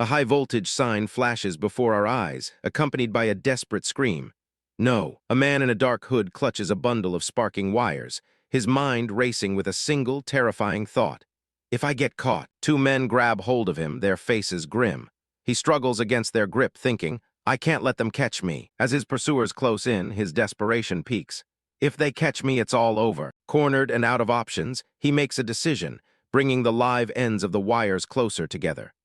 A high-voltage sign flashes before our eyes, accompanied by a desperate scream. No, a man in a dark hood clutches a bundle of sparking wires, his mind racing with a single terrifying thought. If I get caught, two men grab hold of him, their faces grim. He struggles against their grip, thinking, I can't let them catch me. As his pursuers close in, his desperation peaks. If they catch me, it's all over. Cornered and out of options, he makes a decision, bringing the live ends of the wires closer together.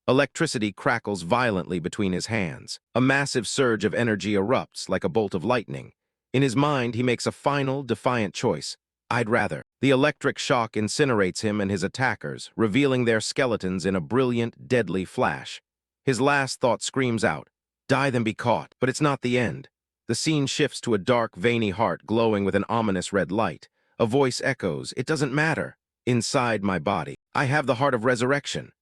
Electricity crackles violently between his hands. A massive surge of energy erupts like a bolt of lightning. In his mind, he makes a final, defiant choice. I'd rather. The electric shock incinerates him and his attackers, revealing their skeletons in a brilliant, deadly flash. His last thought screams out, die than be caught. But it's not the end. The scene shifts to a dark, veiny heart glowing with an ominous red light. A voice echoes, it doesn't matter. Inside my body, I have the heart of resurrection.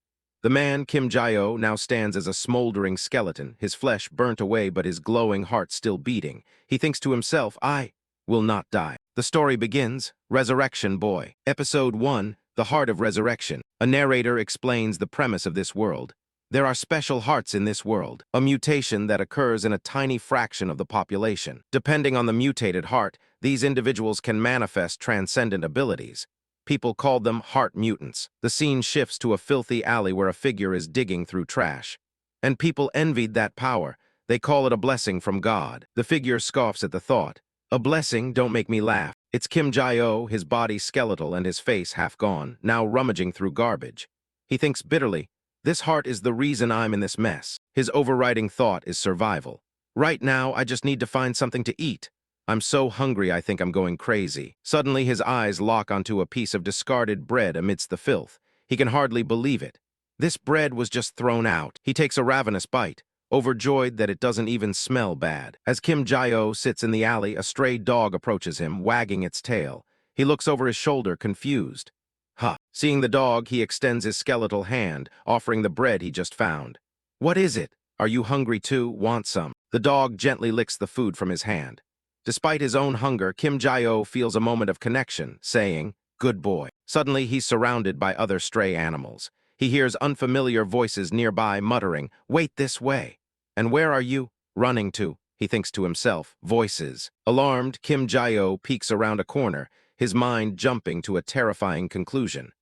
The man, Kim Jae-oh, now stands as a smoldering skeleton, his flesh burnt away but his glowing heart still beating. He thinks to himself, I will not die. The story begins, Resurrection Boy. Episode 1, The Heart of Resurrection. A narrator explains the premise of this world. There are special hearts in this world, a mutation that occurs in a tiny fraction of the population. Depending on the mutated heart, these individuals can manifest transcendent abilities. People called them heart mutants. The scene shifts to a filthy alley where a figure is digging through trash. And people envied that power. They call it a blessing from God. The figure scoffs at the thought. A blessing? Don't make me laugh. It's Kim Jae-oh, his body skeletal and his face half gone, now rummaging through garbage. He thinks bitterly, this heart is the reason I'm in this mess. His overriding thought is survival. Right now, I just need to find something to eat. I'm so hungry I think I'm going crazy. Suddenly his eyes lock onto a piece of discarded bread amidst the filth. He can hardly believe it. This bread was just thrown out. He takes a ravenous bite, overjoyed that it doesn't even smell bad. As Kim Jae-oh sits in the alley, a stray dog approaches him, wagging its tail. He looks over his shoulder, confused. Huh. Seeing the dog, he extends his skeletal hand, offering the bread he just found. What is it? Are you hungry too? Want some? The dog gently licks the food from his hand. Despite his own hunger, Kim Jae-oh feels a moment of connection, saying, good boy. Suddenly, he's surrounded by other stray animals. He hears unfamiliar voices nearby muttering, wait this way. And where are you running to? He thinks to himself, voices. Alarmed, Kim Jae-oh peeks around a corner, his mind jumping to a terrifying conclusion.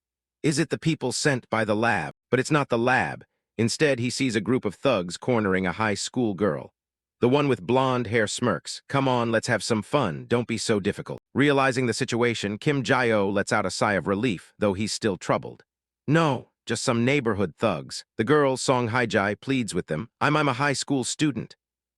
Is it the people sent by the lab? But it's not the lab. Instead, he sees a group of thugs cornering a high school girl. The one with blonde hair smirks. Come on, let's have some fun. Don't be so difficult. Realizing the situation, Kim Jae-oh lets out a sigh of relief, though he's still troubled. No, just some neighborhood thugs. The girl, Song Hye-ji, pleads with them. I'm a high school student.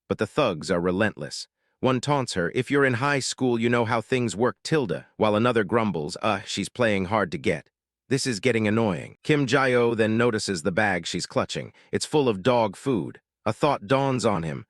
But the thugs are relentless. One taunts her, if you're in high school, you know how things work, tilde, while another grumbles, she's playing hard to get. This is getting annoying. Kim Jae-oh then notices the bag she's clutching. It's full of dog food. A thought dawns on him.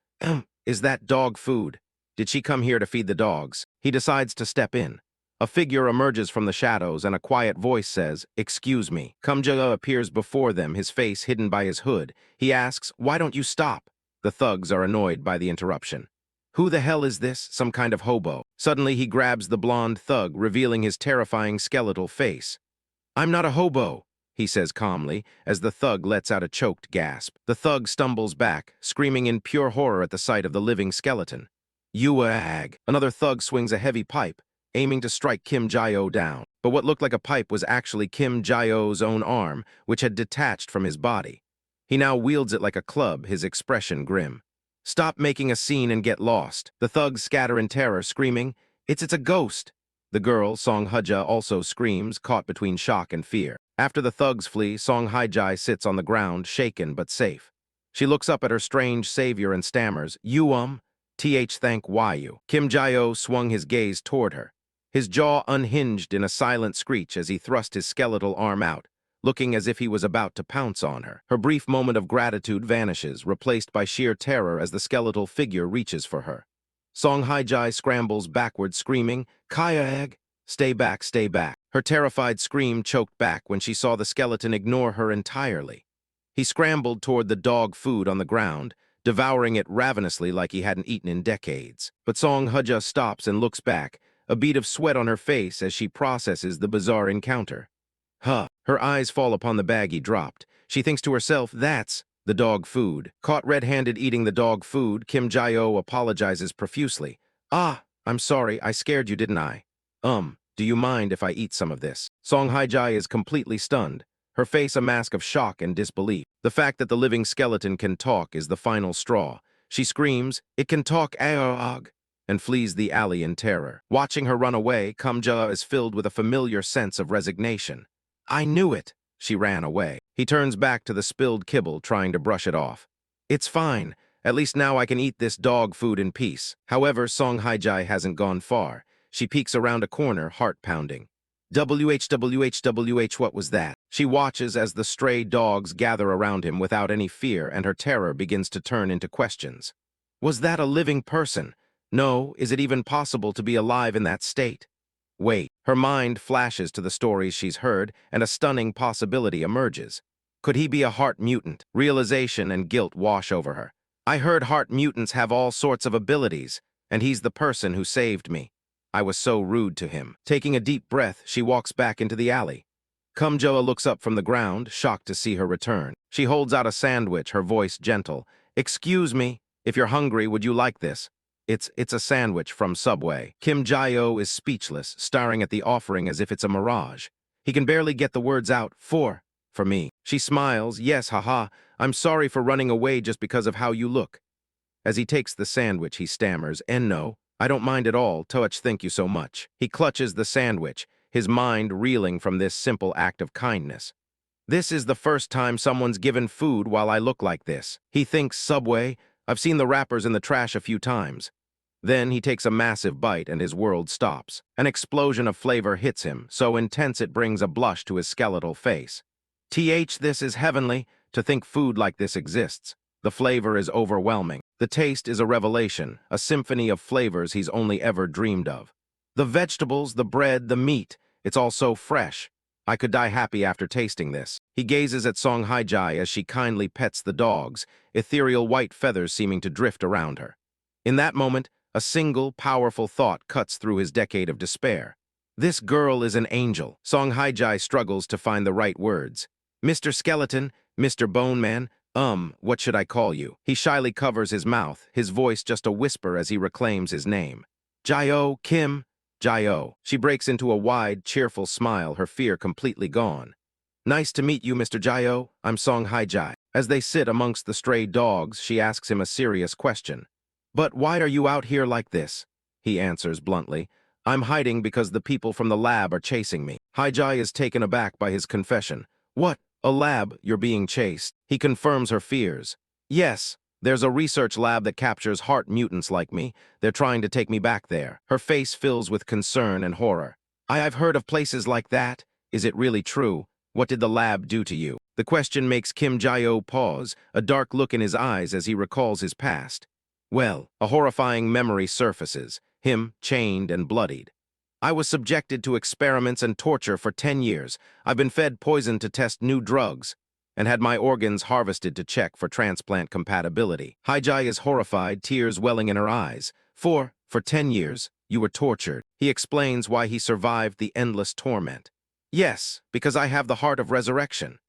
Is that dog food? Did she come here to feed the dogs? He decides to step in. A figure emerges from the shadows and a quiet voice says, excuse me. Kim Jae-oh appears before them, his face hidden by his hood. He asks, why don't you stop? The thugs are annoyed by the interruption. Who the hell is this? Some kind of hobo. Suddenly he grabs the blonde thug, revealing his terrifying skeletal face. I'm not a hobo, he says calmly, as the thug lets out a choked gasp. The thug stumbles back, screaming in pure horror at the sight of the living skeleton. You a hag. Another thug swings a heavy pipe, aiming to strike Kim Jae-oh down. But what looked like a pipe was actually Kim Jae-oh's own arm, which had detached from his body. He now wields it like a club, his expression grim. Stop making a scene and get lost. The thugs scatter in terror, screaming, it's a ghost. The girl, Song Hye-ji, also screams, caught between shock and fear. After the thugs flee, Song Hye-ji sits on the ground, shaken but safe. She looks up at her strange savior and stammers, you thank you. Kim Jae-oh swung his gaze toward her. His jaw unhinged in a silent screech as he thrust his skeletal arm out, looking as if he was about to pounce on her. Her brief moment of gratitude vanishes, replaced by sheer terror as the skeletal figure reaches for her. Song Hye-ji scrambles backward, screaming, Kaya-egg! Stay back, stay back. Her terrified scream choked back when she saw the skeleton ignore her entirely. He scrambled toward the dog food on the ground, devouring it ravenously like he hadn't eaten in decades. But Song Hye-ji stops and looks back, a bead of sweat on her face as she processes the bizarre encounter. Her eyes fall upon the bag he dropped. She thinks to herself, that's The dog food. Caught red-handed eating the dog food, Kim Jae-oh apologizes profusely. Ah, I'm sorry, I scared you, didn't I? Do you mind if I eat some of this? Song Hye-ji is completely stunned, her face a mask of shock and disbelief. The fact that the living skeleton can talk is the final straw. She screams, "It can talk, aog," and flees the alley in terror. Watching her run away, Kumja is filled with a familiar sense of resignation. I knew it. She ran away. He turns back to the spilled kibble, trying to brush it off. It's fine. At least now I can eat this dog food in peace. However, Song Hye-ji hasn't gone far. She peeks around a corner, heart pounding. WHWHWH, what was that? She watches as the stray dogs gather around him without any fear, and her terror begins to turn into questions. Was that a living person? No, is it even possible to be alive in that state? Wait, her mind flashes to the stories she's heard, and a stunning possibility emerges. Could he be a heart mutant? Realization and guilt wash over her. I heard heart mutants have all sorts of abilities, and he's the person who saved me. I was so rude to him. Taking a deep breath, she walks back into the alley. Kumjoa looks up from the ground, shocked to see her return. She holds out a sandwich, her voice gentle. Excuse me, if you're hungry, would you like this? It's a sandwich from Subway. Kim Jae-oh is speechless, staring at the offering as if it's a mirage. He can barely get the words out, for me. She smiles, yes, haha, I'm sorry for running away just because of how you look. As he takes the sandwich, he stammers, no, I don't mind at all, Touch, thank you so much. He clutches the sandwich, his mind reeling from this simple act of kindness. This is the first time someone's given food while I look like this. He thinks, Subway, I've seen the wrappers in the trash a few times. Then he takes a massive bite and his world stops. An explosion of flavor hits him, so intense it brings a blush to his skeletal face. This is heavenly, to think food like this exists. The flavor is overwhelming. The taste is a revelation, a symphony of flavors he's only ever dreamed of. The vegetables, the bread, the meat, it's all so fresh. I could die happy after tasting this. He gazes at Song Hye-ji as she kindly pets the dogs, ethereal white feathers seeming to drift around her. In that moment, a single, powerful thought cuts through his decade of despair. This girl is an angel. Song Hye-ji struggles to find the right words. Mr. Skeleton, Mr. Bone Man, what should I call you? He shyly covers his mouth, his voice just a whisper as he reclaims his name. Jae-oh, Kim, Jae-oh. She breaks into a wide, cheerful smile, her fear completely gone. Nice to meet you, Mr. Jae-oh. I'm Song Hye-ji. As they sit amongst the stray dogs, she asks him a serious question. But why are you out here like this? He answers bluntly. I'm hiding because the people from the lab are chasing me. Hye-ji is taken aback by his confession. What? A lab? You're being chased. He confirms her fears. Yes, there's a research lab that captures heart mutants like me. They're trying to take me back there. Her face fills with concern and horror. I've heard of places like that. Is it really true? What did the lab do to you? The question makes Kim Jae-oh pause, a dark look in his eyes as he recalls his past. Well, a horrifying memory surfaces, him chained and bloodied. I was subjected to experiments and torture for 10 years. I've been fed poison to test new drugs, and had my organs harvested to check for transplant compatibility. Hye-ji is horrified, tears welling in her eyes. For 10 years, you were tortured. He explains why he survived the endless torment. Yes, because I have the heart of resurrection.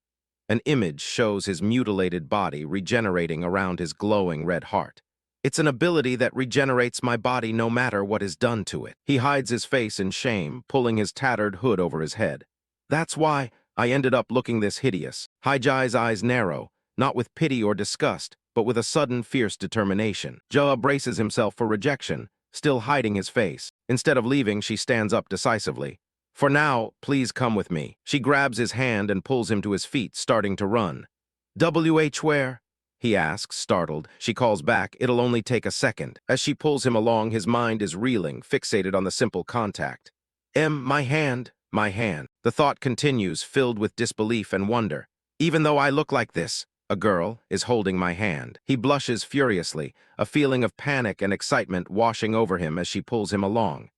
An image shows his mutilated body regenerating around his glowing red heart. It's an ability that regenerates my body no matter what is done to it. He hides his face in shame, pulling his tattered hood over his head. That's why I ended up looking this hideous. Hye-ji's eyes narrow, not with pity or disgust, but with a sudden fierce determination. Jae braces himself for rejection, still hiding his face. Instead of leaving, she stands up decisively. For now, please come with me. She grabs his hand and pulls him to his feet, starting to run. Where? He asks, startled. She calls back, it'll only take a second. As she pulls him along, his mind is reeling, fixated on the simple contact. My hand, my hand. The thought continues, filled with disbelief and wonder. Even though I look like this, a girl is holding my hand. He blushes furiously, a feeling of panic and excitement washing over him as she pulls him along.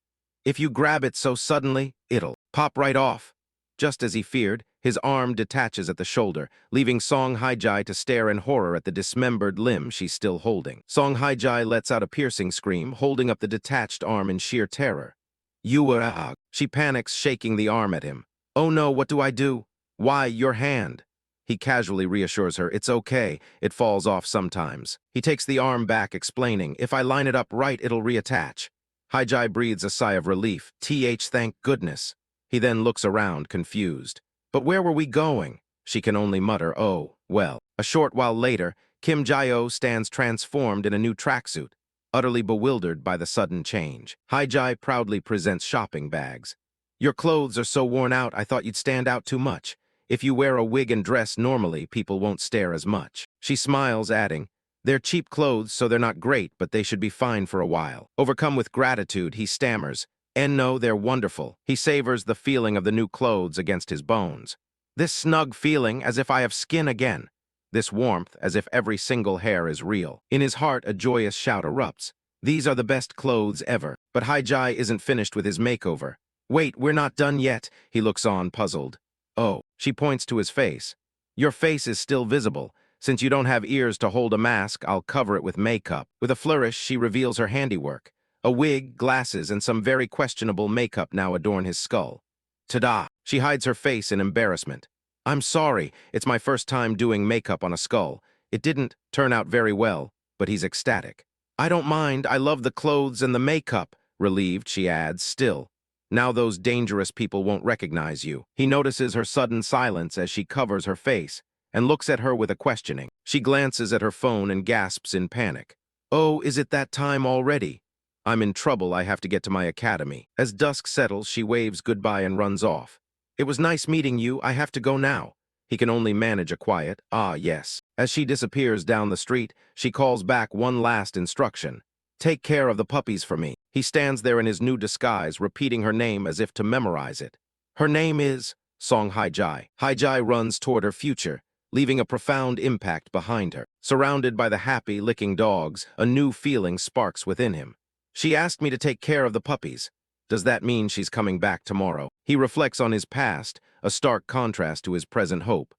If you grab it so suddenly, it'll pop right off. Just as he feared, his arm detaches at the shoulder, leaving Song Hye-ji to stare in horror at the dismembered limb she's still holding. Song Hye-ji lets out a piercing scream, holding up the detached arm in sheer terror. You were She panics, shaking the arm at him. Oh no, what do I do? Why, your hand? He casually reassures her, "It's okay, it falls off sometimes." He takes the arm back, explaining, "If I line it up right, it'll reattach." Hye-ji breathes a sigh of relief. Thank goodness. He then looks around, confused. "But where were we going?" She can only mutter, "Oh, well." A short while later, Kim Jae-oh stands transformed in a new tracksuit, utterly bewildered by the sudden change. Hye-ji proudly presents shopping bags. "Your clothes are so worn out, I thought you'd stand out too much. If you wear a wig and dress normally, people won't stare as much." She smiles, adding, "They're cheap clothes, so they're not great, but they should be fine for a while." Overcome with gratitude, he stammers, "And no, they're wonderful." He savors the feeling of the new clothes against his bones. "This snug feeling, as if I have skin again. This warmth, as if every single hair is real." In his heart, a joyous shout erupts. These are the best clothes ever. But Hye-ji isn't finished with his makeover. "Wait, we're not done yet." He looks on, puzzled. "Oh." She points to his face. "Your face is still visible. Since you don't have ears to hold a mask, I'll cover it with makeup." With a flourish, she reveals her handiwork. A wig, glasses, and some very questionable makeup now adorn his skull. Ta-da! She hides her face in embarrassment. "I'm sorry, it's my first time doing makeup on a skull. It didn't turn out very well," but he's ecstatic. "I don't mind, I love the clothes and the makeup." Relieved, she adds, "Still, now those dangerous people won't recognize you." He notices her sudden silence as she covers her face and looks at her with a questioning. She glances at her phone and gasps in panic. "Oh, is it that time already? I'm in trouble, I have to get to my academy." As dusk settles, she waves goodbye and runs off. "It was nice meeting you, I have to go now." He can only manage a quiet, "Ah, yes." As she disappears down the street, she calls back one last instruction. "Take care of the puppies for me." He stands there in his new disguise, repeating her name as if to memorize it. "Her name is Song Hye-ji." Hye-ji runs toward her future, leaving a profound impact behind her. Surrounded by the happy, licking dogs, a new feeling sparks within him. "She asked me to take care of the puppies. Does that mean she's coming back tomorrow?" He reflects on his past, a stark contrast to his present hope.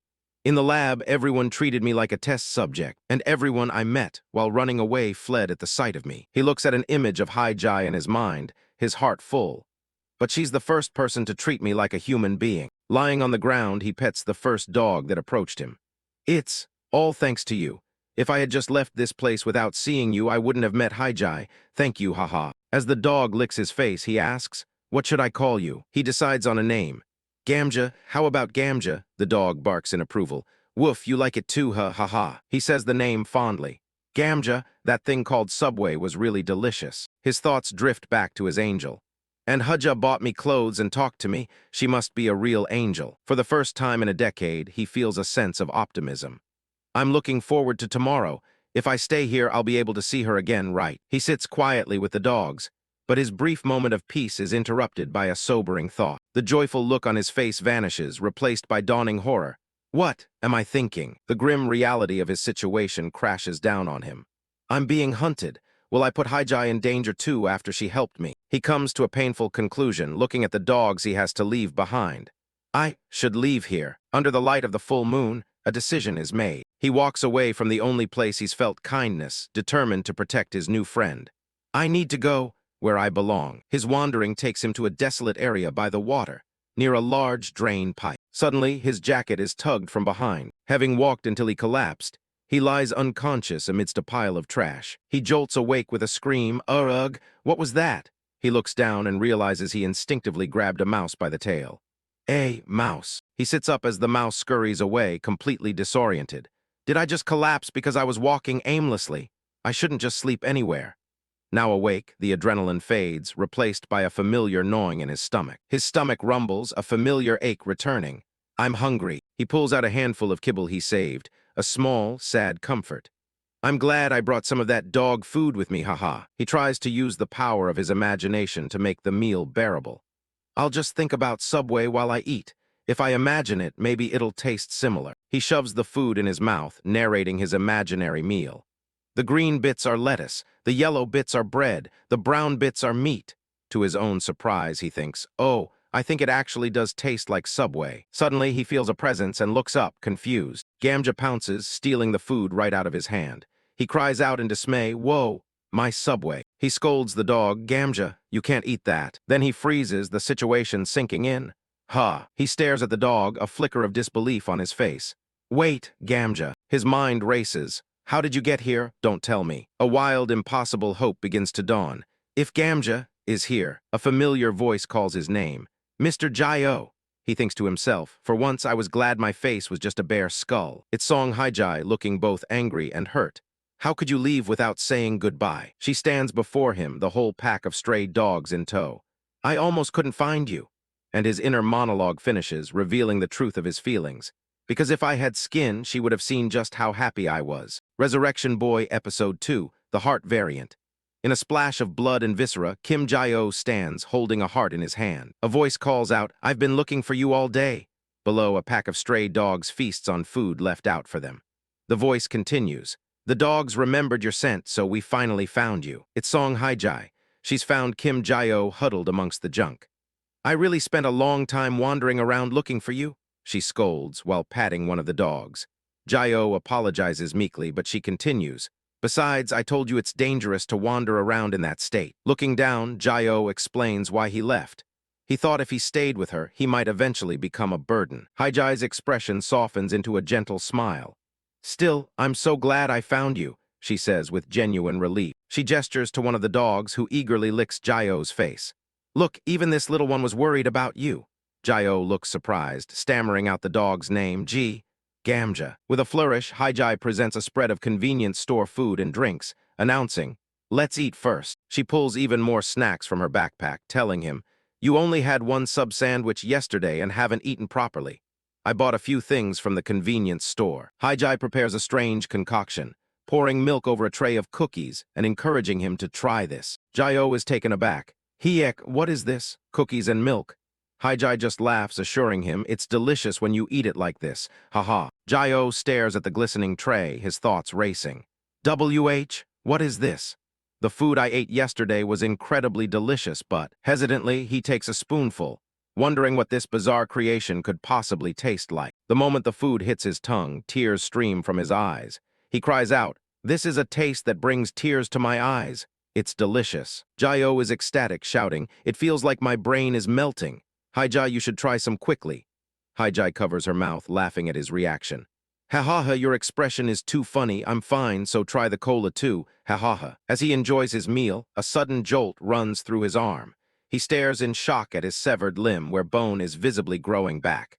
"In the lab, everyone treated me like a test subject, and everyone I met while running away fled at the sight of me." He looks at an image of Hye-ji in his mind, his heart full. "But she's the first person to treat me like a human being." Lying on the ground, he pets the first dog that approached him. "It's all thanks to you. If I had just left this place without seeing you, I wouldn't have met Hye-ji. Thank you, haha." As the dog licks his face, he asks, "What should I call you?" He decides on a name. "Gamja, how about Gamja?" The dog barks in approval. "Woof, you like it too, ha. He says the name fondly. "Gamja, that thing called Subway was really delicious." His thoughts drift back to his angel. "And Hye-ji bought me clothes and talked to me. She must be a real angel." For the first time in a decade, he feels a sense of optimism. "I'm looking forward to tomorrow. If I stay here, I'll be able to see her again, right?" He sits quietly with the dogs, but his brief moment of peace is interrupted by a sobering thought. The joyful look on his face vanishes, replaced by dawning horror. What am I thinking? The grim reality of his situation crashes down on him. I'm being hunted. Will I put Hye-ji in danger too after she helped me? He comes to a painful conclusion, looking at the dogs he has to leave behind. I should leave here. Under the light of the full moon, a decision is made. He walks away from the only place he's felt kindness, determined to protect his new friend. I need to go where I belong. His wandering takes him to a desolate area by the water, near a large drain pipe. Suddenly, his jacket is tugged from behind. Having walked until he collapsed, he lies unconscious amidst a pile of trash. He jolts awake with a scream, "Ugh, what was that?" He looks down and realizes he instinctively grabbed a mouse by the tail. A mouse. He sits up as the mouse scurries away, completely disoriented. Did I just collapse because I was walking aimlessly? I shouldn't just sleep anywhere. Now awake, the adrenaline fades, replaced by a familiar gnawing in his stomach. His stomach rumbles, a familiar ache returning. I'm hungry. He pulls out a handful of kibble he saved, a small, sad comfort. I'm glad I brought some of that dog food with me, haha. He tries to use the power of his imagination to make the meal bearable. I'll just think about Subway while I eat. If I imagine it, maybe it'll taste similar. He shoves the food in his mouth, narrating his imaginary meal. The green bits are lettuce, the yellow bits are bread, the brown bits are meat. To his own surprise, he thinks, oh, I think it actually does taste like Subway. Suddenly, he feels a presence and looks up, confused. Gamja pounces, stealing the food right out of his hand. He cries out in dismay, whoa, my Subway. He scolds the dog, Gamja, you can't eat that. Then he freezes, the situation sinking in. Ha! He stares at the dog, a flicker of disbelief on his face. Wait, Gamja. His mind races. How did you get here? Don't tell me. A wild, impossible hope begins to dawn. If Gamja is here, a familiar voice calls his name. Mr. Jai-o. He thinks to himself, for once I was glad my face was just a bare skull. It's Song Hye-ji, looking both angry and hurt. How could you leave without saying goodbye? She stands before him, the whole pack of stray dogs in tow. I almost couldn't find you. And his inner monologue finishes, revealing the truth of his feelings. Because if I had skin, she would have seen just how happy I was. Resurrection Boy Episode 2, The Heart Variant. In a splash of blood and viscera, Kim Jae-o stands, holding a heart in his hand. A voice calls out, I've been looking for you all day. Below, a pack of stray dogs feasts on food left out for them. The voice continues, the dogs remembered your scent, so we finally found you. It's Song Hye-ji. She's found Kim Jae-o huddled amongst the junk. I really spent a long time wandering around looking for you, she scolds while patting one of the dogs. Jae-o apologizes meekly, but she continues. Besides, I told you it's dangerous to wander around in that state. Looking down, Jae-o explains why he left. He thought if he stayed with her, he might eventually become a burden. Hye-ji's expression softens into a gentle smile. Still, I'm so glad I found you, she says with genuine relief. She gestures to one of the dogs who eagerly licks Jae-o's face. Look, even this little one was worried about you. Jae-o looks surprised, stammering out the dog's name, Gamja. With a flourish, Hye-ji presents a spread of convenience store food and drinks, announcing, let's eat first. She pulls even more snacks from her backpack, telling him, you only had one sub-sandwich yesterday and haven't eaten properly. I bought a few things from the convenience store. Hye-ji prepares a strange concoction, pouring milk over a tray of cookies and encouraging him to try this. Jae-o is taken aback. Hyek, what is this? Cookies and milk. Hye-ji just laughs, assuring him, it's delicious when you eat it like this. Haha. Jae-o stares at the glistening tray, his thoughts racing. What is this? The food I ate yesterday was incredibly delicious, but, hesitantly, he takes a spoonful, wondering what this bizarre creation could possibly taste like. The moment the food hits his tongue, tears stream from his eyes. He cries out, this is a taste that brings tears to my eyes. It's delicious. Jae-o is ecstatic, shouting, it feels like my brain is melting. Hye-ji, you should try some quickly. Hye-ji covers her mouth, laughing at his reaction. Ha-ha-ha, your expression is too funny. I'm fine, so try the cola too. Ha-ha-ha. As he enjoys his meal, a sudden jolt runs through his arm. He stares in shock at his severed limb where bone is visibly growing back.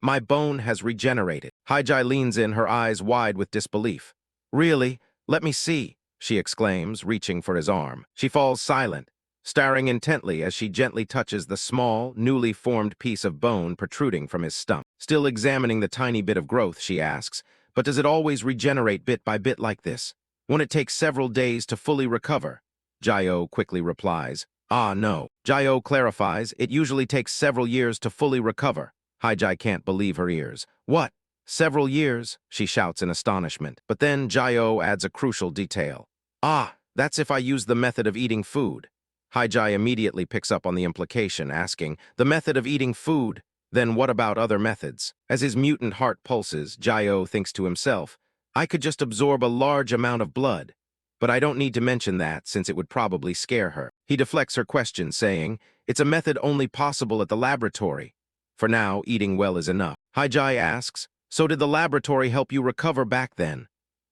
My bone has regenerated. Hye-ji leans in, her eyes wide with disbelief. Really? Let me see, she exclaims, reaching for his arm. She falls silent, staring intently as she gently touches the small, newly formed piece of bone protruding from his stump. Still examining the tiny bit of growth, she asks, but does it always regenerate bit by bit like this? Won't it take several days to fully recover? Jae-o quickly replies, ah, no. Jae-o clarifies, it usually takes several years to fully recover. Hye-ji can't believe her ears. What? Several years? She shouts in astonishment. But then Jae-o adds a crucial detail. Ah, that's if I use the method of eating food. Hye-ji immediately picks up on the implication, asking, the method of eating food? Then what about other methods? As his mutant heart pulses, Jae-o thinks to himself, I could just absorb a large amount of blood. But I don't need to mention that, since it would probably scare her. He deflects her question, saying, it's a method only possible at the laboratory. For now, eating well is enough. Hye-ji asks, so did the laboratory help you recover back then?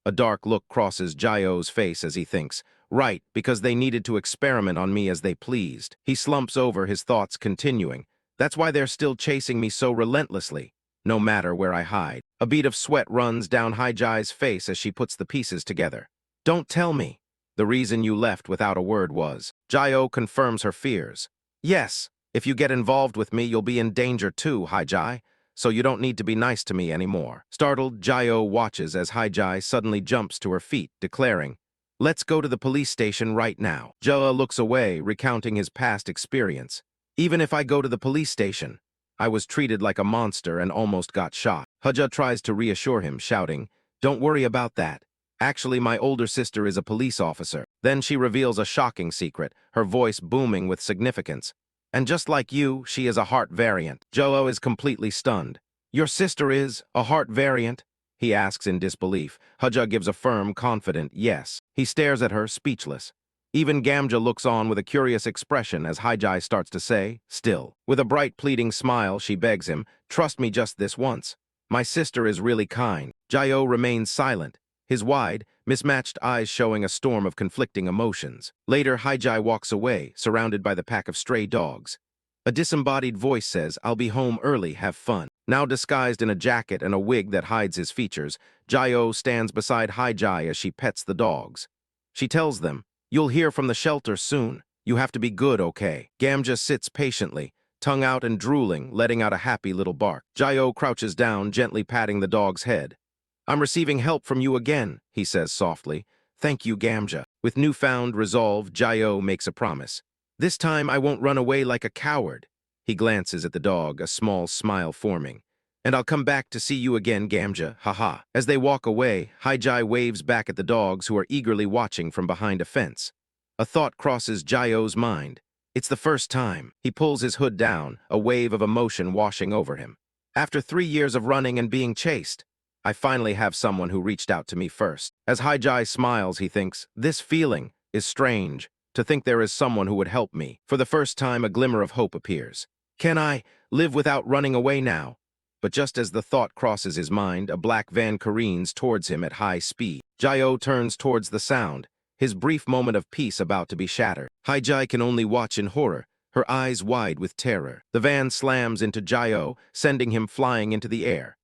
A dark look crosses Jae-o's face as he thinks, right, because they needed to experiment on me as they pleased. He slumps over, his thoughts continuing. That's why they're still chasing me so relentlessly, no matter where I hide. A bead of sweat runs down Hye-ji's face as she puts the pieces together. Don't tell me. The reason you left without a word was. Jae-o confirms her fears. Yes, if you get involved with me, you'll be in danger too, Hye-ji, so you don't need to be nice to me anymore. Startled, Jae-o watches as Hye-ji suddenly jumps to her feet, declaring, let's go to the police station right now. Jae-o looks away, recounting his past experience. Even if I go to the police station, I was treated like a monster and almost got shot. Hye-ji tries to reassure him, shouting, don't worry about that. Actually, my older sister is a police officer. Then she reveals a shocking secret, her voice booming with significance. And just like you, she is a heart variant. Jae-o is completely stunned. Your sister is a heart variant? He asks in disbelief. Hye-ji gives a firm, confident yes. He stares at her, speechless. Even Gamja looks on with a curious expression as Hye-ji starts to say, still. With a bright, pleading smile, she begs him, trust me just this once. My sister is really kind. Jae-oh remains silent, his wide, mismatched eyes showing a storm of conflicting emotions. Later, Hye-ji walks away, surrounded by the pack of stray dogs. A disembodied voice says, "I'll be home early, have fun." Now disguised in a jacket and a wig that hides his features, Jae-oh stands beside Hye-ji as she pets the dogs. She tells them, "You'll hear from the shelter soon. You have to be good, okay?" Gamja sits patiently, tongue out and drooling, letting out a happy little bark. Jae-oh crouches down, gently patting the dog's head. "I'm receiving help from you again," he says softly. "Thank you, Gamja." With newfound resolve, Jae-oh makes a promise. "This time I won't run away like a coward." He glances at the dog, a small smile forming. "And I'll come back to see you again, Gamja, haha." As they walk away, Hye-ji waves back at the dogs who are eagerly watching from behind a fence. A thought crosses Jae-oh's mind. It's the first time. He pulls his hood down, a wave of emotion washing over him. After 3 years of running and being chased, I finally have someone who reached out to me first. As Hye-ji smiles, he thinks, "This feeling is strange, to think there is someone who would help me." For the first time, a glimmer of hope appears. Can I live without running away now? But just as the thought crosses his mind, a black van careens towards him at high speed. Jae-oh turns towards the sound, his brief moment of peace about to be shattered. Hye-ji can only watch in horror, her eyes wide with terror. The van slams into Jae-oh, sending him flying into the air.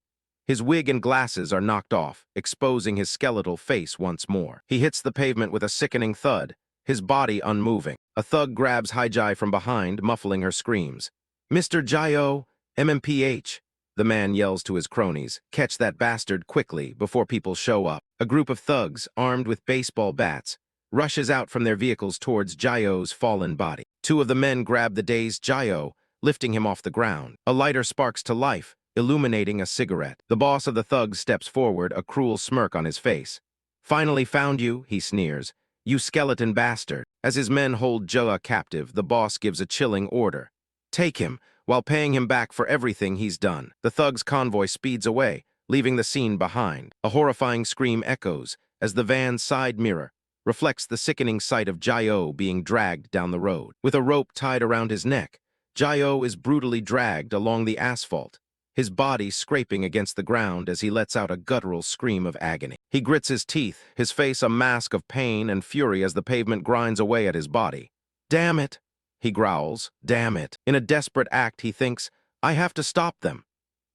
His wig and glasses are knocked off, exposing his skeletal face once more. He hits the pavement with a sickening thud, his body unmoving. A thug grabs Hye-ji from behind, muffling her screams. "Mr. Jae-oh, MMPH." The man yells to his cronies, "Catch that bastard quickly before people show up." A group of thugs, armed with baseball bats, rushes out from their vehicles towards Jae-oh's fallen body. 2 of the men grab the dazed Jae-oh, lifting him off the ground. A lighter sparks to life, illuminating a cigarette. The boss of the thugs steps forward, a cruel smirk on his face. "Finally found you," he sneers. "You skeleton bastard." As his men hold Jae-oh captive, the boss gives a chilling order. "Take him, while paying him back for everything he's done." The thug's convoy speeds away, leaving the scene behind. A horrifying scream echoes as the van's side mirror reflects the sickening sight of Jae-oh being dragged down the road. With a rope tied around his neck, Jae-oh is brutally dragged along the asphalt, his body scraping against the ground as he lets out a guttural scream of agony. He grits his teeth, his face a mask of pain and fury as the pavement grinds away at his body. "Damn it," he growls, "damn it." In a desperate act, he thinks, "I have to stop them."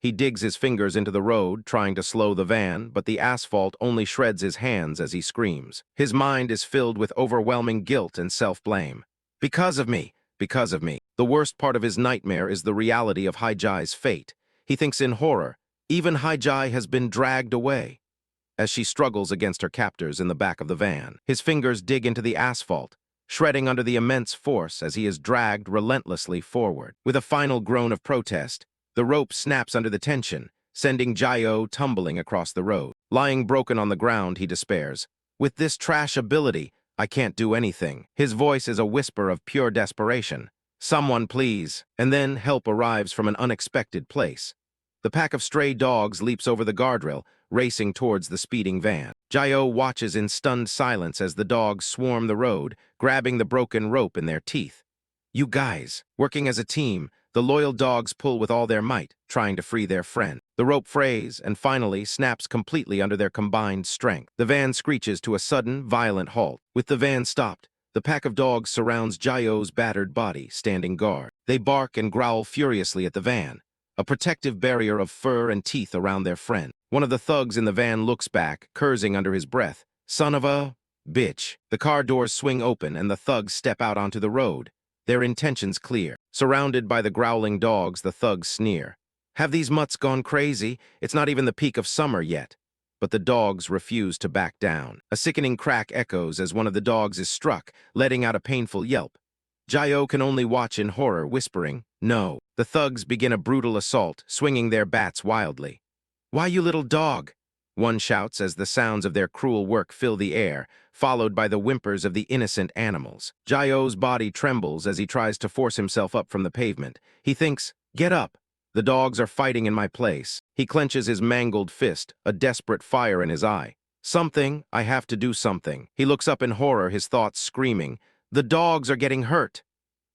He digs his fingers into the road, trying to slow the van, but the asphalt only shreds his hands as he screams. His mind is filled with overwhelming guilt and self-blame. Because of me, because of me. The worst part of his nightmare is the reality of Hye-ji's fate. He thinks in horror, even Hye-ji has been dragged away. As she struggles against her captors in the back of the van, his fingers dig into the asphalt, shredding under the immense force as he is dragged relentlessly forward. With a final groan of protest, the rope snaps under the tension, sending Jae-oh tumbling across the road. Lying broken on the ground, he despairs. "With this trash ability, I can't do anything." His voice is a whisper of pure desperation. "Someone, please." And then help arrives from an unexpected place. The pack of stray dogs leaps over the guardrail, racing towards the speeding van. Jae-oh watches in stunned silence as the dogs swarm the road, grabbing the broken rope in their teeth. "You guys," working as a team, the loyal dogs pull with all their might, trying to free their friend. The rope frays and finally snaps completely under their combined strength. The van screeches to a sudden, violent halt. With the van stopped, the pack of dogs surrounds Jae-oh's battered body, standing guard. They bark and growl furiously at the van, a protective barrier of fur and teeth around their friend. One of the thugs in the van looks back, cursing under his breath. "Son of a bitch." The car doors swing open and the thugs step out onto the road, their intentions clear. Surrounded by the growling dogs, the thugs sneer. "Have these mutts gone crazy? It's not even the peak of summer yet." But the dogs refuse to back down. A sickening crack echoes as one of the dogs is struck, letting out a painful yelp. Jae-oh can only watch in horror, whispering, "No." The thugs begin a brutal assault, swinging their bats wildly. "Why, you little dog?" one shouts as the sounds of their cruel work fill the air, followed by the whimpers of the innocent animals. Jae-oh's body trembles as he tries to force himself up from the pavement. He thinks, "Get up. The dogs are fighting in my place." He clenches his mangled fist, a desperate fire in his eye. I have to do something." He looks up in horror, his thoughts screaming, "The dogs are getting hurt."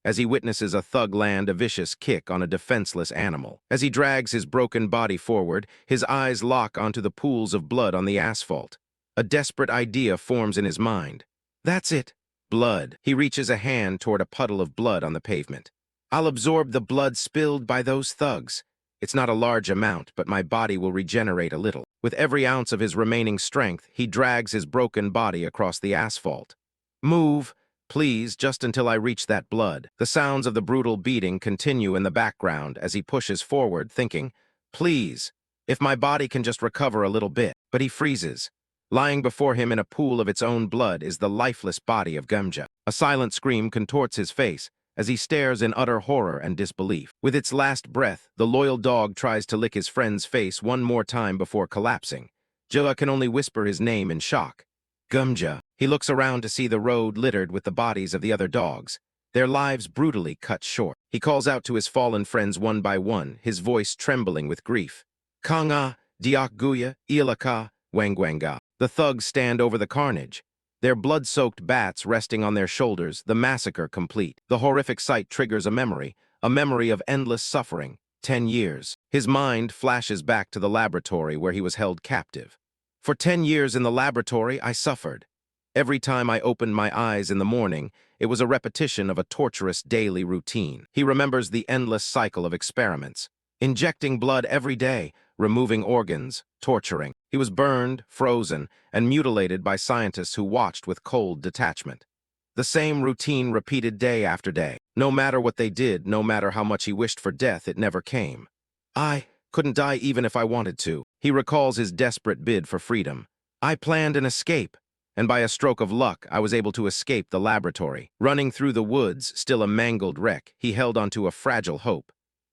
as he witnesses a thug land a vicious kick on a defenseless animal. As he drags his broken body forward, his eyes lock onto the pools of blood on the asphalt. A desperate idea forms in his mind. That's it. Blood. He reaches a hand toward a puddle of blood on the pavement. I'll absorb the blood spilled by those thugs. It's not a large amount, but my body will regenerate a little. With every ounce of his remaining strength, he drags his broken body across the asphalt. Move, please, just until I reach that blood. The sounds of the brutal beating continue in the background as he pushes forward, thinking, please, if my body can just recover a little bit. But he freezes. Lying before him in a pool of its own blood is the lifeless body of Gamja. A silent scream contorts his face as he stares in utter horror and disbelief. With its last breath, the loyal dog tries to lick his friend's face one more time before collapsing. Jilla can only whisper his name in shock. Gamja. He looks around to see the road littered with the bodies of the other dogs, their lives brutally cut short. He calls out to his fallen friends one by one, his voice trembling with grief. Kanga, Diakguya, Ilaka, Wangwanga. The thugs stand over the carnage, their blood-soaked bats resting on their shoulders, the massacre complete. The horrific sight triggers a memory of endless suffering. 10 years. His mind flashes back to the laboratory where he was held captive. For 10 years in the laboratory, I suffered. Every time I opened my eyes in the morning, it was a repetition of a torturous daily routine. He remembers the endless cycle of experiments. Injecting blood every day, removing organs, torturing. He was burned, frozen, and mutilated by scientists who watched with cold detachment. The same routine repeated day after day. No matter what they did, no matter how much he wished for death, it never came. I couldn't die even if I wanted to. He recalls his desperate bid for freedom. I planned an escape, and by a stroke of luck, I was able to escape the laboratory. Running through the woods, still a mangled wreck, he held onto a fragile hope.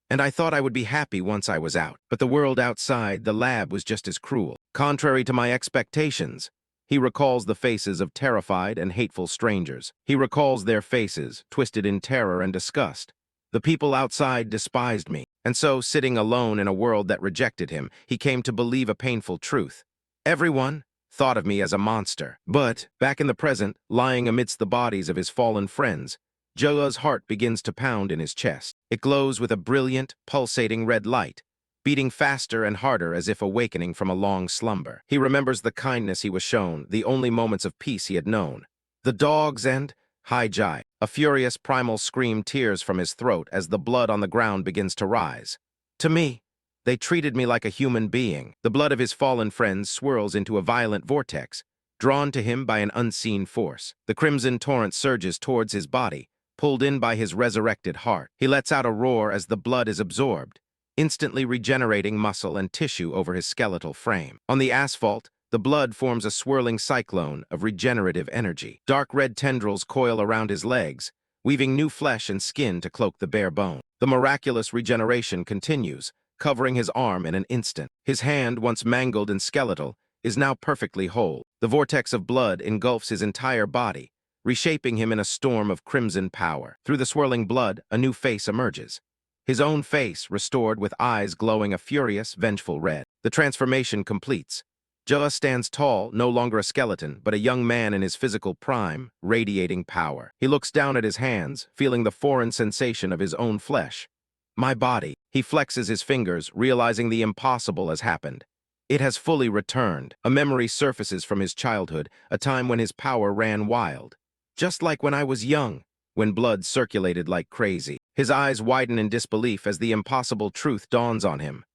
And I thought I would be happy once I was out. But the world outside, the lab, was just as cruel. Contrary to my expectations, he recalls the faces of terrified and hateful strangers. He recalls their faces, twisted in terror and disgust. The people outside despised me. And so, sitting alone in a world that rejected him, he came to believe a painful truth. Everyone thought of me as a monster. But, back in the present, lying amidst the bodies of his fallen friends, Jilla's heart begins to pound in his chest. It glows with a brilliant, pulsating red light, beating faster and harder as if awakening from a long slumber. He remembers the kindness he was shown, the only moments of peace he had known. The dogs and Hye-ji. A furious primal scream tears from his throat as the blood on the ground begins to rise. To me, they treated me like a human being. The blood of his fallen friends swirls into a violent vortex, drawn to him by an unseen force. The crimson torrent surges towards his body, pulled in by his resurrected heart. He lets out a roar as the blood is absorbed, instantly regenerating muscle and tissue over his skeletal frame. On the asphalt, the blood forms a swirling cyclone of regenerative energy. Dark red tendrils coil around his legs, weaving new flesh and skin to cloak the bare bone. The miraculous regeneration continues, covering his arm in an instant. His hand, once mangled and skeletal, is now perfectly whole. The vortex of blood engulfs his entire body, reshaping him in a storm of crimson power. Through the swirling blood, a new face emerges. His own face, restored with eyes glowing a furious, vengeful red. The transformation completes. Jilla stands tall, no longer a skeleton, but a young man in his physical prime, radiating power. He looks down at his hands, feeling the foreign sensation of his own flesh. My body. He flexes his fingers, realizing the impossible has happened. It has fully returned. A memory surfaces from his childhood, a time when his power ran wild. Just like when I was young, when blood circulated like crazy. His eyes widen in disbelief as the impossible truth dawns on him.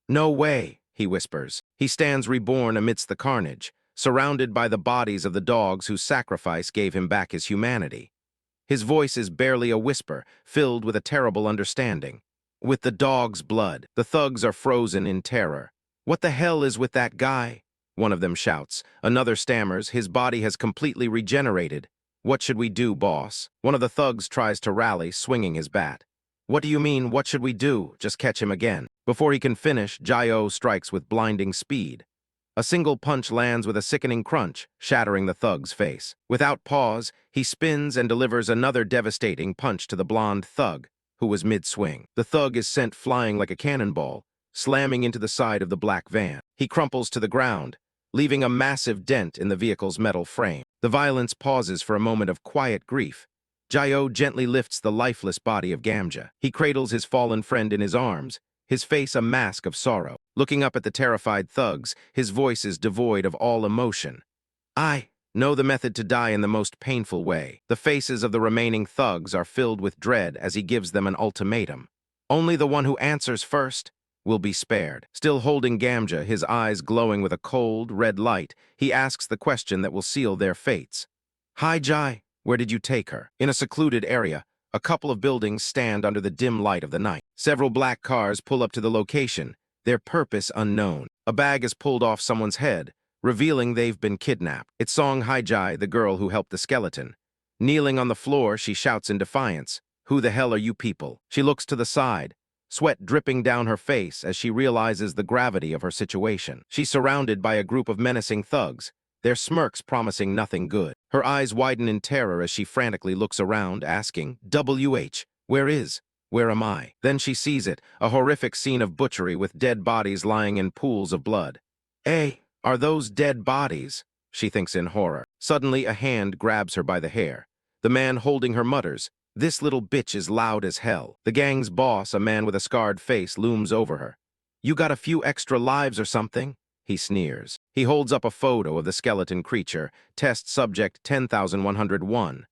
No way, he whispers. He stands reborn amidst the carnage, surrounded by the bodies of the dogs whose sacrifice gave him back his humanity. His voice is barely a whisper, filled with a terrible understanding. With the dog's blood, the thugs are frozen in terror. What the hell is with that guy? One of them shouts. Another stammers, his body has completely regenerated. What should we do, boss? One of the thugs tries to rally, swinging his bat. What do you mean, what should we do? Just catch him again. Before he can finish, Jio strikes with blinding speed. A single punch lands with a sickening crunch, shattering the thug's face. Without pause, he spins and delivers another devastating punch to the blonde thug, who was mid-swing. The thug is sent flying like a cannonball, slamming into the side of the black van. He crumples to the ground, leaving a massive dent in the vehicle's metal frame. The violence pauses for a moment of quiet grief, Jae gently lifts the lifeless body of Gamja. He cradles his fallen friend in his arms, his face a mask of sorrow. Looking up at the terrified thugs, his voice is devoid of all emotion. I know the method to die in the most painful way. The faces of the remaining thugs are filled with dread as he gives them an ultimatum. Only the one who answers first will be spared. Still holding Gamja, his eyes glowing with a cold, red light, he asks the question that will seal their fates. Hye-ji, where did you take her? In a secluded area, a couple of buildings stand under the dim light of the night. Several black cars pull up to the location, their purpose unknown. A bag is pulled off someone's head, revealing they've been kidnapped. It's Song Hye-ji, the girl who helped the skeleton. Kneeling on the floor, she shouts in defiance, "Who the hell are you people?" She looks to the side, sweat dripping down her face as she realizes the gravity of her situation. She's surrounded by a group of menacing thugs, their smirks promising nothing good. Her eyes widen in terror as she frantically looks around, asking, Where am I? Then she sees it, a horrific scene of butchery with dead bodies lying in pools of blood. Are those dead bodies? She thinks in horror. Suddenly, a hand grabs her by the hair. The man holding her mutters, "This little bitch is loud as hell." The gang's boss, a man with a scarred face, looms over her. "You got a few extra lives or something?" He sneers. He holds up a photo of the skeleton creature, test subject 10,101.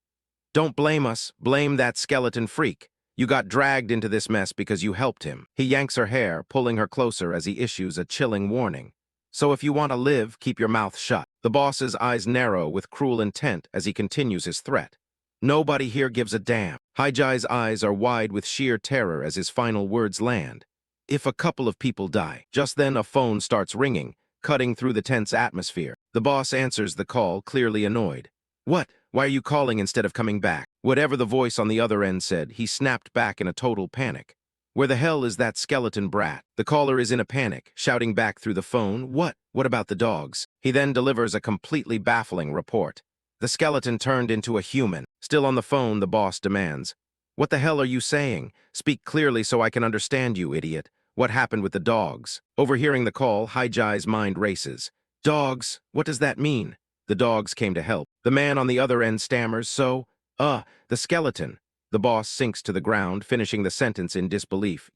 "Don't blame us, blame that skeleton freak. You got dragged into this mess because you helped him." He yanks her hair, pulling her closer as he issues a chilling warning. "So if you want to live, keep your mouth shut." The boss's eyes narrow with cruel intent as he continues his threat. Nobody here gives a damn. Hye-ji's eyes are wide with sheer terror as his final words land. "If a couple of people die." Just then a phone starts ringing, cutting through the tense atmosphere. The boss answers the call, clearly annoyed. "What? Why are you calling instead of coming back?" Whatever the voice on the other end said, he snapped back in a total panic. "Where the hell is that skeleton brat?" The caller is in a panic, shouting back through the phone, What about the dogs?" He then delivers a completely baffling report. The skeleton turned into a human. Still on the phone, the boss demands, "What the hell are you saying? Speak clearly so I can understand you, idiot. What happened with the dogs?" Overhearing the call, Hye-ji's mind races. "Dogs? What does that mean?" "The dogs came to help." The man on the other end stammers, the skeleton." The boss sinks to the ground, finishing the sentence in disbelief.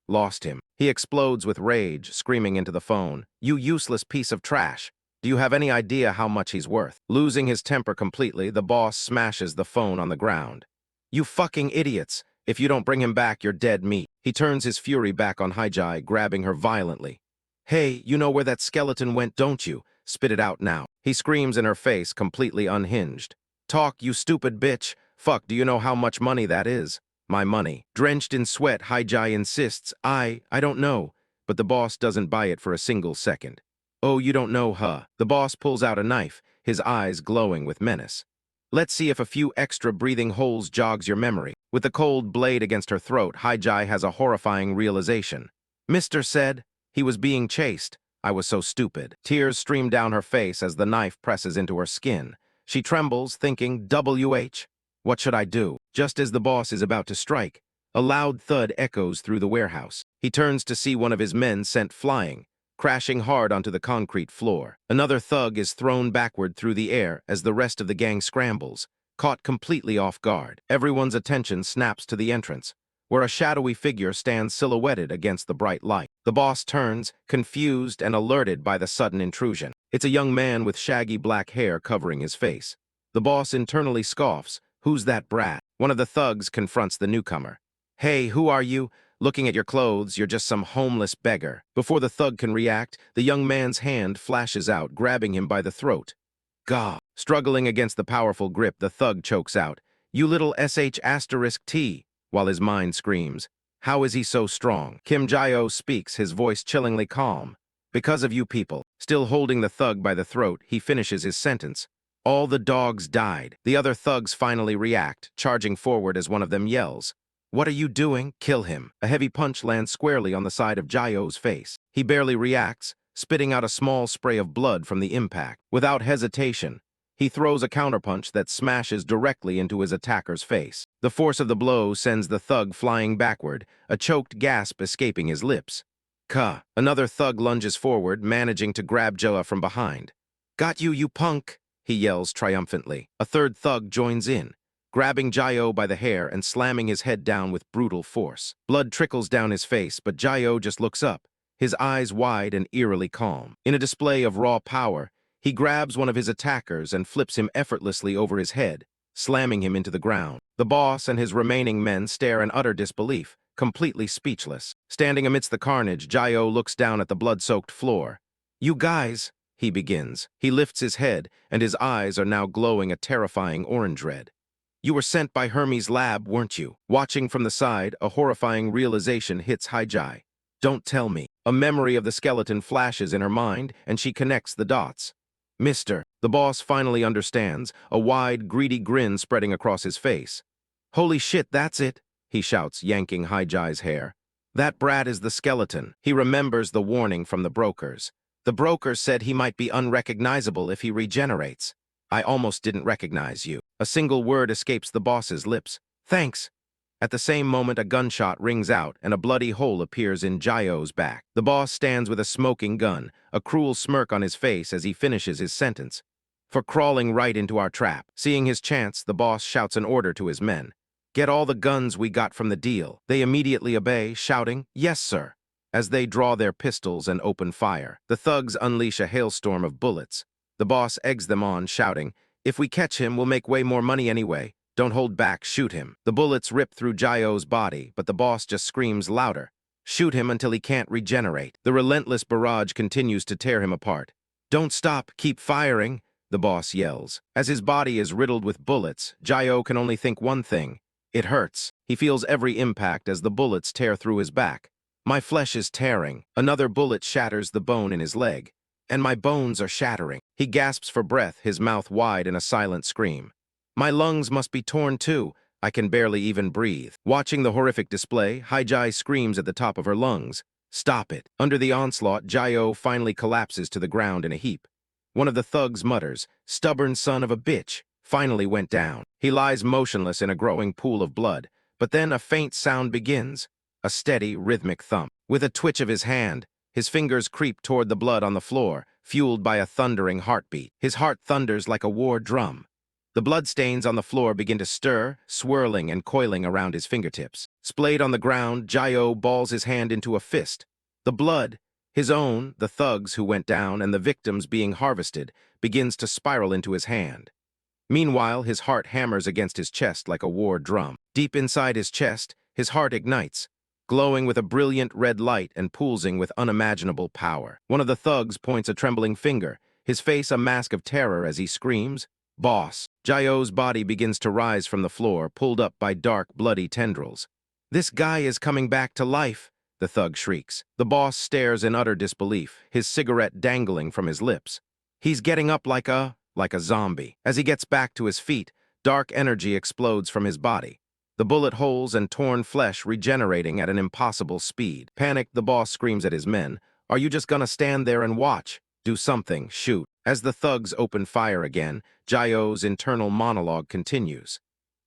Lost him." He explodes with rage, screaming into the phone, "You useless piece of trash. Do you have any idea how much he's worth?" Losing his temper completely, the boss smashes the phone on the ground. "You fucking idiots. If you don't bring him back, you're dead meat." He turns his fury back on Hye-ji, grabbing her violently. "Hey, you know where that skeleton went, don't you? Spit it out now." He screams in her face, completely unhinged. "Talk, you stupid bitch. Fuck, do you know how much money that is?" "My money." Drenched in sweat, Hye-ji insists, I don't know." But the boss doesn't buy it for a single second. "Oh, you don't know, huh?" The boss pulls out a knife, his eyes glowing with menace. "Let's see if a few extra breathing holes jogs your memory." With the cold blade against her throat, Hye-ji has a horrifying realization. "Mr. said he was being chased. I was so stupid." Tears stream down her face as the knife presses into her skin. She trembles, thinking, What should I do? Just as the boss is about to strike, a loud thud echoes through the warehouse. He turns to see one of his men sent flying, crashing hard onto the concrete floor. Another thug is thrown backward through the air as the rest of the gang scrambles, caught completely off guard. Everyone's attention snaps to the entrance, where a shadowy figure stands silhouetted against the bright light. The boss turns, confused and alerted by the sudden intrusion. It's a young man with shaggy black hair covering his face. The boss internally scoffs. "Who's that brat?" One of the thugs confronts the newcomer. "Hey, who are you? Looking at your clothes, you're just some homeless beggar." Before the thug can react, the young man's hand flashes out, grabbing him by the throat. Gah! Struggling against the powerful grip, the thug chokes out, "You little sh*T," while his mind screams, "How is he so strong?" Kim Jae-o speaks, his voice chillingly calm. "Because of you people." Still holding the thug by the throat, he finishes his sentence. "All the dogs died." The other thugs finally react, charging forward as one of them yells, "What are you doing? Kill him." A heavy punch lands squarely on the side of Jae-o's face. He barely reacts, spitting out a small spray of blood from the impact. Without hesitation, he throws a counterpunch that smashes directly into his attacker's face. The force of the blow sends the thug flying backward, a choked gasp escaping his lips. Ka! Another thug lunges forward, managing to grab Jae from behind. "Got you, you punk!" he yells triumphantly. A third thug joins in. grabbing Jayo by the hair and slamming his head down with brutal force. Blood trickles down his face, but Jayo just looks up, his eyes wide and eerily calm. In a display of raw power, he grabs one of his attackers and flips him effortlessly over his head, slamming him into the ground. The boss and his remaining men stare in utter disbelief, completely speechless. Standing amidst the carnage, Jayo looks down at the blood-soaked floor. "You guys," he begins. He lifts his head, and his eyes are now glowing a terrifying orange red. "You were sent by Hermes' lab, weren't you?" Watching from the side, a horrifying realization hits Hye-ji. "Don't tell me." A memory of the skeleton flashes in her mind, and she connects the dots. "Mister," the boss finally understands, a wide, greedy grin spreading across his face. "Holy shit, that's it," he shouts, yanking Hye-ji's hair. "That brat is the skeleton." He remembers the warning from the brokers. The brokers said he might be unrecognizable if he regenerates. "I almost didn't recognize you." A single word escapes the boss's lips. "Thanks." At the same moment, a gunshot rings out and a bloody hole appears in Jayo's back. The boss stands with a smoking gun, a cruel smirk on his face as he finishes his sentence. "For crawling right into our trap." Seeing his chance, the boss shouts an order to his men. "Get all the guns we got from the deal." They immediately obey, shouting, "Yes, sir." As they draw their pistols and open fire, the thugs unleash a hailstorm of bullets. The boss eggs them on, shouting, "If we catch him, we'll make way more money anyway. Don't hold back, shoot him." The bullets rip through Jayo's body, but the boss just screams louder. "Shoot him until he can't regenerate." The relentless barrage continues to tear him apart. "Don't stop, keep firing," the boss yells. As his body is riddled with bullets, Jayo can only think one thing. It hurts. He feels every impact as the bullets tear through his back. "My flesh is tearing." Another bullet shatters the bone in his leg. "And my bones are shattering." He gasps for breath, his mouth wide in a silent scream. "My lungs must be torn too. I can barely even breathe." Watching the horrific display, Hye-ji screams at the top of her lungs. "Stop it." Under the onslaught, Jayo finally collapses to the ground in a heap. One of the thugs mutters, "Stubborn son of a bitch," finally went down. He lies motionless in a growing pool of blood, but then a faint sound begins, a steady, rhythmic thump. With a twitch of his hand, his fingers creep toward the blood on the floor, fueled by a thundering heartbeat. His heart thunders like a war drum. The bloodstains on the floor begin to stir, swirling and coiling around his fingertips. Splayed on the ground, Jayo balls his hand into a fist. The blood, his own, the thugs who went down, and the victims being harvested, begins to spiral into his hand. Meanwhile, his heart hammers against his chest like a war drum. Deep inside his chest, his heart ignites, glowing with a brilliant red light and pulsing with unimaginable power. One of the thugs points a trembling finger, his face a mask of terror as he screams, "Boss." Jayo's body begins to rise from the floor, pulled up by dark, bloody tendrils. "This guy is coming back to life," the thug shrieks. The boss stares in utter disbelief, his cigarette dangling from his lips. "He's getting up like a zombie." As he gets back to his feet, dark energy explodes from his body, the bullet holes and torn flesh regenerating at an impossible speed. Panicked, the boss screams at his men, "Are you just gonna stand there and watch? Do something, shoot." As the thugs open fire again, Jayo's internal monologue continues.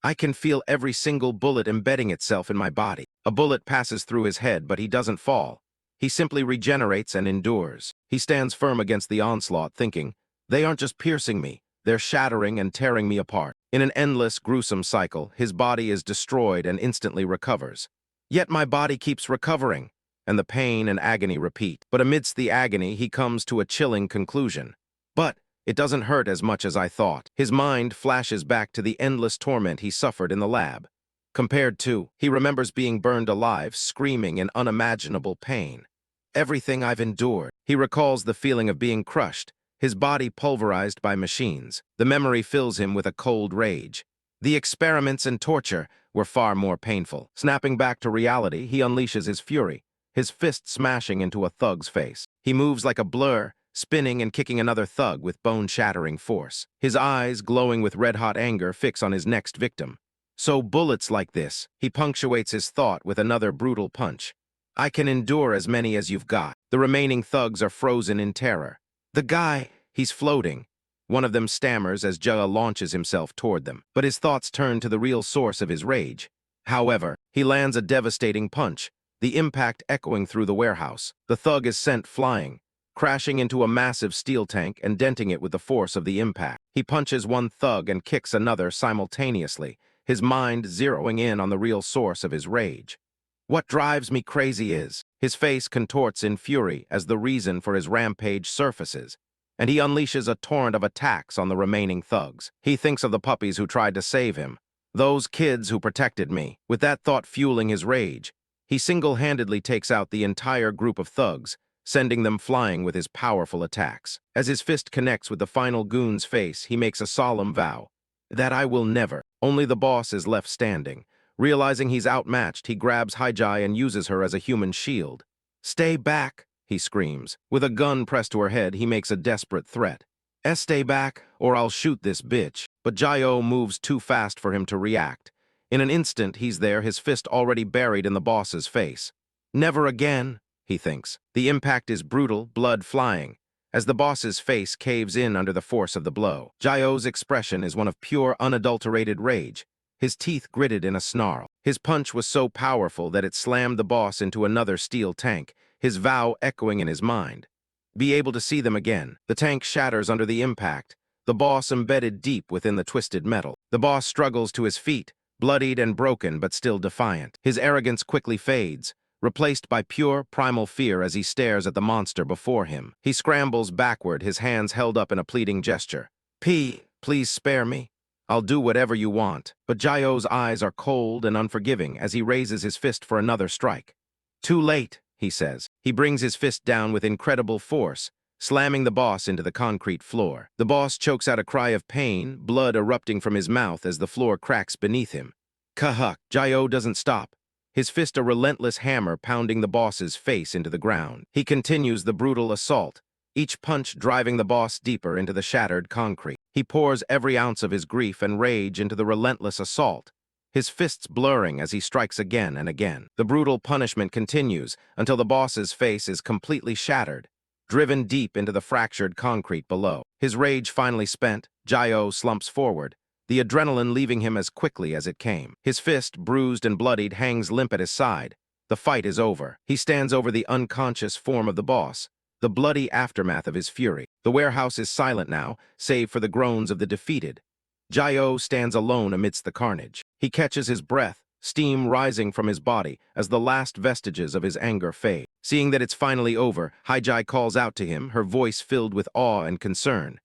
"I can feel every single bullet embedding itself in my body." A bullet passes through his head, but he doesn't fall. He simply regenerates and endures. He stands firm against the onslaught, thinking, "They aren't just piercing me, they're shattering and tearing me apart." In an endless, gruesome cycle, his body is destroyed and instantly recovers. "Yet my body keeps recovering," and the pain and agony repeat. But amidst the agony, he comes to a chilling conclusion. "But it doesn't hurt as much as I thought." His mind flashes back to the endless torment he suffered in the lab. Compared to, he remembers being burned alive, screaming in unimaginable pain. "Everything I've endured." He recalls the feeling of being crushed, his body pulverized by machines. The memory fills him with a cold rage. The experiments and torture were far more painful. Snapping back to reality, he unleashes his fury, his fist smashing into a thug's face. He moves like a blur, spinning and kicking another thug with bone-shattering force. His eyes, glowing with red-hot anger, fix on his next victim. "So bullets like this," he punctuates his thought with another brutal punch. "I can endure as many as you've got." The remaining thugs are frozen in terror. "The guy, he's floating." One of them stammers as Jaya launches himself toward them, but his thoughts turn to the real source of his rage. However, he lands a devastating punch, the impact echoing through the warehouse. The thug is sent flying, crashing into a massive steel tank and denting it with the force of the impact. He punches one thug and kicks another simultaneously, his mind zeroing in on the real source of his rage. What drives me crazy is, his face contorts in fury as the reason for his rampage surfaces, and he unleashes a torrent of attacks on the remaining thugs. He thinks of the puppies who tried to save him, those kids who protected me. With that thought fueling his rage, he single-handedly takes out the entire group of thugs, sending them flying with his powerful attacks. As his fist connects with the final goon's face, he makes a solemn vow that I will never. Only the boss is left standing. Realizing he's outmatched, he grabs Hye-ji and uses her as a human shield. "Stay back," he screams. With a gun pressed to her head, he makes a desperate threat. "Stay back, or I'll shoot this bitch." But Jae-oh moves too fast for him to react. In an instant, he's there, his fist already buried in the boss's face. "Never again," he thinks. The impact is brutal, blood flying, as the boss's face caves in under the force of the blow. Jae-oh's expression is one of pure, unadulterated rage, his teeth gritted in a snarl. His punch was so powerful that it slammed the boss into another steel tank, his vow echoing in his mind. Be able to see them again. The tank shatters under the impact, the boss embedded deep within the twisted metal. The boss struggles to his feet, bloodied and broken but still defiant. His arrogance quickly fades, replaced by pure, primal fear as he stares at the monster before him. He scrambles backward, his hands held up in a pleading gesture. Please spare me. I'll do whatever you want." But Jae-oh's eyes are cold and unforgiving as he raises his fist for another strike. "Too late," he says. He brings his fist down with incredible force, slamming the boss into the concrete floor. The boss chokes out a cry of pain, blood erupting from his mouth as the floor cracks beneath him. Kahuk! Jae-oh doesn't stop, his fist a relentless hammer pounding the boss's face into the ground. He continues the brutal assault, each punch driving the boss deeper into the shattered concrete. He pours every ounce of his grief and rage into the relentless assault, his fists blurring as he strikes again and again. The brutal punishment continues until the boss's face is completely shattered, driven deep into the fractured concrete below. His rage finally spent, Jae-oh slumps forward, the adrenaline leaving him as quickly as it came. His fist, bruised and bloodied, hangs limp at his side. The fight is over. He stands over the unconscious form of the boss, the bloody aftermath of his fury. The warehouse is silent now, save for the groans of the defeated. Jae-oh stands alone amidst the carnage. He catches his breath, steam rising from his body as the last vestiges of his anger fade. Seeing that it's finally over, Hye-ji calls out to him, her voice filled with awe and concern.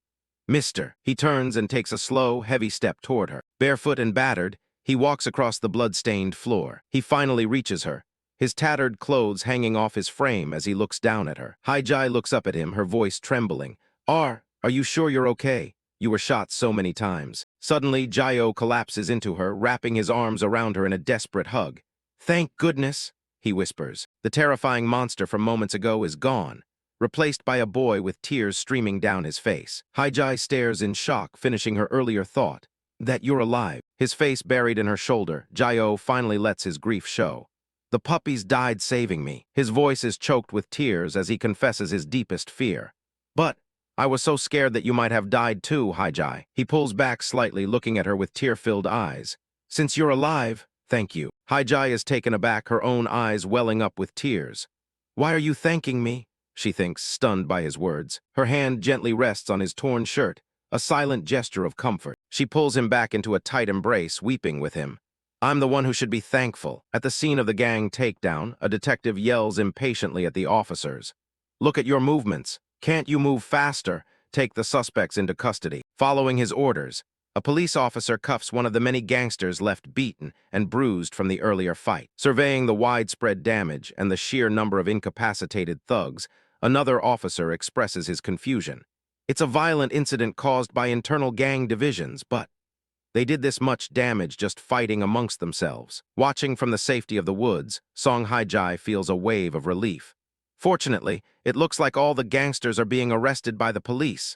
"Mister." He turns and takes a slow, heavy step toward her. Barefoot and battered, he walks across the blood-stained floor. He finally reaches her, his tattered clothes hanging off his frame as he looks down at her. Hye-ji looks up at him, her voice trembling. Are you sure you're okay? You were shot so many times." Suddenly, Jae-oh collapses into her, wrapping his arms around her in a desperate hug. "Thank goodness," he whispers. The terrifying monster from moments ago is gone, replaced by a boy with tears streaming down his face. Hye-ji stares in shock, finishing her earlier thought, that you're alive. His face buried in her shoulder, Jae-oh finally lets his grief show. "The puppies died saving me." His voice is choked with tears as he confesses his deepest fear. "But I was so scared that you might have died too, Hye-ji." He pulls back slightly, looking at her with tear-filled eyes. "Since you're alive, thank you." Hye-ji is taken aback, her own eyes welling up with tears. "Why are you thanking me?" she thinks, stunned by his words. Her hand gently rests on his torn shirt, a silent gesture of comfort. She pulls him back into a tight embrace, weeping with him. "I'm the one who should be thankful." At the scene of the gang takedown, a detective yells impatiently at the officers. "Look at your movements. Can't you move faster? Take the suspects into custody." Following his orders, a police officer cuffs one of the many gangsters left beaten and bruised from the earlier fight. Surveying the widespread damage and the sheer number of incapacitated thugs, another officer expresses his confusion. "It's a violent incident caused by internal gang divisions, but they did this much damage just fighting amongst themselves." Watching from the safety of the woods, Song Hye-ji feels a wave of relief. Fortunately, it looks like all the gangsters are being arrested by the police.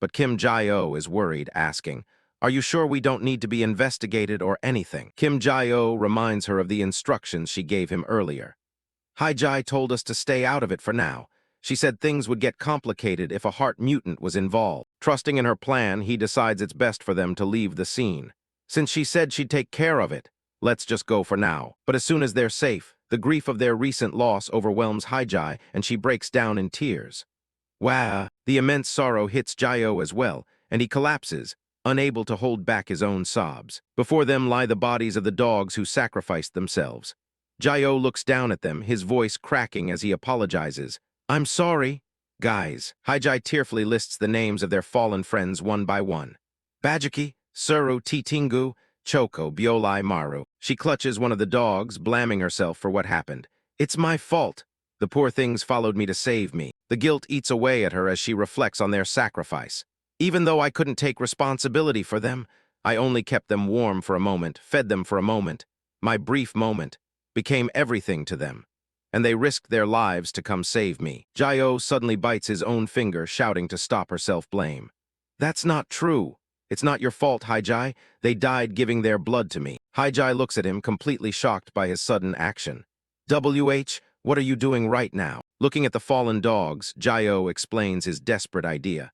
But Kim Jae-oh is worried, asking, "Are you sure we don't need to be investigated or anything?" Kim Jae-oh reminds her of the instructions she gave him earlier. "Hye-ji told us to stay out of it for now. She said things would get complicated if a heart mutant was involved." Trusting in her plan, he decides it's best for them to leave the scene. Since she said she'd take care of it, let's just go for now. But as soon as they're safe, the grief of their recent loss overwhelms Hye-ji and she breaks down in tears. Wow! The immense sorrow hits Jae-oh as well, and he collapses, unable to hold back his own sobs. Before them lie the bodies of the dogs who sacrificed themselves. Jae-oh looks down at them, his voice cracking as he apologizes. "I'm sorry." "Guys." Hye-ji tearfully lists the names of their fallen friends one by one. Bajiki, Suru, Titingu, Choko, Biolai, Maru. She clutches one of the dogs, blaming herself for what happened. "It's my fault. The poor things followed me to save me." The guilt eats away at her as she reflects on their sacrifice. "Even though I couldn't take responsibility for them, I only kept them warm for a moment, fed them for a moment. My brief moment became everything to them, and they risked their lives to come save me." Jae-oh suddenly bites his own finger, shouting to stop her self-blame. "That's not true. It's not your fault, Hye-ji. They died giving their blood to me." Hye-ji looks at him, completely shocked by his sudden action. "WH, what are you doing right now?" Looking at the fallen dogs, Jae-oh explains his desperate idea.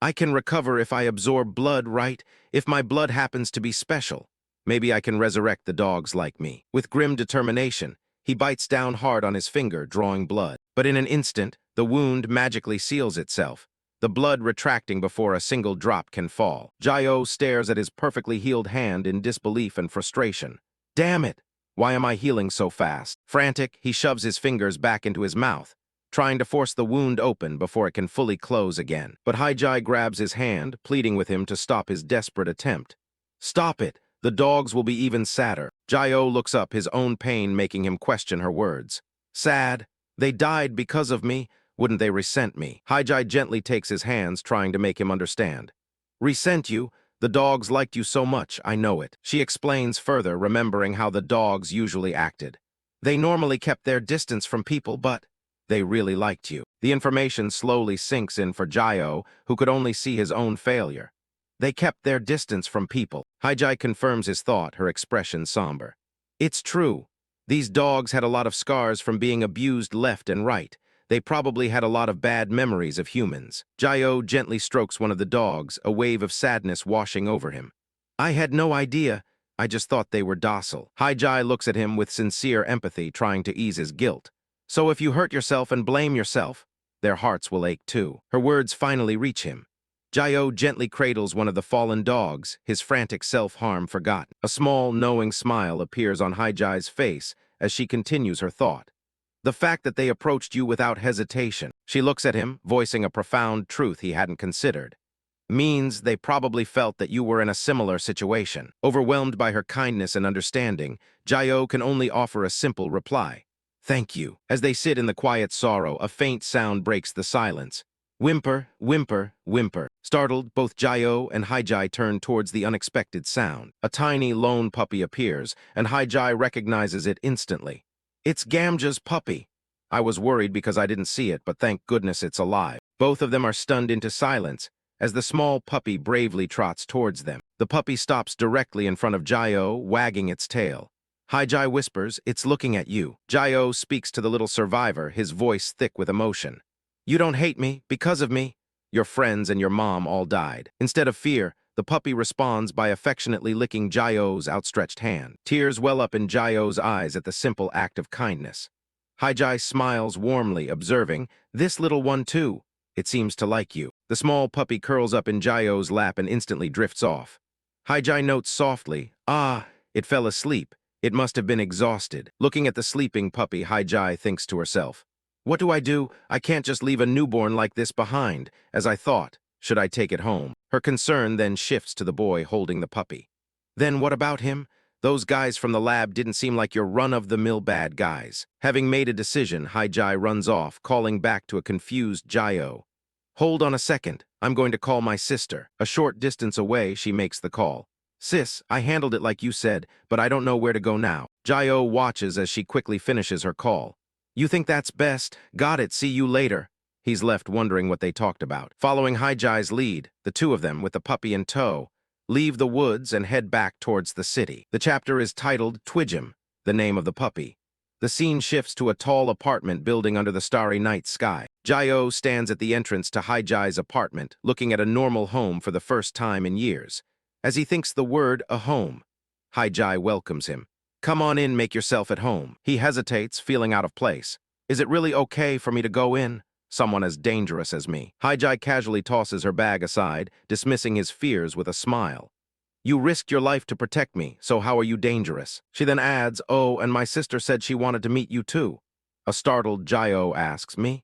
"I can recover if I absorb blood, right? If my blood happens to be special. Maybe I can resurrect the dogs like me." With grim determination, he bites down hard on his finger, drawing blood. But in an instant, the wound magically seals itself, the blood retracting before a single drop can fall. Jae-oh stares at his perfectly healed hand in disbelief and frustration. "Damn it! Why am I healing so fast?" Frantic, he shoves his fingers back into his mouth, trying to force the wound open before it can fully close again. But Hye-ji grabs his hand, pleading with him to stop his desperate attempt. "Stop it! The dogs will be even sadder." Jae-oh looks up, his own pain making him question her words. "Sad? They died because of me. Wouldn't they resent me?" Hye-ji gently takes his hands, trying to make him understand. "Resent you? The dogs liked you so much, I know it." She explains further, remembering how the dogs usually acted. "They normally kept their distance from people, but they really liked you." The information slowly sinks in for Jae-oh, who could only see his own failure. They kept their distance from people. Hye-ji confirms his thought, her expression somber. "It's true. These dogs had a lot of scars from being abused left and right. They probably had a lot of bad memories of humans." Jae-oh gently strokes one of the dogs, a wave of sadness washing over him. "I had no idea. I just thought they were docile." Hye-ji looks at him with sincere empathy, trying to ease his guilt. "So if you hurt yourself and blame yourself, their hearts will ache too." Her words finally reach him. Jae-oh gently cradles one of the fallen dogs, his frantic self-harm forgotten. A small, knowing smile appears on Hye-ji's face as she continues her thought. "The fact that they approached you without hesitation," she looks at him, voicing a profound truth he hadn't considered, "means they probably felt that you were in a similar situation." Overwhelmed by her kindness and understanding, Jae-oh can only offer a simple reply. "Thank you." As they sit in the quiet sorrow, a faint sound breaks the silence. Whimper, whimper, whimper. Startled, both Jae-oh and Hye-ji turn towards the unexpected sound. A tiny, lone puppy appears, and Hye-ji recognizes it instantly. "It's Gamja's puppy." "I was worried because I didn't see it, but thank goodness it's alive." Both of them are stunned into silence as the small puppy bravely trots towards them. The puppy stops directly in front of Jae-oh, wagging its tail. Hye-ji whispers, "It's looking at you." Jae-oh speaks to the little survivor, his voice thick with emotion. "You don't hate me because of me. Your friends and your mom all died." Instead of fear, the puppy responds by affectionately licking Jae-oh's outstretched hand. Tears well up in Jae-oh's eyes at the simple act of kindness. Hye-ji smiles warmly, observing, "This little one too. It seems to like you." The small puppy curls up in Jae-oh's lap and instantly drifts off. Hye-ji notes softly, "Ah, it fell asleep. It must have been exhausted." Looking at the sleeping puppy, Hye-ji thinks to herself, "What do? I can't just leave a newborn like this behind, as I thought. Should I take it home?" Her concern then shifts to the boy holding the puppy. "Then what about him? Those guys from the lab didn't seem like your run-of-the-mill bad guys." Having made a decision, Hye-ji runs off, calling back to a confused Jae-oh. "Hold on a second. I'm going to call my sister." A short distance away, she makes the call. "Sis, I handled it like you said, but I don't know where to go now." Jae-oh watches as she quickly finishes her call. "You think that's best? Got it, see you later." He's left wondering what they talked about. Following Hye-ji's lead, the two of them, with the puppy in tow, leave the woods and head back towards the city. The chapter is titled Twigim, the name of the puppy. The scene shifts to a tall apartment building under the starry night sky. Jae-oh stands at the entrance to Hye-ji's apartment, looking at a normal home for the first time in years. As he thinks the word a home, Hye-ji welcomes him. "Come on in, make yourself at home." He hesitates, feeling out of place. "Is it really okay for me to go in?" Someone as dangerous as me. Hye-ji casually tosses her bag aside, dismissing his fears with a smile. You risked your life to protect me, so how are you dangerous? She then adds, oh, and my sister said she wanted to meet you too. A startled Jae-oh asks, me?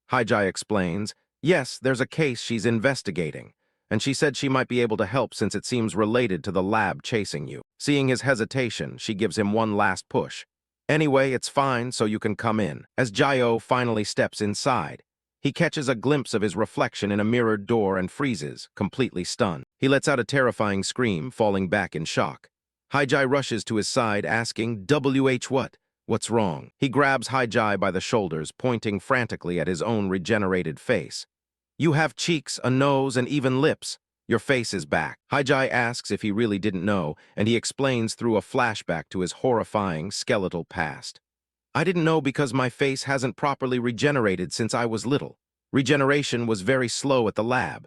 Hye-ji explains, yes, there's a case she's investigating, and she said she might be able to help since it seems related to the lab chasing you. Seeing his hesitation, she gives him one last push. Anyway, it's fine, so you can come in. As Jae-oh finally steps inside, he catches a glimpse of his reflection in a mirrored door and freezes, completely stunned. He lets out a terrifying scream, falling back in shock. Hye-ji rushes to his side, asking, WH what? What's wrong? He grabs Hye-ji by the shoulders, pointing frantically at his own regenerated face. You have cheeks, a nose, and even lips. Your face is back. Hye-ji asks if he really didn't know, and he explains through a flashback to his horrifying, skeletal past. I didn't know because my face hasn't properly regenerated since I was little. Regeneration was very slow at the lab.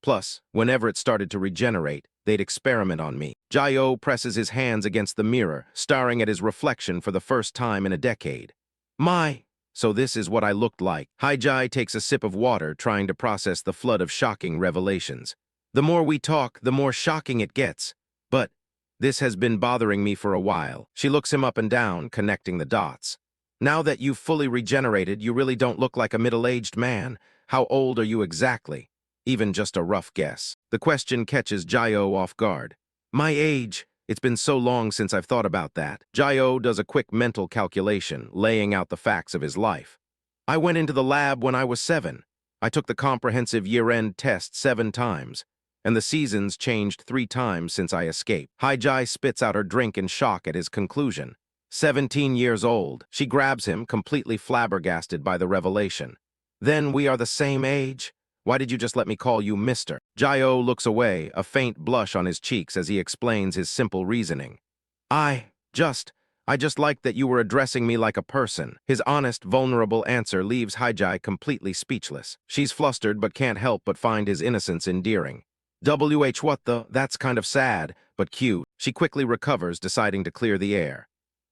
Plus, whenever it started to regenerate, they'd experiment on me. Jae-oh presses his hands against the mirror, staring at his reflection for the first time in a decade. So this is what I looked like. Hye-ji takes a sip of water, trying to process the flood of shocking revelations. The more we talk, the more shocking it gets. But this has been bothering me for a while. She looks him up and down, connecting the dots. Now that you've fully regenerated, you really don't look like a middle-aged man. How old are you exactly? Even just a rough guess. The question catches Jae-oh off guard. My age. It's been so long since I've thought about that. Jae-oh does a quick mental calculation, laying out the facts of his life. I went into the lab when I was 7. I took the comprehensive year-end test 7 times, and the seasons changed 3 times since I escaped. Hye-ji spits out her drink in shock at his conclusion. 17 years old. She grabs him, completely flabbergasted by the revelation. Then we are the same age? Why did you just let me call you Mr.? Jae-oh looks away, a faint blush on his cheeks as he explains his simple reasoning. I just liked that you were addressing me like a person. His honest, vulnerable answer leaves Hye-ji completely speechless. She's flustered but can't help but find his innocence endearing. What the? That's kind of sad, but cute. She quickly recovers, deciding to clear the air.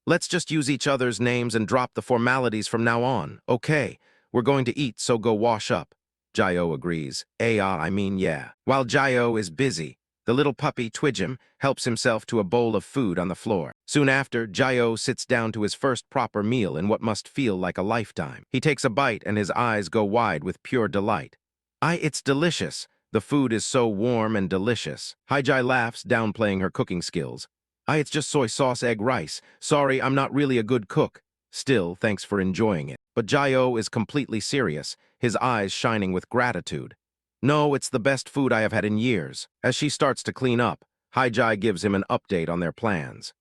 Let's just use each other's names and drop the formalities from now on. Okay, we're going to eat, so go wash up. Jae-oh agrees. Yeah. While Jae-oh is busy, the little puppy Twigim helps himself to a bowl of food on the floor. Soon after, Jae-oh sits down to his first proper meal in what must feel like a lifetime. He takes a bite and his eyes go wide with pure delight. It's delicious. The food is so warm and delicious. Hye-ji laughs, downplaying her cooking skills. It's just soy sauce egg rice. Sorry, I'm not really a good cook. Still, thanks for enjoying it. But Jae-oh is completely serious, his eyes shining with gratitude. No, it's the best food I have had in years. As she starts to clean up, Hye-ji gives him an update on their plans.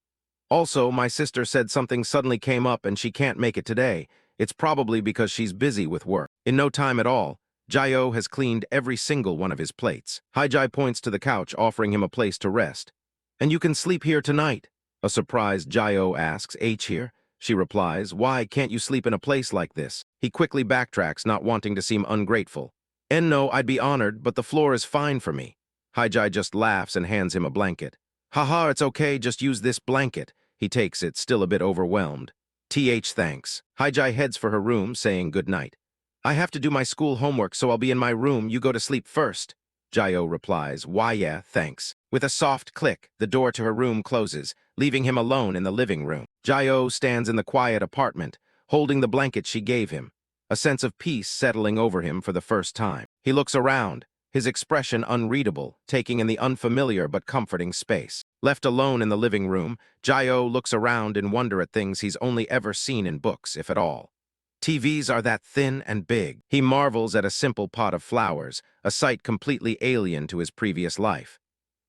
Also, my sister said something suddenly came up and she can't make it today. It's probably because she's busy with work. In no time at all, Jae-oh has cleaned every single one of his plates. Hye-ji points to the couch, offering him a place to rest. And you can sleep here tonight. A surprised Jae-oh asks, H here? She replies, why can't you sleep in a place like this? He quickly backtracks, not wanting to seem ungrateful. No, I'd be honored, but the floor is fine for me. Hye-ji just laughs and hands him a blanket. Haha, it's okay, just use this blanket. He takes it, still a bit overwhelmed. Thanks. Hye-ji heads for her room, saying goodnight. I have to do my school homework, so I'll be in my room. You go to sleep first. Jae-oh replies, why yeah, thanks. With a soft click, the door to her room closes, leaving him alone in the living room. Jae-oh stands in the quiet apartment, holding the blanket she gave him, a sense of peace settling over him for the first time. He looks around, his expression unreadable, taking in the unfamiliar but comforting space. Left alone in the living room, Jae-oh looks around in wonder at things he's only ever seen in books, if at all. TVs are that thin and big. He marvels at a simple pot of flowers, a sight completely alien to his previous life.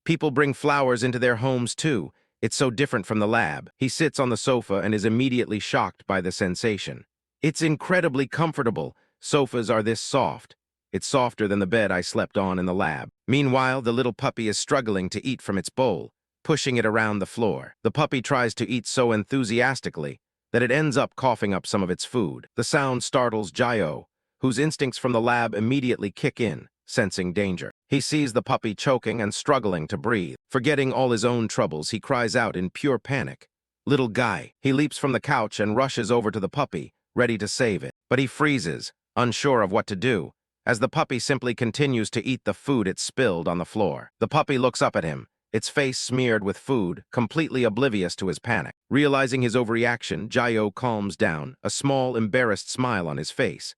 People bring flowers into their homes too. It's so different from the lab. He sits on the sofa and is immediately shocked by the sensation. It's incredibly comfortable. Sofas are this soft. It's softer than the bed I slept on in the lab. Meanwhile, the little puppy is struggling to eat from its bowl, pushing it around the floor. The puppy tries to eat so enthusiastically that it ends up coughing up some of its food. The sound startles Jae-oh, whose instincts from the lab immediately kick in, sensing danger. He sees the puppy choking and struggling to breathe. Forgetting all his own troubles, he cries out in pure panic. Little guy. He leaps from the couch and rushes over to the puppy, ready to save it. But he freezes, unsure of what to do, as the puppy simply continues to eat the food it spilled on the floor. The puppy looks up at him, its face smeared with food, completely oblivious to his panic. Realizing his overreaction, Jayo calms down, a small, embarrassed smile on his face.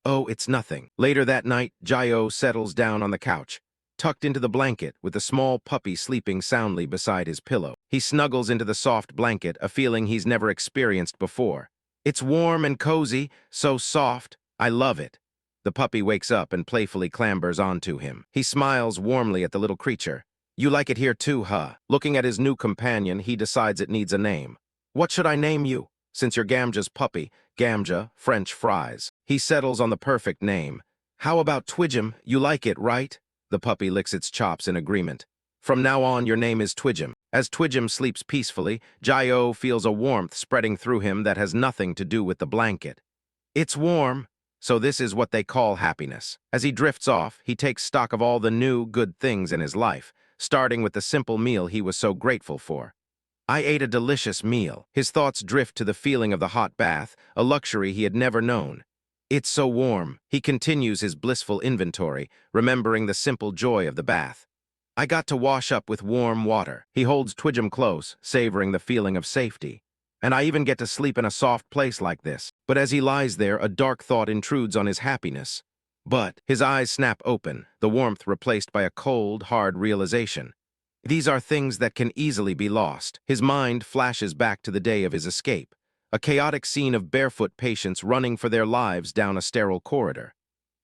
Oh, it's nothing. Later that night, Jayo settles down on the couch, tucked into the blanket with the small puppy sleeping soundly beside his pillow. He snuggles into the soft blanket, a feeling he's never experienced before. It's warm and cozy, so soft. I love it. The puppy wakes up and playfully clambers onto him. He smiles warmly at the little creature. You like it here too, huh? Looking at his new companion, he decides it needs a name. What should I name you? Since you're Gamja's puppy, Gamja, French fries. He settles on the perfect name. How about Twigim? You like it, right? The puppy licks its chops in agreement. From now on, your name is Twigim. As Twigim sleeps peacefully, Jayo feels a warmth spreading through him that has nothing to do with the blanket. It's warm, so this is what they call happiness. As he drifts off, he takes stock of all the new, good things in his life, starting with the simple meal he was so grateful for. I ate a delicious meal. His thoughts drift to the feeling of the hot bath, a luxury he had never known. It's so warm. He continues his blissful inventory, remembering the simple joy of the bath. I got to wash up with warm water. He holds Twigim close, savoring the feeling of safety. And I even get to sleep in a soft place like this. But as he lies there, a dark thought intrudes on his happiness. But his eyes snap open, the warmth replaced by a cold, hard realization. These are things that can easily be lost. His mind flashes back to the day of his escape, a chaotic scene of barefoot patients running for their lives down a sterile corridor.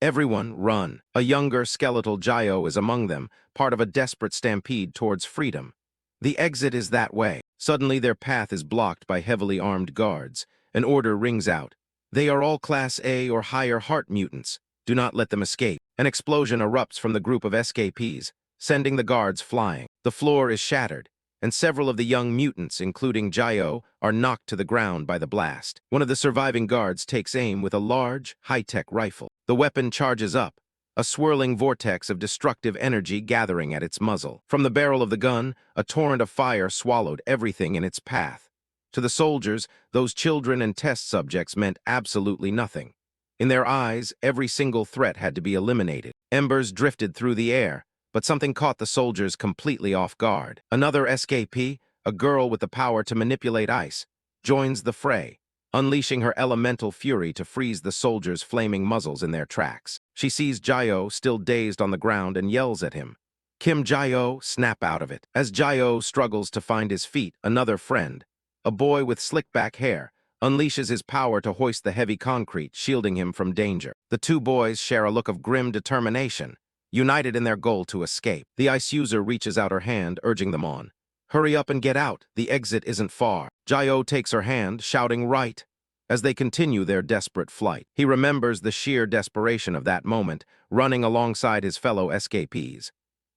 Everyone run. A younger, skeletal Jayo is among them, part of a desperate stampede towards freedom. The exit is that way. Suddenly their path is blocked by heavily armed guards. An order rings out. They are all Class A or higher heart mutants. Do not let them escape. An explosion erupts from the group of escapees, sending the guards flying. The floor is shattered, and several of the young mutants, including Jayo, are knocked to the ground by the blast. One of the surviving guards takes aim with a large, high-tech rifle. The weapon charges up, a swirling vortex of destructive energy gathering at its muzzle. From the barrel of the gun, a torrent of fire swallowed everything in its path. To the soldiers, those children and test subjects meant absolutely nothing. In their eyes, every single threat had to be eliminated. Embers drifted through the air, but something caught the soldiers completely off guard. Another escapee, a girl with the power to manipulate ice, joins the fray, unleashing her elemental fury to freeze the soldiers' flaming muzzles in their tracks. She sees Jayo still dazed on the ground and yells at him. Kim Jayo, snap out of it. As Jayo struggles to find his feet, another friend, a boy with slick-back hair, unleashes his power to hoist the heavy concrete, shielding him from danger. The two boys share a look of grim determination, united in their goal to escape. The ice user reaches out her hand, urging them on. Hurry up and get out. The exit isn't far. Jayo takes her hand, shouting right. As they continue their desperate flight, he remembers the sheer desperation of that moment, running alongside his fellow escapees.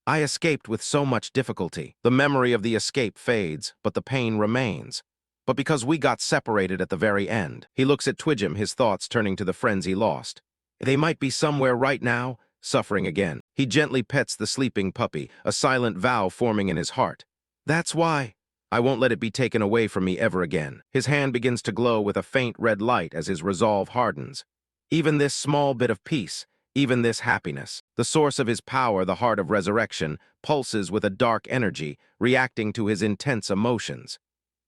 I escaped with so much difficulty. The memory of the escape fades, but the pain remains. But because we got separated at the very end. He looks at Twigim, his thoughts turning to the friends he lost. They might be somewhere right now, suffering again. He gently pets the sleeping puppy, a silent vow forming in his heart. That's why. I won't let it be taken away from me ever again. His hand begins to glow with a faint red light as his resolve hardens. Even this small bit of peace, even this happiness, the source of his power, the heart of resurrection, pulses with a dark energy, reacting to his intense emotions.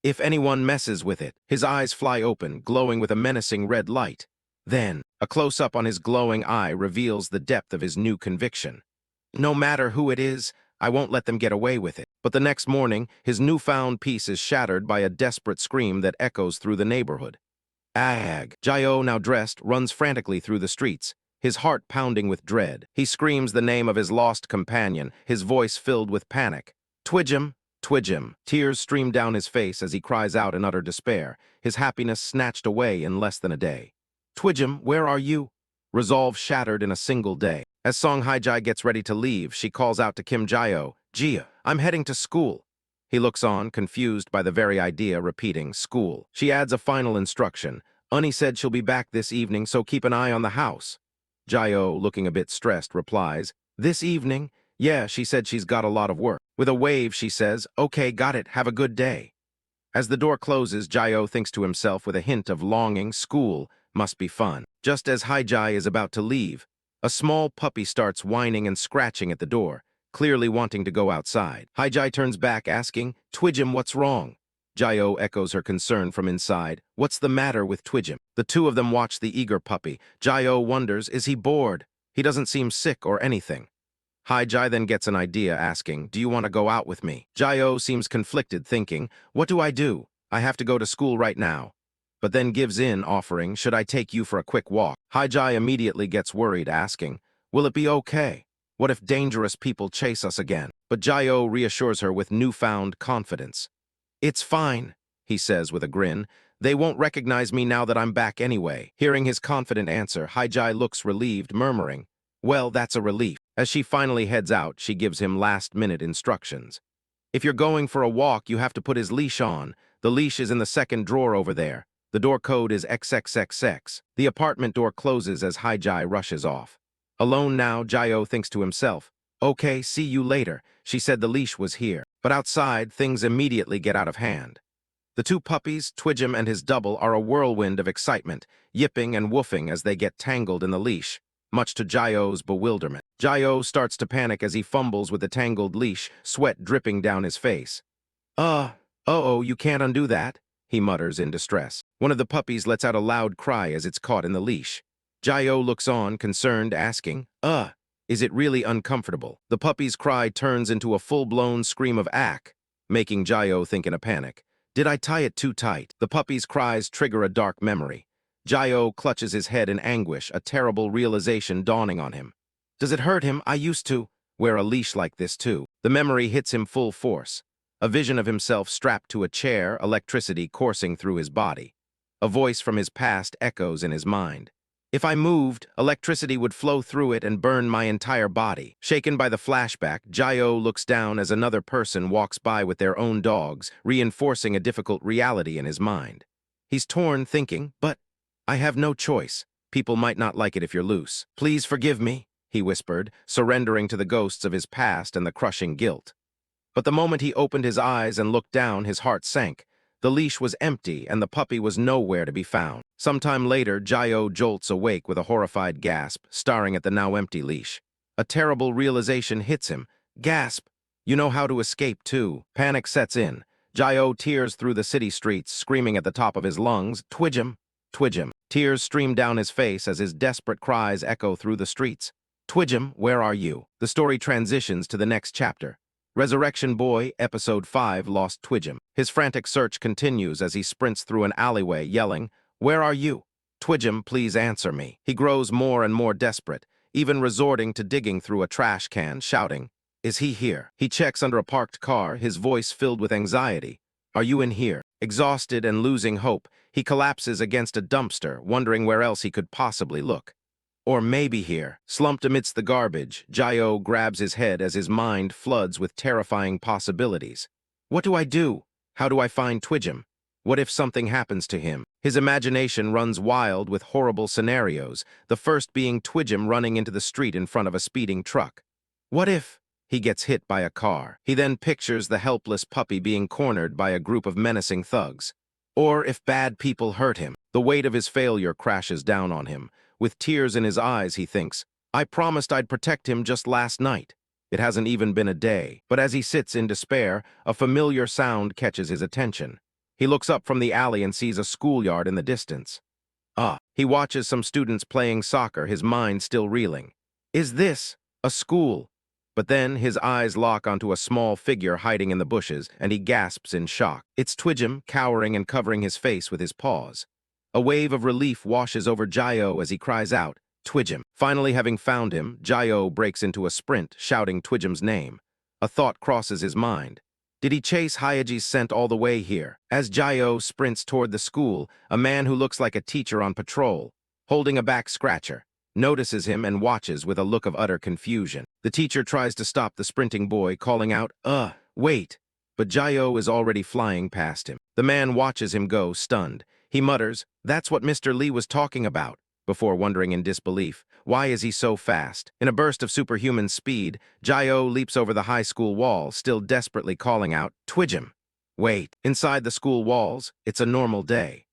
If anyone messes with it, his eyes fly open, glowing with a menacing red light. Then, a close-up on his glowing eye reveals the depth of his new conviction. No matter who it is, I won't let them get away with it. But the next morning, his newfound peace is shattered by a desperate scream that echoes through the neighborhood. Ag! Jayo, now dressed, runs frantically through the streets, his heart pounding with dread. He screams the name of his lost companion, his voice filled with panic. Twigim! Twigim! Tears stream down his face as he cries out in utter despair, his happiness snatched away in less than a day. Twigim, where are you? Resolve shattered in a single day. As Song Hye-ji gets ready to leave, she calls out to Kim Jayo, Jia, I'm heading to school. He looks on, confused by the very idea, repeating, school. She adds a final instruction. Unnie said she'll be back this evening, so keep an eye on the house. Jayo, looking a bit stressed, replies, This evening? Yeah, she said she's got a lot of work. With a wave, she says, Okay, got it, have a good day. As the door closes, Jayo thinks to himself with a hint of longing, school, Must be fun. Just as Hye-ji is about to leave, a small puppy starts whining and scratching at the door, clearly wanting to go outside. Hye-ji turns back asking, "Twigim, what's wrong?" Jae-oh echoes her concern from inside. "What's the matter with Twigim?" The two of them watch the eager puppy. Jae-oh wonders, is he bored? He doesn't seem sick or anything. Hye-ji then gets an idea, asking, "Do you want to go out with me?" Jae-oh seems conflicted, thinking, "What do I do? I have to go to school right now." But then gives in, offering, "Should I take you for a quick walk?" Hye-ji immediately gets worried, asking, "Will it be okay? What if dangerous people chase us again?" But Jae-oh reassures her with newfound confidence. "It's fine," he says with a grin. "They won't recognize me now that I'm back anyway." Hearing his confident answer, Hye-ji looks relieved, murmuring, "Well, that's a relief." As she finally heads out, she gives him last-minute instructions. "If you're going for a walk, you have to put his leash on. The leash is in the second drawer over there. The door code is XXXX. The apartment door closes as Hye-ji rushes off. Alone now, Jae-oh thinks to himself, "Okay, see you later. She said the leash was here." But outside, things immediately get out of hand. The two puppies, Twigim and his double, are a whirlwind of excitement, yipping and woofing as they get tangled in the leash, much to Jae-oh's bewilderment. Jae-oh starts to panic as he fumbles with the tangled leash, sweat dripping down his face. Uh-oh, you can't undo that," he mutters in distress. One of the puppies lets out a loud cry as it's caught in the leash. Jae-oh looks on, concerned, asking, is it really uncomfortable?" The puppy's cry turns into a full-blown scream of "ack," making Jae-oh think in a panic. "Did I tie it too tight?" The puppy's cries trigger a dark memory. Jae-oh clutches his head in anguish, a terrible realization dawning on him. "Does it hurt him? I used to wear a leash like this too." The memory hits him full force. A vision of himself strapped to a chair, electricity coursing through his body. A voice from his past echoes in his mind. "If I moved, electricity would flow through it and burn my entire body." Shaken by the flashback, Jae-oh looks down as another person walks by with their own dogs, reinforcing a difficult reality in his mind. He's torn, thinking, "But I have no choice. People might not like it if you're loose. Please forgive me," he whispered, surrendering to the ghosts of his past and the crushing guilt. But the moment he opened his eyes and looked down, his heart sank. The leash was empty, and the puppy was nowhere to be found. Sometime later, Jae-oh jolts awake with a horrified gasp, staring at the now empty leash. A terrible realization hits him. Gasp! You know how to escape, too. Panic sets in. Jae-oh tears through the city streets, screaming at the top of his lungs, "Twigim! Twigim!" Tears stream down his face as his desperate cries echo through the streets. "Twigim, where are you?" The story transitions to the next chapter. Resurrection Boy, Episode 5, Lost Twigim. His frantic search continues as he sprints through an alleyway, yelling, "Where are you? Twigim, please answer me." He grows more and more desperate, even resorting to digging through a trash can, shouting, "Is he here?" He checks under a parked car, his voice filled with anxiety. "Are you in here?" Exhausted and losing hope, he collapses against a dumpster, wondering where else he could possibly look. Or maybe here, slumped amidst the garbage, Jae-oh grabs his head as his mind floods with terrifying possibilities. What do I do? How do I find Twigim? What if something happens to him? His imagination runs wild with horrible scenarios, the first being Twigim running into the street in front of a speeding truck. What if he gets hit by a car? He then pictures the helpless puppy being cornered by a group of menacing thugs. Or if bad people hurt him, the weight of his failure crashes down on him. With tears in his eyes, he thinks, "I promised I'd protect him just last night. It hasn't even been a day." But as he sits in despair, a familiar sound catches his attention. He looks up from the alley and sees a schoolyard in the distance. He watches some students playing soccer, his mind still reeling. Is this a school? But then his eyes lock onto a small figure hiding in the bushes, and he gasps in shock. It's Twigim, cowering and covering his face with his paws. A wave of relief washes over Jae-oh as he cries out, "Twigim." Finally having found him, Jae-oh breaks into a sprint, shouting Twigim's name. A thought crosses his mind. Did he chase Hye-ji's scent all the way here? As Jae-oh sprints toward the school, a man who looks like a teacher on patrol, holding a back scratcher, notices him and watches with a look of utter confusion. The teacher tries to stop the sprinting boy, calling out, wait!" But Jae-oh is already flying past him. The man watches him go, stunned. He mutters, "That's what Mr. Lee was talking about," before wondering in disbelief, why is he so fast? In a burst of superhuman speed, Jae-oh leaps over the high school wall, still desperately calling out, "Twigim!" Wait, inside the school walls, it's a normal day.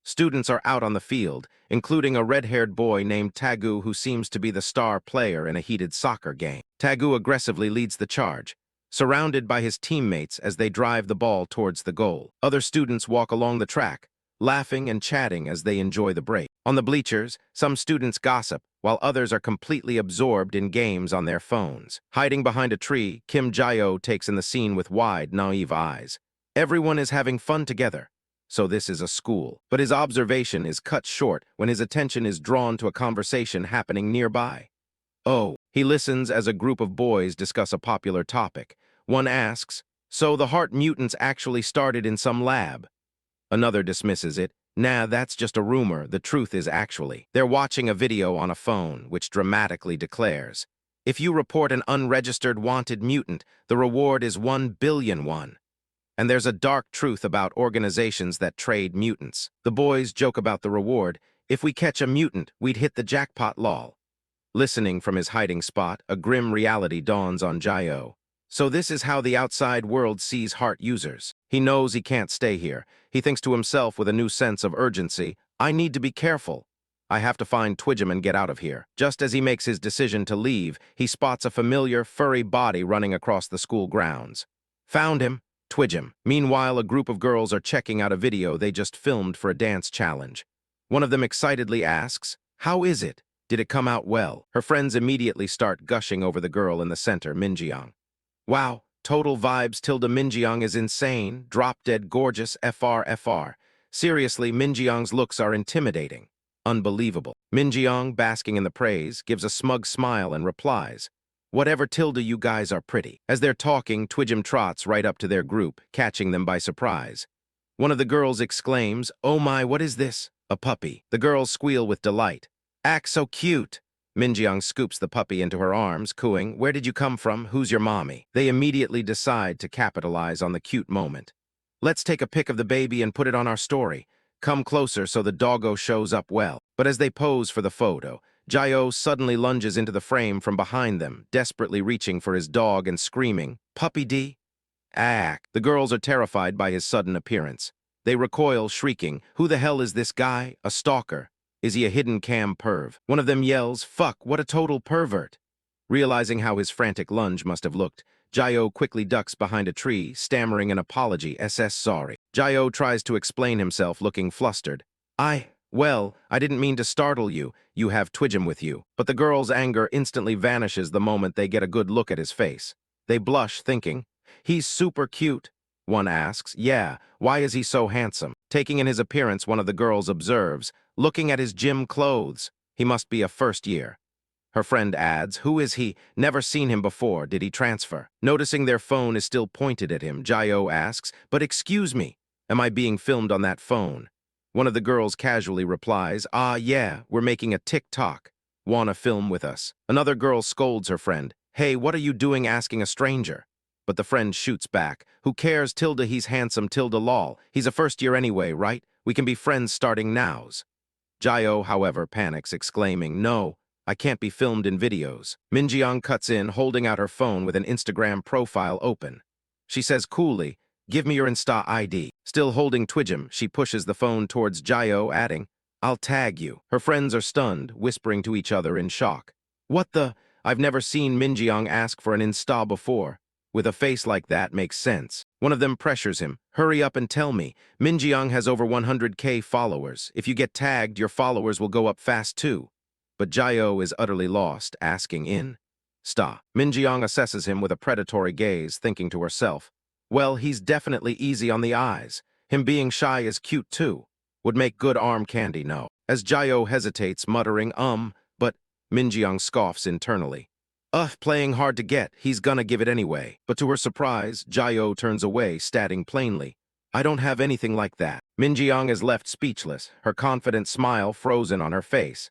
Students are out on the field, including a red-haired boy named Tagu who seems to be the star player in a heated soccer game. Tagu aggressively leads the charge, surrounded by his teammates as they drive the ball towards the goal. Other students walk along the track, laughing and chatting as they enjoy the break. On the bleachers, some students gossip, while others are completely absorbed in games on their phones. Hiding behind a tree, Kim Jae-ho takes in the scene with wide, naive eyes. Everyone is having fun together. So this is a school. But his observation is cut short when his attention is drawn to a conversation happening nearby. Oh, he listens as a group of boys discuss a popular topic. One asks, "So the heart mutants actually started in some lab?" Another dismisses it. "Nah, that's just a rumor. The truth is actually." They're watching a video on a phone, which dramatically declares, "If you report an unregistered wanted mutant, the reward is 1 billion won." And there's a dark truth about organizations that trade mutants. The boys joke about the reward. "If we catch a mutant, we'd hit the jackpot lol." Listening from his hiding spot, a grim reality dawns on Jae-ho. So this is how the outside world sees heart users. He knows he can't stay here. He thinks to himself with a new sense of urgency, "I need to be careful. I have to find Twigim and get out of here." Just as he makes his decision to leave, he spots a familiar, furry body running across the school grounds. Found him. Twigim. Meanwhile, a group of girls are checking out a video they just filmed for a dance challenge. One of them excitedly asks, "How is it? Did it come out well?" Her friends immediately start gushing over the girl in the center, Minjeong. "Wow, total vibes tilde Minjeong is insane, drop-dead gorgeous, FR. Seriously, Minjeong's looks are intimidating. Unbelievable." Minjeong, basking in the praise, gives a smug smile and replies, "Whatever tilde, you guys are pretty." As they're talking, Twigim trots right up to their group, catching them by surprise. One of the girls exclaims, "Oh my, what is this? A puppy." The girls squeal with delight. "Act so cute." Minjeong scoops the puppy into her arms, cooing, "Where did you come from? Who's your mommy?" They immediately decide to capitalize on the cute moment. "Let's take a pic of the baby and put it on our story. Come closer so the doggo shows up well." But as they pose for the photo, Jae-ho suddenly lunges into the frame from behind them, desperately reaching for his dog and screaming, "Puppy D!" Ack! The girls are terrified by his sudden appearance. They recoil, shrieking, "Who the hell is this guy? A stalker? Is he a hidden cam perv?" One of them yells, "Fuck, what a total pervert!" Realizing how his frantic lunge must have looked, Jae-ho quickly ducks behind a tree, stammering an apology, sorry. Jae-ho tries to explain himself, looking flustered. Well, I didn't mean to startle you. You have Twigim with you." But the girl's anger instantly vanishes the moment they get a good look at his face. They blush, thinking, "He's super cute." One asks, "Yeah, why is he so handsome?" Taking in his appearance, one of the girls observes, "Looking at his gym clothes. He must be a first year." Her friend adds, "Who is he? Never seen him before. Did he transfer?" Noticing their phone is still pointed at him, Jae-ho asks, "But excuse me, am I being filmed on that phone?" One of the girls casually replies, Yeah, we're making a TikTok. Wanna film with us?" Another girl scolds her friend, "Hey, what are you doing asking a stranger?" But the friend shoots back, "Who cares tilde he's handsome tilde lol. He's a first year anyway, right? We can be friends starting nows." Jae-ho, however, panics, exclaiming, "No, I can't be filmed in videos." Minjeong cuts in, holding out her phone with an Instagram profile open. She says coolly, "Give me your Insta ID." Still holding Twigim, she pushes the phone towards Jae-ho, adding, "I'll tag you." Her friends are stunned, whispering to each other in shock. "What the? I've never seen Minjeong ask for an Insta before. With a face like that makes sense." One of them pressures him, "Hurry up and tell me. Minjeong has over 100K followers. If you get tagged, your followers will go up fast too." But Jae-ho is utterly lost, asking in. "Sta." Minjeong assesses him with a predatory gaze, thinking to herself, "Well, he's definitely easy on the eyes. Him being shy is cute too. Would make good arm candy, no." As Jae-ho hesitates, muttering, but Minjeong scoffs internally. Playing hard to get, he's gonna give it anyway." But to her surprise, Jae-ho turns away, stating plainly, "I don't have anything like that." Minjeong is left speechless, her confident smile frozen on her face.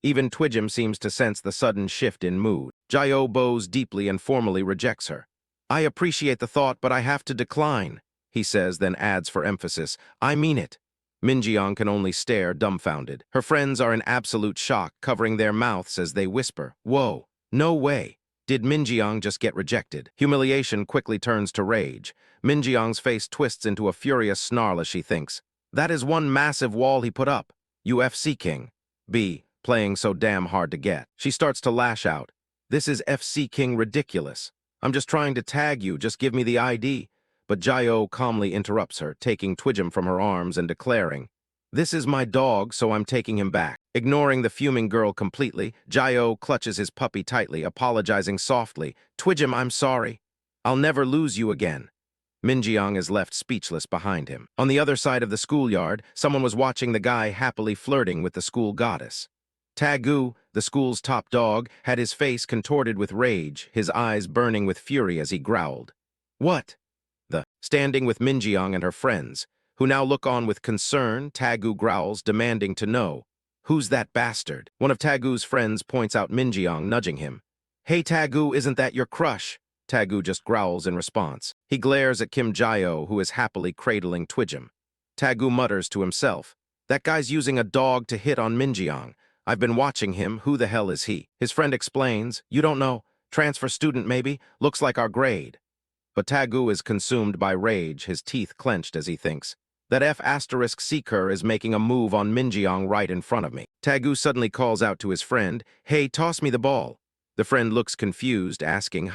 Even Twigim seems to sense the sudden shift in mood. Jae-ho bows deeply and formally rejects her. "I appreciate the thought, but I have to decline," he says, then adds for emphasis, "I mean it." Minjeong can only stare, dumbfounded. Her friends are in absolute shock, covering their mouths as they whisper, "Whoa, no way. Did Minjeong just get rejected?" Humiliation quickly turns to rage. Minjeong's face twists into a furious snarl as she thinks, That is one massive wall he put up. UFC King. B. Playing so damn hard to get. She starts to lash out. This is FC King ridiculous. I'm just trying to tag you, just give me the ID. But Jayo calmly interrupts her, taking Twigim from her arms and declaring, "This is my dog, so I'm taking him back." Ignoring the fuming girl completely, Jayo clutches his puppy tightly, apologizing softly. "Twigim, I'm sorry. I'll never lose you again." Minjiang is left speechless behind him. On the other side of the schoolyard, someone was watching the guy happily flirting with the school goddess. Tagu, the school's top dog, had his face contorted with rage, his eyes burning with fury as he growled. "What?" Standing with Minjiang and her friends, who now look on with concern, Tagu growls, demanding to know, "Who's that bastard?" One of Tagu's friends points out Minjiang, nudging him. "Hey Tagu, isn't that your crush?" Tagu just growls in response. He glares at Kim Jayo, who is happily cradling Twigim. Tagu mutters to himself, "That guy's using a dog to hit on Minjiang. I've been watching him. Who the hell is he?" His friend explains, "You don't know. Transfer student maybe. Looks like our grade." But Tagu is consumed by rage, his teeth clenched as he thinks, "That F** seeker is making a move on Minjiang right in front of me." Tagu suddenly calls out to his friend, "Hey, toss me the ball." The friend looks confused, asking,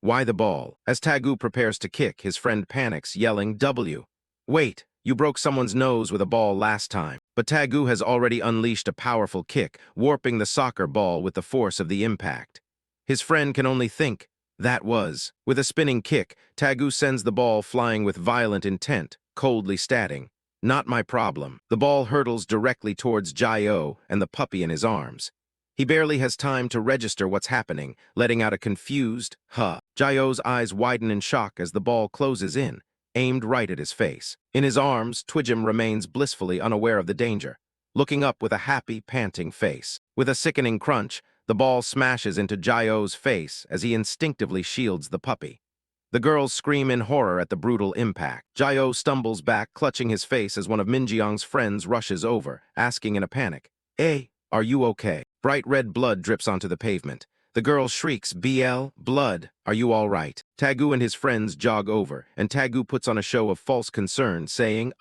why the ball?" As Tagu prepares to kick, his friend panics, yelling, "W. Wait, you broke someone's nose with a ball last time." But Tagu has already unleashed a powerful kick, warping the soccer ball with the force of the impact. His friend can only think, that was. With a spinning kick, Tagu sends the ball flying with violent intent, coldly stating, "Not my problem." The ball hurtles directly towards Jayo and the puppy in his arms. He barely has time to register what's happening, letting out a confused, "Huh." Jayo's eyes widen in shock as the ball closes in, aimed right at his face. In his arms, Twigim remains blissfully unaware of the danger, looking up with a happy, panting face. With a sickening crunch, the ball smashes into Jayo's face as he instinctively shields the puppy. The girls scream in horror at the brutal impact. Jayo stumbles back, clutching his face as one of Minjiang's friends rushes over, asking in a panic, "Hey, are you okay?" Bright red blood drips onto the pavement. The girl shrieks, "BL, blood, are you all right?" Tagu and his friends jog over, and Tagu puts on a show of false concern, saying,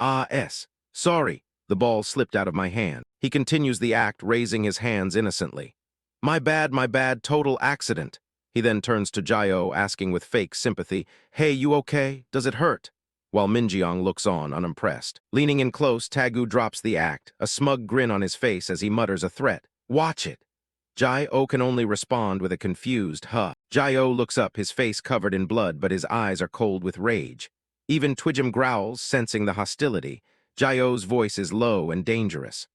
Sorry, the ball slipped out of my hand." He continues the act, raising his hands innocently. My bad, total accident." He then turns to Jayo, asking with fake sympathy, "Hey, you okay? Does it hurt?" While Minjiang looks on, unimpressed. Leaning in close, Tagu drops the act, a smug grin on his face as he mutters a threat. "Watch it." Jayo can only respond with a confused, "Huh." Jayo looks up, his face covered in blood, but his eyes are cold with rage. Even Twigim growls, sensing the hostility. Jayo's voice is low and dangerous.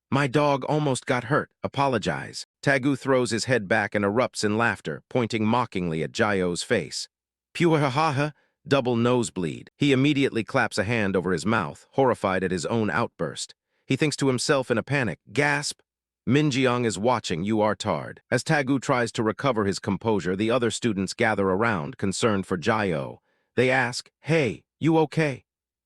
"My dog almost got hurt. Apologize." Tagu throws his head back and erupts in laughter, pointing mockingly at Jayo's face. "Puahaha, double nosebleed." He immediately claps a hand over his mouth, horrified at his own outburst. He thinks to himself in a panic, "Gasp." Minjiang is watching, you are tarred. As Tagu tries to recover his composure, the other students gather around, concerned for Jayo. They ask, "Hey, you okay?"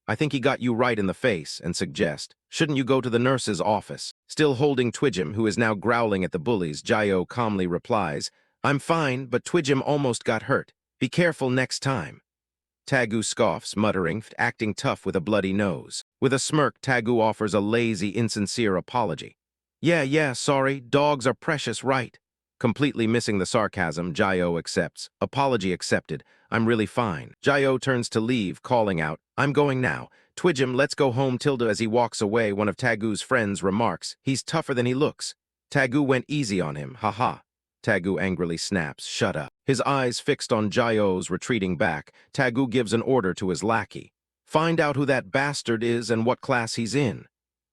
"I think he got you right in the face," and suggest, "Shouldn't you go to the nurse's office?" Still holding Twigim, who is now growling at the bullies, Jayo calmly replies, "I'm fine, but Twigim almost got hurt. Be careful next time." Tagu scoffs, muttering, acting tough with a bloody nose. With a smirk, Tagu offers a lazy, insincere apology. Yeah, sorry, dogs are precious, right?" Completely missing the sarcasm, Jayo accepts. "Apology accepted. I'm really fine." Jayo turns to leave, calling out, "I'm going now. Twigim, let's go home." Tilda, as he walks away, one of Tagu's friends remarks, "He's tougher than he looks." Tagu went easy on him, haha. Tagu angrily snaps, "Shut up." His eyes fixed on Jayo's retreating back, Tagu gives an order to his lackey. "Find out who that bastard is and what class he's in."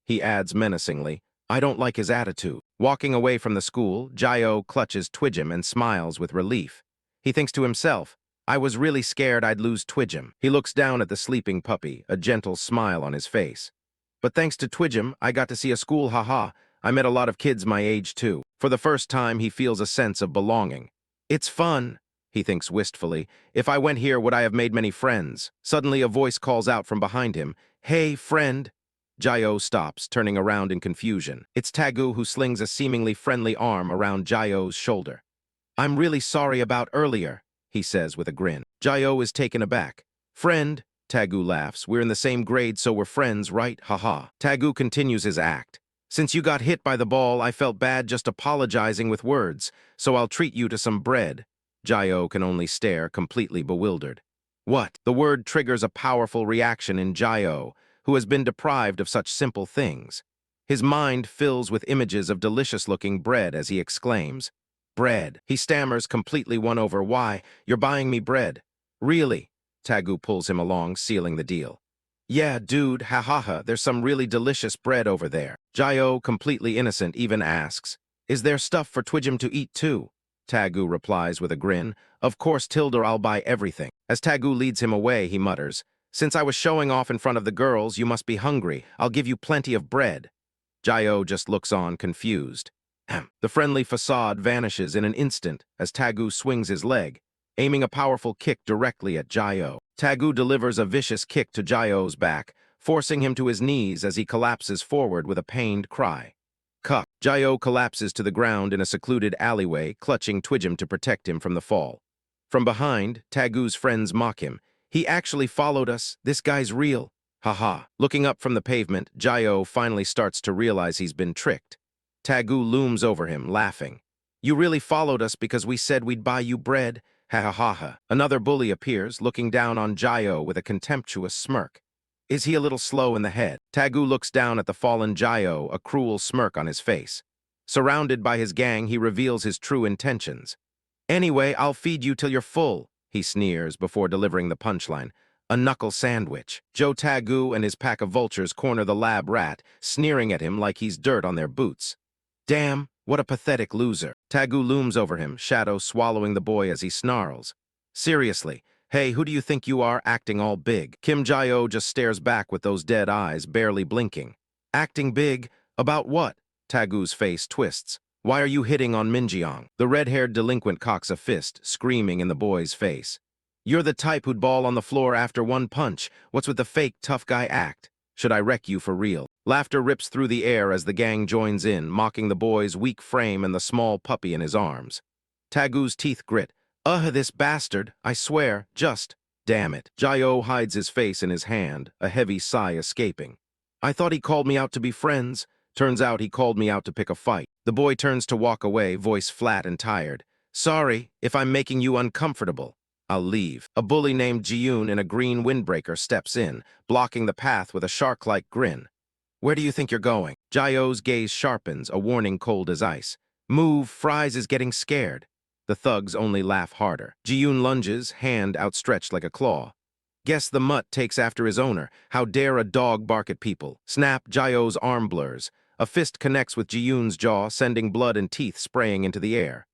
He adds menacingly, "I don't like his attitude." Walking away from the school, Jayo clutches Twigim and smiles with relief. He thinks to himself, "I was really scared I'd lose Twigim." He looks down at the sleeping puppy, a gentle smile on his face. "But thanks to Twigim, I got to see a school, haha. I met a lot of kids my age too." For the first time, he feels a sense of belonging. "It's fun," he thinks wistfully. "If I went here, would I have made many friends?" Suddenly, a voice calls out from behind him, "Hey, friend." Jayo stops, turning around in confusion. It's Tagu, who slings a seemingly friendly arm around Jayo's shoulder. "I'm really sorry about earlier," he says with a grin. Jayo is taken aback. "Friend," Tagu laughs. We're in the same grade, so we're friends, right? Haha. Tagu continues his act. Since you got hit by the ball, I felt bad just apologizing with words, so I'll treat you to some bread. Jayo can only stare, completely bewildered. What? The word triggers a powerful reaction in Jayo, who has been deprived of such simple things. His mind fills with images of delicious-looking bread as he exclaims, "Bread." He stammers, completely won over. Why? You're buying me bread. Really? Tagu pulls him along, sealing the deal. Yeah, dude, ha ha ha, there's some really delicious bread over there. Jayo, completely innocent, even asks, is there stuff for Twigim to eat too? Tagu replies with a grin, of course, Tilda, I'll buy everything. As Tagu leads him away, he mutters, since I was showing off in front of the girls, you must be hungry. I'll give you plenty of bread. Jayo just looks on, confused. The friendly facade vanishes in an instant as Tagu swings his leg, aiming a powerful kick directly at Jayo. Tagu delivers a vicious kick to Jayo's back, forcing him to his knees as he collapses forward with a pained cry. Cuck. Jayo collapses to the ground in a secluded alleyway, clutching Twigim to protect him from the fall. From behind, Tagu's friends mock him. He actually followed us. This guy's real. Haha. Looking up from the pavement, Jayo finally starts to realize he's been tricked. Tagu looms over him, laughing. You really followed us because we said we'd buy you bread? Ha ha ha ha. Another bully appears, looking down on Jayo with a contemptuous smirk. Is he a little slow in the head? Tagu looks down at the fallen Jayo, a cruel smirk on his face. Surrounded by his gang, he reveals his true intentions. Anyway, I'll feed you till you're full, he sneers before delivering the punchline. A knuckle sandwich. Joe Tagu and his pack of vultures corner the lab rat, sneering at him like he's dirt on their boots. Damn, what a pathetic loser. Tagu looms over him, Shadow swallowing the boy as he snarls. Seriously, hey, who do you think you are, acting all big? Kim Jayo just stares back with those dead eyes, barely blinking. Acting big? About what? Tagu's face twists. Why are you hitting on Minjiang? The red-haired delinquent cocks a fist, screaming in the boy's face. You're the type who'd bawl on the floor after one punch. What's with the fake tough guy act? Should I wreck you for real? Laughter rips through the air as the gang joins in, mocking the boy's weak frame and the small puppy in his arms. Tagu's teeth grit. This bastard, I swear, just, damn it. Jayo hides his face in his hand, a heavy sigh escaping. I thought he called me out to be friends. Turns out he called me out to pick a fight. The boy turns to walk away, voice flat and tired. Sorry if I'm making you uncomfortable. I'll leave. A bully named Ji-yoon in a green windbreaker steps in, blocking the path with a shark-like grin. Where do you think you're going? Jayo's gaze sharpens, a warning cold as ice. Move, Fries is getting scared. The thugs only laugh harder. Ji-yoon lunges, hand outstretched like a claw. Guess the mutt takes after his owner. How dare a dog bark at people? Snap, Jayo's arm blurs. A fist connects with Ji-yoon's jaw, sending blood and teeth spraying into the air.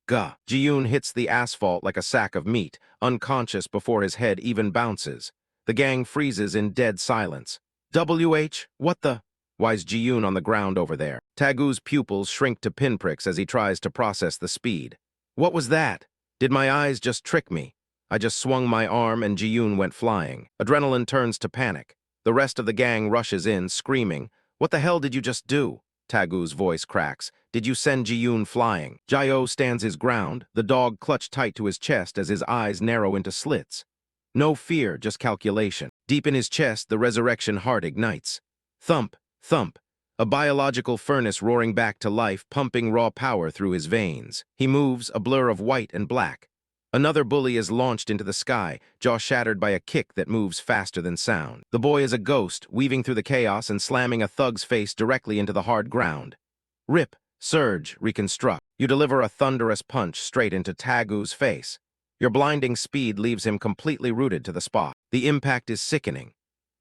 Gah! Ji-yoon hits the asphalt like a sack of meat, unconscious before his head even bounces. The gang freezes in dead silence. WH, what the? Why's Ji-yoon on the ground over there? Tagu's pupils shrink to pinpricks as he tries to process the speed. What was that? Did my eyes just trick me? I just swung my arm and Ji-yoon went flying. Adrenaline turns to panic. The rest of the gang rushes in, screaming, What the hell did you just do? Tagu's voice cracks. Did you send Ji-yoon flying? Jayo stands his ground, the dog clutched tight to his chest as his eyes narrow into slits. No fear, just calculation. Deep in his chest, the resurrection heart ignites. Thump, thump. A biological furnace roaring back to life, pumping raw power through his veins. He moves, a blur of white and black. Another bully is launched into the sky, jaw shattered by a kick that moves faster than sound. The boy is a ghost, weaving through the chaos and slamming a thug's face directly into the hard ground. Rip, surge, reconstruct. You deliver a thunderous punch straight into Tagu's face. Your blinding speed leaves him completely rooted to the spot. The impact is sickening.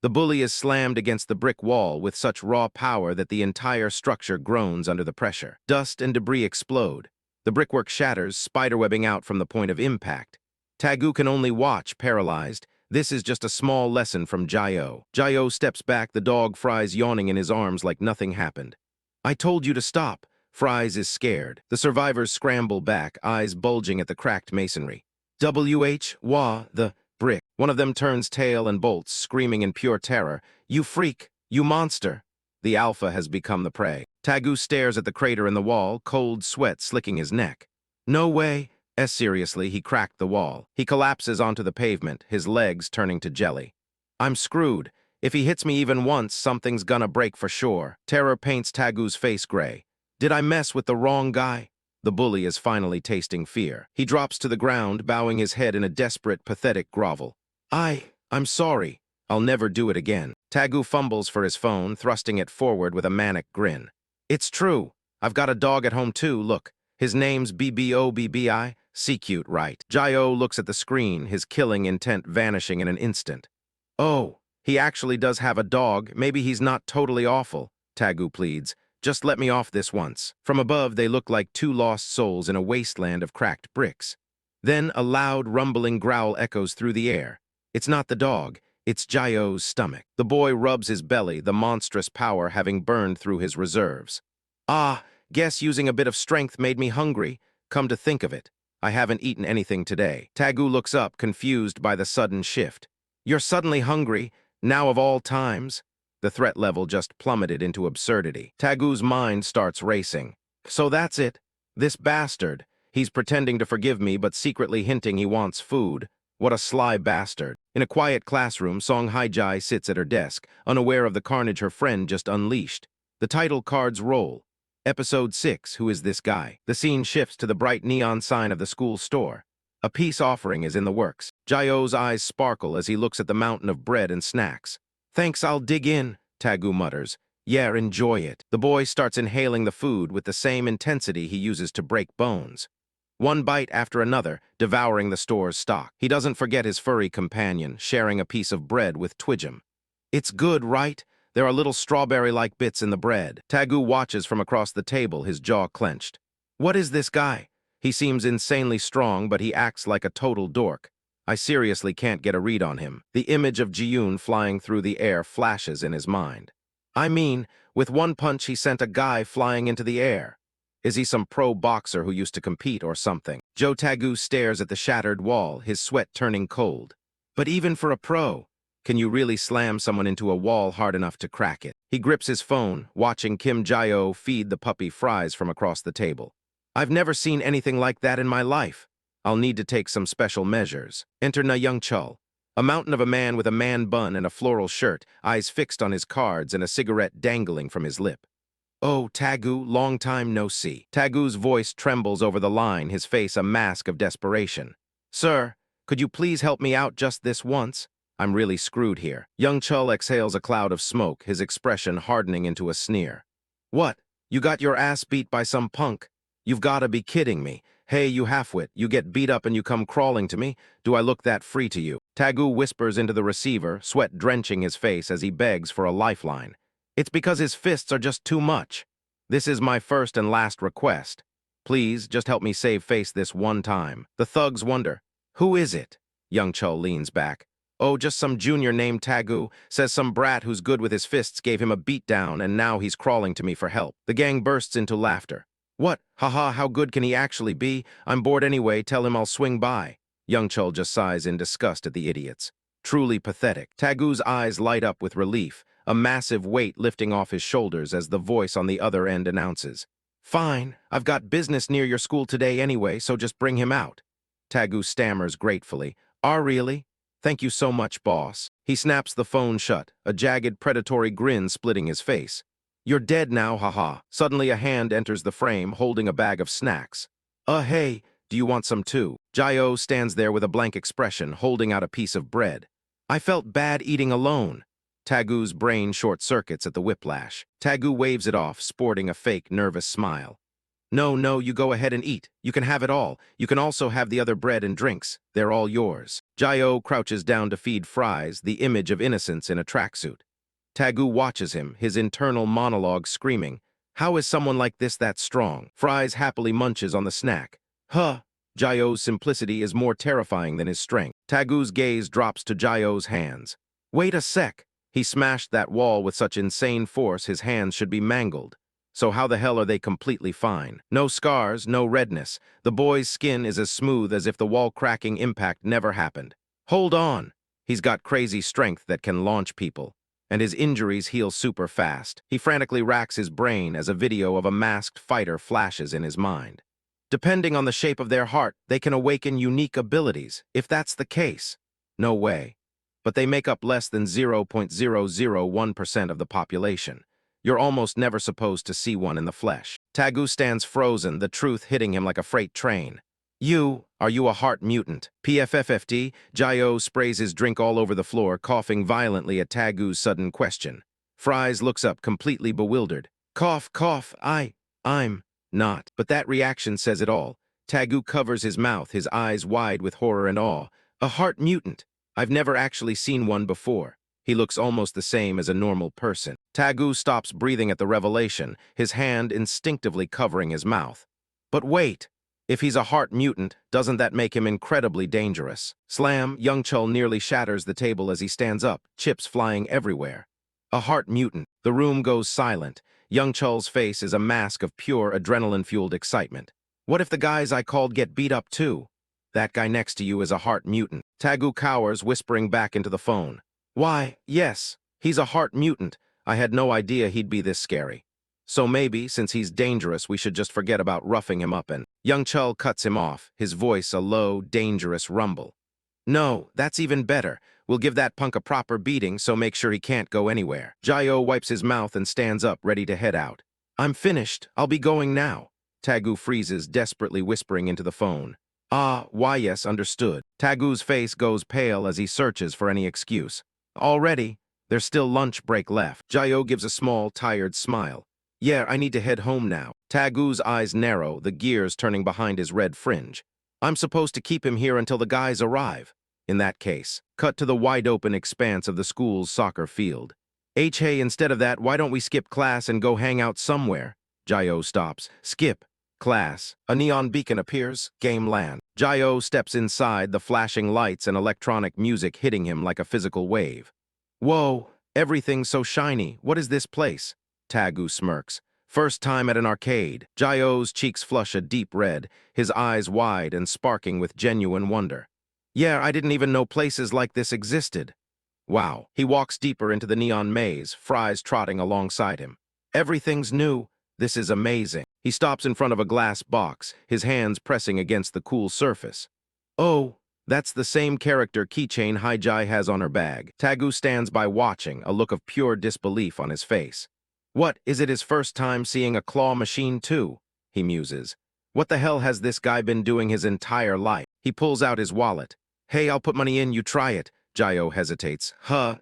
The bully is slammed against the brick wall with such raw power that the entire structure groans under the pressure. Dust and debris explode. The brickwork shatters, spiderwebbing out from the point of impact. Tagu can only watch, paralyzed. This is just a small lesson from Jayo. Jayo steps back, the dog Fries yawning in his arms like nothing happened. I told you to stop. Fries is scared. The survivors scramble back, eyes bulging at the cracked masonry. The brick. One of them turns tail and bolts, screaming in pure terror. You freak! You monster! The alpha has become the prey. Tagu stares at the crater in the wall, cold sweat slicking his neck. No way! Seriously, he cracked the wall. He collapses onto the pavement, his legs turning to jelly. I'm screwed. If he hits me even once, something's gonna break for sure. Terror paints Tagu's face gray. Did I mess with the wrong guy? The bully is finally tasting fear. He drops to the ground, bowing his head in a desperate, pathetic grovel. I'm sorry. I'll never do it again. Tagu fumbles for his phone, thrusting it forward with a manic grin. It's true. I've got a dog at home too, look. His name's BBOBBI. See cute, right? Jayo looks at the screen, his killing intent vanishing in an instant. Oh, he actually does have a dog. Maybe he's not totally awful, Tagu pleads. Just let me off this once. From above, they look like two lost souls in a wasteland of cracked bricks. Then a loud, rumbling growl echoes through the air. It's not the dog. It's Jayo's stomach. The boy rubs his belly, the monstrous power having burned through his reserves. Ah, guess using a bit of strength made me hungry. Come to think of it, I haven't eaten anything today. Tagu looks up, confused by the sudden shift. You're suddenly hungry, now of all times? The threat level just plummeted into absurdity. Tagu's mind starts racing. So that's it. This bastard. He's pretending to forgive me, but secretly hinting he wants food. What a sly bastard. In a quiet classroom, Song Hye-ji sits at her desk, unaware of the carnage her friend just unleashed. The title cards roll. Episode 6, Who is this guy? The scene shifts to the bright neon sign of the school store. A peace offering is in the works. Jayo's eyes sparkle as he looks at the mountain of bread and snacks. Thanks, I'll dig in, Tagu mutters. Yeah, enjoy it. The boy starts inhaling the food with the same intensity he uses to break bones. One bite after another, devouring the store's stock. He doesn't forget his furry companion, sharing a piece of bread with Twigim. It's good, right? There are little strawberry-like bits in the bread. Tagu watches from across the table, his jaw clenched. What is this guy? He seems insanely strong, but he acts like a total dork. I seriously can't get a read on him. The image of Ji-yoon flying through the air flashes in his mind. I mean, with one punch he sent a guy flying into the air. Is he some pro boxer who used to compete or something? Joe Tagu stares at the shattered wall, his sweat turning cold. But even for a pro, can you really slam someone into a wall hard enough to crack it? He grips his phone, watching Kim Jayo feed the puppy fries from across the table. I've never seen anything like that in my life. I'll need to take some special measures. Enter Na Young-chul, a mountain of a man with a man bun and a floral shirt, eyes fixed on his cards and a cigarette dangling from his lip. Oh, Tagu, long time no see. Tagu's voice trembles over the line, his face a mask of desperation. Sir, could you please help me out just this once? I'm really screwed here. Young-chul exhales a cloud of smoke, his expression hardening into a sneer. What? You got your ass beat by some punk? You've gotta be kidding me. Hey, you halfwit, you get beat up and you come crawling to me? Do I look that free to you? Tagu whispers into the receiver, sweat drenching his face as he begs for a lifeline. It's because his fists are just too much. This is my first and last request. Please, just help me save face this one time. The thugs wonder, who is it? Young-chul leans back. Oh, just some junior named Tagu, says some brat who's good with his fists gave him a beatdown and now he's crawling to me for help. The gang bursts into laughter. What? Haha, how good can he actually be? I'm bored anyway, tell him I'll swing by. Young-chul just sighs in disgust at the idiots. Truly pathetic. Tagu's eyes light up with relief, a massive weight lifting off his shoulders as the voice on the other end announces. Fine, I've got business near your school today anyway, so just bring him out. Tagu stammers gratefully. Really? Thank you so much, boss. He snaps the phone shut, a jagged predatory grin splitting his face. You're dead now, haha. Suddenly a hand enters the frame, holding a bag of snacks. Hey, do you want some too? Jayo stands there with a blank expression, holding out a piece of bread. I felt bad eating alone. Tagu's brain short-circuits at the whiplash. Tagu waves it off, sporting a fake, nervous smile. No, you go ahead and eat. You can have it all. You can also have the other bread and drinks. They're all yours. Jayo crouches down to feed fries, the image of innocence in a tracksuit. Tagu watches him, his internal monologue screaming, how is someone like this that strong? Fries happily munches on the snack. Jayo's simplicity is more terrifying than his strength. Tagu's gaze drops to Jayo's hands. Wait a sec. He smashed that wall with such insane force his hands should be mangled. So how the hell are they completely fine? No scars, no redness. The boy's skin is as smooth as if the wall-cracking impact never happened. Hold on. He's got crazy strength that can launch people. And his injuries heal super fast. He frantically racks his brain as a video of a masked fighter flashes in his mind. Depending on the shape of their heart, they can awaken unique abilities. If that's the case, no way. but they make up less than 0.001% of the population. You're almost never supposed to see one in the flesh. Tagu stands frozen, the truth hitting him like a freight train. Are you a heart mutant? PFFFD, Jayo sprays his drink all over the floor, coughing violently at Tagu's sudden question. Fries looks up, completely bewildered. Cough, cough, I'm not. But that reaction says it all. Tagu covers his mouth, his eyes wide with horror and awe. A heart mutant. I've never actually seen one before. He looks almost the same as a normal person. Tagu stops breathing at the revelation, his hand instinctively covering his mouth. But wait! If he's a heart mutant, doesn't that make him incredibly dangerous? Slam, Youngchul nearly shatters the table as he stands up, chips flying everywhere. A heart mutant. The room goes silent. Youngchul's face is a mask of pure adrenaline-fueled excitement. What if the guys I called get beat up too? That guy next to you is a heart mutant. Tagu cowers, whispering back into the phone. Why, yes, he's a heart mutant. I had no idea he'd be this scary. So maybe, since he's dangerous, we should just forget about roughing him up and... Youngchul cuts him off, his voice a low, dangerous rumble. No, that's even better. We'll give that punk a proper beating, so make sure he can't go anywhere. Jayo wipes his mouth and stands up, ready to head out. I'm finished. I'll be going now. Tagu freezes, desperately whispering into the phone. Why yes, understood. Tagu's face goes pale as he searches for any excuse. Already? There's still lunch break left. Jayo gives a small, tired smile. Yeah, I need to head home now. Tagu's eyes narrow, the gears turning behind his red fringe. I'm supposed to keep him here until the guys arrive. In that case, cut to the wide-open expanse of the school's soccer field. Hey, instead of that, why don't we skip class and go hang out somewhere? Jayo stops. Skip. Class. A neon beacon appears. Game land. Jayo steps inside, the flashing lights and electronic music hitting him like a physical wave. Whoa, everything's so shiny. What is this place? Tagu smirks. First time at an arcade. Jayo's cheeks flush a deep red, his eyes wide and sparking with genuine wonder. Yeah, I didn't even know places like this existed. Wow. He walks deeper into the neon maze, Fries trotting alongside him. Everything's new. This is amazing. He stops in front of a glass box, his hands pressing against the cool surface. Oh, that's the same character keychain Hye-ji has on her bag. Tagu stands by watching, a look of pure disbelief on his face. What, is it his first time seeing a claw machine too? He muses. What the hell has this guy been doing his entire life? He pulls out his wallet. Hey, I'll put money in, you try it. Jayo hesitates.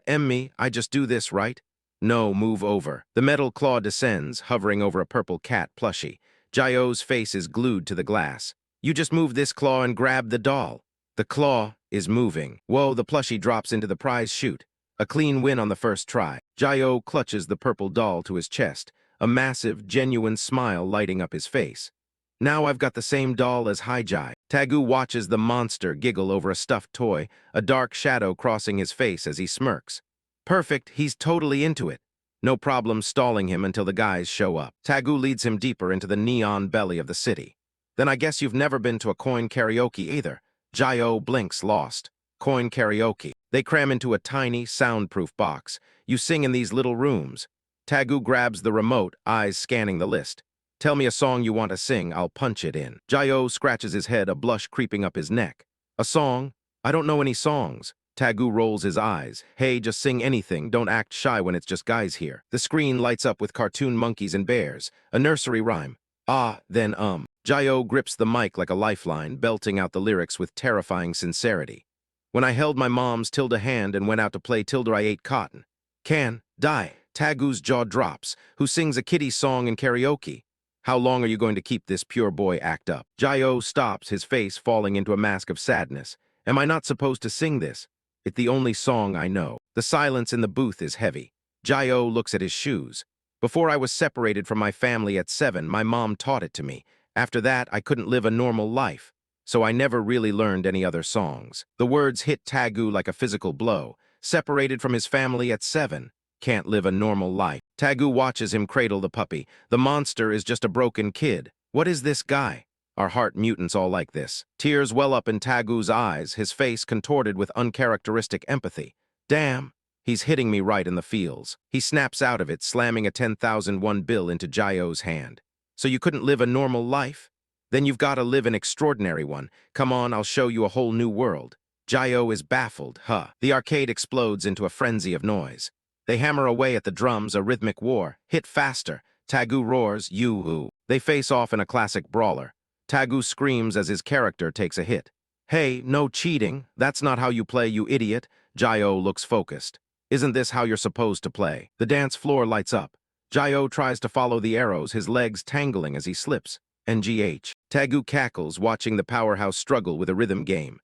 Emmy, I just do this, right? No, move over. The metal claw descends, hovering over a purple cat plushie. Jayo's face is glued to the glass. You just move this claw and grab the doll. The claw is moving. Whoa, the plushie drops into the prize chute. A clean win on the first try. Jayo clutches the purple doll to his chest, a massive, genuine smile lighting up his face. Now I've got the same doll as Hye-ji. Tagu watches the monster giggle over a stuffed toy, a dark shadow crossing his face as he smirks. Perfect, he's totally into it. No problem stalling him until the guys show up. Tagu leads him deeper into the neon belly of the city. Then I guess you've never been to a coin karaoke either. Jayo blinks, lost. Coin karaoke. They cram into a tiny, soundproof box. You sing in these little rooms. Tagu grabs the remote, eyes scanning the list. Tell me a song you want to sing, I'll punch it in. Jayo scratches his head, a blush creeping up his neck. A song? I don't know any songs. Tagu rolls his eyes. Hey, just sing anything, don't act shy when it's just guys here. The screen lights up with cartoon monkeys and bears. A nursery rhyme. Jayo grips the mic like a lifeline, belting out the lyrics with terrifying sincerity. When I held my mom's Tilda hand and went out to play Tilda, I ate cotton. Can, die. Tagu's jaw drops. Who sings a kiddie song in karaoke? How long are you going to keep this pure boy act up? Jayo stops, his face falling into a mask of sadness. Am I not supposed to sing this? It's the only song I know. The silence in the booth is heavy. Jayo looks at his shoes. Before I was separated from my family at 7, my mom taught it to me. After that, I couldn't live a normal life. So I never really learned any other songs. The words hit Tagu like a physical blow. Separated from his family at 7. Can't live a normal life. Tagu watches him cradle the puppy. The monster is just a broken kid. What is this guy? Are heart mutants all like this? Tears well up in Tagu's eyes, his face contorted with uncharacteristic empathy. Damn, he's hitting me right in the feels. He snaps out of it, slamming a 10,001 bill into Jayo's hand. So you couldn't live a normal life? Then you've got to live an extraordinary one. Come on, I'll show you a whole new world. Jae-yo is baffled, huh? The arcade explodes into a frenzy of noise. They hammer away at the drums, a rhythmic war. Hit faster. Tagu roars, yoo-hoo. They face off in a classic brawler. Tagu screams as his character takes a hit. Hey, no cheating. That's not how you play, you idiot. Jae-yo looks focused. Isn't this how you're supposed to play? The dance floor lights up. Jae-yo tries to follow the arrows, his legs tangling as he slips. NGH. Tagu cackles, watching the powerhouse struggle with a rhythm game.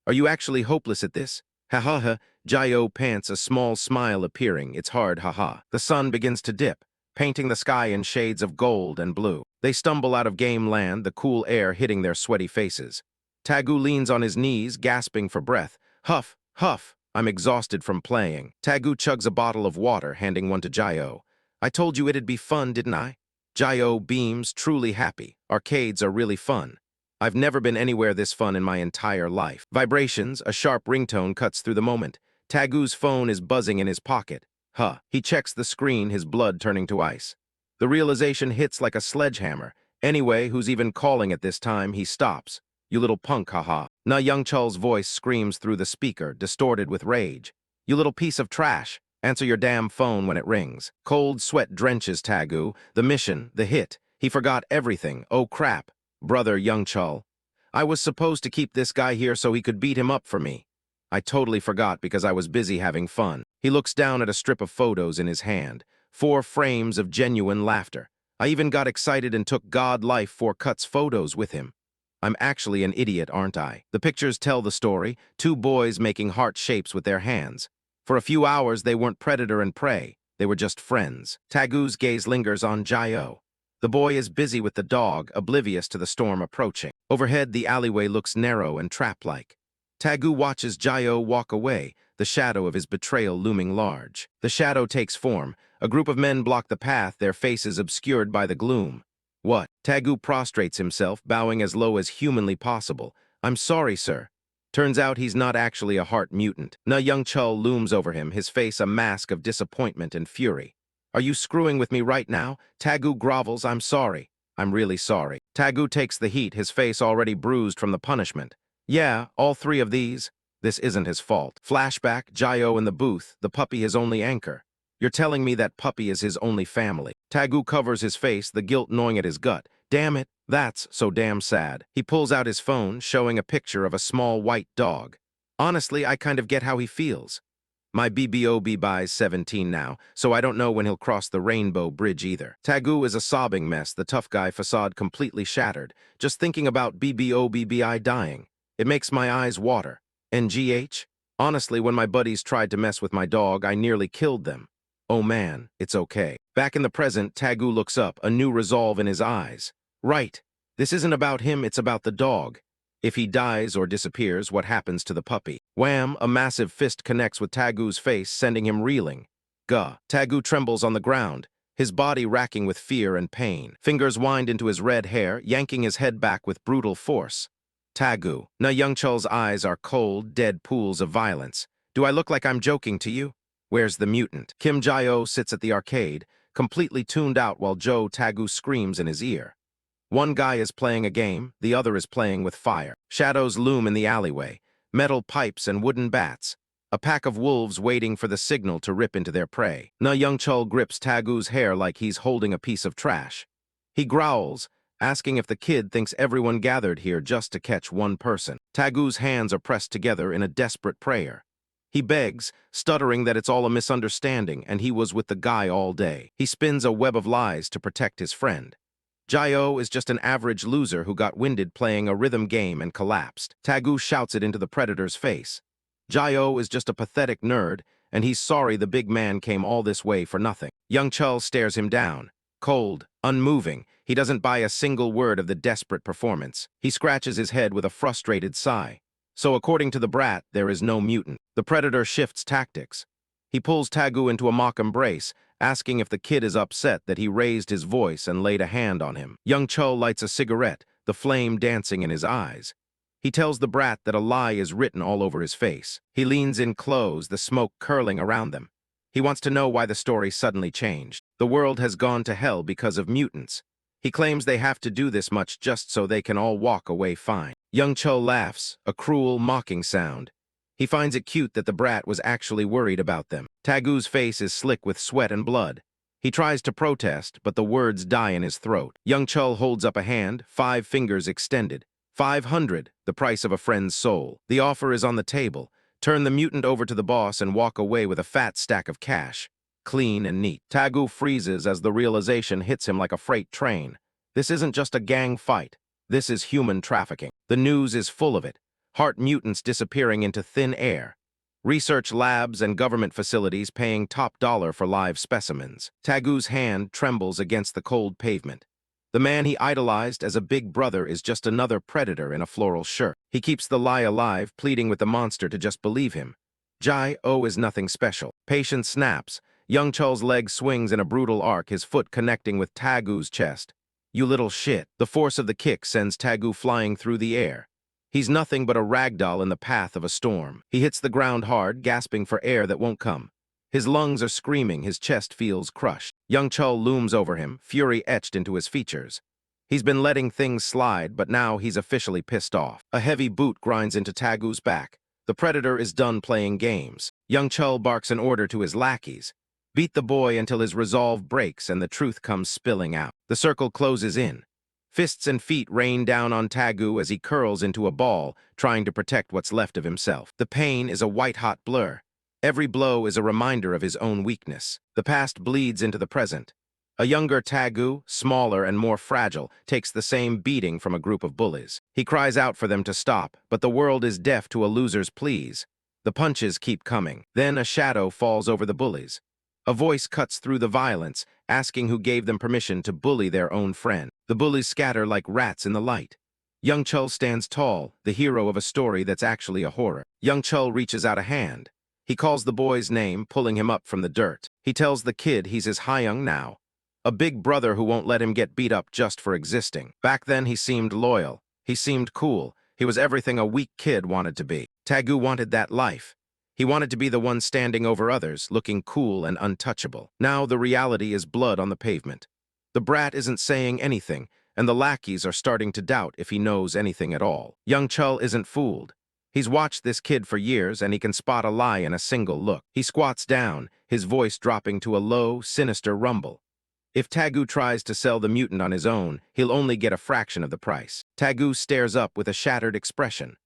Are you actually hopeless at this? Ha ha ha. Jae-yo pants, a small smile appearing. It's hard, haha. The sun begins to dip, painting the sky in shades of gold and blue. They stumble out of game land, the cool air hitting their sweaty faces. Tagu leans on his knees, gasping for breath. Huff, huff. I'm exhausted from playing. Tagu chugs a bottle of water, handing one to Jae-yo. I told you it'd be fun, didn't I? Jae-yo beams, truly happy. Arcades are really fun. I've never been anywhere this fun in my entire life. Vibrations, a sharp ringtone cuts through the moment. Tagu's phone is buzzing in his pocket. Huh. He checks the screen, his blood turning to ice. The realization hits like a sledgehammer. Anyway, who's even calling at this time? He stops. You little punk, haha. Na Youngchul's voice screams through the speaker, distorted with rage. You little piece of trash. Answer your damn phone when it rings. Cold sweat drenches Tagu. The mission, the hit. He forgot everything. Oh crap. Brother Youngchul. I was supposed to keep this guy here so he could beat him up for me. I totally forgot because I was busy having fun. He looks down at a strip of photos in his hand. 4 frames of genuine laughter. I even got excited and took God Life 4 Cuts photos with him. I'm actually an idiot, aren't I? The pictures tell the story. 2 boys making heart shapes with their hands. For a few hours, they weren't predator and prey. They were just friends. Tagu's gaze lingers on Jae-yo. The boy is busy with the dog, oblivious to the storm approaching. Overhead, the alleyway looks narrow and trap-like. Tagu watches Jae-yo walk away, the shadow of his betrayal looming large. The shadow takes form. A group of men block the path, their faces obscured by the gloom. What? Tagu prostrates himself, bowing as low as humanly possible. I'm sorry, sir. Turns out he's not actually a heart mutant. Na Youngchul looms over him, his face a mask of disappointment and fury. Are you screwing with me right now? Tagu grovels, I'm sorry. I'm really sorry. Tagu takes the heat, his face already bruised from the punishment. Yeah, all 3 of these. This isn't his fault. Flashback, Jae-yo in the booth, the puppy his only anchor. You're telling me that puppy is his only family. Tagu covers his face, the guilt gnawing at his gut. Damn it, that's so damn sad. He pulls out his phone, showing a picture of a small white dog. Honestly, I kind of get how he feels. My BBOB buys 17 now, so I don't know when he'll cross the rainbow bridge either. Tagu is a sobbing mess, the tough guy facade completely shattered. Just thinking about BBOBBI dying. It makes my eyes water. NGH? Honestly, when my buddies tried to mess with my dog, I nearly killed them. Oh man, it's okay. Back in the present, Tagu looks up, a new resolve in his eyes. Right. This isn't about him, it's about the dog. If he dies or disappears, what happens to the puppy? Wham! A massive fist connects with Tagu's face, sending him reeling. Gah! Tagu trembles on the ground, his body racking with fear and pain. Fingers wind into his red hair, yanking his head back with brutal force. Tagu. Na Youngchul's eyes are cold, dead pools of violence. Do I look like I'm joking to you? Where's the mutant? Kim Jae-yo sits at the arcade, completely tuned out while Tagu screams in his ear. One guy is playing a game, the other is playing with fire. Shadows loom in the alleyway, metal pipes and wooden bats. A pack of wolves waiting for the signal to rip into their prey. Na Youngchul grips Tagu's hair like he's holding a piece of trash. He growls, asking if the kid thinks everyone gathered here just to catch one person. Tagu's hands are pressed together in a desperate prayer. He begs, stuttering that it's all a misunderstanding and he was with the guy all day. He spins a web of lies to protect his friend. Jae-yo is just an average loser who got winded playing a rhythm game and collapsed. Tagu shouts it into the predator's face. Jae-yo is just a pathetic nerd, and he's sorry the big man came all this way for nothing. Youngchul stares him down. Cold, unmoving, he doesn't buy a single word of the desperate performance. He scratches his head with a frustrated sigh. So according to the brat, there is no mutant. The predator shifts tactics. He pulls Tagu into a mock embrace, asking if the kid is upset that he raised his voice and laid a hand on him. Youngchul lights a cigarette, the flame dancing in his eyes. He tells the brat that a lie is written all over his face. He leans in close, the smoke curling around them. He wants to know why the story suddenly changed. The world has gone to hell because of mutants. He claims they have to do this much just so they can all walk away fine. Youngchul laughs, a cruel, mocking sound. He finds it cute that the brat was actually worried about them. Tagu's face is slick with sweat and blood. He tries to protest, but the words die in his throat. Young Chul holds up a hand, 5 fingers extended. 500, the price of a friend's soul. The offer is on the table. Turn the mutant over to the boss and walk away with a fat stack of cash. Clean and neat. Tagu freezes as the realization hits him like a freight train. This isn't just a gang fight. This is human trafficking. The news is full of it. Heart mutants disappearing into thin air. Research labs and government facilities paying top dollar for live specimens. Tagu's hand trembles against the cold pavement. The man he idolized as a big brother is just another predator in a floral shirt. He keeps the lie alive, pleading with the monster to just believe him. Jai-O is nothing special. Patience snaps. Young Chul's leg swings in a brutal arc, his foot connecting with Tagu's chest. You little shit. The force of the kick sends Tagu flying through the air. He's nothing but a ragdoll in the path of a storm. He hits the ground hard, gasping for air that won't come. His lungs are screaming, his chest feels crushed. Young Chul looms over him, fury etched into his features. He's been letting things slide, but now he's officially pissed off. A heavy boot grinds into Tagu's back. The predator is done playing games. Young Chul barks an order to his lackeys. Beat the boy until his resolve breaks and the truth comes spilling out. The circle closes in. Fists and feet rain down on Tagu as he curls into a ball, trying to protect what's left of himself. The pain is a white-hot blur. Every blow is a reminder of his own weakness. The past bleeds into the present. A younger Tagu, smaller and more fragile, takes the same beating from a group of bullies. He cries out for them to stop, but the world is deaf to a loser's pleas. The punches keep coming. Then a shadow falls over the bullies. A voice cuts through the violence, asking who gave them permission to bully their own friend. The bullies scatter like rats in the light. Young Chul stands tall, the hero of a story that's actually a horror. Young Chul reaches out a hand. He calls the boy's name, pulling him up from the dirt. He tells the kid he's his Hye-young now. A big brother who won't let him get beat up just for existing. Back then he seemed loyal. He seemed cool. He was everything a weak kid wanted to be. Tagu wanted that life. He wanted to be the one standing over others, looking cool and untouchable. Now the reality is blood on the pavement. The brat isn't saying anything, and the lackeys are starting to doubt if he knows anything at all. Young Chul isn't fooled. He's watched this kid for years, and he can spot a lie in a single look. He squats down, his voice dropping to a low, sinister rumble. If Tagu tries to sell the mutant on his own, he'll only get a fraction of the price. Tagu stares up with a shattered expression.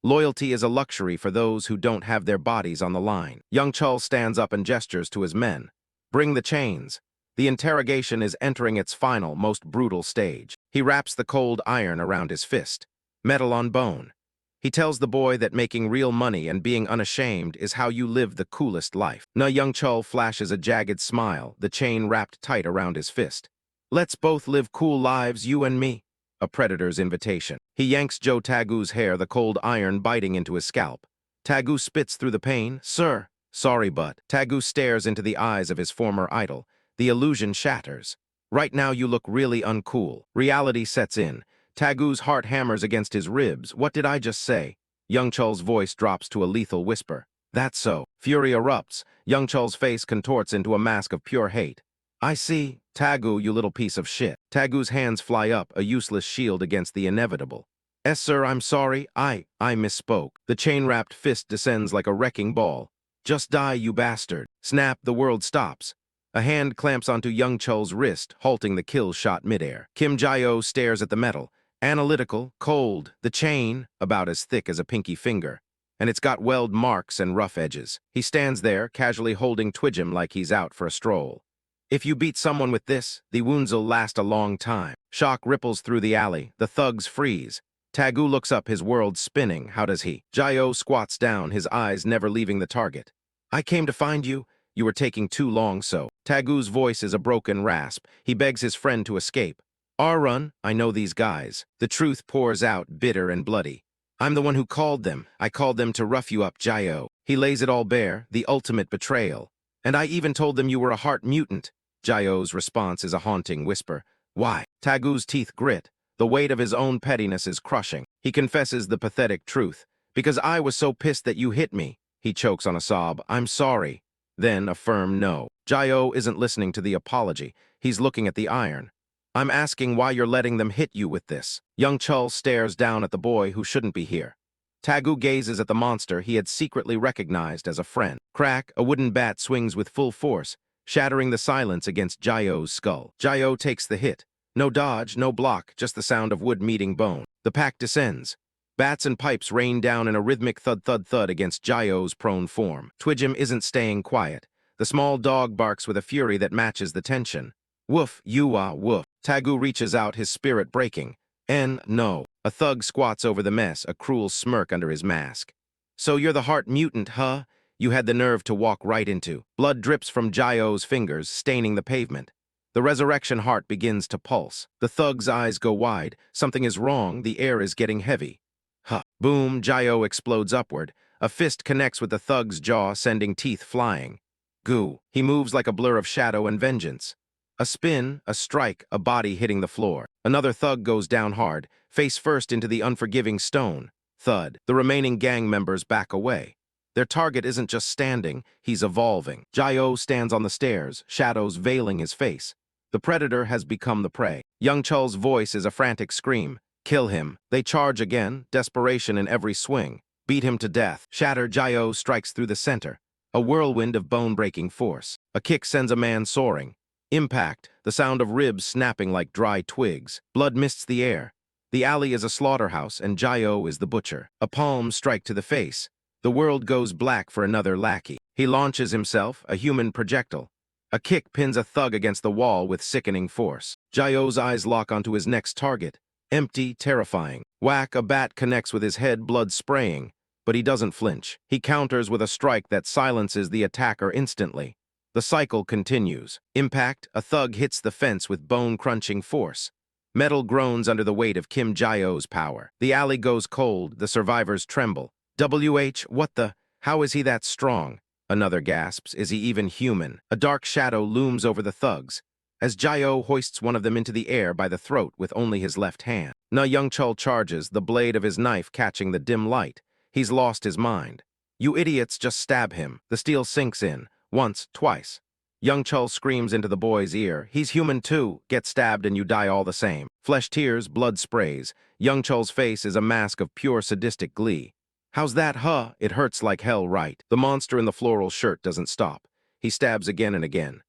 Loyalty is a luxury for those who don't have their bodies on the line. Young Chul stands up and gestures to his men. Bring the chains. The interrogation is entering its final, most brutal stage. He wraps the cold iron around his fist. Metal on bone. He tells the boy that making real money and being unashamed is how you live the coolest life. Young Chul flashes a jagged smile, the chain wrapped tight around his fist. Let's both live cool lives, you and me. A predator's invitation. He yanks Joe Tagu's hair, the cold iron biting into his scalp. Tagu spits through the pain. Sir. Sorry, but. Tagu stares into the eyes of his former idol. The illusion shatters. Right now you look really uncool. Reality sets in. Tagu's heart hammers against his ribs. What did I just say? Young Chul's voice drops to a lethal whisper. That's so. Fury erupts. Young Chul's face contorts into a mask of pure hate. I see. Tagu, you little piece of shit. Tagu's hands fly up, a useless shield against the inevitable. Yes, sir, I'm sorry. I misspoke. The chain-wrapped fist descends like a wrecking ball. Just die, you bastard. Snap, the world stops. A hand clamps onto Young Chul's wrist, halting the kill shot midair. Kim Jai-O stares at the metal. Analytical, cold, the chain, about as thick as a pinky finger. And it's got weld marks and rough edges. He stands there, casually holding Twigim like he's out for a stroll. If you beat someone with this, the wounds'll last a long time. Shock ripples through the alley. The thugs freeze. Tagu looks up, his world spinning. How does he? Jai-O squats down, his eyes never leaving the target. I came to find you. You were taking too long, so. Tagu's voice is a broken rasp. He begs his friend to escape. Run, I know these guys. The truth pours out, bitter and bloody. I'm the one who called them. I called them to rough you up, Jai-O. He lays it all bare, the ultimate betrayal. And I even told them you were a heart mutant. Jai-O's response is a haunting whisper. Why? Tagu's teeth grit. The weight of his own pettiness is crushing. He confesses the pathetic truth. Because I was so pissed that you hit me. He chokes on a sob. I'm sorry. Then a firm no. Jai-O isn't listening to the apology. He's looking at the iron. I'm asking why you're letting them hit you with this. Young Chul stares down at the boy who shouldn't be here. Tagu gazes at the monster he had secretly recognized as a friend. Crack, a wooden bat swings with full force, shattering the silence against Jayo's skull. Jayo takes the hit. No dodge, no block, just the sound of wood meeting bone. The pack descends. Bats and pipes rain down in a rhythmic thud-thud-thud against Jayo's prone form. Twigim isn't staying quiet. The small dog barks with a fury that matches the tension. Woof, you-ah, woof. Tagu reaches out, his spirit breaking. No. A thug squats over the mess, a cruel smirk under his mask. So you're the heart mutant, huh? You had the nerve to walk right into. Blood drips from Jayo's fingers, staining the pavement. The resurrection heart begins to pulse. The thug's eyes go wide. Something is wrong, the air is getting heavy. Huh. Boom, Jayo explodes upward. A fist connects with the thug's jaw, sending teeth flying. Goo. He moves like a blur of shadow and vengeance. A spin, a strike, a body hitting the floor. Another thug goes down hard, face first into the unforgiving stone. Thud. The remaining gang members back away. Their target isn't just standing, he's evolving. Jayo stands on the stairs, shadows veiling his face. The predator has become the prey. Young Chul's voice is a frantic scream. Kill him. They charge again, desperation in every swing. Beat him to death. Shatter. Jayo strikes through the center. A whirlwind of bone-breaking force. A kick sends a man soaring. Impact, the sound of ribs snapping like dry twigs. Blood mists the air. The alley is a slaughterhouse, and Jayo is the butcher. A palm strike to the face. The world goes black for another lackey. He launches himself, a human projectile. A kick pins a thug against the wall with sickening force. Jayo's eyes lock onto his next target. Empty, terrifying. Whack, a bat connects with his head, blood spraying. But he doesn't flinch. He counters with a strike that silences the attacker instantly. The cycle continues. Impact, a thug hits the fence with bone-crunching force. Metal groans under the weight of Kim Jayo's power. The alley goes cold, the survivors tremble. What the? How is he that strong? Another gasps, is he even human? A dark shadow looms over the thugs, as Jayo hoists one of them into the air by the throat with only his left hand. Young Chul charges, the blade of his knife catching the dim light. He's lost his mind. You idiots, just stab him. The steel sinks in. Once, twice. Young Chul screams into the boy's ear. He's human too. Get stabbed and you die all the same. Flesh tears, blood sprays. Young Chul's face is a mask of pure sadistic glee. How's that, huh? It hurts like hell, right? The monster in the floral shirt doesn't stop. He stabs again and again.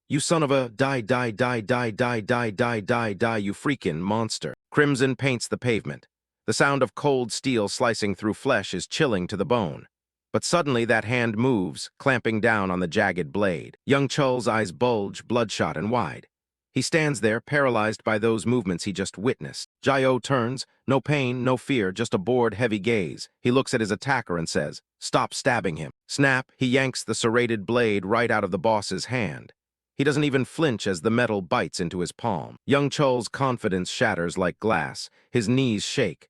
You son of a die, die, die, die, die, die, die, die, die, you freakin' monster. Crimson paints the pavement. The sound of cold steel slicing through flesh is chilling to the bone. But suddenly that hand moves, clamping down on the jagged blade. Young Chul's eyes bulge, bloodshot and wide. He stands there, paralyzed by those movements he just witnessed. Jayo turns, no pain, no fear, just a bored, heavy gaze. He looks at his attacker and says, "Stop stabbing him." Snap, he yanks the serrated blade right out of the boss's hand. He doesn't even flinch as the metal bites into his palm. Young Chul's confidence shatters like glass. His knees shake.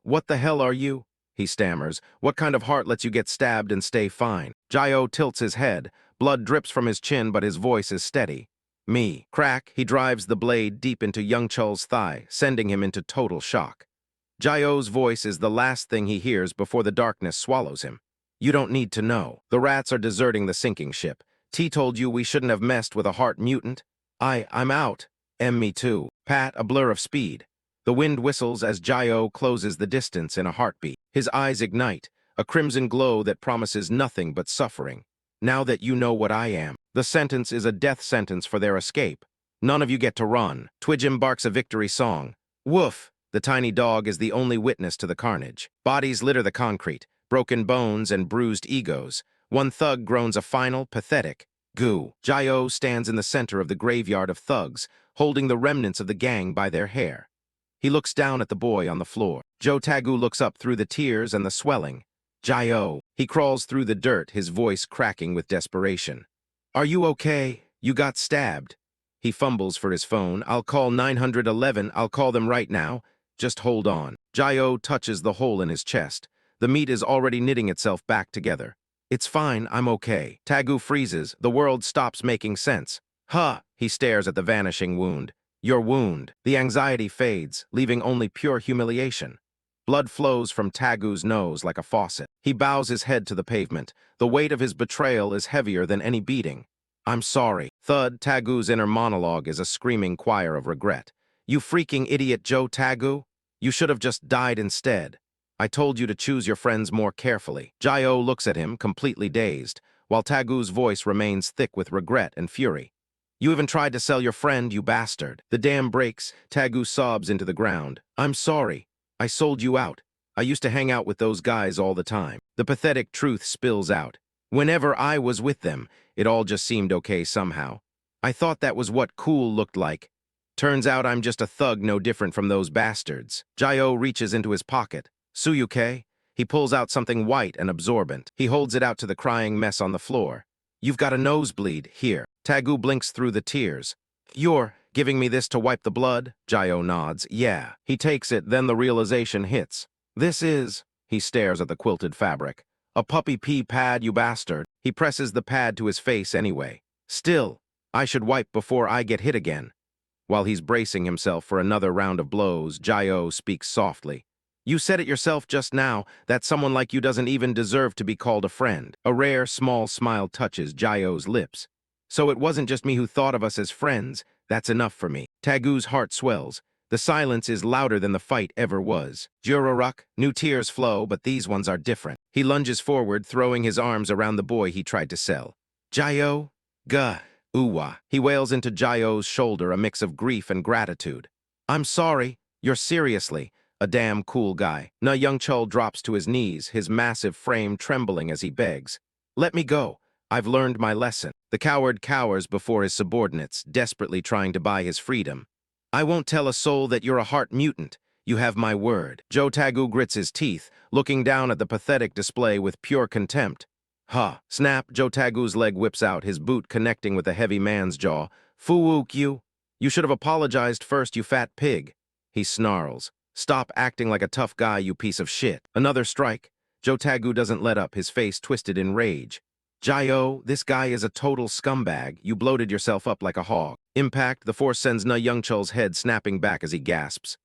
What the hell are you? He stammers. What kind of heart lets you get stabbed and stay fine? Jayo tilts his head. Blood drips from his chin, but his voice is steady. Me. Crack, he drives the blade deep into Young Chul's thigh, sending him into total shock. Jayo's voice is the last thing he hears before the darkness swallows him. You don't need to know. The rats are deserting the sinking ship. T told you we shouldn't have messed with a heart mutant. I'm out. Me too. Pat, a blur of speed. The wind whistles as Jayo closes the distance in a heartbeat. His eyes ignite, a crimson glow that promises nothing but suffering. Now that you know what I am, the sentence is a death sentence for their escape. None of you get to run. Twigim barks a victory song. Woof! The tiny dog is the only witness to the carnage. Bodies litter the concrete, broken bones and bruised egos. One thug groans a final, pathetic, goo. Jayo stands in the center of the graveyard of thugs, holding the remnants of the gang by their hair. He looks down at the boy on the floor. Joe Tagu looks up through the tears and the swelling. Jayo. He crawls through the dirt, his voice cracking with desperation. Are you okay? You got stabbed. He fumbles for his phone. I'll call 911. I'll call them right now. Just hold on. Jayo touches the hole in his chest. The meat is already knitting itself back together. It's fine, I'm okay. Tagu freezes. The world stops making sense. Huh! He stares at the vanishing wound. Your wound. The anxiety fades, leaving only pure humiliation. Blood flows from Tagu's nose like a faucet. He bows his head to the pavement. The weight of his betrayal is heavier than any beating. I'm sorry. Thud, Tagu's inner monologue is a screaming choir of regret. You freaking idiot, Joe Tagu. You should have just died instead. I told you to choose your friends more carefully. Jae-oh looks at him, completely dazed, while Tagu's voice remains thick with regret and fury. You even tried to sell your friend, you bastard. The dam breaks, Tagu sobs into the ground. I'm sorry. I sold you out. I used to hang out with those guys all the time. The pathetic truth spills out. Whenever I was with them, it all just seemed okay somehow. I thought that was what cool looked like. Turns out I'm just a thug no different from those bastards. Jae-oh reaches into his pocket. Suyuke? He pulls out something white and absorbent. He holds it out to the crying mess on the floor. You've got a nosebleed, here. Tagu blinks through the tears. You're giving me this to wipe the blood? Jae-oh nods. Yeah. He takes it, then the realization hits. This is... He stares at the quilted fabric. A puppy pee pad, you bastard. He presses the pad to his face anyway. Still, I should wipe before I get hit again. While he's bracing himself for another round of blows, Jae-oh speaks softly. You said it yourself just now, that someone like you doesn't even deserve to be called a friend. A rare, small smile touches Jae-oh's lips. So it wasn't just me who thought of us as friends. That's enough for me. Tagu's heart swells. The silence is louder than the fight ever was. Juroruk, new tears flow, but these ones are different. He lunges forward, throwing his arms around the boy he tried to sell. Jae-oh? Gah. Uwa. He wails into Jae-oh's shoulder, a mix of grief and gratitude. I'm sorry. You're seriously a damn cool guy. Na Young-chul drops to his knees, his massive frame trembling as he begs. Let me go. I've learned my lesson. The coward cowers before his subordinates, desperately trying to buy his freedom. I won't tell a soul that you're a heart mutant. You have my word. Joe Tagu grits his teeth, looking down at the pathetic display with pure contempt. Ha! Snap, Joe Tagu's leg whips out, his boot connecting with the heavy man's jaw. Fu-wook you! You should have apologized first, you fat pig. He snarls. Stop acting like a tough guy, you piece of shit. Another strike. Joe Tagu doesn't let up, his face twisted in rage. Jae-oh, this guy is a total scumbag. You bloated yourself up like a hog. Impact, the force sends Na Young-chul's head snapping back as he gasps.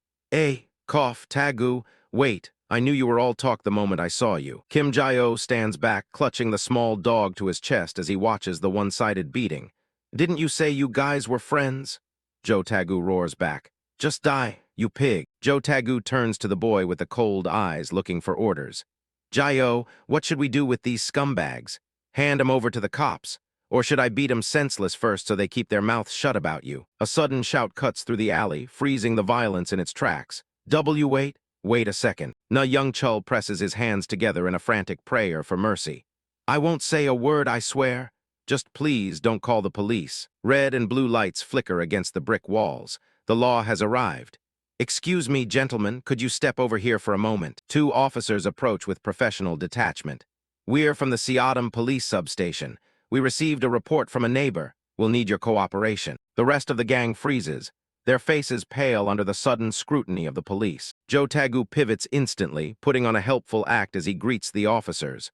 Cough, Tagu. Wait, I knew you were all talk the moment I saw you. Kim Jae-oh stands back, clutching the small dog to his chest as he watches the one-sided beating. Didn't you say you guys were friends? Joe Tagu roars back. Just die, you pig. Joe Tagu turns to the boy with the cold eyes, looking for orders. Jae-oh, what should we do with these scumbags? Hand 'em over to the cops. Or should I beat 'em senseless first so they keep their mouths shut about you? A sudden shout cuts through the alley, freezing the violence in its tracks. Wait a second. Na Young-chul presses his hands together in a frantic prayer for mercy. I won't say a word, I swear. Just please don't call the police. Red and blue lights flicker against the brick walls. The law has arrived. Excuse me, gentlemen, could you step over here for a moment? Two officers approach with professional detachment. We're from the Siadam police substation. We received a report from a neighbor. We'll need your cooperation. The rest of the gang freezes, their faces pale under the sudden scrutiny of the police. Joe Tagu pivots instantly, putting on a helpful act as he greets the officers.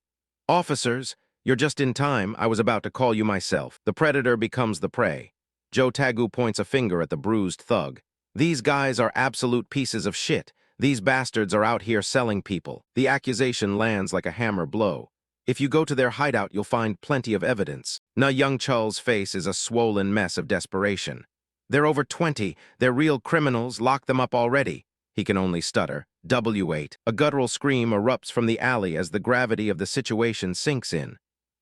Officers, you're just in time. I was about to call you myself. The predator becomes the prey. Joe Tagu points a finger at the bruised thug. These guys are absolute pieces of shit. These bastards are out here selling people. The accusation lands like a hammer blow. If you go to their hideout, you'll find plenty of evidence. Na Young-chul's face is a swollen mess of desperation. They're over 20. They're real criminals. Lock them up already. He can only stutter. W8. A guttural scream erupts from the alley as the gravity of the situation sinks in.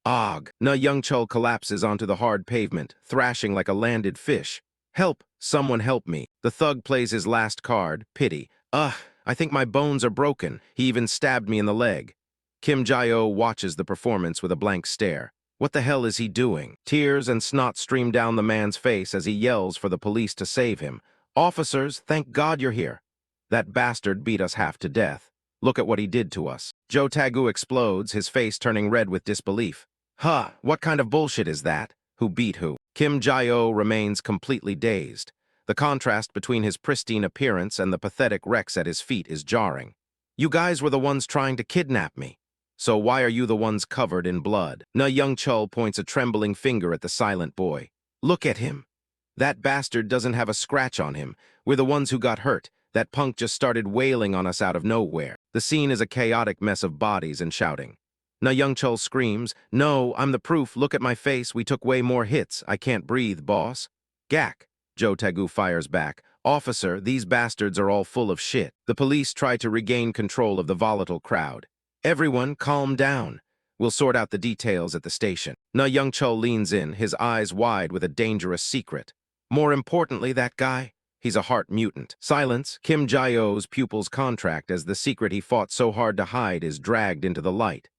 Og. Na Young-chul collapses onto the hard pavement, thrashing like a landed fish. Help! Someone help me. The thug plays his last card, pity. Ugh, I think my bones are broken. He even stabbed me in the leg. Kim Jae-oh watches the performance with a blank stare. What the hell is he doing? Tears and snot stream down the man's face as he yells for the police to save him. Officers, thank God you're here. That bastard beat us half to death. Look at what he did to us. Joe Tagu explodes, his face turning red with disbelief. Huh, what kind of bullshit is that? Who beat who? Kim Jae-oh remains completely dazed. The contrast between his pristine appearance and the pathetic wrecks at his feet is jarring. You guys were the ones trying to kidnap me. So why are you the ones covered in blood? Na Young-chul points a trembling finger at the silent boy. Look at him. That bastard doesn't have a scratch on him. We're the ones who got hurt. That punk just started wailing on us out of nowhere. The scene is a chaotic mess of bodies and shouting. Na Young-chul screams, No, I'm the proof. Look at my face. We took way more hits. I can't breathe, boss. Gak. Joe Tagu fires back. "Officer, these bastards are all full of shit." The police try to regain control of the volatile crowd. "Everyone, calm down. We'll sort out the details at the station." Na Young-chul leans in, his eyes wide with a dangerous secret. "More importantly, that guy? He's a heart mutant." Silence. Kim Jae-o's pupil's contract as the secret he fought so hard to hide is dragged into the light.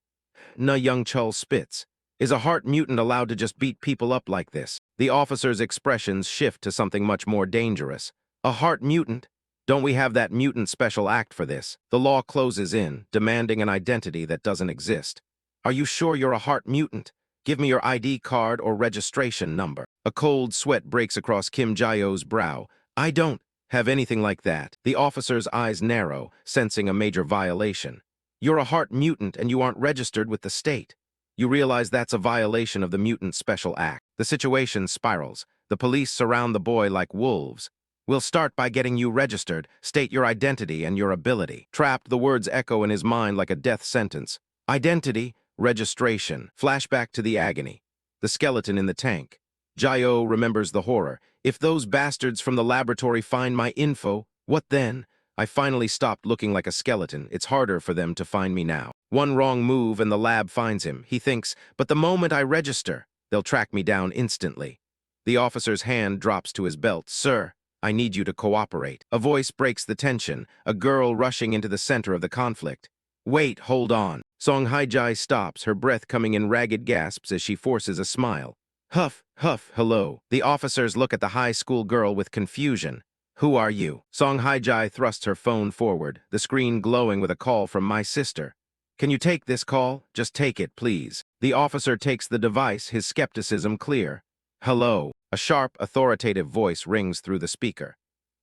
Na Young-chul spits. Is a heart mutant allowed to just beat people up like this? The officer's expressions shift to something much more dangerous. A heart mutant? Don't we have that mutant special act for this? The law closes in, demanding an identity that doesn't exist. "Are you sure you're a heart mutant? Give me your ID card or registration number." A cold sweat breaks across Kim Jae-o's brow. "I don't have anything like that." The officer's eyes narrow, sensing a major violation. "You're a heart mutant and you aren't registered with the state." You realize that's a violation of the Mutant Special Act. The situation spirals. The police surround the boy like wolves. "We'll start by getting you registered. State your identity and your ability." Trapped, the words echo in his mind like a death sentence. Identity, registration. Flashback to the agony. The skeleton in the tank. Jae-o remembers the horror. "If those bastards from the laboratory find my info, what then? I finally stopped looking like a skeleton. It's harder for them to find me now. One wrong move and the lab finds him." He thinks, "But the moment I register, they'll track me down instantly." The officer's hand drops to his belt. "Sir, I need you to cooperate." A voice breaks the tension, a girl rushing into the center of the conflict. "Wait, hold on." Song Hye-ji stops, her breath coming in ragged gasps as she forces a smile. "Huff, huff, hello." The officers look at the high school girl with confusion. "Who are you?" Song Hye-ji thrusts her phone forward, the screen glowing with a call from "My sister." "Can you take this call? Just take it, please." The officer takes the device, his skepticism clear. "Hello." A sharp, authoritative voice rings through the speaker.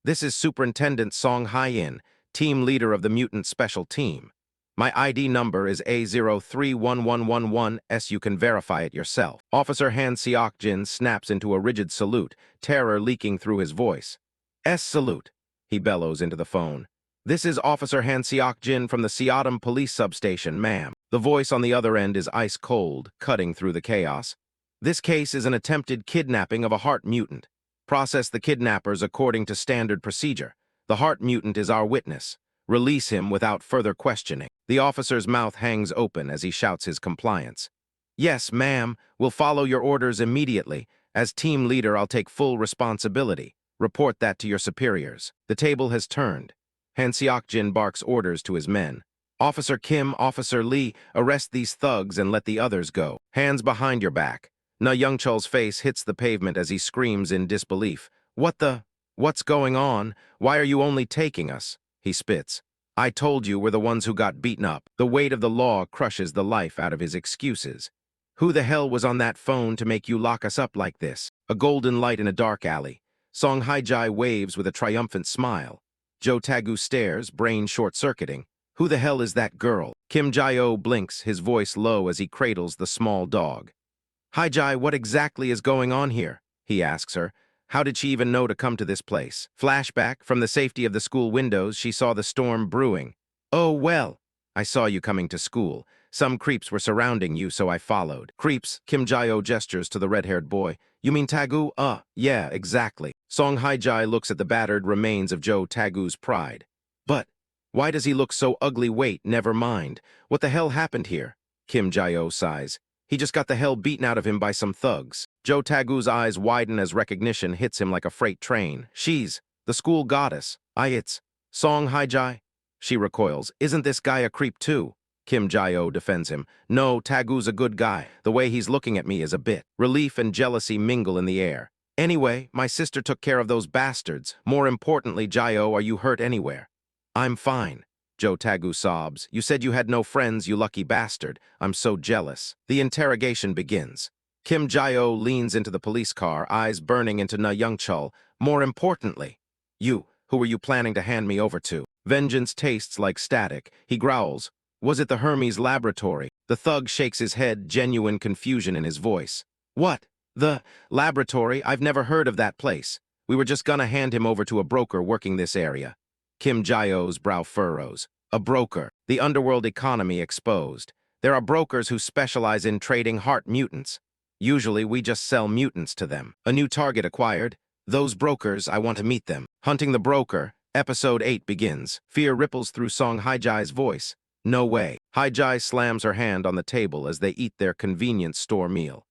"This is Superintendent Song Hye-in, team leader of the Mutant Special Team. My ID number is A031111S. You can verify it yourself." Officer Han Seok-jin snaps into a rigid salute, terror leaking through his voice. Salute," he bellows into the phone. "This is Officer Han Seok-jin from the Seotum Police Substation, ma'am." The voice on the other end is ice cold, cutting through the chaos. "This case is an attempted kidnapping of a heart mutant. Process the kidnappers according to standard procedure. The heart mutant is our witness. Release him without further questioning." The officer's mouth hangs open as he shouts his compliance. "Yes, ma'am, we'll follow your orders immediately. As team leader, I'll take full responsibility. Report that to your superiors." The table has turned. Han Seok-jin barks orders to his men. "Officer Kim, Officer Lee, arrest these thugs and let the others go. Hands behind your back." Na Young-chul's face hits the pavement as he screams in disbelief. What's going on? Why are you only taking us?" He spits. "I told you we're the ones who got beaten up." The weight of the law crushes the life out of his excuses. "Who the hell was on that phone to make you lock us up like this?" A golden light in a dark alley. Song Hye-ji waves with a triumphant smile. Jo Tagu stares, brain short-circuiting. "Who the hell is that girl?" Kim Jae-o blinks, his voice low as he cradles the small dog. "Hye-ji, what exactly is going on here?" he asks her. "How did she even know to come to this place?" Flashback. From the safety of the school windows, she saw the storm brewing. "Oh, well, I saw you coming to school. Some creeps were surrounding you, so I followed." "Creeps?" Kim Jae-o gestures to the red-haired boy. "You mean Tagu?" Yeah, exactly." Song Hye-ji looks at the battered remains of Jo Tagu's pride. "But why does he look so ugly? Wait, never mind. What the hell happened here?" Kim Jae-o sighs. "He just got the hell beaten out of him by some thugs." Jo Tagu's eyes widen as recognition hits him like a freight train. "She's the school goddess. It's Song Hye-ji." She recoils. "Isn't this guy a creep too?" Kim Jae-o defends him. "No, Tagu's a good guy. The way he's looking at me is a bit." Relief and jealousy mingle in the air. "Anyway, my sister took care of those bastards. More importantly, Jae-o, are you hurt anywhere?" "I'm fine." Jo Tagu sobs. "You said you had no friends, you lucky bastard. I'm so jealous." The interrogation begins. Kim Jae-o leans into the police car, eyes burning into Na Young-chul. "More importantly, who were you planning to hand me over to?" Vengeance tastes like static. He growls. "Was it the Hermes laboratory?" The thug shakes his head, genuine confusion in his voice. "What? The laboratory? I've never heard of that place. We were just gonna hand him over to a broker working this area." Kim Jae-o's brow furrows. A broker. The underworld economy exposed. There are brokers who specialize in trading heart mutants. Usually, we just sell mutants to them. A new target acquired. Those brokers, I want to meet them. Hunting the Broker, Episode 8 begins. Fear ripples through Song Hye-ji's voice. No way. Hye-ji slams her hand on the table as they eat their convenience store meal.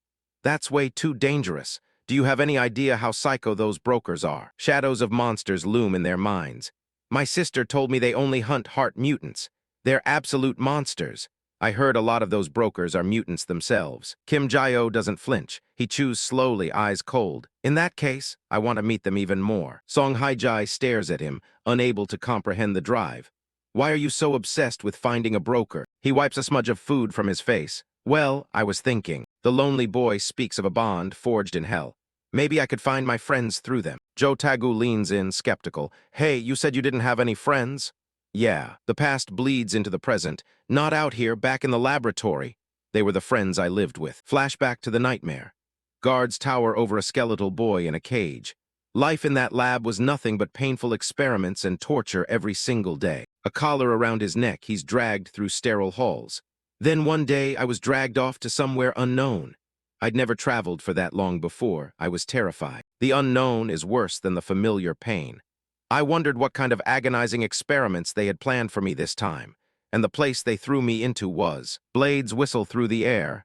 That's way too dangerous. Do you have any idea how psycho those brokers are? Shadows of monsters loom in their minds. My sister told me they only hunt heart mutants. They're absolute monsters. I heard a lot of those brokers are mutants themselves. Kim Jae-oh doesn't flinch. He chews slowly, eyes cold. In that case, I want to meet them even more. Song Hye-ji stares at him, unable to comprehend the drive. Why are you so obsessed with finding a broker? He wipes a smudge of food from his face. Well, I was thinking. The lonely boy speaks of a bond forged in hell. Maybe I could find my friends through them. Jo Tagu leans in, skeptical. Hey, you said you didn't have any friends? Yeah, the past bleeds into the present. Not out here, back in the laboratory. They were the friends I lived with. Flashback to the nightmare. Guards tower over a skeletal boy in a cage. Life in that lab was nothing but painful experiments and torture every single day. A collar around his neck, he's dragged through sterile halls. Then one day, I was dragged off to somewhere unknown. I'd never traveled for that long before. I was terrified. The unknown is worse than the familiar pain. I wondered what kind of agonizing experiments they had planned for me this time, and the place they threw me into was. Blades whistle through the air.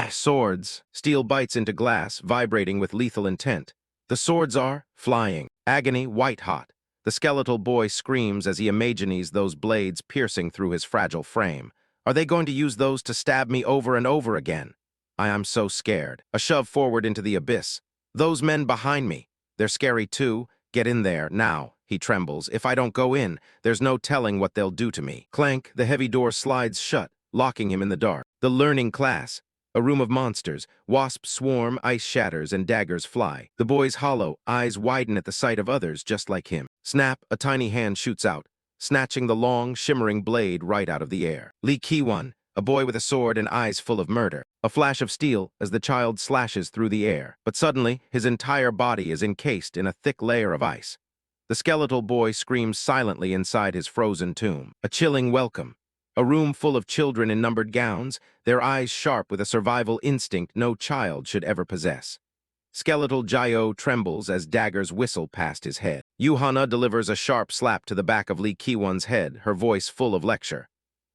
Swords. Steel bites into glass, vibrating with lethal intent. The swords are flying. Agony white-hot. The skeletal boy screams as he imagines those blades piercing through his fragile frame. Are they going to use those to stab me over and over again? I am so scared. A shove forward into the abyss. Those men behind me. They're scary too. Get in there, now. He trembles. If I don't go in, there's no telling what they'll do to me. Clank, the heavy door slides shut, locking him in the dark. The learning class. A room of monsters. Wasps swarm, ice shatters, and daggers fly. The boy's hollow, eyes widen at the sight of others just like him. Snap, a tiny hand shoots out, snatching the long, shimmering blade right out of the air. Lee Ki-won, a boy with a sword and eyes full of murder. A flash of steel as the child slashes through the air. But suddenly, his entire body is encased in a thick layer of ice. The skeletal boy screams silently inside his frozen tomb. A chilling welcome. A room full of children in numbered gowns, their eyes sharp with a survival instinct no child should ever possess. Skeletal Jae-oh trembles as daggers whistle past his head. Yu-hana delivers a sharp slap to the back of Lee Ki-won's head, her voice full of lecture.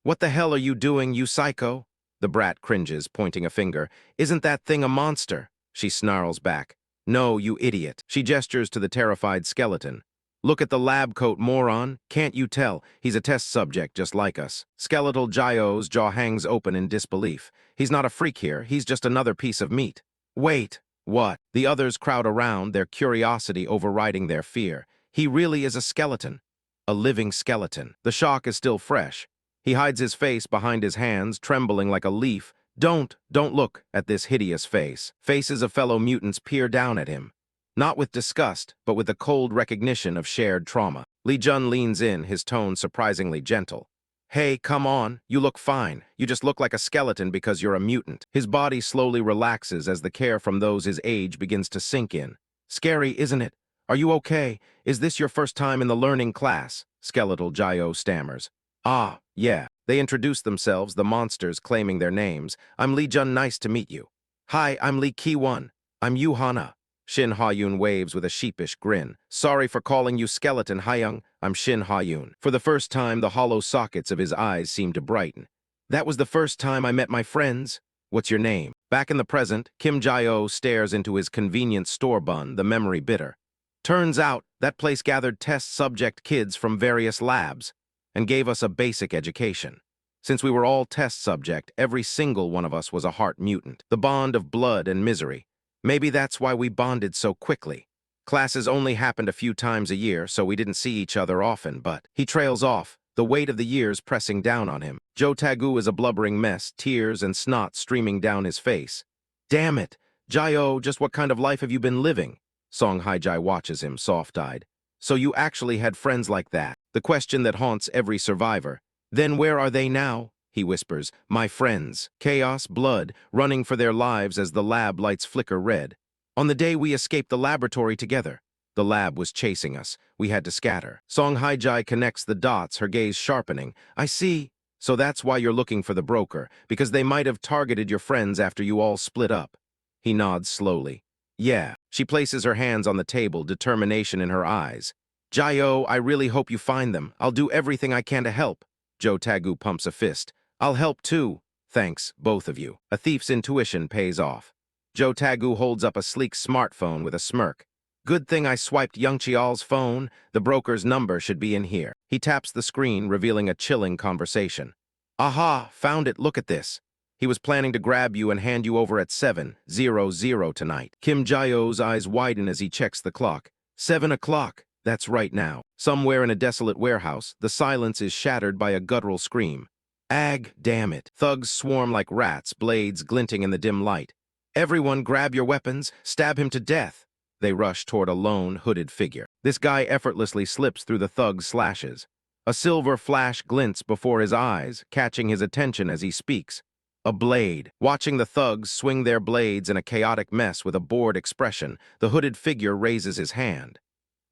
What the hell are you doing, you psycho? The brat cringes, pointing a finger. Isn't that thing a monster? She snarls back. No, you idiot. She gestures to the terrified skeleton. Look at the lab coat, moron. Can't you tell? He's a test subject just like us. Skeletal Jae-oh's jaw hangs open in disbelief. He's not a freak here. He's just another piece of meat. Wait. What? The others crowd around, their curiosity overriding their fear. He really is a skeleton. A living skeleton. The shock is still fresh. He hides his face behind his hands, trembling like a leaf. Don't look at this hideous face. Faces of fellow mutants peer down at him. Not with disgust, but with the cold recognition of shared trauma. Lee Jun leans in, his tone surprisingly gentle. Hey, come on, you look fine. You just look like a skeleton because you're a mutant. His body slowly relaxes as the care from those his age begins to sink in. Scary, isn't it? Are you okay? Is this your first time in the learning class? Skeletal Jae-oh stammers. Ah, yeah. They introduce themselves, the monsters claiming their names. I'm Lee Jun, nice to meet you. Hi, I'm Lee Ki-won. I'm Yu-hana. Shin Ha-yoon waves with a sheepish grin. Sorry for calling you skeleton, Ha-young. I'm Shin Ha-yoon. For the first time, the hollow sockets of his eyes seem to brighten. That was the first time I met my friends. What's your name? Back in the present, Kim Jae-oh stares into his convenience store bun, the memory bitter. Turns out, that place gathered test subject kids from various labs and gave us a basic education. Since we were all test subject, every single one of us was a heart mutant. The bond of blood and misery. Maybe that's why we bonded so quickly. Classes only happened a few times a year, so we didn't see each other often, but he trails off, the weight of the years pressing down on him. Jo Tagu is a blubbering mess, tears and snot streaming down his face. Damn it! Jae-oh, just what kind of life have you been living? Song Hye-ji watches him, soft-eyed. So you actually had friends like that? The question that haunts every survivor. Then where are they now? He whispers, my friends. Chaos, blood, running for their lives as the lab lights flicker red. On the day we escaped the laboratory together. The lab was chasing us. We had to scatter. Song Hye-ji connects the dots, her gaze sharpening. I see. So that's why you're looking for the broker, because they might have targeted your friends after you all split up. He nods slowly. Yeah. She places her hands on the table, determination in her eyes. Jayo, I really hope you find them. I'll do everything I can to help. Joe Tagu pumps a fist. I'll help too. Thanks, both of you. A thief's intuition pays off. Joe Tagu holds up a sleek smartphone with a smirk. Good thing I swiped Young Chial's phone. The broker's number should be in here. He taps the screen, revealing a chilling conversation. Aha, found it, look at this. He was planning to grab you and hand you over at 7:00 tonight. Kim Jayo's eyes widen as he checks the clock. 7 o'clock. That's right now. Somewhere in a desolate warehouse, the silence is shattered by a guttural scream. Ag, damn it. Thugs swarm like rats, blades glinting in the dim light. Everyone grab your weapons, stab him to death. They rush toward a lone, hooded figure. This guy effortlessly slips through the thug's slashes. A silver flash glints before his eyes, catching his attention as he speaks. A blade. Watching the thugs swing their blades in a chaotic mess with a bored expression, the hooded figure raises his hand.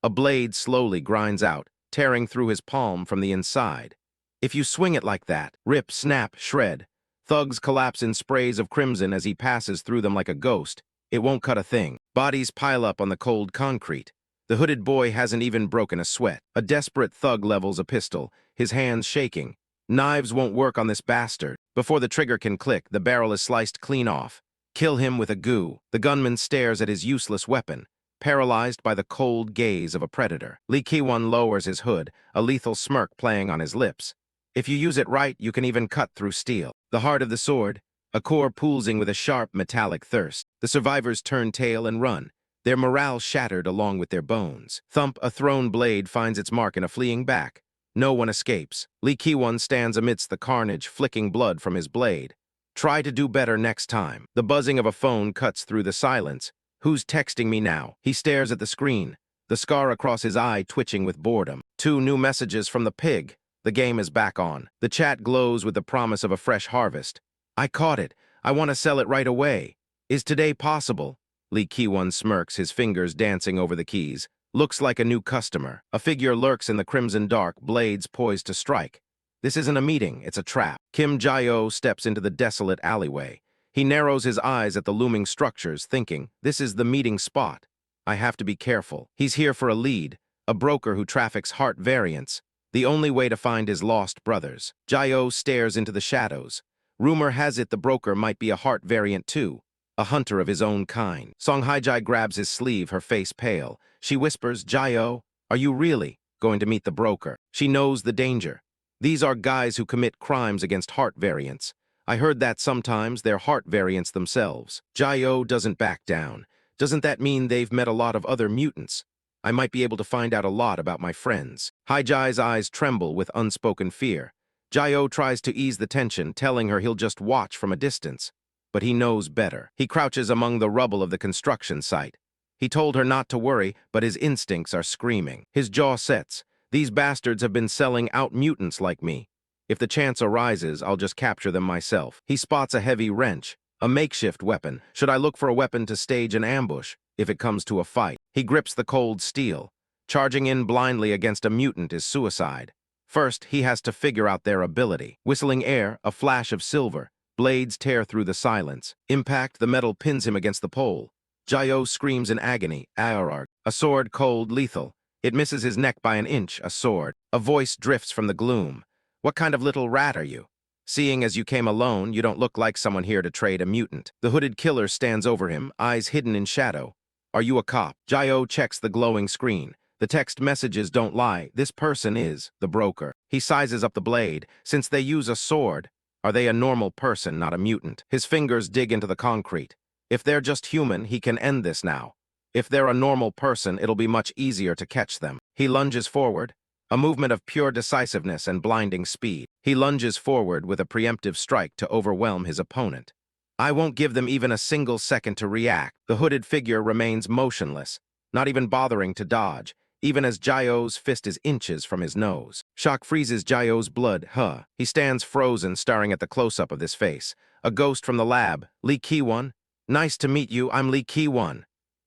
A blade slowly grinds out, tearing through his palm from the inside. If you swing it like that, rip, snap, shred. Thugs collapse in sprays of crimson as he passes through them like a ghost. It won't cut a thing. Bodies pile up on the cold concrete. The hooded boy hasn't even broken a sweat. A desperate thug levels a pistol, his hands shaking. Knives won't work on this bastard. Before the trigger can click, the barrel is sliced clean off. Kill him with a goo. The gunman stares at his useless weapon, paralyzed by the cold gaze of a predator. Lee Ki-won lowers his hood, a lethal smirk playing on his lips. If you use it right, you can even cut through steel. The heart of the sword, a core pulsing with a sharp metallic thirst. The survivors turn tail and run, their morale shattered along with their bones. Thump, a thrown blade finds its mark in a fleeing back. No one escapes. Lee Ki-won stands amidst the carnage, flicking blood from his blade. Try to do better next time. The buzzing of a phone cuts through the silence. Who's texting me now? He stares at the screen, the scar across his eye twitching with boredom. 2 new messages from the pig. The game is back on. The chat glows with the promise of a fresh harvest. I caught it. I want to sell it right away. Is today possible? Lee Ki-won smirks, his fingers dancing over the keys. Looks like a new customer. A figure lurks in the crimson dark, blades poised to strike. This isn't a meeting, it's a trap. Kim Jayo steps into the desolate alleyway. He narrows his eyes at the looming structures, thinking, this is the meeting spot. I have to be careful. He's here for a lead, a broker who traffics heart variants. The only way to find his lost brothers. Jayo stares into the shadows. Rumor has it the broker might be a heart variant too, a hunter of his own kind. Song Hye-ji grabs his sleeve, her face pale. She whispers, Jayo, are you really going to meet the broker? She knows the danger. These are guys who commit crimes against heart variants. I heard that sometimes they're heart variants themselves. Jayo doesn't back down. Doesn't that mean they've met a lot of other mutants? I might be able to find out a lot about my friends. Hye-ji's eyes tremble with unspoken fear. Jayo tries to ease the tension, telling her he'll just watch from a distance. But he knows better. He crouches among the rubble of the construction site. He told her not to worry, but his instincts are screaming. His jaw sets. These bastards have been selling out mutants like me. If the chance arises, I'll just capture them myself. He spots a heavy wrench, a makeshift weapon. Should I look for a weapon to stage an ambush if it comes to a fight? He grips the cold steel. Charging in blindly against a mutant is suicide. First, he has to figure out their ability. Whistling air, a flash of silver. Blades tear through the silence. Impact, the metal pins him against the pole. Jayo screams in agony. Aorarg. A sword cold, lethal. It misses his neck by an inch, a sword. A voice drifts from the gloom. What kind of little rat are you? Seeing as you came alone, you don't look like someone here to trade a mutant. The hooded killer stands over him, eyes hidden in shadow. Are you a cop? Jayo checks the glowing screen. The text messages don't lie. This person is the broker. He sizes up the blade. Since they use a sword, are they a normal person, not a mutant? His fingers dig into the concrete. If they're just human, he can end this now. If they're a normal person, it'll be much easier to catch them. He lunges forward, a movement of pure decisiveness and blinding speed. He lunges forward with a preemptive strike to overwhelm his opponent. I won't give them even a single second to react. The hooded figure remains motionless, not even bothering to dodge, even as Jayo's fist is inches from his nose. Shock freezes Jayo's blood. He stands frozen, staring at the close-up of this face. A ghost from the lab. Lee Ki-won? Nice to meet you, I'm Lee Ki-won.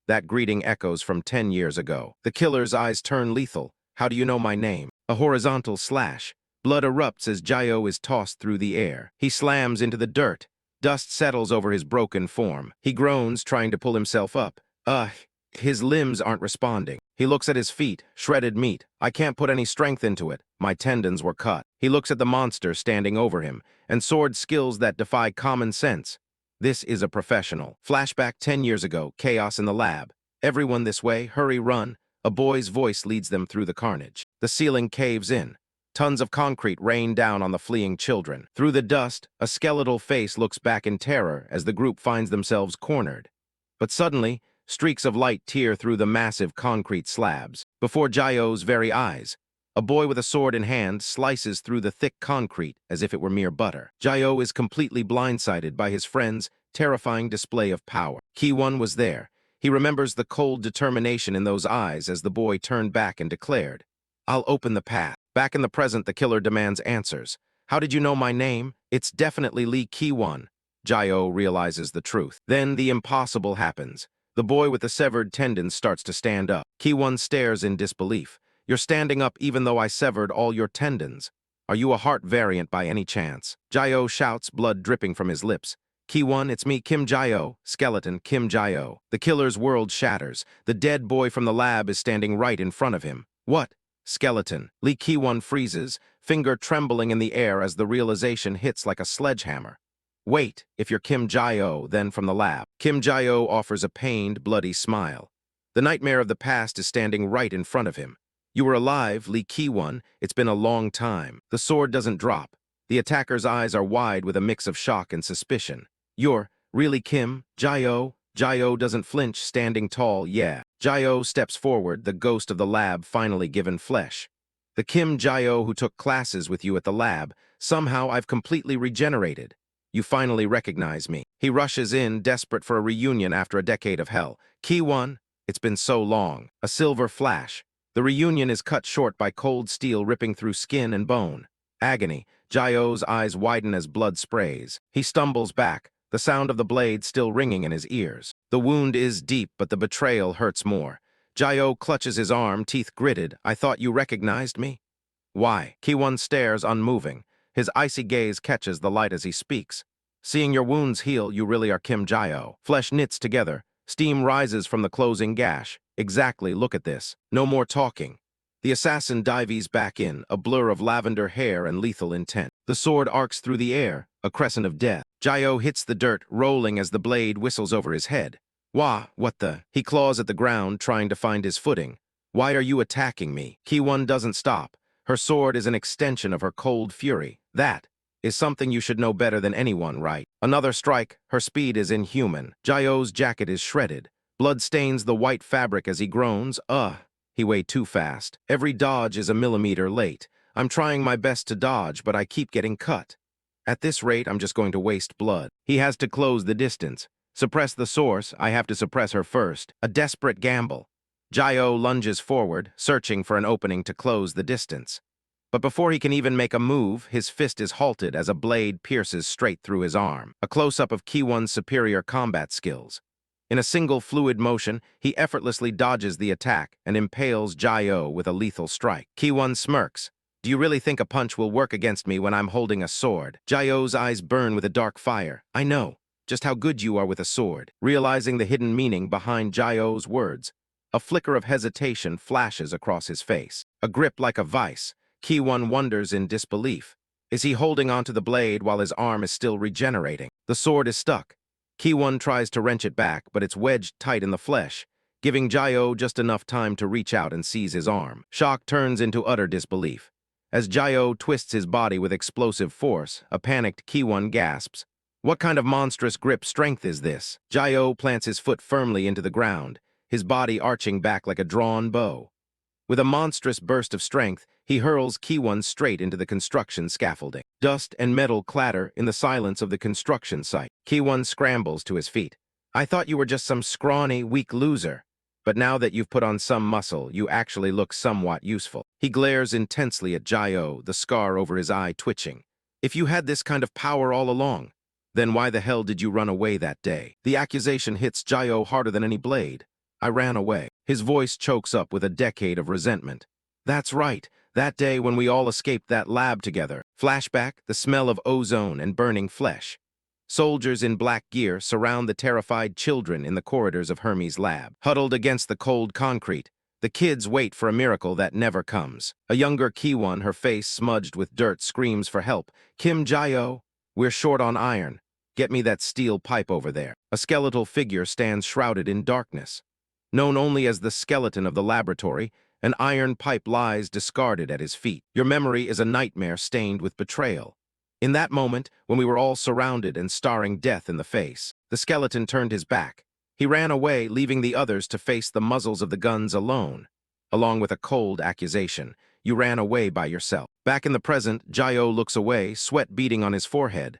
That greeting echoes from 10 years ago. The killer's eyes turn lethal. How do you know my name? A horizontal slash. Blood erupts as Jayo is tossed through the air. He slams into the dirt. Dust settles over his broken form. He groans, trying to pull himself up. Uh, his limbs aren't responding. He looks at his feet, shredded meat. I can't put any strength into it. My tendons were cut. He looks at the monster standing over him, and sword skills that defy common sense. This is a professional. Flashback 10 years ago, chaos in the lab. Everyone this way, hurry, run. A boy's voice leads them through the carnage. The ceiling caves in. Tons of concrete rain down on the fleeing children. Through the dust, a skeletal face looks back in terror as the group finds themselves cornered. But suddenly, streaks of light tear through the massive concrete slabs. Before Jayo's very eyes, a boy with a sword in hand slices through the thick concrete as if it were mere butter. Jayo is completely blindsided by his friend's terrifying display of power. Ki-won was there. He remembers the cold determination in those eyes as the boy turned back and declared, "I'll open the path." Back in the present, the killer demands answers. "How did you know my name?" "It's definitely Lee Ki-won." Jayo realizes the truth. Then the impossible happens. The boy with the severed tendons starts to stand up. Ki-won stares in disbelief. "You're standing up even though I severed all your tendons. Are you a heart variant by any chance?" Jayo shouts, blood dripping from his lips. "Ki-won, it's me, Kim Jayo." Skeleton, Kim Jayo. The killer's world shatters. The dead boy from the lab is standing right in front of him. "What?" Skeleton. Lee Ki-won freezes, finger trembling in the air as the realization hits like a sledgehammer. "Wait, if you're Kim Jayo, then from the lab." Kim Jayo offers a pained, bloody smile. The nightmare of the past is standing right in front of him. "You were alive, Lee Ki-won. It's been a long time." The sword doesn't drop. The attacker's eyes are wide with a mix of shock and suspicion. "You're really Kim Jayo?" Jayo doesn't flinch, standing tall. "Yeah." Jayo steps forward, the ghost of the lab finally given flesh. "The Kim Jayo who took classes with you at the lab. Somehow I've completely regenerated. You finally recognize me." He rushes in, desperate for a reunion after a decade of hell. "Ki-won, it's been so long." A silver flash. The reunion is cut short by cold steel ripping through skin and bone. Agony. Jayo's eyes widen as blood sprays. He stumbles back, the sound of the blade still ringing in his ears. The wound is deep, but the betrayal hurts more. Jayo clutches his arm, teeth gritted. "I thought you recognized me?" "Why?" Ki-won stares, unmoving. His icy gaze catches the light as he speaks. "Seeing your wounds heal, you really are Kim Jayo." Flesh knits together. Steam rises from the closing gash. "Exactly, look at this." No more talking. The assassin dives back in, a blur of lavender hair and lethal intent. The sword arcs through the air, a crescent of death. Jayo hits the dirt, rolling as the blade whistles over his head. "Wah, what the?" He claws at the ground, trying to find his footing. "Why are you attacking me?" Ki-won doesn't stop. Her sword is an extension of her cold fury. "That is something you should know better than anyone, right?" Another strike. Her speed is inhuman. Jayo's jacket is shredded. Blood stains the white fabric as he groans. He way too fast. Every dodge is a millimeter late. I'm trying my best to dodge, but I keep getting cut. At this rate, I'm just going to waste blood. He has to close the distance. Suppress the source, I have to suppress her first. A desperate gamble. Jayo lunges forward, searching for an opening to close the distance. But before he can even make a move, his fist is halted as a blade pierces straight through his arm. A close-up of Ki-won's superior combat skills. In a single fluid motion, he effortlessly dodges the attack and impales Jayo with a lethal strike. Ki-won smirks. "Do you really think a punch will work against me when I'm holding a sword?" Jayo's eyes burn with a dark fire. "I know just how good you are with a sword." Realizing the hidden meaning behind Jayo's words, a flicker of hesitation flashes across his face. A grip like a vice. Ki-won wonders in disbelief. Is he holding onto the blade while his arm is still regenerating? The sword is stuck. Ki-won tries to wrench it back, but it's wedged tight in the flesh, giving Jayo just enough time to reach out and seize his arm. Shock turns into utter disbelief. As Jayo twists his body with explosive force, a panicked Ki-won gasps. What kind of monstrous grip strength is this? Jayo plants his foot firmly into the ground, his body arching back like a drawn bow. With a monstrous burst of strength, he hurls Ki-won straight into the construction scaffolding. Dust and metal clatter in the silence of the construction site. Ki-won scrambles to his feet. "I thought you were just some scrawny, weak loser. But now that you've put on some muscle, you actually look somewhat useful." He glares intensely at Jayo, the scar over his eye twitching. "If you had this kind of power all along, then why the hell did you run away that day?" The accusation hits Jayo harder than any blade. "I ran away." His voice chokes up with a decade of resentment. "That's right, that day when we all escaped that lab together." Flashback, the smell of ozone and burning flesh. Soldiers in black gear surround the terrified children in the corridors of Hermes' lab. Huddled against the cold concrete, the kids wait for a miracle that never comes. A younger Ki-won, her face smudged with dirt, screams for help. Kim Jae-oh, we're short on iron. Get me that steel pipe over there. A skeletal figure stands shrouded in darkness. Known only as the skeleton of the laboratory, an iron pipe lies discarded at his feet. Your memory is a nightmare stained with betrayal. In that moment, when we were all surrounded and staring death in the face, the skeleton turned his back. He ran away, leaving the others to face the muzzles of the guns alone. Along with a cold accusation, you ran away by yourself. Back in the present, Jae-oh looks away, sweat beading on his forehead.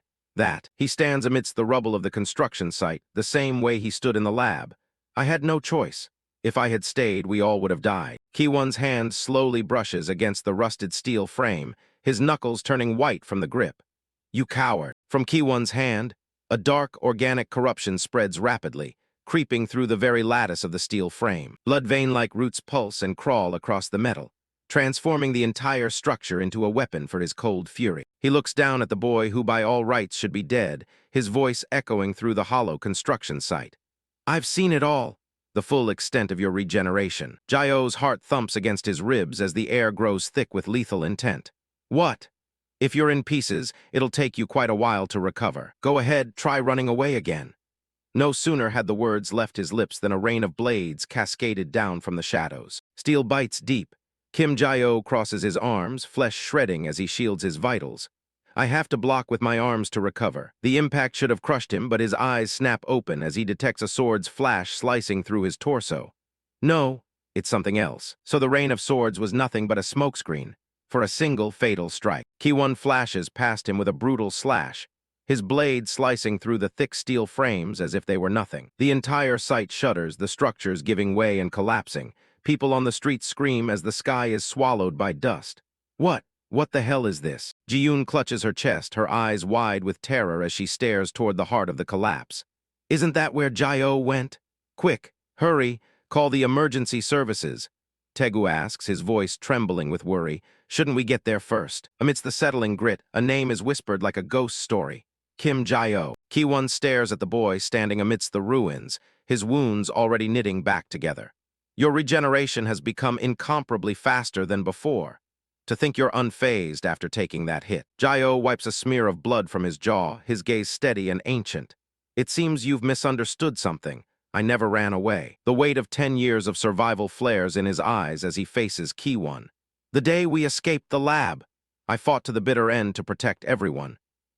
He stands amidst the rubble of the construction site, the same way he stood in the lab. I had no choice. If I had stayed, we all would have died. Ki-won's hand slowly brushes against the rusted steel frame, his knuckles turning white from the grip. You coward. From Ki-won's hand, a dark, organic corruption spreads rapidly, creeping through the very lattice of the steel frame. Blood vein-like roots pulse and crawl across the metal, transforming the entire structure into a weapon for his cold fury. He looks down at the boy who by all rights should be dead, his voice echoing through the hollow construction site. I've seen it all, the full extent of your regeneration. Jae-oh's heart thumps against his ribs as the air grows thick with lethal intent. What? If you're in pieces, it'll take you quite a while to recover. Go ahead, try running away again. No sooner had the words left his lips than a rain of blades cascaded down from the shadows. Steel bites deep. Kim Jae-oh crosses his arms, flesh shredding as he shields his vitals. I have to block with my arms to recover. The impact should have crushed him, but his eyes snap open as he detects a sword's flash slicing through his torso. No, it's something else. So the rain of swords was nothing but a smokescreen for a single fatal strike. Ki-won flashes past him with a brutal slash, his blade slicing through the thick steel frames as if they were nothing. The entire site shudders, the structures giving way and collapsing. People on the streets scream as the sky is swallowed by dust. What the hell is this? Ji-yoon clutches her chest, her eyes wide with terror as she stares toward the heart of the collapse. Isn't that where Jae-oh went? Quick, hurry, call the emergency services. Taegu asks, his voice trembling with worry. Shouldn't we get there first? Amidst the settling grit, a name is whispered like a ghost story. Kim Jae-oh. Ki-won stares at the boy standing amidst the ruins, his wounds already knitting back together. Your regeneration has become incomparably faster than before. To think you're unfazed after taking that hit. Jae-oh wipes a smear of blood from his jaw, his gaze steady and ancient. It seems you've misunderstood something. I never ran away. The weight of 10 years of survival flares in his eyes as he faces Ki-won. The day we escaped the lab, I fought to the bitter end to protect everyone.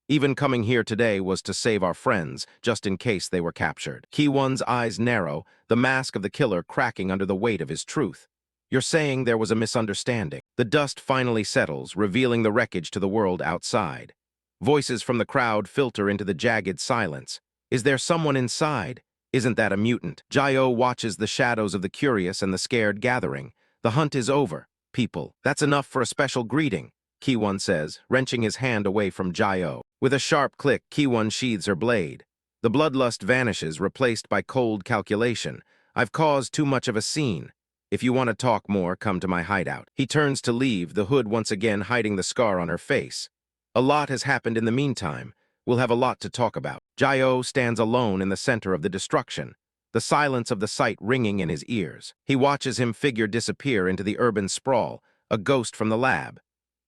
Even coming here today was to save our friends, just in case they were captured. Ki-won's eyes narrow, the mask of the killer cracking under the weight of his truth. You're saying there was a misunderstanding. The dust finally settles, revealing the wreckage to the world outside. Voices from the crowd filter into the jagged silence. Is there someone inside? Isn't that a mutant? Jae-oh watches the shadows of the curious and the scared gathering. The hunt is over. People, that's enough for a special greeting, Ki-won says, wrenching his hand away from Jae-oh. With a sharp click, Ki-won sheathes her blade. The bloodlust vanishes, replaced by cold calculation. I've caused too much of a scene. If you want to talk more, come to my hideout. He turns to leave, the hood once again hiding the scar on her face. A lot has happened in the meantime. We'll have a lot to talk about. Jae-oh stands alone in the center of the destruction, the silence of the site ringing in his ears. He watches him figure disappear into the urban sprawl, a ghost from the lab.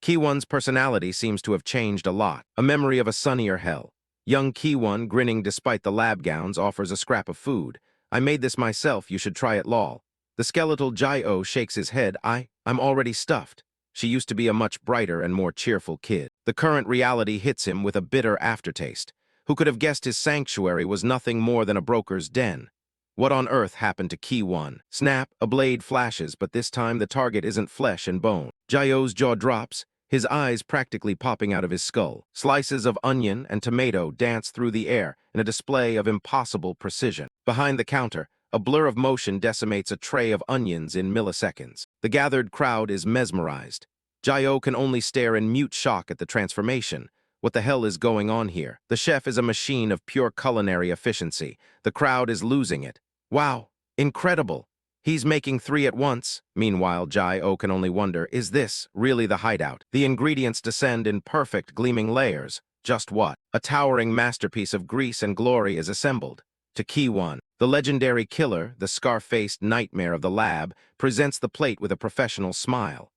Ki-won's personality seems to have changed a lot, a memory of a sunnier hell. Young Ki-won, grinning despite the lab gowns, offers a scrap of food. I made this myself, you should try it, lol. The skeletal Jae-oh shakes his head. I'm already stuffed. She used to be a much brighter and more cheerful kid. The current reality hits him with a bitter aftertaste. Who could have guessed his sanctuary was nothing more than a broker's den? What on earth happened to Ki-won? Snap, a blade flashes, but this time the target isn't flesh and bone. Jae-oh's jaw drops, his eyes practically popping out of his skull. Slices of onion and tomato dance through the air in a display of impossible precision. Behind the counter, a blur of motion decimates a tray of onions in milliseconds. The gathered crowd is mesmerized. Jae-oh can only stare in mute shock at the transformation. What the hell is going on here? The chef is a machine of pure culinary efficiency. The crowd is losing it. Wow, incredible. He's making 3 at once. Meanwhile, Jae-oh can only wonder, is this really the hideout? The ingredients descend in perfect gleaming layers. Just what? A towering masterpiece of grease and glory is assembled. To Ki-won, the legendary killer, the scar-faced nightmare of the lab, presents the plate with a professional smile.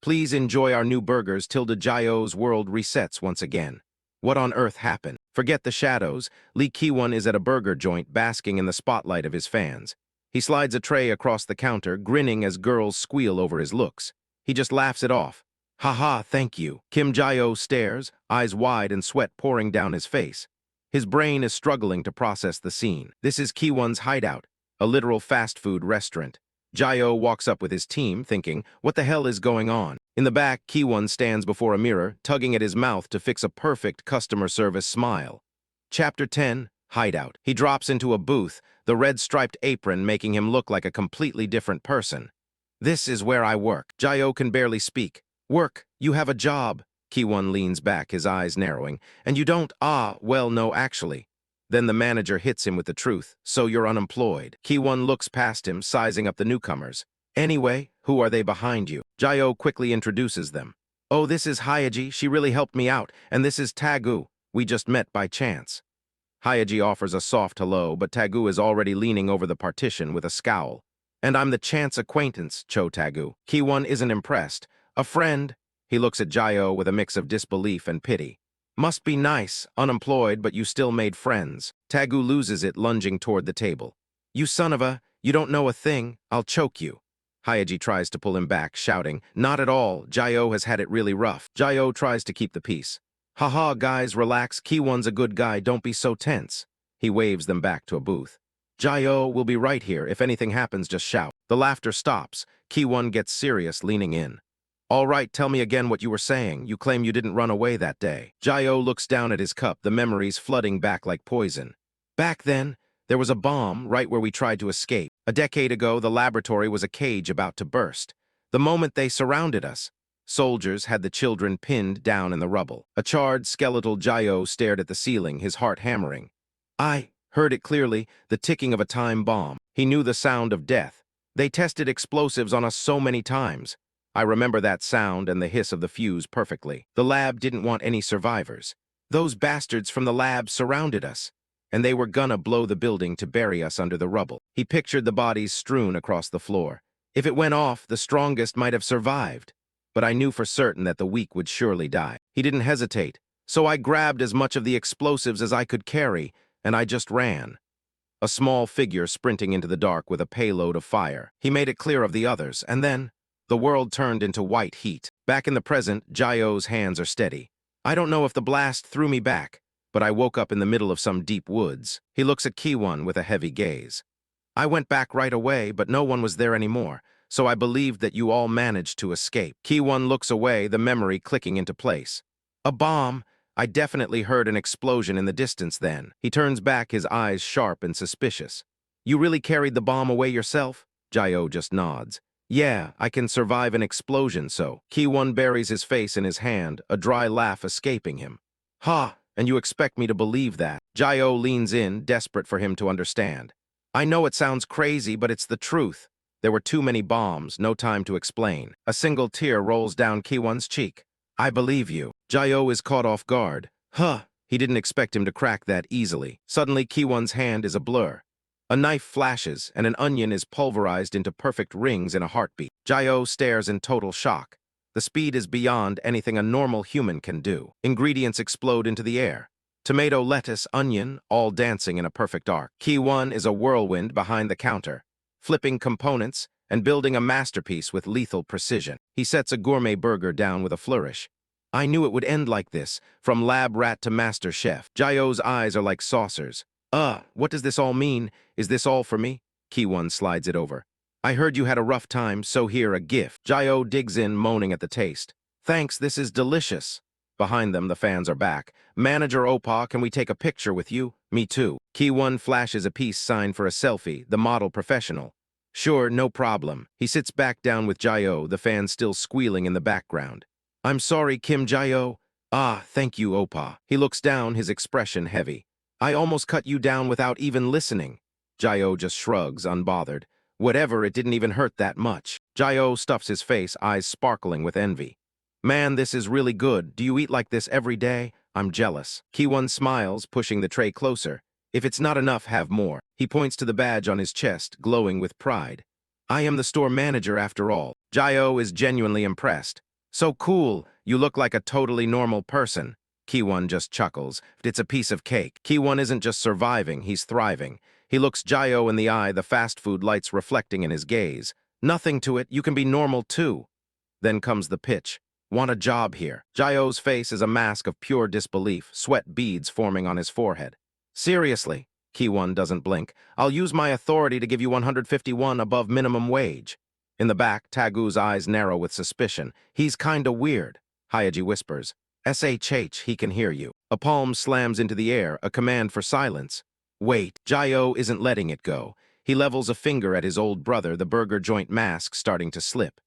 Please enjoy our new burgers till the Jayo's world resets once again. What on earth happened? Forget the shadows. Lee Ki-won is at a burger joint basking in the spotlight of his fans. He slides a tray across the counter, grinning as girls squeal over his looks. He just laughs it off. Haha, thank you. Kim Jae-oh stares, eyes wide and sweat pouring down his face. His brain is struggling to process the scene. This is Ki-won's hideout, a literal fast food restaurant. Jae-oh walks up with his team, thinking, what the hell is going on? In the back, Ki-won stands before a mirror, tugging at his mouth to fix a perfect customer service smile. Chapter 10, Hideout. He drops into a booth, the red-striped apron making him look like a completely different person. This is where I work. Jae-oh can barely speak. Work, you have a job. Ki-won leans back, his eyes narrowing. And you don't, well, no, actually. Then the manager hits him with the truth. So you're unemployed. Ki-won looks past him, sizing up the newcomers. Anyway, who are they behind you? Jae-oh quickly introduces them. Oh, this is Hye-ji, she really helped me out. And this is Taegu, we just met by chance. Hye-ji offers a soft hello, but Taegu is already leaning over the partition with a scowl. And I'm the chance acquaintance, Cho Taegu. Ki-won isn't impressed. A friend. He looks at Jae-oh with a mix of disbelief and pity. Must be nice, unemployed, but you still made friends. Taegu loses it, lunging toward the table. You son of a, you don't know a thing, I'll choke you. Hye-ji tries to pull him back, shouting, not at all, Jae-oh has had it really rough. Jae-oh tries to keep the peace. Haha, guys, relax, Ki-won's a good guy, don't be so tense. He waves them back to a booth. Jae-oh, we'll be right here, if anything happens, just shout. The laughter stops. Ki-won gets serious, leaning in. All right, tell me again what you were saying. You claim you didn't run away that day. Jae-oh looks down at his cup, the memories flooding back like poison. Back then, there was a bomb right where we tried to escape. A decade ago, the laboratory was a cage about to burst. The moment they surrounded us, soldiers had the children pinned down in the rubble. A charred, skeletal Jae-oh stared at the ceiling, his heart hammering. I heard it clearly, the ticking of a time bomb. He knew the sound of death. They tested explosives on us so many times. I remember that sound and the hiss of the fuse perfectly. The lab didn't want any survivors. Those bastards from the lab surrounded us, and they were gonna blow the building to bury us under the rubble. He pictured the bodies strewn across the floor. If it went off, the strongest might have survived, but I knew for certain that the weak would surely die. He didn't hesitate, so I grabbed as much of the explosives as I could carry, and I just ran. A small figure sprinting into the dark with a payload of fire. He made it clear of the others, and then the world turned into white heat. Back in the present, Jae-oh's hands are steady. I don't know if the blast threw me back, but I woke up in the middle of some deep woods. He looks at Ki-won with a heavy gaze. I went back right away, but no one was there anymore, so I believed that you all managed to escape. Ki-won looks away, the memory clicking into place. A bomb. I definitely heard an explosion in the distance then. He turns back, his eyes sharp and suspicious. You really carried the bomb away yourself? Jae-oh just nods. Yeah, I can survive an explosion, so. Ki-won buries his face in his hand, a dry laugh escaping him. Ha, and you expect me to believe that? Jae-oh leans in, desperate for him to understand. I know it sounds crazy, but it's the truth. There were too many bombs, no time to explain. A single tear rolls down Ki-won's cheek. I believe you. Jae-oh is caught off guard. Huh, he didn't expect him to crack that easily. Suddenly, Ki-won's hand is a blur. A knife flashes, and an onion is pulverized into perfect rings in a heartbeat. Jae-oh stares in total shock. The speed is beyond anything a normal human can do. Ingredients explode into the air. Tomato, lettuce, onion, all dancing in a perfect arc. Ki-won is a whirlwind behind the counter, flipping components and building a masterpiece with lethal precision. He sets a gourmet burger down with a flourish. I knew it would end like this, from lab rat to master chef. Jae-oh's eyes are like saucers. What does this all mean? Is this all for me? Ki-won slides it over. I heard you had a rough time, so here, a gift. Jae-oh digs in, moaning at the taste. Thanks, this is delicious. Behind them, the fans are back. Manager Oppa, can we take a picture with you? Me too. Ki-won flashes a peace sign for a selfie, the model professional. Sure, no problem. He sits back down with Jae-oh, the fans still squealing in the background. I'm sorry, Kim Jae-oh. Thank you, Oppa. He looks down, his expression heavy. I almost cut you down without even listening. Jae-oh just shrugs, unbothered. Whatever, it didn't even hurt that much. Jae-oh stuffs his face, eyes sparkling with envy. Man, this is really good. Do you eat like this every day? I'm jealous. Ki-won smiles, pushing the tray closer. If it's not enough, have more. He points to the badge on his chest, glowing with pride. I am the store manager after all. Jae-oh is genuinely impressed. So cool, you look like a totally normal person. Ki-won just chuckles. It's a piece of cake. Ki-won isn't just surviving, he's thriving. He looks Jae-oh in the eye, the fast food lights reflecting in his gaze. Nothing to it, you can be normal too. Then comes the pitch. Want a job here. Jae-oh's face is a mask of pure disbelief, sweat beads forming on his forehead. Seriously? Ki-won doesn't blink. I'll use my authority to give you 151 above minimum wage. In the back, Tagu's eyes narrow with suspicion. He's kinda weird. Hye-ji whispers. SHH, he can hear you. A palm slams into the air, a command for silence. Wait, Jae-oh isn't letting it go. He levels a finger at his old brother, the burger joint mask starting to slip.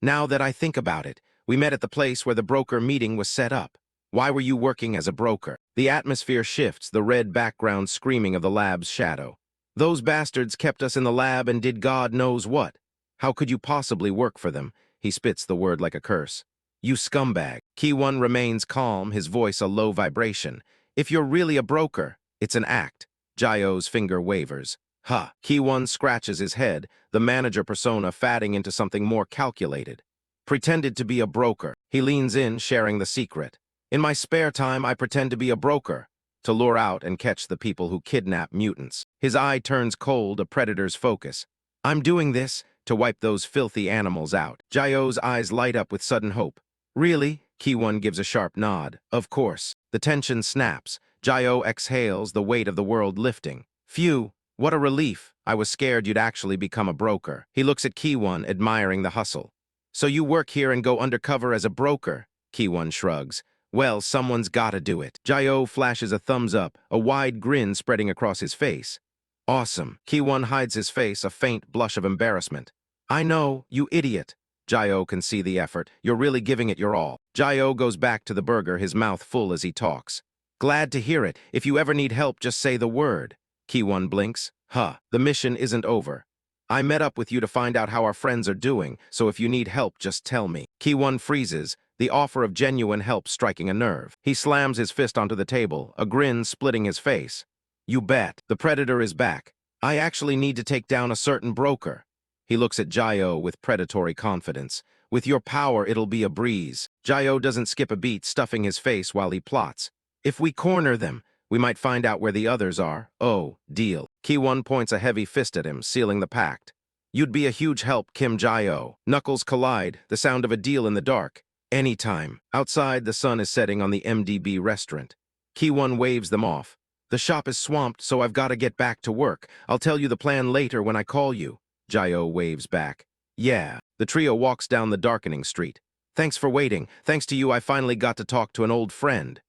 Now that I think about it, we met at the place where the broker meeting was set up. Why were you working as a broker? The atmosphere shifts, the red background screaming of the lab's shadow. Those bastards kept us in the lab and did God knows what. How could you possibly work for them? He spits the word like a curse. You scumbag. Ki-won remains calm, his voice a low vibration. If you're really a broker, it's an act. Jae-oh's finger wavers. Huh. Ki-won scratches his head, the manager persona fatting into something more calculated. Pretended to be a broker. He leans in, sharing the secret. In my spare time, I pretend to be a broker, to lure out and catch the people who kidnap mutants. His eye turns cold, a predator's focus. I'm doing this to wipe those filthy animals out. Jae-oh's eyes light up with sudden hope. Really? Ki-won gives a sharp nod. Of course. The tension snaps. Jae-oh exhales, the weight of the world lifting. Phew, what a relief. I was scared you'd actually become a broker. He looks at Ki-won, admiring the hustle. So you work here and go undercover as a broker? Ki-won shrugs. Well, someone's gotta do it. Jae-oh flashes a thumbs up, a wide grin spreading across his face. Awesome. Ki-won hides his face, a faint blush of embarrassment. I know, you idiot. Jae-oh can see the effort. You're really giving it your all. Jae-oh goes back to the burger, his mouth full as he talks. Glad to hear it. If you ever need help, just say the word. Ki-won blinks. Huh, the mission isn't over. I met up with you to find out how our friends are doing, so if you need help, just tell me. Ki-won freezes, the offer of genuine help striking a nerve. He slams his fist onto the table, a grin splitting his face. You bet. The predator is back. I actually need to take down a certain broker. He looks at Jae-oh with predatory confidence. With your power, it'll be a breeze. Jae-oh doesn't skip a beat, stuffing his face while he plots. If we corner them, we might find out where the others are. Oh, deal. Ki-won points a heavy fist at him, sealing the pact. You'd be a huge help, Kim Jae-oh. Knuckles collide, the sound of a deal in the dark. Anytime. Outside, the sun is setting on the MDB restaurant. Ki-won waves them off. The shop is swamped, so I've got to get back to work. I'll tell you the plan later when I call you. Jae-oh waves back. Yeah. The trio walks down the darkening street. Thanks for waiting. Thanks to you, I finally got to talk to an old friend.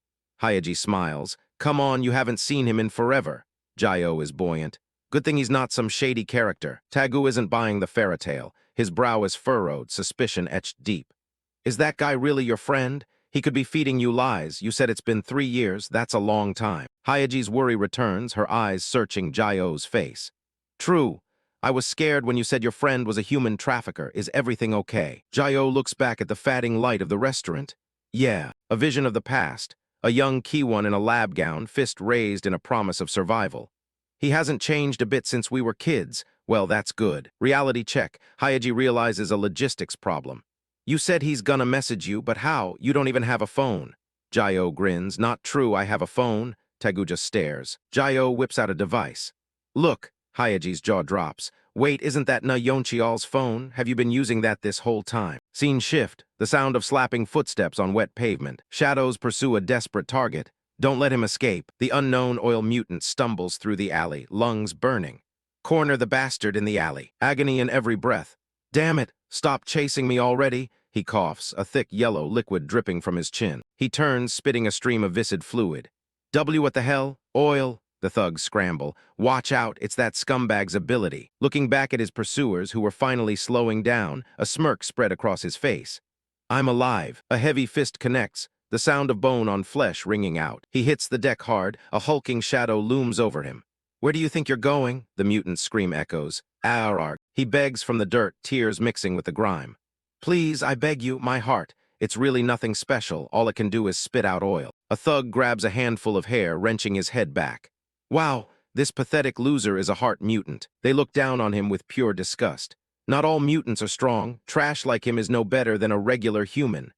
Hye-ji smiles. Come on, you haven't seen him in forever. Jae-oh is buoyant. Good thing he's not some shady character. Tagu isn't buying the fairy tale. His brow is furrowed, suspicion etched deep. Is that guy really your friend? He could be feeding you lies. You said it's been 3 years. That's a long time. Hye-ji's worry returns, her eyes searching Jae-oh's face. True. I was scared when you said your friend was a human trafficker. Is everything okay? Jae-oh looks back at the fatting light of the restaurant. Yeah, a vision of the past. A young Ki-won in a lab gown, fist raised in a promise of survival. He hasn't changed a bit since we were kids. Well, that's good. Reality check. Hye-ji realizes a logistics problem. You said he's gonna message you, but how? You don't even have a phone. Jae-oh grins. Not true, I have a phone. Tagu just stares. Jae-oh whips out a device. Look. Hye-ji's jaw drops. Wait, isn't that Na Yeoncheol's phone? Have you been using that this whole time? Scene shift. The sound of slapping footsteps on wet pavement. Shadows pursue a desperate target. Don't let him escape. The unknown oil mutant stumbles through the alley, lungs burning. Corner the bastard in the alley. Agony in every breath. Damn it! Stop chasing me already. He coughs, a thick yellow liquid dripping from his chin. He turns, spitting a stream of viscid fluid. What the hell? Oil? The thugs scramble. Watch out, it's that scumbag's ability. Looking back at his pursuers, who were finally slowing down, a smirk spread across his face. I'm alive. A heavy fist connects, the sound of bone on flesh ringing out. He hits the deck hard, a hulking shadow looms over him. Where do you think you're going? The mutant's scream echoes. Arr. He begs from the dirt, tears mixing with the grime. Please, I beg you, my heart. It's really nothing special, all it can do is spit out oil. A thug grabs a handful of hair, wrenching his head back. Wow, this pathetic loser is a heart mutant. They look down on him with pure disgust. Not all mutants are strong. Trash like him is no better than a regular human.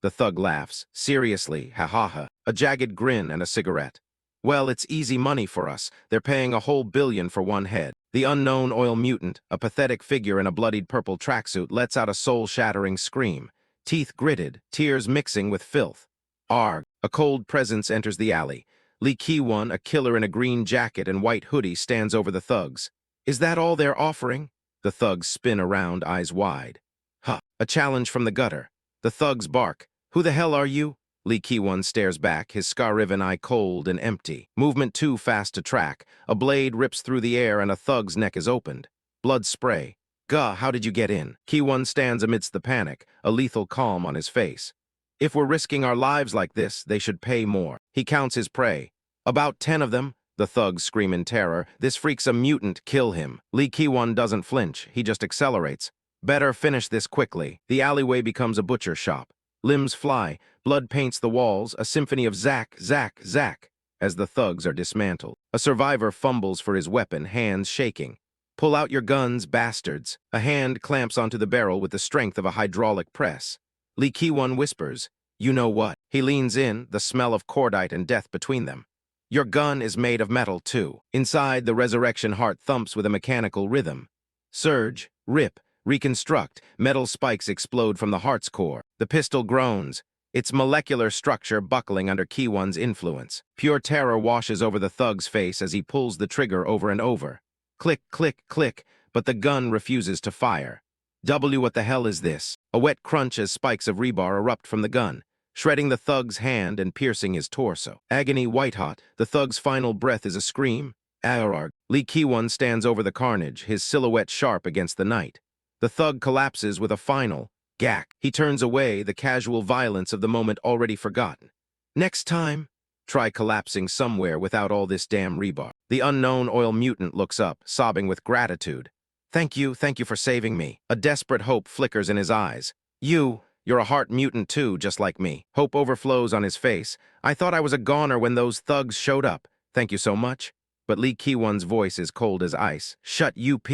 The thug laughs. Seriously, ha ha ha. A jagged grin and a cigarette. Well, it's easy money for us. They're paying a whole billion for one head. The unknown oil mutant, a pathetic figure in a bloodied purple tracksuit, lets out a soul-shattering scream. Teeth gritted, tears mixing with filth. Arg! A cold presence enters the alley. Lee Ki-won, a killer in a green jacket and white hoodie, stands over the thugs. Is that all they're offering? The thugs spin around, eyes wide. Huh! A challenge from the gutter. The thugs bark. Who the hell are you? Lee Ki-won stares back, his scar-riven eye cold and empty. Movement too fast to track. A blade rips through the air and a thug's neck is opened. Blood spray. Gah, how did you get in? Ki-won stands amidst the panic, a lethal calm on his face. If we're risking our lives like this, they should pay more. He counts his prey. About 10 of them. The thugs scream in terror. This freak's a mutant, kill him. Lee Ki-won doesn't flinch, he just accelerates. Better finish this quickly. The alleyway becomes a butcher shop. Limbs fly, blood paints the walls, a symphony of zack, zack, zack, as the thugs are dismantled. A survivor fumbles for his weapon, hands shaking. Pull out your guns, bastards. A hand clamps onto the barrel with the strength of a hydraulic press. Lee Ki-won whispers, you know what? He leans in, the smell of cordite and death between them. Your gun is made of metal, too. Inside, the resurrection heart thumps with a mechanical rhythm. Surge, rip, reconstruct, metal spikes explode from the heart's core. The pistol groans, its molecular structure buckling under Ki-won's influence. Pure terror washes over the thug's face as he pulls the trigger over and over. Click, click, click, but the gun refuses to fire. What the hell is this? A wet crunch as spikes of rebar erupt from the gun, shredding the thug's hand and piercing his torso. Agony white-hot, the thug's final breath is a scream. Arrgh. Lee Ki-won stands over the carnage, his silhouette sharp against the night. The thug collapses with a final gack. He turns away, the casual violence of the moment already forgotten. Next time, try collapsing somewhere without all this damn rebar. The unknown oil mutant looks up, sobbing with gratitude. Thank you for saving me. A desperate hope flickers in his eyes. You're a heart mutant too, just like me. Hope overflows on his face. I thought I was a goner when those thugs showed up. Thank you so much. But Lee Ki-won's voice is cold as ice. Shut up.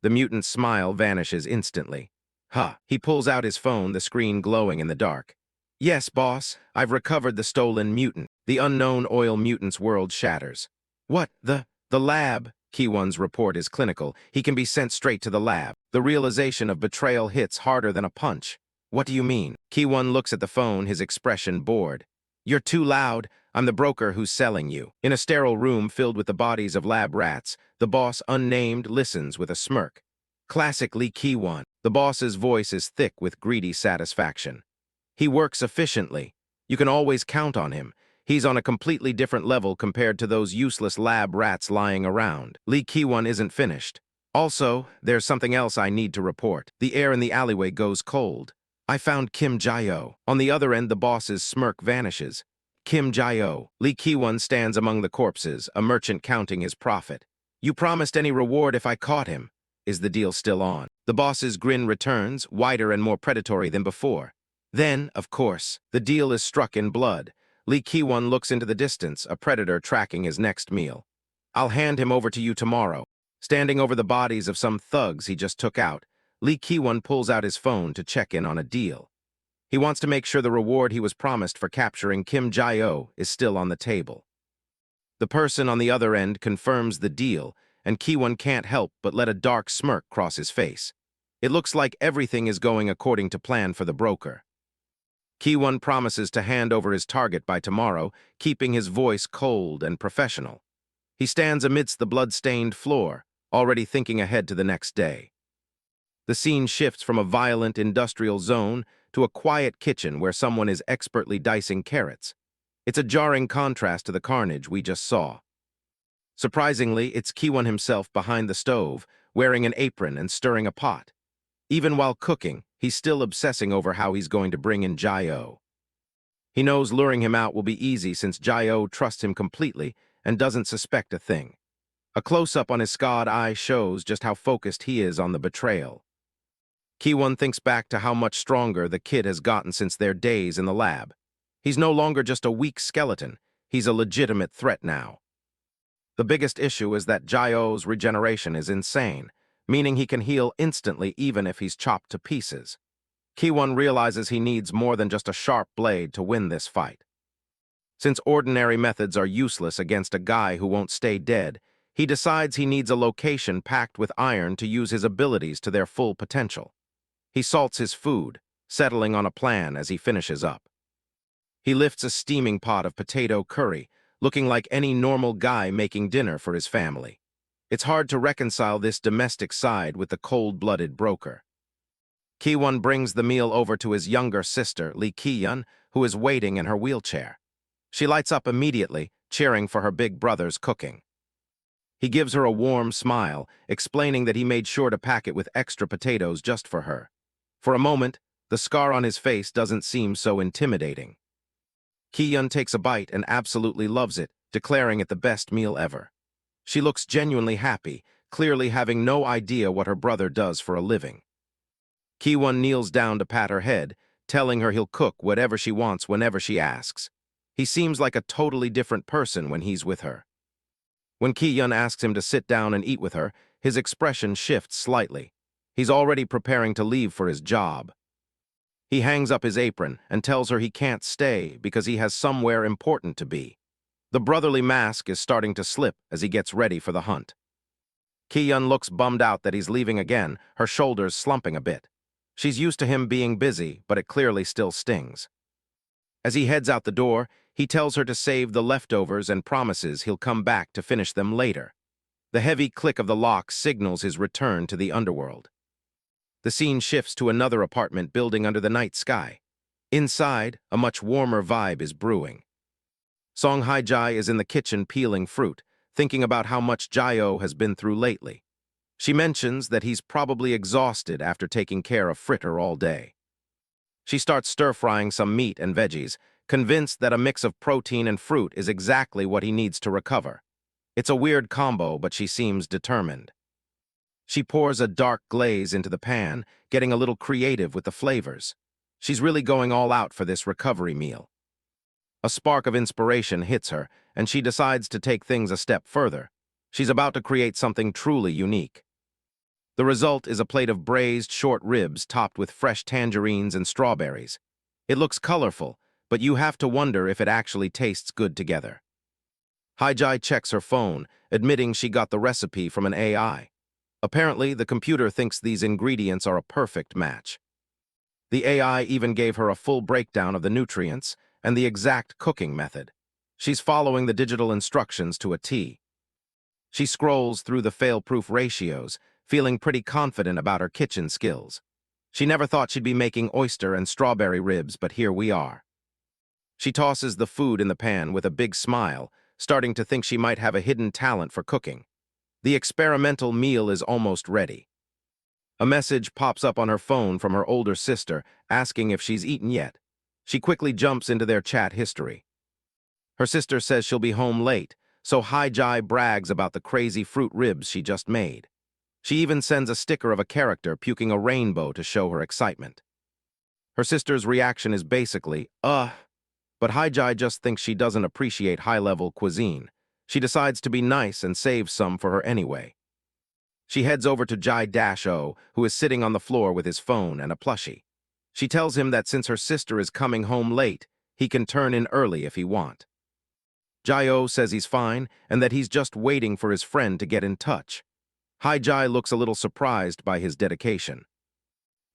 The mutant's smile vanishes instantly. He pulls out his phone, the screen glowing in the dark. Yes, boss, I've recovered the stolen mutant. The unknown oil mutant's world shatters. What, the lab? Ki-won's report is clinical. He can be sent straight to the lab. The realization of betrayal hits harder than a punch. What do you mean? Ki-won looks at the phone, his expression bored. You're too loud. I'm the broker who's selling you. In a sterile room filled with the bodies of lab rats, the boss, unnamed, listens with a smirk. Classic Lee Ki-won. The boss's voice is thick with greedy satisfaction. He works efficiently. You can always count on him. He's on a completely different level compared to those useless lab rats lying around. Lee Ki-won isn't finished. Also, there's something else I need to report. The air in the alleyway goes cold. I found Kim Jae-oh. On the other end, the boss's smirk vanishes. Kim Jae-oh. Lee Ki-won stands among the corpses, a merchant counting his profit. You promised any reward if I caught him. Is the deal still on? The boss's grin returns, wider and more predatory than before. Then, of course, the deal is struck in blood. Lee Ki-won looks into the distance, a predator tracking his next meal. I'll hand him over to you tomorrow. Standing over the bodies of some thugs he just took out, Lee Ki-won pulls out his phone to check in on a deal. He wants to make sure the reward he was promised for capturing Kim Jae-oh is still on the table. The person on the other end confirms the deal, and Ki-won can't help but let a dark smirk cross his face. It looks like everything is going according to plan for the broker. Ki-won promises to hand over his target by tomorrow, keeping his voice cold and professional. He stands amidst the blood-stained floor, already thinking ahead to the next day. The scene shifts from a violent industrial zone to a quiet kitchen where someone is expertly dicing carrots. It's a jarring contrast to the carnage we just saw. Surprisingly, it's Ki-won himself behind the stove, wearing an apron and stirring a pot. Even while cooking, he's still obsessing over how he's going to bring in Jae-oh. He knows luring him out will be easy since Jae-oh trusts him completely and doesn't suspect a thing. A close-up on his scarred eye shows just how focused he is on the betrayal. Ki-won thinks back to how much stronger the kid has gotten since their days in the lab. He's no longer just a weak skeleton, he's a legitimate threat now. The biggest issue is that Jae-oh's regeneration is insane, meaning he can heal instantly even if he's chopped to pieces. Ki-won realizes he needs more than just a sharp blade to win this fight. Since ordinary methods are useless against a guy who won't stay dead, he decides he needs a location packed with iron to use his abilities to their full potential. He salts his food, settling on a plan as he finishes up. He lifts a steaming pot of potato curry, looking like any normal guy making dinner for his family. It's hard to reconcile this domestic side with the cold-blooded broker. Ki-won brings the meal over to his younger sister, Lee Ki-yeon, who is waiting in her wheelchair. She lights up immediately, cheering for her big brother's cooking. He gives her a warm smile, explaining that he made sure to pack it with extra potatoes just for her. For a moment, the scar on his face doesn't seem so intimidating. Ki-yeon takes a bite and absolutely loves it, declaring it the best meal ever. She looks genuinely happy, clearly having no idea what her brother does for a living. Ki-won kneels down to pat her head, telling her he'll cook whatever she wants whenever she asks. He seems like a totally different person when he's with her. When Ki-yeon asks him to sit down and eat with her, his expression shifts slightly. He's already preparing to leave for his job. He hangs up his apron and tells her he can't stay because he has somewhere important to be. The brotherly mask is starting to slip as he gets ready for the hunt. Ki-yeon looks bummed out that he's leaving again, her shoulders slumping a bit. She's used to him being busy, but it clearly still stings. As he heads out the door, he tells her to save the leftovers and promises he'll come back to finish them later. The heavy click of the lock signals his return to the underworld. The scene shifts to another apartment building under the night sky. Inside, a much warmer vibe is brewing. Song Hye-ji is in the kitchen peeling fruit, thinking about how much Jae-oh has been through lately. She mentions that he's probably exhausted after taking care of Fritter all day. She starts stir-frying some meat and veggies, convinced that a mix of protein and fruit is exactly what he needs to recover. It's a weird combo, but she seems determined. She pours a dark glaze into the pan, getting a little creative with the flavors. She's really going all out for this recovery meal. A spark of inspiration hits her, and she decides to take things a step further. She's about to create something truly unique. The result is a plate of braised short ribs topped with fresh tangerines and strawberries. It looks colorful, but you have to wonder if it actually tastes good together. Hye-ji checks her phone, admitting she got the recipe from an AI. Apparently, the computer thinks these ingredients are a perfect match. The AI even gave her a full breakdown of the nutrients and the exact cooking method. She's following the digital instructions to a T. She scrolls through the fail-proof ratios, feeling pretty confident about her kitchen skills. She never thought she'd be making oyster and strawberry ribs, but here we are. She tosses the food in the pan with a big smile, starting to think she might have a hidden talent for cooking. The experimental meal is almost ready. A message pops up on her phone from her older sister, asking if she's eaten yet. She quickly jumps into their chat history. Her sister says she'll be home late, so Hye-ji brags about the crazy fruit ribs she just made. She even sends a sticker of a character puking a rainbow to show her excitement. Her sister's reaction is basically, but Hye-ji just thinks she doesn't appreciate high-level cuisine. She decides to be nice and saves some for her anyway. She heads over to Jae-oh, who is sitting on the floor with his phone and a plushie. She tells him that since her sister is coming home late, he can turn in early if he wants. Jae-oh says he's fine and that he's just waiting for his friend to get in touch. Hye-ji looks a little surprised by his dedication.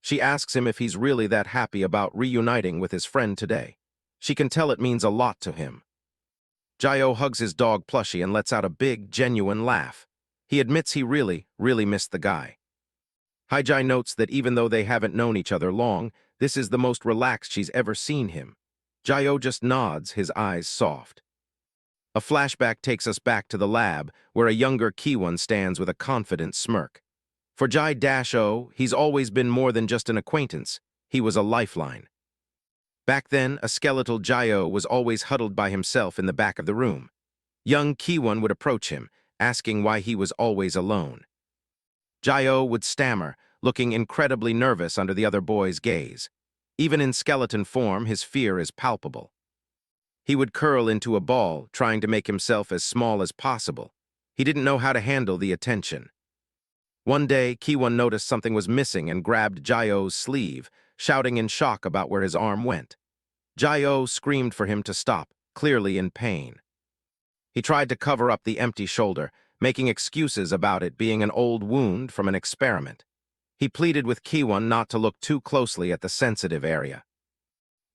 She asks him if he's really that happy about reuniting with his friend today. She can tell it means a lot to him. Jae-oh hugs his dog plushie and lets out a big, genuine laugh. He admits he really missed the guy. Hye-ji notes that even though they haven't known each other long, this is the most relaxed she's ever seen him. Jae-oh just nods, his eyes soft. A flashback takes us back to the lab, where a younger Ki-won stands with a confident smirk. For Jae-oh, he's always been more than just an acquaintance. He was a lifeline. Back then, a skeletal Jae-oh was always huddled by himself in the back of the room. Young Ki-won would approach him, asking why he was always alone. Jae-oh would stammer, looking incredibly nervous under the other boy's gaze. Even in skeleton form, his fear is palpable. He would curl into a ball, trying to make himself as small as possible. He didn't know how to handle the attention. One day, Kiwon noticed something was missing and grabbed Jae-oh's sleeve, shouting in shock about where his arm went. Jae-oh screamed for him to stop, clearly in pain. He tried to cover up the empty shoulder, making excuses about it being an old wound from an experiment. He pleaded with Kiwon not to look too closely at the sensitive area.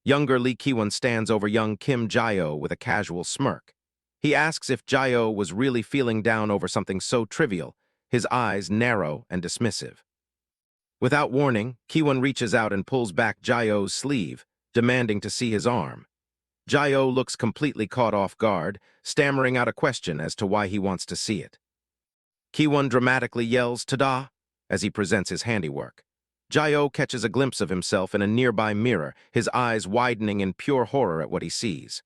Younger Lee Kiwon stands over young Kim Jae-oh with a casual smirk. He asks if Jae-oh was really feeling down over something so trivial, his eyes narrow and dismissive. Without warning, Kiwon reaches out and pulls back Jae-oh's sleeve, demanding to see his arm. Jae-oh looks completely caught off guard, stammering out a question as to why he wants to see it. Kiwon dramatically yells "Tada!" as he presents his handiwork. Jae-oh catches a glimpse of himself in a nearby mirror, his eyes widening in pure horror at what he sees.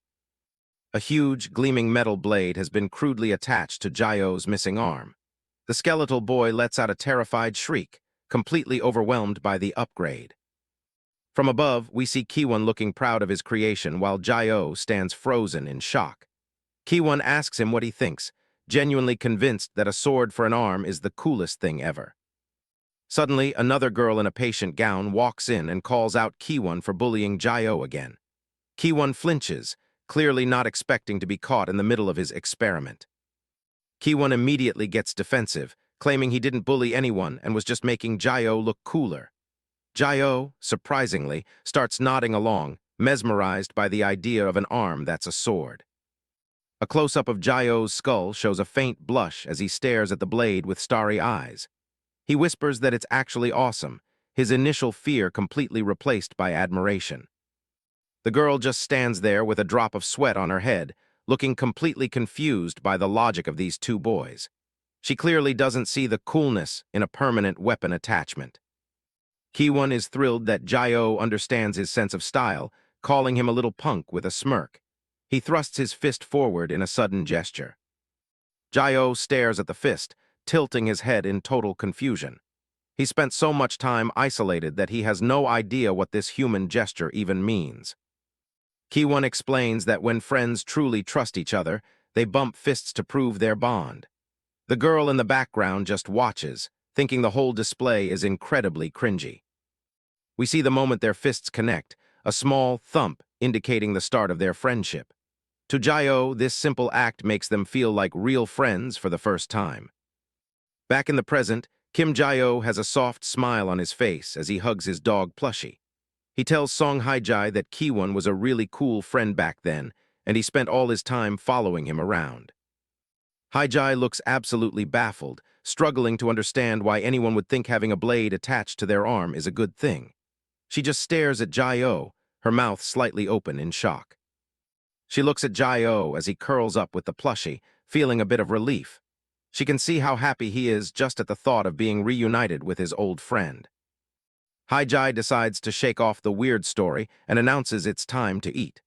A huge, gleaming metal blade has been crudely attached to Jae-oh's missing arm. The skeletal boy lets out a terrified shriek, completely overwhelmed by the upgrade. From above, we see Kiwon looking proud of his creation while Jae-oh stands frozen in shock. Kiwon asks him what he thinks, genuinely convinced that a sword for an arm is the coolest thing ever. Suddenly, another girl in a patient gown walks in and calls out Kiwon for bullying Jae-oh again. Kiwon flinches, clearly not expecting to be caught in the middle of his experiment. Kiwon immediately gets defensive, claiming he didn't bully anyone and was just making Jae-oh look cooler. Jae-oh, surprisingly, starts nodding along, mesmerized by the idea of an arm that's a sword. A close-up of Jae-oh's skull shows a faint blush as he stares at the blade with starry eyes. He whispers that it's actually awesome, his initial fear completely replaced by admiration. The girl just stands there with a drop of sweat on her head, looking completely confused by the logic of these two boys. She clearly doesn't see the coolness in a permanent weapon attachment. Kiwon is thrilled that Jae-oh understands his sense of style, calling him a little punk with a smirk. He thrusts his fist forward in a sudden gesture. Jae-oh stares at the fist, tilting his head in total confusion. He spent so much time isolated that he has no idea what this human gesture even means. Kiwon explains that when friends truly trust each other, they bump fists to prove their bond. The girl in the background just watches, thinking the whole display is incredibly cringy. We see the moment their fists connect, a small thump indicating the start of their friendship. To Jae-oh, this simple act makes them feel like real friends for the first time. Back in the present, Kim Jae-oh has a soft smile on his face as he hugs his dog Plushie. He tells Song Hye-ji that Kiwon was a really cool friend back then, and he spent all his time following him around. Hye-ji looks absolutely baffled, struggling to understand why anyone would think having a blade attached to their arm is a good thing. She just stares at Jae-oh, her mouth slightly open in shock. She looks at Jae-oh as he curls up with the plushie, feeling a bit of relief. She can see how happy he is just at the thought of being reunited with his old friend. Hye-ji decides to shake off the weird story and announces it's time to eat.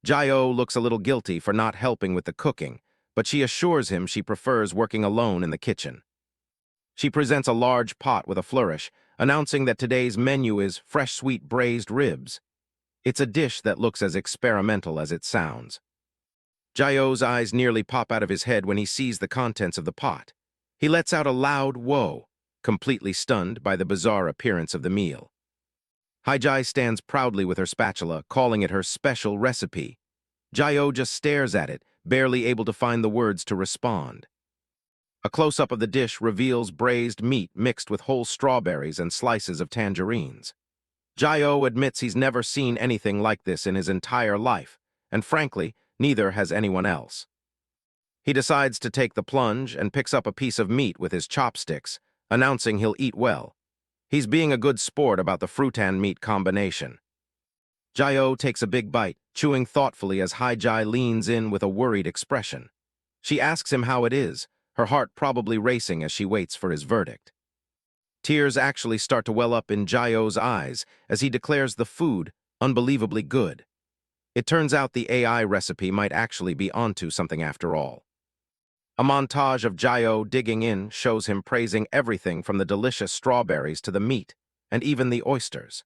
Jae-oh looks a little guilty for not helping with the cooking, but she assures him she prefers working alone in the kitchen. She presents a large pot with a flourish, announcing that today's menu is fresh sweet braised ribs. It's a dish that looks as experimental as it sounds. Jae-oh's eyes nearly pop out of his head when he sees the contents of the pot. He lets out a loud whoa, completely stunned by the bizarre appearance of the meal. Hye-ji stands proudly with her spatula, calling it her special recipe. Jae-oh just stares at it, barely able to find the words to respond. A close-up of the dish reveals braised meat mixed with whole strawberries and slices of tangerines. Jae-oh admits he's never seen anything like this in his entire life, and frankly, neither has anyone else. He decides to take the plunge and picks up a piece of meat with his chopsticks, announcing he'll eat well. He's being a good sport about the fruit-and-meat combination. Jae-oh takes a big bite, chewing thoughtfully as Hye-ji leans in with a worried expression. She asks him how it is, her heart probably racing as she waits for his verdict. Tears actually start to well up in Jae-oh's eyes as he declares the food unbelievably good. It turns out the AI recipe might actually be onto something after all. A montage of Jae digging in shows him praising everything from the delicious strawberries to the meat, and even the oysters.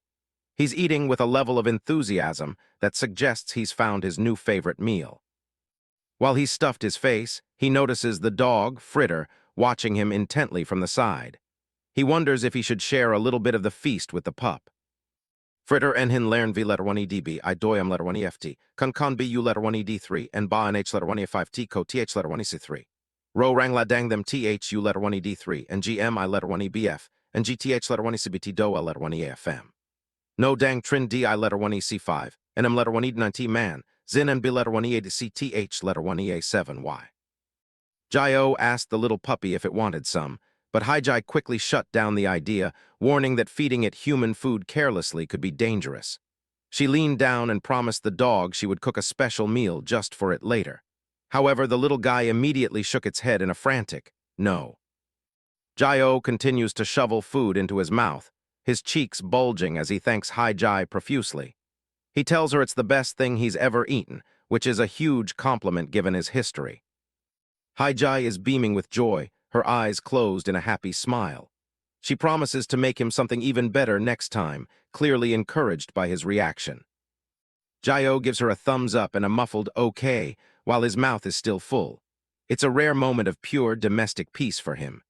He's eating with a level of enthusiasm that suggests he's found his new favorite meal. While he's stuffed his face, he notices the dog, Fritter, watching him intently from the side. He wonders if he should share a little bit of the feast with the pup. Fritter en hin lern v letter 1 edb, I doyam letter 1 eft, kan bu letter 1 ed3, and ba and h letter 1 e5t ko th letter 1 ec3. Ro rang la dang them thu letter 1 ed3, and gm I letter 1 ebf, and gth letter 1 ecbt doa letter 1 eafm. No dang trin di letter 1 ec5, and m letter 1 ed9t man, zin and b letter 1 e8cth letter 1 ea7y. Jae asked the little puppy if it wanted some, but Hye-ji quickly shut down the idea, warning that feeding it human food carelessly could be dangerous. She leaned down and promised the dog she would cook a special meal just for it later. However, the little guy immediately shook its head in a frantic no. Jae continues to shovel food into his mouth, his cheeks bulging as he thanks Hye-ji profusely. He tells her it's the best thing he's ever eaten, which is a huge compliment given his history. Hye-ji is beaming with joy, her eyes closed in a happy smile. She promises to make him something even better next time, clearly encouraged by his reaction. Jae gives her a thumbs up and a muffled okay, while his mouth is still full. It's a rare moment of pure domestic peace for him.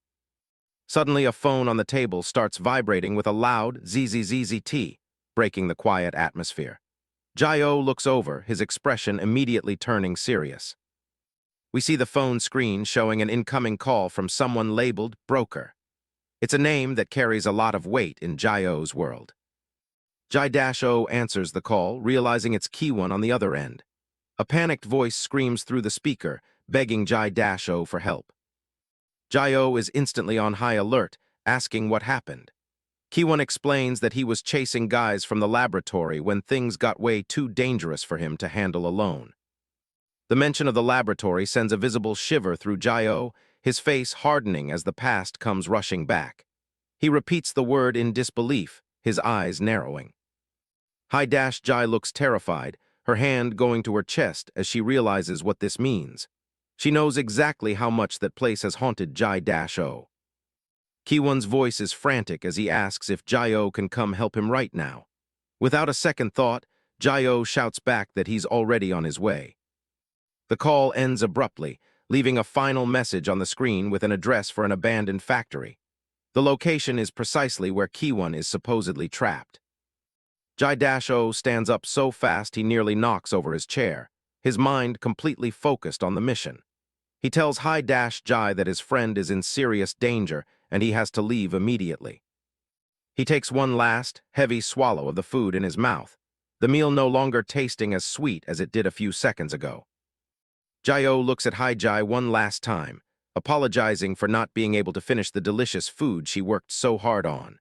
Suddenly, a phone on the table starts vibrating with a loud zzzt, breaking the quiet atmosphere. Jae looks over, his expression immediately turning serious. We see the phone screen showing an incoming call from someone labeled Broker. It's a name that carries a lot of weight in Jae's world. Jae-o answers the call, realizing it's Ki-won on the other end. A panicked voice screams through the speaker, begging Jae-o for help. Jae is instantly on high alert, asking what happened. Ki-won explains that he was chasing guys from the laboratory when things got way too dangerous for him to handle alone. The mention of the laboratory sends a visible shiver through Jae, his face hardening as the past comes rushing back. He repeats the word in disbelief, his eyes narrowing. Hye-ji looks terrified, her hand going to her chest as she realizes what this means. She knows exactly how much that place has haunted Jae-o. Ki-won's voice is frantic as he asks if Jae can come help him right now. Without a second thought, Jae shouts back that he's already on his way. The call ends abruptly, leaving a final message on the screen with an address for an abandoned factory. The location is precisely where Ki-won is supposedly trapped. Jae-o stands up so fast he nearly knocks over his chair, his mind completely focused on the mission. He tells Hye-ji that his friend is in serious danger and he has to leave immediately. He takes one last, heavy swallow of the food in his mouth, the meal no longer tasting as sweet as it did a few seconds ago. Jae looks at Hye-ji one last time, apologizing for not being able to finish the delicious food she worked so hard on.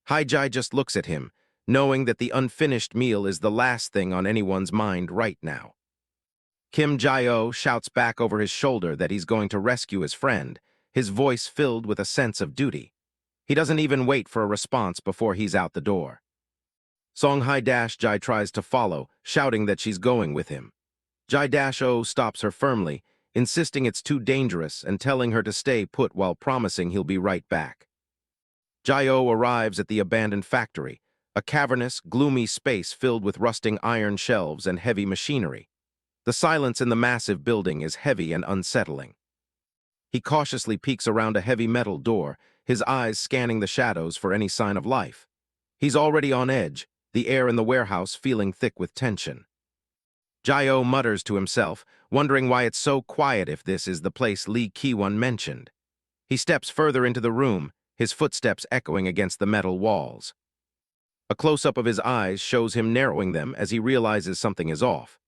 Hye-ji just looks at him, knowing that the unfinished meal is the last thing on anyone's mind right now. Kim Jae shouts back over his shoulder that he's going to rescue his friend, his voice filled with a sense of duty. He doesn't even wait for a response before he's out the door. Song Hye-ji tries to follow, shouting that she's going with him. Jae-o stops her firmly, insisting it's too dangerous and telling her to stay put while promising he'll be right back. Jae arrives at the abandoned factory, a cavernous, gloomy space filled with rusting iron shelves and heavy machinery. The silence in the massive building is heavy and unsettling. He cautiously peeks around a heavy metal door, his eyes scanning the shadows for any sign of life. He's already on edge, the air in the warehouse feeling thick with tension. Jae mutters to himself, wondering why it's so quiet if this is the place Lee Ki-won mentioned. He steps further into the room, his footsteps echoing against the metal walls. A close-up of his eyes shows him narrowing them as he realizes something is off.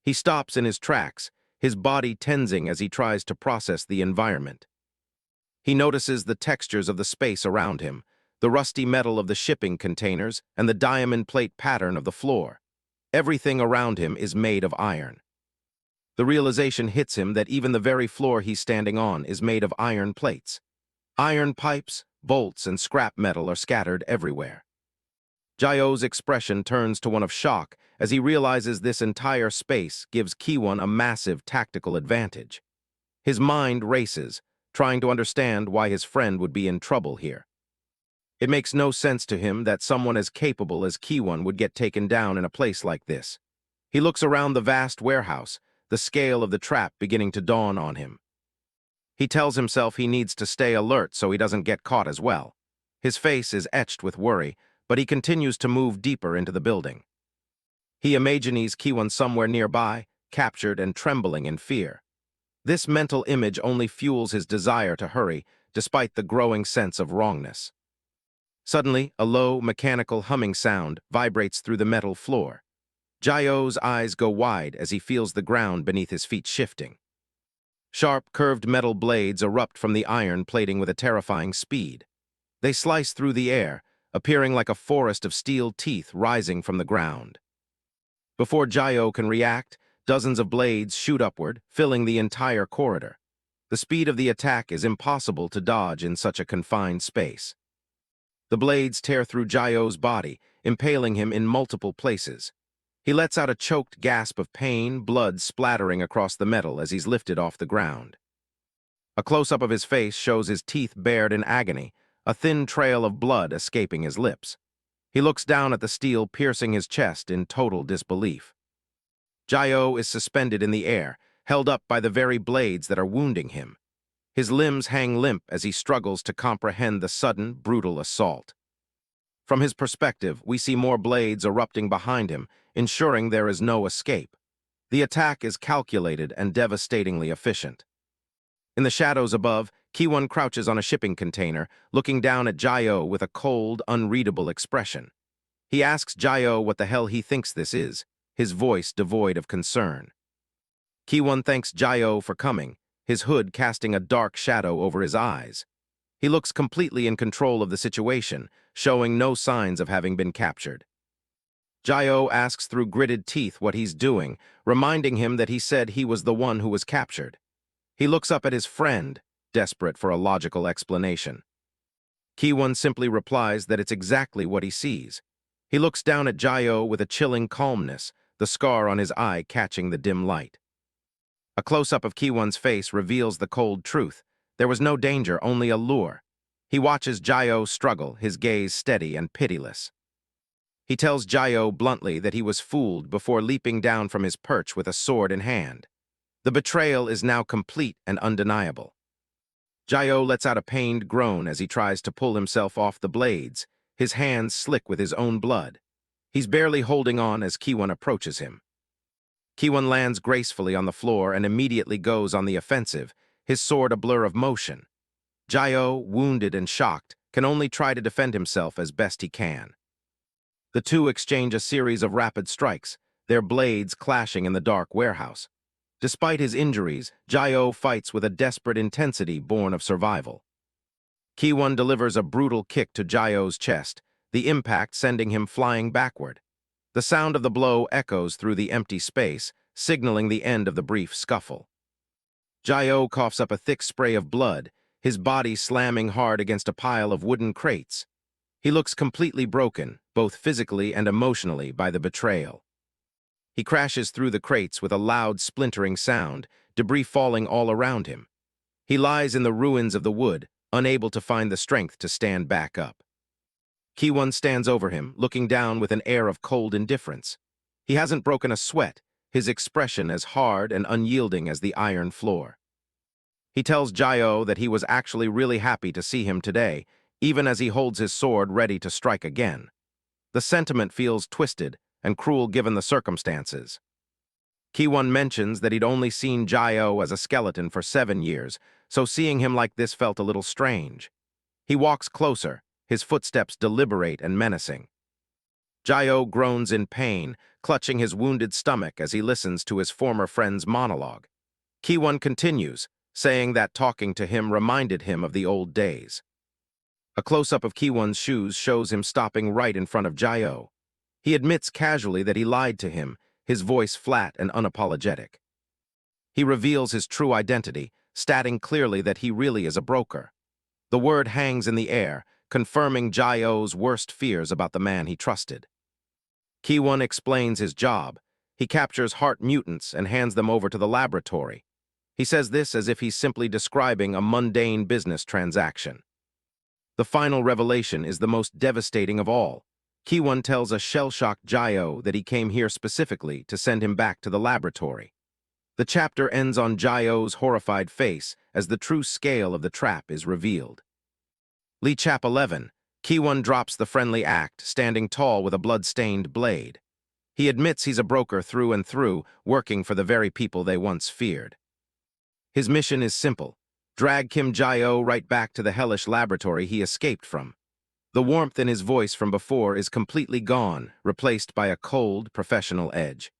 He stops in his tracks, his body tensing as he tries to process the environment. He notices the textures of the space around him, the rusty metal of the shipping containers, and the diamond plate pattern of the floor. Everything around him is made of iron. The realization hits him that even the very floor he's standing on is made of iron plates. Iron pipes, bolts, and scrap metal are scattered everywhere. Jae's expression turns to one of shock as he realizes this entire space gives Ki-won a massive tactical advantage. His mind races, trying to understand why his friend would be in trouble here. It makes no sense to him that someone as capable as Ki-won would get taken down in a place like this. He looks around the vast warehouse, the scale of the trap beginning to dawn on him. He tells himself he needs to stay alert so he doesn't get caught as well. His face is etched with worry, but he continues to move deeper into the building. He imagines Ki-won somewhere nearby, captured and trembling in fear. This mental image only fuels his desire to hurry, despite the growing sense of wrongness. Suddenly, a low, mechanical humming sound vibrates through the metal floor. Jae-yo's eyes go wide as he feels the ground beneath his feet shifting. Sharp, curved metal blades erupt from the iron plating with a terrifying speed. They slice through the air, appearing like a forest of steel teeth rising from the ground. Before Jae-yo can react, dozens of blades shoot upward, filling the entire corridor. The speed of the attack is impossible to dodge in such a confined space. The blades tear through Jae-yo's body, impaling him in multiple places. He lets out a choked gasp of pain, blood splattering across the metal as he's lifted off the ground. A close-up of his face shows his teeth bared in agony, a thin trail of blood escaping his lips. He looks down at the steel piercing his chest in total disbelief. Jae-yo is suspended in the air, held up by the very blades that are wounding him. His limbs hang limp as he struggles to comprehend the sudden, brutal assault. From his perspective, we see more blades erupting behind him, ensuring there is no escape. The attack is calculated and devastatingly efficient. In the shadows above, Ki-won crouches on a shipping container, looking down at Jae-yo with a cold, unreadable expression. He asks Jae-yo what the hell he thinks this is, his voice devoid of concern. Ki-won thanks Jae-yo for coming, his hood casting a dark shadow over his eyes. He looks completely in control of the situation, showing no signs of having been captured. Jae-yo asks through gritted teeth what he's doing, reminding him that he said he was the one who was captured. He looks up at his friend, desperate for a logical explanation. Ki-won simply replies that it's exactly what he sees. He looks down at Jae-yo with a chilling calmness, the scar on his eye catching the dim light. A close-up of Ki-won's face reveals the cold truth. There was no danger, only a lure. He watches Jae-yo struggle, his gaze steady and pitiless. He tells Jae-yo bluntly that he was fooled before leaping down from his perch with a sword in hand. The betrayal is now complete and undeniable. Jae-yo lets out a pained groan as he tries to pull himself off the blades, his hands slick with his own blood. He's barely holding on as Ki-won approaches him. Ki-won lands gracefully on the floor and immediately goes on the offensive, his sword a blur of motion. Jae-yo, wounded and shocked, can only try to defend himself as best he can. The two exchange a series of rapid strikes, their blades clashing in the dark warehouse. Despite his injuries, Jae-yo fights with a desperate intensity born of survival. Ki-won delivers a brutal kick to Jae-yo's chest, the impact sending him flying backward. The sound of the blow echoes through the empty space, signaling the end of the brief scuffle. Jae-yo coughs up a thick spray of blood, his body slamming hard against a pile of wooden crates. He looks completely broken, both physically and emotionally, by the betrayal. He crashes through the crates with a loud splintering sound, debris falling all around him. He lies in the ruins of the wood, unable to find the strength to stand back up. Ki-won stands over him, looking down with an air of cold indifference. He hasn't broken a sweat, his expression as hard and unyielding as the iron floor. He tells Jae-yo that he was actually really happy to see him today, even as he holds his sword ready to strike again. The sentiment feels twisted and cruel given the circumstances. Ki-won mentions that he'd only seen Jae-yo as a skeleton for 7 years, so seeing him like this felt a little strange. He walks closer, his footsteps deliberate and menacing. Jae-yo groans in pain, clutching his wounded stomach as he listens to his former friend's monologue. Ki-won continues, saying that talking to him reminded him of the old days. A close-up of Ki-won's shoes shows him stopping right in front of Jae-yo. He admits casually that he lied to him, his voice flat and unapologetic. He reveals his true identity, stating clearly that he really is a broker. The word hangs in the air, confirming Jae-yo's worst fears about the man he trusted. Ki-won explains his job. He captures heart mutants and hands them over to the laboratory. He says this as if he's simply describing a mundane business transaction. The final revelation is the most devastating of all. Ki-won tells a shell-shocked Jae-oh that he came here specifically to send him back to the laboratory. The chapter ends on Jae-oh's horrified face as the true scale of the trap is revealed. Lee Chap 11, Ki-won drops the friendly act, standing tall with a blood-stained blade. He admits he's a broker through and through, working for the very people they once feared. His mission is simple: drag Kim Jae-oh right back to the hellish laboratory he escaped from. The warmth in his voice from before is completely gone, replaced by a cold, professional edge.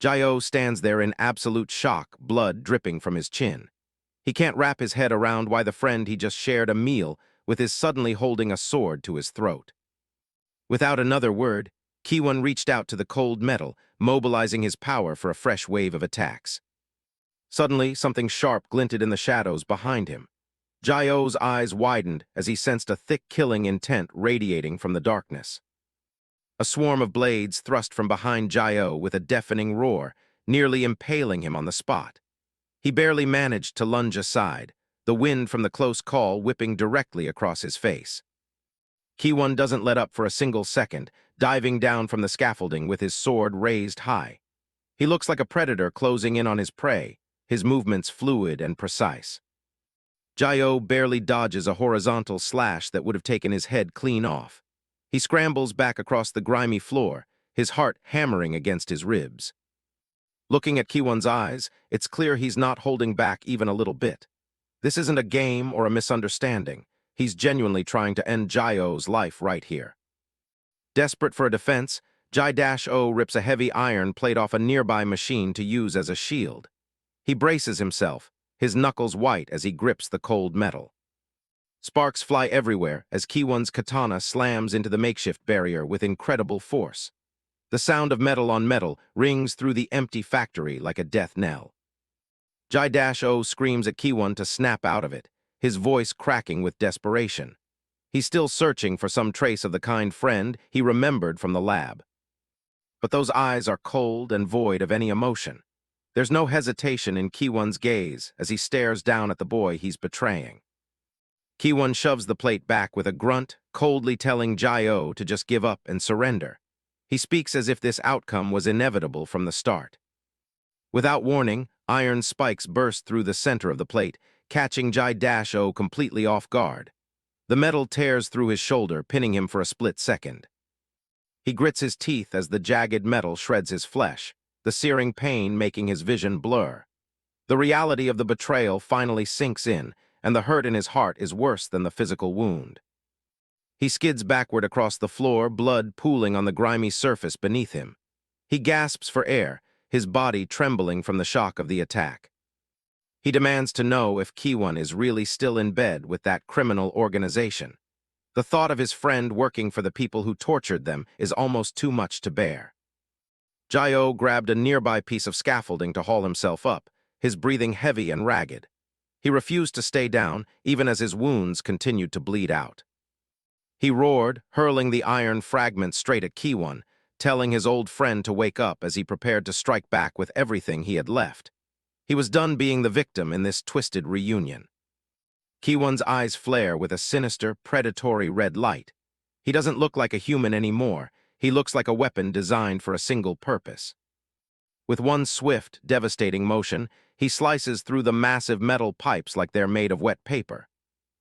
Jae-oh stands there in absolute shock, blood dripping from his chin. He can't wrap his head around why the friend he just shared a meal with is suddenly holding a sword to his throat. Without another word, Ki-won reached out to the cold metal, mobilizing his power for a fresh wave of attacks. Suddenly, something sharp glinted in the shadows behind him. Jae-oh's eyes widened as he sensed a thick killing intent radiating from the darkness. A swarm of blades thrust from behind Jae-oh with a deafening roar, nearly impaling him on the spot. He barely managed to lunge aside, the wind from the close call whipping directly across his face. Ki-won doesn't let up for a single second, diving down from the scaffolding with his sword raised high. He looks like a predator closing in on his prey, his movements fluid and precise. Jae-oh barely dodges a horizontal slash that would have taken his head clean off. He scrambles back across the grimy floor, his heart hammering against his ribs. Looking at Ki-won's eyes, it's clear he's not holding back even a little bit. This isn't a game or a misunderstanding. He's genuinely trying to end Jae-oh's life right here. Desperate for a defense, Jae-oh rips a heavy iron plate off a nearby machine to use as a shield. He braces himself, his knuckles white as he grips the cold metal. Sparks fly everywhere as Ki-won's katana slams into the makeshift barrier with incredible force. The sound of metal on metal rings through the empty factory like a death knell. Jae-oh screams at Ki-won to snap out of it, his voice cracking with desperation. He's still searching for some trace of the kind friend he remembered from the lab. But those eyes are cold and void of any emotion. There's no hesitation in Ki-won's gaze as he stares down at the boy he's betraying. Ki-won shoves the plate back with a grunt, coldly telling Jae-oh to just give up and surrender. He speaks as if this outcome was inevitable from the start. Without warning, iron spikes burst through the center of the plate, catching Jae-oh completely off guard. The metal tears through his shoulder, pinning him for a split second. He grits his teeth as the jagged metal shreds his flesh, the searing pain making his vision blur. The reality of the betrayal finally sinks in, and the hurt in his heart is worse than the physical wound. He skids backward across the floor, blood pooling on the grimy surface beneath him. He gasps for air, his body trembling from the shock of the attack. He demands to know if Ki-won is really still in bed with that criminal organization. The thought of his friend working for the people who tortured them is almost too much to bear. Jae-oh grabbed a nearby piece of scaffolding to haul himself up, his breathing heavy and ragged. He refused to stay down, even as his wounds continued to bleed out. He roared, hurling the iron fragment straight at Ki-won, telling his old friend to wake up as he prepared to strike back with everything he had left. He was done being the victim in this twisted reunion. Ki-won's eyes flare with a sinister, predatory red light. He doesn't look like a human anymore. He looks like a weapon designed for a single purpose. With one swift, devastating motion, he slices through the massive metal pipes like they're made of wet paper.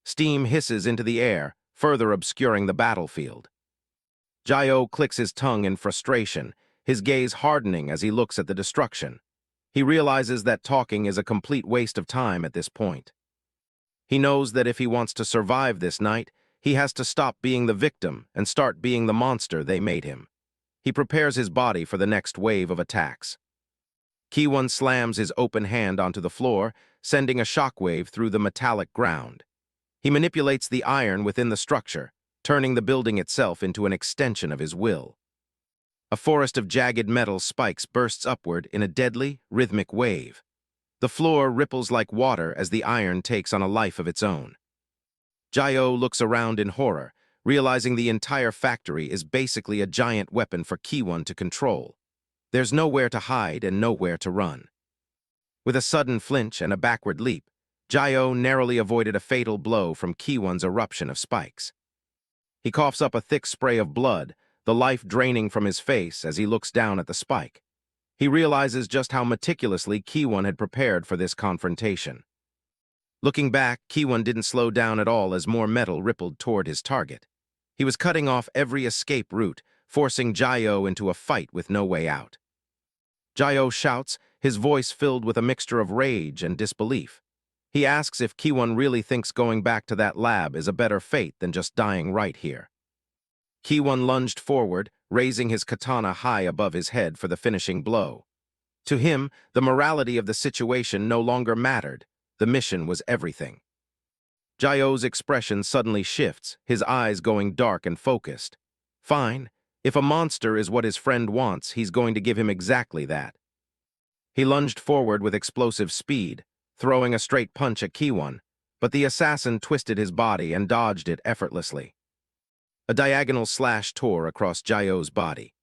Steam hisses into the air, further obscuring the battlefield. Jae-oh clicks his tongue in frustration, his gaze hardening as he looks at the destruction. He realizes that talking is a complete waste of time at this point. He knows that if he wants to survive this night, he has to stop being the victim and start being the monster they made him. He prepares his body for the next wave of attacks. Ki-won slams his open hand onto the floor, sending a shockwave through the metallic ground. He manipulates the iron within the structure, turning the building itself into an extension of his will. A forest of jagged metal spikes bursts upward in a deadly, rhythmic wave. The floor ripples like water as the iron takes on a life of its own. Jae-oh looks around in horror, realizing the entire factory is basically a giant weapon for Ki-won to control. There's nowhere to hide and nowhere to run. With a sudden flinch and a backward leap, Jae-o narrowly avoided a fatal blow from Ki-won's eruption of spikes. He coughs up a thick spray of blood, the life draining from his face as he looks down at the spike. He realizes just how meticulously Ki-won had prepared for this confrontation. Looking back, Ki-won didn't slow down at all as more metal rippled toward his target. He was cutting off every escape route, forcing Jae-o into a fight with no way out. Jae-o shouts, his voice filled with a mixture of rage and disbelief. He asks if Ki-won really thinks going back to that lab is a better fate than just dying right here. Ki-won lunged forward, raising his katana high above his head for the finishing blow. To him, the morality of the situation no longer mattered. The mission was everything. Jae-o's expression suddenly shifts, his eyes going dark and focused. Fine. If a monster is what his friend wants, he's going to give him exactly that. He lunged forward with explosive speed, throwing a straight punch at Ki-won, but the assassin twisted his body and dodged it effortlessly. A diagonal slash tore across Jae-o's body.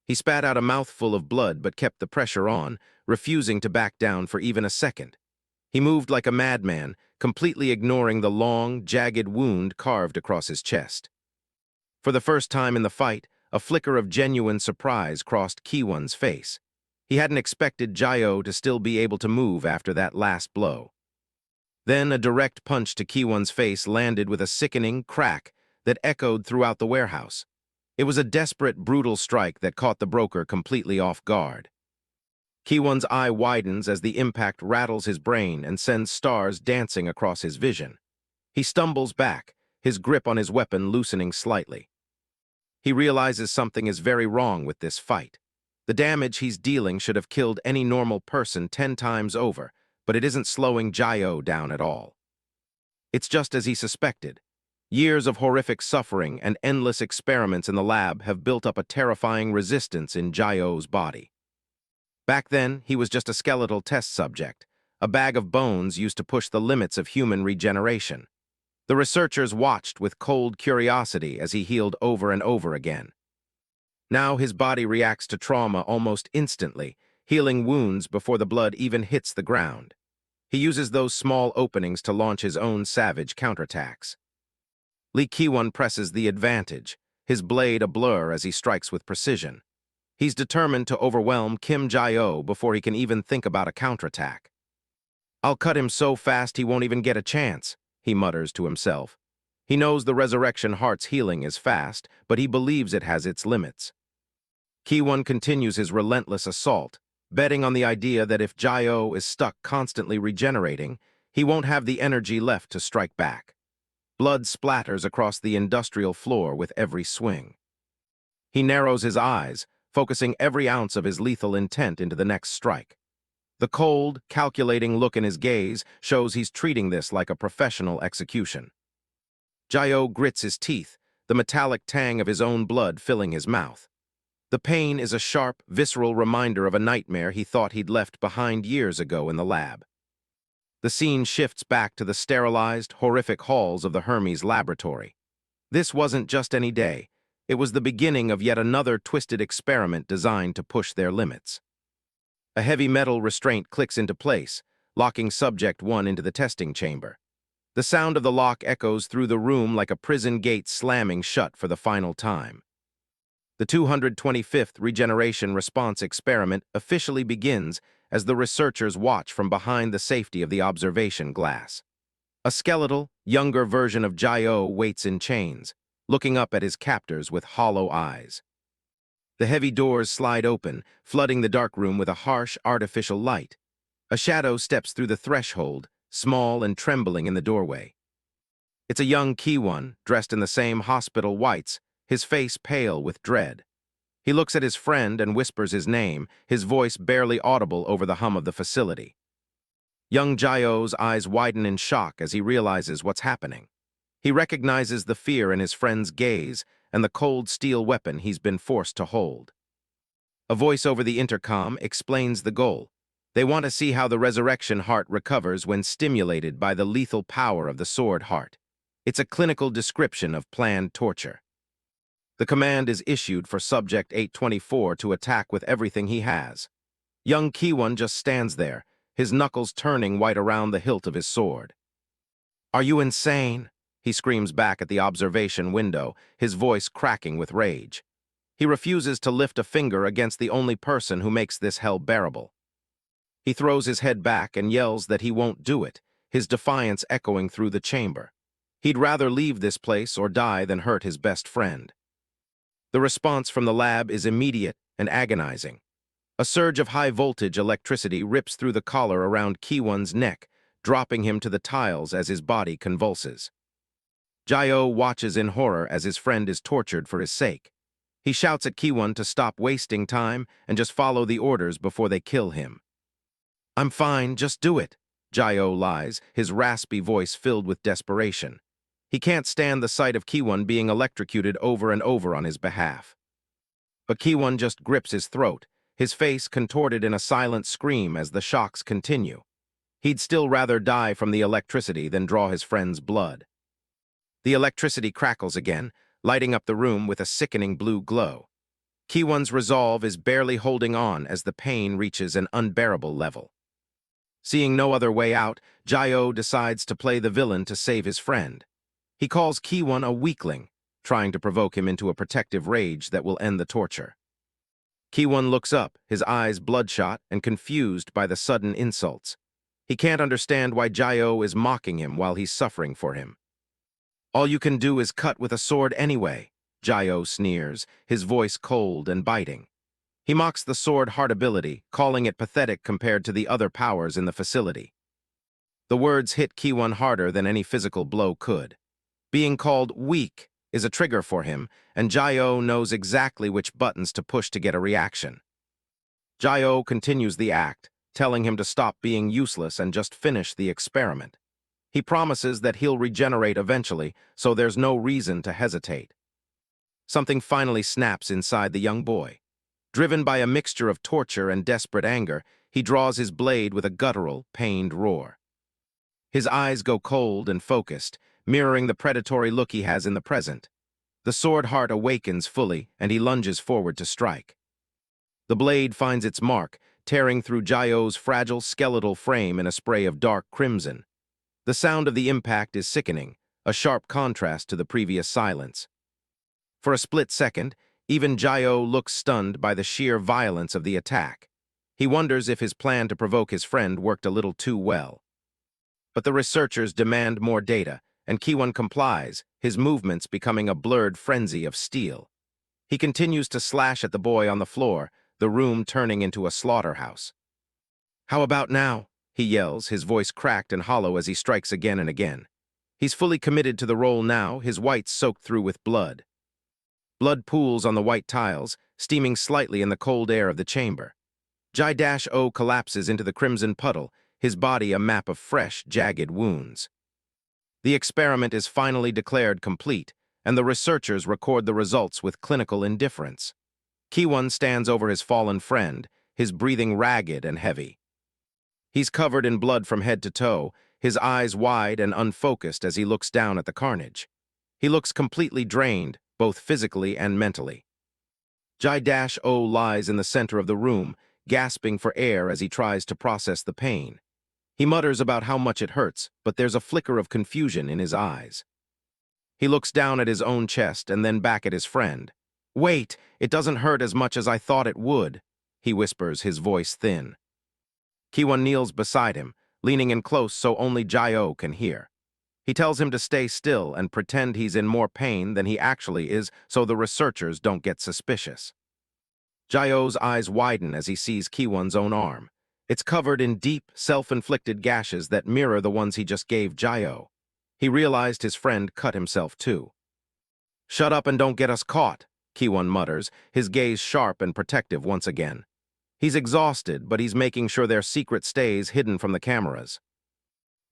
He spat out a mouthful of blood but kept the pressure on, refusing to back down for even a second. He moved like a madman, completely ignoring the long, jagged wound carved across his chest. For the first time in the fight, a flicker of genuine surprise crossed Ki-won's face. He hadn't expected Jae-o to still be able to move after that last blow. Then a direct punch to Ki-won's face landed with a sickening crack that echoed throughout the warehouse. It was a desperate, brutal strike that caught the broker completely off guard. Ki-won's eye widens as the impact rattles his brain and sends stars dancing across his vision. He stumbles back, his grip on his weapon loosening slightly. He realizes something is very wrong with this fight. The damage he's dealing should have killed any normal person 10 times over, but it isn't slowing Jae-o down at all. It's just as he suspected. Years of horrific suffering and endless experiments in the lab have built up a terrifying resistance in Jae-o's body. Back then, he was just a skeletal test subject, a bag of bones used to push the limits of human regeneration. The researchers watched with cold curiosity as he healed over and over again. Now his body reacts to trauma almost instantly, healing wounds before the blood even hits the ground. He uses those small openings to launch his own savage counterattacks. Lee Ki-won presses the advantage, his blade a blur as he strikes with precision. He's determined to overwhelm Kim Jae-o before he can even think about a counterattack. "I'll cut him so fast he won't even get a chance," he mutters to himself. He knows the Resurrection Heart's healing is fast, but he believes it has its limits. Ki-won continues his relentless assault, betting on the idea that if Jae-o is stuck constantly regenerating, he won't have the energy left to strike back. Blood splatters across the industrial floor with every swing. He narrows his eyes, focusing every ounce of his lethal intent into the next strike. The cold, calculating look in his gaze shows he's treating this like a professional execution. Jae-o grits his teeth, the metallic tang of his own blood filling his mouth. The pain is a sharp, visceral reminder of a nightmare he thought he'd left behind years ago in the lab. The scene shifts back to the sterilized, horrific halls of the Hermes laboratory. This wasn't just any day. It was the beginning of yet another twisted experiment designed to push their limits. A heavy metal restraint clicks into place, locking Subject 1 into the testing chamber. The sound of the lock echoes through the room like a prison gate slamming shut for the final time. The 225th Regeneration Response Experiment officially begins as the researchers watch from behind the safety of the observation glass. A skeletal, younger version of Jae-o waits in chains, looking up at his captors with hollow eyes. The heavy doors slide open, flooding the dark room with a harsh, artificial light. A shadow steps through the threshold, small and trembling in the doorway. It's a young Ki-won, dressed in the same hospital whites, his face pale with dread. He looks at his friend and whispers his name, his voice barely audible over the hum of the facility. Young Jae-o's eyes widen in shock as he realizes what's happening. He recognizes the fear in his friend's gaze and the cold steel weapon he's been forced to hold. A voice over the intercom explains the goal. They want to see how the Resurrection Heart recovers when stimulated by the lethal power of the Sword Heart. It's a clinical description of planned torture. The command is issued for Subject 824 to attack with everything he has. Young Ki-won just stands there, his knuckles turning white around the hilt of his sword. "Are you insane?" he screams back at the observation window, his voice cracking with rage. He refuses to lift a finger against the only person who makes this hell bearable. He throws his head back and yells that he won't do it, his defiance echoing through the chamber. He'd rather leave this place or die than hurt his best friend. The response from the lab is immediate and agonizing. A surge of high-voltage electricity rips through the collar around Ki-won's neck, dropping him to the tiles as his body convulses. Jae-oh watches in horror as his friend is tortured for his sake. He shouts at Ki-won to stop wasting time and just follow the orders before they kill him. "I'm fine, just do it," Jae-oh lies, his raspy voice filled with desperation. He can't stand the sight of Ki-won being electrocuted over and over on his behalf. But Ki-won just grips his throat, his face contorted in a silent scream as the shocks continue. He'd still rather die from the electricity than draw his friend's blood. The electricity crackles again, lighting up the room with a sickening blue glow. Ki-won's resolve is barely holding on as the pain reaches an unbearable level. Seeing no other way out, Jae-oh decides to play the villain to save his friend. He calls Ki-won a weakling, trying to provoke him into a protective rage that will end the torture. Ki-won looks up, his eyes bloodshot and confused by the sudden insults. He can't understand why Jae-oh is mocking him while he's suffering for him. "All you can do is cut with a sword anyway," Jae-oh sneers, his voice cold and biting. He mocks the sword hard ability, calling it pathetic compared to the other powers in the facility. The words hit Ki-won harder than any physical blow could. Being called weak is a trigger for him, and Jae-oh knows exactly which buttons to push to get a reaction. Jae-oh continues the act, telling him to stop being useless and just finish the experiment. He promises that he'll regenerate eventually, so there's no reason to hesitate. Something finally snaps inside the young boy. Driven by a mixture of torture and desperate anger, he draws his blade with a guttural, pained roar. His eyes go cold and focused, mirroring the predatory look he has in the present. The sword heart awakens fully, and he lunges forward to strike. The blade finds its mark, tearing through Jae-oh's fragile skeletal frame in a spray of dark crimson. The sound of the impact is sickening, a sharp contrast to the previous silence. For a split second, even Jae-oh looks stunned by the sheer violence of the attack. He wonders if his plan to provoke his friend worked a little too well. But the researchers demand more data, and Ki-won complies, his movements becoming a blurred frenzy of steel. He continues to slash at the boy on the floor, the room turning into a slaughterhouse. "How about now?" he yells, his voice cracked and hollow as he strikes again and again. He's fully committed to the role now, his whites soaked through with blood. Blood pools on the white tiles, steaming slightly in the cold air of the chamber. Jae-oh collapses into the crimson puddle, his body a map of fresh, jagged wounds. The experiment is finally declared complete, and the researchers record the results with clinical indifference. Ki-won stands over his fallen friend, his breathing ragged and heavy. He's covered in blood from head to toe, his eyes wide and unfocused as he looks down at the carnage. He looks completely drained, both physically and mentally. Jae-oh lies in the center of the room, gasping for air as he tries to process the pain. He mutters about how much it hurts, but there's a flicker of confusion in his eyes. He looks down at his own chest and then back at his friend. "Wait, it doesn't hurt as much as I thought it would," he whispers, his voice thin. Ki-won kneels beside him, leaning in close so only Jae-oh can hear. He tells him to stay still and pretend he's in more pain than he actually is so the researchers don't get suspicious. Jae-oh's eyes widen as he sees Ki-won's own arm. It's covered in deep, self-inflicted gashes that mirror the ones he just gave Jae-oh. He realized his friend cut himself too. "Shut up and don't get us caught," Ki-won mutters, his gaze sharp and protective once again. He's exhausted, but he's making sure their secret stays hidden from the cameras.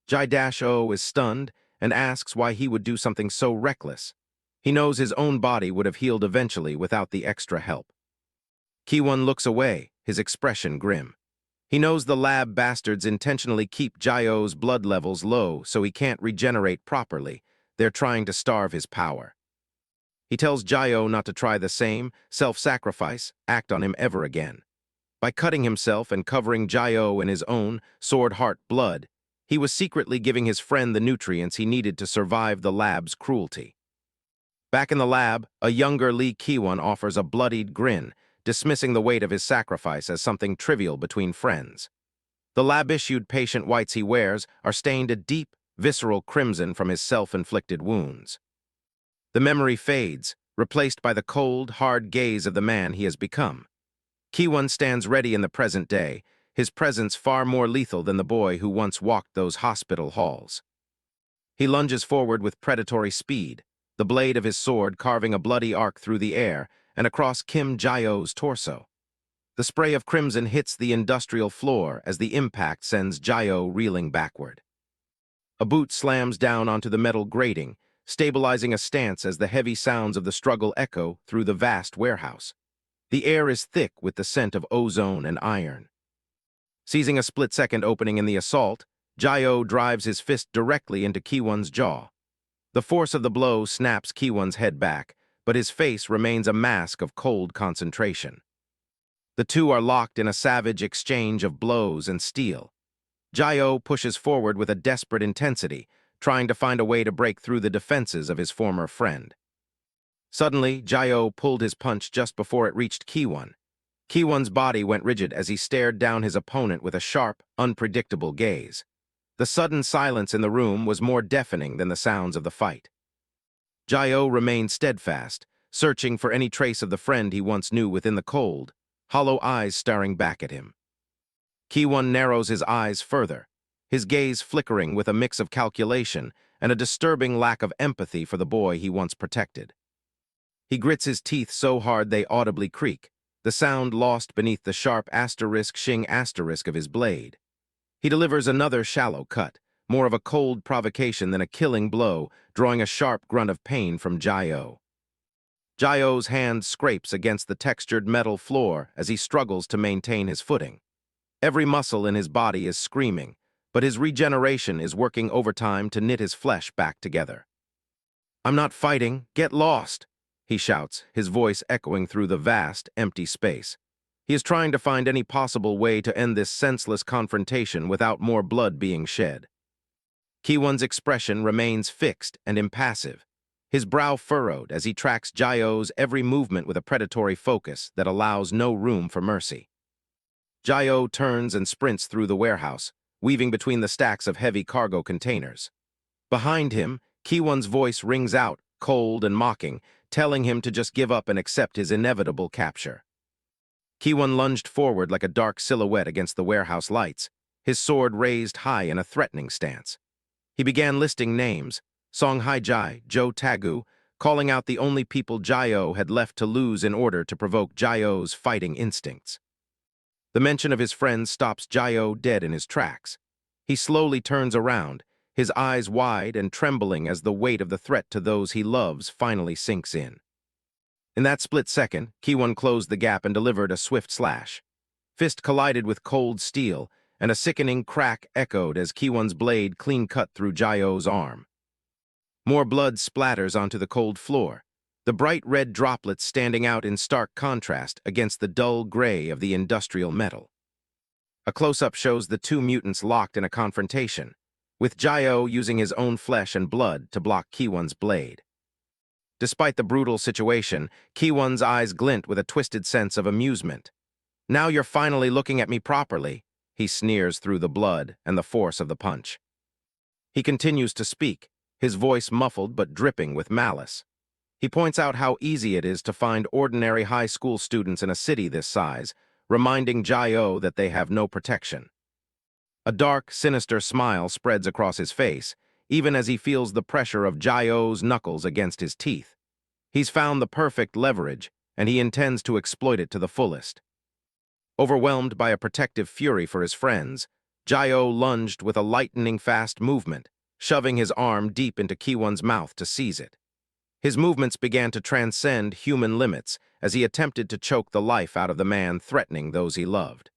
Jae-oh is stunned and asks why he would do something so reckless. He knows his own body would have healed eventually without the extra help. Ki-won looks away, his expression grim. He knows the lab bastards intentionally keep Jae-oh's blood levels low so he can't regenerate properly. They're trying to starve his power. He tells Jae-oh not to try the same, self-sacrifice, act on him ever again. By cutting himself and covering Jae-oh in his own sword-heart blood, he was secretly giving his friend the nutrients he needed to survive the lab's cruelty. Back in the lab, a younger Lee Ki-won offers a bloodied grin, dismissing the weight of his sacrifice as something trivial between friends. The lab-issued patient whites he wears are stained a deep, visceral crimson from his self-inflicted wounds. The memory fades, replaced by the cold, hard gaze of the man he has become. Ki-won stands ready in the present day, his presence far more lethal than the boy who once walked those hospital halls. He lunges forward with predatory speed, the blade of his sword carving a bloody arc through the air and across Kim Jae-oh's torso. The spray of crimson hits the industrial floor as the impact sends Jae-oh reeling backward. A boot slams down onto the metal grating, stabilizing a stance as the heavy sounds of the struggle echo through the vast warehouse. The air is thick with the scent of ozone and iron. Seizing a split-second opening in the assault, Jae-oh drives his fist directly into Ki-won's jaw. The force of the blow snaps Ki-won's head back, but his face remains a mask of cold concentration. The two are locked in a savage exchange of blows and steel. Jae-oh pushes forward with a desperate intensity, trying to find a way to break through the defenses of his former friend. Suddenly, Jae-oh pulled his punch just before it reached Ki-won. Ki-won's body went rigid as he stared down his opponent with a sharp, unpredictable gaze. The sudden silence in the room was more deafening than the sounds of the fight. Jae-oh remained steadfast, searching for any trace of the friend he once knew within the cold, hollow eyes staring back at him. Ki-won narrows his eyes further, his gaze flickering with a mix of calculation and a disturbing lack of empathy for the boy he once protected. He grits his teeth so hard they audibly creak, the sound lost beneath the sharp **shing* of his blade. He delivers another shallow cut, more of a cold provocation than a killing blow, drawing a sharp grunt of pain from Jae-oh. Jae-oh's hand scrapes against the textured metal floor as he struggles to maintain his footing. Every muscle in his body is screaming, but his regeneration is working overtime to knit his flesh back together. "I'm not fighting, get lost," he shouts, his voice echoing through the vast, empty space. He is trying to find any possible way to end this senseless confrontation without more blood being shed. Ki-won's expression remains fixed and impassive, his brow furrowed as he tracks Jae-oh's every movement with a predatory focus that allows no room for mercy. Jae-oh turns and sprints through the warehouse, weaving between the stacks of heavy cargo containers. Behind him, Ki-won's voice rings out, cold and mocking, telling him to just give up and accept his inevitable capture. Ki-won lunged forward like a dark silhouette against the warehouse lights, his sword raised high in a threatening stance. He began listing names, Song Hye-ji, Jo Tagu, calling out the only people Jae-oh had left to lose in order to provoke Jae-oh's fighting instincts. The mention of his friend stops Jae-oh dead in his tracks. He slowly turns around, his eyes wide and trembling as the weight of the threat to those he loves finally sinks in. In that split second, Ki-won closed the gap and delivered a swift slash. Fist collided with cold steel, and a sickening crack echoed as Ki-won's blade clean-cut through Jae-oh's arm. More blood splatters onto the cold floor, the bright red droplets standing out in stark contrast against the dull gray of the industrial metal. A close-up shows the two mutants locked in a confrontation, with Jae-oh using his own flesh and blood to block Ki-won's blade. Despite the brutal situation, Ki-won's eyes glint with a twisted sense of amusement. "Now you're finally looking at me properly," he sneers through the blood and the force of the punch. He continues to speak, his voice muffled but dripping with malice. He points out how easy it is to find ordinary high school students in a city this size, reminding Jae-oh that they have no protection. A dark, sinister smile spreads across his face, even as he feels the pressure of Jae-oh's knuckles against his teeth. He's found the perfect leverage, and he intends to exploit it to the fullest. Overwhelmed by a protective fury for his friends, Jae-oh lunged with a lightning-fast movement, shoving his arm deep into Ki-won's mouth to seize it. His movements began to transcend human limits as he attempted to choke the life out of the man threatening those he loved.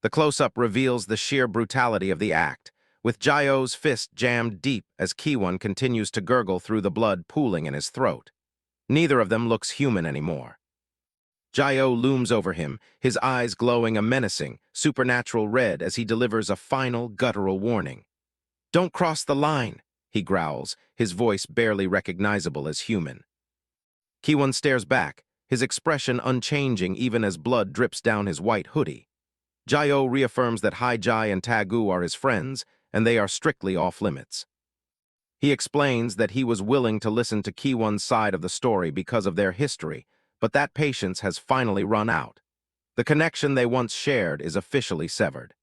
The close-up reveals the sheer brutality of the act, with Jae-oh's fist jammed deep as Ki-won continues to gurgle through the blood pooling in his throat. Neither of them looks human anymore. Jio looms over him, his eyes glowing a menacing, supernatural red as he delivers a final, guttural warning. "Don't cross the line," he growls, his voice barely recognizable as human. Kiwon stares back, his expression unchanging even as blood drips down his white hoodie. Jio reaffirms that Hye-ji and Taegu are his friends, and they are strictly off-limits. He explains that he was willing to listen to Kiwon's side of the story because of their history, but that patience has finally run out. The connection they once shared is officially severed.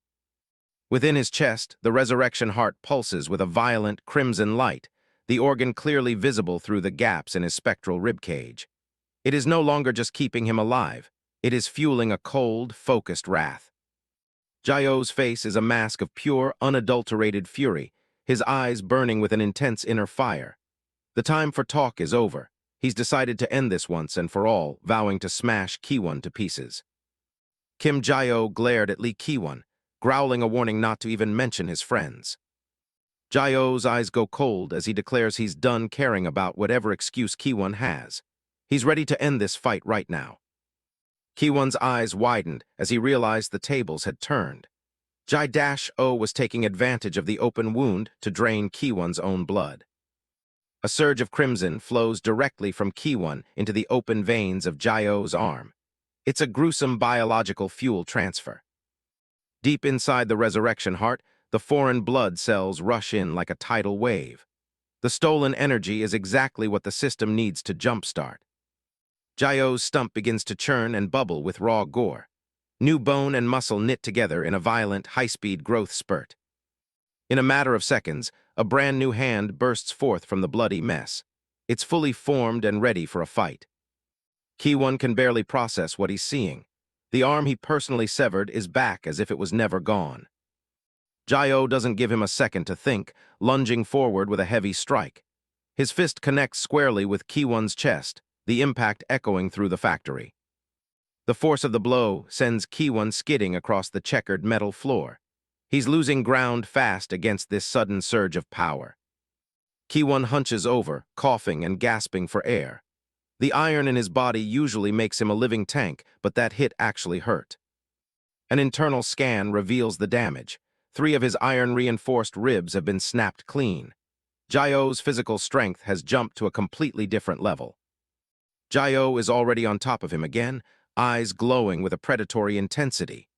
Within his chest, the resurrection heart pulses with a violent, crimson light, the organ clearly visible through the gaps in his spectral ribcage. It is no longer just keeping him alive. It is fueling a cold, focused wrath. Jio's face is a mask of pure, unadulterated fury, his eyes burning with an intense inner fire. The time for talk is over. He's decided to end this once and for all, vowing to smash Kiwon to pieces. Kim Jio glared at Lee Kiwon, growling a warning not to even mention his friends. Jio's eyes go cold as he declares he's done caring about whatever excuse Kiwon has. He's ready to end this fight right now. Kiwon's eyes widened as he realized the tables had turned. Ji-O was taking advantage of the open wound to drain Kiwon's own blood. A surge of crimson flows directly from Kiwon into the open veins of Jio's arm. It's a gruesome biological fuel transfer. Deep inside the resurrection heart, the foreign blood cells rush in like a tidal wave. The stolen energy is exactly what the system needs to jumpstart. Jio's stump begins to churn and bubble with raw gore. New bone and muscle knit together in a violent, high-speed growth spurt. In a matter of seconds, a brand new hand bursts forth from the bloody mess. It's fully formed and ready for a fight. Kiwon can barely process what he's seeing. The arm he personally severed is back as if it was never gone. Jio doesn't give him a second to think, lunging forward with a heavy strike. His fist connects squarely with Kiwon's chest, the impact echoing through the factory. The force of the blow sends Kiwon skidding across the checkered metal floor. He's losing ground fast against this sudden surge of power. Kiwon hunches over, coughing and gasping for air. The iron in his body usually makes him a living tank, but that hit actually hurt. An internal scan reveals the damage. 3 of his iron-reinforced ribs have been snapped clean. Jio's physical strength has jumped to a completely different level. Jio is already on top of him again, eyes glowing with a predatory intensity.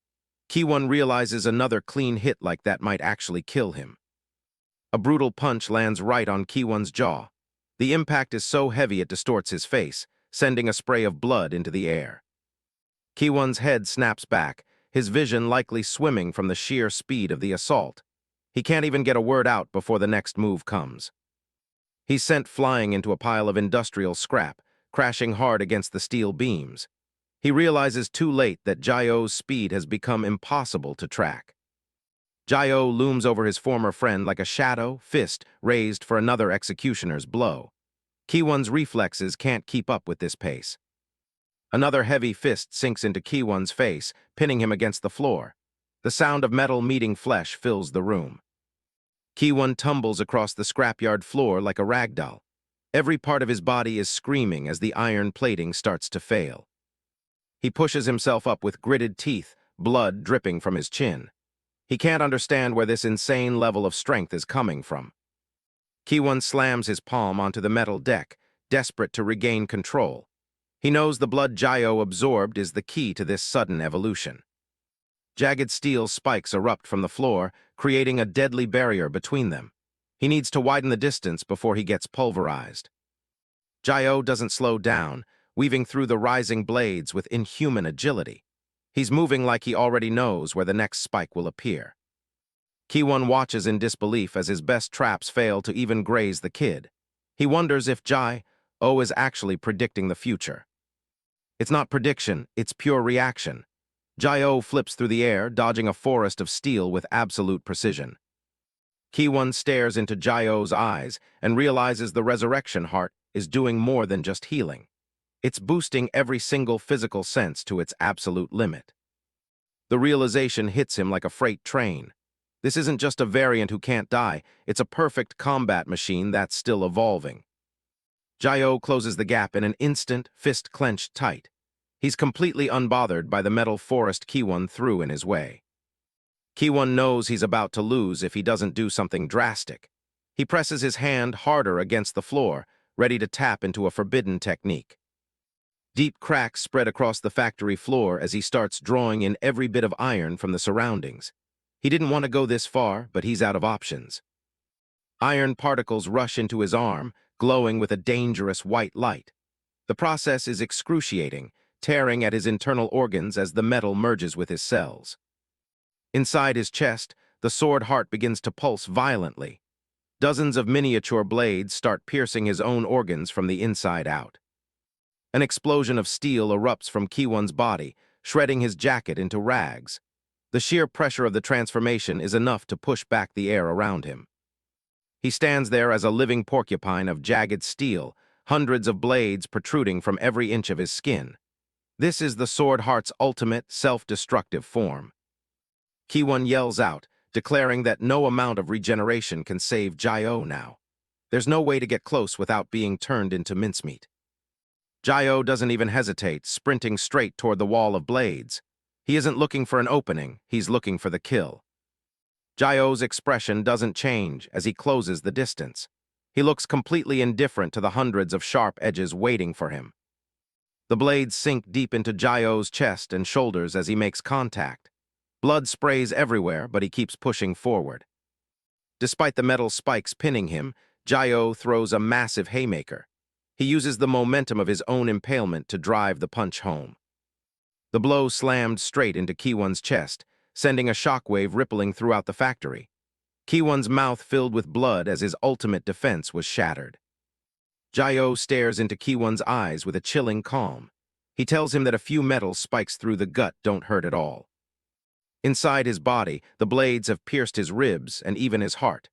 Kiwon realizes another clean hit like that might actually kill him. A brutal punch lands right on Kiwon's jaw. The impact is so heavy it distorts his face, sending a spray of blood into the air. Kiwon's head snaps back, his vision likely swimming from the sheer speed of the assault. He can't even get a word out before the next move comes. He's sent flying into a pile of industrial scrap, crashing hard against the steel beams. He realizes too late that Jio's speed has become impossible to track. Jio looms over his former friend like a shadow, fist raised for another executioner's blow. Kiwon's reflexes can't keep up with this pace. Another heavy fist sinks into Kiwon's face, pinning him against the floor. The sound of metal meeting flesh fills the room. Kiwon tumbles across the scrapyard floor like a ragdoll. Every part of his body is screaming as the iron plating starts to fail. He pushes himself up with gritted teeth, blood dripping from his chin. He can't understand where this insane level of strength is coming from. Kiwon slams his palm onto the metal deck, desperate to regain control. He knows the blood Jio absorbed is the key to this sudden evolution. Jagged steel spikes erupt from the floor, creating a deadly barrier between them. He needs to widen the distance before he gets pulverized. Jio doesn't slow down, weaving through the rising blades with inhuman agility. He's moving like he already knows where the next spike will appear. Kiwon watches in disbelief as his best traps fail to even graze the kid. He wonders if Jio is actually predicting the future. It's not prediction, it's pure reaction. Jio flips through the air, dodging a forest of steel with absolute precision. Kiwon stares into Jio's eyes and realizes the resurrection heart is doing more than just healing. It's boosting every single physical sense to its absolute limit. The realization hits him like a freight train. This isn't just a variant who can't die, it's a perfect combat machine that's still evolving. Jio closes the gap in an instant, fist clenched tight. He's completely unbothered by the metal forest Ki-won threw in his way. Ki-won knows he's about to lose if he doesn't do something drastic. He presses his hand harder against the floor, ready to tap into a forbidden technique. Deep cracks spread across the factory floor as he starts drawing in every bit of iron from the surroundings. He didn't want to go this far, but he's out of options. Iron particles rush into his arm, glowing with a dangerous white light. The process is excruciating, tearing at his internal organs as the metal merges with his cells. Inside his chest, the sword heart begins to pulse violently. Dozens of miniature blades start piercing his own organs from the inside out. An explosion of steel erupts from Ki-won's body, shredding his jacket into rags. The sheer pressure of the transformation is enough to push back the air around him. He stands there as a living porcupine of jagged steel, hundreds of blades protruding from every inch of his skin. This is the sword heart's ultimate, self-destructive form. Ki-won yells out, declaring that no amount of regeneration can save Jae-oh now. There's no way to get close without being turned into mincemeat. Jae-oh doesn't even hesitate, sprinting straight toward the wall of blades. He isn't looking for an opening, he's looking for the kill. Jae-oh's expression doesn't change as he closes the distance. He looks completely indifferent to the hundreds of sharp edges waiting for him. The blades sink deep into Jae-oh's chest and shoulders as he makes contact. Blood sprays everywhere, but he keeps pushing forward. Despite the metal spikes pinning him, Jae-oh throws a massive haymaker. He uses the momentum of his own impalement to drive the punch home. The blow slammed straight into Ki-won's chest, sending a shockwave rippling throughout the factory. Ki-won's mouth filled with blood as his ultimate defense was shattered. Jae-oh stares into Ki-won's eyes with a chilling calm. He tells him that a few metal spikes through the gut don't hurt at all. Inside his body, the blades have pierced his ribs and even his heart.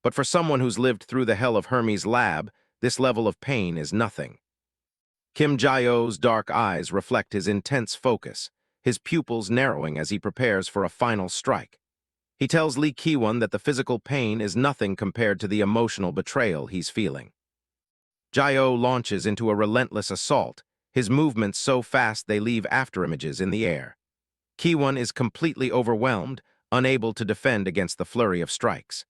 But for someone who's lived through the hell of Hermes' lab, this level of pain is nothing. Kim Jae-oh's dark eyes reflect his intense focus, his pupils narrowing as he prepares for a final strike. He tells Lee Ki-won that the physical pain is nothing compared to the emotional betrayal he's feeling. Jae-oh launches into a relentless assault, his movements so fast they leave afterimages in the air. Ki-won is completely overwhelmed, unable to defend against the flurry of strikes.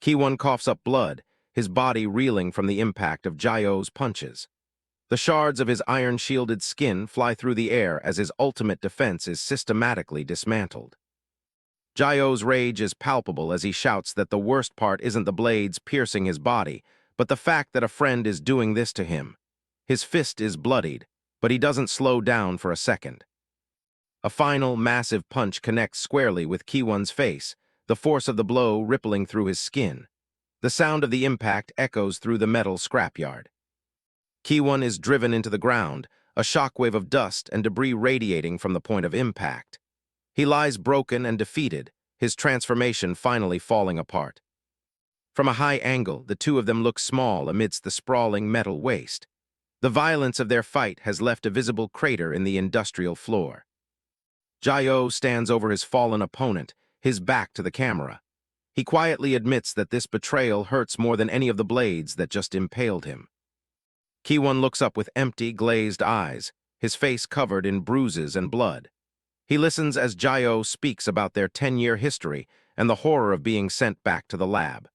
Ki-won coughs up blood, his body reeling from the impact of Jae-oh's punches. The shards of his iron-shielded skin fly through the air as his ultimate defense is systematically dismantled. Jae-oh's rage is palpable as he shouts that the worst part isn't the blades piercing his body, but the fact that a friend is doing this to him. His fist is bloodied, but he doesn't slow down for a second. A final, massive punch connects squarely with Ki-won's face, the force of the blow rippling through his skin. The sound of the impact echoes through the metal scrapyard. Ki-won is driven into the ground, a shockwave of dust and debris radiating from the point of impact. He lies broken and defeated, his transformation finally falling apart. From a high angle, the two of them look small amidst the sprawling metal waste. The violence of their fight has left a visible crater in the industrial floor. Jae-oh stands over his fallen opponent, his back to the camera. He quietly admits that this betrayal hurts more than any of the blades that just impaled him. Ki-won looks up with empty, glazed eyes, his face covered in bruises and blood. He listens as Jae-oh speaks about their 10-year history and the horror of being sent back to the lab.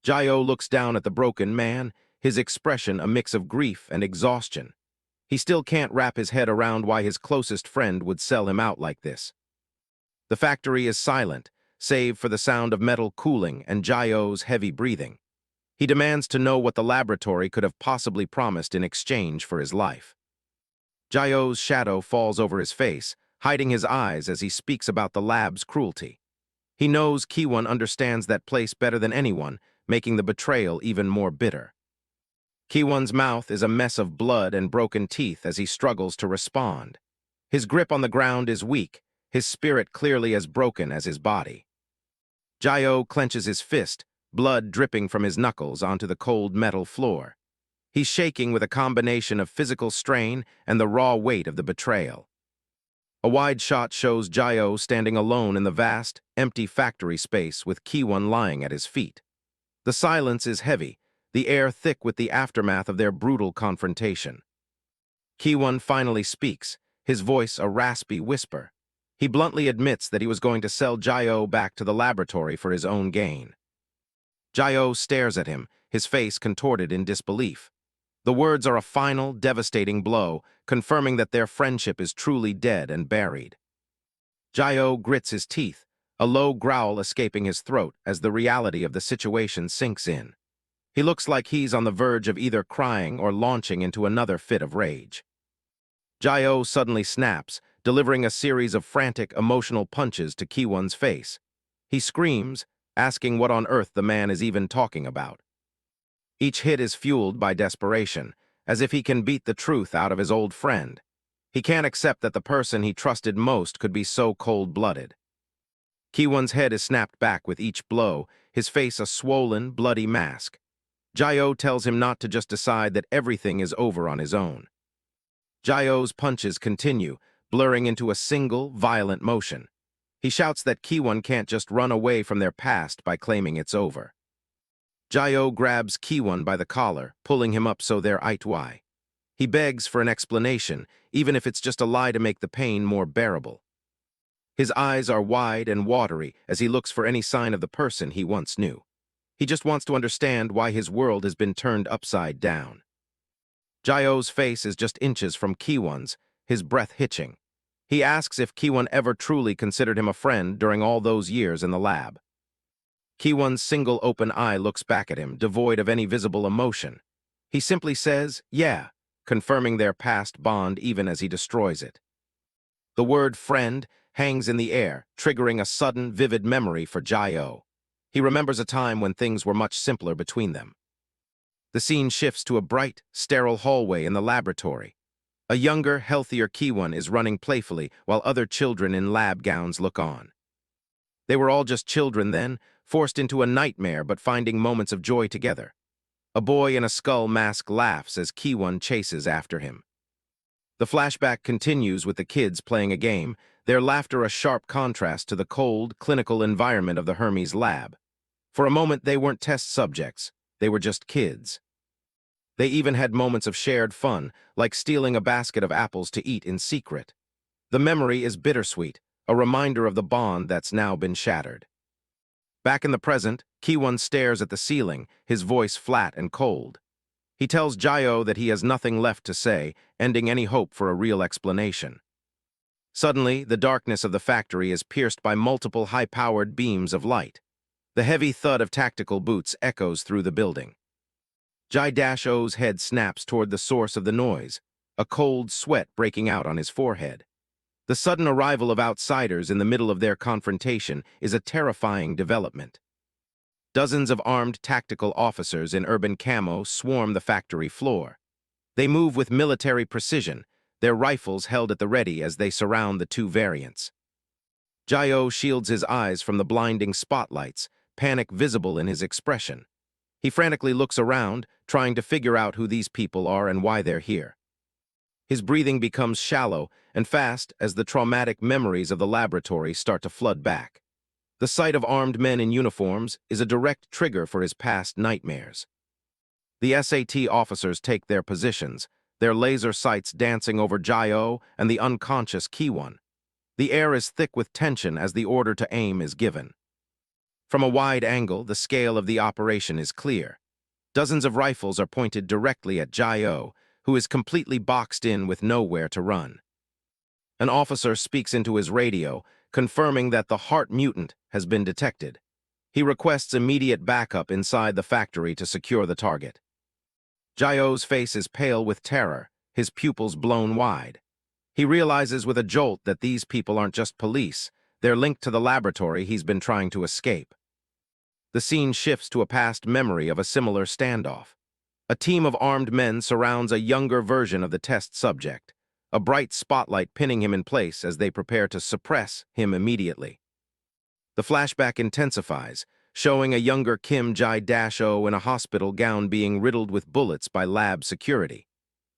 Jae-oh looks down at the broken man, his expression a mix of grief and exhaustion. He still can't wrap his head around why his closest friend would sell him out like this. The factory is silent, save for the sound of metal cooling and Jae-oh's heavy breathing. He demands to know what the laboratory could have possibly promised in exchange for his life. Jae-oh's shadow falls over his face, hiding his eyes as he speaks about the lab's cruelty. He knows Ki-won understands that place better than anyone, making the betrayal even more bitter. Ki-won's mouth is a mess of blood and broken teeth as he struggles to respond. His grip on the ground is weak, his spirit clearly as broken as his body. Jae-oh clenches his fist, blood dripping from his knuckles onto the cold metal floor. He's shaking with a combination of physical strain and the raw weight of the betrayal. A wide shot shows Jae-oh standing alone in the vast, empty factory space with Ki-won lying at his feet. The silence is heavy, the air thick with the aftermath of their brutal confrontation. Ki-won finally speaks, his voice a raspy whisper. He bluntly admits that he was going to sell Jae-oh back to the laboratory for his own gain. Jae-oh stares at him, his face contorted in disbelief. The words are a final, devastating blow, confirming that their friendship is truly dead and buried. Jae-oh grits his teeth, a low growl escaping his throat as the reality of the situation sinks in. He looks like he's on the verge of either crying or launching into another fit of rage. Jae-oh suddenly snaps, delivering a series of frantic, emotional punches to Ki-won's face. He screams, asking what on earth the man is even talking about. Each hit is fueled by desperation, as if he can beat the truth out of his old friend. He can't accept that the person he trusted most could be so cold-blooded. Ki-won's head is snapped back with each blow, his face a swollen, bloody mask. Jae-oh tells him not to just decide that everything is over on his own. Jae-oh's punches continue, blurring into a single, violent motion. He shouts that Ki-won can't just run away from their past by claiming it's over. Jae-oh grabs Ki-won by the collar, pulling him up so they're eye to eye. He begs for an explanation, even if it's just a lie to make the pain more bearable. His eyes are wide and watery as he looks for any sign of the person he once knew. He just wants to understand why his world has been turned upside down. Jae-oh's face is just inches from Ki-won's, his breath hitching. He asks if Ki-won ever truly considered him a friend during all those years in the lab. Ki-won's single open eye looks back at him, devoid of any visible emotion. He simply says, yeah, confirming their past bond even as he destroys it. The word friend hangs in the air, triggering a sudden, vivid memory for Jae-oh. He remembers a time when things were much simpler between them. The scene shifts to a bright, sterile hallway in the laboratory. A younger, healthier Ki-won is running playfully while other children in lab gowns look on. They were all just children then, forced into a nightmare but finding moments of joy together. A boy in a skull mask laughs as Ki-won chases after him. The flashback continues with the kids playing a game, their laughter a sharp contrast to the cold, clinical environment of the Hermes lab. For a moment, they weren't test subjects, they were just kids. They even had moments of shared fun, like stealing a basket of apples to eat in secret. The memory is bittersweet, a reminder of the bond that's now been shattered. Back in the present, Ki-won stares at the ceiling, his voice flat and cold. He tells Jae-oh that he has nothing left to say, ending any hope for a real explanation. Suddenly, the darkness of the factory is pierced by multiple high-powered beams of light. The heavy thud of tactical boots echoes through the building. Jae-oh's head snaps toward the source of the noise, a cold sweat breaking out on his forehead. The sudden arrival of outsiders in the middle of their confrontation is a terrifying development. Dozens of armed tactical officers in urban camo swarm the factory floor. They move with military precision, their rifles held at the ready as they surround the two variants. Jae-oh shields his eyes from the blinding spotlights, panic visible in his expression. He frantically looks around, trying to figure out who these people are and why they're here. His breathing becomes shallow and fast as the traumatic memories of the laboratory start to flood back. The sight of armed men in uniforms is a direct trigger for his past nightmares. The SAT officers take their positions, their laser sights dancing over Jae-oh and the unconscious Ki-won. The air is thick with tension as the order to aim is given. From a wide angle, the scale of the operation is clear. Dozens of rifles are pointed directly at Jae-oh, who is completely boxed in with nowhere to run. An officer speaks into his radio, confirming that the heart mutant has been detected. He requests immediate backup inside the factory to secure the target. Jae-oh's face is pale with terror, his pupils blown wide. He realizes with a jolt that these people aren't just police, they're linked to the laboratory he's been trying to escape. The scene shifts to a past memory of a similar standoff. A team of armed men surrounds a younger version of the test subject, a bright spotlight pinning him in place as they prepare to suppress him immediately. The flashback intensifies, showing a younger Kim Jae-oh in a hospital gown being riddled with bullets by lab security.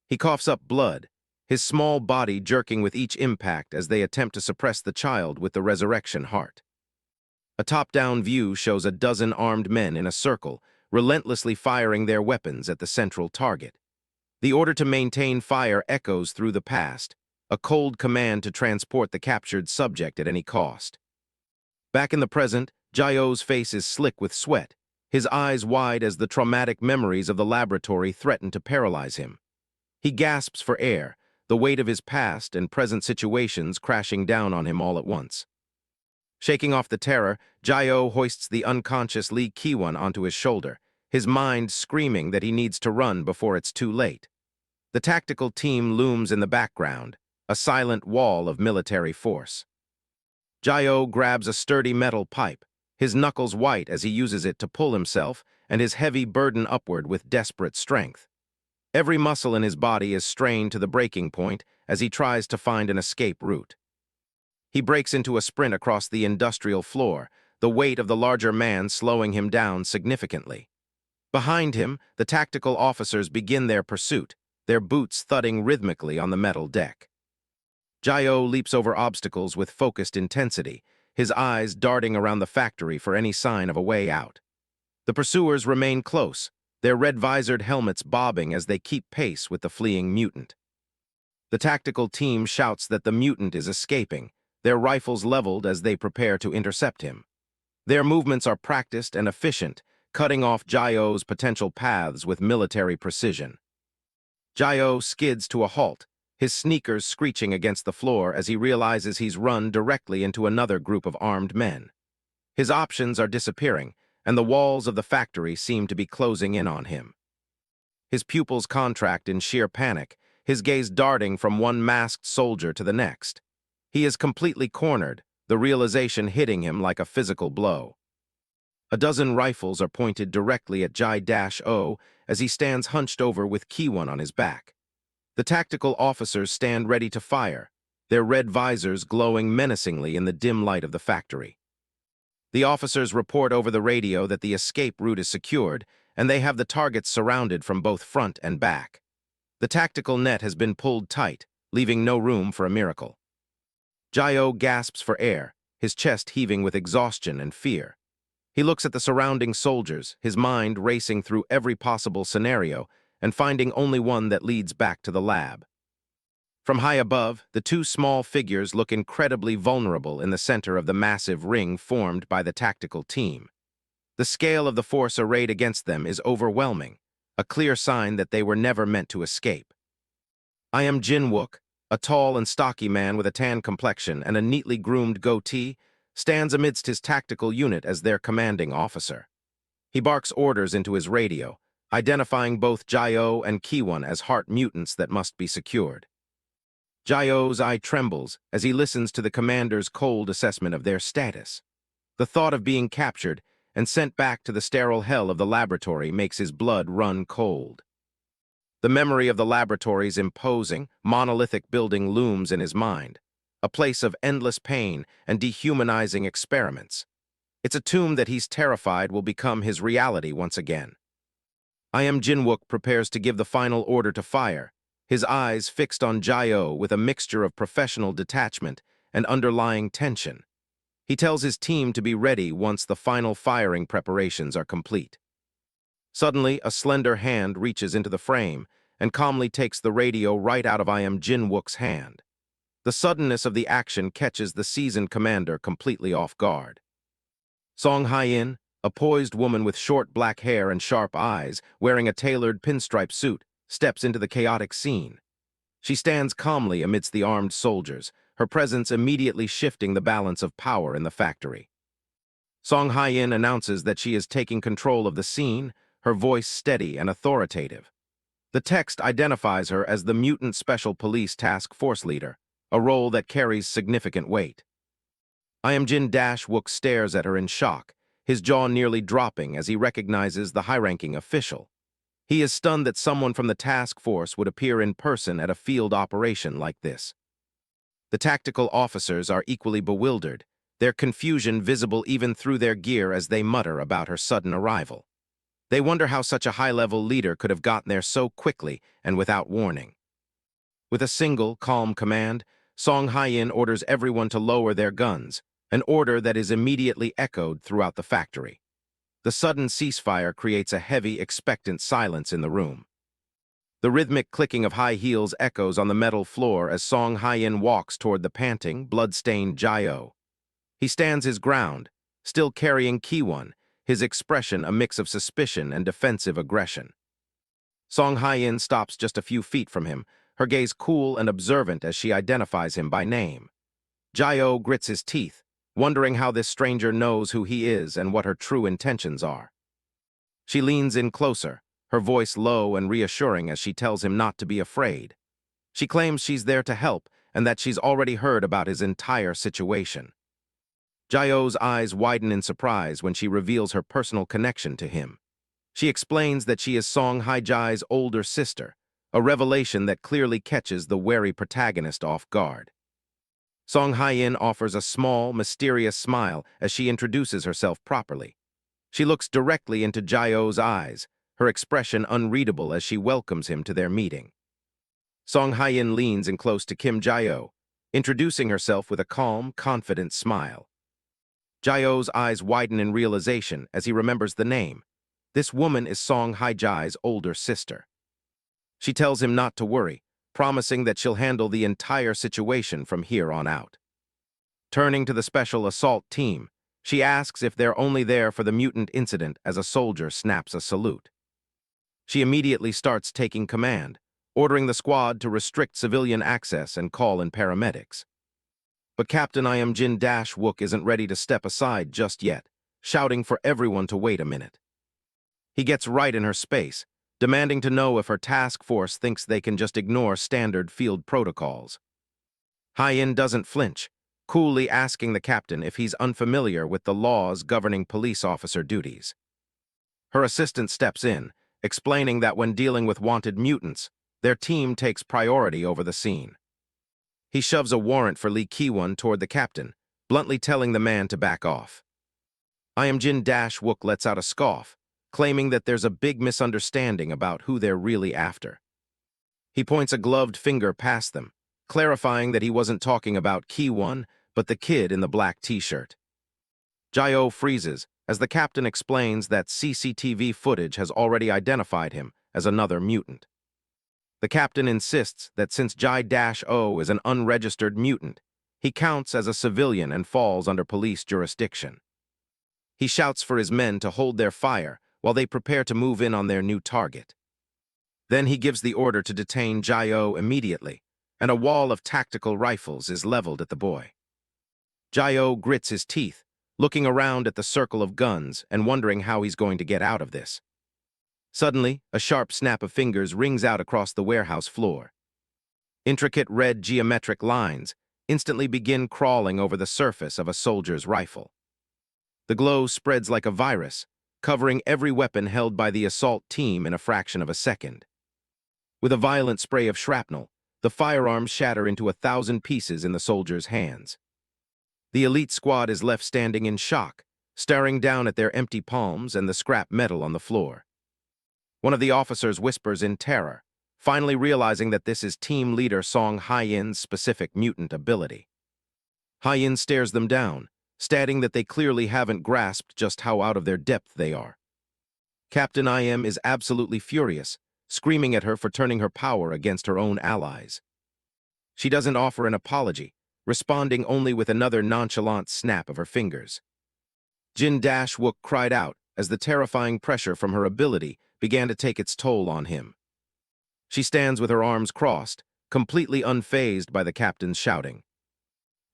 He coughs up blood, his small body jerking with each impact as they attempt to suppress the child with the resurrection heart. A top-down view shows a dozen armed men in a circle, relentlessly firing their weapons at the central target. The order to maintain fire echoes through the past, a cold command to transport the captured subject at any cost. Back in the present, Jae-oh's face is slick with sweat, his eyes wide as the traumatic memories of the laboratory threaten to paralyze him. He gasps for air, the weight of his past and present situations crashing down on him all at once. Shaking off the terror, Jae-oh hoists the unconscious Lee Ki-won onto his shoulder, his mind screaming that he needs to run before it's too late. The tactical team looms in the background, a silent wall of military force. Jae-oh grabs a sturdy metal pipe, his knuckles white as he uses it to pull himself and his heavy burden upward with desperate strength. Every muscle in his body is strained to the breaking point as he tries to find an escape route. He breaks into a sprint across the industrial floor, the weight of the larger man slowing him down significantly. Behind him, the tactical officers begin their pursuit, their boots thudding rhythmically on the metal deck. Jae-oh leaps over obstacles with focused intensity, his eyes darting around the factory for any sign of a way out. The pursuers remain close, their red-visored helmets bobbing as they keep pace with the fleeing mutant. The tactical team shouts that the mutant is escaping, their rifles leveled as they prepare to intercept him. Their movements are practiced and efficient, cutting off Jae-oh's potential paths with military precision. Jae-oh skids to a halt, his sneakers screeching against the floor as he realizes he's run directly into another group of armed men. His options are disappearing, and the walls of the factory seem to be closing in on him. His pupils contract in sheer panic, his gaze darting from one masked soldier to the next. He is completely cornered, the realization hitting him like a physical blow. A dozen rifles are pointed directly at Jae-oh as he stands hunched over with Ki-won on his back. The tactical officers stand ready to fire, their red visors glowing menacingly in the dim light of the factory. The officers report over the radio that the escape route is secured, and they have the targets surrounded from both front and back. The tactical net has been pulled tight, leaving no room for a miracle. Jae-oh gasps for air, his chest heaving with exhaustion and fear. He looks at the surrounding soldiers, his mind racing through every possible scenario and finding only one that leads back to the lab. From high above, the two small figures look incredibly vulnerable in the center of the massive ring formed by the tactical team. The scale of the force arrayed against them is overwhelming, a clear sign that they were never meant to escape. I.M. Jin-wook, a tall and stocky man with a tan complexion and a neatly groomed goatee, stands amidst his tactical unit as their commanding officer. He barks orders into his radio, identifying both Jae-oh and Ki-won as heart mutants that must be secured. Jae-oh's eye trembles as he listens to the commander's cold assessment of their status. The thought of being captured and sent back to the sterile hell of the laboratory makes his blood run cold. The memory of the laboratory's imposing, monolithic building looms in his mind, a place of endless pain and dehumanizing experiments. It's a tomb that he's terrified will become his reality once again. I.M. Jin-wook prepares to give the final order to fire, his eyes fixed on Jae-oh with a mixture of professional detachment and underlying tension. He tells his team to be ready once the final firing preparations are complete. Suddenly, a slender hand reaches into the frame and calmly takes the radio right out of I.M. Jin-wook's hand. The suddenness of the action catches the seasoned commander completely off guard. Song Hye-in, a poised woman with short black hair and sharp eyes, wearing a tailored pinstripe suit, steps into the chaotic scene. She stands calmly amidst the armed soldiers, her presence immediately shifting the balance of power in the factory. Song Hye-in announces that she is taking control of the scene, her voice steady and authoritative. The text identifies her as the Mutant Special Police Task Force Leader, a role that carries significant weight. I.M. Jin-wook stares at her in shock, his jaw nearly dropping as he recognizes the high-ranking official. He is stunned that someone from the task force would appear in person at a field operation like this. The tactical officers are equally bewildered, their confusion visible even through their gear as they mutter about her sudden arrival. They wonder how such a high-level leader could have gotten there so quickly and without warning. With a single, calm command, Song Hye-in orders everyone to lower their guns, an order that is immediately echoed throughout the factory. The sudden ceasefire creates a heavy, expectant silence in the room. The rhythmic clicking of high heels echoes on the metal floor as Song Hye-in walks toward the panting, blood-stained Jae-oh. He stands his ground, still carrying Ki-won, his expression a mix of suspicion and defensive aggression. Song Hye-in stops just a few feet from him, her gaze cool and observant as she identifies him by name. Jae-oh grits his teeth, wondering how this stranger knows who he is and what her true intentions are. She leans in closer, her voice low and reassuring as she tells him not to be afraid. She claims she's there to help and that she's already heard about his entire situation. Jae-oh's eyes widen in surprise when she reveals her personal connection to him. She explains that she is Song Hye-ji's older sister, a revelation that clearly catches the wary protagonist off guard. Song Hye-in offers a small, mysterious smile as she introduces herself properly. She looks directly into Jae-oh's eyes, her expression unreadable as she welcomes him to their meeting. Song Hye-in leans in close to Kim Jae-oh, introducing herself with a calm, confident smile. Jae-oh's eyes widen in realization as he remembers the name. This woman is Song Hye-ji's older sister. She tells him not to worry, promising that she'll handle the entire situation from here on out. Turning to the special assault team, she asks if they're only there for the mutant incident as a soldier snaps a salute. She immediately starts taking command, ordering the squad to restrict civilian access and call in paramedics. But Captain Jin-wook isn't ready to step aside just yet, shouting for everyone to wait a minute. He gets right in her space, demanding to know if her task force thinks they can just ignore standard field protocols. Hye-in doesn't flinch, coolly asking the captain if he's unfamiliar with the laws governing police officer duties. Her assistant steps in, explaining that when dealing with wanted mutants, their team takes priority over the scene. He shoves a warrant for Lee Ki-won toward the captain, bluntly telling the man to back off. Jin-wook lets out a scoff, claiming that there's a big misunderstanding about who they're really after. He points a gloved finger past them, clarifying that he wasn't talking about Ki-won, but the kid in the black t-shirt. Jae-oh freezes as the captain explains that CCTV footage has already identified him as another mutant. The captain insists that since Jae-oh is an unregistered mutant, he counts as a civilian and falls under police jurisdiction. He shouts for his men to hold their fire while they prepare to move in on their new target. Then he gives the order to detain Jae-oh immediately, and a wall of tactical rifles is leveled at the boy. Jae-oh grits his teeth, looking around at the circle of guns and wondering how he's going to get out of this. Suddenly, a sharp snap of fingers rings out across the warehouse floor. Intricate red geometric lines instantly begin crawling over the surface of a soldier's rifle. The glow spreads like a virus, covering every weapon held by the assault team in a fraction of a second. With a violent spray of shrapnel, the firearms shatter into 1,000 pieces in the soldier's hands. The elite squad is left standing in shock, staring down at their empty palms and the scrap metal on the floor. One of the officers whispers in terror, finally realizing that this is team leader Song Hye-in's specific mutant ability. Hye-in stares them down, stating that they clearly haven't grasped just how out of their depth they are. Captain IM is absolutely furious, screaming at her for turning her power against her own allies. She doesn't offer an apology, responding only with another nonchalant snap of her fingers. Jin-wook cried out as the terrifying pressure from her ability began to take its toll on him. She stands with her arms crossed, completely unfazed by the captain's shouting.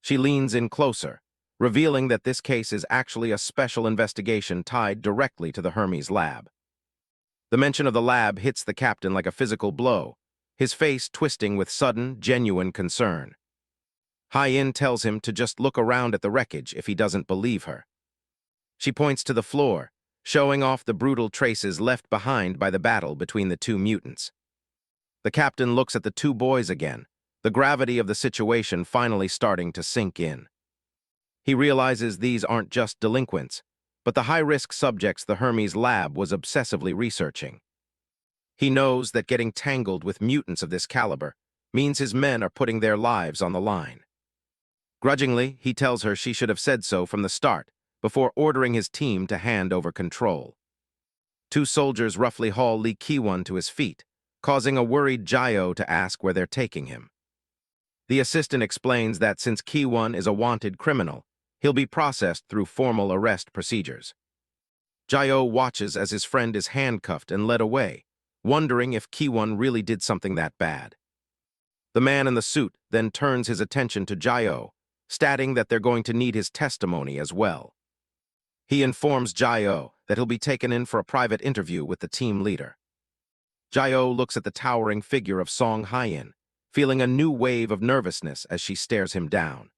She leans in closer, revealing that this case is actually a special investigation tied directly to the Hermes lab. The mention of the lab hits the captain like a physical blow, his face twisting with sudden, genuine concern. Hye-in tells him to just look around at the wreckage if he doesn't believe her. She points to the floor, showing off the brutal traces left behind by the battle between the two mutants. The captain looks at the two boys again, the gravity of the situation finally starting to sink in. He realizes these aren't just delinquents, but the high-risk subjects the Hermes lab was obsessively researching. He knows that getting tangled with mutants of this caliber means his men are putting their lives on the line. Grudgingly, he tells her she should have said so from the start, before ordering his team to hand over control. Two soldiers roughly haul Lee Ki-won to his feet, causing a worried Jae-oh to ask where they're taking him. The assistant explains that since Ki-won is a wanted criminal, he'll be processed through formal arrest procedures. Jae-oh watches as his friend is handcuffed and led away, wondering if Ki-won really did something that bad. The man in the suit then turns his attention to Jae-oh, stating that they're going to need his testimony as well. He informs Jae-oh that he'll be taken in for a private interview with the team leader. Jae-oh looks at the towering figure of Song Hye-in, feeling a new wave of nervousness as she stares him down.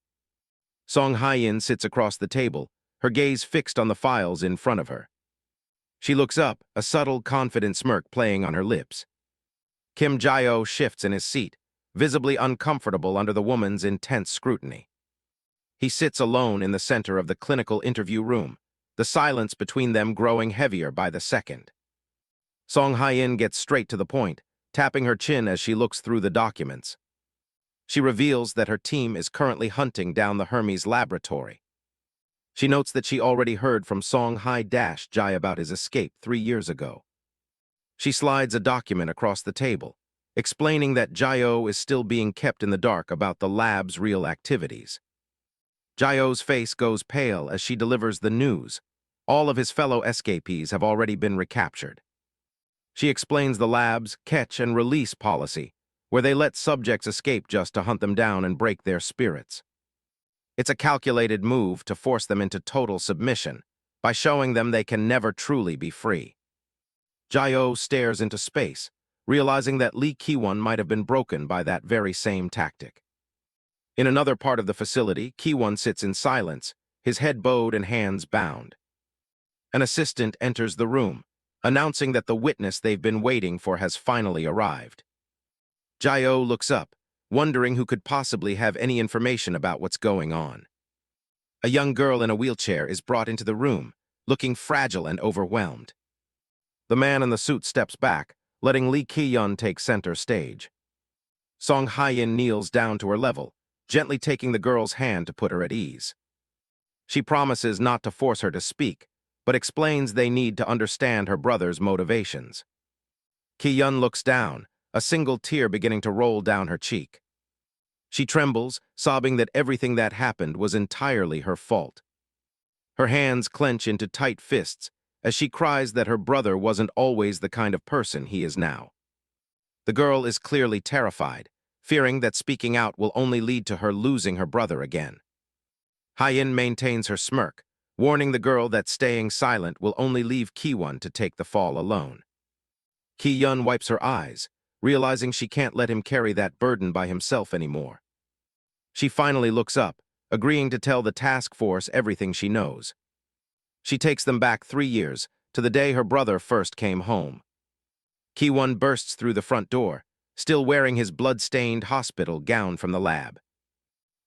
Song Hye-in sits across the table, her gaze fixed on the files in front of her. She looks up, a subtle, confident smirk playing on her lips. Kim Jae-oh shifts in his seat, visibly uncomfortable under the woman's intense scrutiny. He sits alone in the center of the clinical interview room, the silence between them growing heavier by the second. Song Hye-in gets straight to the point, tapping her chin as she looks through the documents. She reveals that her team is currently hunting down the Hermes laboratory. She notes that she already heard from Song Hye-jae about his escape 3 years ago. She slides a document across the table, explaining that Jae-oh is still being kept in the dark about the lab's real activities. Jae-oh's face goes pale as she delivers the news. All of his fellow escapees have already been recaptured. She explains the lab's catch and release policy, where they let subjects escape just to hunt them down and break their spirits. It's a calculated move to force them into total submission by showing them they can never truly be free. Jae-oh stares into space, realizing that Lee Ki-won might have been broken by that very same tactic. In another part of the facility, Ki-won sits in silence, his head bowed and hands bound. An assistant enters the room, announcing that the witness they've been waiting for has finally arrived. Jae-oh looks up, wondering who could possibly have any information about what's going on. A young girl in a wheelchair is brought into the room, looking fragile and overwhelmed. The man in the suit steps back, letting Lee Ki-won take center stage. Song Hye-in kneels down to her level, gently taking the girl's hand to put her at ease. She promises not to force her to speak, but explains they need to understand her brother's motivations. Ki-won looks down, a single tear beginning to roll down her cheek. She trembles, sobbing that everything that happened was entirely her fault. Her hands clench into tight fists as she cries that her brother wasn't always the kind of person he is now. The girl is clearly terrified, fearing that speaking out will only lead to her losing her brother again. Hye-in maintains her smirk, warning the girl that staying silent will only leave Ki-won to take the fall alone. Ki-won wipes her eyes, realizing she can't let him carry that burden by himself anymore. She finally looks up, agreeing to tell the task force everything she knows. She takes them back 3 years, to the day her brother first came home. Ki-won bursts through the front door, still wearing his blood-stained hospital gown from the lab.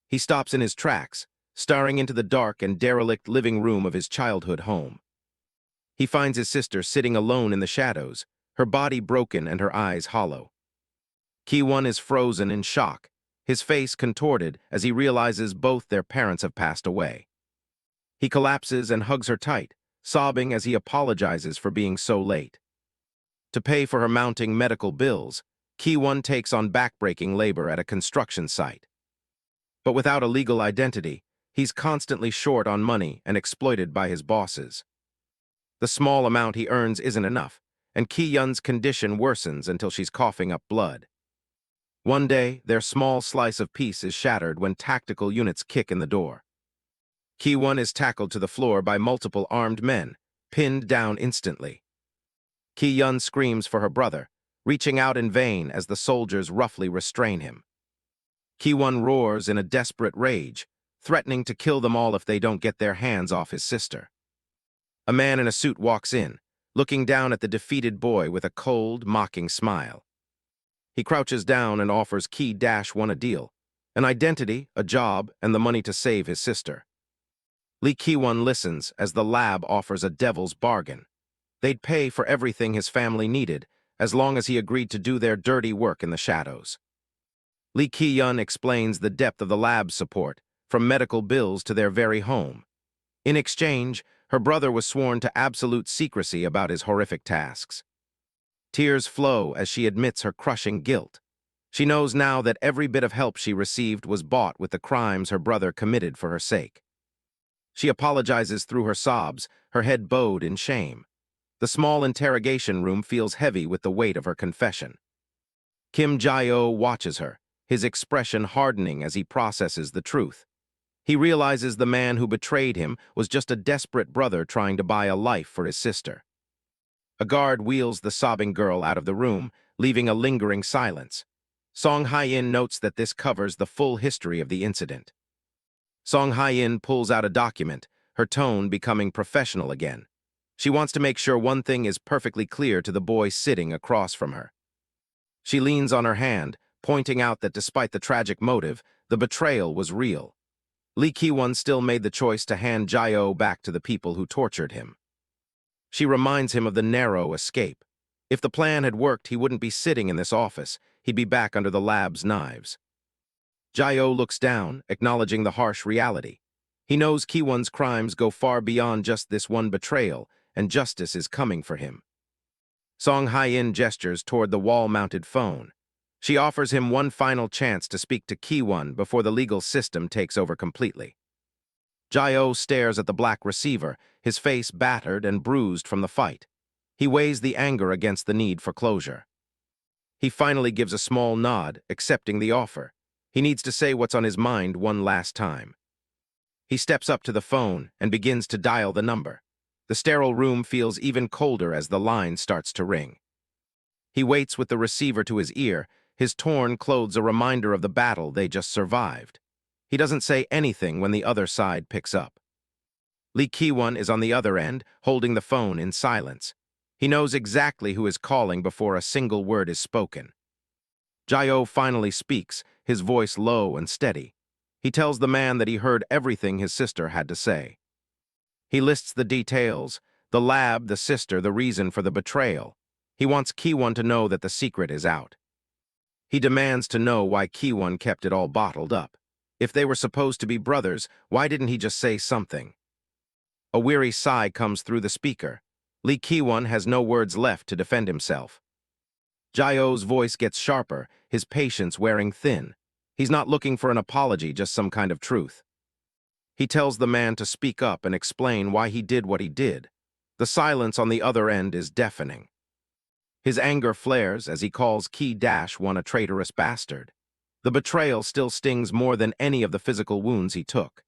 He stops in his tracks, staring into the dark and derelict living room of his childhood home. He finds his sister sitting alone in the shadows, her body broken and her eyes hollow. Ki-won is frozen in shock, his face contorted as he realizes both their parents have passed away. He collapses and hugs her tight, sobbing as he apologizes for being so late. To pay for her mounting medical bills, Ki-won takes on backbreaking labor at a construction site. But without a legal identity, he's constantly short on money and exploited by his bosses. The small amount he earns isn't enough, and Ki-won's condition worsens until she's coughing up blood. One day, their small slice of peace is shattered when tactical units kick in the door. Ki-won is tackled to the floor by multiple armed men, pinned down instantly. Ki-won screams for her brother, reaching out in vain as the soldiers roughly restrain him. Ki-won roars in a desperate rage, threatening to kill them all if they don't get their hands off his sister. A man in a suit walks in, looking down at the defeated boy with a cold, mocking smile. He crouches down and offers Ki-won a deal, an identity, a job, and the money to save his sister. Lee Ki-won listens as the lab offers a devil's bargain. They'd pay for everything his family needed, as long as he agreed to do their dirty work in the shadows. Lee Ki-won explains the depth of the lab's support, from medical bills to their very home. In exchange, her brother was sworn to absolute secrecy about his horrific tasks. Tears flow as she admits her crushing guilt. She knows now that every bit of help she received was bought with the crimes her brother committed for her sake. She apologizes through her sobs, her head bowed in shame. The small interrogation room feels heavy with the weight of her confession. Kim Jae-oh watches her, his expression hardening as he processes the truth. He realizes the man who betrayed him was just a desperate brother trying to buy a life for his sister. A guard wheels the sobbing girl out of the room, leaving a lingering silence. Song Hye-in notes that this covers the full history of the incident. Song Hye-in pulls out a document, her tone becoming professional again. She wants to make sure one thing is perfectly clear to the boy sitting across from her. She leans on her hand, pointing out that despite the tragic motive, the betrayal was real. Lee Ki-won still made the choice to hand Jae-oh back to the people who tortured him. She reminds him of the narrow escape. If the plan had worked, he wouldn't be sitting in this office. He'd be back under the lab's knives. Jae-oh looks down, acknowledging the harsh reality. He knows Ki-won's crimes go far beyond just this one betrayal, and justice is coming for him. Song Hye-in gestures toward the wall-mounted phone. She offers him one final chance to speak to Ki-won before the legal system takes over completely. Jae-oh stares at the black receiver, his face battered and bruised from the fight. He weighs the anger against the need for closure. He finally gives a small nod, accepting the offer. He needs to say what's on his mind one last time. He steps up to the phone and begins to dial the number. The sterile room feels even colder as the line starts to ring. He waits with the receiver to his ear, his torn clothes a reminder of the battle they just survived. He doesn't say anything when the other side picks up. Lee Ki-won is on the other end, holding the phone in silence. He knows exactly who is calling before a single word is spoken. Jae-oh finally speaks, his voice low and steady. He tells the man that he heard everything his sister had to say. He lists the details, the lab, the sister, the reason for the betrayal. He wants Ki-won to know that the secret is out. He demands to know why Ki-won kept it all bottled up. If they were supposed to be brothers, why didn't he just say something? A weary sigh comes through the speaker. Lee Ki-won has no words left to defend himself. Jae-oh's voice gets sharper, his patience wearing thin. He's not looking for an apology, just some kind of truth. He tells the man to speak up and explain why he did what he did. The silence on the other end is deafening. His anger flares as he calls Ki-1 a traitorous bastard. The betrayal still stings more than any of the physical wounds he took.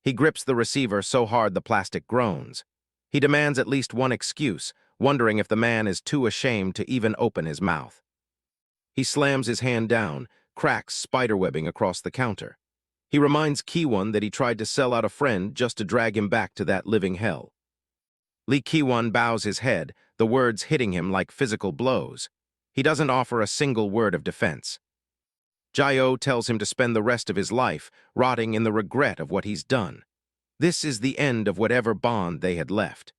He grips the receiver so hard the plastic groans. He demands at least one excuse, wondering if the man is too ashamed to even open his mouth. He slams his hand down, cracks spiderwebbing across the counter. He reminds Ki-won that he tried to sell out a friend just to drag him back to that living hell. Lee Ki-won bows his head, the words hitting him like physical blows. He doesn't offer a single word of defense. Jae-oh tells him to spend the rest of his life rotting in the regret of what he's done. This is the end of whatever bond they had left.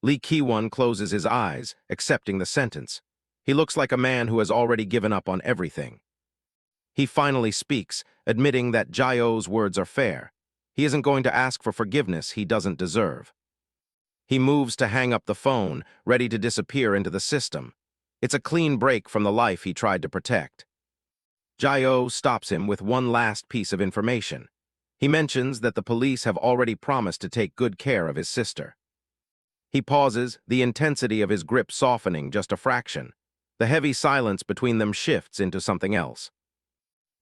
Lee Ki-won closes his eyes, accepting the sentence. He looks like a man who has already given up on everything. He finally speaks, admitting that Jae-oh's words are fair. He isn't going to ask for forgiveness he doesn't deserve. He moves to hang up the phone, ready to disappear into the system. It's a clean break from the life he tried to protect. Jae-oh stops him with one last piece of information. He mentions that the police have already promised to take good care of his sister. He pauses, the intensity of his grip softening just a fraction. The heavy silence between them shifts into something else.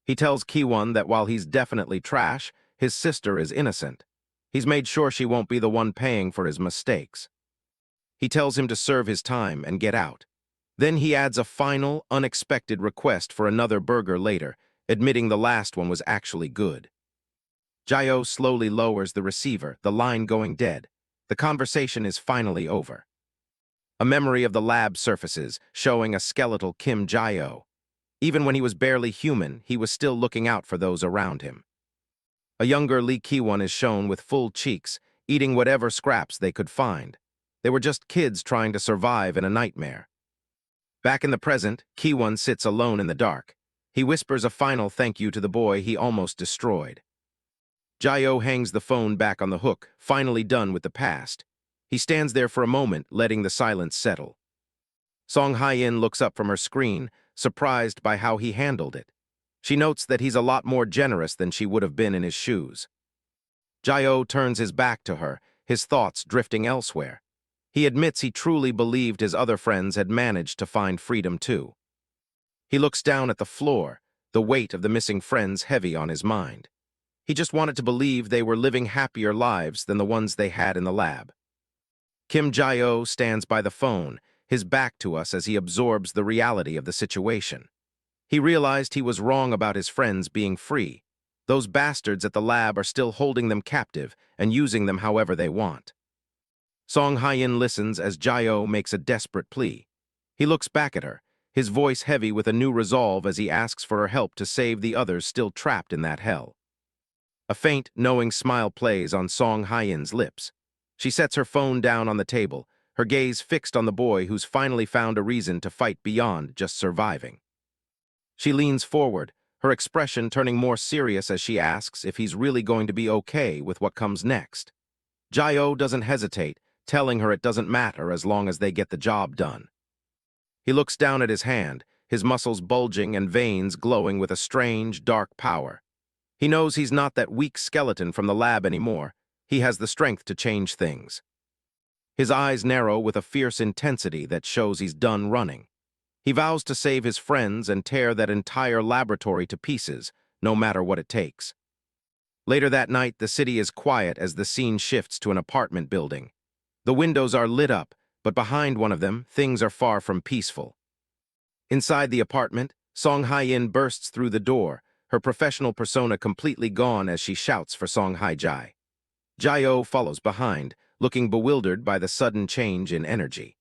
He tells Ki-won that while he's definitely trash, his sister is innocent. He's made sure she won't be the one paying for his mistakes. He tells him to serve his time and get out. Then he adds a final, unexpected request for another burger later, admitting the last one was actually good. Jae-oh slowly lowers the receiver, the line going dead. The conversation is finally over. A memory of the lab surfaces, showing a skeletal Kim Jae-oh. Even when he was barely human, he was still looking out for those around him. A younger Lee Ki-won is shown with full cheeks, eating whatever scraps they could find. They were just kids trying to survive in a nightmare. Back in the present, Ki-won sits alone in the dark. He whispers a final thank you to the boy he almost destroyed. Jae-oh hangs the phone back on the hook, finally done with the past. He stands there for a moment, letting the silence settle. Song Hye-in looks up from her screen, surprised by how he handled it. She notes that he's a lot more generous than she would have been in his shoes. Jae-oh turns his back to her, his thoughts drifting elsewhere. He admits he truly believed his other friends had managed to find freedom too. He looks down at the floor, the weight of the missing friends heavy on his mind. He just wanted to believe they were living happier lives than the ones they had in the lab. Kim Jae-oh stands by the phone, his back to us as he absorbs the reality of the situation. He realized he was wrong about his friends being free. Those bastards at the lab are still holding them captive and using them however they want. Song Hye-in listens as Jae-oh makes a desperate plea. He looks back at her, his voice heavy with a new resolve as he asks for her help to save the others still trapped in that hell. A faint, knowing smile plays on Song Hye-in's lips. She sets her phone down on the table, her gaze fixed on the boy who's finally found a reason to fight beyond just surviving. She leans forward, her expression turning more serious as she asks if he's really going to be okay with what comes next. Jae-oh doesn't hesitate, telling her it doesn't matter as long as they get the job done. He looks down at his hand, his muscles bulging and veins glowing with a strange, dark power. He knows he's not that weak skeleton from the lab anymore. He has the strength to change things. His eyes narrow with a fierce intensity that shows he's done running. He vows to save his friends and tear that entire laboratory to pieces, no matter what it takes. Later that night, the city is quiet as the scene shifts to an apartment building. The windows are lit up, but behind one of them, things are far from peaceful. Inside the apartment, Song Hye-in bursts through the door, her professional persona completely gone as she shouts for Song Hye-ji. Jae-oh follows behind, looking bewildered by the sudden change in energy.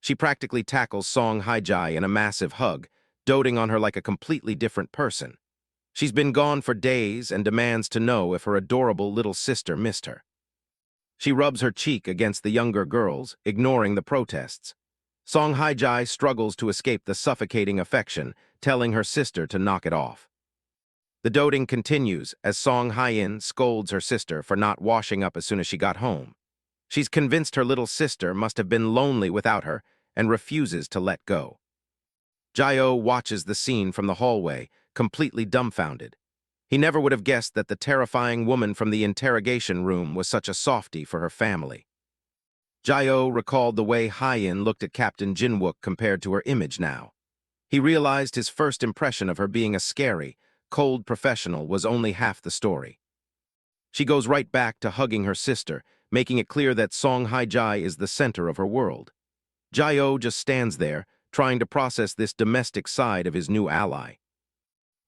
She practically tackles Song Hye-ji in a massive hug, doting on her like a completely different person. She's been gone for days and demands to know if her adorable little sister missed her. She rubs her cheek against the younger girls, ignoring the protests. Song Hye-ji struggles to escape the suffocating affection, telling her sister to knock it off. The doting continues as Song Hye-in scolds her sister for not washing up as soon as she got home. She's convinced her little sister must have been lonely without her and refuses to let go. Jae-oh watches the scene from the hallway, completely dumbfounded. He never would have guessed that the terrifying woman from the interrogation room was such a softie for her family. Jae-oh recalled the way Hye-in looked at Captain Jin-wook compared to her image now. He realized his first impression of her being a scary, cold professional was only half the story. She goes right back to hugging her sister, making it clear that Song Hye-ji is the center of her world. Jae-oh just stands there, trying to process this domestic side of his new ally.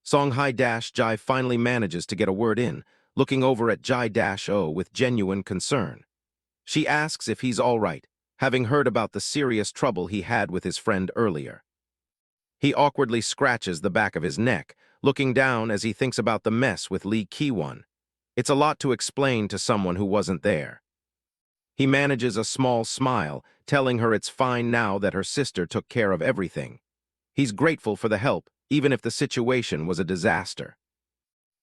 Song Hye-ji finally manages to get a word in, looking over at Jae-oh with genuine concern. She asks if he's all right, having heard about the serious trouble he had with his friend earlier. He awkwardly scratches the back of his neck, looking down as he thinks about the mess with Lee Ki-won. It's a lot to explain to someone who wasn't there. He manages a small smile, telling her it's fine now that her sister took care of everything. He's grateful for the help, even if the situation was a disaster.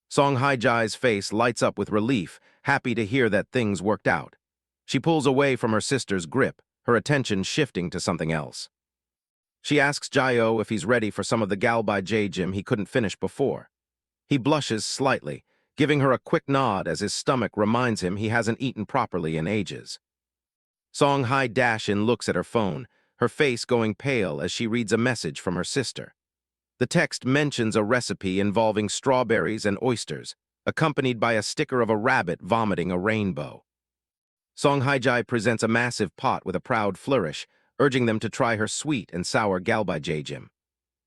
Song Hye-ji's face lights up with relief, happy to hear that things worked out. She pulls away from her sister's grip, her attention shifting to something else. She asks Jae-oh if he's ready for some of the galbaijim he couldn't finish before. He blushes slightly, giving her a quick nod as his stomach reminds him he hasn't eaten properly in ages. Song Hye-in looks at her phone, her face going pale as she reads a message from her sister. The text mentions a recipe involving strawberries and oysters, accompanied by a sticker of a rabbit vomiting a rainbow. Song Hye-ji presents a massive pot with a proud flourish, urging them to try her sweet and sour galbaijim.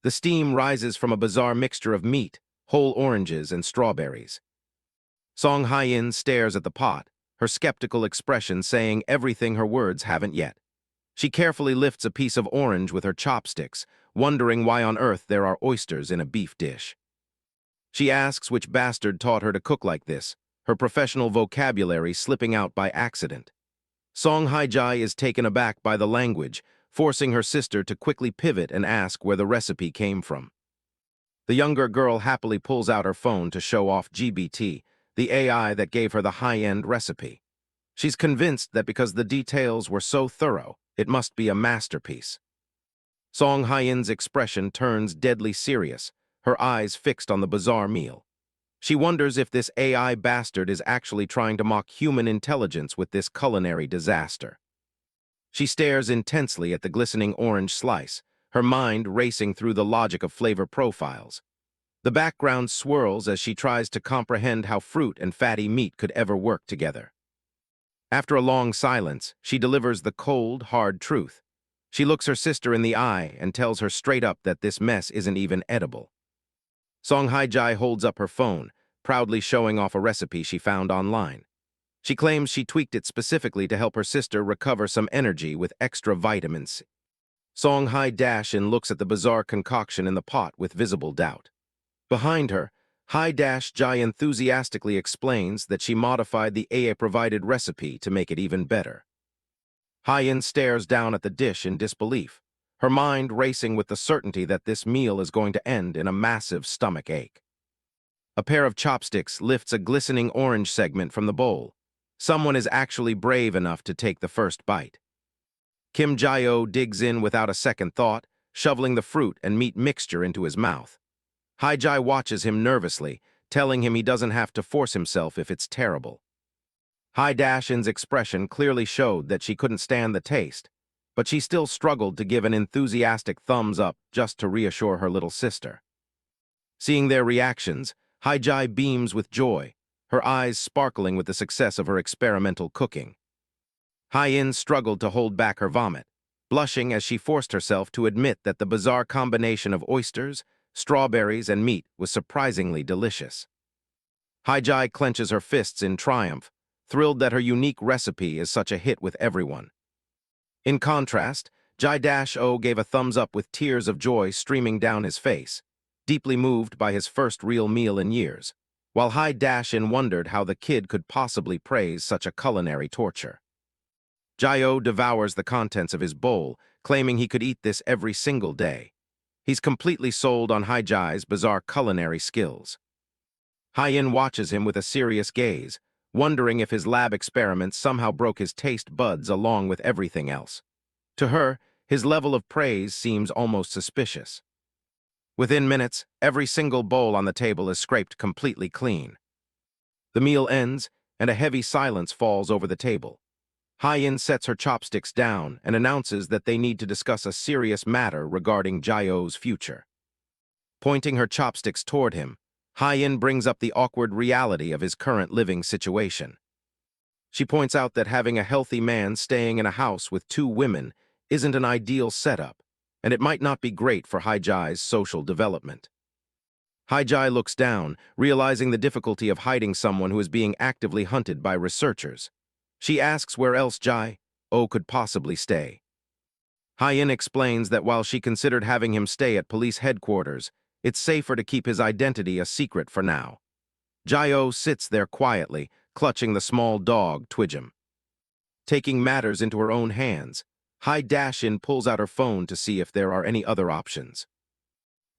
The steam rises from a bizarre mixture of meat, whole oranges, and strawberries. Song Hye-in stares at the pot, her skeptical expression saying everything her words haven't yet. She carefully lifts a piece of orange with her chopsticks, wondering why on earth there are oysters in a beef dish. She asks which bastard taught her to cook like this, her professional vocabulary slipping out by accident. Song Hye-ji is taken aback by the language, forcing her sister to quickly pivot and ask where the recipe came from. The younger girl happily pulls out her phone to show off GBT, the AI that gave her the high-end recipe. She's convinced that because the details were so thorough, it must be a masterpiece. Song Hye-jin's expression turns deadly serious, her eyes fixed on the bizarre meal. She wonders if this AI bastard is actually trying to mock human intelligence with this culinary disaster. She stares intensely at the glistening orange slice, her mind racing through the logic of flavor profiles. The background swirls as she tries to comprehend how fruit and fatty meat could ever work together. After a long silence, she delivers the cold, hard truth. She looks her sister in the eye and tells her straight up that this mess isn't even edible. Song Hye-ji holds up her phone, proudly showing off a recipe she found online. She claims she tweaked it specifically to help her sister recover some energy with extra vitamins. Song Hye-jin looks at the bizarre concoction in the pot with visible doubt. Behind her, Hye-ji enthusiastically explains that she modified the AI-provided recipe to make it even better. Hye-in stares down at the dish in disbelief, her mind racing with the certainty that this meal is going to end in a massive stomach ache. A pair of chopsticks lifts a glistening orange segment from the bowl. Someone is actually brave enough to take the first bite. Kim Jae-oh digs in without a second thought, shoveling the fruit and meat mixture into his mouth. Hye-ji watches him nervously, telling him he doesn't have to force himself if it's terrible. Hye-jin's expression clearly showed that she couldn't stand the taste, but she still struggled to give an enthusiastic thumbs up just to reassure her little sister. Seeing their reactions, Hye-ji beams with joy, her eyes sparkling with the success of her experimental cooking. Hye-in struggled to hold back her vomit, blushing as she forced herself to admit that the bizarre combination of oysters, strawberries, and meat was surprisingly delicious. Hye-ji clenches her fists in triumph, thrilled that her unique recipe is such a hit with everyone. In contrast, Jae-oh gave a thumbs up with tears of joy streaming down his face, deeply moved by his first real meal in years, while Hye-in wondered how the kid could possibly praise such a culinary torture. Jae-oh devours the contents of his bowl, claiming he could eat this every single day. He's completely sold on Hye-ji's bizarre culinary skills. Hye-in watches him with a serious gaze, wondering if his lab experiments somehow broke his taste buds along with everything else. To her, his level of praise seems almost suspicious. Within minutes, every single bowl on the table is scraped completely clean. The meal ends, and a heavy silence falls over the table. Hye-in sets her chopsticks down and announces that they need to discuss a serious matter regarding Jae-oh's future. Pointing her chopsticks toward him, Hye-in brings up the awkward reality of his current living situation. She points out that having a healthy man staying in a house with two women isn't an ideal setup, and it might not be great for Hye-ji's social development. Hye-ji looks down, realizing the difficulty of hiding someone who is being actively hunted by researchers. She asks where else Jae-oh could possibly stay. Hye-in explains that while she considered having him stay at police headquarters, it's safer to keep his identity a secret for now. Jae-oh sits there quietly, clutching the small dog, Twigim. Taking matters into her own hands, Hye-in pulls out her phone to see if there are any other options.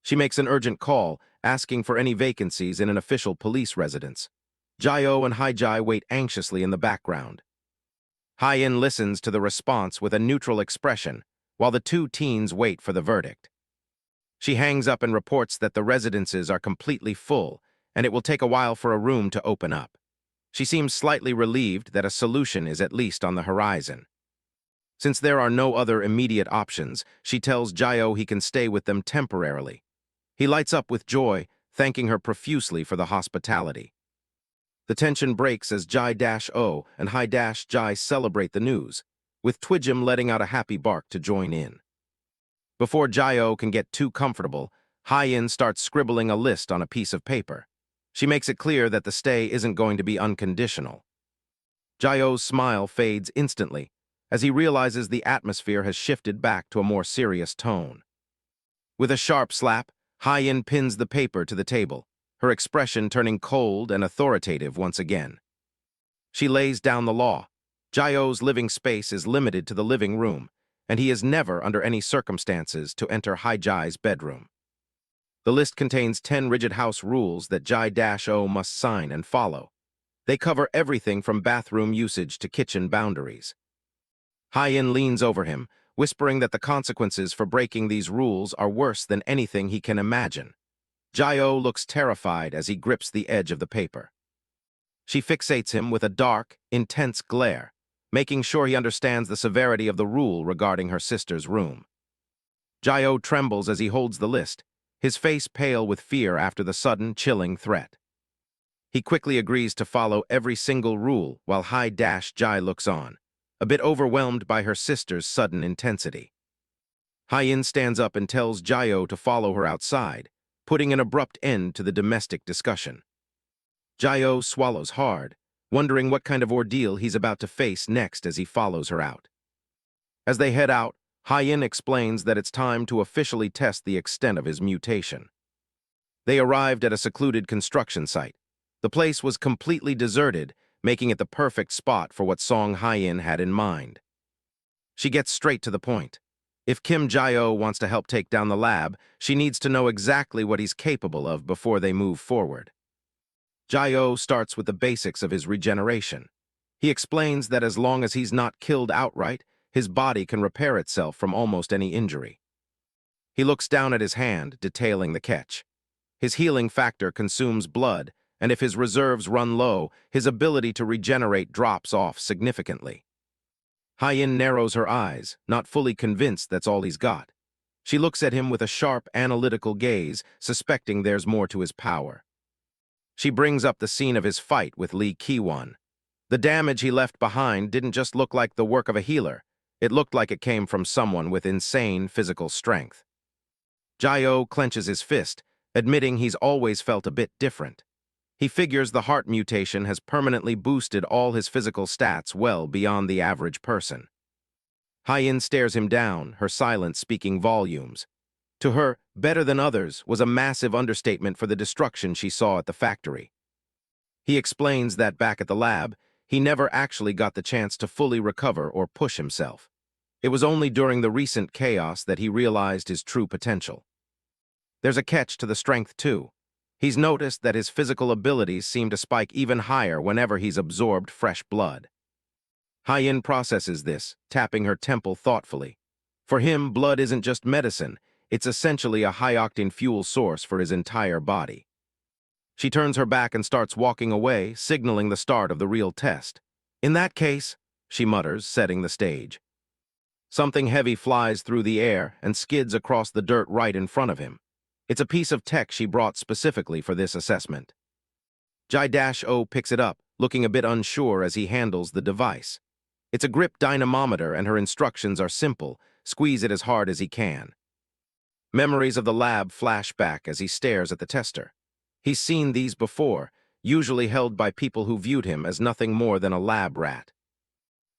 She makes an urgent call, asking for any vacancies in an official police residence. Jae-oh and Hye-ji wait anxiously in the background. Hye-in listens to the response with a neutral expression, while the two teens wait for the verdict. She hangs up and reports that the residences are completely full, and it will take a while for a room to open up. She seems slightly relieved that a solution is at least on the horizon. Since there are no other immediate options, she tells Jae-oh he can stay with them temporarily. He lights up with joy, thanking her profusely for the hospitality. The tension breaks as Jae-oh and Hye-ji celebrate the news, with Twigim letting out a happy bark to join in. Before Jae-oh can get too comfortable, Hye-in starts scribbling a list on a piece of paper. She makes it clear that the stay isn't going to be unconditional. Jae-oh's smile fades instantly, as he realizes the atmosphere has shifted back to a more serious tone. With a sharp slap, Hye-in pins the paper to the table, her expression turning cold and authoritative once again. She lays down the law. Jae-oh's living space is limited to the living room, and he is never under any circumstances to enter Hye-ji's bedroom. The list contains 10 rigid house rules that Jae-oh must sign and follow. They cover everything from bathroom usage to kitchen boundaries. Hye-in leans over him, whispering that the consequences for breaking these rules are worse than anything he can imagine. Hye-ji looks terrified as he grips the edge of the paper. She fixates him with a dark, intense glare, making sure he understands the severity of the rule regarding her sister's room. Hye-ji trembles as he holds the list, his face pale with fear after the sudden, chilling threat. He quickly agrees to follow every single rule while Hye-ji looks on, a bit overwhelmed by her sister's sudden intensity. Hye-in stands up and tells Hye-ji to follow her outside, putting an abrupt end to the domestic discussion. Hye-ji swallows hard, wondering what kind of ordeal he's about to face next as he follows her out. As they head out, Hye-in explains that it's time to officially test the extent of his mutation. They arrived at a secluded construction site. The place was completely deserted, making it the perfect spot for what Song Hye-in had in mind. She gets straight to the point. If Kim Hye-ji wants to help take down the lab, she needs to know exactly what he's capable of before they move forward. Hye-ji starts with the basics of his regeneration. He explains that as long as he's not killed outright, his body can repair itself from almost any injury. He looks down at his hand, detailing the catch. His healing factor consumes blood, and if his reserves run low, his ability to regenerate drops off significantly. Hye-in narrows her eyes, not fully convinced that's all he's got. She looks at him with a sharp, analytical gaze, suspecting there's more to his power. She brings up the scene of his fight with Lee Ki-won. The damage he left behind didn't just look like the work of a healer. It looked like it came from someone with insane physical strength. Hye-ji clenches his fist, admitting he's always felt a bit different. He figures the heart mutation has permanently boosted all his physical stats well beyond the average person. Hye-in stares him down, her silence speaking volumes. To her, better than others was a massive understatement for the destruction she saw at the factory. He explains that back at the lab, he never actually got the chance to fully recover or push himself. It was only during the recent chaos that he realized his true potential. There's a catch to the strength, too. He's noticed that his physical abilities seem to spike even higher whenever he's absorbed fresh blood. Hye-in processes this, tapping her temple thoughtfully. For him, blood isn't just medicine, it's essentially a high-octane fuel source for his entire body. She turns her back and starts walking away, signaling the start of the real test. In that case, she mutters, setting the stage. Something heavy flies through the air and skids across the dirt right in front of him. It's a piece of tech she brought specifically for this assessment. Hye-ji picks it up, looking a bit unsure as he handles the device. It's a grip dynamometer and her instructions are simple: squeeze it as hard as he can. Memories of the lab flash back as he stares at the tester. He's seen these before, usually held by people who viewed him as nothing more than a lab rat.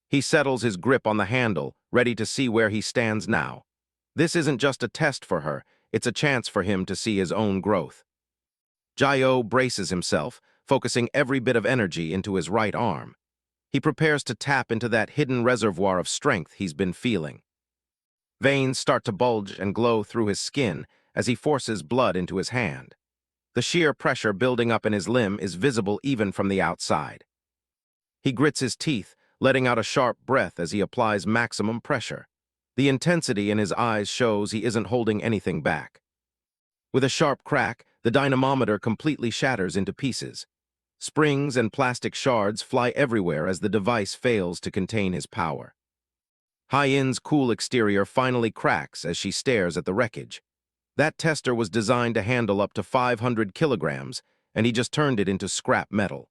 He settles his grip on the handle, ready to see where he stands now. This isn't just a test for her, it's a chance for him to see his own growth. Hye-ji braces himself, focusing every bit of energy into his right arm. He prepares to tap into that hidden reservoir of strength he's been feeling. Veins start to bulge and glow through his skin as he forces blood into his hand. The sheer pressure building up in his limb is visible even from the outside. He grits his teeth, letting out a sharp breath as he applies maximum pressure. The intensity in his eyes shows he isn't holding anything back. With a sharp crack, the dynamometer completely shatters into pieces. Springs and plastic shards fly everywhere as the device fails to contain his power. Hye-in's cool exterior finally cracks as she stares at the wreckage. That tester was designed to handle up to 500 kilograms, and he just turned it into scrap metal.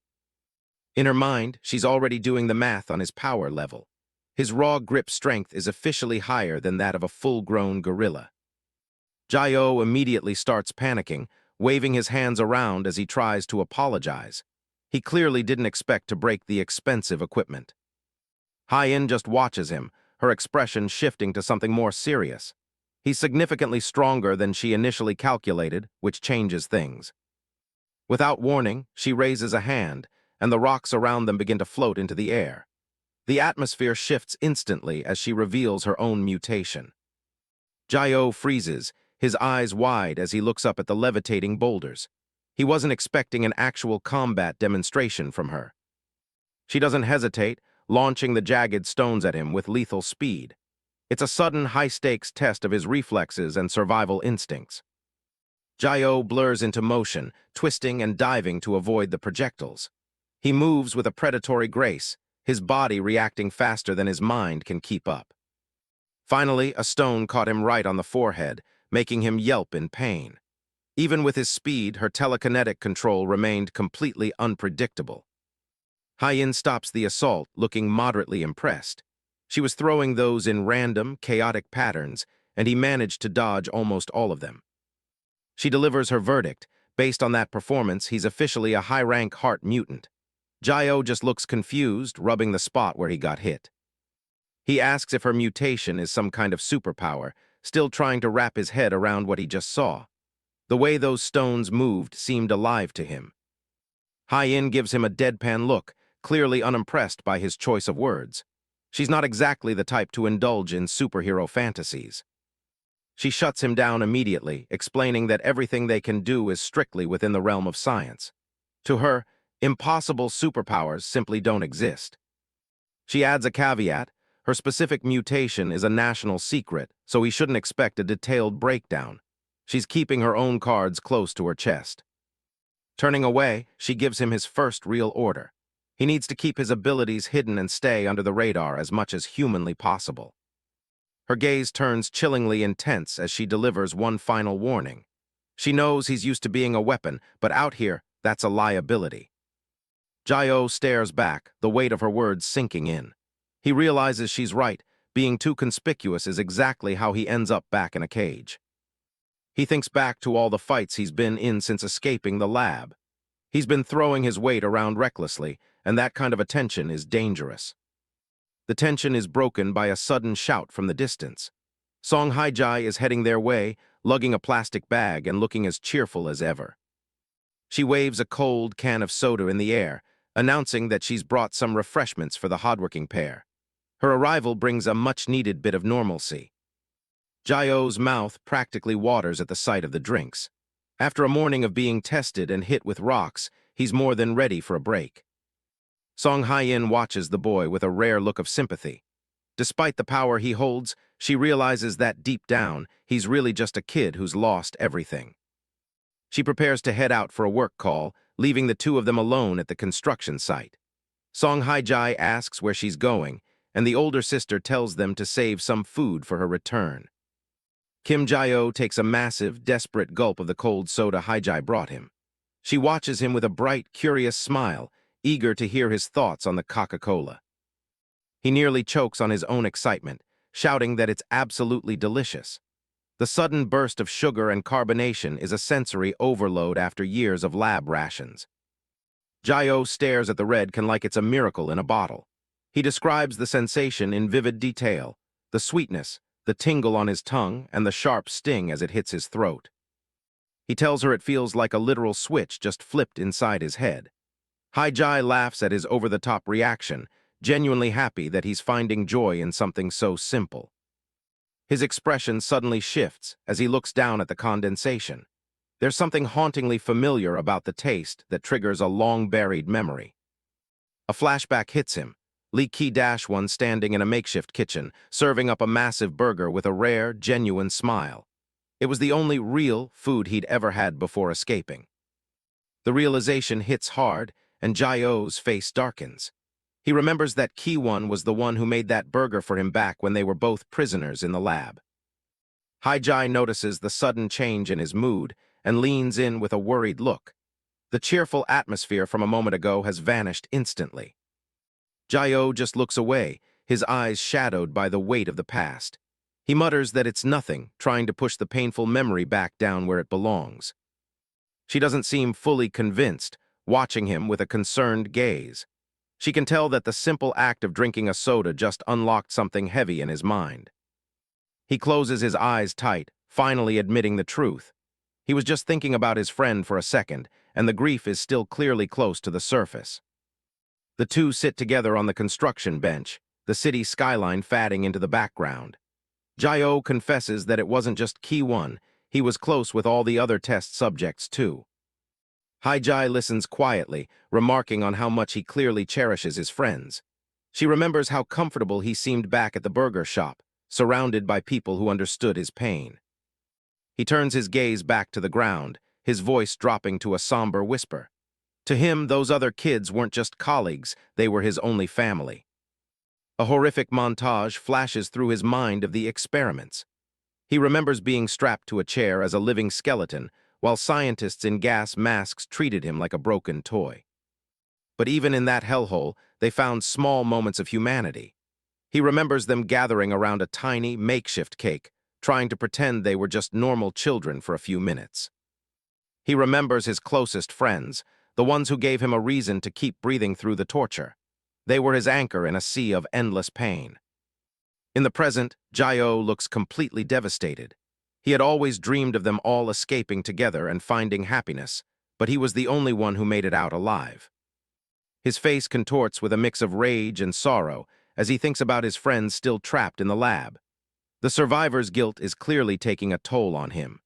In her mind, she's already doing the math on his power level. His raw grip strength is officially higher than that of a full-grown gorilla. Hye-ji immediately starts panicking, waving his hands around as he tries to apologize. He clearly didn't expect to break the expensive equipment. Hye-in just watches him, her expression shifting to something more serious. He's significantly stronger than she initially calculated, which changes things. Without warning, she raises a hand, and the rocks around them begin to float into the air. The atmosphere shifts instantly as she reveals her own mutation. Hye-ji freezes, his eyes wide as he looks up at the levitating boulders. He wasn't expecting an actual combat demonstration from her. She doesn't hesitate, launching the jagged stones at him with lethal speed. It's a sudden, high-stakes test of his reflexes and survival instincts. Jae-oh blurs into motion, twisting and diving to avoid the projectiles. He moves with a predatory grace, his body reacting faster than his mind can keep up. Finally, a stone caught him right on the forehead, making him yelp in pain. Even with his speed, her telekinetic control remained completely unpredictable. Hye-in stops the assault, looking moderately impressed. She was throwing those in random, chaotic patterns, and he managed to dodge almost all of them. She delivers her verdict. Based on that performance, he's officially a high-rank heart mutant. Jae-oh just looks confused, rubbing the spot where he got hit. He asks if her mutation is some kind of superpower, still trying to wrap his head around what he just saw. The way those stones moved seemed alive to him. Hye-in gives him a deadpan look, clearly unimpressed by his choice of words. She's not exactly the type to indulge in superhero fantasies. She shuts him down immediately, explaining that everything they can do is strictly within the realm of science. To her, impossible superpowers simply don't exist. She adds a caveat: her specific mutation is a national secret, so he shouldn't expect a detailed breakdown. She's keeping her own cards close to her chest. Turning away, she gives him his first real order. He needs to keep his abilities hidden and stay under the radar as much as humanly possible. Her gaze turns chillingly intense as she delivers one final warning. She knows he's used to being a weapon, but out here, that's a liability. Jae-oh stares back, the weight of her words sinking in. He realizes she's right. Being too conspicuous is exactly how he ends up back in a cage. He thinks back to all the fights he's been in since escaping the lab. He's been throwing his weight around recklessly, and that kind of attention is dangerous. The tension is broken by a sudden shout from the distance. Song Hye-ji is heading their way, lugging a plastic bag and looking as cheerful as ever. She waves a cold can of soda in the air, announcing that she's brought some refreshments for the hardworking pair. Her arrival brings a much-needed bit of normalcy. Jae-oh's mouth practically waters at the sight of the drinks. After a morning of being tested and hit with rocks, he's more than ready for a break. Song Hye-in watches the boy with a rare look of sympathy. Despite the power he holds, she realizes that deep down, he's really just a kid who's lost everything. She prepares to head out for a work call, leaving the two of them alone at the construction site. Song Hye-ji asks where she's going, and the older sister tells them to save some food for her return. Kim Jae-oh takes a massive, desperate gulp of the cold soda Hye-ji brought him. She watches him with a bright, curious smile, eager to hear his thoughts on the Coca-Cola. He nearly chokes on his own excitement, shouting that it's absolutely delicious. The sudden burst of sugar and carbonation is a sensory overload after years of lab rations. Jae-oh stares at the red can like it's a miracle in a bottle. He describes the sensation in vivid detail: the sweetness, the tingle on his tongue, and the sharp sting as it hits his throat. He tells her it feels like a literal switch just flipped inside his head. Hye-ji laughs at his over-the-top reaction, genuinely happy that he's finding joy in something so simple. His expression suddenly shifts as he looks down at the condensation. There's something hauntingly familiar about the taste that triggers a long-buried memory. A flashback hits him. Lee Ki-1 standing in a makeshift kitchen, serving up a massive burger with a rare, genuine smile. It was the only real food he'd ever had before escaping. The realization hits hard, and Jae-oh's face darkens. He remembers that Ki-1 was the one who made that burger for him back when they were both prisoners in the lab. Hye-ji notices the sudden change in his mood and leans in with a worried look. The cheerful atmosphere from a moment ago has vanished instantly. Jae-oh just looks away, his eyes shadowed by the weight of the past. He mutters that it's nothing, trying to push the painful memory back down where it belongs. She doesn't seem fully convinced, watching him with a concerned gaze. She can tell that the simple act of drinking a soda just unlocked something heavy in his mind. He closes his eyes tight, finally admitting the truth. He was just thinking about his friend for a second, and the grief is still clearly close to the surface. The two sit together on the construction bench, the city skyline fading into the background. Jae-oh confesses that it wasn't just Ki-1, he was close with all the other test subjects too. Hye-ji listens quietly, remarking on how much he clearly cherishes his friends. She remembers how comfortable he seemed back at the burger shop, surrounded by people who understood his pain. He turns his gaze back to the ground, his voice dropping to a somber whisper. To him, those other kids weren't just colleagues, they were his only family. A horrific montage flashes through his mind of the experiments. He remembers being strapped to a chair as a living skeleton, while scientists in gas masks treated him like a broken toy. But even in that hellhole, they found small moments of humanity. He remembers them gathering around a tiny, makeshift cake, trying to pretend they were just normal children for a few minutes. He remembers his closest friends, the ones who gave him a reason to keep breathing through the torture. They were his anchor in a sea of endless pain. In the present, Hye-ji looks completely devastated. He had always dreamed of them all escaping together and finding happiness, but he was the only one who made it out alive. His face contorts with a mix of rage and sorrow as he thinks about his friends still trapped in the lab. The survivor's guilt is clearly taking a toll on him.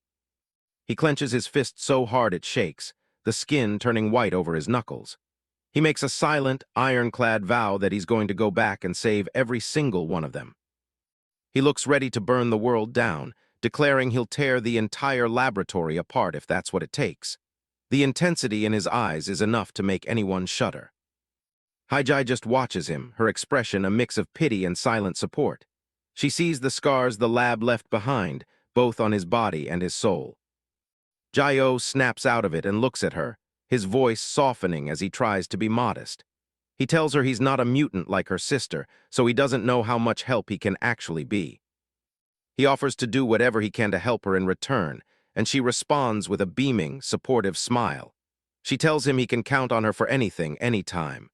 He clenches his fist so hard it shakes, the skin turning white over his knuckles. He makes a silent, ironclad vow that he's going to go back and save every single one of them. He looks ready to burn the world down, declaring he'll tear the entire laboratory apart if that's what it takes. The intensity in his eyes is enough to make anyone shudder. Hye-ji just watches him, her expression a mix of pity and silent support. She sees the scars the lab left behind, both on his body and his soul. Hye-ji snaps out of it and looks at her, his voice softening as he tries to be modest. He tells her he's not a mutant like her sister, so he doesn't know how much help he can actually be. He offers to do whatever he can to help her in return, and she responds with a beaming, supportive smile. She tells him he can count on her for anything, anytime.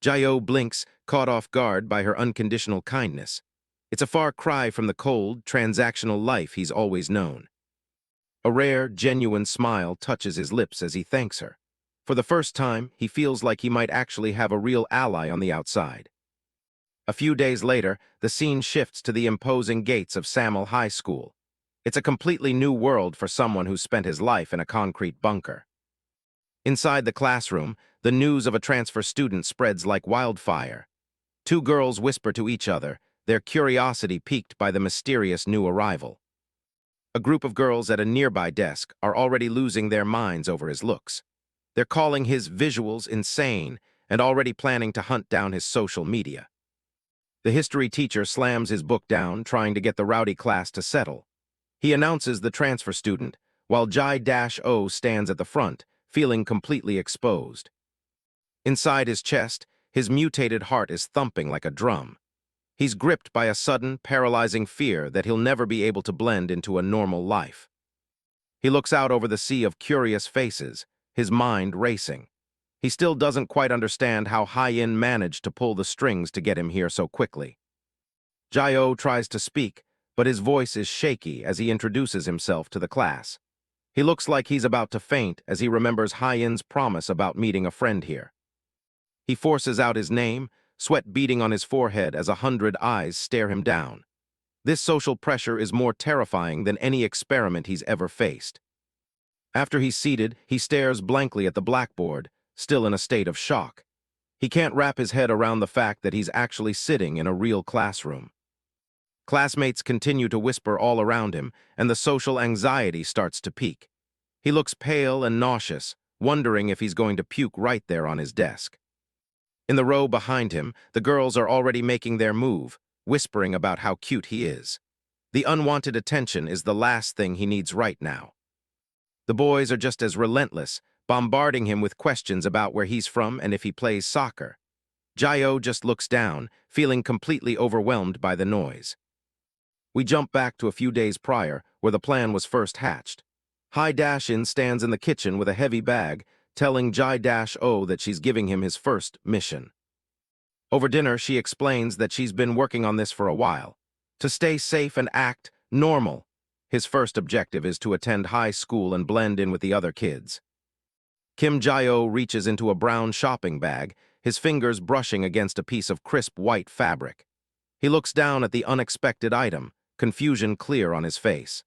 Hye-ji blinks, caught off guard by her unconditional kindness. It's a far cry from the cold, transactional life he's always known. A rare, genuine smile touches his lips as he thanks her. For the first time, he feels like he might actually have a real ally on the outside. A few days later, the scene shifts to the imposing gates of Samil High School. It's a completely new world for someone who's spent his life in a concrete bunker. Inside the classroom, the news of a transfer student spreads like wildfire. Two girls whisper to each other, their curiosity piqued by the mysterious new arrival. A group of girls at a nearby desk are already losing their minds over his looks. They're calling his visuals insane and already planning to hunt down his social media. The history teacher slams his book down, trying to get the rowdy class to settle. He announces the transfer student, while Hye-ji stands at the front, feeling completely exposed. Inside his chest, his mutated heart is thumping like a drum. He's gripped by a sudden, paralyzing fear that he'll never be able to blend into a normal life. He looks out over the sea of curious faces, his mind racing. He still doesn't quite understand how Hye-ji managed to pull the strings to get him here so quickly. Hye-ji tries to speak, but his voice is shaky as he introduces himself to the class. He looks like he's about to faint as he remembers Hye-jin's promise about meeting a friend here. He forces out his name, sweat beading on his forehead as 100 eyes stare him down. This social pressure is more terrifying than any experiment he's ever faced. After he's seated, he stares blankly at the blackboard, still in a state of shock. He can't wrap his head around the fact that he's actually sitting in a real classroom. Classmates continue to whisper all around him, and the social anxiety starts to peak. He looks pale and nauseous, wondering if he's going to puke right there on his desk. In the row behind him, the girls are already making their move, whispering about how cute he is. The unwanted attention is the last thing he needs right now. The boys are just as relentless, bombarding him with questions about where he's from and if he plays soccer. Hye-ji just looks down, feeling completely overwhelmed by the noise. We jump back to a few days prior, where the plan was first hatched. Hye-ji stands in the kitchen with a heavy bag, telling Hye-ji that she's giving him his first mission. Over dinner, she explains that she's been working on this for a while. To stay safe and act normal. His first objective is to attend high school and blend in with the other kids. Kim Hye-ji reaches into a brown shopping bag, his fingers brushing against a piece of crisp white fabric. He looks down at the unexpected item, confusion clear on his face.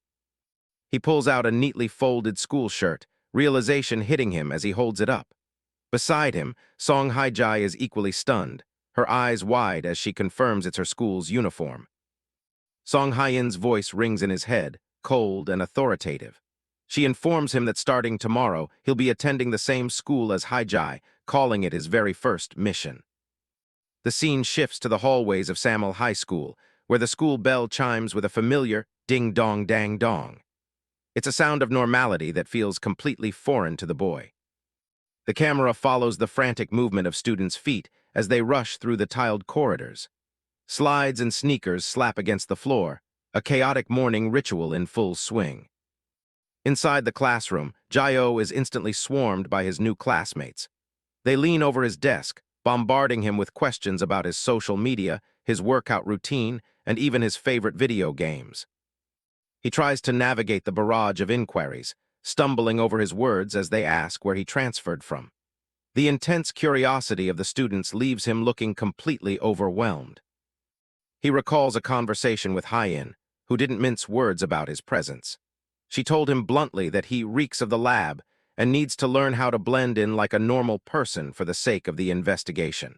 He pulls out a neatly folded school shirt, realization hitting him as he holds it up. Beside him, Song Hye-ji is equally stunned, her eyes wide as she confirms it's her school's uniform. Song Hye-jin's voice rings in his head, cold and authoritative. She informs him that starting tomorrow, he'll be attending the same school as Hye-ji, calling it his very first mission. The scene shifts to the hallways of Samil High School, where the school bell chimes with a familiar ding-dong-dang-dong. It's a sound of normality that feels completely foreign to the boy. The camera follows the frantic movement of students' feet as they rush through the tiled corridors. Slides and sneakers slap against the floor, a chaotic morning ritual in full swing. Inside the classroom, Jae-oh is instantly swarmed by his new classmates. They lean over his desk, bombarding him with questions about his social media, his workout routine, and even his favorite video games. He tries to navigate the barrage of inquiries, stumbling over his words as they ask where he transferred from. The intense curiosity of the students leaves him looking completely overwhelmed. He recalls a conversation with Hye-in, who didn't mince words about his presence. She told him bluntly that he reeks of the lab and needs to learn how to blend in like a normal person for the sake of the investigation.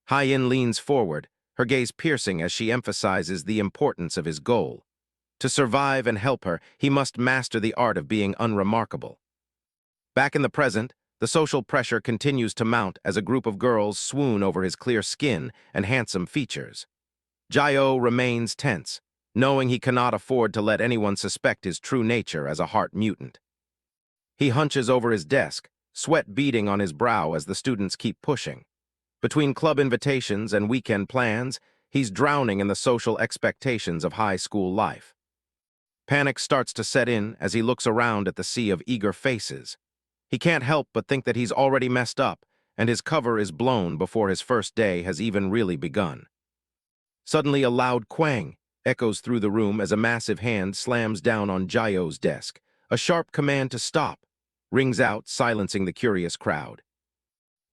Hye-in leans forward, her gaze piercing as she emphasizes the importance of his goal. To survive and help her, he must master the art of being unremarkable. Back in the present, the social pressure continues to mount as a group of girls swoon over his clear skin and handsome features. Jae-oh remains tense, knowing he cannot afford to let anyone suspect his true nature as a heart mutant. He hunches over his desk, sweat beading on his brow as the students keep pushing. Between club invitations and weekend plans, he's drowning in the social expectations of high school life. Panic starts to set in as he looks around at the sea of eager faces. He can't help but think that he's already messed up, and his cover is blown before his first day has even really begun. Suddenly, a loud quang echoes through the room as a massive hand slams down on Jae-oh's desk. A sharp command to stop rings out, silencing the curious crowd.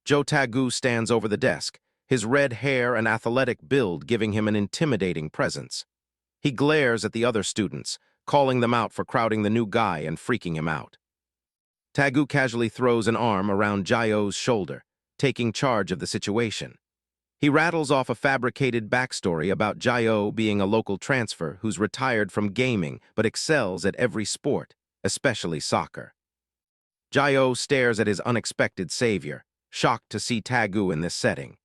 Jo Tae-gu stands over the desk, his red hair and athletic build giving him an intimidating presence. He glares at the other students, calling them out for crowding the new guy and freaking him out. Tae-gu casually throws an arm around Jae-oh's shoulder, taking charge of the situation. He rattles off a fabricated backstory about Jae-oh being a local transfer who's retired from gaming but excels at every sport, especially soccer. Jae-oh stares at his unexpected savior, shocked to see Tae-gu in this setting.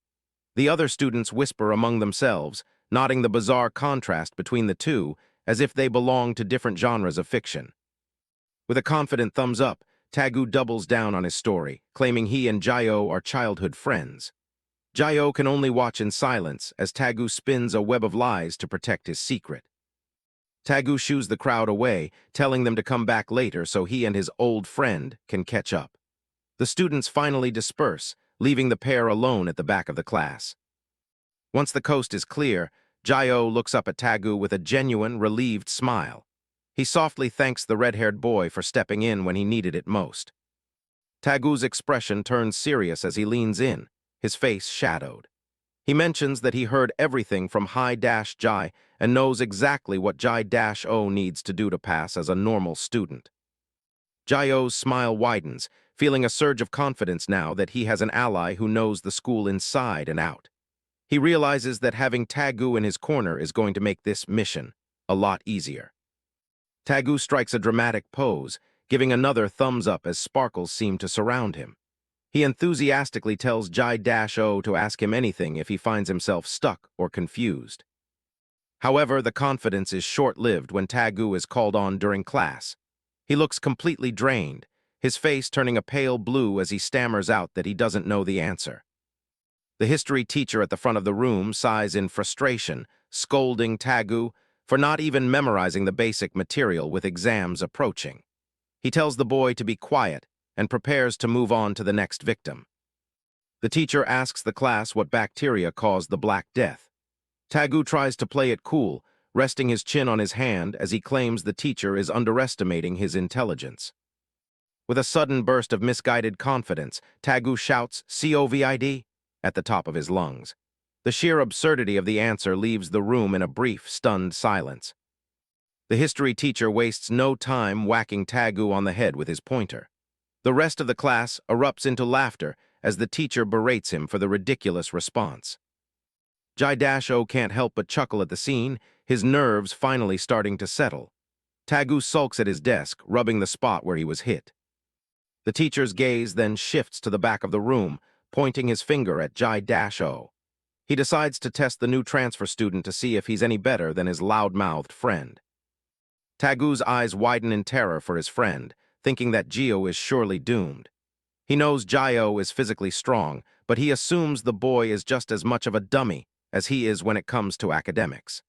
The other students whisper among themselves, noting the bizarre contrast between the two as if they belong to different genres of fiction. With a confident thumbs up, Tae-gu doubles down on his story, claiming he and Jae-oh are childhood friends. Jae-oh can only watch in silence as Tae-gu spins a web of lies to protect his secret. Tae-gu shoos the crowd away, telling them to come back later so he and his old friend can catch up. The students finally disperse, leaving the pair alone at the back of the class. Once the coast is clear, Jae-oh looks up at Tae-gu with a genuine, relieved smile. He softly thanks the red-haired boy for stepping in when he needed it most. Tae-gu's expression turns serious as he leans in, his face shadowed. He mentions that he heard everything from Hye-ji and knows exactly what Jae-oh needs to do to pass as a normal student. Jae-oh's smile widens, feeling a surge of confidence now that he has an ally who knows the school inside and out. He realizes that having Tae-gu in his corner is going to make this mission a lot easier. Tae-gu strikes a dramatic pose, giving another thumbs up as sparkles seem to surround him. He enthusiastically tells Jae-oh to ask him anything if he finds himself stuck or confused. However, the confidence is short-lived when Tae-gu is called on during class. He looks completely drained, his face turning a pale blue as he stammers out that he doesn't know the answer. The history teacher at the front of the room sighs in frustration, scolding Tae-gu for not even memorizing the basic material with exams approaching. He tells the boy to be quiet and prepares to move on to the next victim. The teacher asks the class what bacteria caused the Black Death. Tae-gu tries to play it cool, resting his chin on his hand as he claims the teacher is underestimating his intelligence. With a sudden burst of misguided confidence, Tae-gu shouts, "COVID," at the top of his lungs. The sheer absurdity of the answer leaves the room in a brief, stunned silence. The history teacher wastes no time whacking Tae-gu on the head with his pointer. The rest of the class erupts into laughter as the teacher berates him for the ridiculous response. Jae-oh can't help but chuckle at the scene, his nerves finally starting to settle. Taegu sulks at his desk, rubbing the spot where he was hit. The teacher's gaze then shifts to the back of the room, pointing his finger at Jai-O. He decides to test the new transfer student to see if he's any better than his loud-mouthed friend. Tagu's eyes widen in terror for his friend, thinking that Gio is surely doomed. He knows Jai-O is physically strong, but he assumes the boy is just as much of a dummy as he is when it comes to academics.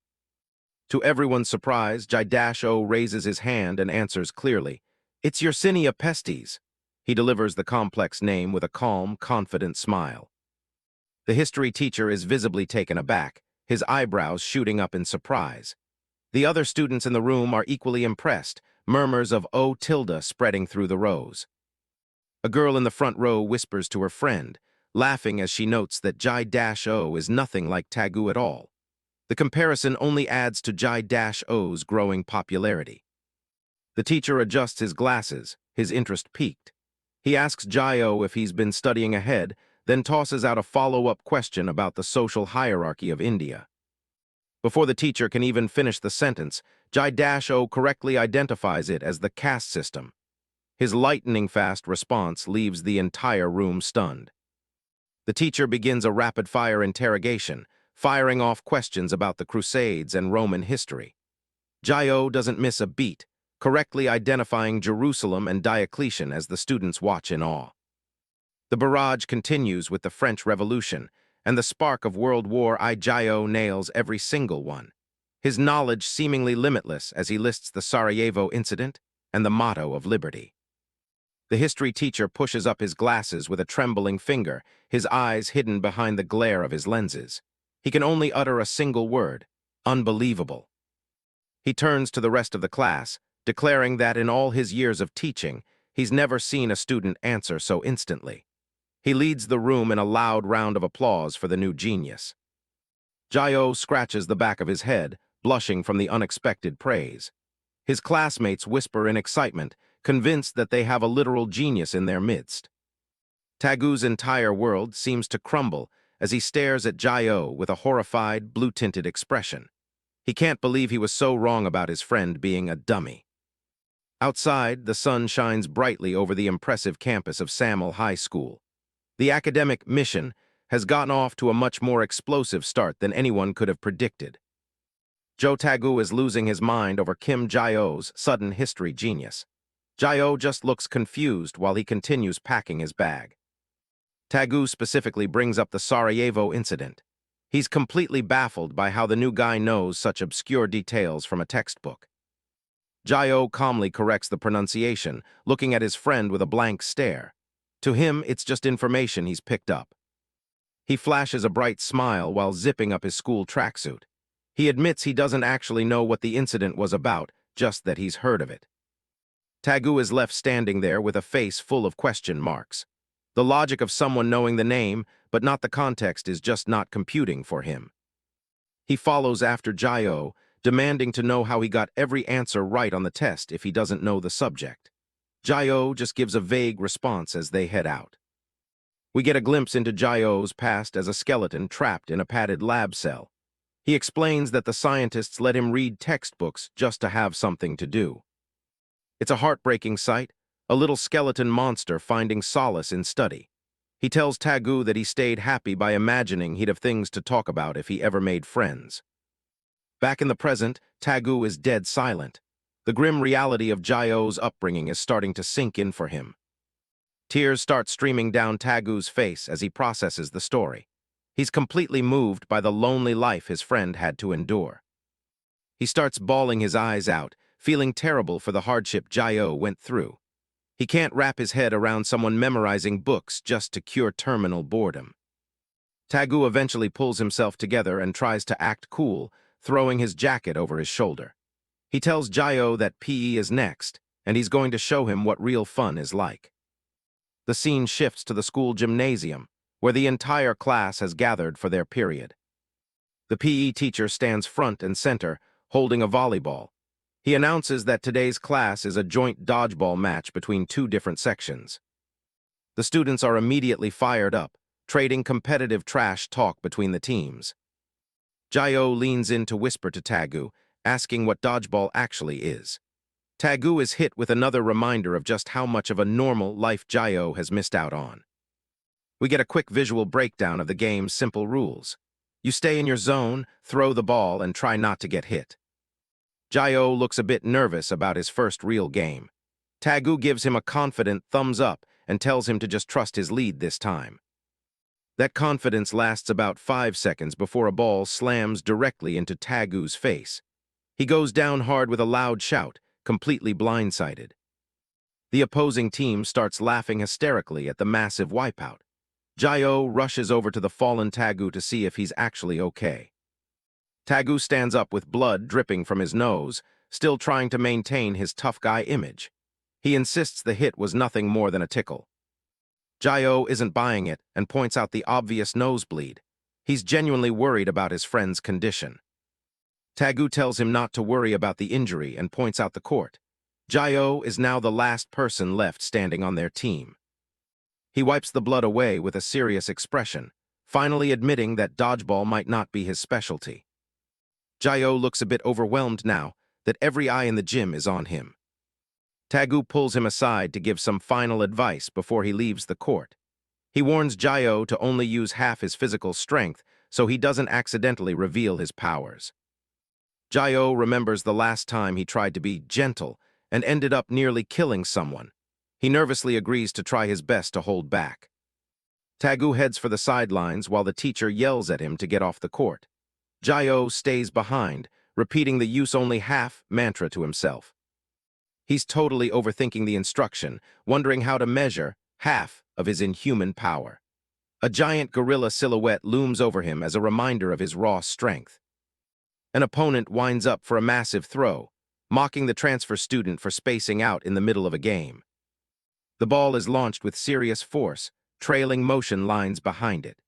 To everyone's surprise, Jai-O raises his hand and answers clearly, "It's Yersinia Pestes." He delivers the complex name with a calm, confident smile. The history teacher is visibly taken aback, his eyebrows shooting up in surprise. The other students in the room are equally impressed, murmurs of "Oh tilde" spreading through the rows. A girl in the front row whispers to her friend, laughing as she notes that Jai-O is nothing like Tagu at all. The comparison only adds to Jai-O's growing popularity. The teacher adjusts his glasses, his interest piqued. He asks Jai-O if he's been studying ahead, then tosses out a follow-up question about the social hierarchy of India. Before the teacher can even finish the sentence, Jai-O correctly identifies it as the caste system. His lightning-fast response leaves the entire room stunned. The teacher begins a rapid-fire interrogation, firing off questions about the Crusades and Roman history. Jai-O doesn't miss a beat, correctly identifying Jerusalem and Diocletian as the students watch in awe. The barrage continues with the French Revolution, and the spark of World War I. Jai-O nails every single one, his knowledge seemingly limitless as he lists the Sarajevo incident and the motto of liberty. The history teacher pushes up his glasses with a trembling finger, his eyes hidden behind the glare of his lenses. He can only utter a single word, unbelievable. He turns to the rest of the class, declaring that in all his years of teaching, he's never seen a student answer so instantly. He leads the room in a loud round of applause for the new genius. Jai-O scratches the back of his head, blushing from the unexpected praise. His classmates whisper in excitement, convinced that they have a literal genius in their midst. Tagu's entire world seems to crumble as he stares at Jai-O with a horrified, blue-tinted expression. He can't believe he was so wrong about his friend being a dummy. Outside, the sun shines brightly over the impressive campus of Samil High School. The academic mission has gotten off to a much more explosive start than anyone could have predicted. Joe Tagu is losing his mind over Kim Jai-O's sudden history genius. Jai-O just looks confused while he continues packing his bag. Tagu specifically brings up the Sarajevo incident. He's completely baffled by how the new guy knows such obscure details from a textbook. Jai-O calmly corrects the pronunciation, looking at his friend with a blank stare. To him, it's just information he's picked up. He flashes a bright smile while zipping up his school tracksuit. He admits he doesn't actually know what the incident was about, just that he's heard of it. Tagu is left standing there with a face full of question marks. The logic of someone knowing the name, but not the context, is just not computing for him. He follows after Jai-O, demanding to know how he got every answer right on the test if he doesn't know the subject. Jai-O just gives a vague response as they head out. We get a glimpse into Jai-O's past as a skeleton trapped in a padded lab cell. He explains that the scientists let him read textbooks just to have something to do. It's a heartbreaking sight, a little skeleton monster finding solace in study. He tells Tagu that he stayed happy by imagining he'd have things to talk about if he ever made friends. Back in the present, Tagu is dead silent. The grim reality of Jai-O's upbringing is starting to sink in for him. Tears start streaming down Tagu's face as he processes the story. He's completely moved by the lonely life his friend had to endure. He starts bawling his eyes out, feeling terrible for the hardship Jai-O went through. He can't wrap his head around someone memorizing books just to cure terminal boredom. Tagu eventually pulls himself together and tries to act cool, throwing his jacket over his shoulder. He tells Jai-O that PE is next, and he's going to show him what real fun is like. The scene shifts to the school gymnasium, where the entire class has gathered for their period. The PE teacher stands front and center, holding a volleyball. He announces that today's class is a joint dodgeball match between two different sections. The students are immediately fired up, trading competitive trash talk between the teams. Jae-oh leans in to whisper to Taegu, asking what dodgeball actually is. Taegu is hit with another reminder of just how much of a normal life Jae-oh has missed out on. We get a quick visual breakdown of the game's simple rules. You stay in your zone, throw the ball, and try not to get hit. Jae-oh looks a bit nervous about his first real game. Taegu gives him a confident thumbs up and tells him to just trust his lead this time. That confidence lasts about 5 seconds before a ball slams directly into Tagu's face. He goes down hard with a loud shout, completely blindsided. The opposing team starts laughing hysterically at the massive wipeout. Jae-oh rushes over to the fallen Taegu to see if he's actually okay. Taegu stands up with blood dripping from his nose, still trying to maintain his tough guy image. He insists the hit was nothing more than a tickle. Jae-oh isn't buying it and points out the obvious nosebleed. He's genuinely worried about his friend's condition. Taegu tells him not to worry about the injury and points out the court. Jae-oh is now the last person left standing on their team. He wipes the blood away with a serious expression, finally admitting that dodgeball might not be his specialty. Jae-oh looks a bit overwhelmed now that every eye in the gym is on him. Taegu pulls him aside to give some final advice before he leaves the court. He warns Jae-oh to only use half his physical strength so he doesn't accidentally reveal his powers. Jae-oh remembers the last time he tried to be gentle and ended up nearly killing someone. He nervously agrees to try his best to hold back. Taegu heads for the sidelines while the teacher yells at him to get off the court. Jae-oh stays behind, repeating the use-only-half mantra to himself. He's totally overthinking the instruction, wondering how to measure half of his inhuman power. A giant gorilla silhouette looms over him as a reminder of his raw strength. An opponent winds up for a massive throw, mocking the transfer student for spacing out in the middle of a game. The ball is launched with serious force, trailing motion lines behind it.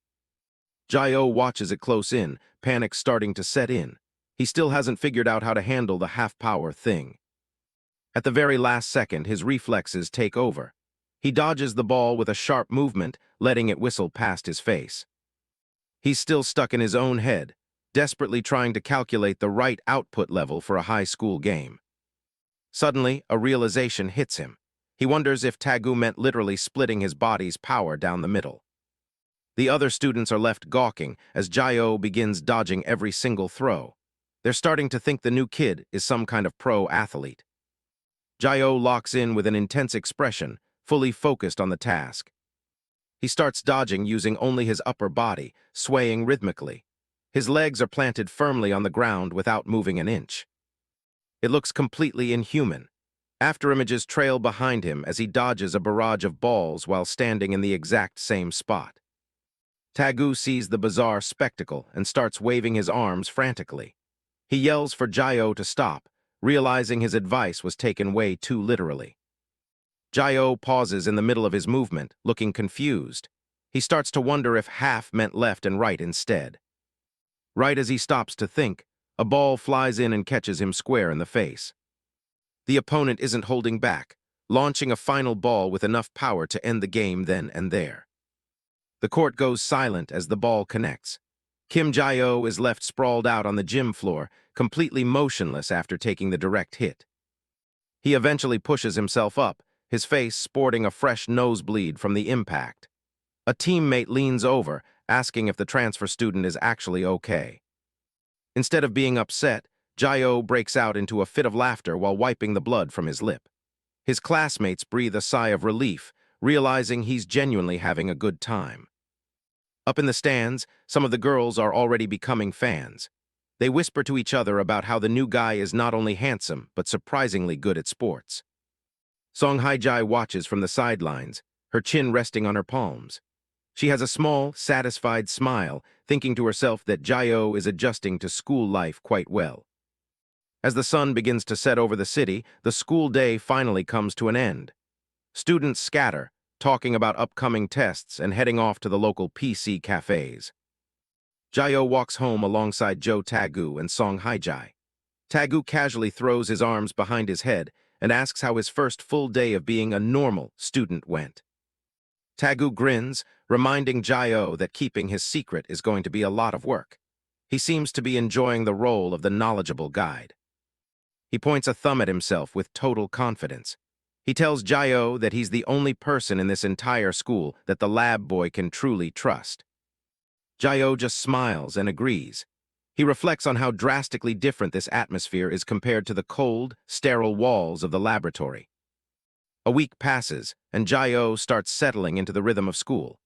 Jae-oh watches it close in, panic starting to set in. He still hasn't figured out how to handle the half-power thing. At the very last second, his reflexes take over. He dodges the ball with a sharp movement, letting it whistle past his face. He's still stuck in his own head, desperately trying to calculate the right output level for a high school game. Suddenly, a realization hits him. He wonders if Taegu meant literally splitting his body's power down the middle. The other students are left gawking as Jae-oh begins dodging every single throw. They're starting to think the new kid is some kind of pro athlete. Jae-oh locks in with an intense expression, fully focused on the task. He starts dodging using only his upper body, swaying rhythmically. His legs are planted firmly on the ground without moving an inch. It looks completely inhuman. Afterimages trail behind him as he dodges a barrage of balls while standing in the exact same spot. Taegu sees the bizarre spectacle and starts waving his arms frantically. He yells for Jae-oh to stop, realizing his advice was taken way too literally. Jae-oh pauses in the middle of his movement, looking confused. He starts to wonder if half meant left and right instead. Right as he stops to think, a ball flies in and catches him square in the face. The opponent isn't holding back, launching a final ball with enough power to end the game then and there. The court goes silent as the ball connects. Kim Jae-oh is left sprawled out on the gym floor, completely motionless after taking the direct hit. He eventually pushes himself up, his face sporting a fresh nosebleed from the impact. A teammate leans over, asking if the transfer student is actually okay. Instead of being upset, Jae-oh breaks out into a fit of laughter while wiping the blood from his lip. His classmates breathe a sigh of relief, realizing he's genuinely having a good time. Up in the stands, some of the girls are already becoming fans. They whisper to each other about how the new guy is not only handsome, but surprisingly good at sports. Song Hye-ji watches from the sidelines, her chin resting on her palms. She has a small, satisfied smile, thinking to herself that Jae-oh is adjusting to school life quite well. As the sun begins to set over the city, the school day finally comes to an end. Students scatter, talking about upcoming tests and heading off to the local PC cafes. Jae-oh walks home alongside Jo Taegu and Song Hye-ji. Taegu casually throws his arms behind his head and asks how his first full day of being a normal student went. Taegu grins, reminding Jae-oh that keeping his secret is going to be a lot of work. He seems to be enjoying the role of the knowledgeable guide. He points a thumb at himself with total confidence. He tells Jae-oh that he's the only person in this entire school that the lab boy can truly trust. Jae-oh just smiles and agrees. He reflects on how drastically different this atmosphere is compared to the cold, sterile walls of the laboratory. A week passes, and Jae-oh starts settling into the rhythm of school.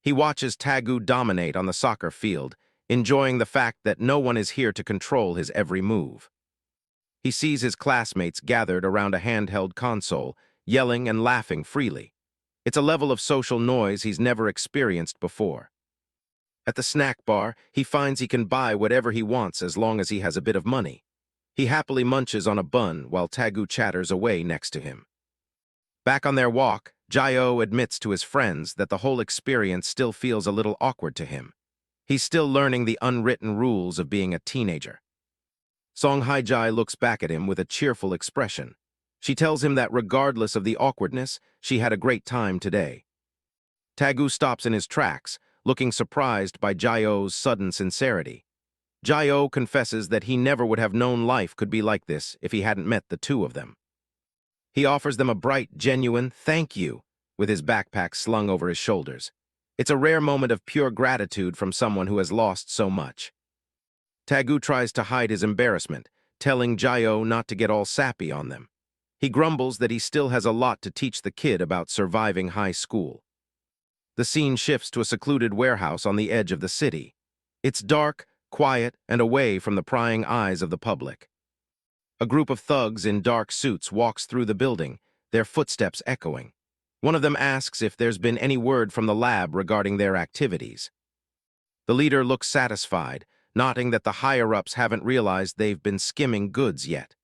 He watches Taegu dominate on the soccer field, enjoying the fact that no one is here to control his every move. He sees his classmates gathered around a handheld console, yelling and laughing freely. It's a level of social noise he's never experienced before. At the snack bar, he finds he can buy whatever he wants as long as he has a bit of money. He happily munches on a bun while Taegu chatters away next to him. Back on their walk, Jae-oh admits to his friends that the whole experience still feels a little awkward to him. He's still learning the unwritten rules of being a teenager. Song Hye-ji looks back at him with a cheerful expression. She tells him that regardless of the awkwardness, she had a great time today. Taegu stops in his tracks, looking surprised by Jae-oh's sudden sincerity. Jae-oh confesses that he never would have known life could be like this if he hadn't met the two of them. He offers them a bright, genuine thank you with his backpack slung over his shoulders. It's a rare moment of pure gratitude from someone who has lost so much. Taegu tries to hide his embarrassment, telling Jae-oh not to get all sappy on them. He grumbles that he still has a lot to teach the kid about surviving high school. The scene shifts to a secluded warehouse on the edge of the city. It's dark, quiet, and away from the prying eyes of the public. A group of thugs in dark suits walks through the building, their footsteps echoing. One of them asks if there's been any word from the lab regarding their activities. The leader looks satisfied, noting that the higher-ups haven't realized they've been skimming goods yet.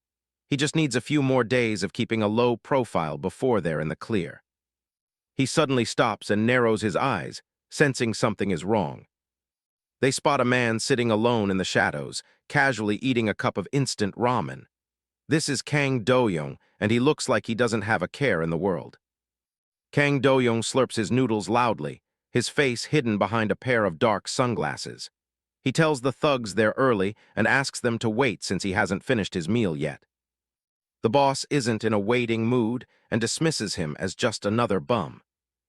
He just needs a few more days of keeping a low profile before they're in the clear. He suddenly stops and narrows his eyes, sensing something is wrong. They spot a man sitting alone in the shadows, casually eating a cup of instant ramen. This is Kang Do-young, and he looks like he doesn't have a care in the world. Kang Do-young slurps his noodles loudly, his face hidden behind a pair of dark sunglasses. He tells the thugs they're early and asks them to wait since he hasn't finished his meal yet. The boss isn't in a waiting mood and dismisses him as just another bum.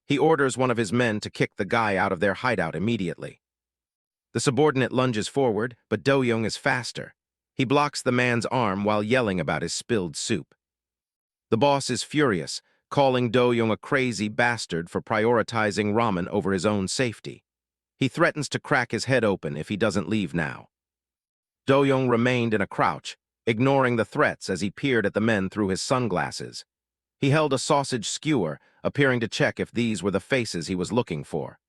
He orders one of his men to kick the guy out of their hideout immediately. The subordinate lunges forward, but Do-young is faster. He blocks the man's arm while yelling about his spilled soup. The boss is furious, calling Do-young a crazy bastard for prioritizing ramen over his own safety. He threatens to crack his head open if he doesn't leave now. Do-young remained in a crouch, ignoring the threats as he peered at the men through his sunglasses. He held a sausage skewer, appearing to check if these were the faces he was looking for.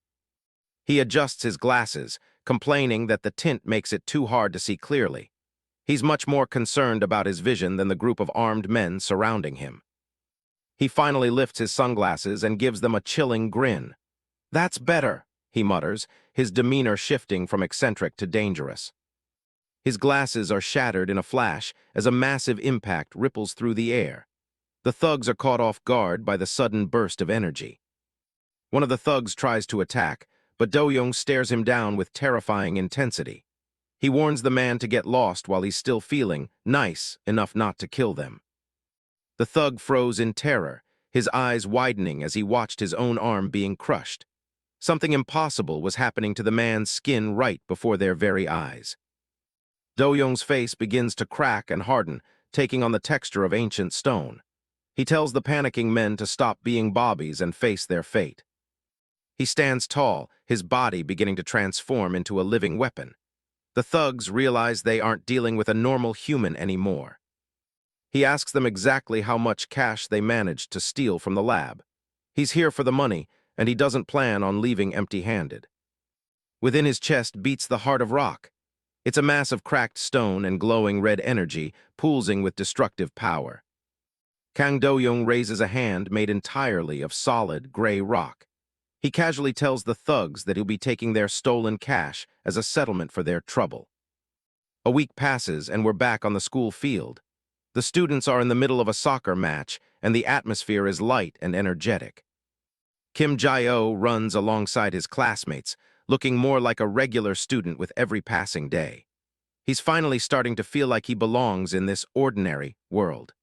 He adjusts his glasses, complaining that the tint makes it too hard to see clearly. He's much more concerned about his vision than the group of armed men surrounding him. He finally lifts his sunglasses and gives them a chilling grin. "That's better," he mutters, his demeanor shifting from eccentric to dangerous. His glasses are shattered in a flash as a massive impact ripples through the air. The thugs are caught off guard by the sudden burst of energy. One of the thugs tries to attack, but Do-young stares him down with terrifying intensity. He warns the man to get lost while he's still feeling nice enough not to kill them. The thug froze in terror, his eyes widening as he watched his own arm being crushed. Something impossible was happening to the man's skin right before their very eyes. Do-young's face begins to crack and harden, taking on the texture of ancient stone. He tells the panicking men to stop being bobbies and face their fate. He stands tall, his body beginning to transform into a living weapon. The thugs realize they aren't dealing with a normal human anymore. He asks them exactly how much cash they managed to steal from the lab. He's here for the money, and he doesn't plan on leaving empty-handed. Within his chest beats the heart of rock. It's a mass of cracked stone and glowing red energy, pulsing with destructive power. Kang Do-young raises a hand made entirely of solid, gray rock. He casually tells the thugs that he'll be taking their stolen cash as a settlement for their trouble. A week passes and we're back on the school field. The students are in the middle of a soccer match, and the atmosphere is light and energetic. Kim Jae-oh runs alongside his classmates, looking more like a regular student with every passing day. He's finally starting to feel like he belongs in this ordinary world.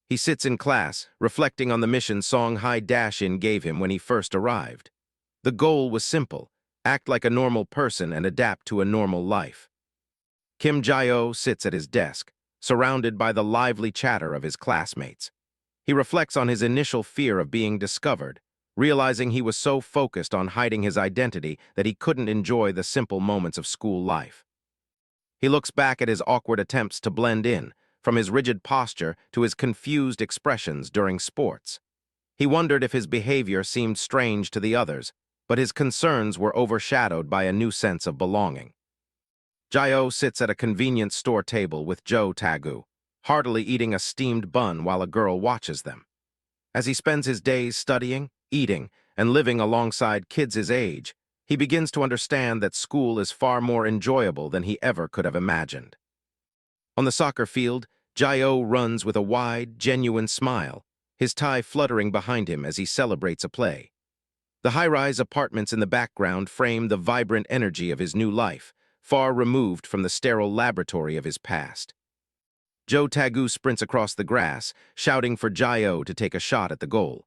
He sits in class, reflecting on the mission Song Hye-in gave him when he first arrived. The goal was simple: act like a normal person and adapt to a normal life. Kim Jae-oh sits at his desk, surrounded by the lively chatter of his classmates. He reflects on his initial fear of being discovered, realizing he was so focused on hiding his identity that he couldn't enjoy the simple moments of school life. He looks back at his awkward attempts to blend in, from his rigid posture to his confused expressions during sports. He wondered if his behavior seemed strange to the others, but his concerns were overshadowed by a new sense of belonging. Jae-oh sits at a convenience store table with Jo Taegu, heartily eating a steamed bun while a girl watches them. As he spends his days studying, eating, and living alongside kids his age, he begins to understand that school is far more enjoyable than he ever could have imagined. On the soccer field, Jae-oh runs with a wide, genuine smile, his tie fluttering behind him as he celebrates a play. The high-rise apartments in the background frame the vibrant energy of his new life, far removed from the sterile laboratory of his past. Jo Taegu sprints across the grass, shouting for Jae-oh to take a shot at the goal.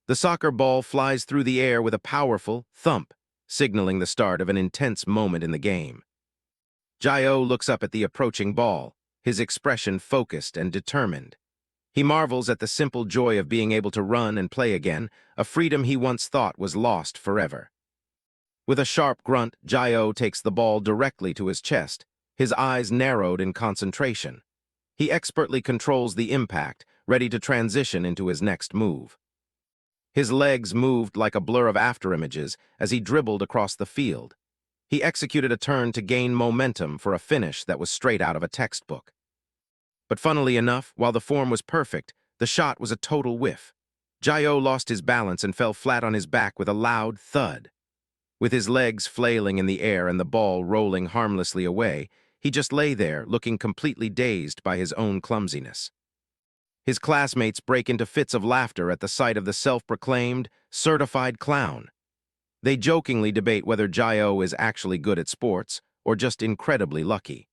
The soccer ball flies through the air with a powerful thump, signaling the start of an intense moment in the game. Jae-oh looks up at the approaching ball, his expression focused and determined. He marvels at the simple joy of being able to run and play again, a freedom he once thought was lost forever. With a sharp grunt, Jae-oh takes the ball directly to his chest, his eyes narrowed in concentration. He expertly controls the impact, ready to transition into his next move. His legs moved like a blur of afterimages as he dribbled across the field. He executed a turn to gain momentum for a finish that was straight out of a textbook. But funnily enough, while the form was perfect, the shot was a total whiff. Jae-oh lost his balance and fell flat on his back with a loud thud. With his legs flailing in the air and the ball rolling harmlessly away, he just lay there, looking completely dazed by his own clumsiness. His classmates break into fits of laughter at the sight of the self-proclaimed, certified clown. They jokingly debate whether Jae-oh is actually good at sports or just incredibly lucky.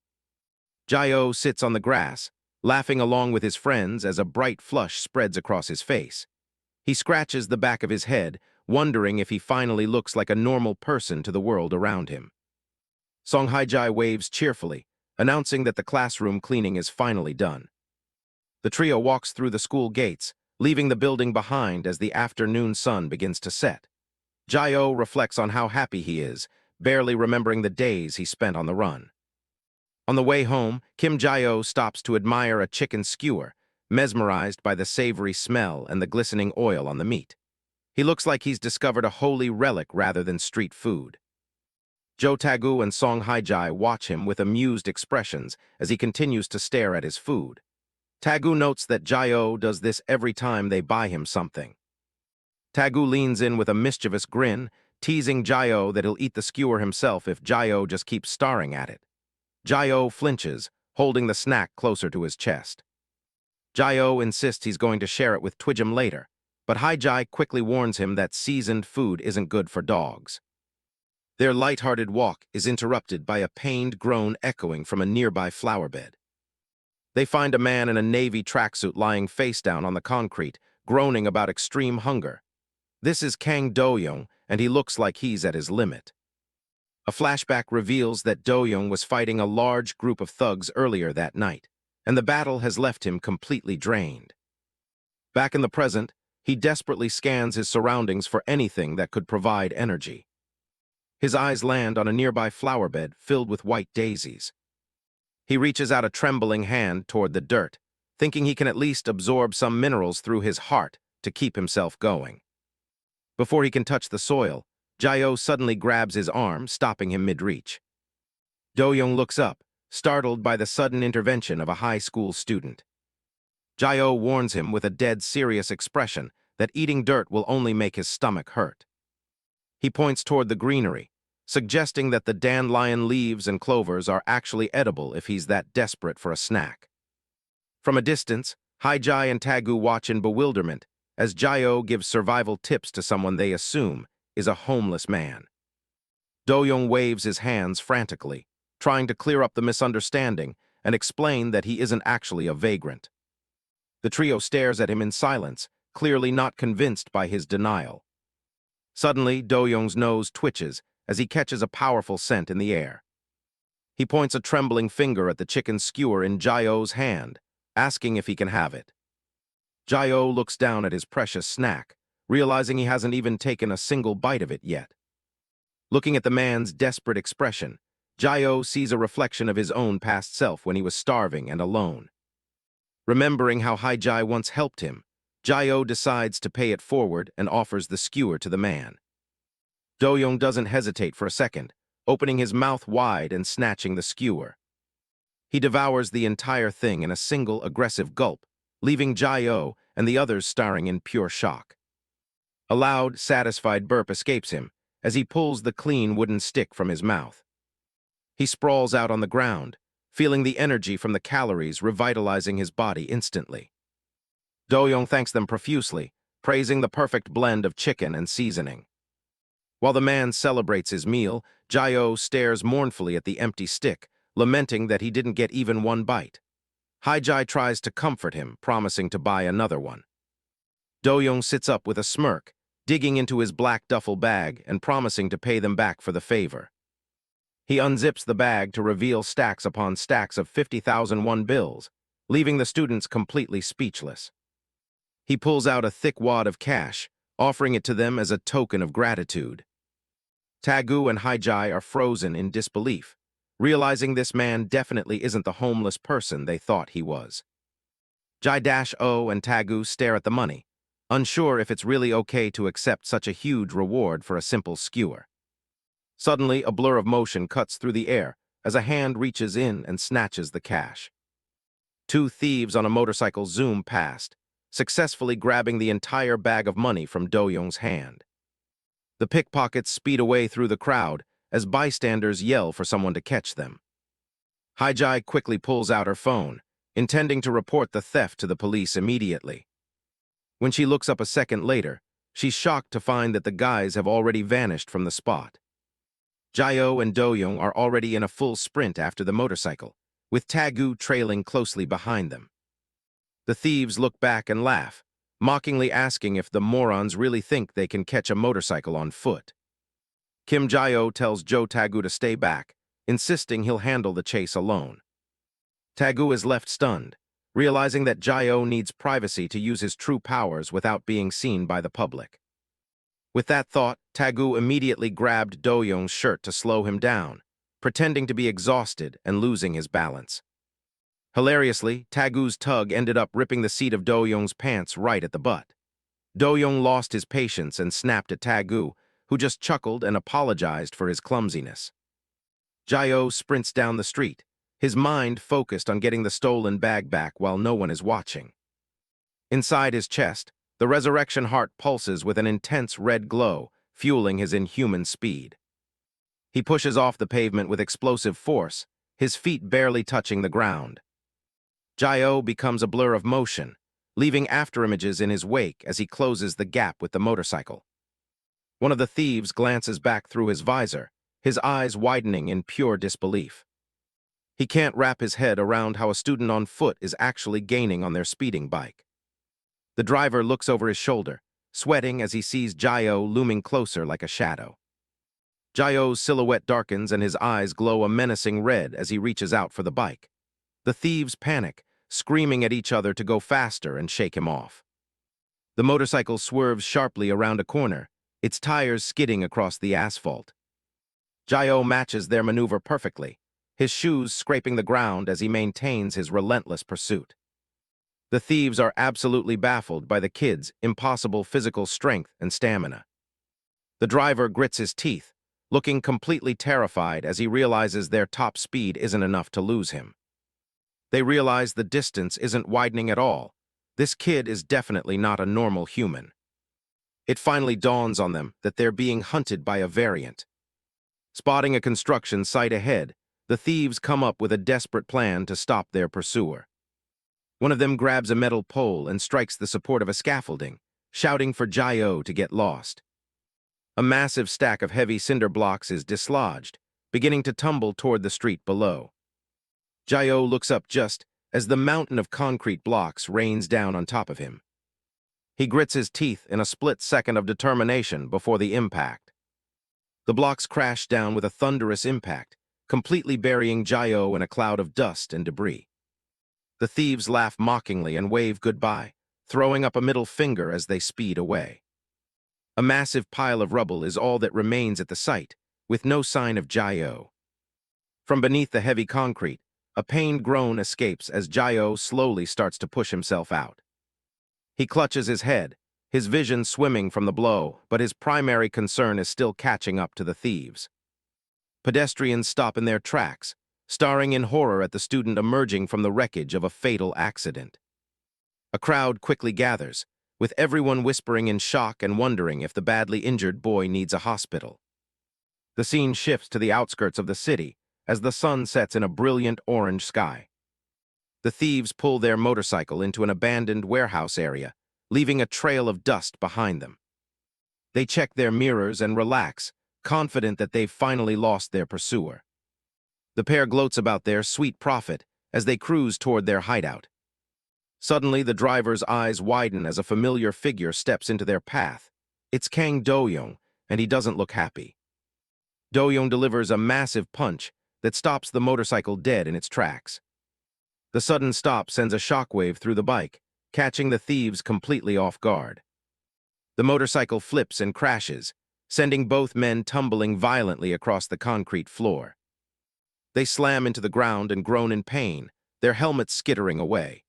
Jae-oh sits on the grass, laughing along with his friends as a bright flush spreads across his face. He scratches the back of his head, wondering if he finally looks like a normal person to the world around him. Song Hye-ji waves cheerfully, announcing that the classroom cleaning is finally done. The trio walks through the school gates, leaving the building behind as the afternoon sun begins to set. Jae-oh reflects on how happy he is, barely remembering the days he spent on the run. On the way home, Kim Jae-oh stops to admire a chicken skewer, mesmerized by the savory smell and the glistening oil on the meat. He looks like he's discovered a holy relic rather than street food. Jo Taegu and Song Hye-ji watch him with amused expressions as he continues to stare at his food. Taegu notes that Jae-oh does this every time they buy him something. Taegu leans in with a mischievous grin, teasing Jae-oh that he'll eat the skewer himself if Jae-oh just keeps staring at it. Jae-oh flinches, holding the snack closer to his chest. Jae-oh insists he's going to share it with Twigim later, but Hye-ji quickly warns him that seasoned food isn't good for dogs. Their light-hearted walk is interrupted by a pained groan echoing from a nearby flower bed. They find a man in a navy tracksuit lying face down on the concrete, groaning about extreme hunger. This is Kang Do-young, and he looks like he's at his limit. A flashback reveals that Do-young was fighting a large group of thugs earlier that night, and the battle has left him completely drained. Back in the present, he desperately scans his surroundings for anything that could provide energy. His eyes land on a nearby flower bed filled with white daisies. He reaches out a trembling hand toward the dirt, thinking he can at least absorb some minerals through his heart to keep himself going. Before he can touch the soil, Jae-oh suddenly grabs his arm, stopping him mid-reach. Do-young looks up, startled by the sudden intervention of a high school student. Jae-oh warns him with a dead serious expression that eating dirt will only make his stomach hurt. He points toward the greenery, suggesting that the dandelion leaves and clovers are actually edible if he's that desperate for a snack. From a distance, Hye-ji and Taegu watch in bewilderment as Jae-oh gives survival tips to someone they assume is a homeless man. Do-young waves his hands frantically, trying to clear up the misunderstanding and explain that he isn't actually a vagrant. The trio stares at him in silence, clearly not convinced by his denial. Suddenly, Do-young's nose twitches as he catches a powerful scent in the air. He points a trembling finger at the chicken skewer in Jae-yo's hand, asking if he can have it. Jae-yo looks down at his precious snack, realizing he hasn't even taken a single bite of it yet. Looking at the man's desperate expression, Jae-yo sees a reflection of his own past self when he was starving and alone. Remembering how Hye-ji once helped him, Jae-yo decides to pay it forward and offers the skewer to the man. Do-young doesn't hesitate for a second, opening his mouth wide and snatching the skewer. He devours the entire thing in a single aggressive gulp, leaving Jae-yo and the others staring in pure shock. A loud, satisfied burp escapes him as he pulls the clean wooden stick from his mouth. He sprawls out on the ground, feeling the energy from the calories revitalizing his body instantly. Do-young thanks them profusely, praising the perfect blend of chicken and seasoning. While the man celebrates his meal, Jae-yo stares mournfully at the empty stick, lamenting that he didn't get even one bite. Hye-ji tries to comfort him, promising to buy another one. Do-young sits up with a smirk, digging into his black duffel bag and promising to pay them back for the favor. He unzips the bag to reveal stacks upon stacks of 50,000 won bills, leaving the students completely speechless. He pulls out a thick wad of cash, offering it to them as a token of gratitude. Taegu and Hye-ji are frozen in disbelief, realizing this man definitely isn't the homeless person they thought he was. Jae-o and Taegu stare at the money, unsure if it's really okay to accept such a huge reward for a simple skewer. Suddenly, a blur of motion cuts through the air as a hand reaches in and snatches the cash. Two thieves on a motorcycle zoom past, successfully grabbing the entire bag of money from Do-young's hand. The pickpockets speed away through the crowd as bystanders yell for someone to catch them. Hye-ji quickly pulls out her phone, intending to report the theft to the police immediately. When she looks up a second later, she's shocked to find that the guys have already vanished from the spot. Jae-yo and Do-young are already in a full sprint after the motorcycle, with Taegu trailing closely behind them. The thieves look back and laugh, mockingly asking if the morons really think they can catch a motorcycle on foot. Kim Jae-yo tells Jo Taegu to stay back, insisting he'll handle the chase alone. Taegu is left stunned, realizing that Jae-yo needs privacy to use his true powers without being seen by the public. With that thought, Taegu immediately grabbed Do-young's shirt to slow him down, pretending to be exhausted and losing his balance. Hilariously, Tagu's tug ended up ripping the seat of Do-young's pants right at the butt. Do-young lost his patience and snapped at Taegu, who just chuckled and apologized for his clumsiness. Jae-yo sprints down the street, his mind focused on getting the stolen bag back while no one is watching. Inside his chest, the resurrection heart pulses with an intense red glow, fueling his inhuman speed. He pushes off the pavement with explosive force, his feet barely touching the ground. Jae-yo becomes a blur of motion, leaving afterimages in his wake as he closes the gap with the motorcycle. One of the thieves glances back through his visor, his eyes widening in pure disbelief. He can't wrap his head around how a student on foot is actually gaining on their speeding bike. The driver looks over his shoulder, sweating as he sees Jae-yo looming closer like a shadow. Jae-yo's silhouette darkens and his eyes glow a menacing red as he reaches out for the bike. The thieves panic, screaming at each other to go faster and shake him off. The motorcycle swerves sharply around a corner, its tires skidding across the asphalt. Jae-yo matches their maneuver perfectly, his shoes scraping the ground as he maintains his relentless pursuit. The thieves are absolutely baffled by the kid's impossible physical strength and stamina. The driver grits his teeth, looking completely terrified as he realizes their top speed isn't enough to lose him. They realize the distance isn't widening at all. This kid is definitely not a normal human. It finally dawns on them that they're being hunted by a variant. Spotting a construction site ahead, the thieves come up with a desperate plan to stop their pursuer. One of them grabs a metal pole and strikes the support of a scaffolding, shouting for Jae-yo to get lost. A massive stack of heavy cinder blocks is dislodged, beginning to tumble toward the street below. Jae-oh looks up just as the mountain of concrete blocks rains down on top of him. He grits his teeth in a split second of determination before the impact. The blocks crash down with a thunderous impact, completely burying Jae-oh in a cloud of dust and debris. The thieves laugh mockingly and wave goodbye, throwing up a middle finger as they speed away. A massive pile of rubble is all that remains at the site, with no sign of Jae-oh. From beneath the heavy concrete, a pained groan escapes as Jae-oh slowly starts to push himself out. He clutches his head, his vision swimming from the blow, but his primary concern is still catching up to the thieves. Pedestrians stop in their tracks, staring in horror at the student emerging from the wreckage of a fatal accident. A crowd quickly gathers, with everyone whispering in shock and wondering if the badly injured boy needs a hospital. The scene shifts to the outskirts of the city as the sun sets in a brilliant orange sky. The thieves pull their motorcycle into an abandoned warehouse area, leaving a trail of dust behind them. They check their mirrors and relax, confident that they've finally lost their pursuer. The pair gloats about their sweet profit as they cruise toward their hideout. Suddenly, the driver's eyes widen as a familiar figure steps into their path. It's Kang Do-young, and he doesn't look happy. Do-young delivers a massive punch that stops the motorcycle dead in its tracks. The sudden stop sends a shockwave through the bike, catching the thieves completely off guard. The motorcycle flips and crashes, sending both men tumbling violently across the concrete floor. They slam into the ground and groan in pain, their helmets skittering away.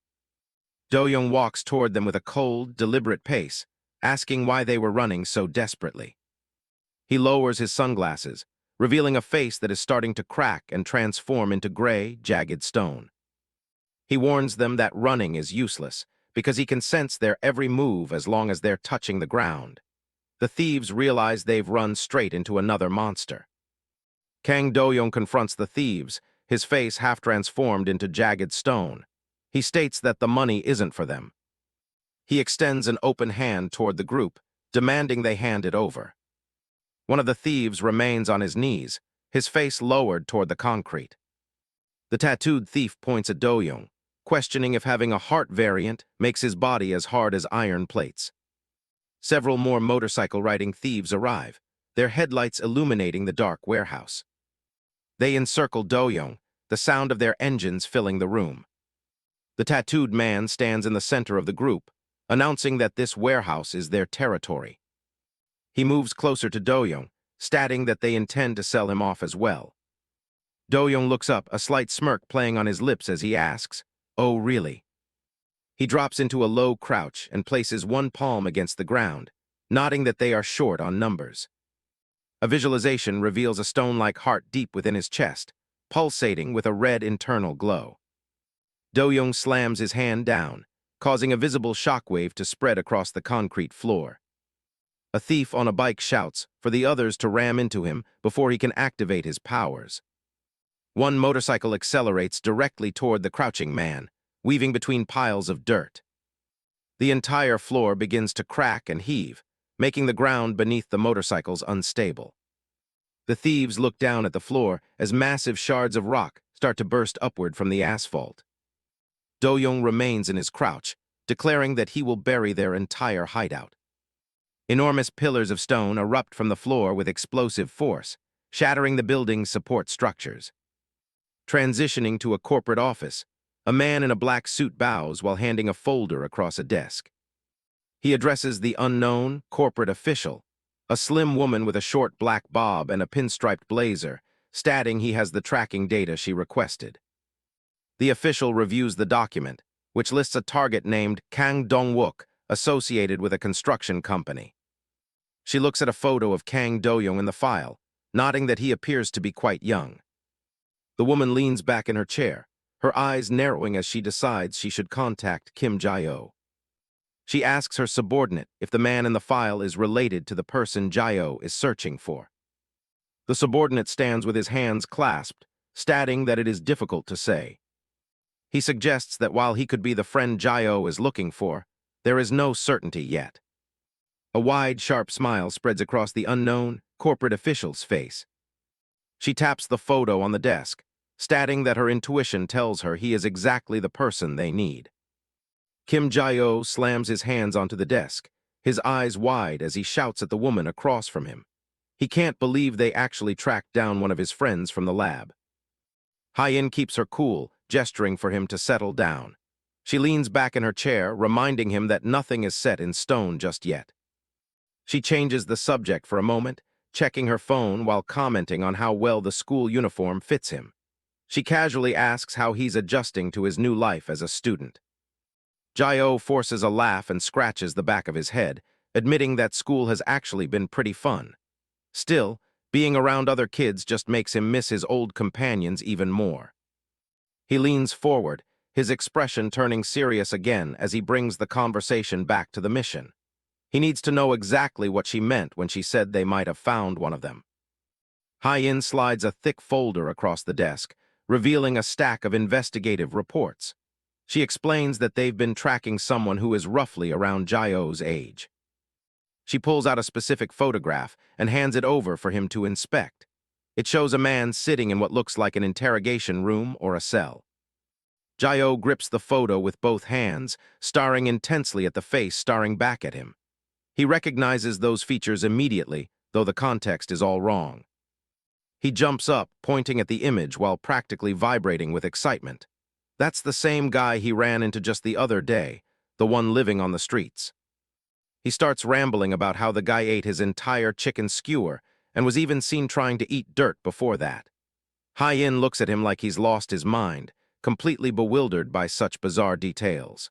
Do-young walks toward them with a cold, deliberate pace, asking why they were running so desperately. He lowers his sunglasses, revealing a face that is starting to crack and transform into gray, jagged stone. He warns them that running is useless, because he can sense their every move as long as they're touching the ground. The thieves realize they've run straight into another monster. Kang Do-young confronts the thieves, his face half transformed into jagged stone. He states that the money isn't for them. He extends an open hand toward the group, demanding they hand it over. One of the thieves remains on his knees, his face lowered toward the concrete. The tattooed thief points at Do-young, questioning if having a heart variant makes his body as hard as iron plates. Several more motorcycle-riding thieves arrive, their headlights illuminating the dark warehouse. They encircle Do-young, the sound of their engines filling the room. The tattooed man stands in the center of the group, announcing that this warehouse is their territory. He moves closer to Do-young, stating that they intend to sell him off as well. Do-young looks up, a slight smirk playing on his lips as he asks, "Oh, really?" He drops into a low crouch and places one palm against the ground, nodding that they are short on numbers. A visualization reveals a stone-like heart deep within his chest, pulsating with a red internal glow. Do-young slams his hand down, causing a visible shockwave to spread across the concrete floor. A thief on a bike shouts for the others to ram into him before he can activate his powers. One motorcycle accelerates directly toward the crouching man, weaving between piles of dirt. The entire floor begins to crack and heave, making the ground beneath the motorcycles unstable. The thieves look down at the floor as massive shards of rock start to burst upward from the asphalt. Do-young remains in his crouch, declaring that he will bury their entire hideout. Enormous pillars of stone erupt from the floor with explosive force, shattering the building's support structures. Transitioning to a corporate office, a man in a black suit bows while handing a folder across a desk. He addresses the unknown corporate official, a slim woman with a short black bob and a pinstriped blazer, stating he has the tracking data she requested. The official reviews the document, which lists a target named Kang Dong-wook, associated with a construction company. She looks at a photo of Kang Do-young in the file, nodding that he appears to be quite young. The woman leans back in her chair, her eyes narrowing as she decides she should contact Kim Jae-oh. She asks her subordinate if the man in the file is related to the person Jae-oh is searching for. The subordinate stands with his hands clasped, stating that it is difficult to say. He suggests that while he could be the friend Jae-oh is looking for, there is no certainty yet. A wide, sharp smile spreads across the unknown, corporate official's face. She taps the photo on the desk, stating that her intuition tells her he is exactly the person they need. Kim Jae-oh slams his hands onto the desk, his eyes wide as he shouts at the woman across from him. He can't believe they actually tracked down one of his friends from the lab. Hye-in keeps her cool, gesturing for him to settle down. She leans back in her chair, reminding him that nothing is set in stone just yet. She changes the subject for a moment, checking her phone while commenting on how well the school uniform fits him. She casually asks how he's adjusting to his new life as a student. Jae-oh forces a laugh and scratches the back of his head, admitting that school has actually been pretty fun. Still, being around other kids just makes him miss his old companions even more. He leans forward, his expression turning serious again as he brings the conversation back to the mission. He needs to know exactly what she meant when she said they might have found one of them. Hye-in slides a thick folder across the desk, revealing a stack of investigative reports. She explains that they've been tracking someone who is roughly around Jae-oh's age. She pulls out a specific photograph and hands it over for him to inspect. It shows a man sitting in what looks like an interrogation room or a cell. Jae-oh grips the photo with both hands, staring intensely at the face staring back at him. He recognizes those features immediately, though the context is all wrong. He jumps up, pointing at the image while practically vibrating with excitement. That's the same guy he ran into just the other day, the one living on the streets. He starts rambling about how the guy ate his entire chicken skewer and was even seen trying to eat dirt before that. Hye-in looks at him like he's lost his mind, completely bewildered by such bizarre details.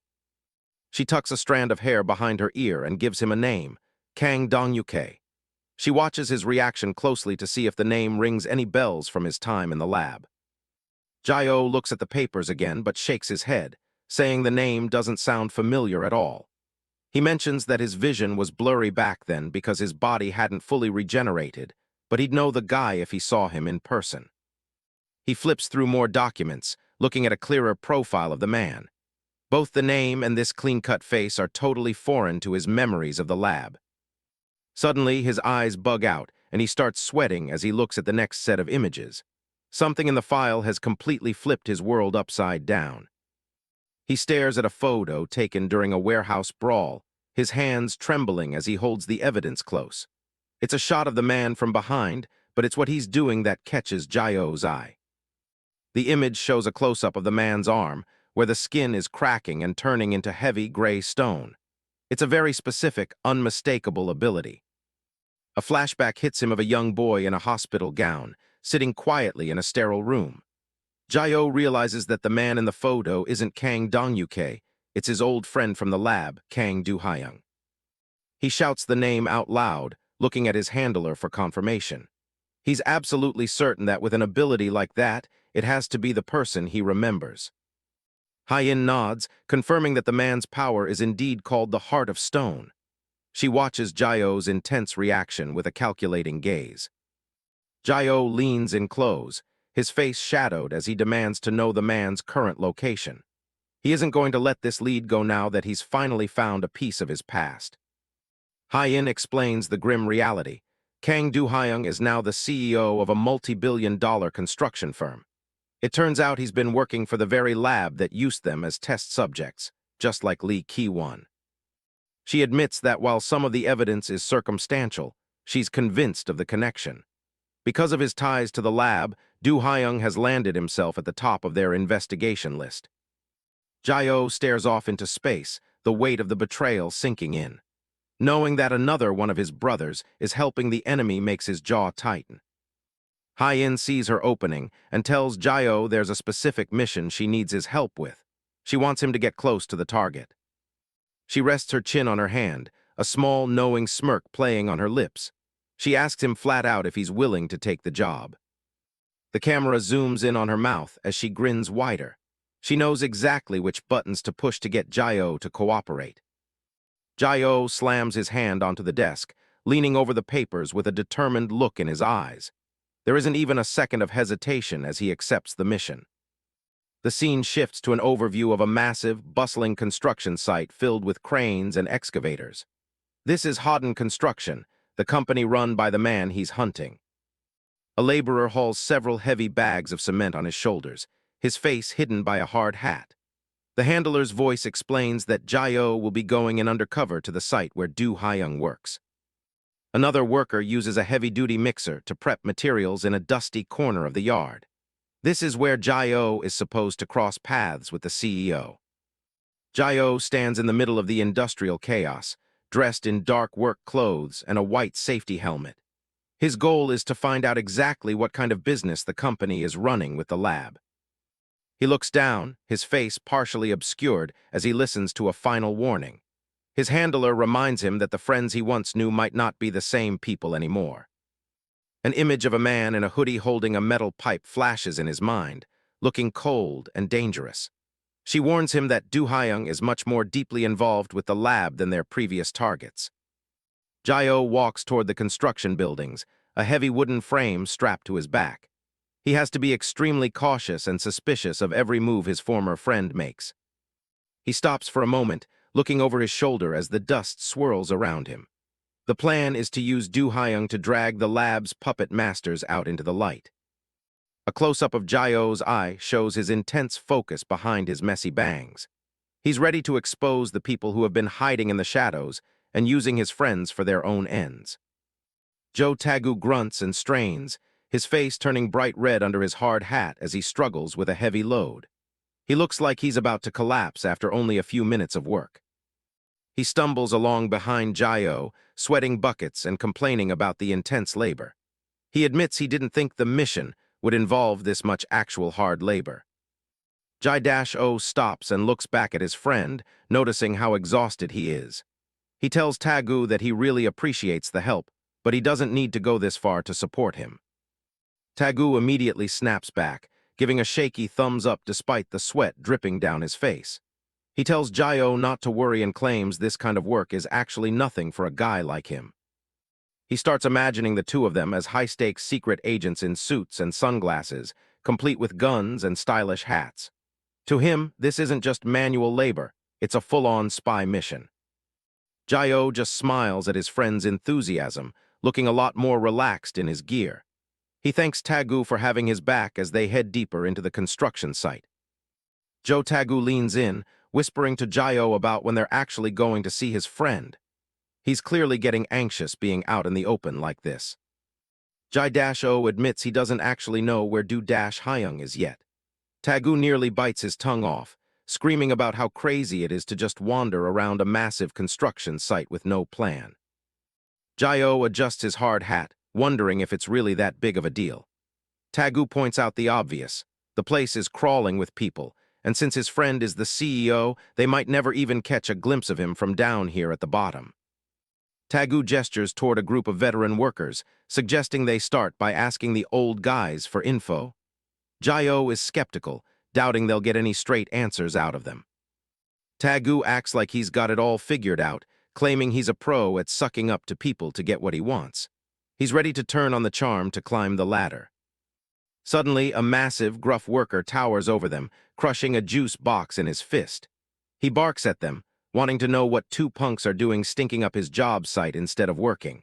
She tucks a strand of hair behind her ear and gives him a name, Kang Dong-yuke. She watches his reaction closely to see if the name rings any bells from his time in the lab. Jae-oh looks at the papers again but shakes his head, saying the name doesn't sound familiar at all. He mentions that his vision was blurry back then because his body hadn't fully regenerated, but he'd know the guy if he saw him in person. He flips through more documents, looking at a clearer profile of the man. Both the name and this clean-cut face are totally foreign to his memories of the lab. Suddenly, his eyes bug out, and he starts sweating as he looks at the next set of images. Something in the file has completely flipped his world upside down. He stares at a photo taken during a warehouse brawl, his hands trembling as he holds the evidence close. It's a shot of the man from behind, but it's what he's doing that catches Jae-oh's eye. The image shows a close-up of the man's arm, where the skin is cracking and turning into heavy gray stone. It's a very specific, unmistakable ability. A flashback hits him of a young boy in a hospital gown, sitting quietly in a sterile room. Jae-oh realizes that the man in the photo isn't Kang Dong-yuke, it's his old friend from the lab, Kang Do-hyung. He shouts the name out loud, looking at his handler for confirmation. He's absolutely certain that with an ability like that, it has to be the person he remembers. Hye-in nods, confirming that the man's power is indeed called the Heart of Stone. She watches Jae-oh's intense reaction with a calculating gaze. Jae-oh leans in close, his face shadowed as he demands to know the man's current location. He isn't going to let this lead go now that he's finally found a piece of his past. Hye-in explains the grim reality. Kang Do-hyung is now the CEO of a multi-billion-dollar construction firm. It turns out he's been working for the very lab that used them as test subjects, just like Lee Ki-won. She admits that while some of the evidence is circumstantial, she's convinced of the connection. Because of his ties to the lab, Do-hyung has landed himself at the top of their investigation list. Jae-oh stares off into space, the weight of the betrayal sinking in. Knowing that another one of his brothers is helping the enemy makes his jaw tighten. Hye-in sees her opening and tells Jae-oh there's a specific mission she needs his help with. She wants him to get close to the target. She rests her chin on her hand, a small, knowing smirk playing on her lips. She asks him flat out if he's willing to take the job. The camera zooms in on her mouth as she grins wider. She knows exactly which buttons to push to get Jae-oh to cooperate. Jae-oh slams his hand onto the desk, leaning over the papers with a determined look in his eyes. There isn't even a second of hesitation as he accepts the mission. The scene shifts to an overview of a massive, bustling construction site filled with cranes and excavators. This is Hodden Construction, the company run by the man he's hunting. A laborer hauls several heavy bags of cement on his shoulders, his face hidden by a hard hat. The handler's voice explains that Jae-oh will be going in undercover to the site where Do Hyung works. Another worker uses a heavy-duty mixer to prep materials in a dusty corner of the yard. This is where Jae-oh is supposed to cross paths with the CEO. Jae-oh stands in the middle of the industrial chaos, dressed in dark work clothes and a white safety helmet. His goal is to find out exactly what kind of business the company is running with the lab. He looks down, his face partially obscured as he listens to a final warning. His handler reminds him that the friends he once knew might not be the same people anymore. An image of a man in a hoodie holding a metal pipe flashes in his mind, looking cold and dangerous. She warns him that Do Hyung is much more deeply involved with the lab than their previous targets. Jae-oh walks toward the construction buildings, a heavy wooden frame strapped to his back. He has to be extremely cautious and suspicious of every move his former friend makes. He stops for a moment, looking over his shoulder as the dust swirls around him. The plan is to use Do Hyung to drag the lab's puppet masters out into the light. A close-up of Jae-oh's eye shows his intense focus behind his messy bangs. He's ready to expose the people who have been hiding in the shadows and using his friends for their own ends. Jo Taegu grunts and strains, his face turning bright red under his hard hat as he struggles with a heavy load. He looks like he's about to collapse after only a few minutes of work. He stumbles along behind Jae-oh, sweating buckets and complaining about the intense labor. He admits he didn't think the mission would involve this much actual hard labor. Jae-oh stops and looks back at his friend, noticing how exhausted he is. He tells Taegu that he really appreciates the help, but he doesn't need to go this far to support him. Taegu immediately snaps back, giving a shaky thumbs up despite the sweat dripping down his face. He tells Jae-oh not to worry and claims this kind of work is actually nothing for a guy like him. He starts imagining the two of them as high-stakes secret agents in suits and sunglasses, complete with guns and stylish hats. To him, this isn't just manual labor, it's a full-on spy mission. Jae-oh just smiles at his friend's enthusiasm, looking a lot more relaxed in his gear. He thanks Taegu for having his back as they head deeper into the construction site. Jo Taegu leans in, whispering to Jae-oh about when they're actually going to see his friend. He's clearly getting anxious being out in the open like this. Jae-oh admits he doesn't actually know where Do Hyung is yet. Taegu nearly bites his tongue off, screaming about how crazy it is to just wander around a massive construction site with no plan. Jae-oh adjusts his hard hat, wondering if it's really that big of a deal. Taegu points out the obvious. The place is crawling with people, and since his friend is the CEO, they might never even catch a glimpse of him from down here at the bottom. Taegu gestures toward a group of veteran workers, suggesting they start by asking the old guys for info. Jae-oh is skeptical, doubting they'll get any straight answers out of them. Taegu acts like he's got it all figured out, claiming he's a pro at sucking up to people to get what he wants. He's ready to turn on the charm to climb the ladder. Suddenly, a massive, gruff worker towers over them, crushing a juice box in his fist. He barks at them, wanting to know what two punks are doing stinking up his job site instead of working.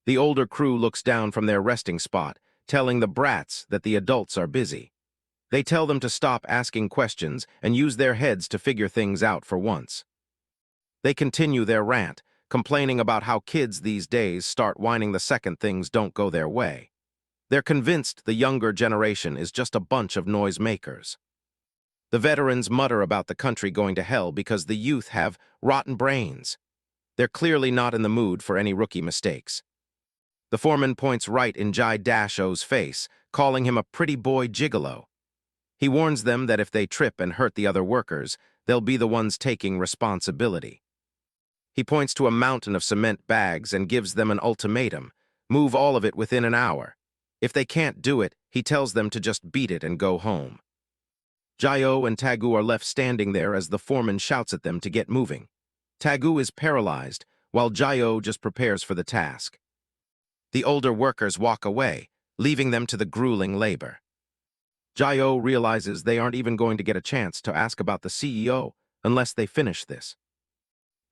The older crew looks down from their resting spot, telling the brats that the adults are busy. They tell them to stop asking questions and use their heads to figure things out for once. They continue their rant, complaining about how kids these days start whining the second things don't go their way. They're convinced the younger generation is just a bunch of noisemakers. The veterans mutter about the country going to hell because the youth have rotten brains. They're clearly not in the mood for any rookie mistakes. The foreman points right in Jae-oh's face, calling him a pretty boy gigolo. He warns them that if they trip and hurt the other workers, they'll be the ones taking responsibility. He points to a mountain of cement bags and gives them an ultimatum: move all of it within an hour. If they can't do it, he tells them to just beat it and go home. Jae-oh and Taegu are left standing there as the foreman shouts at them to get moving. Taegu is paralyzed, while Jae-oh just prepares for the task. The older workers walk away, leaving them to the grueling labor. Jae-oh realizes they aren't even going to get a chance to ask about the CEO unless they finish this.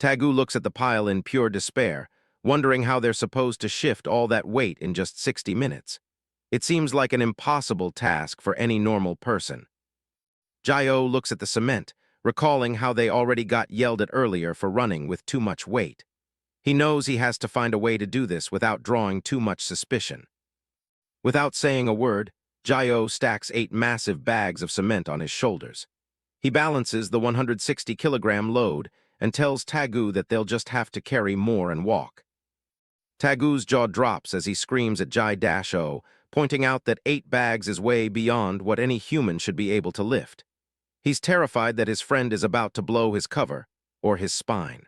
Tagu looks at the pile in pure despair, wondering how they're supposed to shift all that weight in just 60 minutes. It seems like an impossible task for any normal person. Jae-oh looks at the cement, recalling how they already got yelled at earlier for running with too much weight. He knows he has to find a way to do this without drawing too much suspicion. Without saying a word, Jae-oh stacks 8 massive bags of cement on his shoulders. He balances the 160-kilogram load and tells Tagu that they'll just have to carry more and walk. Tagu's jaw drops as he screams at Jae-oh, pointing out that 8 bags is way beyond what any human should be able to lift. He's terrified that his friend is about to blow his cover or his spine.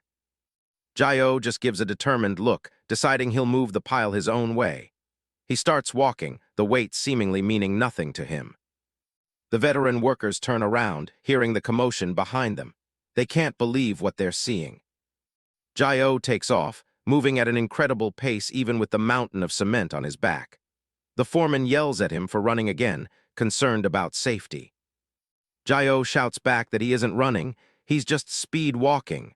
Jae-oh just gives a determined look, deciding he'll move the pile his own way. He starts walking, the weight seemingly meaning nothing to him. The veteran workers turn around, hearing the commotion behind them. They can't believe what they're seeing. Jae-oh takes off, moving at an incredible pace even with the mountain of cement on his back. The foreman yells at him for running again, concerned about safety. Jae-oh shouts back that he isn't running, he's just speed walking.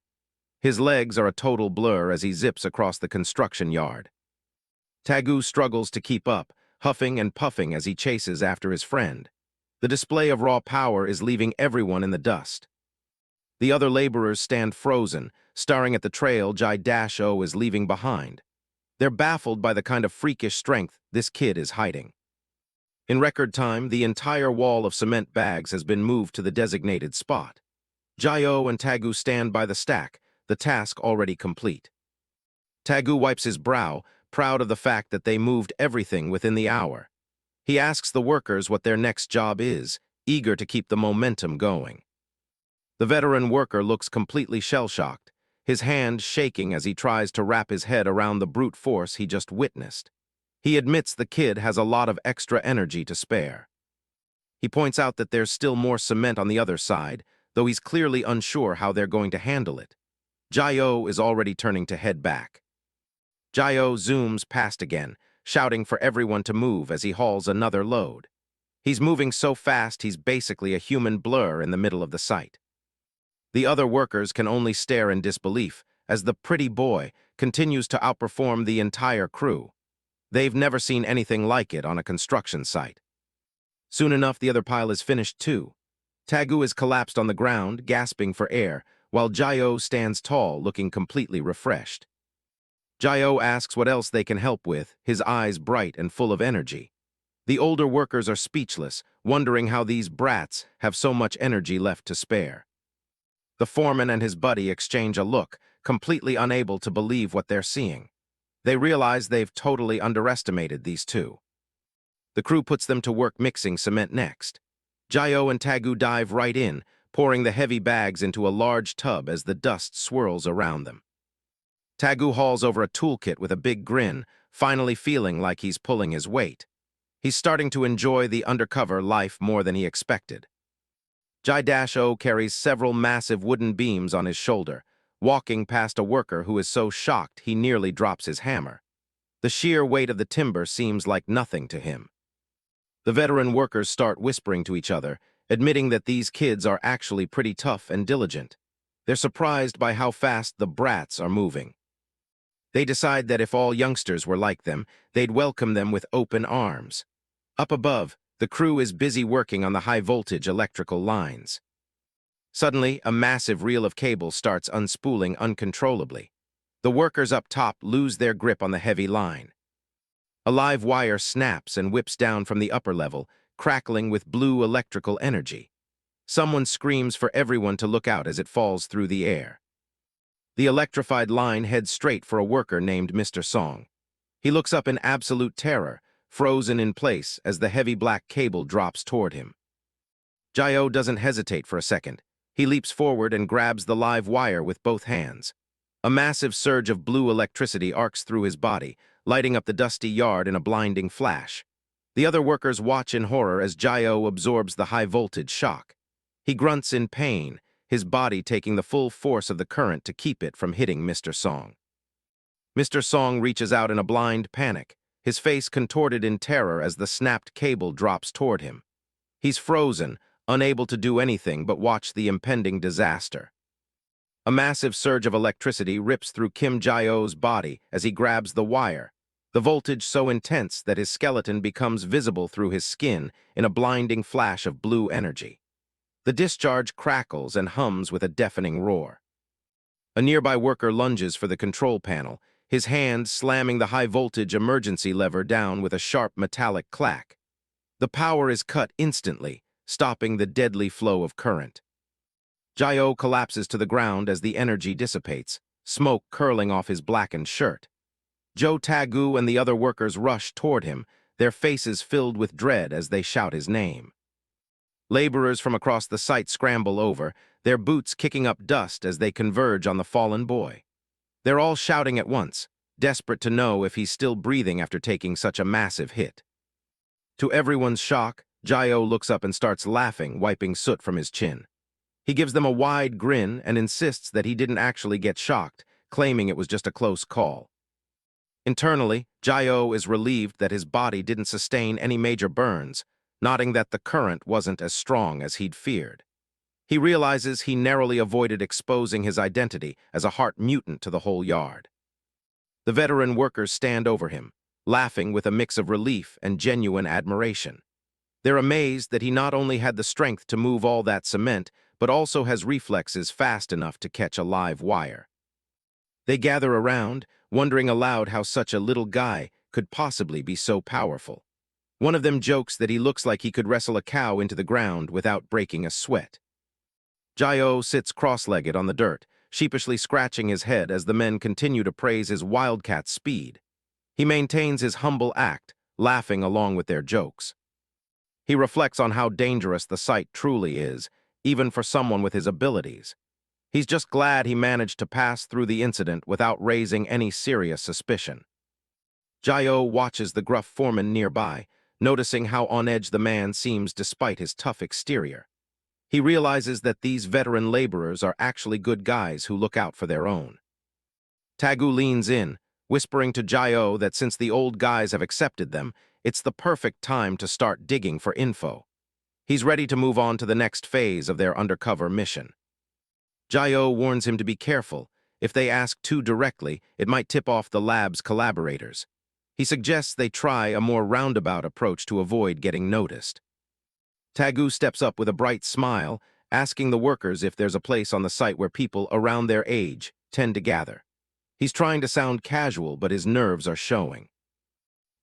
His legs are a total blur as he zips across the construction yard. Tagu struggles to keep up, huffing and puffing as he chases after his friend. The display of raw power is leaving everyone in the dust. The other laborers stand frozen, staring at the trail Jae-oh is leaving behind. They're baffled by the kind of freakish strength this kid is hiding. In record time, the entire wall of cement bags has been moved to the designated spot. Jae-oh and Tagu stand by the stack, the task already complete. Tagu wipes his brow, proud of the fact that they moved everything within the hour. He asks the workers what their next job is, eager to keep the momentum going. The veteran worker looks completely shell-shocked, his hand shaking as he tries to wrap his head around the brute force he just witnessed. He admits the kid has a lot of extra energy to spare. He points out that there's still more cement on the other side, though he's clearly unsure how they're going to handle it. Jae-oh is already turning to head back. Jae-oh zooms past again, shouting for everyone to move as he hauls another load. He's moving so fast he's basically a human blur in the middle of the site. The other workers can only stare in disbelief as the pretty boy continues to outperform the entire crew. They've never seen anything like it on a construction site. Soon enough, the other pile is finished too. Tagu is collapsed on the ground, gasping for air, while Jae-oh stands tall, looking completely refreshed. Jae-oh asks what else they can help with, his eyes bright and full of energy. The older workers are speechless, wondering how these brats have so much energy left to spare. The foreman and his buddy exchange a look, completely unable to believe what they're seeing. They realize they've totally underestimated these two. The crew puts them to work mixing cement next. Jae-oh and Tagu dive right in, pouring the heavy bags into a large tub as the dust swirls around them. Tagu hauls over a toolkit with a big grin, finally feeling like he's pulling his weight. He's starting to enjoy the undercover life more than he expected. Jae-oh carries several massive wooden beams on his shoulder, walking past a worker who is so shocked he nearly drops his hammer. The sheer weight of the timber seems like nothing to him. The veteran workers start whispering to each other, admitting that these kids are actually pretty tough and diligent. They're surprised by how fast the brats are moving. They decide that if all youngsters were like them, they'd welcome them with open arms. Up above, the crew is busy working on the high-voltage electrical lines. Suddenly, a massive reel of cable starts unspooling uncontrollably. The workers up top lose their grip on the heavy line. A live wire snaps and whips down from the upper level, crackling with blue electrical energy. Someone screams for everyone to look out as it falls through the air. The electrified line heads straight for a worker named Mr. Song. He looks up in absolute terror, frozen in place as the heavy black cable drops toward him. Jae-oh doesn't hesitate for a second. He leaps forward and grabs the live wire with both hands. A massive surge of blue electricity arcs through his body, lighting up the dusty yard in a blinding flash. The other workers watch in horror as Jae-oh absorbs the high-voltage shock. He grunts in pain, his body taking the full force of the current to keep it from hitting Mr. Song. Mr. Song reaches out in a blind panic, his face contorted in terror as the snapped cable drops toward him. He's frozen, unable to do anything but watch the impending disaster. A massive surge of electricity rips through Kim Jae-o's body as he grabs the wire, the voltage so intense that his skeleton becomes visible through his skin in a blinding flash of blue energy. The discharge crackles and hums with a deafening roar. A nearby worker lunges for the control panel, his hand slamming the high-voltage emergency lever down with a sharp metallic clack. The power is cut instantly, stopping the deadly flow of current. Jae-o collapses to the ground as the energy dissipates, smoke curling off his blackened shirt. Jo Taegu and the other workers rush toward him, their faces filled with dread as they shout his name. Laborers from across the site scramble over, their boots kicking up dust as they converge on the fallen boy. They're all shouting at once, desperate to know if he's still breathing after taking such a massive hit. To everyone's shock, Jae-o looks up and starts laughing, wiping soot from his chin. He gives them a wide grin and insists that he didn't actually get shocked, claiming it was just a close call. Internally, Jae-o is relieved that his body didn't sustain any major burns, noting that the current wasn't as strong as he'd feared. He realizes he narrowly avoided exposing his identity as a heart mutant to the whole yard. The veteran workers stand over him, laughing with a mix of relief and genuine admiration. They're amazed that he not only had the strength to move all that cement, but also has reflexes fast enough to catch a live wire. They gather around, wondering aloud how such a little guy could possibly be so powerful. One of them jokes that he looks like he could wrestle a cow into the ground without breaking a sweat. Jae-o sits cross-legged on the dirt, sheepishly scratching his head as the men continue to praise his wildcat speed. He maintains his humble act, laughing along with their jokes. He reflects on how dangerous the site truly is, even for someone with his abilities. He's just glad he managed to pass through the incident without raising any serious suspicion. Jae-o watches the gruff foreman nearby, noticing how on edge the man seems despite his tough exterior. He realizes that these veteran laborers are actually good guys who look out for their own. Taegu leans in, whispering to Jae-o that since the old guys have accepted them, it's the perfect time to start digging for info. He's ready to move on to the next phase of their undercover mission. Jae-o warns him to be careful. If they ask too directly, it might tip off the lab's collaborators. He suggests they try a more roundabout approach to avoid getting noticed. Taegu steps up with a bright smile, asking the workers if there's a place on the site where people around their age tend to gather. He's trying to sound casual, but his nerves are showing.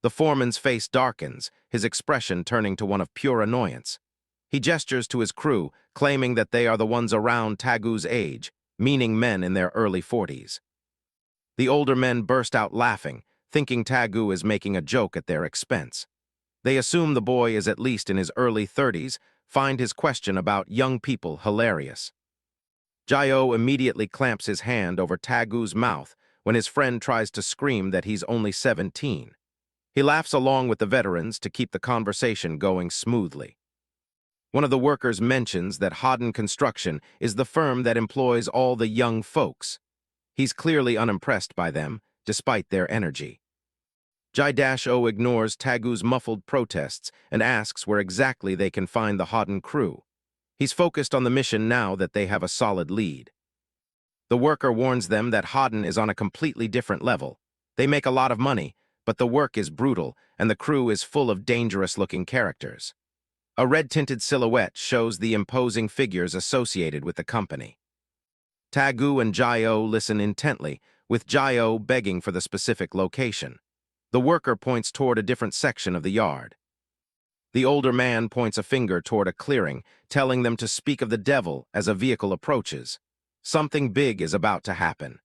The foreman's face darkens, his expression turning to one of pure annoyance. He gestures to his crew, claiming that they are the ones around Tagu's age, meaning men in their early 40s. The older men burst out laughing, thinking Taegu is making a joke at their expense. They assume the boy is at least in his early 30s, find his question about young people hilarious. Jae-o immediately clamps his hand over Tagu's mouth when his friend tries to scream that he's only 17. He laughs along with the veterans to keep the conversation going smoothly. One of the workers mentions that Hodden Construction is the firm that employs all the young folks. He's clearly unimpressed by them, despite their energy. Jae-o ignores Tagu's muffled protests and asks where exactly they can find the Hodden crew. He's focused on the mission now that they have a solid lead. The worker warns them that Hodden is on a completely different level. They make a lot of money, but the work is brutal and the crew is full of dangerous-looking characters. A red-tinted silhouette shows the imposing figures associated with the company. Taegu and Jae-o listen intently, with Jae-o begging for the specific location. The worker points toward a different section of the yard. The older man points a finger toward a clearing, telling them to speak of the devil as a vehicle approaches. Something big is about to happen.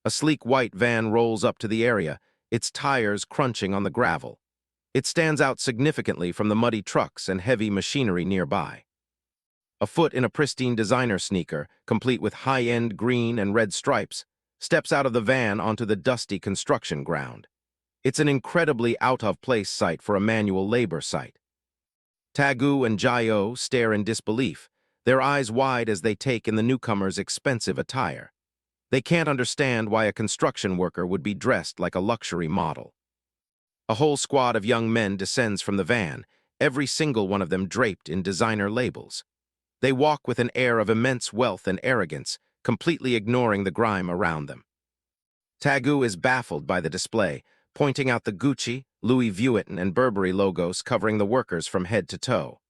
A sleek white van rolls up to the area, its tires crunching on the gravel. It stands out significantly from the muddy trucks and heavy machinery nearby. A foot in a pristine designer sneaker, complete with high-end green and red stripes, steps out of the van onto the dusty construction ground. It's an incredibly out-of-place site for a manual labor site. Taegu and Jae-o stare in disbelief, their eyes wide as they take in the newcomer's expensive attire. They can't understand why a construction worker would be dressed like a luxury model. A whole squad of young men descends from the van, every single one of them draped in designer labels. They walk with an air of immense wealth and arrogance, completely ignoring the grime around them. Tagu is baffled by the display, pointing out the Gucci, Louis Vuitton, and Burberry logos covering the workers from head to toe.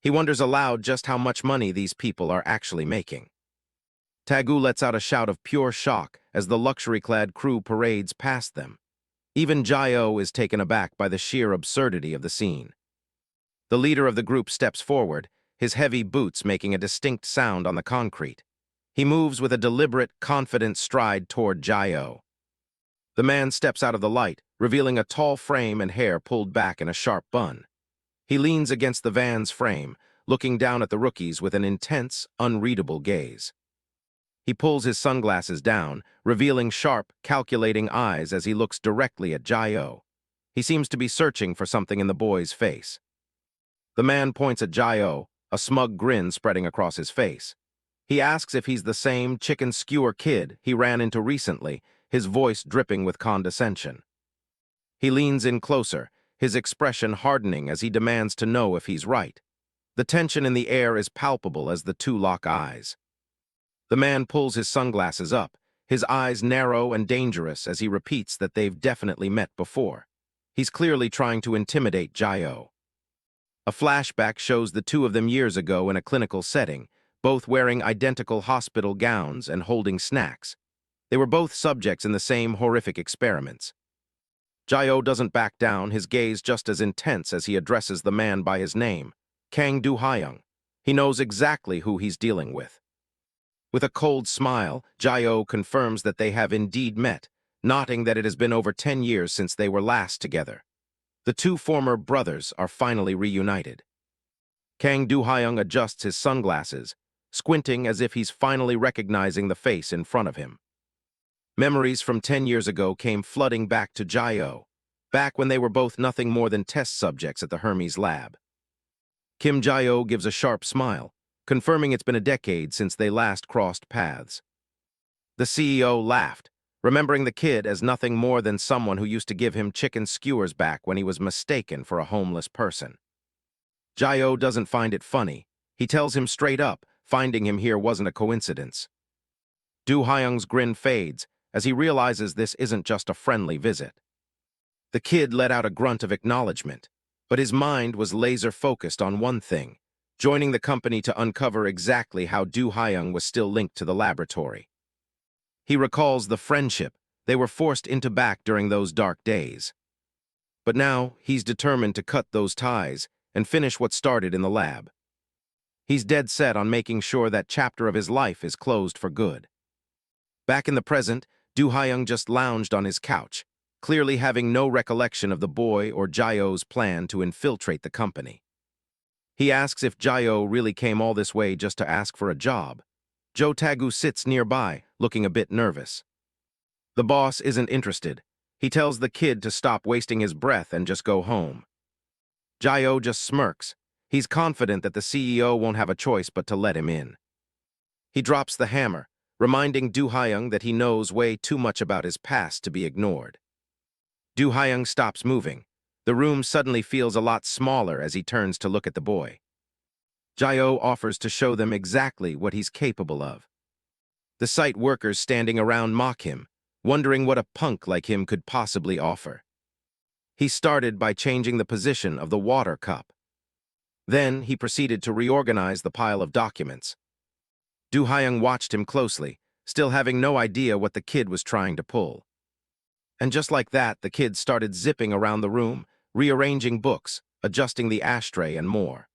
He wonders aloud just how much money these people are actually making. Tagu lets out a shout of pure shock as the luxury-clad crew parades past them. Even Jae-oh is taken aback by the sheer absurdity of the scene. The leader of the group steps forward, his heavy boots making a distinct sound on the concrete. He moves with a deliberate, confident stride toward Jae-oh. The man steps out of the light, revealing a tall frame and hair pulled back in a sharp bun. He leans against the van's frame, looking down at the rookies with an intense, unreadable gaze. He pulls his sunglasses down, revealing sharp, calculating eyes as he looks directly at Jae-oh. He seems to be searching for something in the boy's face. The man points at Jae-oh, a smug grin spreading across his face. He asks if he's the same chicken skewer kid he ran into recently, his voice dripping with condescension. He leans in closer, his expression hardening as he demands to know if he's right. The tension in the air is palpable as the two lock eyes. The man pulls his sunglasses up, his eyes narrow and dangerous as he repeats that they've definitely met before. He's clearly trying to intimidate Jae-oh. A flashback shows the two of them years ago in a clinical setting, both wearing identical hospital gowns and holding snacks. They were both subjects in the same horrific experiments. Jae-oh doesn't back down, his gaze just as intense as he addresses the man by his name, Kang Do-hyung. He knows exactly who he's dealing with. With a cold smile, Jae-oh confirms that they have indeed met, noting that it has been over 10 years since they were last together. The two former brothers are finally reunited. Kang Do-hyung adjusts his sunglasses, squinting as if he's finally recognizing the face in front of him. Memories from 10 years ago came flooding back to Jae-oh, back when they were both nothing more than test subjects at the Hermes lab. Kim Jae-oh gives a sharp smile, confirming it's been a decade since they last crossed paths. The CEO laughed, remembering the kid as nothing more than someone who used to give him chicken skewers back when he was mistaken for a homeless person. Jae-oh doesn't find it funny. He tells him straight up, finding him here wasn't a coincidence. Do-hyung's grin fades as he realizes this isn't just a friendly visit. The kid let out a grunt of acknowledgement, but his mind was laser-focused on one thing, joining the company to uncover exactly how Do-hyung was still linked to the laboratory. He recalls the friendship they were forced into back during those dark days. But now, he's determined to cut those ties and finish what started in the lab. He's dead set on making sure that chapter of his life is closed for good. Back in the present, Do-hyung just lounged on his couch, clearly having no recollection of the boy or Jae-oh's plan to infiltrate the company. He asks if Jae-oh really came all this way just to ask for a job. Jo Tagu sits nearby, looking a bit nervous. The boss isn't interested. He tells the kid to stop wasting his breath and just go home. Jae-oh just smirks. He's confident that the CEO won't have a choice but to let him in. He drops the hammer, reminding Do-hyung that he knows way too much about his past to be ignored. Do-hyung stops moving. The room suddenly feels a lot smaller as he turns to look at the boy. Jae-oh offers to show them exactly what he's capable of. The site workers standing around mock him, wondering what a punk like him could possibly offer. He started by changing the position of the water cup. Then he proceeded to reorganize the pile of documents. Do-hyung watched him closely, still having no idea what the kid was trying to pull. And just like that, the kid started zipping around the room, rearranging books, adjusting the ashtray, and more.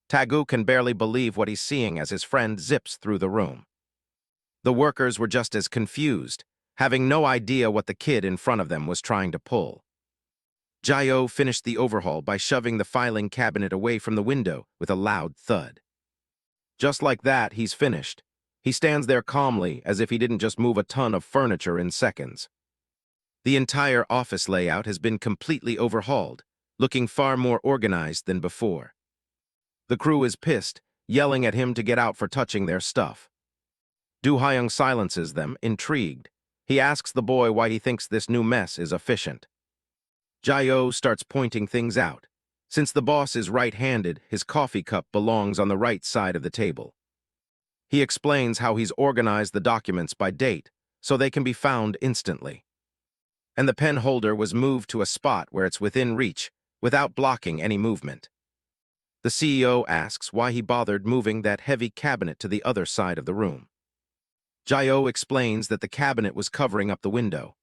Tagu can barely believe what he's seeing as his friend zips through the room. The workers were just as confused, having no idea what the kid in front of them was trying to pull. Jae-oh finished the overhaul by shoving the filing cabinet away from the window with a loud thud. Just like that, he's finished. He stands there calmly, as if he didn't just move a ton of furniture in seconds. The entire office layout has been completely overhauled, looking far more organized than before. The crew is pissed, yelling at him to get out for touching their stuff. Do-hyung silences them, intrigued. He asks the boy why he thinks this new mess is efficient. Jae-oh starts pointing things out. Since the boss is right-handed, his coffee cup belongs on the right side of the table. He explains how he's organized the documents by date, so they can be found instantly. And the pen holder was moved to a spot where it's within reach, without blocking any movement. The CEO asks why he bothered moving that heavy cabinet to the other side of the room. Jae-oh explains that the cabinet was covering up the window.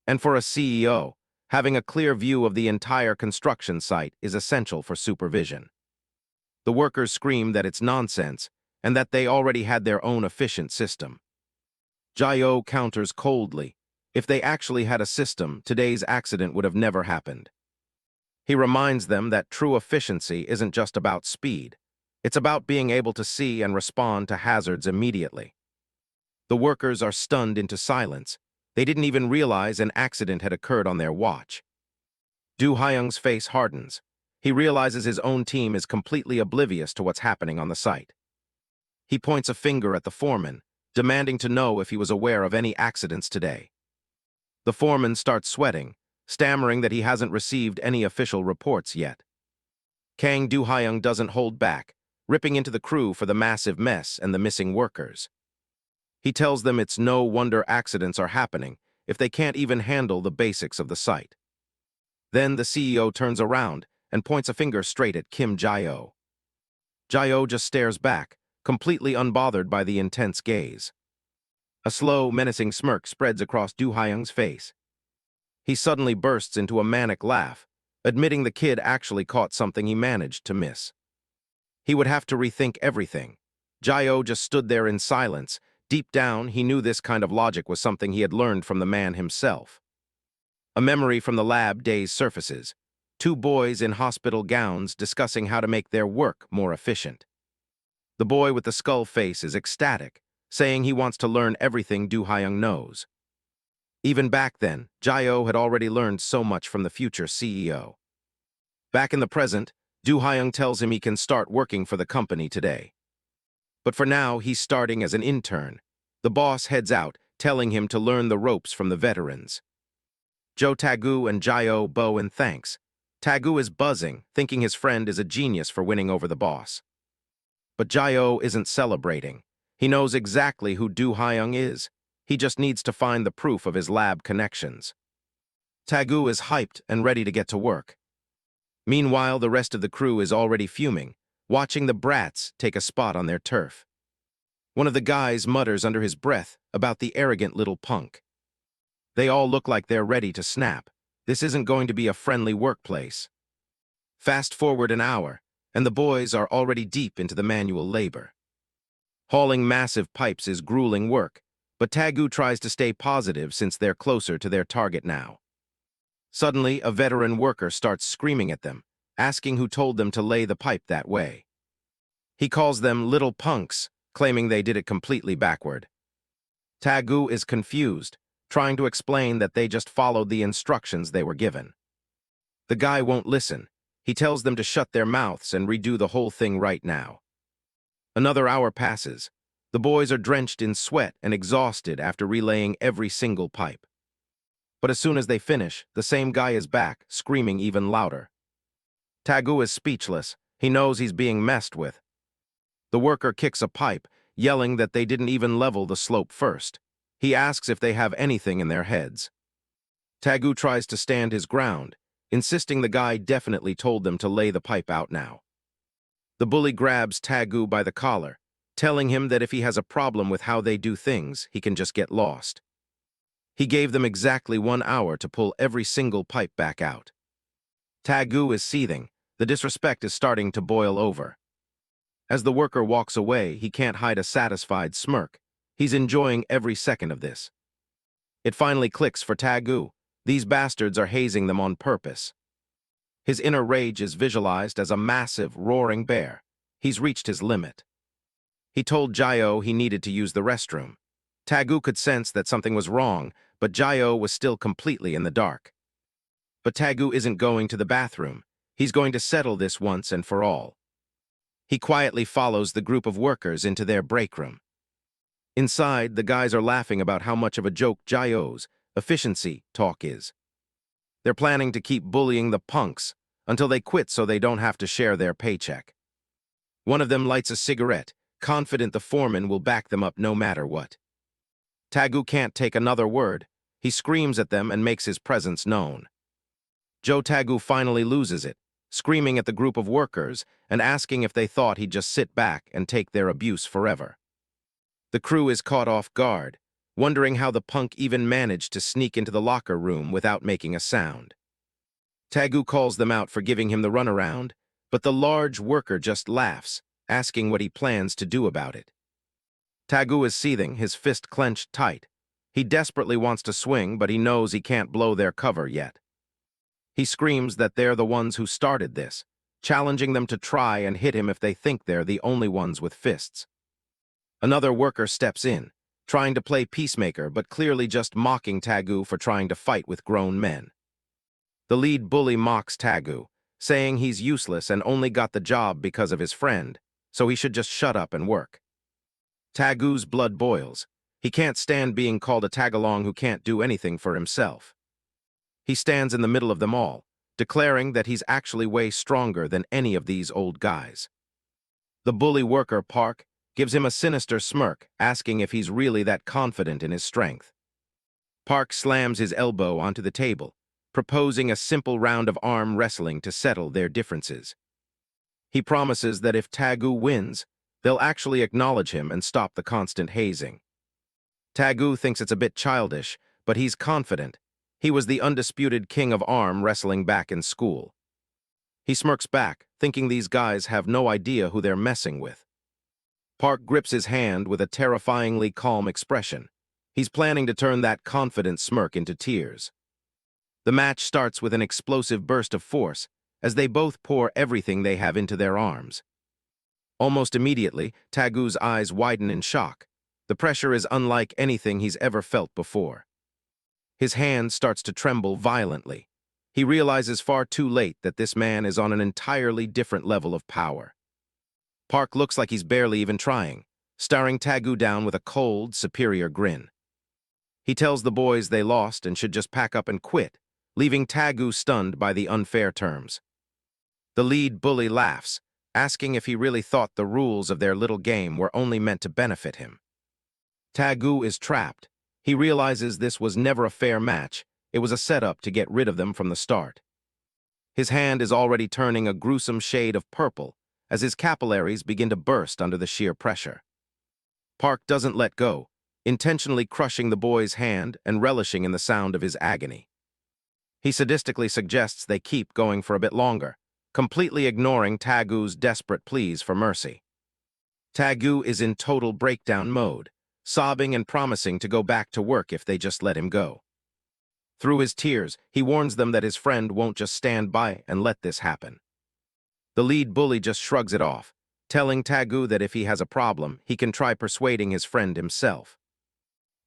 And for a CEO, having a clear view of the entire construction site is essential for supervision. The workers scream that it's nonsense and that they already had their own efficient system. Jae-oh counters coldly, if they actually had a system, today's accident would have never happened. He reminds them that true efficiency isn't just about speed. It's about being able to see and respond to hazards immediately. The workers are stunned into silence. They didn't even realize an accident had occurred on their watch. Do Hyung's face hardens. He realizes his own team is completely oblivious to what's happening on the site. He points a finger at the foreman, demanding to know if he was aware of any accidents today. The foreman starts sweating, stammering that he hasn't received any official reports yet. Kang Do-hyung doesn't hold back, ripping into the crew for the massive mess and the missing workers. He tells them it's no wonder accidents are happening if they can't even handle the basics of the site. Then the CEO turns around and points a finger straight at Kim Jae-oh. Jae-oh just stares back, completely unbothered by the intense gaze. A slow, menacing smirk spreads across Do-hyung's face. He suddenly bursts into a manic laugh, admitting the kid actually caught something he managed to miss. He would have to rethink everything. Jae-oh just stood there in silence. Deep down, he knew this kind of logic was something he had learned from the man himself. A memory from the lab days surfaces. Two boys in hospital gowns discussing how to make their work more efficient. The boy with the skull face is ecstatic, saying he wants to learn everything Do-hyung knows. Even back then, Jae-oh had already learned so much from the future CEO. Back in the present, Do-hyung tells him he can start working for the company today. But for now, he's starting as an intern. The boss heads out, telling him to learn the ropes from the veterans. Jo Taegu and Jae-oh bow in thanks. Taegu is buzzing, thinking his friend is a genius for winning over the boss. But Jae-oh isn't celebrating. He knows exactly who Do-hyung is. He just needs to find the proof of his lab connections. Taegu is hyped and ready to get to work. Meanwhile, the rest of the crew is already fuming, watching the brats take a spot on their turf. One of the guys mutters under his breath about the arrogant little punk. They all look like they're ready to snap. This isn't going to be a friendly workplace. Fast forward an hour, and the boys are already deep into the manual labor. Hauling massive pipes is grueling work, but Taegu tries to stay positive since they're closer to their target now. Suddenly, a veteran worker starts screaming at them, asking who told them to lay the pipe that way. He calls them little punks, claiming they did it completely backward. Taegu is confused, trying to explain that they just followed the instructions they were given. The guy won't listen. He tells them to shut their mouths and redo the whole thing right now. Another hour passes. The boys are drenched in sweat and exhausted after relaying every single pipe. But as soon as they finish, the same guy is back, screaming even louder. Taegu is speechless. He knows he's being messed with. The worker kicks a pipe, yelling that they didn't even level the slope first. He asks if they have anything in their heads. Taegu tries to stand his ground, insisting the guy definitely told them to lay the pipe out now. The bully grabs Taegu by the collar, telling him that if he has a problem with how they do things, he can just get lost. He gave them exactly 1 hour to pull every single pipe back out. Taegu is seething. The disrespect is starting to boil over. As the worker walks away, he can't hide a satisfied smirk. He's enjoying every second of this. It finally clicks for Taegu. These bastards are hazing them on purpose. His inner rage is visualized as a massive, roaring bear. He's reached his limit. He told Jae-oh he needed to use the restroom. Taegu could sense that something was wrong, but Jae-oh was still completely in the dark. But Taegu isn't going to the bathroom. He's going to settle this once and for all. He quietly follows the group of workers into their break room. Inside, the guys are laughing about how much of a joke Jae-oh's efficiency talk is. They're planning to keep bullying the punks until they quit so they don't have to share their paycheck. One of them lights a cigarette, confident the foreman will back them up no matter what. Tagu can't take another word. He screams at them and makes his presence known. Joe Tagu finally loses it, screaming at the group of workers and asking if they thought he'd just sit back and take their abuse forever. The crew is caught off guard, wondering how the punk even managed to sneak into the locker room without making a sound. Tagu calls them out for giving him the runaround, but the large worker just laughs, asking what he plans to do about it. Tagu is seething, his fist clenched tight. He desperately wants to swing, but he knows he can't blow their cover yet. He screams that they're the ones who started this, challenging them to try and hit him if they think they're the only ones with fists. Another worker steps in, trying to play peacemaker but clearly just mocking Tagu for trying to fight with grown men. The lead bully mocks Tagu, saying he's useless and only got the job because of his friend, so he should just shut up and work. Tagu's blood boils. He can't stand being called a tagalong who can't do anything for himself. He stands in the middle of them all, declaring that he's actually way stronger than any of these old guys. The bully worker, Park, gives him a sinister smirk, asking if he's really that confident in his strength. Park slams his elbow onto the table, proposing a simple round of arm wrestling to settle their differences. He promises that if Tagu wins, they'll actually acknowledge him and stop the constant hazing. Tagu thinks it's a bit childish, but he's confident. He was the undisputed king of arm wrestling back in school. He smirks back, thinking these guys have no idea who they're messing with. Park grips his hand with a terrifyingly calm expression. He's planning to turn that confident smirk into tears. The match starts with an explosive burst of force, as they both pour everything they have into their arms. Almost immediately, Tagu's eyes widen in shock. The pressure is unlike anything he's ever felt before. His hand starts to tremble violently. He realizes far too late that this man is on an entirely different level of power. Park looks like he's barely even trying, staring Tagu down with a cold, superior grin. He tells the boys they lost and should just pack up and quit, leaving Tagu stunned by the unfair terms. The lead bully laughs, asking if he really thought the rules of their little game were only meant to benefit him. Tagu is trapped. He realizes this was never a fair match. It was a setup to get rid of them from the start. His hand is already turning a gruesome shade of purple as his capillaries begin to burst under the sheer pressure. Park doesn't let go, intentionally crushing the boy's hand and relishing in the sound of his agony. He sadistically suggests they keep going for a bit longer, completely ignoring Tagu's desperate pleas for mercy. Tagu is in total breakdown mode, sobbing and promising to go back to work if they just let him go. Through his tears, he warns them that his friend won't just stand by and let this happen. The lead bully just shrugs it off, telling Tagu that if he has a problem, he can try persuading his friend himself.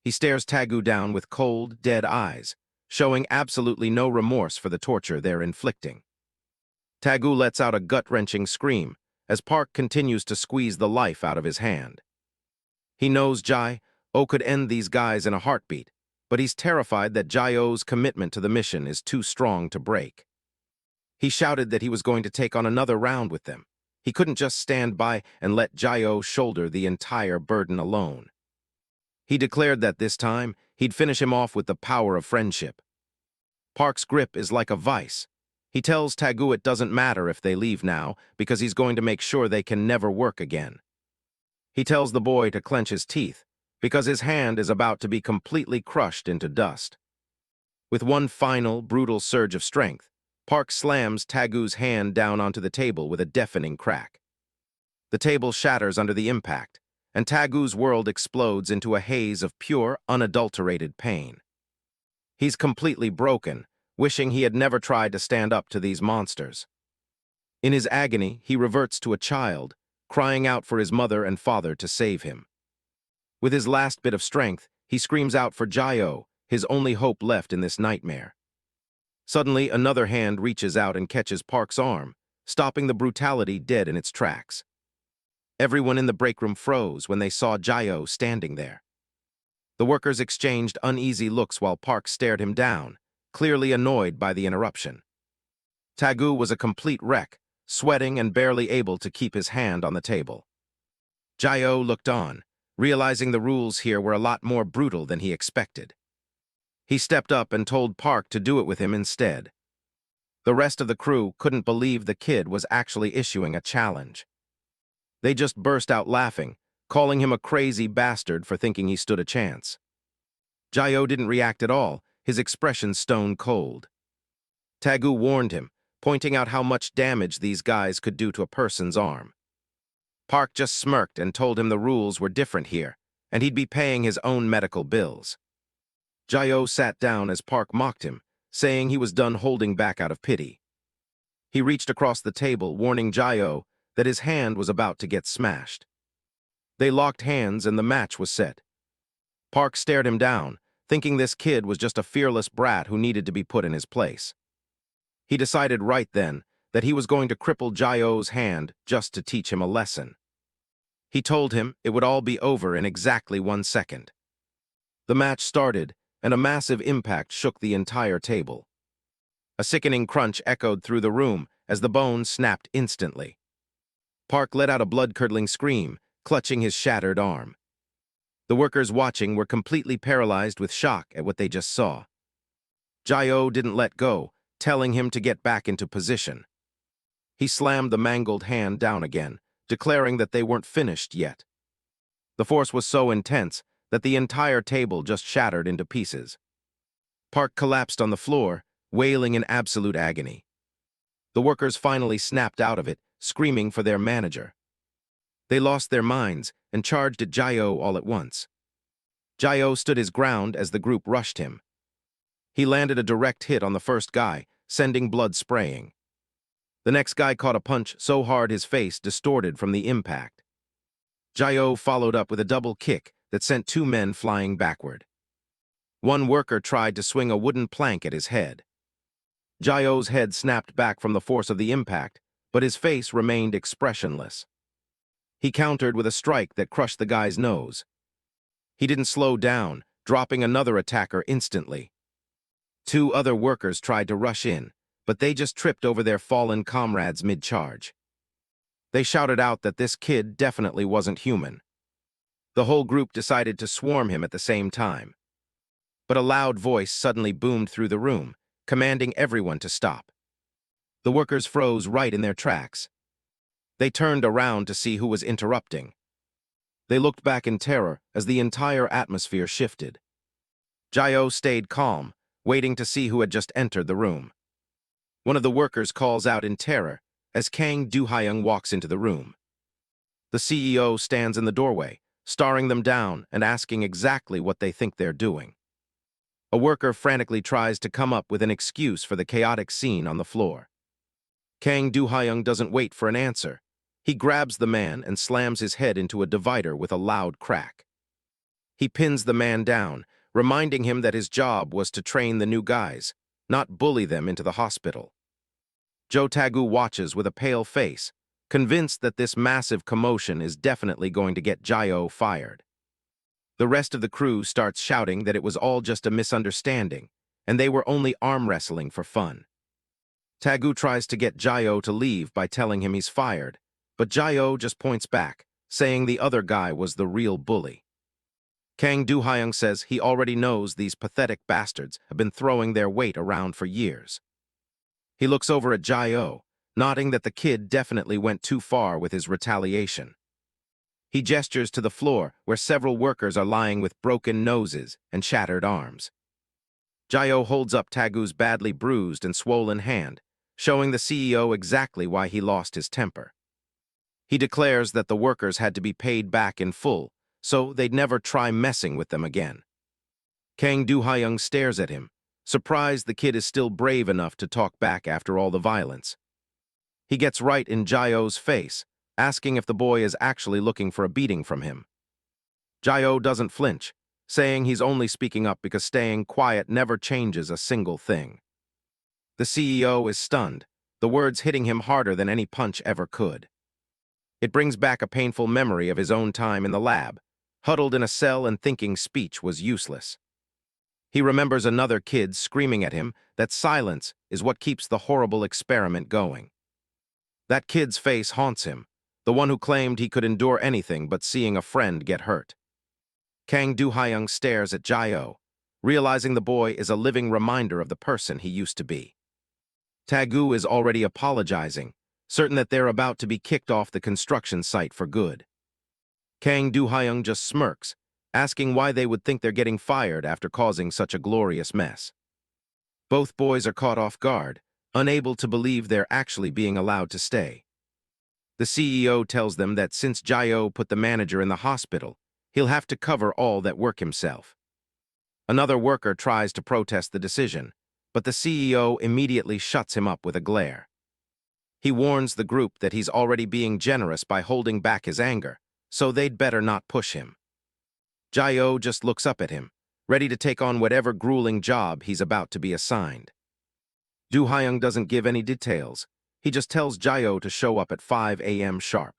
He stares Tagu down with cold, dead eyes, showing absolutely no remorse for the torture they're inflicting. Tagu lets out a gut-wrenching scream as Park continues to squeeze the life out of his hand. He knows Jai-O could end these guys in a heartbeat, but he's terrified that Jai-O's commitment to the mission is too strong to break. He shouted that he was going to take on another round with them. He couldn't just stand by and let Jai-O shoulder the entire burden alone. He declared that this time, he'd finish him off with the power of friendship. Park's grip is like a vice. He tells Tagu it doesn't matter if they leave now, because he's going to make sure they can never work again. He tells the boy to clench his teeth, because his hand is about to be completely crushed into dust. With one final, brutal surge of strength, Park slams Tagu's hand down onto the table with a deafening crack. The table shatters under the impact, and Tagu's world explodes into a haze of pure, unadulterated pain. He's completely broken, wishing he had never tried to stand up to these monsters. In his agony, he reverts to a child, crying out for his mother and father to save him. With his last bit of strength, he screams out for Jai-O, his only hope left in this nightmare. Suddenly, another hand reaches out and catches Park's arm, stopping the brutality dead in its tracks. Everyone in the break room froze when they saw Jai-O standing there. The workers exchanged uneasy looks while Park stared him down, clearly annoyed by the interruption. Tagu was a complete wreck, sweating and barely able to keep his hand on the table. Jae-o looked on, realizing the rules here were a lot more brutal than he expected. He stepped up and told Park to do it with him instead. The rest of the crew couldn't believe the kid was actually issuing a challenge. They just burst out laughing, calling him a crazy bastard for thinking he stood a chance. Jae-o didn't react at all, his expression stone cold. Taegu warned him, pointing out how much damage these guys could do to a person's arm. Park just smirked and told him the rules were different here, and he'd be paying his own medical bills. Jae-o sat down as Park mocked him, saying he was done holding back out of pity. He reached across the table, warning Jae-o that his hand was about to get smashed. They locked hands and the match was set. Park stared him down, thinking this kid was just a fearless brat who needed to be put in his place. He decided right then that he was going to cripple Jae-o's hand just to teach him a lesson. He told him it would all be over in exactly 1 second. The match started, and a massive impact shook the entire table. A sickening crunch echoed through the room as the bones snapped instantly. Park let out a blood-curdling scream, clutching his shattered arm. The workers watching were completely paralyzed with shock at what they just saw. Jae-o didn't let go, telling him to get back into position. He slammed the mangled hand down again, declaring that they weren't finished yet. The force was so intense that the entire table just shattered into pieces. Park collapsed on the floor, wailing in absolute agony. The workers finally snapped out of it, screaming for their manager. They lost their minds and charged at Jae-o all at once. Jae-o stood his ground as the group rushed him. He landed a direct hit on the first guy, sending blood spraying. The next guy caught a punch so hard his face distorted from the impact. Jae-o followed up with a double kick that sent 2 men flying backward. One worker tried to swing a wooden plank at his head. Jae-o's head snapped back from the force of the impact, but his face remained expressionless. He countered with a strike that crushed the guy's nose. He didn't slow down, dropping another attacker instantly. 2 other workers tried to rush in, but they just tripped over their fallen comrades mid-charge. They shouted out that this kid definitely wasn't human. The whole group decided to swarm him at the same time. But a loud voice suddenly boomed through the room, commanding everyone to stop. The workers froze right in their tracks. They turned around to see who was interrupting. They looked back in terror as the entire atmosphere shifted. Jae-o stayed calm, waiting to see who had just entered the room. One of the workers calls out in terror as Kang Do-hyung walks into the room. The CEO stands in the doorway, staring them down and asking exactly what they think they're doing. A worker frantically tries to come up with an excuse for the chaotic scene on the floor. Kang Do-hyung doesn't wait for an answer. He grabs the man and slams his head into a divider with a loud crack. He pins the man down, reminding him that his job was to train the new guys, not bully them into the hospital. Jo Taegu watches with a pale face, convinced that this massive commotion is definitely going to get Jae-o fired. The rest of the crew starts shouting that it was all just a misunderstanding, and they were only arm wrestling for fun. Taegu tries to get Jae-o to leave by telling him he's fired, but Jae-o just points back, saying the other guy was the real bully. Kang Do-hyung says he already knows these pathetic bastards have been throwing their weight around for years. He looks over at Jae-o, nodding that the kid definitely went too far with his retaliation. He gestures to the floor where several workers are lying with broken noses and shattered arms. Jae-o holds up Tagu's badly bruised and swollen hand, showing the CEO exactly why he lost his temper. He declares that the workers had to be paid back in full, so they'd never try messing with them again. Kang Do-hyung stares at him, surprised the kid is still brave enough to talk back after all the violence. He gets right in Jae-o's face, asking if the boy is actually looking for a beating from him. Jae-o doesn't flinch, saying he's only speaking up because staying quiet never changes a single thing. The CEO is stunned, the words hitting him harder than any punch ever could. It brings back a painful memory of his own time in the lab, huddled in a cell and thinking speech was useless. He remembers another kid screaming at him that silence is what keeps the horrible experiment going. That kid's face haunts him, the one who claimed he could endure anything but seeing a friend get hurt. Kang Do-hyung stares at Jae-oh, realizing the boy is a living reminder of the person he used to be. Taegu is already apologizing, certain that they're about to be kicked off the construction site for good. Kang Do-hyung just smirks, asking why they would think they're getting fired after causing such a glorious mess. Both boys are caught off guard, unable to believe they're actually being allowed to stay. The CEO tells them that since Jae-oh put the manager in the hospital, he'll have to cover all that work himself. Another worker tries to protest the decision, but the CEO immediately shuts him up with a glare. He warns the group that he's already being generous by holding back his anger, so they'd better not push him. Jae-oh just looks up at him, ready to take on whatever grueling job he's about to be assigned. Do-hyung doesn't give any details. He just tells Jae-oh to show up at 5 a.m. sharp.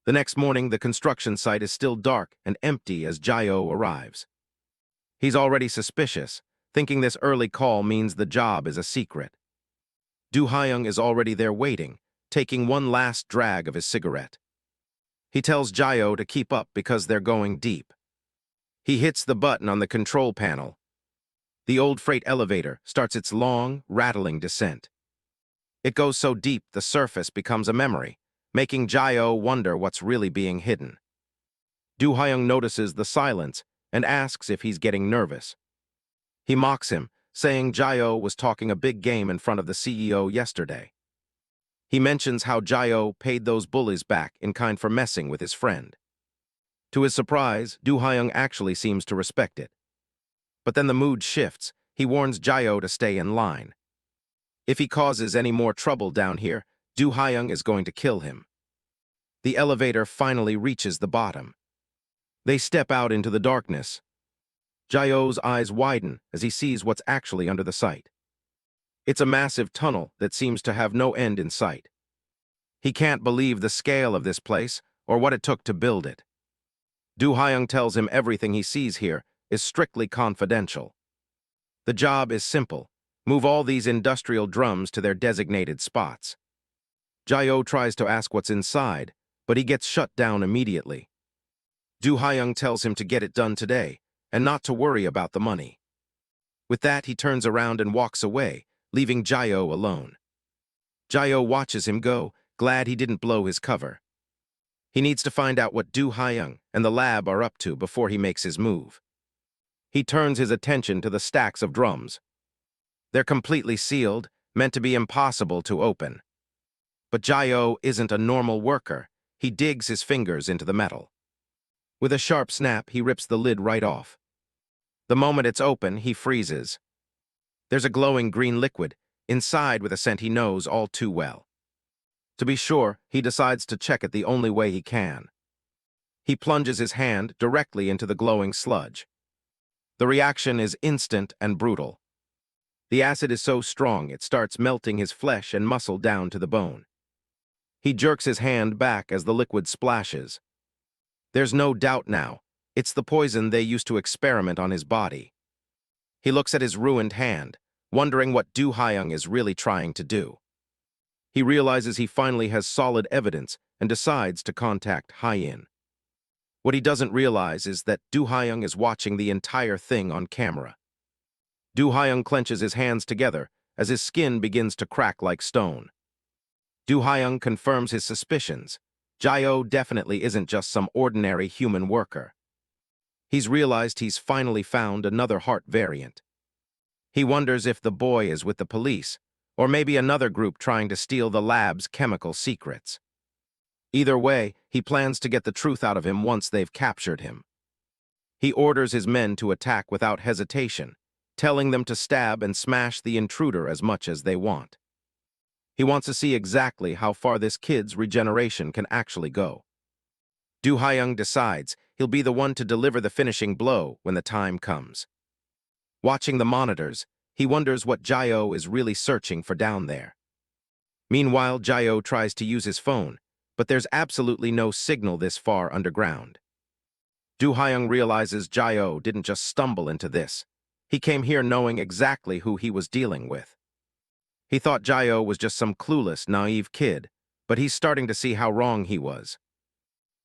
The next morning, the construction site is still dark and empty as Jae-oh arrives. He's already suspicious, thinking this early call means the job is a secret. Do-hyung is already there waiting, taking one last drag of his cigarette. He tells Jae-oh to keep up because they're going deep. He hits the button on the control panel. The old freight elevator starts its long, rattling descent. It goes so deep the surface becomes a memory, making Jae-oh wonder what's really being hidden. Do-hyung notices the silence and asks if he's getting nervous. He mocks him, saying Jae-oh was talking a big game in front of the CEO yesterday. He mentions how Jae-oh paid those bullies back in kind for messing with his friend. To his surprise, Do-hyung actually seems to respect it. But then the mood shifts. He warns Jae-oh to stay in line. If he causes any more trouble down here, Do-hyung is going to kill him. The elevator finally reaches the bottom. They step out into the darkness. Jae-oh's eyes widen as he sees what's actually under the site. It's a massive tunnel that seems to have no end in sight. He can't believe the scale of this place or what it took to build it. Do-hyung tells him everything he sees here is strictly confidential. The job is simple. Move all these industrial drums to their designated spots. Jae-oh tries to ask what's inside, but he gets shut down immediately. Do-hyung tells him to get it done today and not to worry about the money. With that, he turns around and walks away, leaving Jae-oh alone. Jae-oh watches him go, glad he didn't blow his cover. He needs to find out what Do-hyung and the lab are up to before he makes his move. He turns his attention to the stacks of drums. They're completely sealed, meant to be impossible to open. But Jae-oh isn't a normal worker. He digs his fingers into the metal. With a sharp snap, he rips the lid right off. The moment it's open, he freezes. There's a glowing green liquid inside with a scent he knows all too well. To be sure, he decides to check it the only way he can. He plunges his hand directly into the glowing sludge. The reaction is instant and brutal. The acid is so strong it starts melting his flesh and muscle down to the bone. He jerks his hand back as the liquid splashes. There's no doubt now, it's the poison they used to experiment on his body. He looks at his ruined hand, wondering what Do-hyung is really trying to do. He realizes he finally has solid evidence and decides to contact Hye-in. What he doesn't realize is that Do-hyung is watching the entire thing on camera. Do-hyung clenches his hands together as his skin begins to crack like stone. Do-hyung confirms his suspicions. Jae-oh definitely isn't just some ordinary human worker. He's realized he's finally found another heart variant. He wonders if the boy is with the police, or maybe another group trying to steal the lab's chemical secrets. Either way, he plans to get the truth out of him once they've captured him. He orders his men to attack without hesitation, telling them to stab and smash the intruder as much as they want. He wants to see exactly how far this kid's regeneration can actually go. Do-hyung decides he'll be the one to deliver the finishing blow when the time comes. Watching the monitors, he wonders what Jae-oh is really searching for down there. Meanwhile, Jae-oh tries to use his phone, but there's absolutely no signal this far underground. Do-hyung realizes Jae-oh didn't just stumble into this. He came here knowing exactly who he was dealing with. He thought Jae-oh was just some clueless, naive kid, but he's starting to see how wrong he was.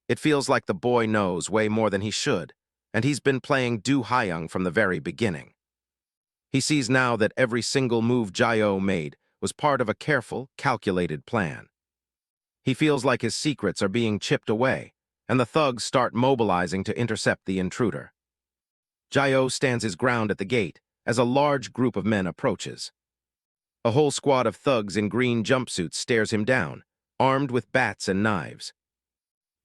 It feels like the boy knows way more than he should, and he's been playing Do Hyung from the very beginning. He sees now that every single move Jae-oh made was part of a careful, calculated plan. He feels like his secrets are being chipped away, and the thugs start mobilizing to intercept the intruder. Jae-oh stands his ground at the gate as a large group of men approaches. A whole squad of thugs in green jumpsuits stares him down, armed with bats and knives.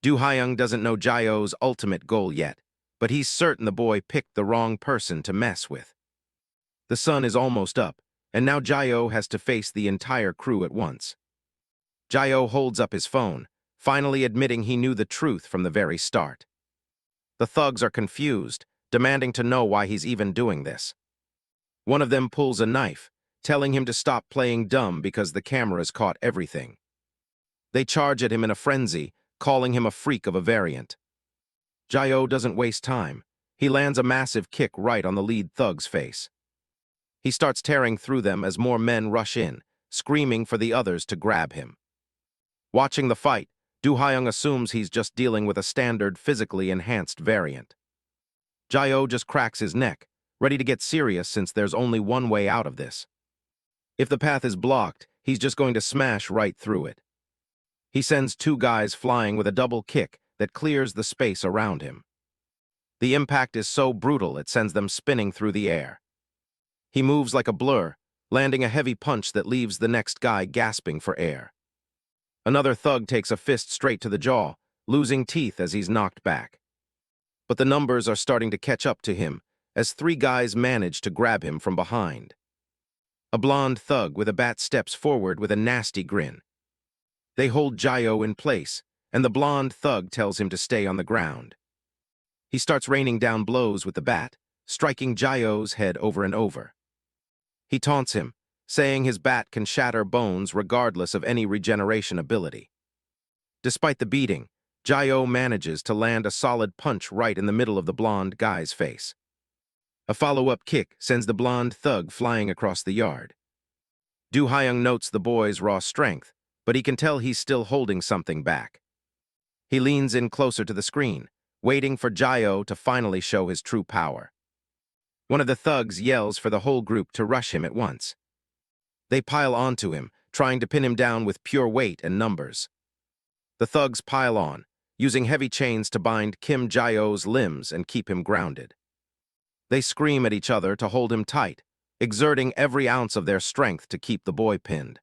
Do Hyung doesn't know Jae-oh's ultimate goal yet, but he's certain the boy picked the wrong person to mess with. The sun is almost up, and now Jae-oh has to face the entire crew at once. Jae-oh holds up his phone, finally admitting he knew the truth from the very start. The thugs are confused, demanding to know why he's even doing this. One of them pulls a knife, telling him to stop playing dumb because the cameras caught everything. They charge at him in a frenzy, calling him a freak of a variant. Jae-oh doesn't waste time. He lands a massive kick right on the lead thug's face. He starts tearing through them as more men rush in, screaming for the others to grab him. Watching the fight, Do Hyung assumes he's just dealing with a standard physically enhanced variant. Jae-oh just cracks his neck, ready to get serious since there's only one way out of this. If the path is blocked, he's just going to smash right through it. He sends two guys flying with a double kick that clears the space around him. The impact is so brutal it sends them spinning through the air. He moves like a blur, landing a heavy punch that leaves the next guy gasping for air. Another thug takes a fist straight to the jaw, losing teeth as he's knocked back. But the numbers are starting to catch up to him as three guys manage to grab him from behind. A blonde thug with a bat steps forward with a nasty grin. They hold Jae-oh in place, and the blonde thug tells him to stay on the ground. He starts raining down blows with the bat, striking Jae-oh's head over and over. He taunts him, saying his bat can shatter bones regardless of any regeneration ability. Despite the beating, Jae-oh manages to land a solid punch right in the middle of the blonde guy's face. A follow-up kick sends the blonde thug flying across the yard. Do Hyung notes the boy's raw strength, but he can tell he's still holding something back. He leans in closer to the screen, waiting for Jae-oh to finally show his true power. One of the thugs yells for the whole group to rush him at once. They pile onto him, trying to pin him down with pure weight and numbers. The thugs pile on, using heavy chains to bind Kim Jae-oh's limbs and keep him grounded. They scream at each other to hold him tight, exerting every ounce of their strength to keep the boy pinned.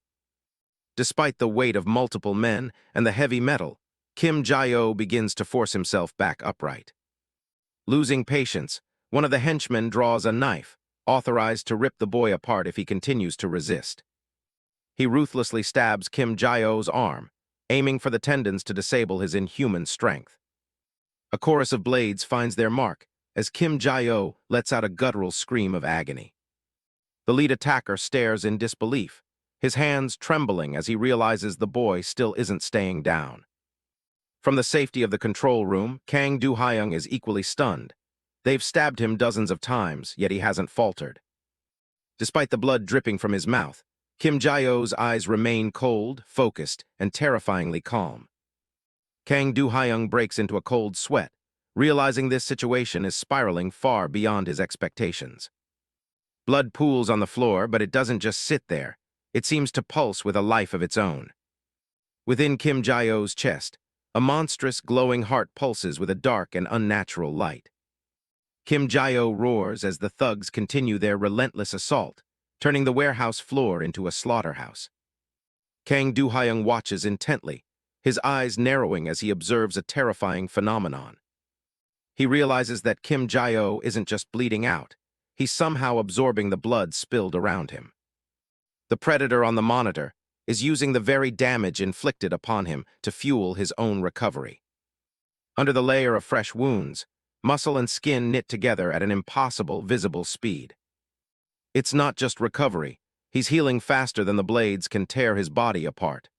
Despite the weight of multiple men and the heavy metal, Kim Jae-oh begins to force himself back upright. Losing patience, one of the henchmen draws a knife, authorized to rip the boy apart if he continues to resist. He ruthlessly stabs Kim Jae-oh's arm, aiming for the tendons to disable his inhuman strength. A chorus of blades finds their mark as Kim Jae-oh lets out a guttural scream of agony. The lead attacker stares in disbelief, his hands trembling as he realizes the boy still isn't staying down. From the safety of the control room, Kang Do Hyung is equally stunned. They've stabbed him dozens of times, yet he hasn't faltered. Despite the blood dripping from his mouth, Kim Jae-oh's eyes remain cold, focused, and terrifyingly calm. Kang Do Hyung breaks into a cold sweat, realizing this situation is spiraling far beyond his expectations. Blood pools on the floor, but it doesn't just sit there. It seems to pulse with a life of its own. Within Kim Jae-oh's chest, a monstrous, glowing heart pulses with a dark and unnatural light. Kim Jae-oh roars as the thugs continue their relentless assault, turning the warehouse floor into a slaughterhouse. Kang Do Hyung watches intently, his eyes narrowing as he observes a terrifying phenomenon. He realizes that Kim Jae-oh isn't just bleeding out, he's somehow absorbing the blood spilled around him. The predator on the monitor is using the very damage inflicted upon him to fuel his own recovery. Under the layer of fresh wounds, muscle and skin knit together at an impossible visible speed. It's not just recovery, he's healing faster than the blades can tear his body apart.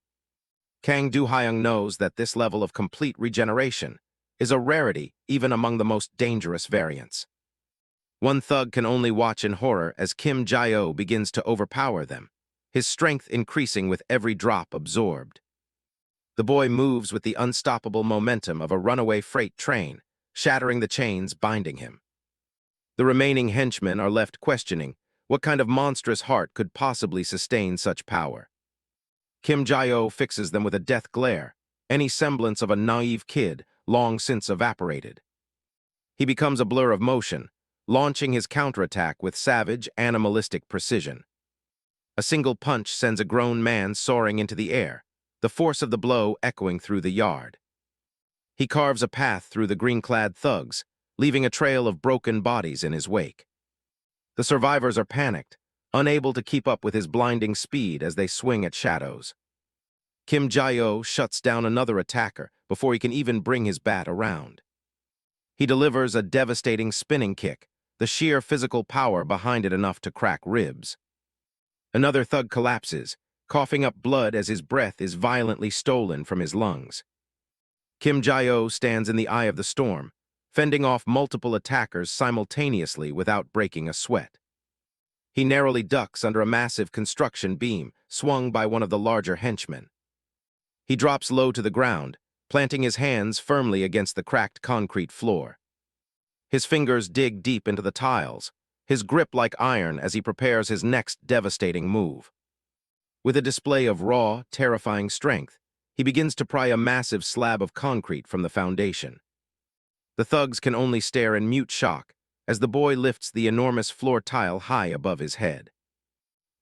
Kang Do Hyung knows that this level of complete regeneration is a rarity even among the most dangerous variants. One thug can only watch in horror as Kim Jae-oh begins to overpower them, his strength increasing with every drop absorbed. The boy moves with the unstoppable momentum of a runaway freight train, shattering the chains binding him. The remaining henchmen are left questioning what kind of monstrous heart could possibly sustain such power. Kim Jae-ho fixes them with a death glare, any semblance of a naive kid long since evaporated. He becomes a blur of motion, launching his counterattack with savage, animalistic precision. A single punch sends a grown man soaring into the air, the force of the blow echoing through the yard. He carves a path through the green-clad thugs, leaving a trail of broken bodies in his wake. The survivors are panicked, unable to keep up with his blinding speed as they swing at shadows. Kim Jae-ho shuts down another attacker before he can even bring his bat around. He delivers a devastating spinning kick, the sheer physical power behind it enough to crack ribs. Another thug collapses, coughing up blood as his breath is violently stolen from his lungs. Kim Jae-ho stands in the eye of the storm, fending off multiple attackers simultaneously without breaking a sweat. He narrowly ducks under a massive construction beam swung by one of the larger henchmen. He drops low to the ground, planting his hands firmly against the cracked concrete floor. His fingers dig deep into the tiles, his grip like iron as he prepares his next devastating move. With a display of raw, terrifying strength, he begins to pry a massive slab of concrete from the foundation. The thugs can only stare in mute shock as the boy lifts the enormous floor tile high above his head.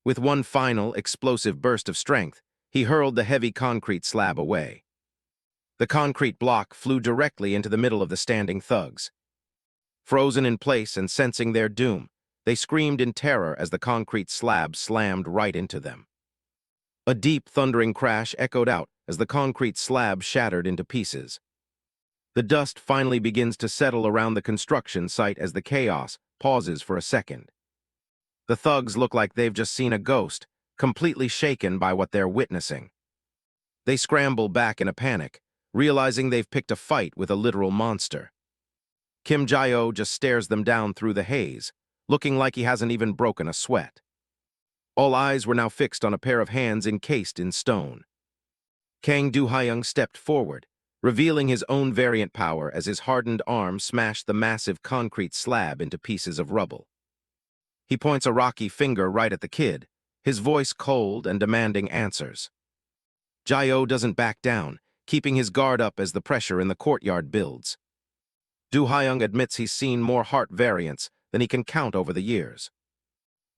With one final, explosive burst of strength, he hurled the heavy concrete slab away. The concrete block flew directly into the middle of the standing thugs. Frozen in place and sensing their doom, they screamed in terror as the concrete slab slammed right into them. A deep, thundering crash echoed out as the concrete slab shattered into pieces. The dust finally begins to settle around the construction site as the chaos pauses for a second. The thugs look like they've just seen a ghost, completely shaken by what they're witnessing. They scramble back in a panic, realizing they've picked a fight with a literal monster. Kim Jae-ho just stares them down through the haze, looking like he hasn't even broken a sweat. All eyes were now fixed on a pair of hands encased in stone. Kang Do-hyung stepped forward, revealing his own variant power as his hardened arm smashed the massive concrete slab into pieces of rubble. He points a rocky finger right at the kid, his voice cold and demanding answers. Jae-ho doesn't back down, keeping his guard up as the pressure in the courtyard builds. Do-hyung admits he's seen more heart variants than he can count over the years.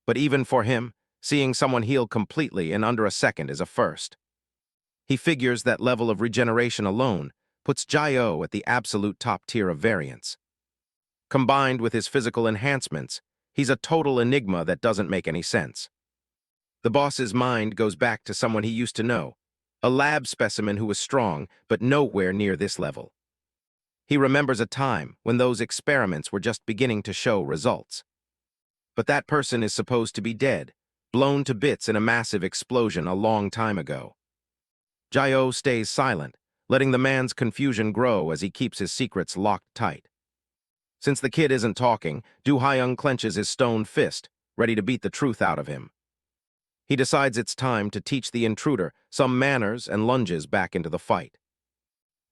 But even for him, seeing someone heal completely in under a second is a first. He figures that level of regeneration alone puts Jae-ho at the absolute top tier of variants. Combined with his physical enhancements, he's a total enigma that doesn't make any sense. The boss's mind goes back to someone he used to know, a lab specimen who was strong, but nowhere near this level. He remembers a time when those experiments were just beginning to show results. But that person is supposed to be dead, blown to bits in a massive explosion a long time ago. Jae-ho stays silent, letting the man's confusion grow as he keeps his secrets locked tight. Since the kid isn't talking, Do-hyung clenches his stone fist, ready to beat the truth out of him. He decides it's time to teach the intruder some manners and lunges back into the fight.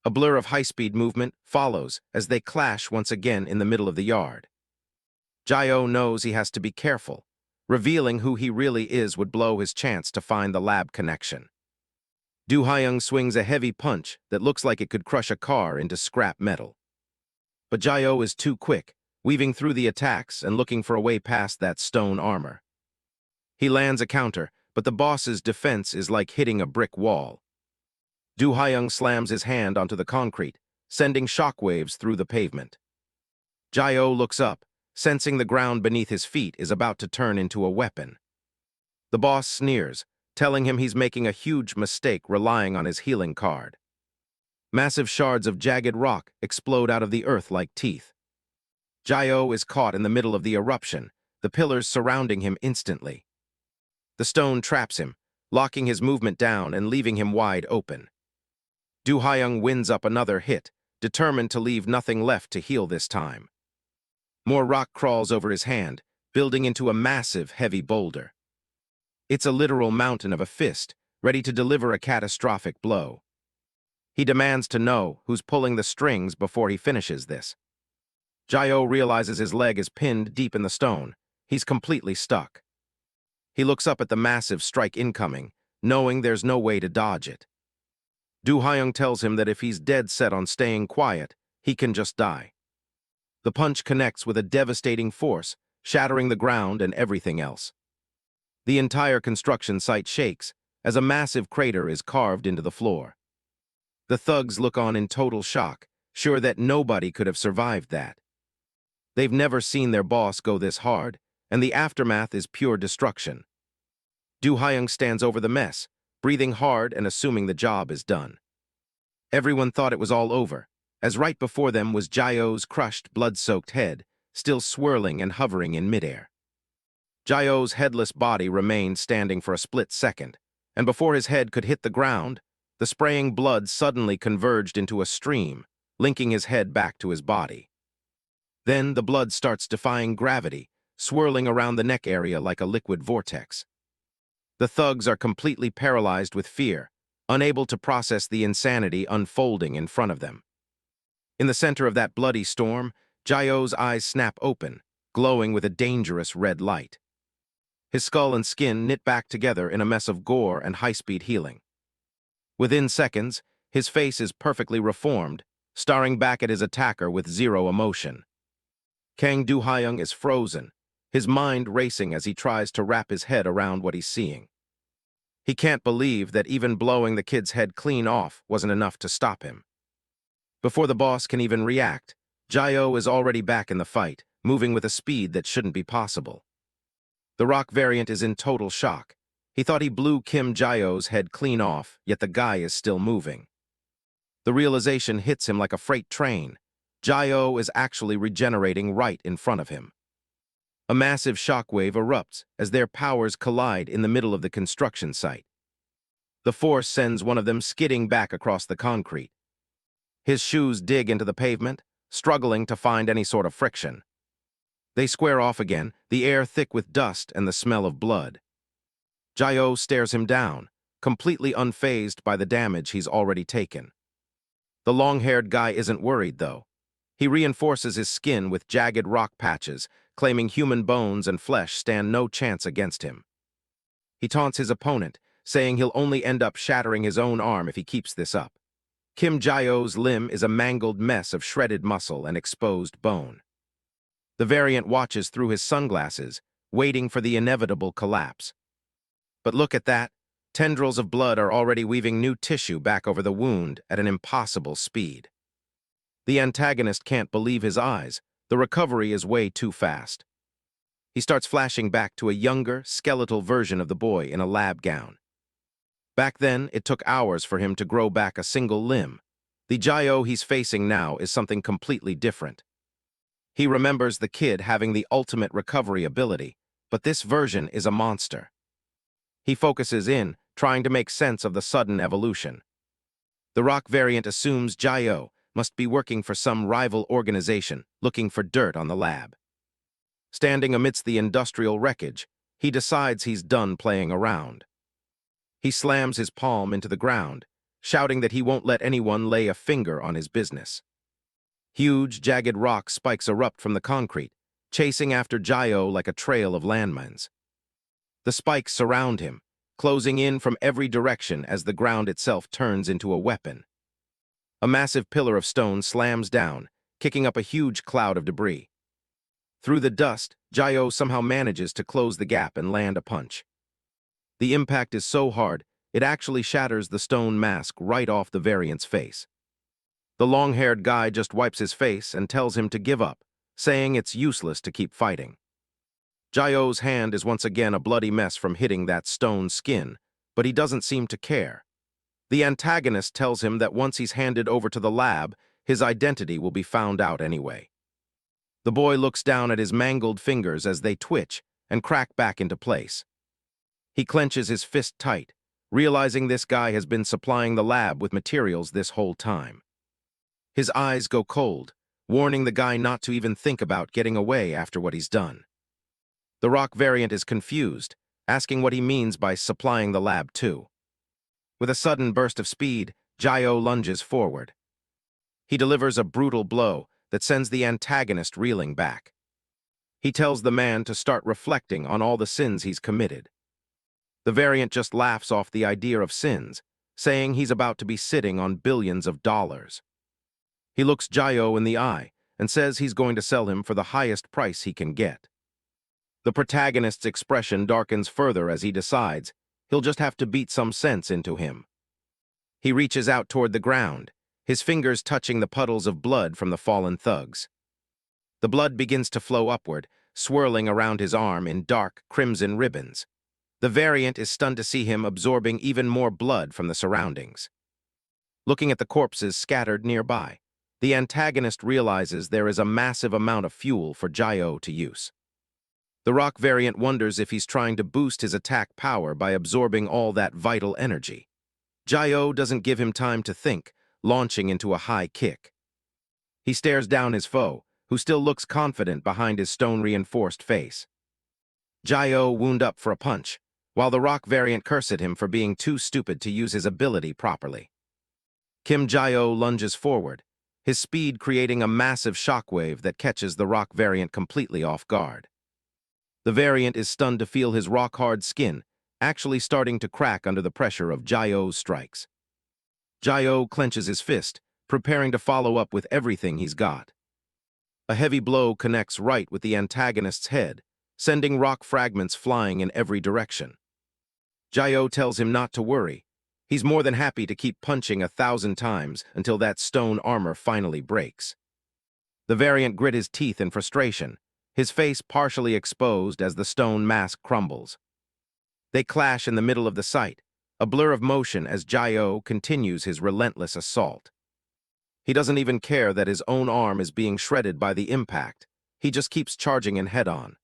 A blur of high-speed movement follows as they clash once again in the middle of the yard. Jae-ho knows he has to be careful. Revealing who he really is would blow his chance to find the lab connection. Do-hyung swings a heavy punch that looks like it could crush a car into scrap metal. But Jae-ho is too quick, weaving through the attacks and looking for a way past that stone armor. He lands a counter, but the boss's defense is like hitting a brick wall. Do-hyung slams his hand onto the concrete, sending shockwaves through the pavement. Jae-ho looks up, sensing the ground beneath his feet is about to turn into a weapon. The boss sneers, telling him he's making a huge mistake relying on his healing card. Massive shards of jagged rock explode out of the earth like teeth. Jae-ho is caught in the middle of the eruption, the pillars surrounding him instantly. The stone traps him, locking his movement down and leaving him wide open. Do-hyung wins up another hit, determined to leave nothing left to heal this time. More rock crawls over his hand, building into a massive, heavy boulder. It's a literal mountain of a fist, ready to deliver a catastrophic blow. He demands to know who's pulling the strings before he finishes this. Jae-oh realizes his leg is pinned deep in the stone. He's completely stuck. He looks up at the massive strike incoming, knowing there's no way to dodge it. Do Hyung tells him that if he's dead set on staying quiet, he can just die. The punch connects with a devastating force, shattering the ground and everything else. The entire construction site shakes as a massive crater is carved into the floor. The thugs look on in total shock, sure that nobody could have survived that. They've never seen their boss go this hard, and the aftermath is pure destruction. Do Hyung stands over the mess, breathing hard and assuming the job is done. Everyone thought it was all over, as right before them was Jae-oh's crushed, blood-soaked head, still swirling and hovering in midair. Jae-oh's headless body remained standing for a split second, and before his head could hit the ground, the spraying blood suddenly converged into a stream, linking his head back to his body. Then the blood starts defying gravity, swirling around the neck area like a liquid vortex. The thugs are completely paralyzed with fear, unable to process the insanity unfolding in front of them. In the center of that bloody storm, Jae-oh's eyes snap open, glowing with a dangerous red light. His skull and skin knit back together in a mess of gore and high-speed healing. Within seconds, his face is perfectly reformed, staring back at his attacker with zero emotion. Kang Do-hyung is frozen, his mind racing as he tries to wrap his head around what he's seeing. He can't believe that even blowing the kid's head clean off wasn't enough to stop him. Before the boss can even react, Jae-oh is already back in the fight, moving with a speed that shouldn't be possible. The Rock variant is in total shock. He thought he blew Kim Jae-oh's head clean off, yet the guy is still moving. The realization hits him like a freight train. Jae-oh is actually regenerating right in front of him. A massive shockwave erupts as their powers collide in the middle of the construction site. The force sends one of them skidding back across the concrete. His shoes dig into the pavement, struggling to find any sort of friction. They square off again, the air thick with dust and the smell of blood. Jae-oh stares him down, completely unfazed by the damage he's already taken. The long-haired guy isn't worried, though. He reinforces his skin with jagged rock patches, claiming human bones and flesh stand no chance against him. He taunts his opponent, saying he'll only end up shattering his own arm if he keeps this up. Kim Jae-oh's limb is a mangled mess of shredded muscle and exposed bone. The variant watches through his sunglasses, waiting for the inevitable collapse. But look at that. Tendrils of blood are already weaving new tissue back over the wound at an impossible speed. The antagonist can't believe his eyes. The recovery is way too fast. He starts flashing back to a younger, skeletal version of the boy in a lab gown. Back then, it took hours for him to grow back a single limb. The Jae-oh he's facing now is something completely different. He remembers the kid having the ultimate recovery ability, but this version is a monster. He focuses in, trying to make sense of the sudden evolution. The Rock variant assumes Jae-oh must be working for some rival organization, looking for dirt on the lab. Standing amidst the industrial wreckage, he decides he's done playing around. He slams his palm into the ground, shouting that he won't let anyone lay a finger on his business. Huge, jagged rock spikes erupt from the concrete, chasing after Jae-oh like a trail of landmines. The spikes surround him, closing in from every direction as the ground itself turns into a weapon. A massive pillar of stone slams down, kicking up a huge cloud of debris. Through the dust, Jae-oh somehow manages to close the gap and land a punch. The impact is so hard, it actually shatters the stone mask right off the variant's face. The long-haired guy just wipes his face and tells him to give up, saying it's useless to keep fighting. Jae-oh's hand is once again a bloody mess from hitting that stone skin, but he doesn't seem to care. The antagonist tells him that once he's handed over to the lab, his identity will be found out anyway. The boy looks down at his mangled fingers as they twitch and crack back into place. He clenches his fist tight, realizing this guy has been supplying the lab with materials this whole time. His eyes go cold, warning the guy not to even think about getting away after what he's done. The Rock variant is confused, asking what he means by supplying the lab too. With a sudden burst of speed, Jio lunges forward. He delivers a brutal blow that sends the antagonist reeling back. He tells the man to start reflecting on all the sins he's committed. The variant just laughs off the idea of sins, saying he's about to be sitting on billions of dollars. He looks Jio in the eye and says he's going to sell him for the highest price he can get. The protagonist's expression darkens further as he decides he'll just have to beat some sense into him. He reaches out toward the ground, his fingers touching the puddles of blood from the fallen thugs. The blood begins to flow upward, swirling around his arm in dark, crimson ribbons. The variant is stunned to see him absorbing even more blood from the surroundings. Looking at the corpses scattered nearby, the antagonist realizes there is a massive amount of fuel for Jio to use. The rock variant wonders if he's trying to boost his attack power by absorbing all that vital energy. Jio doesn't give him time to think, launching into a high kick. He stares down his foe, who still looks confident behind his stone-reinforced face. Jio wound up for a punch, while the rock variant cursed him for being too stupid to use his ability properly. Kim Jio lunges forward, his speed creating a massive shockwave that catches the rock variant completely off guard. The variant is stunned to feel his rock-hard skin actually starting to crack under the pressure of Jio's strikes. Jio clenches his fist, preparing to follow up with everything he's got. A heavy blow connects right with the antagonist's head, sending rock fragments flying in every direction. Jio tells him not to worry. He's more than happy to keep punching 1,000 times until that stone armor finally breaks. The variant grit his teeth in frustration, his face partially exposed as the stone mask crumbles. They clash in the middle of the sight, a blur of motion as Jio continues his relentless assault. He doesn't even care that his own arm is being shredded by the impact. He just keeps charging in head-on.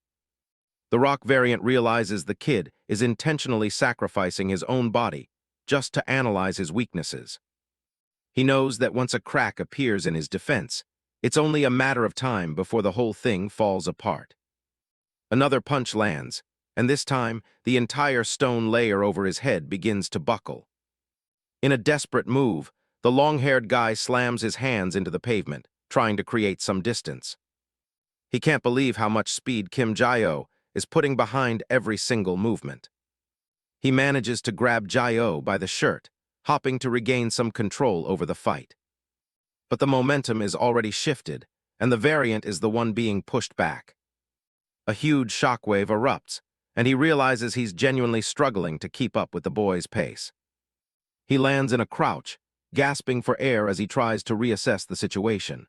The rock variant realizes the kid is intentionally sacrificing his own body just to analyze his weaknesses. He knows that once a crack appears in his defense, it's only a matter of time before the whole thing falls apart. Another punch lands, and this time, the entire stone layer over his head begins to buckle. In a desperate move, the long-haired guy slams his hands into the pavement, trying to create some distance. He can't believe how much speed Kim Jio is putting behind every single movement. He manages to grab Jio by the shirt, hopping to regain some control over the fight. But the momentum is already shifted, and the variant is the one being pushed back. A huge shockwave erupts, and he realizes he's genuinely struggling to keep up with the boy's pace. He lands in a crouch, gasping for air as he tries to reassess the situation.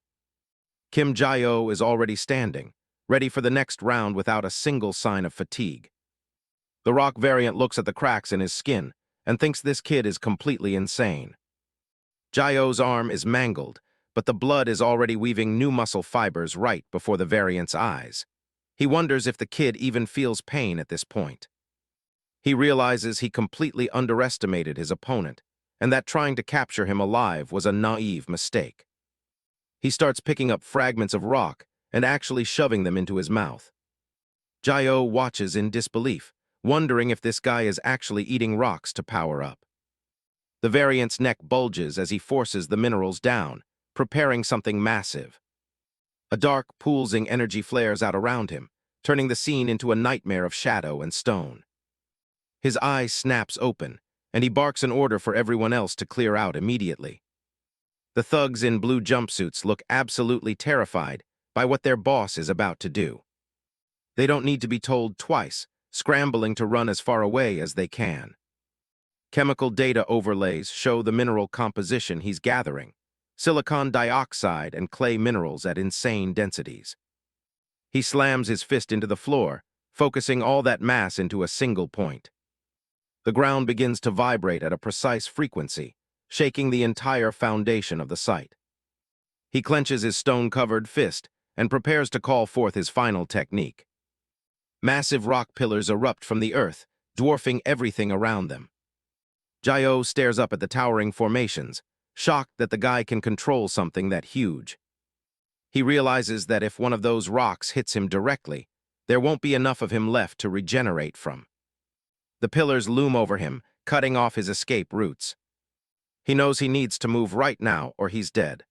Kim Jio is already standing, ready for the next round without a single sign of fatigue. The rock variant looks at the cracks in his skin and thinks this kid is completely insane. Jio's arm is mangled, but the blood is already weaving new muscle fibers right before the variant's eyes. He wonders if the kid even feels pain at this point. He realizes he completely underestimated his opponent, and that trying to capture him alive was a naive mistake. He starts picking up fragments of rock and actually shoving them into his mouth. Jio watches in disbelief, wondering if this guy is actually eating rocks to power up. The variant's neck bulges as he forces the minerals down, preparing something massive. A dark, pulsing energy flares out around him, turning the scene into a nightmare of shadow and stone. His eye snaps open, and he barks an order for everyone else to clear out immediately. The thugs in blue jumpsuits look absolutely terrified by what their boss is about to do. They don't need to be told twice, scrambling to run as far away as they can. Chemical data overlays show the mineral composition he's gathering: silicon dioxide and clay minerals at insane densities. He slams his fist into the floor, focusing all that mass into a single point. The ground begins to vibrate at a precise frequency, shaking the entire foundation of the site. He clenches his stone-covered fist and prepares to call forth his final technique. Massive rock pillars erupt from the earth, dwarfing everything around them. Jio stares up at the towering formations, shocked that the guy can control something that huge. He realizes that if one of those rocks hits him directly, there won't be enough of him left to regenerate from. The pillars loom over him, cutting off his escape routes. He knows he needs to move right now or he's dead.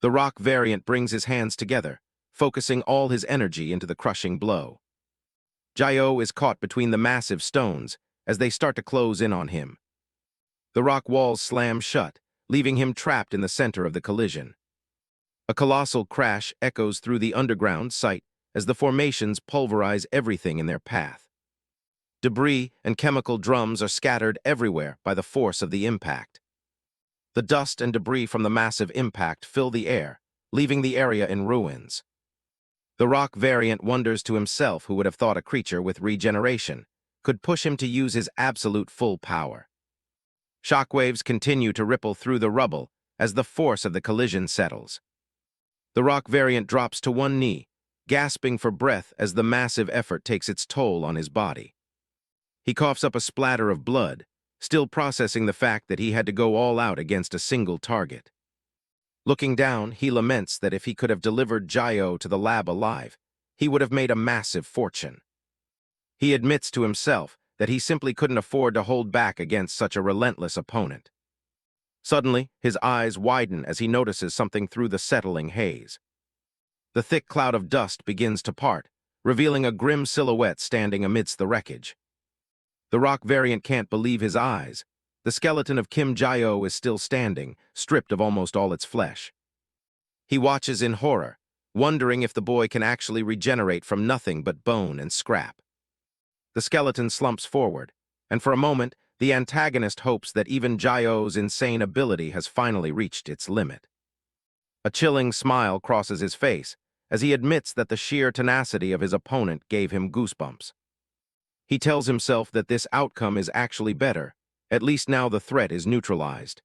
The Rock variant brings his hands together, focusing all his energy into the crushing blow. Hye-ji is caught between the massive stones as they start to close in on him. The rock walls slam shut, leaving him trapped in the center of the collision. A colossal crash echoes through the underground site as the formations pulverize everything in their path. Debris and chemical drums are scattered everywhere by the force of the impact. The dust and debris from the massive impact fill the air, leaving the area in ruins. The rock variant wonders to himself who would have thought a creature with regeneration could push him to use his absolute full power. Shockwaves continue to ripple through the rubble as the force of the collision settles. The rock variant drops to one knee, gasping for breath as the massive effort takes its toll on his body. He coughs up a splatter of blood, still processing the fact that he had to go all out against a single target. Looking down, he laments that if he could have delivered Hye-ji to the lab alive, he would have made a massive fortune. He admits to himself that he simply couldn't afford to hold back against such a relentless opponent. Suddenly, his eyes widen as he notices something through the settling haze. The thick cloud of dust begins to part, revealing a grim silhouette standing amidst the wreckage. The rock variant can't believe his eyes. The skeleton of Kim Hye-ji is still standing, stripped of almost all its flesh. He watches in horror, wondering if the boy can actually regenerate from nothing but bone and scrap. The skeleton slumps forward, and for a moment, the antagonist hopes that even Hye-ji's insane ability has finally reached its limit. A chilling smile crosses his face as he admits that the sheer tenacity of his opponent gave him goosebumps. He tells himself that this outcome is actually better. At least now the threat is neutralized.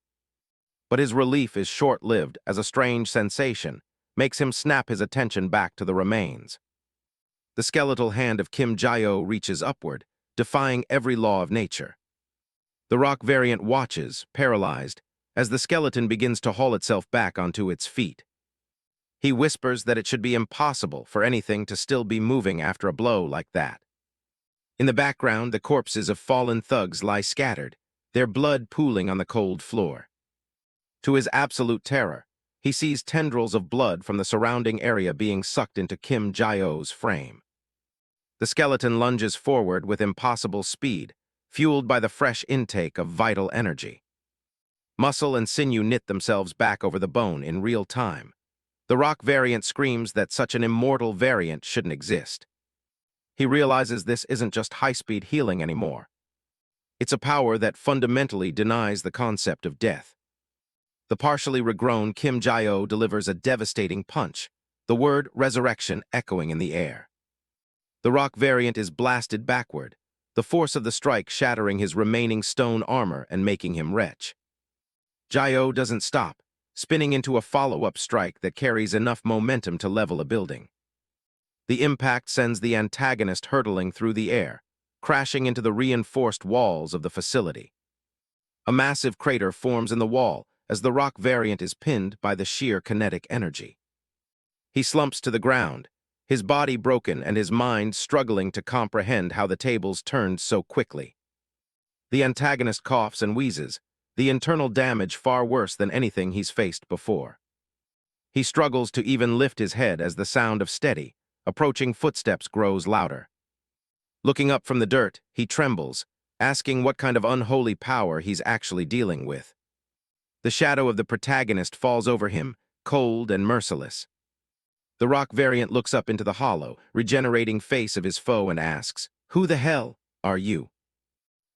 But his relief is short-lived as a strange sensation makes him snap his attention back to the remains. The skeletal hand of Kim Hye-ji reaches upward, defying every law of nature. The rock variant watches, paralyzed, as the skeleton begins to haul itself back onto its feet. He whispers that it should be impossible for anything to still be moving after a blow like that. In the background, the corpses of fallen thugs lie scattered, their blood pooling on the cold floor. To his absolute terror, he sees tendrils of blood from the surrounding area being sucked into Kim Hye-ji's frame. The skeleton lunges forward with impossible speed, fueled by the fresh intake of vital energy. Muscle and sinew knit themselves back over the bone in real time. The rock variant screams that such an immortal variant shouldn't exist. He realizes this isn't just high-speed healing anymore. It's a power that fundamentally denies the concept of death. The partially regrown Kim Hye-ji delivers a devastating punch, the word resurrection echoing in the air. The rock variant is blasted backward, the force of the strike shattering his remaining stone armor and making him retch. Hye-ji doesn't stop, spinning into a follow-up strike that carries enough momentum to level a building. The impact sends the antagonist hurtling through the air, crashing into the reinforced walls of the facility. A massive crater forms in the wall as the rock variant is pinned by the sheer kinetic energy. He slumps to the ground, his body broken and his mind struggling to comprehend how the tables turned so quickly. The antagonist coughs and wheezes, the internal damage far worse than anything he's faced before. He struggles to even lift his head as the sound of steady, approaching footsteps grows louder. Looking up from the dirt, he trembles, asking what kind of unholy power he's actually dealing with. The shadow of the protagonist falls over him, cold and merciless. The rock variant looks up into the hollow, regenerating face of his foe and asks, "Who the hell are you?"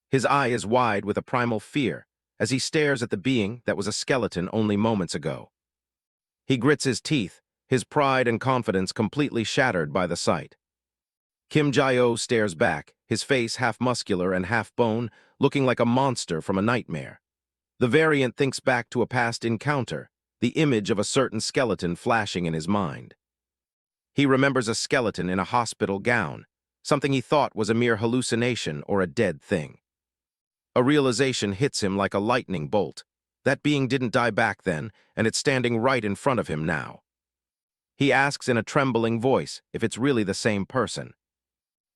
His eye is wide with a primal fear as he stares at the being that was a skeleton only moments ago. He grits his teeth, his pride and confidence completely shattered by the sight. Kim Hye-ji stares back, his face half muscular and half bone, looking like a monster from a nightmare. The variant thinks back to a past encounter, the image of a certain skeleton flashing in his mind. He remembers a skeleton in a hospital gown, something he thought was a mere hallucination or a dead thing. A realization hits him like a lightning bolt. That being didn't die back then, and it's standing right in front of him now. He asks in a trembling voice if it's really the same person.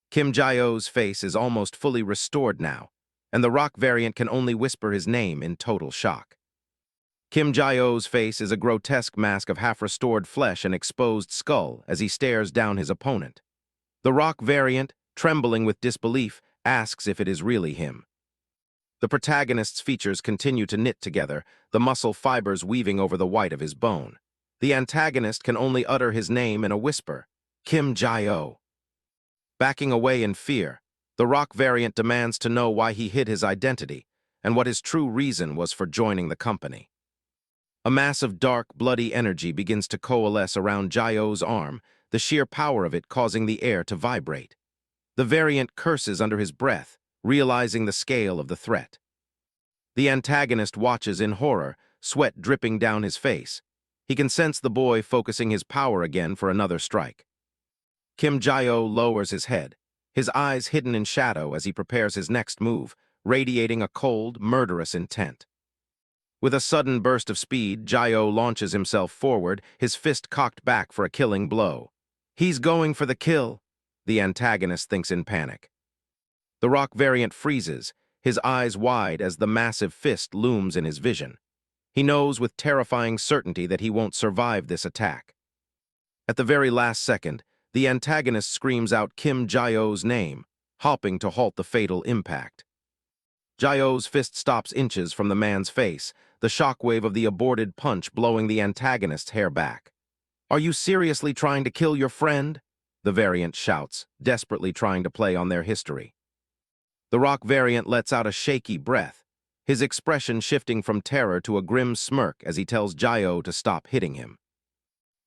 Kim Hye-ji's face is almost fully restored now, and the rock variant can only whisper his name in total shock. Kim Jae-o's face is a grotesque mask of half-restored flesh and exposed skull as he stares down his opponent. The Rock variant, trembling with disbelief, asks if it is really him. The protagonist's features continue to knit together, the muscle fibers weaving over the white of his bone. The antagonist can only utter his name in a whisper, Kim Jae-o. Backing away in fear, the Rock variant demands to know why he hid his identity and what his true reason was for joining the company. A mass of dark, bloody energy begins to coalesce around Jae-o's arm, the sheer power of it causing the air to vibrate. The variant curses under his breath, realizing the scale of the threat. The antagonist watches in horror, sweat dripping down his face. He can sense the boy focusing his power again for another strike. Kim Jae-o lowers his head, his eyes hidden in shadow as he prepares his next move, radiating a cold, murderous intent. With a sudden burst of speed, Jae-o launches himself forward, his fist cocked back for a killing blow. He's going for the kill, the antagonist thinks in panic. The Rock variant freezes, his eyes wide as the massive fist looms in his vision. He knows with terrifying certainty that he won't survive this attack. At the very last second, the antagonist screams out Kim Jae-o's name, hopping to halt the fatal impact. Jae-o's fist stops inches from the man's face, the shockwave of the aborted punch blowing the antagonist's hair back. "Are you seriously trying to kill your friend?" the variant shouts, desperately trying to play on their history. The Rock variant lets out a shaky breath, his expression shifting from terror to a grim smirk as he tells Jae-o to stop hitting him.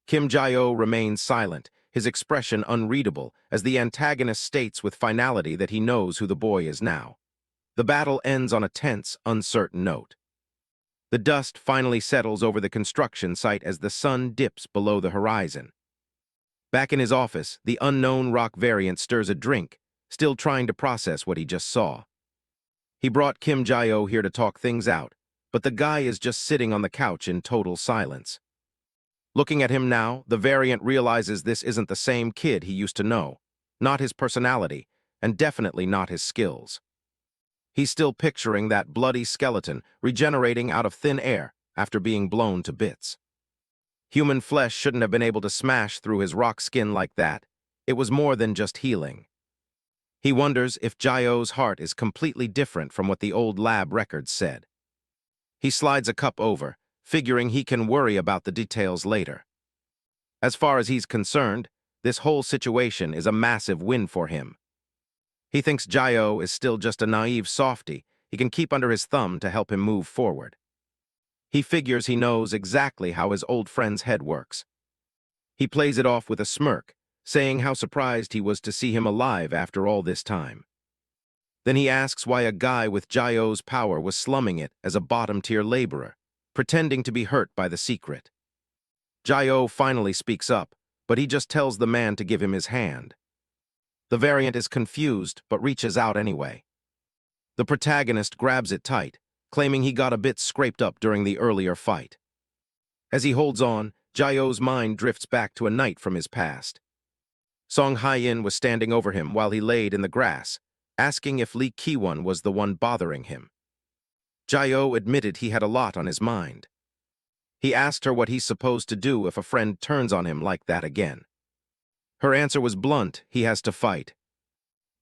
Kim Jae-o remains silent, his expression unreadable, as the antagonist states with finality that he knows who the boy is now. The battle ends on a tense, uncertain note. The dust finally settles over the construction site as the sun dips below the horizon. Back in his office, the unknown Rock variant stirs a drink, still trying to process what he just saw. He brought Kim Jae-o here to talk things out, but the guy is just sitting on the couch in total silence. Looking at him now, the variant realizes this isn't the same kid he used to know, not his personality, and definitely not his skills. He's still picturing that bloody skeleton regenerating out of thin air after being blown to bits. Human flesh shouldn't have been able to smash through his rock skin like that. It was more than just healing. He wonders if Jae-o's heart is completely different from what the old lab records said. He slides a cup over, figuring he can worry about the details later. As far as he's concerned, this whole situation is a massive win for him. He thinks Jae-o is still just a naive softy he can keep under his thumb to help him move forward. He figures he knows exactly how his old friend's head works. He plays it off with a smirk, saying how surprised he was to see him alive after all this time. Then he asks why a guy with Jae-o's power was slumming it as a bottom-tier laborer, pretending to be hurt by the secret. Jae-o finally speaks up, but he just tells the man to give him his hand. The variant is confused, but reaches out anyway. The protagonist grabs it tight, claiming he got a bit scraped up during the earlier fight. As he holds on, Jae-o's mind drifts back to a night from his past. Song Hye-in was standing over him while he laid in the grass, asking if Lee Ki-won was the one bothering him. Jae-o admitted he had a lot on his mind. He asked her what he's supposed to do if a friend turns on him like that again. Her answer was blunt: he has to fight.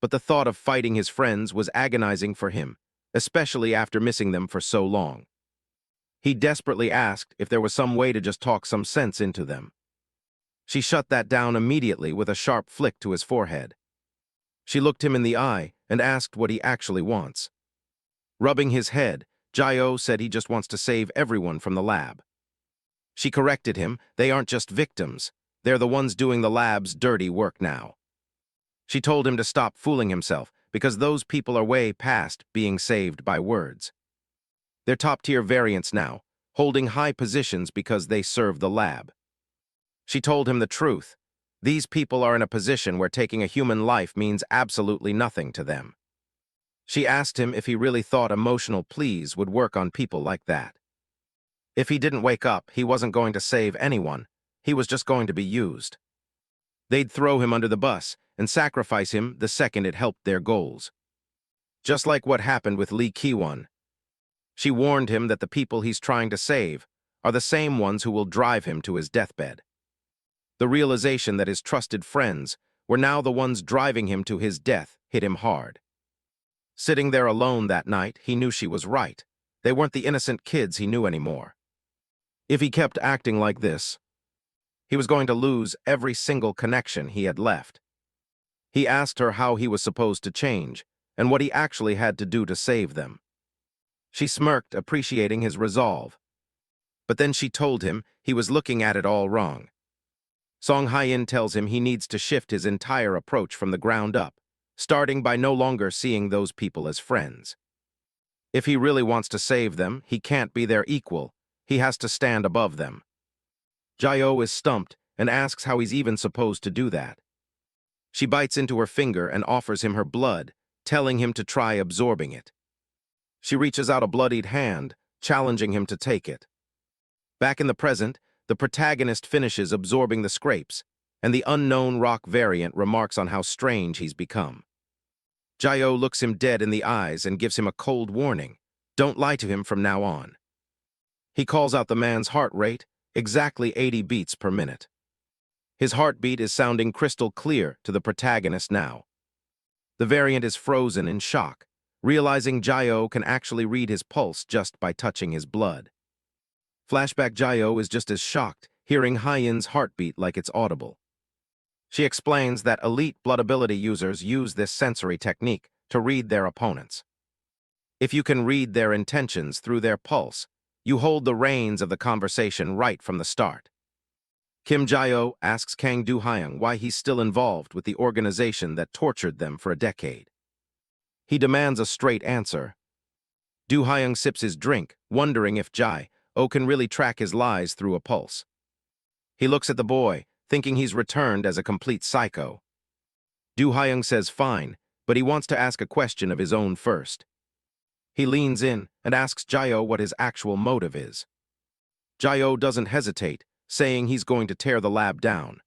But the thought of fighting his friends was agonizing for him, especially after missing them for so long. He desperately asked if there was some way to just talk some sense into them. She shut that down immediately with a sharp flick to his forehead. She looked him in the eye and asked what he actually wants. Rubbing his head, Jae-o said he just wants to save everyone from the lab. She corrected him: they aren't just victims, they're the ones doing the lab's dirty work now. She told him to stop fooling himself, because those people are way past being saved by words. They're top-tier variants now, holding high positions because they serve the lab. She told him the truth: these people are in a position where taking a human life means absolutely nothing to them. She asked him if he really thought emotional pleas would work on people like that. If he didn't wake up, he wasn't going to save anyone, he was just going to be used. They'd throw him under the bus and sacrifice him the second it helped their goals. Just like what happened with Lee Ki-won. She warned him that the people he's trying to save are the same ones who will drive him to his deathbed. The realization that his trusted friends were now the ones driving him to his death hit him hard. Sitting there alone that night, he knew she was right. They weren't the innocent kids he knew anymore. If he kept acting like this, he was going to lose every single connection he had left. He asked her how he was supposed to change, and what he actually had to do to save them. She smirked, appreciating his resolve. But then she told him he was looking at it all wrong. Song Hye-in tells him he needs to shift his entire approach from the ground up, starting by no longer seeing those people as friends. If he really wants to save them, he can't be their equal. He has to stand above them. Jae-oh is stumped and asks how he's even supposed to do that. She bites into her finger and offers him her blood, telling him to try absorbing it. She reaches out a bloodied hand, challenging him to take it. Back in the present, the protagonist finishes absorbing the scrapes, and the unknown rock variant remarks on how strange he's become. Jae-oh looks him dead in the eyes and gives him a cold warning. Don't lie to him from now on. He calls out the man's heart rate, exactly 80 beats per minute. His heartbeat is sounding crystal clear to the protagonist now. The variant is frozen in shock, realizing Jae-oh can actually read his pulse just by touching his blood. Flashback Jae-oh is just as shocked, hearing Hye-in's heartbeat like it's audible. She explains that elite blood ability users use this sensory technique to read their opponents. If you can read their intentions through their pulse, you hold the reins of the conversation right from the start. Kim Jae-oh asks Kang Do-hyung why he's still involved with the organization that tortured them for a decade. He demands a straight answer. Do-hyung sips his drink, wondering if Jae-oh can really track his lies through a pulse. He looks at the boy, thinking he's returned as a complete psycho. Do-hyung says fine, but he wants to ask a question of his own first. He leans in and asks Jae-oh what his actual motive is. Jae-oh doesn't hesitate, saying he's going to tear the lab down.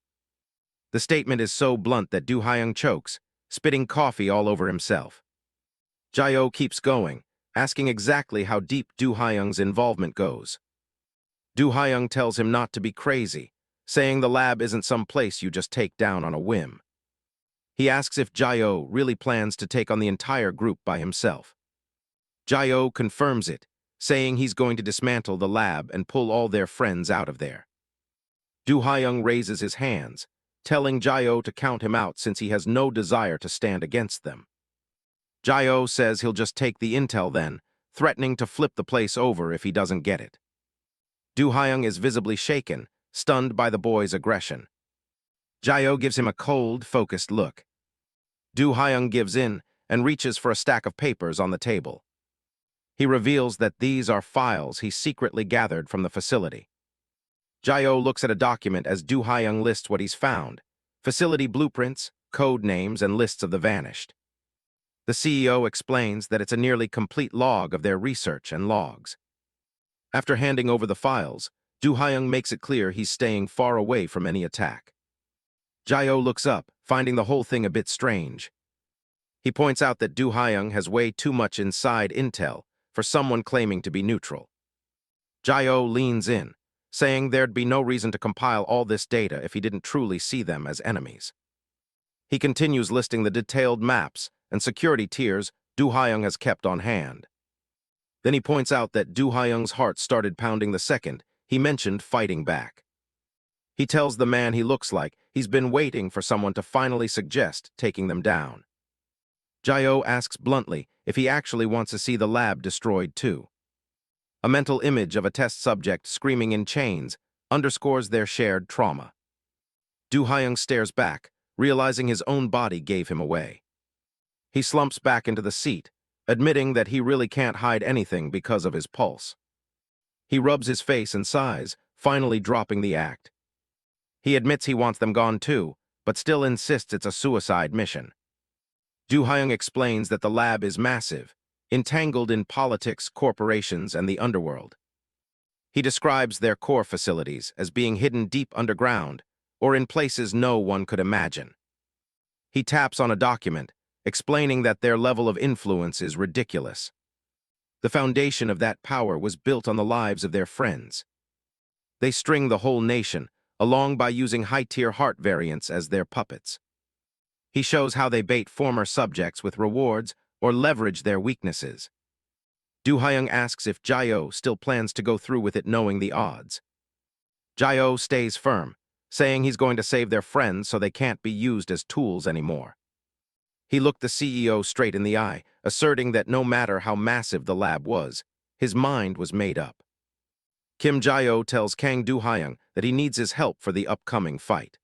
The statement is so blunt that Do-hyung chokes, spitting coffee all over himself. Jae-oh keeps going, asking exactly how deep Do-hyung's involvement goes. Do-hyung tells him not to be crazy, saying the lab isn't some place you just take down on a whim. He asks if Jae-oh really plans to take on the entire group by himself. Jae-oh confirms it, saying he's going to dismantle the lab and pull all their friends out of there. Do-hyung raises his hands, telling Jae-oh to count him out since he has no desire to stand against them. Jae-oh says he'll just take the intel then, threatening to flip the place over if he doesn't get it. Do-hyung is visibly shaken, stunned by the boy's aggression. Jae-oh gives him a cold, focused look. Do-hyung gives in and reaches for a stack of papers on the table. He reveals that these are files he secretly gathered from the facility. Jae-oh looks at a document as Do-hyung lists what he's found: facility blueprints, code names, and lists of the vanished. The CEO explains that it's a nearly complete log of their research and logs. After handing over the files, Do-hyung makes it clear he's staying far away from any attack. Jae-oh looks up, finding the whole thing a bit strange. He points out that Do-hyung has way too much inside intel for someone claiming to be neutral. Jae-oh leans in, saying there'd be no reason to compile all this data if he didn't truly see them as enemies. He continues listing the detailed maps and security tiers Do-hyung has kept on hand. Then he points out that Do-hyung's heart started pounding the second he mentioned fighting back. He tells the man he looks like he's been waiting for someone to finally suggest taking them down. Jae-oh asks bluntly if he actually wants to see the lab destroyed too. A mental image of a test subject screaming in chains underscores their shared trauma. Do-hyung stares back, realizing his own body gave him away. He slumps back into the seat, admitting that he really can't hide anything because of his pulse. He rubs his face and sighs, finally dropping the act. He admits he wants them gone too, but still insists it's a suicide mission. Do-hyung explains that the lab is massive, entangled in politics, corporations, and the underworld. He describes their core facilities as being hidden deep underground or in places no one could imagine. He taps on a document, explaining that their level of influence is ridiculous. The foundation of that power was built on the lives of their friends. They string the whole nation along by using high-tier heart variants as their puppets. He shows how they bait former subjects with rewards or leverage their weaknesses. Do Hyung asks if Jae-oh still plans to go through with it knowing the odds. Jae-oh stays firm, saying he's going to save their friends so they can't be used as tools anymore. He looked the CEO straight in the eye, asserting that no matter how massive the lab was, his mind was made up. Kim Jae-oh tells Kang Do-hyung that he needs his help for the upcoming fight.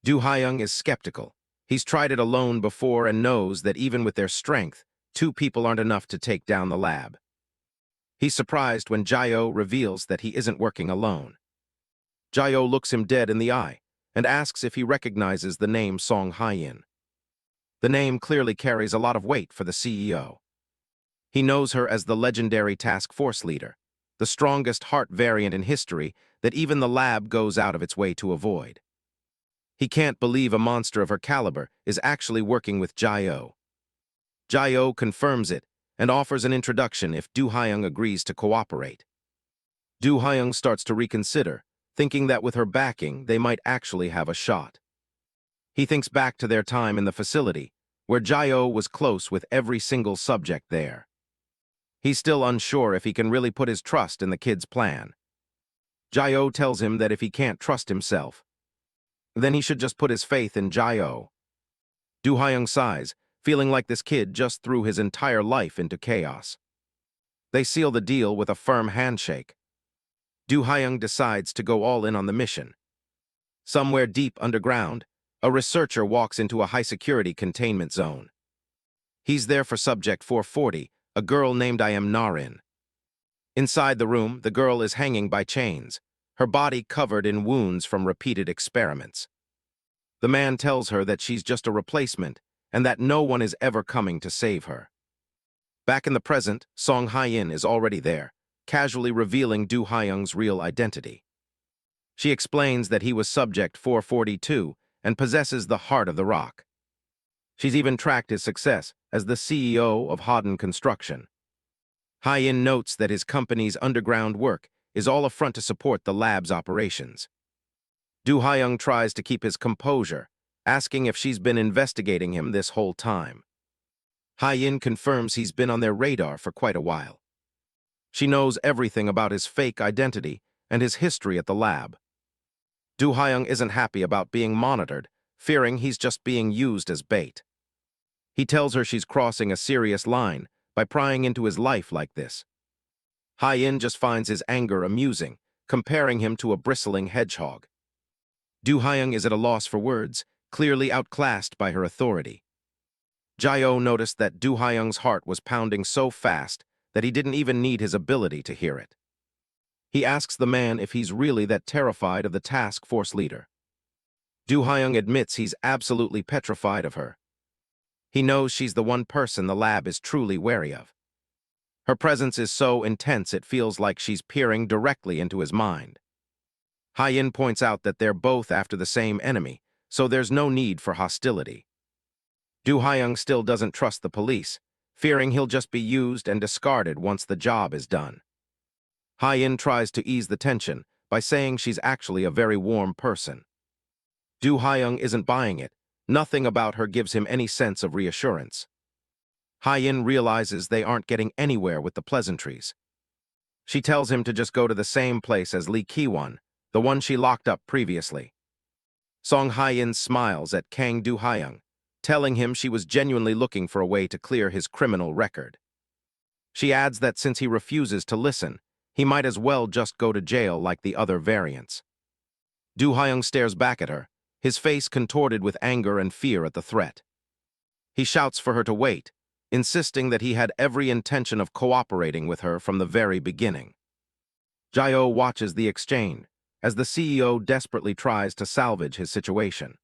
Do-hyung is skeptical. He's tried it alone before and knows that even with their strength, 2 people aren't enough to take down the lab. He's surprised when Jae-oh reveals that he isn't working alone. Jae-oh looks him dead in the eye and asks if he recognizes the name Song Hye-in. The name clearly carries a lot of weight for the CEO. He knows her as the legendary task force leader, the strongest heart variant in history that even the lab goes out of its way to avoid. He can't believe a monster of her caliber is actually working with Jae-oh. Jae-oh confirms it and offers an introduction if Do-hyung agrees to cooperate. Do-hyung starts to reconsider, thinking that with her backing, they might actually have a shot. He thinks back to their time in the facility, where Jae-oh was close with every single subject there. He's still unsure if he can really put his trust in the kid's plan. Jae-oh tells him that if he can't trust himself, then he should just put his faith in Jae-oh. Do-hyung sighs, feeling like this kid just threw his entire life into chaos. They seal the deal with a firm handshake. Do-hyung decides to go all in on the mission. Somewhere deep underground, a researcher walks into a high-security containment zone. He's there for Subject 440, a girl named IMMORTAL. Inside the room, the girl is hanging by chains, her body covered in wounds from repeated experiments. The man tells her that she's just a replacement and that no one is ever coming to save her. Back in the present, Song Hye-in is already there, casually revealing Do-hyung's real identity. She explains that he was Subject 442 and possesses the heart of the rock. She's even tracked his success as the CEO of Hodden Construction. Hye-in notes that his company's underground work is all a front to support the lab's operations. Do-hyung tries to keep his composure, asking if she's been investigating him this whole time. Hye-in confirms he's been on their radar for quite a while. She knows everything about his fake identity and his history at the lab. Do-hyung isn't happy about being monitored, fearing he's just being used as bait. He tells her she's crossing a serious line by prying into his life like this. Hye-in just finds his anger amusing, comparing him to a bristling hedgehog. Do-hyung is at a loss for words, clearly outclassed by her authority. Jae-oh noticed that Do-hyung's heart was pounding so fast that he didn't even need his ability to hear it. He asks the man if he's really that terrified of the task force leader. Do-hyung admits he's absolutely petrified of her. He knows she's the one person the lab is truly wary of. Her presence is so intense it feels like she's peering directly into his mind. Hye-in points out that they're both after the same enemy, so there's no need for hostility. Do-hyung still doesn't trust the police, fearing he'll just be used and discarded once the job is done. Hye-in tries to ease the tension by saying she's actually a very warm person. Do-hyung isn't buying it. Nothing about her gives him any sense of reassurance. Hye-in realizes they aren't getting anywhere with the pleasantries. She tells him to just go to the same place as Lee Ki-won, the one she locked up previously. Song Hye-in smiles at Kang Do-hyung, telling him she was genuinely looking for a way to clear his criminal record. She adds that since he refuses to listen, he might as well just go to jail like the other variants. Do-hyung stares back at her, his face contorted with anger and fear at the threat. He shouts for her to wait, insisting that he had every intention of cooperating with her from the very beginning. Jae-oh watches the exchange, as the CEO desperately tries to salvage his situation.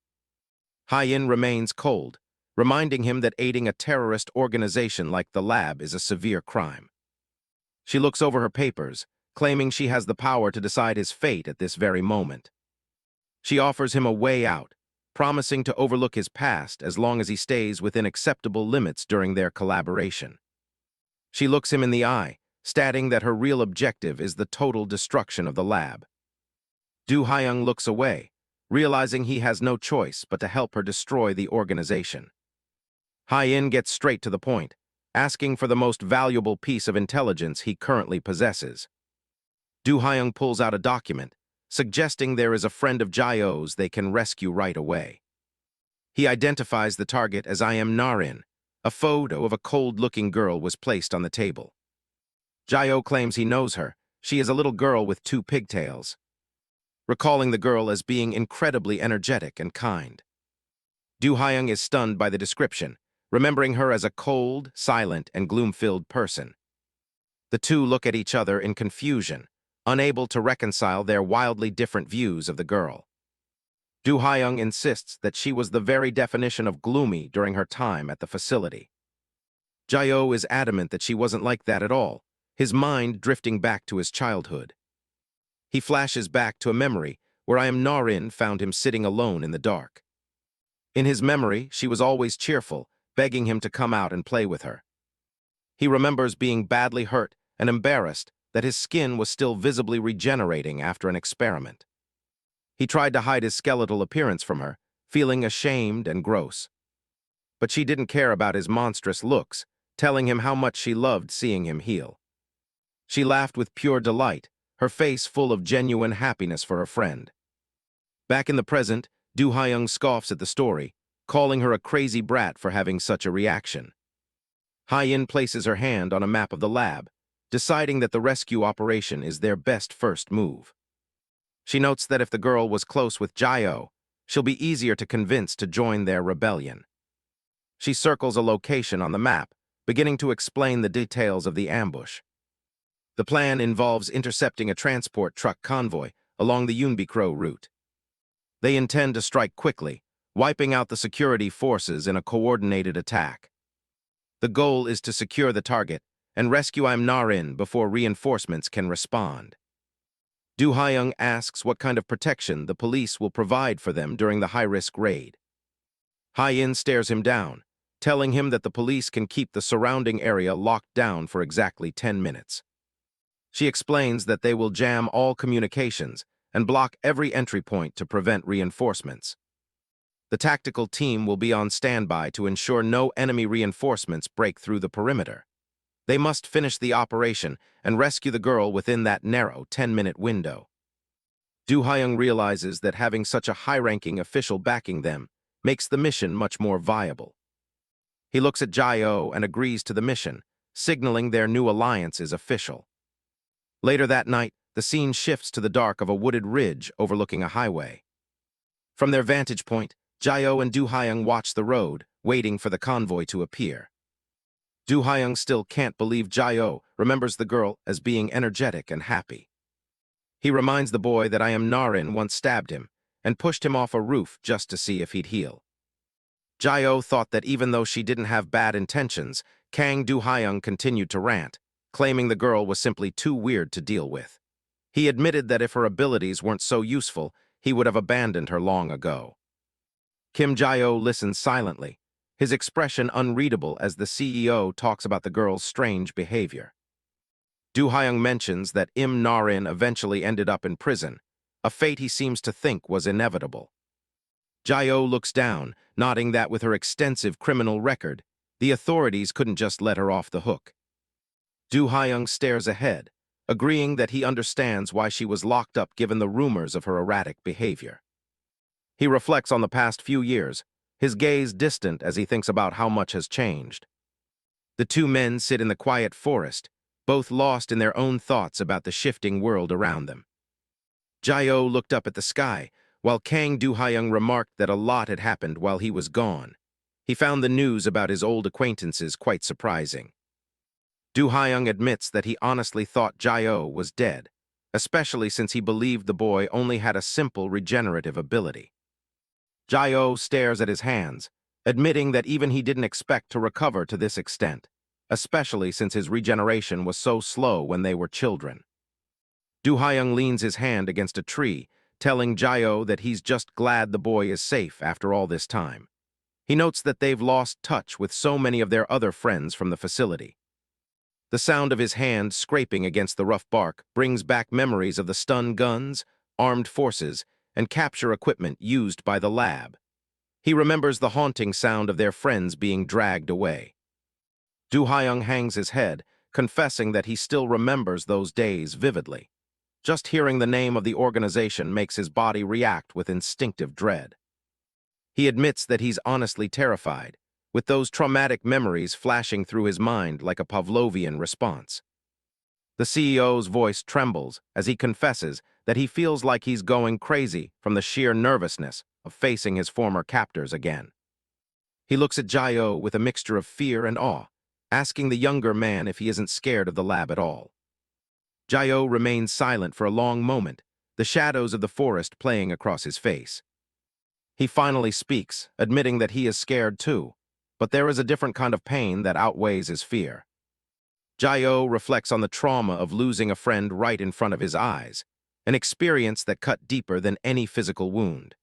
Hye-in remains cold, reminding him that aiding a terrorist organization like the lab is a severe crime. She looks over her papers, claiming she has the power to decide his fate at this very moment. She offers him a way out, promising to overlook his past as long as he stays within acceptable limits during their collaboration. She looks him in the eye, stating that her real objective is the total destruction of the lab. Do Hyung looks away, realizing he has no choice but to help her destroy the organization. Hye-in gets straight to the point, asking for the most valuable piece of intelligence he currently possesses. Do Hyung pulls out a document, suggesting there is a friend of Jaeho's they can rescue right away. He identifies the target as IMMORTAL. A photo of a cold-looking girl was placed on the table. Jaeho claims he knows her. She is a little girl with 2 pigtails, recalling the girl as being incredibly energetic and kind. Do Hyung is stunned by the description, remembering her as a cold, silent, and gloom-filled person. The two look at each other in confusion, unable to reconcile their wildly different views of the girl. Do Hyung insists that she was the very definition of gloomy during her time at the facility. Jaeho is adamant that she wasn't like that at all, his mind drifting back to his childhood. He flashes back to a memory where IMMORTAL found him sitting alone in the dark. In his memory, she was always cheerful, begging him to come out and play with her. He remembers being badly hurt and embarrassed that his skin was still visibly regenerating after an experiment. He tried to hide his skeletal appearance from her, feeling ashamed and gross. But she didn't care about his monstrous looks, telling him how much she loved seeing him heal. She laughed with pure delight, her face full of genuine happiness for her friend. Back in the present, Do Hyung scoffs at the story, calling her a crazy brat for having such a reaction. Hye-in places her hand on a map of the lab, deciding that the rescue operation is their best first move. She notes that if the girl was close with Jaeho, she'll be easier to convince to join their rebellion. She circles a location on the map, beginning to explain the details of the ambush. The plan involves intercepting a transport truck convoy along the Yeonbikro route. They intend to strike quickly, wiping out the security forces in a coordinated attack. The goal is to secure the target and rescue IMMORTAL before reinforcements can respond. Do Hyung asks what kind of protection the police will provide for them during the high-risk raid. Hye-in stares him down, telling him that the police can keep the surrounding area locked down for exactly 10 minutes. She explains that they will jam all communications and block every entry point to prevent reinforcements. The tactical team will be on standby to ensure no enemy reinforcements break through the perimeter. They must finish the operation and rescue the girl within that narrow 10-minute window. Do Hyung realizes that having such a high-ranking official backing them makes the mission much more viable. He looks at Jaeho and agrees to the mission, signaling their new alliance is official. Later that night, the scene shifts to the dark of a wooded ridge overlooking a highway. From their vantage point, Jaeho and Do Hyung watch the road, waiting for the convoy to appear. Do Hyung still can't believe Jaeho remembers the girl as being energetic and happy. He reminds the boy that IMMORTAL once stabbed him and pushed him off a roof just to see if he'd heal. Jaeho thought that even though she didn't have bad intentions, Do Hyung continued to rant, claiming the girl was simply too weird to deal with. He admitted that if her abilities weren't so useful, he would have abandoned her long ago. Jaeho listens silently, his expression unreadable as the CEO talks about the girl's strange behavior. Do Hyung mentions that IMMORTAL eventually ended up in prison, a fate he seems to think was inevitable. Jaeho looks down, nodding that with her extensive criminal record, the authorities couldn't just let her off the hook. Do Hyung stares ahead, agreeing that he understands why she was locked up given the rumors of her erratic behavior. He reflects on the past few years, his gaze distant as he thinks about how much has changed. The two men sit in the quiet forest, both lost in their own thoughts about the shifting world around them. Jaeho looked up at the sky, while Do Hyung remarked that a lot had happened while he was gone. He found the news about his old acquaintances quite surprising. Do Hyung admits that he honestly thought Jaeho was dead, especially since he believed the boy only had a simple regenerative ability. Jaeho stares at his hands, admitting that even he didn't expect to recover to this extent, especially since his regeneration was so slow when they were children. Do Hyung leans his hand against a tree, telling Jaeho that he's just glad the boy is safe after all this time. He notes that they've lost touch with so many of their other friends from the facility. The sound of his hand scraping against the rough bark brings back memories of the stun guns, armed forces, and capture equipment used by the lab. He remembers the haunting sound of their friends being dragged away. Du Hyung hangs his head, confessing that he still remembers those days vividly. Just hearing the name of the organization makes his body react with instinctive dread. He admits that he's honestly terrified, with those traumatic memories flashing through his mind like a Pavlovian response. The CEO's voice trembles as he confesses that he feels like he's going crazy from the sheer nervousness of facing his former captors again. He looks at Jae-oh with a mixture of fear and awe, asking the younger man if he isn't scared of the lab at all. Jae-oh remains silent for a long moment, the shadows of the forest playing across his face. He finally speaks, admitting that he is scared too, but there is a different kind of pain that outweighs his fear. Jae-oh reflects on the trauma of losing a friend right in front of his eyes, an experience that cut deeper than any physical wound.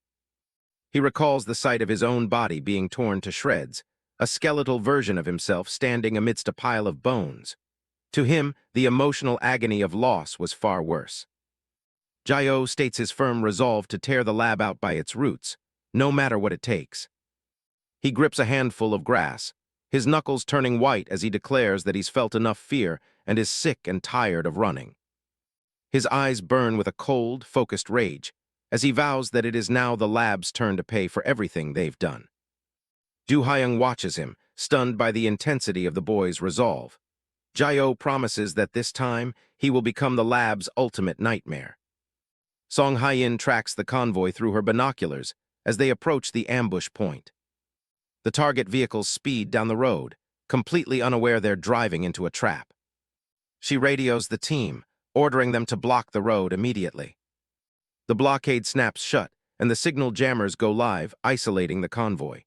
He recalls the sight of his own body being torn to shreds, a skeletal version of himself standing amidst a pile of bones. To him, the emotional agony of loss was far worse. Jae-oh states his firm resolve to tear the lab out by its roots, no matter what it takes. He grips a handful of grass, his knuckles turning white as he declares that he's felt enough fear and is sick and tired of running. His eyes burn with a cold, focused rage, as he vows that it is now the lab's turn to pay for everything they've done. Du Hyung watches him, stunned by the intensity of the boy's resolve. Jae-oh promises that this time he will become the lab's ultimate nightmare. Song Hye-in tracks the convoy through her binoculars as they approach the ambush point. The target vehicles speed down the road, completely unaware they're driving into a trap. She radios the team, ordering them to block the road immediately. The blockade snaps shut, and the signal jammers go live, isolating the convoy.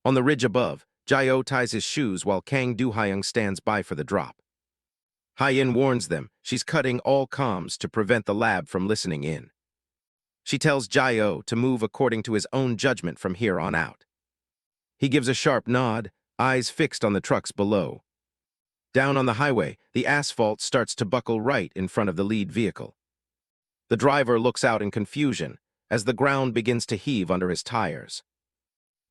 On the ridge above, Jae-oh ties his shoes while Kang Du-hyung stands by for the drop. Hye-in warns them she's cutting all comms to prevent the lab from listening in. She tells Jae-oh to move according to his own judgment from here on out. He gives a sharp nod, eyes fixed on the trucks below. Down on the highway, the asphalt starts to buckle right in front of the lead vehicle. The driver looks out in confusion as the ground begins to heave under his tires.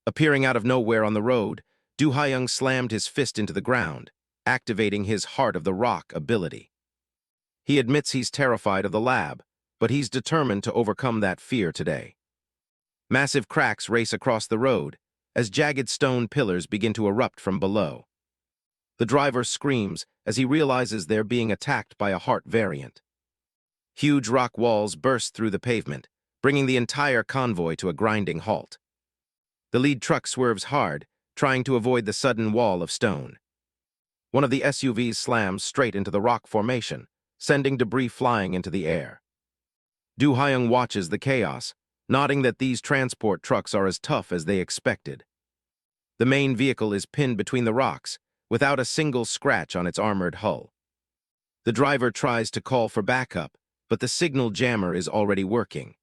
Appearing out of nowhere on the road, Du Hyung slammed his fist into the ground, activating his Heart of the Rock ability. He admits he's terrified of the lab, but he's determined to overcome that fear today. Massive cracks race across the road as jagged stone pillars begin to erupt from below. The driver screams as he realizes they're being attacked by a Heart variant. Huge rock walls burst through the pavement, bringing the entire convoy to a grinding halt. The lead truck swerves hard, trying to avoid the sudden wall of stone. One of the SUVs slams straight into the rock formation, sending debris flying into the air. Du Hyung watches the chaos, nodding that these transport trucks are as tough as they expected. The main vehicle is pinned between the rocks, without a single scratch on its armored hull. The driver tries to call for backup, but the signal jammer is already working.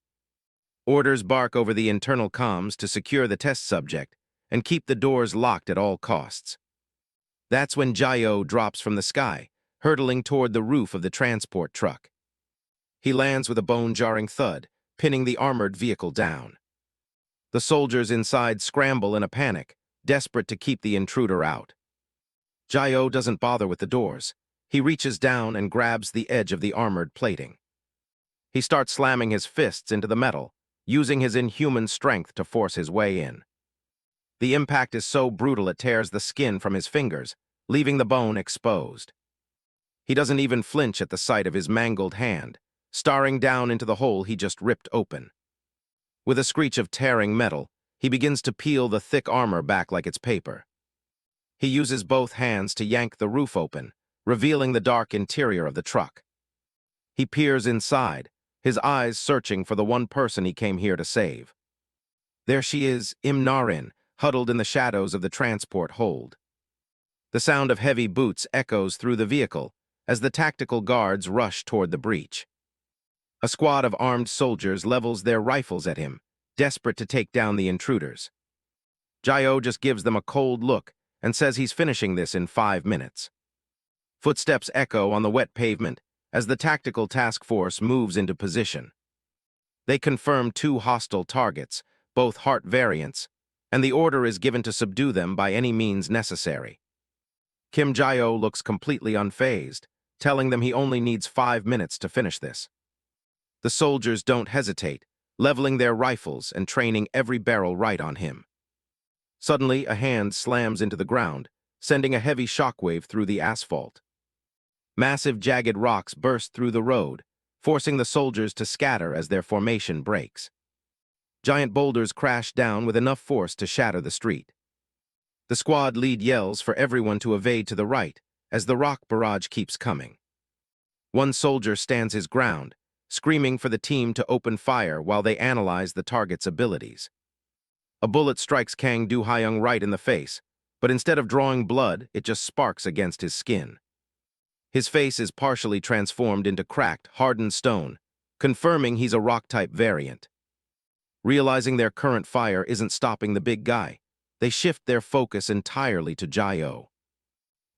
Orders bark over the internal comms to secure the test subject and keep the doors locked at all costs. That's when Jae-oh drops from the sky, hurtling toward the roof of the transport truck. He lands with a bone-jarring thud, pinning the armored vehicle down. The soldiers inside scramble in a panic, desperate to keep the intruder out. Jae-oh doesn't bother with the doors. He reaches down and grabs the edge of the armored plating. He starts slamming his fists into the metal, using his inhuman strength to force his way in. The impact is so brutal it tears the skin from his fingers, leaving the bone exposed. He doesn't even flinch at the sight of his mangled hand, staring down into the hole he just ripped open. With a screech of tearing metal, he begins to peel the thick armor back like it's paper. He uses both hands to yank the roof open, revealing the dark interior of the truck. He peers inside, his eyes searching for the one person he came here to save. There she is, Im-narin, huddled in the shadows of the transport hold. The sound of heavy boots echoes through the vehicle as the tactical guards rush toward the breach. A squad of armed soldiers levels their rifles at him, desperate to take down the intruders. Jae-oh just gives them a cold look and says he's finishing this in 5 minutes. Footsteps echo on the wet pavement as the tactical task force moves into position. They confirm 2 hostile targets, both heart variants, and the order is given to subdue them by any means necessary. Kim Jae-ho looks completely unfazed, telling them he only needs 5 minutes to finish this. The soldiers don't hesitate, leveling their rifles and training every barrel right on him. Suddenly, a hand slams into the ground, sending a heavy shockwave through the asphalt. Massive jagged rocks burst through the road, forcing the soldiers to scatter as their formation breaks. Giant boulders crash down with enough force to shatter the street. The squad lead yells for everyone to evade to the right as the rock barrage keeps coming. One soldier stands his ground, screaming for the team to open fire while they analyze the target's abilities. A bullet strikes Kang Do-hyung right in the face, but instead of drawing blood, it just sparks against his skin. His face is partially transformed into cracked, hardened stone, confirming he's a rock-type variant. Realizing their current fire isn't stopping the big guy, they shift their focus entirely to Jae-ho.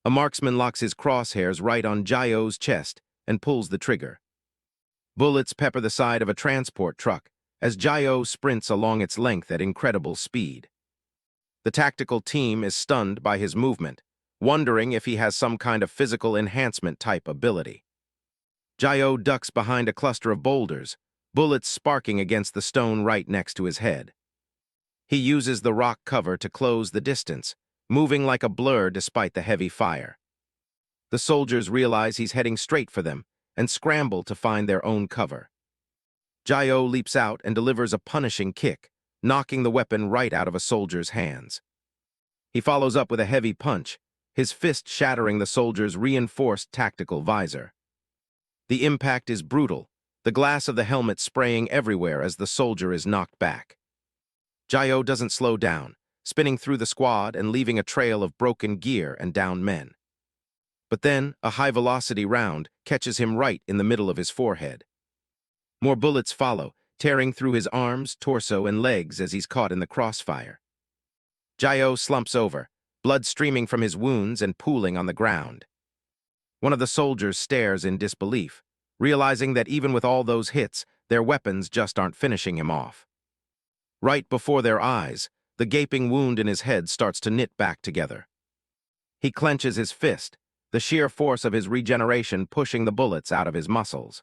A marksman locks his crosshairs right on Jae-ho's chest and pulls the trigger. Bullets pepper the side of a transport truck as Jae-ho sprints along its length at incredible speed. The tactical team is stunned by his movement, wondering if he has some kind of physical enhancement type ability. Jae-ho ducks behind a cluster of boulders, bullets sparking against the stone right next to his head. He uses the rock cover to close the distance, moving like a blur despite the heavy fire. The soldiers realize he's heading straight for them and scramble to find their own cover. Jae-ho leaps out and delivers a punishing kick, knocking the weapon right out of a soldier's hands. He follows up with a heavy punch, his fist shattering the soldier's reinforced tactical visor. The impact is brutal, the glass of the helmet spraying everywhere as the soldier is knocked back. Jae-ho doesn't slow down, spinning through the squad and leaving a trail of broken gear and downed men. But then, a high-velocity round catches him right in the middle of his forehead. More bullets follow, tearing through his arms, torso, and legs as he's caught in the crossfire. Jae-ho slumps over, blood streaming from his wounds and pooling on the ground. One of the soldiers stares in disbelief, realizing that even with all those hits, their weapons just aren't finishing him off. Right before their eyes, the gaping wound in his head starts to knit back together. He clenches his fist, the sheer force of his regeneration pushing the bullets out of his muscles.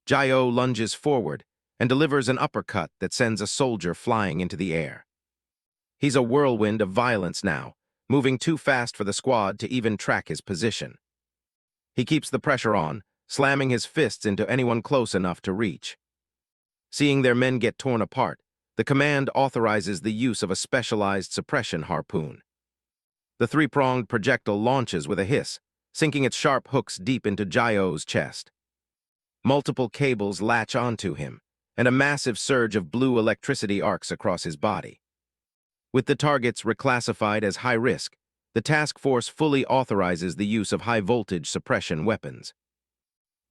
Jae-ho lunges forward and delivers an uppercut that sends a soldier flying into the air. He's a whirlwind of violence now, moving too fast for the squad to even track his position. He keeps the pressure on, slamming his fists into anyone close enough to reach. Seeing their men get torn apart, the command authorizes the use of a specialized suppression harpoon. The 3-pronged projectile launches with a hiss, sinking its sharp hooks deep into Jae-ho's chest. Multiple cables latch onto him, and a massive surge of blue electricity arcs across his body. With the targets reclassified as high risk, the task force fully authorizes the use of high-voltage suppression weapons.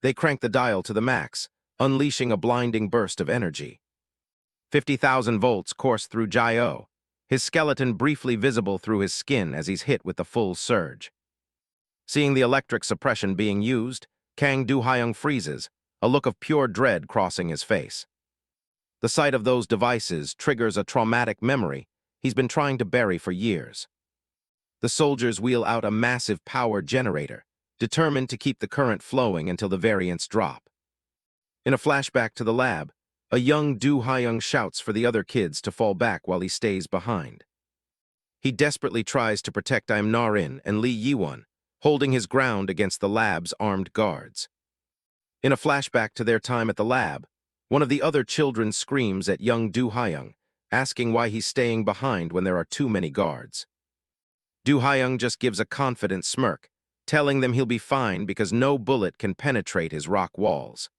They crank the dial to the max, unleashing a blinding burst of energy. 50,000 volts course through Jae-ho, his skeleton briefly visible through his skin as he's hit with the full surge. Seeing the electric suppression being used, Kang Do-hyung freezes, a look of pure dread crossing his face. The sight of those devices triggers a traumatic memory he's been trying to bury for years. The soldiers wheel out a massive power generator, determined to keep the current flowing until the variants drop. In a flashback to the lab, a young Do-hyung shouts for the other kids to fall back while he stays behind. He desperately tries to protect Im-narin and Lee Yi-won, holding his ground against the lab's armed guards. In a flashback to their time at the lab, one of the other children screams at young Do-hyung, asking why he's staying behind when there are too many guards. Do-hyung just gives a confident smirk, telling them he'll be fine because no bullet can penetrate his rock walls.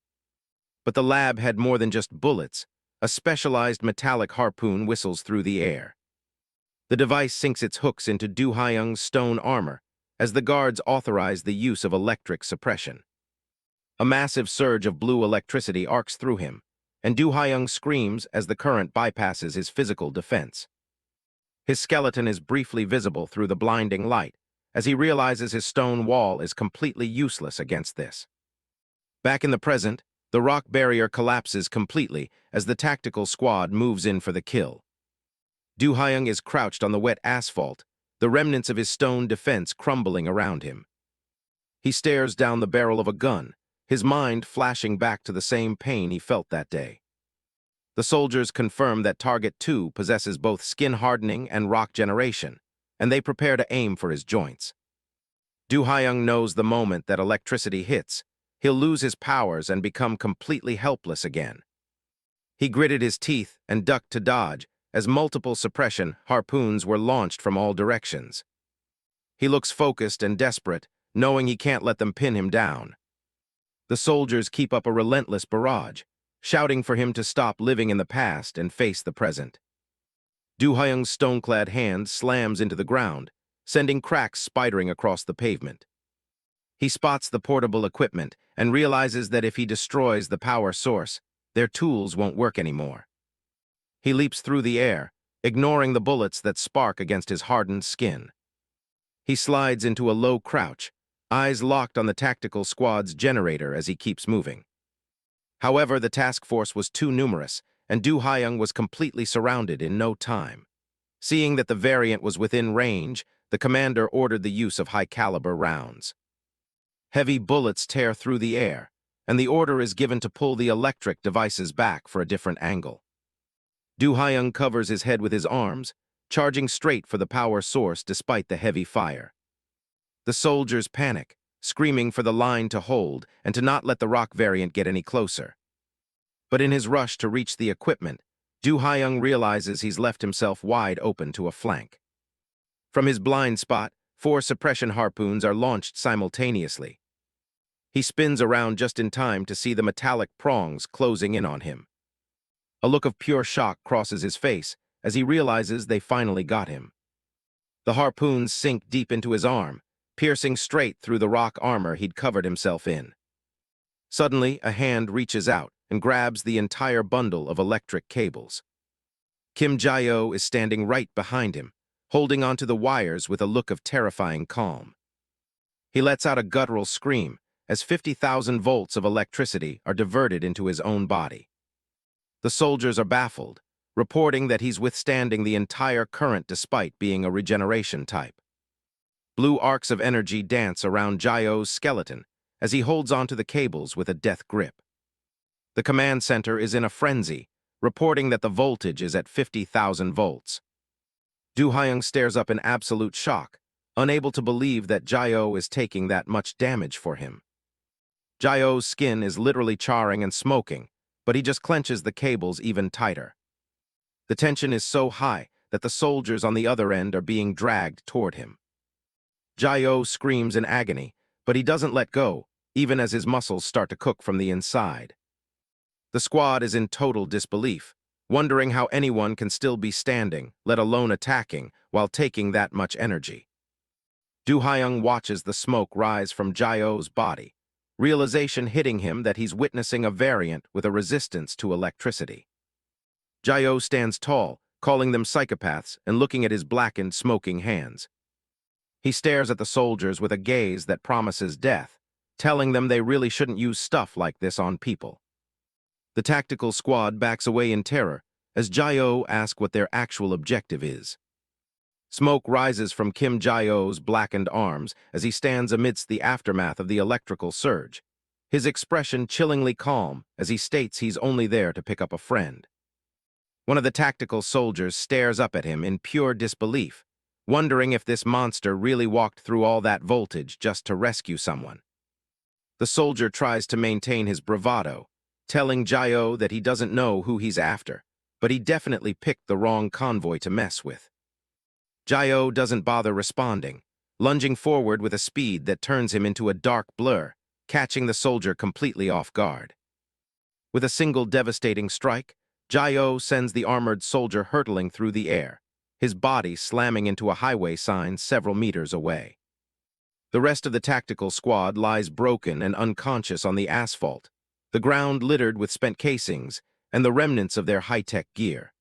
But the lab had more than just bullets. A specialized metallic harpoon whistles through the air. The device sinks its hooks into Do-hyung's stone armor as the guards authorize the use of electric suppression. A massive surge of blue electricity arcs through him, and Do-hyung screams as the current bypasses his physical defense. His skeleton is briefly visible through the blinding light as he realizes his stone wall is completely useless against this. Back in the present, the rock barrier collapses completely as the tactical squad moves in for the kill. Du Hyung is crouched on the wet asphalt, the remnants of his stone defense crumbling around him. He stares down the barrel of a gun, his mind flashing back to the same pain he felt that day. The soldiers confirm that Target 2 possesses both skin hardening and rock generation, and they prepare to aim for his joints. Du Hyung knows the moment that electricity hits, he'll lose his powers and become completely helpless again. He gritted his teeth and ducked to dodge as multiple suppression harpoons were launched from all directions. He looks focused and desperate, knowing he can't let them pin him down. The soldiers keep up a relentless barrage, shouting for him to stop living in the past and face the present. Du Hyung's stone-clad hand slams into the ground, sending cracks spidering across the pavement. He spots the portable equipment and realizes that if he destroys the power source, their tools won't work anymore. He leaps through the air, ignoring the bullets that spark against his hardened skin. He slides into a low crouch, eyes locked on the tactical squad's generator as he keeps moving. However, the task force was too numerous, and Du Hyung was completely surrounded in no time. Seeing that the variant was within range, the commander ordered the use of high-caliber rounds. Heavy bullets tear through the air, and the order is given to pull the electric devices back for a different angle. Du Hyung covers his head with his arms, charging straight for the power source despite the heavy fire. The soldiers panic, screaming for the line to hold and to not let the rock variant get any closer. But in his rush to reach the equipment, Du Hyung realizes he's left himself wide open to a flank. From his blind spot, 4 suppression harpoons are launched simultaneously. He spins around just in time to see the metallic prongs closing in on him. A look of pure shock crosses his face as he realizes they finally got him. The harpoons sink deep into his arm, piercing straight through the rock armor he'd covered himself in. Suddenly, a hand reaches out and grabs the entire bundle of electric cables. Kim Jae-oh is standing right behind him, holding onto the wires with a look of terrifying calm. He lets out a guttural scream as 50,000 volts of electricity are diverted into his own body. The soldiers are baffled, reporting that he's withstanding the entire current despite being a regeneration type. Blue arcs of energy dance around Jae-oh's skeleton as he holds onto the cables with a death grip. The command center is in a frenzy, reporting that the voltage is at 50,000 volts. Du Hyung stares up in absolute shock, unable to believe that Jae-oh is taking that much damage for him. Jae-oh's skin is literally charring and smoking, but he just clenches the cables even tighter. The tension is so high that the soldiers on the other end are being dragged toward him. Jae-oh screams in agony, but he doesn't let go, even as his muscles start to cook from the inside. The squad is in total disbelief, wondering how anyone can still be standing, let alone attacking, while taking that much energy. Du Hyung watches the smoke rise from Jae-oh's body, realization hitting him that he's witnessing a variant with a resistance to electricity. Jae-oh stands tall, calling them psychopaths and looking at his blackened, smoking hands. He stares at the soldiers with a gaze that promises death, telling them they really shouldn't use stuff like this on people. The tactical squad backs away in terror as Jae-oh asks what their actual objective is. Smoke rises from Kim Jae-oh's blackened arms as he stands amidst the aftermath of the electrical surge, his expression chillingly calm as he states he's only there to pick up a friend. One of the tactical soldiers stares up at him in pure disbelief, wondering if this monster really walked through all that voltage just to rescue someone. The soldier tries to maintain his bravado, telling Jae-oh that he doesn't know who he's after, but he definitely picked the wrong convoy to mess with. Jae-oh doesn't bother responding, lunging forward with a speed that turns him into a dark blur, catching the soldier completely off guard. With a single devastating strike, Jae-oh sends the armored soldier hurtling through the air, his body slamming into a highway sign several meters away. The rest of the tactical squad lies broken and unconscious on the asphalt, the ground littered with spent casings and the remnants of their high-tech gear.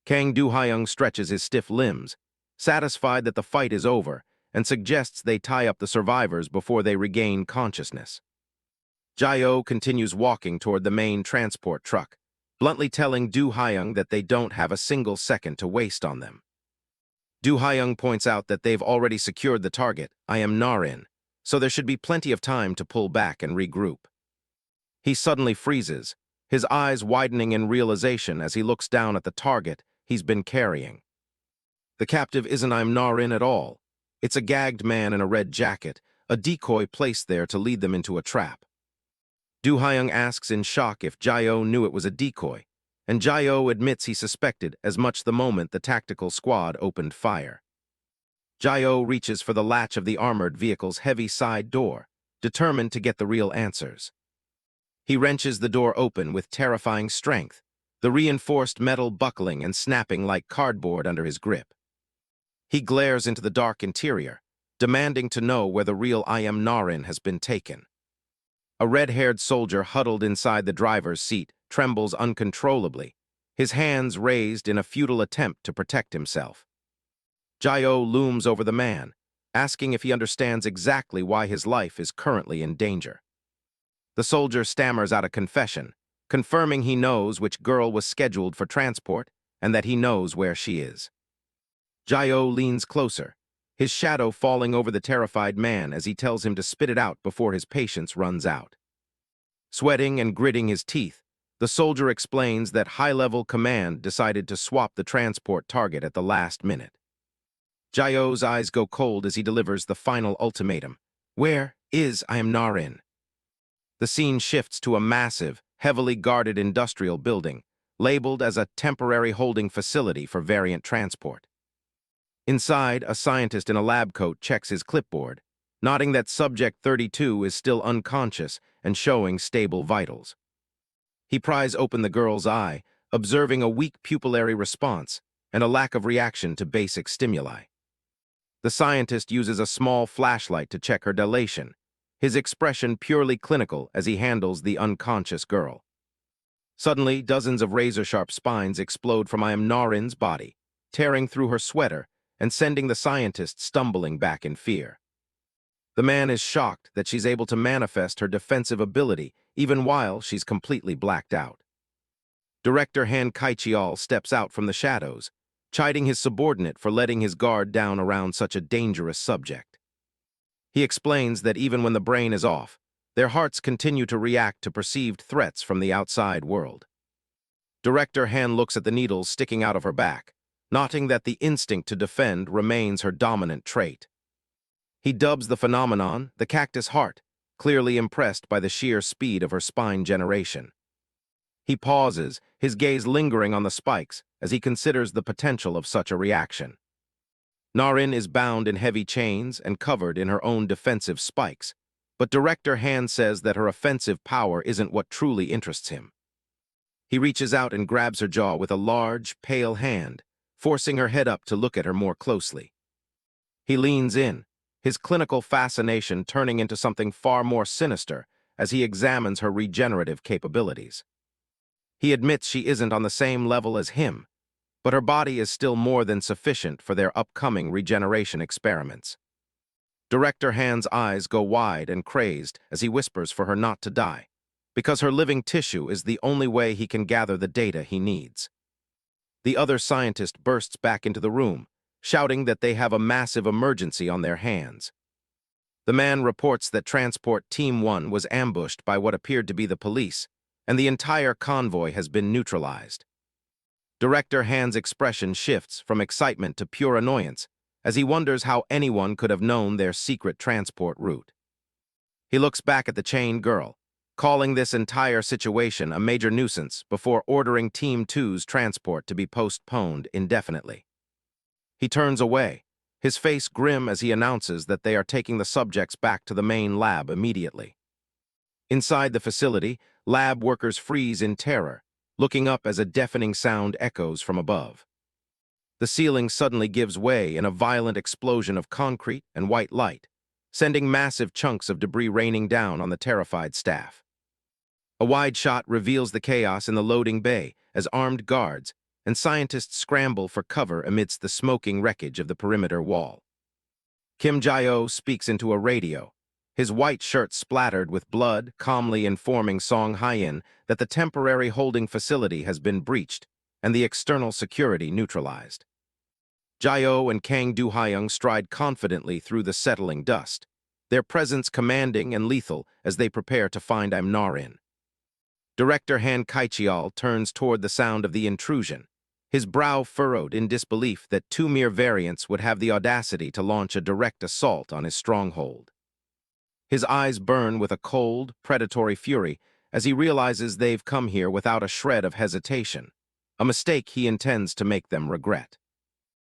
Kang Du Hyung stretches his stiff limbs, satisfied that the fight is over and suggests they tie up the survivors before they regain consciousness. Jae-oh continues walking toward the main transport truck, bluntly telling Do Hyung that they don't have a single second to waste on them. Do Hyung points out that they've already secured the target, IMMORTAL, so there should be plenty of time to pull back and regroup. He suddenly freezes, his eyes widening in realization as he looks down at the target he's been carrying. The captive isn't IMMORTAL at all. It's a gagged man in a red jacket, a decoy placed there to lead them into a trap. Do Hyung asks in shock if Jae-oh knew it was a decoy, and Jae-oh admits he suspected as much the moment the tactical squad opened fire. Jae-oh reaches for the latch of the armored vehicle's heavy side door, determined to get the real answers. He wrenches the door open with terrifying strength, the reinforced metal buckling and snapping like cardboard under his grip. He glares into the dark interior, demanding to know where the real IMMORTAL has been taken. A red-haired soldier huddled inside the driver's seat trembles uncontrollably, his hands raised in a futile attempt to protect himself. Jae-oh looms over the man, asking if he understands exactly why his life is currently in danger. The soldier stammers out a confession, confirming he knows which girl was scheduled for transport and that he knows where she is. Jae-oh leans closer, his shadow falling over the terrified man as he tells him to spit it out before his patience runs out. Sweating and gritting his teeth, the soldier explains that high-level command decided to swap the transport target at the last minute. Jae-oh's eyes go cold as he delivers the final ultimatum. Where is IMMORTAL? The scene shifts to a massive, heavily guarded industrial building, labeled as a temporary holding facility for variant transport. Inside, a scientist in a lab coat checks his clipboard, noting that Subject 32 is still unconscious and showing stable vitals. He pries open the girl's eye, observing a weak pupillary response and a lack of reaction to basic stimuli. The scientist uses a small flashlight to check her dilation, his expression purely clinical as he handles the unconscious girl. Suddenly, dozens of razor-sharp spines explode from IMMORTAL's body, tearing through her sweater and sending the scientist stumbling back in fear. The man is shocked that she's able to manifest her defensive ability even while she's completely blacked out. Director Han Kai-cheol steps out from the shadows, chiding his subordinate for letting his guard down around such a dangerous subject. He explains that even when the brain is off, their hearts continue to react to perceived threats from the outside world. Director Han looks at the needles sticking out of her back, noting that the instinct to defend remains her dominant trait. He dubs the phenomenon the cactus heart, clearly impressed by the sheer speed of her spine generation. He pauses, his gaze lingering on the spikes as he considers the potential of such a reaction. Narin is bound in heavy chains and covered in her own defensive spikes, but Director Han says that her offensive power isn't what truly interests him. He reaches out and grabs her jaw with a large, pale hand, forcing her head up to look at her more closely. He leans in, his clinical fascination turning into something far more sinister as he examines her regenerative capabilities. He admits she isn't on the same level as him, but her body is still more than sufficient for their upcoming regeneration experiments. Director Han's eyes go wide and crazed as he whispers for her not to die, because her living tissue is the only way he can gather the data he needs. The other scientist bursts back into the room, shouting that they have a massive emergency on their hands. The man reports that Transport Team 1 was ambushed by what appeared to be the police, and the entire convoy has been neutralized. Director Han's expression shifts from excitement to pure annoyance as he wonders how anyone could have known their secret transport route. He looks back at the chained girl, calling this entire situation a major nuisance before ordering Team 2's transport to be postponed indefinitely. He turns away, his face grim as he announces that they are taking the subjects back to the main lab immediately. Inside the facility, lab workers freeze in terror, looking up as a deafening sound echoes from above. The ceiling suddenly gives way in a violent explosion of concrete and white light, sending massive chunks of debris raining down on the terrified staff. A wide shot reveals the chaos in the loading bay as armed guards and scientists scramble for cover amidst the smoking wreckage of the perimeter wall. Kim Jae-oh speaks into a radio, his white shirt splattered with blood, calmly informing Song Hye-in that the temporary holding facility has been breached and the external security neutralized. Jae-oh and Kang Do-hyung stride confidently through the settling dust, their presence commanding and lethal as they prepare to find IMMORTAL. Director Han Kai-cheol turns toward the sound of the intrusion, his brow furrowed in disbelief that two mere variants would have the audacity to launch a direct assault on his stronghold. His eyes burn with a cold, predatory fury as he realizes they've come here without a shred of hesitation, a mistake he intends to make them regret.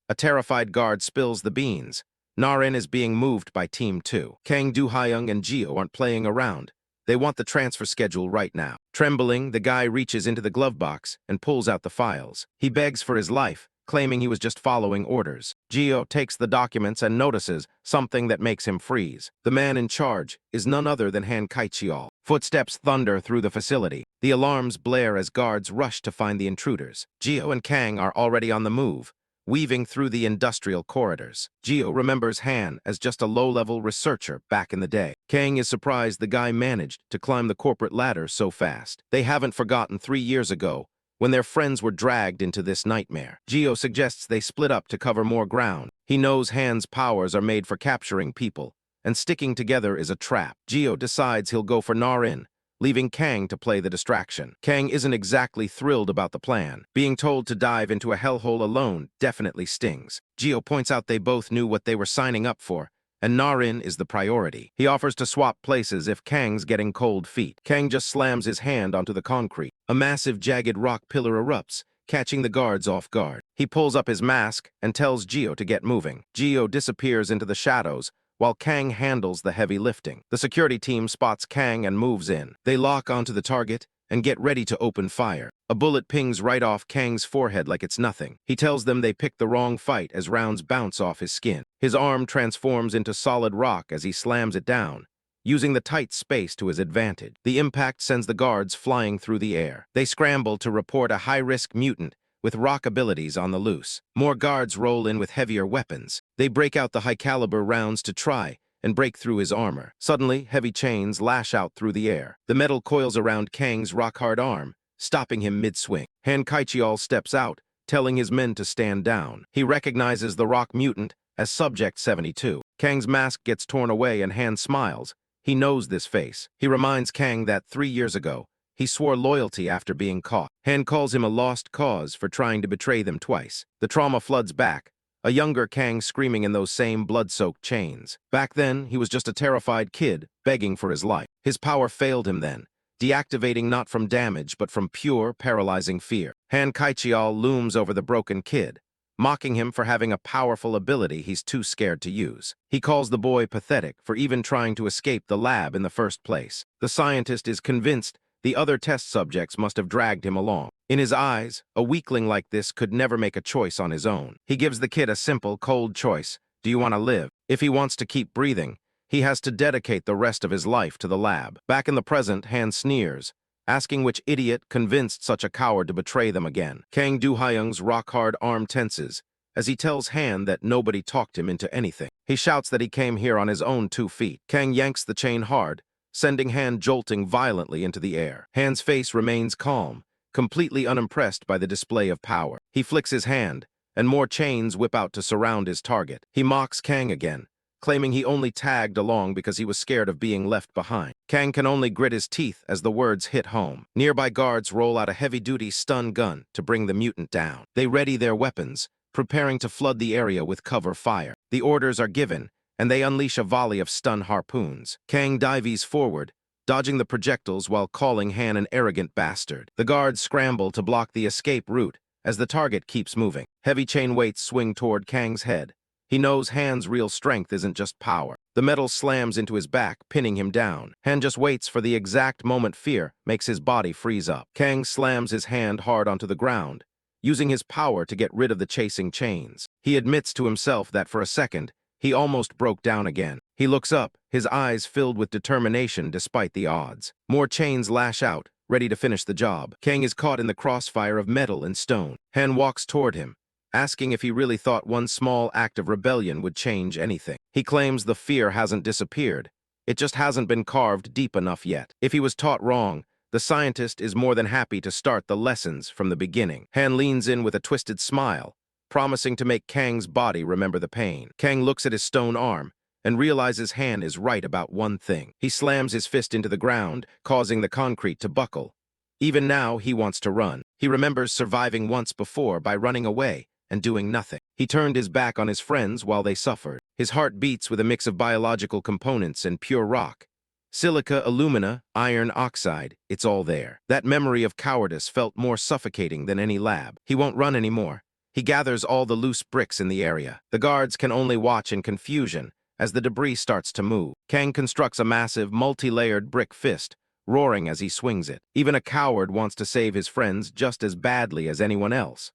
A terrified guard spills the beans. Narin is being moved by Team 2. Kang Do-hyung and Geo aren't playing around. They want the transfer schedule right now. Trembling, the guy reaches into the glove box and pulls out the files. He begs for his life, claiming he was just following orders. Geo takes the documents and notices something that makes him freeze. The man in charge is none other than Han Kai-cheol. Footsteps thunder through the facility. The alarms blare as guards rush to find the intruders. Geo and Kang are already on the move, weaving through the industrial corridors. Geo remembers Han as just a low-level researcher back in the day. Kang is surprised the guy managed to climb the corporate ladder so fast. They haven't forgotten 3 years ago, when their friends were dragged into this nightmare. Geo suggests they split up to cover more ground. He knows Han's powers are made for capturing people, and sticking together is a trap. Geo decides he'll go for Narin, leaving Kang to play the distraction. Kang isn't exactly thrilled about the plan. Being told to dive into a hellhole alone definitely stings. Geo points out they both knew what they were signing up for, and Narin is the priority. He offers to swap places if Kang's getting cold feet. Kang just slams his hand onto the concrete. A massive jagged rock pillar erupts, catching the guards off guard. He pulls up his mask and tells Geo to get moving. Geo disappears into the shadows, while Kang handles the heavy lifting. The security team spots Kang and moves in. They lock onto the target and get ready to open fire. A bullet pings right off Kang's forehead like it's nothing. He tells them they picked the wrong fight as rounds bounce off his skin. His arm transforms into solid rock as he slams it down, using the tight space to his advantage. The impact sends the guards flying through the air. They scramble to report a high-risk mutant with rock abilities on the loose. More guards roll in with heavier weapons. They break out the high-caliber rounds to try and break through his armor. Suddenly, heavy chains lash out through the air. The metal coils around Kang's rock-hard arm, stopping him mid-swing. Han Kai-cheol steps out, telling his men to stand down. He recognizes the rock mutant as Subject 72. Kang's mask gets torn away and Han smiles. He knows this face. He reminds Kang that 3 years ago, he swore loyalty after being caught. Han calls him a lost cause for trying to betray them twice. The trauma floods back, a younger Kang screaming in those same blood-soaked chains. Back then, he was just a terrified kid, begging for his life. His power failed him then, deactivating not from damage but from pure, paralyzing fear. Han Kai-cheol looms over the broken kid, mocking him for having a powerful ability he's too scared to use. He calls the boy pathetic for even trying to escape the lab in the first place. The scientist is convinced the other test subjects must have dragged him along. In his eyes, a weakling like this could never make a choice on his own. He gives the kid a simple, cold choice. Do you want to live? If he wants to keep breathing, he has to dedicate the rest of his life to the lab. Back in the present, Han sneers, asking which idiot convinced such a coward to betray them again. Kang Do-hyung's rock-hard arm tenses as he tells Han that nobody talked him into anything. He shouts that he came here on his own 2 feet. Kang yanks the chain hard, sending Han jolting violently into the air. Han's face remains calm, completely unimpressed by the display of power. He flicks his hand, and more chains whip out to surround his target. He mocks Kang again, claiming he only tagged along because he was scared of being left behind. Kang can only grit his teeth as the words hit home. Nearby guards roll out a heavy-duty stun gun to bring the mutant down. They ready their weapons, preparing to flood the area with cover fire. The orders are given, and they unleash a volley of stun harpoons. Kang dives forward, dodging the projectiles while calling Han an arrogant bastard. The guards scramble to block the escape route as the target keeps moving. Heavy chain weights swing toward Kang's head. He knows Han's real strength isn't just power. The metal slams into his back, pinning him down. Han just waits for the exact moment fear makes his body freeze up. Kang slams his hand hard onto the ground, using his power to get rid of the chasing chains. He admits to himself that for a second, he almost broke down again. He looks up, his eyes filled with determination despite the odds. More chains lash out, ready to finish the job. Kang is caught in the crossfire of metal and stone. Han walks toward him, asking if he really thought one small act of rebellion would change anything. He claims the fear hasn't disappeared. It just hasn't been carved deep enough yet. If he was taught wrong, the scientist is more than happy to start the lessons from the beginning. Han leans in with a twisted smile, promising to make Kang's body remember the pain. Kang looks at his stone arm and realizes Han is right about one thing. He slams his fist into the ground, causing the concrete to buckle. Even now, he wants to run. He remembers surviving once before by running away and doing nothing. He turned his back on his friends while they suffered. His heart beats with a mix of biological components and pure rock. Silica, alumina, iron oxide, it's all there. That memory of cowardice felt more suffocating than any lab. He won't run anymore. He gathers all the loose bricks in the area. The guards can only watch in confusion as the debris starts to move. Kang constructs a massive, multi-layered brick fist, roaring as he swings it. Even a coward wants to save his friends just as badly as anyone else.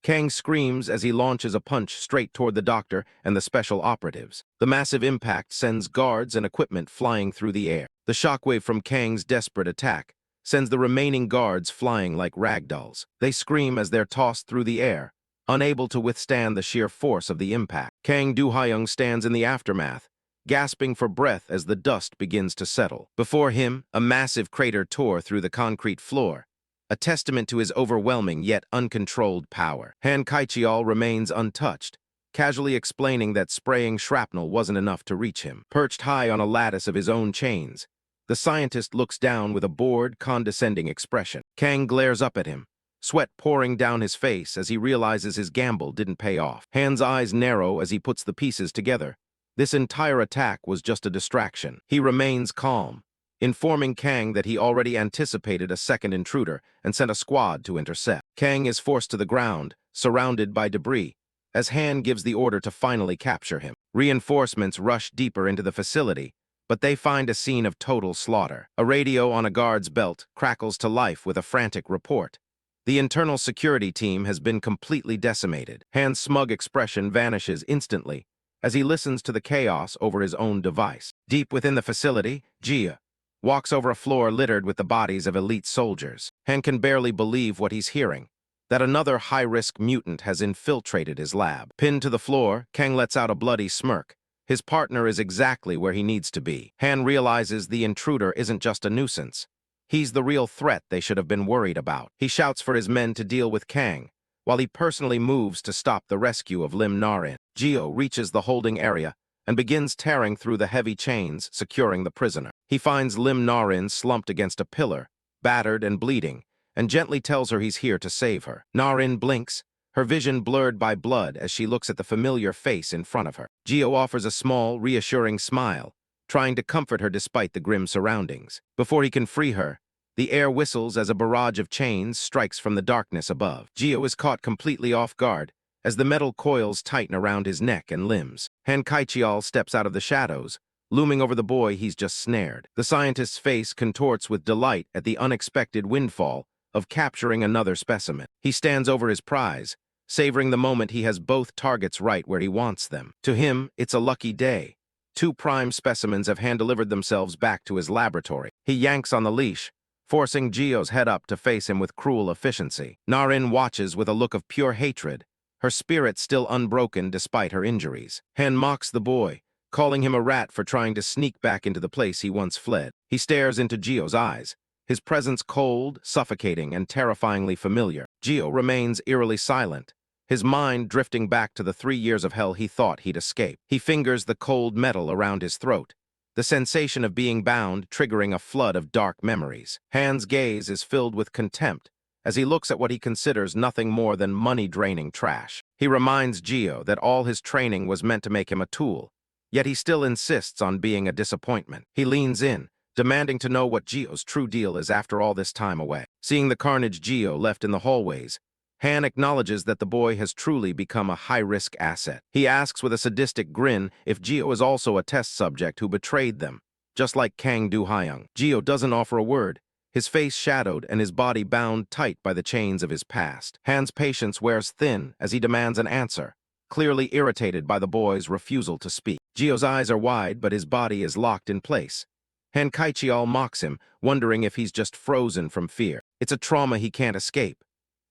Kang screams as he launches a punch straight toward the doctor and the special operatives. The massive impact sends guards and equipment flying through the air. The shockwave from Kang's desperate attack sends the remaining guards flying like ragdolls. They scream as they're tossed through the air, unable to withstand the sheer force of the impact. Kang Do-hyung stands in the aftermath, gasping for breath as the dust begins to settle. Before him, a massive crater tore through the concrete floor, a testament to his overwhelming yet uncontrolled power. Han Kaichial remains untouched, casually explaining that spraying shrapnel wasn't enough to reach him. Perched high on a lattice of his own chains, the scientist looks down with a bored, condescending expression. Kang glares up at him, sweat pouring down his face as he realizes his gamble didn't pay off. Han's eyes narrow as he puts the pieces together. This entire attack was just a distraction. He remains calm, informing Kang that he already anticipated a second intruder and sent a squad to intercept. Kang is forced to the ground, surrounded by debris, as Han gives the order to finally capture him. Reinforcements rush deeper into the facility, but they find a scene of total slaughter. A radio on a guard's belt crackles to life with a frantic report. The internal security team has been completely decimated. Han's smug expression vanishes instantly as he listens to the chaos over his own device. Deep within the facility, Jia walks over a floor littered with the bodies of elite soldiers. Han can barely believe what he's hearing, that another high-risk mutant has infiltrated his lab. Pinned to the floor, Kang lets out a bloody smirk. His partner is exactly where he needs to be. Han realizes the intruder isn't just a nuisance. He's the real threat they should have been worried about. He shouts for his men to deal with Kang, while he personally moves to stop the rescue of Lim Narin. Geo reaches the holding area and begins tearing through the heavy chains securing the prisoner. He finds Lim Narin slumped against a pillar, battered and bleeding, and gently tells her he's here to save her. Narin blinks, her vision blurred by blood as she looks at the familiar face in front of her. Geo offers a small, reassuring smile, trying to comfort her despite the grim surroundings. Before he can free her, the air whistles as a barrage of chains strikes from the darkness above. Geo is caught completely off guard as the metal coils tighten around his neck and limbs. Han Kaichial steps out of the shadows, looming over the boy he's just snared. The scientist's face contorts with delight at the unexpected windfall of capturing another specimen. He stands over his prize, savoring the moment he has both targets right where he wants them. To him, it's a lucky day. 2 prime specimens have hand-delivered themselves back to his laboratory. He yanks on the leash, forcing Geo's head up to face him with cruel efficiency. Narin watches with a look of pure hatred, her spirit still unbroken despite her injuries. Han mocks the boy, calling him a rat for trying to sneak back into the place he once fled. He stares into Geo's eyes, his presence cold, suffocating, and terrifyingly familiar. Geo remains eerily silent, his mind drifting back to the 3 years of hell he thought he'd escape. He fingers the cold metal around his throat, the sensation of being bound triggering a flood of dark memories. Han's gaze is filled with contempt as he looks at what he considers nothing more than money-draining trash. He reminds Geo that all his training was meant to make him a tool, yet he still insists on being a disappointment. He leans in, demanding to know what Geo's true deal is after all this time away. Seeing the carnage Geo left in the hallways, Han acknowledges that the boy has truly become a high-risk asset. He asks with a sadistic grin if Geo is also a test subject who betrayed them, just like Kang Do-hyung. Geo doesn't offer a word, his face shadowed and his body bound tight by the chains of his past. Han's patience wears thin as he demands an answer, clearly irritated by the boy's refusal to speak. Geo's eyes are wide, but his body is locked in place. Han Kaichial mocks him, wondering if he's just frozen from fear. It's a trauma he can't escape.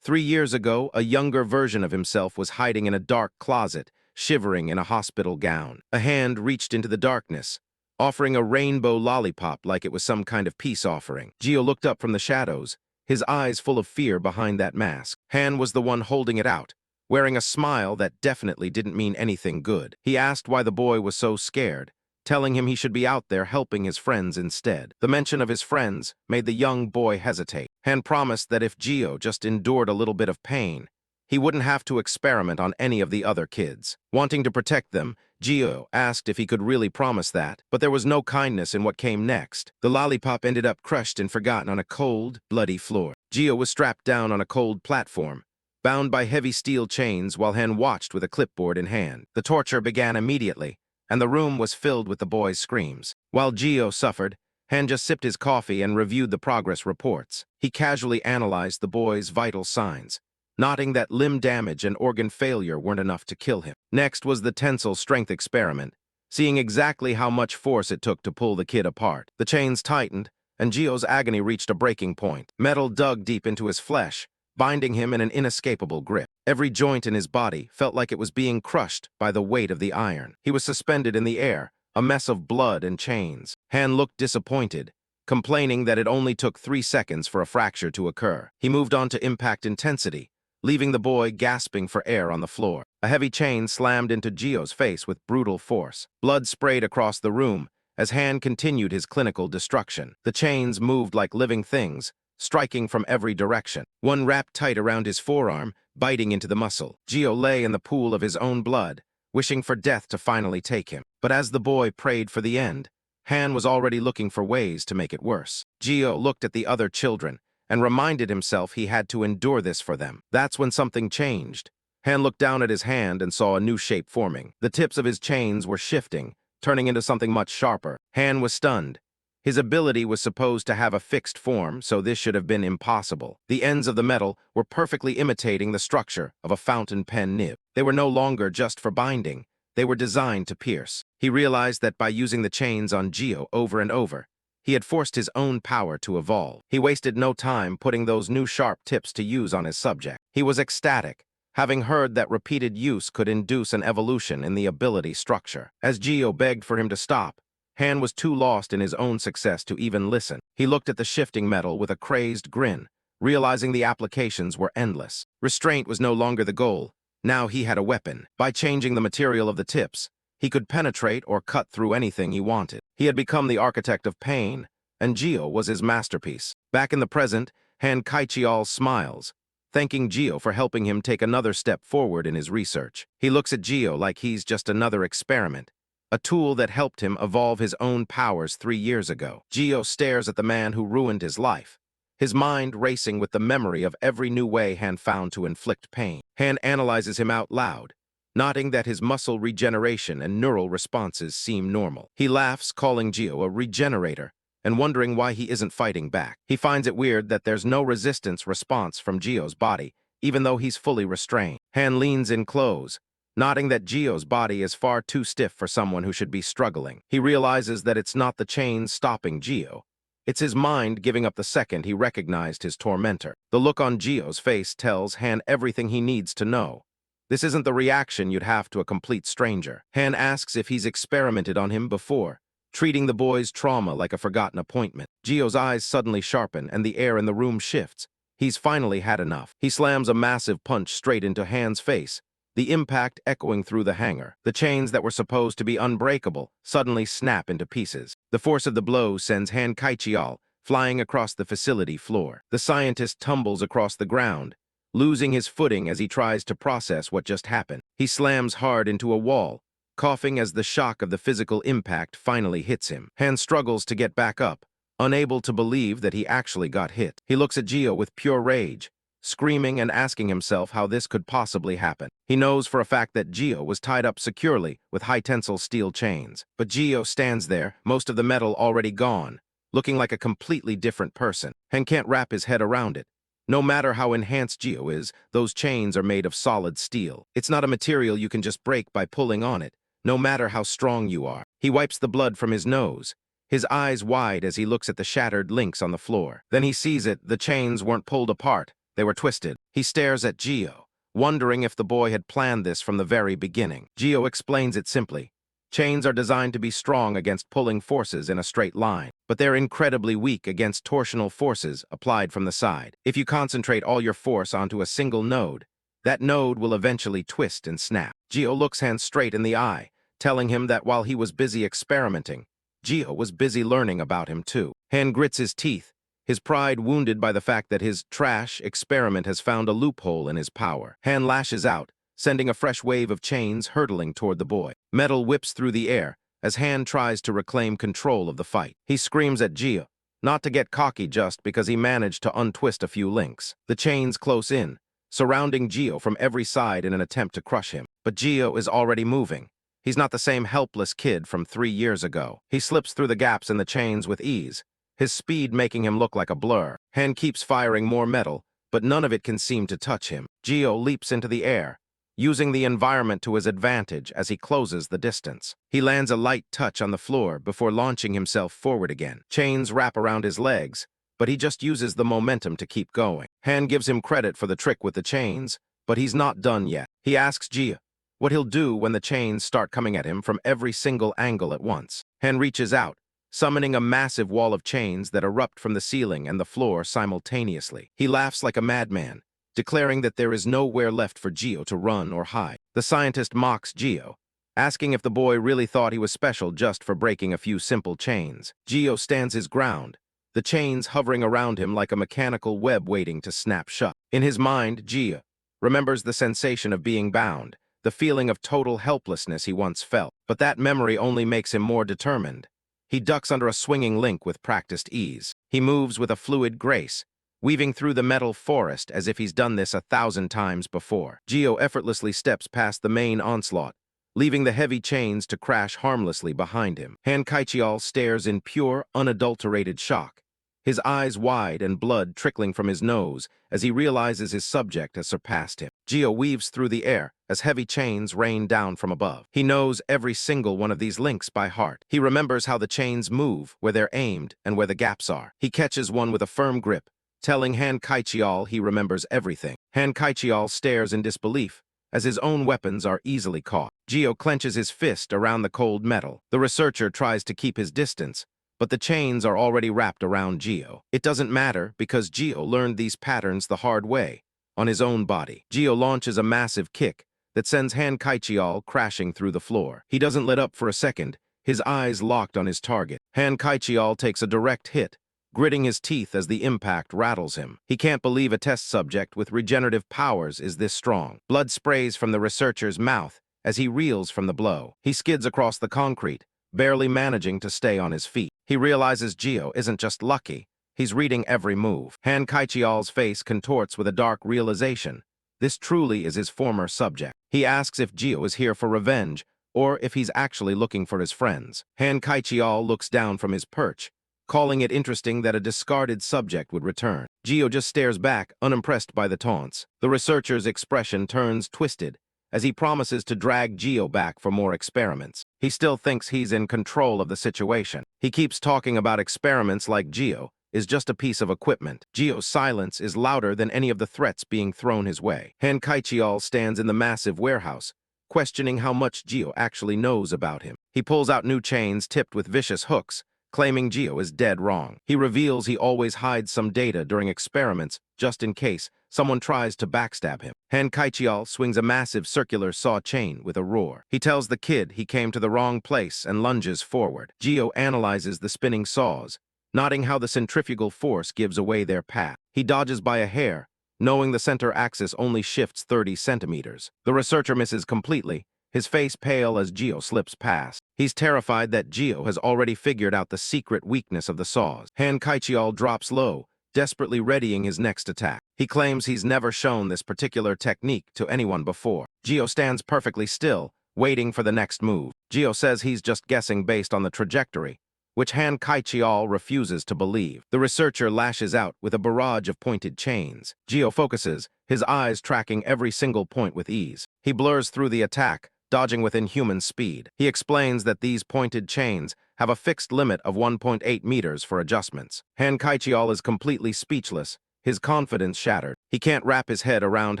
3 years ago, a younger version of himself was hiding in a dark closet, shivering in a hospital gown. A hand reached into the darkness, offering a rainbow lollipop like it was some kind of peace offering. Gio looked up from the shadows, his eyes full of fear behind that mask. Han was the one holding it out, wearing a smile that definitely didn't mean anything good. He asked why the boy was so scared, telling him he should be out there helping his friends instead. The mention of his friends made the young boy hesitate. Han promised that if Gio just endured a little bit of pain, he wouldn't have to experiment on any of the other kids. Wanting to protect them, Gio asked if he could really promise that, but there was no kindness in what came next. The lollipop ended up crushed and forgotten on a cold, bloody floor. Gio was strapped down on a cold platform, bound by heavy steel chains while Han watched with a clipboard in hand. The torture began immediately, and the room was filled with the boy's screams. While Gio suffered, Han just sipped his coffee and reviewed the progress reports. He casually analyzed the boy's vital signs, noting that limb damage and organ failure weren't enough to kill him. Next was the tensile strength experiment, seeing exactly how much force it took to pull the kid apart. The chains tightened, and Gio's agony reached a breaking point. Metal dug deep into his flesh, binding him in an inescapable grip. Every joint in his body felt like it was being crushed by the weight of the iron. He was suspended in the air, a mess of blood and chains. Han looked disappointed, complaining that it only took 3 seconds for a fracture to occur. He moved on to impact intensity, leaving the boy gasping for air on the floor. A heavy chain slammed into Gio's face with brutal force. Blood sprayed across the room as Han continued his clinical destruction. The chains moved like living things, striking from every direction. One wrapped tight around his forearm, biting into the muscle. Gio lay in the pool of his own blood, wishing for death to finally take him. But as the boy prayed for the end, Han was already looking for ways to make it worse. Gio looked at the other children and reminded himself he had to endure this for them. That's when something changed. Han looked down at his hand and saw a new shape forming. The tips of his chains were shifting, turning into something much sharper. Han was stunned. His ability was supposed to have a fixed form, so this should have been impossible. The ends of the metal were perfectly imitating the structure of a fountain pen nib. They were no longer just for binding. They were designed to pierce. He realized that by using the chains on Gio over and over, he had forced his own power to evolve. He wasted no time putting those new sharp tips to use on his subject. He was ecstatic, having heard that repeated use could induce an evolution in the ability structure. As Gio begged for him to stop, Han was too lost in his own success to even listen. He looked at the shifting metal with a crazed grin, realizing the applications were endless. Restraint was no longer the goal. Now he had a weapon. By changing the material of the tips, he could penetrate or cut through anything he wanted. He had become the architect of pain, and Gio was his masterpiece. Back in the present, Han Kaichial smiles, thanking Gio for helping him take another step forward in his research. He looks at Gio like he's just another experiment, a tool that helped him evolve his own powers 3 years ago. Gio stares at the man who ruined his life, his mind racing with the memory of every new way Han found to inflict pain. Han analyzes him out loud, noting that his muscle regeneration and neural responses seem normal. He laughs, calling Gio a regenerator, and wondering why he isn't fighting back. He finds it weird that there's no resistance response from Gio's body, even though he's fully restrained. Han leans in close, noting that Gio's body is far too stiff for someone who should be struggling. He realizes that it's not the chains stopping Gio. It's his mind giving up the second he recognized his tormentor. The look on Gio's face tells Han everything he needs to know. This isn't the reaction you'd have to a complete stranger. Han asks if he's experimented on him before, treating the boy's trauma like a forgotten appointment. Gio's eyes suddenly sharpen and the air in the room shifts. He's finally had enough. He slams a massive punch straight into Han's face, the impact echoing through the hangar. The chains that were supposed to be unbreakable suddenly snap into pieces. The force of the blow sends Han Kaichial flying across the facility floor. The scientist tumbles across the ground, losing his footing as he tries to process what just happened. He slams hard into a wall, coughing as the shock of the physical impact finally hits him. Han struggles to get back up, unable to believe that he actually got hit. He looks at Gio with pure rage, screaming and asking himself how this could possibly happen. He knows for a fact that Gio was tied up securely with high-tensile steel chains. But Gio stands there, most of the metal already gone, looking like a completely different person. Han can't wrap his head around it. No matter how enhanced Gio is, those chains are made of solid steel. It's not a material you can just break by pulling on it, no matter how strong you are. He wipes the blood from his nose, his eyes wide as he looks at the shattered links on the floor. Then he sees it, the chains weren't pulled apart. They were twisted. He stares at Gio, wondering if the boy had planned this from the very beginning. Gio explains it simply. Chains are designed to be strong against pulling forces in a straight line, but they're incredibly weak against torsional forces applied from the side. If you concentrate all your force onto a single node, that node will eventually twist and snap. Gio looks Han straight in the eye, telling him that while he was busy experimenting, Gio was busy learning about him too. Han grits his teeth, his pride wounded by the fact that his trash experiment has found a loophole in his power. Han lashes out, sending a fresh wave of chains hurtling toward the boy. Metal whips through the air as Han tries to reclaim control of the fight. He screams at Gio, not to get cocky just because he managed to untwist a few links. The chains close in, surrounding Gio from every side in an attempt to crush him. But Gio is already moving. He's not the same helpless kid from 3 years ago. He slips through the gaps in the chains with ease, his speed making him look like a blur. Han keeps firing more metal, but none of it can seem to touch him. Gio leaps into the air, using the environment to his advantage as he closes the distance. He lands a light touch on the floor before launching himself forward again. Chains wrap around his legs, but he just uses the momentum to keep going. Han gives him credit for the trick with the chains, but he's not done yet. He asks Gio what he'll do when the chains start coming at him from every single angle at once. Han reaches out, summoning a massive wall of chains that erupt from the ceiling and the floor simultaneously. He laughs like a madman, declaring that there is nowhere left for Gio to run or hide. The scientist mocks Gio, asking if the boy really thought he was special just for breaking a few simple chains. Gio stands his ground, the chains hovering around him like a mechanical web waiting to snap shut. In his mind, Gio remembers the sensation of being bound, the feeling of total helplessness he once felt. But that memory only makes him more determined. He ducks under a swinging link with practiced ease. He moves with a fluid grace, weaving through the metal forest as if he's done this 1,000 times before. Gio effortlessly steps past the main onslaught, leaving the heavy chains to crash harmlessly behind him. Han Kaichial stares in pure, unadulterated shock, his eyes wide and blood trickling from his nose as he realizes his subject has surpassed him. Gio weaves through the air as heavy chains rain down from above. He knows every single one of these links by heart. He remembers how the chains move, where they're aimed, and where the gaps are. He catches one with a firm grip, telling Han Kaichial he remembers everything. Han Kaichial stares in disbelief as his own weapons are easily caught. Gio clenches his fist around the cold metal. The researcher tries to keep his distance, but the chains are already wrapped around Gio. It doesn't matter because Gio learned these patterns the hard way, on his own body. Gio launches a massive kick that sends Han Kaichial crashing through the floor. He doesn't let up for a second, his eyes locked on his target. Han Kaichial takes a direct hit, gritting his teeth as the impact rattles him. He can't believe a test subject with regenerative powers is this strong. Blood sprays from the researcher's mouth as he reels from the blow. He skids across the concrete, barely managing to stay on his feet. He realizes Gio isn't just lucky, he's reading every move. Han Kaichial's face contorts with a dark realization. This truly is his former subject. He asks if Gio is here for revenge, or if he's actually looking for his friends. Han Kaichial looks down from his perch, calling it interesting that a discarded subject would return. Gio just stares back, unimpressed by the taunts. The researcher's expression turns twisted as he promises to drag Gio back for more experiments. He still thinks he's in control of the situation. He keeps talking about experiments like Gio is just a piece of equipment. Gio's silence is louder than any of the threats being thrown his way. Han Kaichial stands in the massive warehouse, questioning how much Gio actually knows about him. He pulls out new chains tipped with vicious hooks, claiming Gio is dead wrong. He reveals he always hides some data during experiments just in case someone tries to backstab him. Han Kaichial swings a massive circular saw chain with a roar. He tells the kid he came to the wrong place and lunges forward. Gio analyzes the spinning saws, noting how the centrifugal force gives away their path. He dodges by a hair, knowing the center axis only shifts 30 centimeters. The researcher misses completely, his face pale as Gio slips past. He's terrified that Gio has already figured out the secret weakness of the saws. Han Kaichial drops low, desperately readying his next attack. He claims he's never shown this particular technique to anyone before. Gio stands perfectly still, waiting for the next move. Gio says he's just guessing based on the trajectory, which Han Kaichial refuses to believe. The researcher lashes out with a barrage of pointed chains. Gio focuses, his eyes tracking every single point with ease. He blurs through the attack, dodging with inhuman speed. He explains that these pointed chains have a fixed limit of 1.8 meters for adjustments. Han Kaichial is completely speechless, his confidence shattered. He can't wrap his head around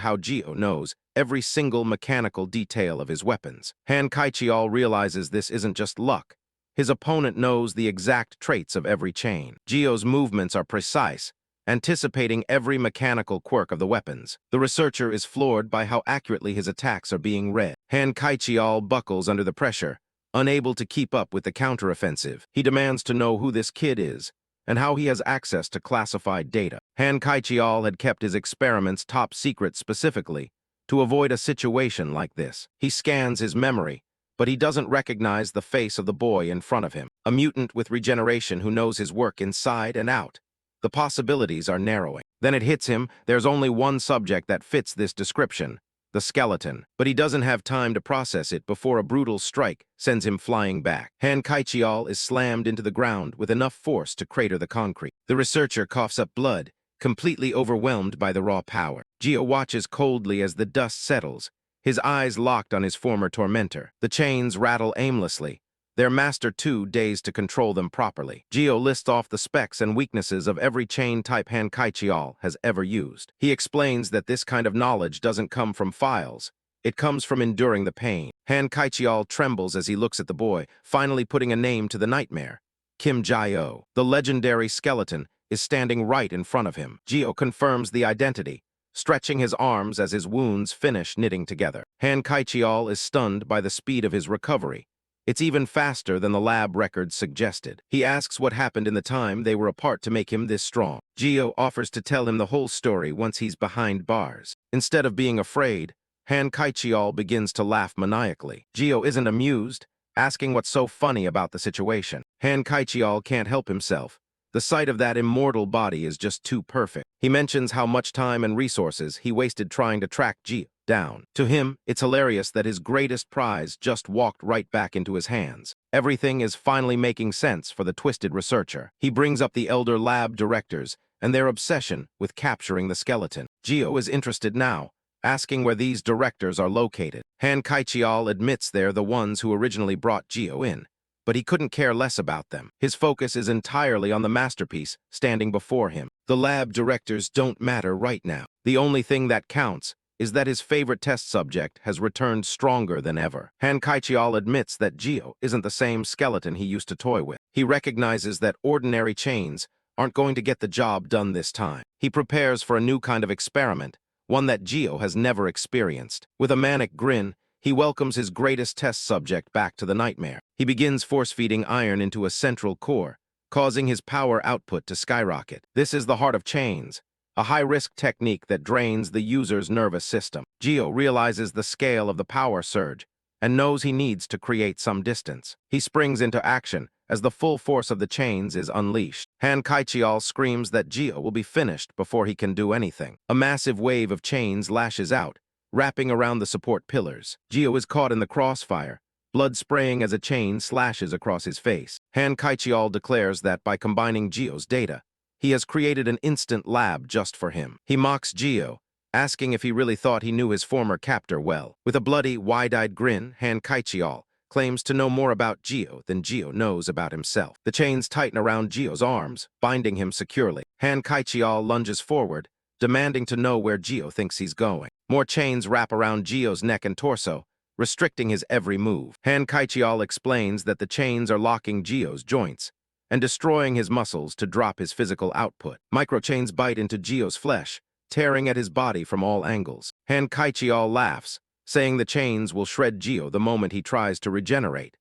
how Gio knows every single mechanical detail of his weapons. Han Kaichial realizes this isn't just luck. His opponent knows the exact traits of every chain. Gio's movements are precise, anticipating every mechanical quirk of the weapons. The researcher is floored by how accurately his attacks are being read. Han Kaichial buckles under the pressure, unable to keep up with the counteroffensive. He demands to know who this kid is and how he has access to classified data. Han Kaichial had kept his experiments top secret specifically to avoid a situation like this. He scans his memory, but he doesn't recognize the face of the boy in front of him, a mutant with regeneration who knows his work inside and out. The possibilities are narrowing. Then it hits him, there's only one subject that fits this description, the skeleton. But he doesn't have time to process it before a brutal strike sends him flying back. Han Kaichial is slammed into the ground with enough force to crater the concrete. The researcher coughs up blood, completely overwhelmed by the raw power. Gio watches coldly as the dust settles, his eyes locked on his former tormentor. The chains rattle aimlessly, their master too dazed to control them properly. Gio lists off the specs and weaknesses of every chain type Han Kaichial has ever used. He explains that this kind of knowledge doesn't come from files. It comes from enduring the pain. Han Kaichial trembles as he looks at the boy, finally putting a name to the nightmare. Kim Jae-o, the legendary skeleton, is standing right in front of him. Gio confirms the identity, stretching his arms as his wounds finish knitting together. Han Kaichial is stunned by the speed of his recovery. It's even faster than the lab records suggested. He asks what happened in the time they were apart to make him this strong. Gio offers to tell him the whole story once he's behind bars. Instead of being afraid, Han Kaichial begins to laugh maniacally. Gio isn't amused, asking what's so funny about the situation. Han Kaichial can't help himself. The sight of that immortal body is just too perfect. He mentions how much time and resources he wasted trying to track Gio down. To him, it's hilarious that his greatest prize just walked right back into his hands. Everything is finally making sense for the twisted researcher. He brings up the elder lab directors and their obsession with capturing the skeleton. Gio is interested now, asking where these directors are located. Han Kaichial admits they're the ones who originally brought Gio in, but he couldn't care less about them. His focus is entirely on the masterpiece standing before him. The lab directors don't matter right now. The only thing that counts is that his favorite test subject has returned stronger than ever. Han Kaichial admits that Gio isn't the same skeleton he used to toy with. He recognizes that ordinary chains aren't going to get the job done this time. He prepares for a new kind of experiment, one that Gio has never experienced. With a manic grin, he welcomes his greatest test subject back to the nightmare. He begins force-feeding iron into a central core, causing his power output to skyrocket. This is the heart of chains, a high-risk technique that drains the user's nervous system. Gio realizes the scale of the power surge and knows he needs to create some distance. He springs into action as the full force of the chains is unleashed. Han Kaichial screams that Gio will be finished before he can do anything. A massive wave of chains lashes out, wrapping around the support pillars. Gio is caught in the crossfire, blood spraying as a chain slashes across his face. Han Kaichial declares that by combining Gio's data, he has created an instant lab just for him. He mocks Gio, asking if he really thought he knew his former captor well. With a bloody, wide-eyed grin, Han Kaichial claims to know more about Gio than Gio knows about himself. The chains tighten around Gio's arms, binding him securely. Han Kaichial lunges forward, demanding to know where Gio thinks he's going. More chains wrap around Gio's neck and torso, restricting his every move. Han Kaichial explains that the chains are locking Gio's joints and destroying his muscles to drop his physical output. Microchains bite into Gio's flesh, tearing at his body from all angles. Han Kaichial laughs, saying the chains will shred Gio the moment he tries to regenerate.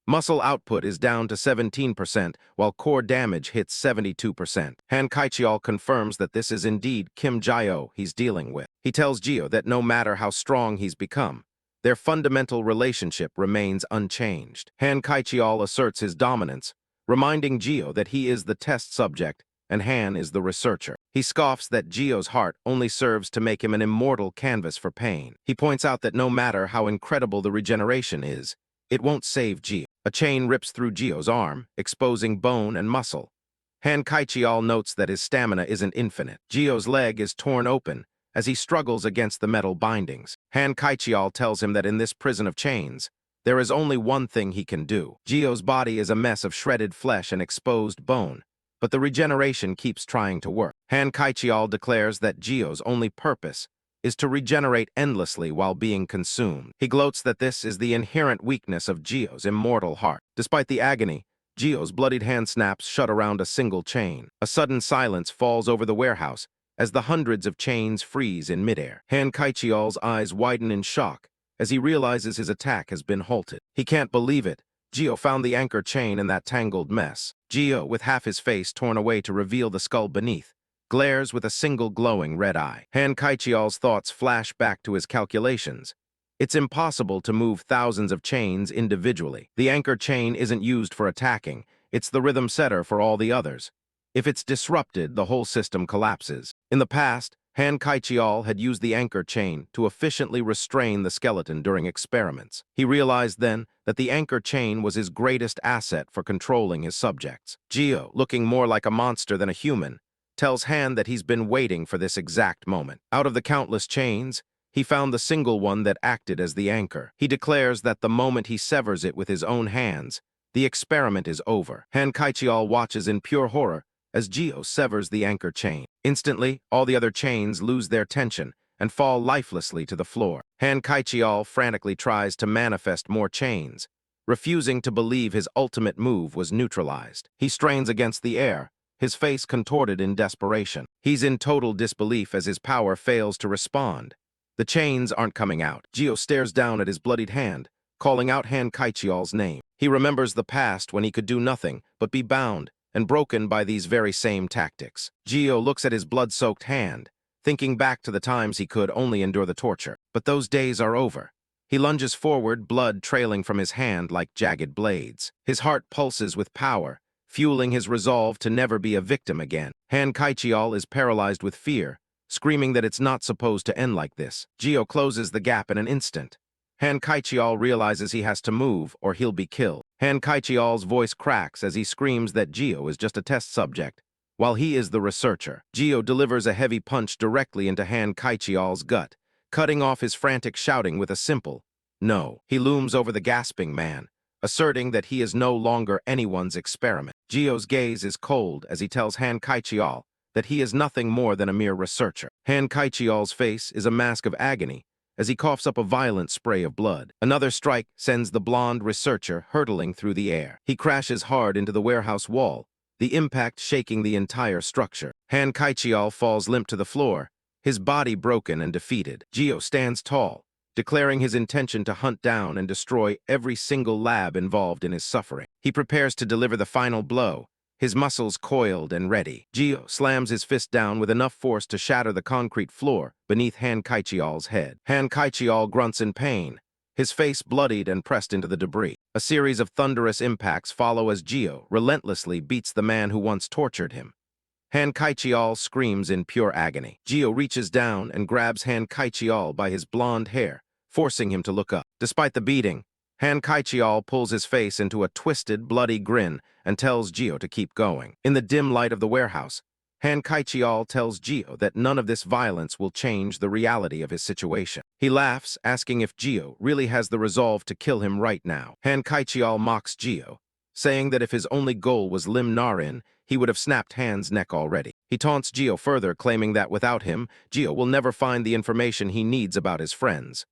Muscle output is down to 17%, while core damage hits 72%. Han Kaichial confirms that this is indeed Kim Jae-o he's dealing with. He tells Gio that no matter how strong he's become, their fundamental relationship remains unchanged. Han Kaichial asserts his dominance, reminding Gio that he is the test subject and Han is the researcher. He scoffs that Gio's heart only serves to make him an immortal canvas for pain. He points out that no matter how incredible the regeneration is, it won't save Gio. A chain rips through Gio's arm, exposing bone and muscle. Han Kaichial notes that his stamina isn't infinite. Gio's leg is torn open as he struggles against the metal bindings. Han Kaichial tells him that in this prison of chains, there is only one thing he can do. Gio's body is a mess of shredded flesh and exposed bone, but the regeneration keeps trying to work. Han Kaichial declares that Gio's only purpose is to regenerate endlessly while being consumed. He gloats that this is the inherent weakness of Gio's immortal heart. Despite the agony, Gio's bloodied hand snaps shut around a single chain. A sudden silence falls over the warehouse as the hundreds of chains freeze in midair. Han Kaichial's eyes widen in shock as he realizes his attack has been halted. He can't believe it. Gio found the anchor chain in that tangled mess. Gio, with half his face torn away to reveal the skull beneath, glares with a single glowing red eye. Han Kaichial's thoughts flash back to his calculations. It's impossible to move thousands of chains individually. The anchor chain isn't used for attacking. It's the rhythm setter for all the others. If it's disrupted, the whole system collapses. In the past, Han Kaichial had used the anchor chain to efficiently restrain the skeleton during experiments. He realized then that the anchor chain was his greatest asset for controlling his subjects. Gio, looking more like a monster than a human, tells Han that he's been waiting for this exact moment. Out of the countless chains, he found the single one that acted as the anchor. He declares that the moment he severs it with his own hands, the experiment is over. Han Kaichial watches in pure horror as Gio severs the anchor chain. Instantly, all the other chains lose their tension and fall lifelessly to the floor. Han Kaichial frantically tries to manifest more chains, refusing to believe his ultimate move was neutralized. He strains against the air, his face contorted in desperation. He's in total disbelief as his power fails to respond. The chains aren't coming out. Gio stares down at his bloodied hand, calling out Han Kaichial's name. He remembers the past when he could do nothing but be bound and broken by these very same tactics. Gio looks at his blood-soaked hand, thinking back to the times he could only endure the torture. But those days are over. He lunges forward, blood trailing from his hand like jagged blades. His heart pulses with power, fueling his resolve to never be a victim again. Han Kaichial is paralyzed with fear, screaming that it's not supposed to end like this. Gio closes the gap in an instant. Han Kaichial realizes he has to move or he'll be killed. Han Kaichial's voice cracks as he screams that Gio is just a test subject, while he is the researcher. Gio delivers a heavy punch directly into Han Kaichial's gut, cutting off his frantic shouting with a simple no. He looms over the gasping man, asserting that he is no longer anyone's experiment. Gio's gaze is cold as he tells Han Kaichial that he is nothing more than a mere researcher. Han Kaichial's face is a mask of agony as he coughs up a violent spray of blood. Another strike sends the blonde researcher hurtling through the air. He crashes hard into the warehouse wall, the impact shaking the entire structure. Han Kaichial falls limp to the floor, his body broken and defeated. Gio stands tall, declaring his intention to hunt down and destroy every single lab involved in his suffering. He prepares to deliver the final blow, his muscles coiled and ready. Gio slams his fist down with enough force to shatter the concrete floor beneath Han Kaichial's head. Han Kaichial grunts in pain, his face bloodied and pressed into the debris. A series of thunderous impacts follow as Gio relentlessly beats the man who once tortured him. Han Kaichial screams in pure agony. Gio reaches down and grabs Han Kaichial by his blonde hair, forcing him to look up. Despite the beating, Han Kaichial pulls his face into a twisted, bloody grin and tells Gio to keep going. In the dim light of the warehouse, Han Kaichial tells Gio that none of this violence will change the reality of his situation. He laughs, asking if Gio really has the resolve to kill him right now. Han Kaichial mocks Gio, saying that if his only goal was Lim Narin, he would have snapped Han's neck already. He taunts Gio further, claiming that without him, Gio will never find the information he needs about his friends.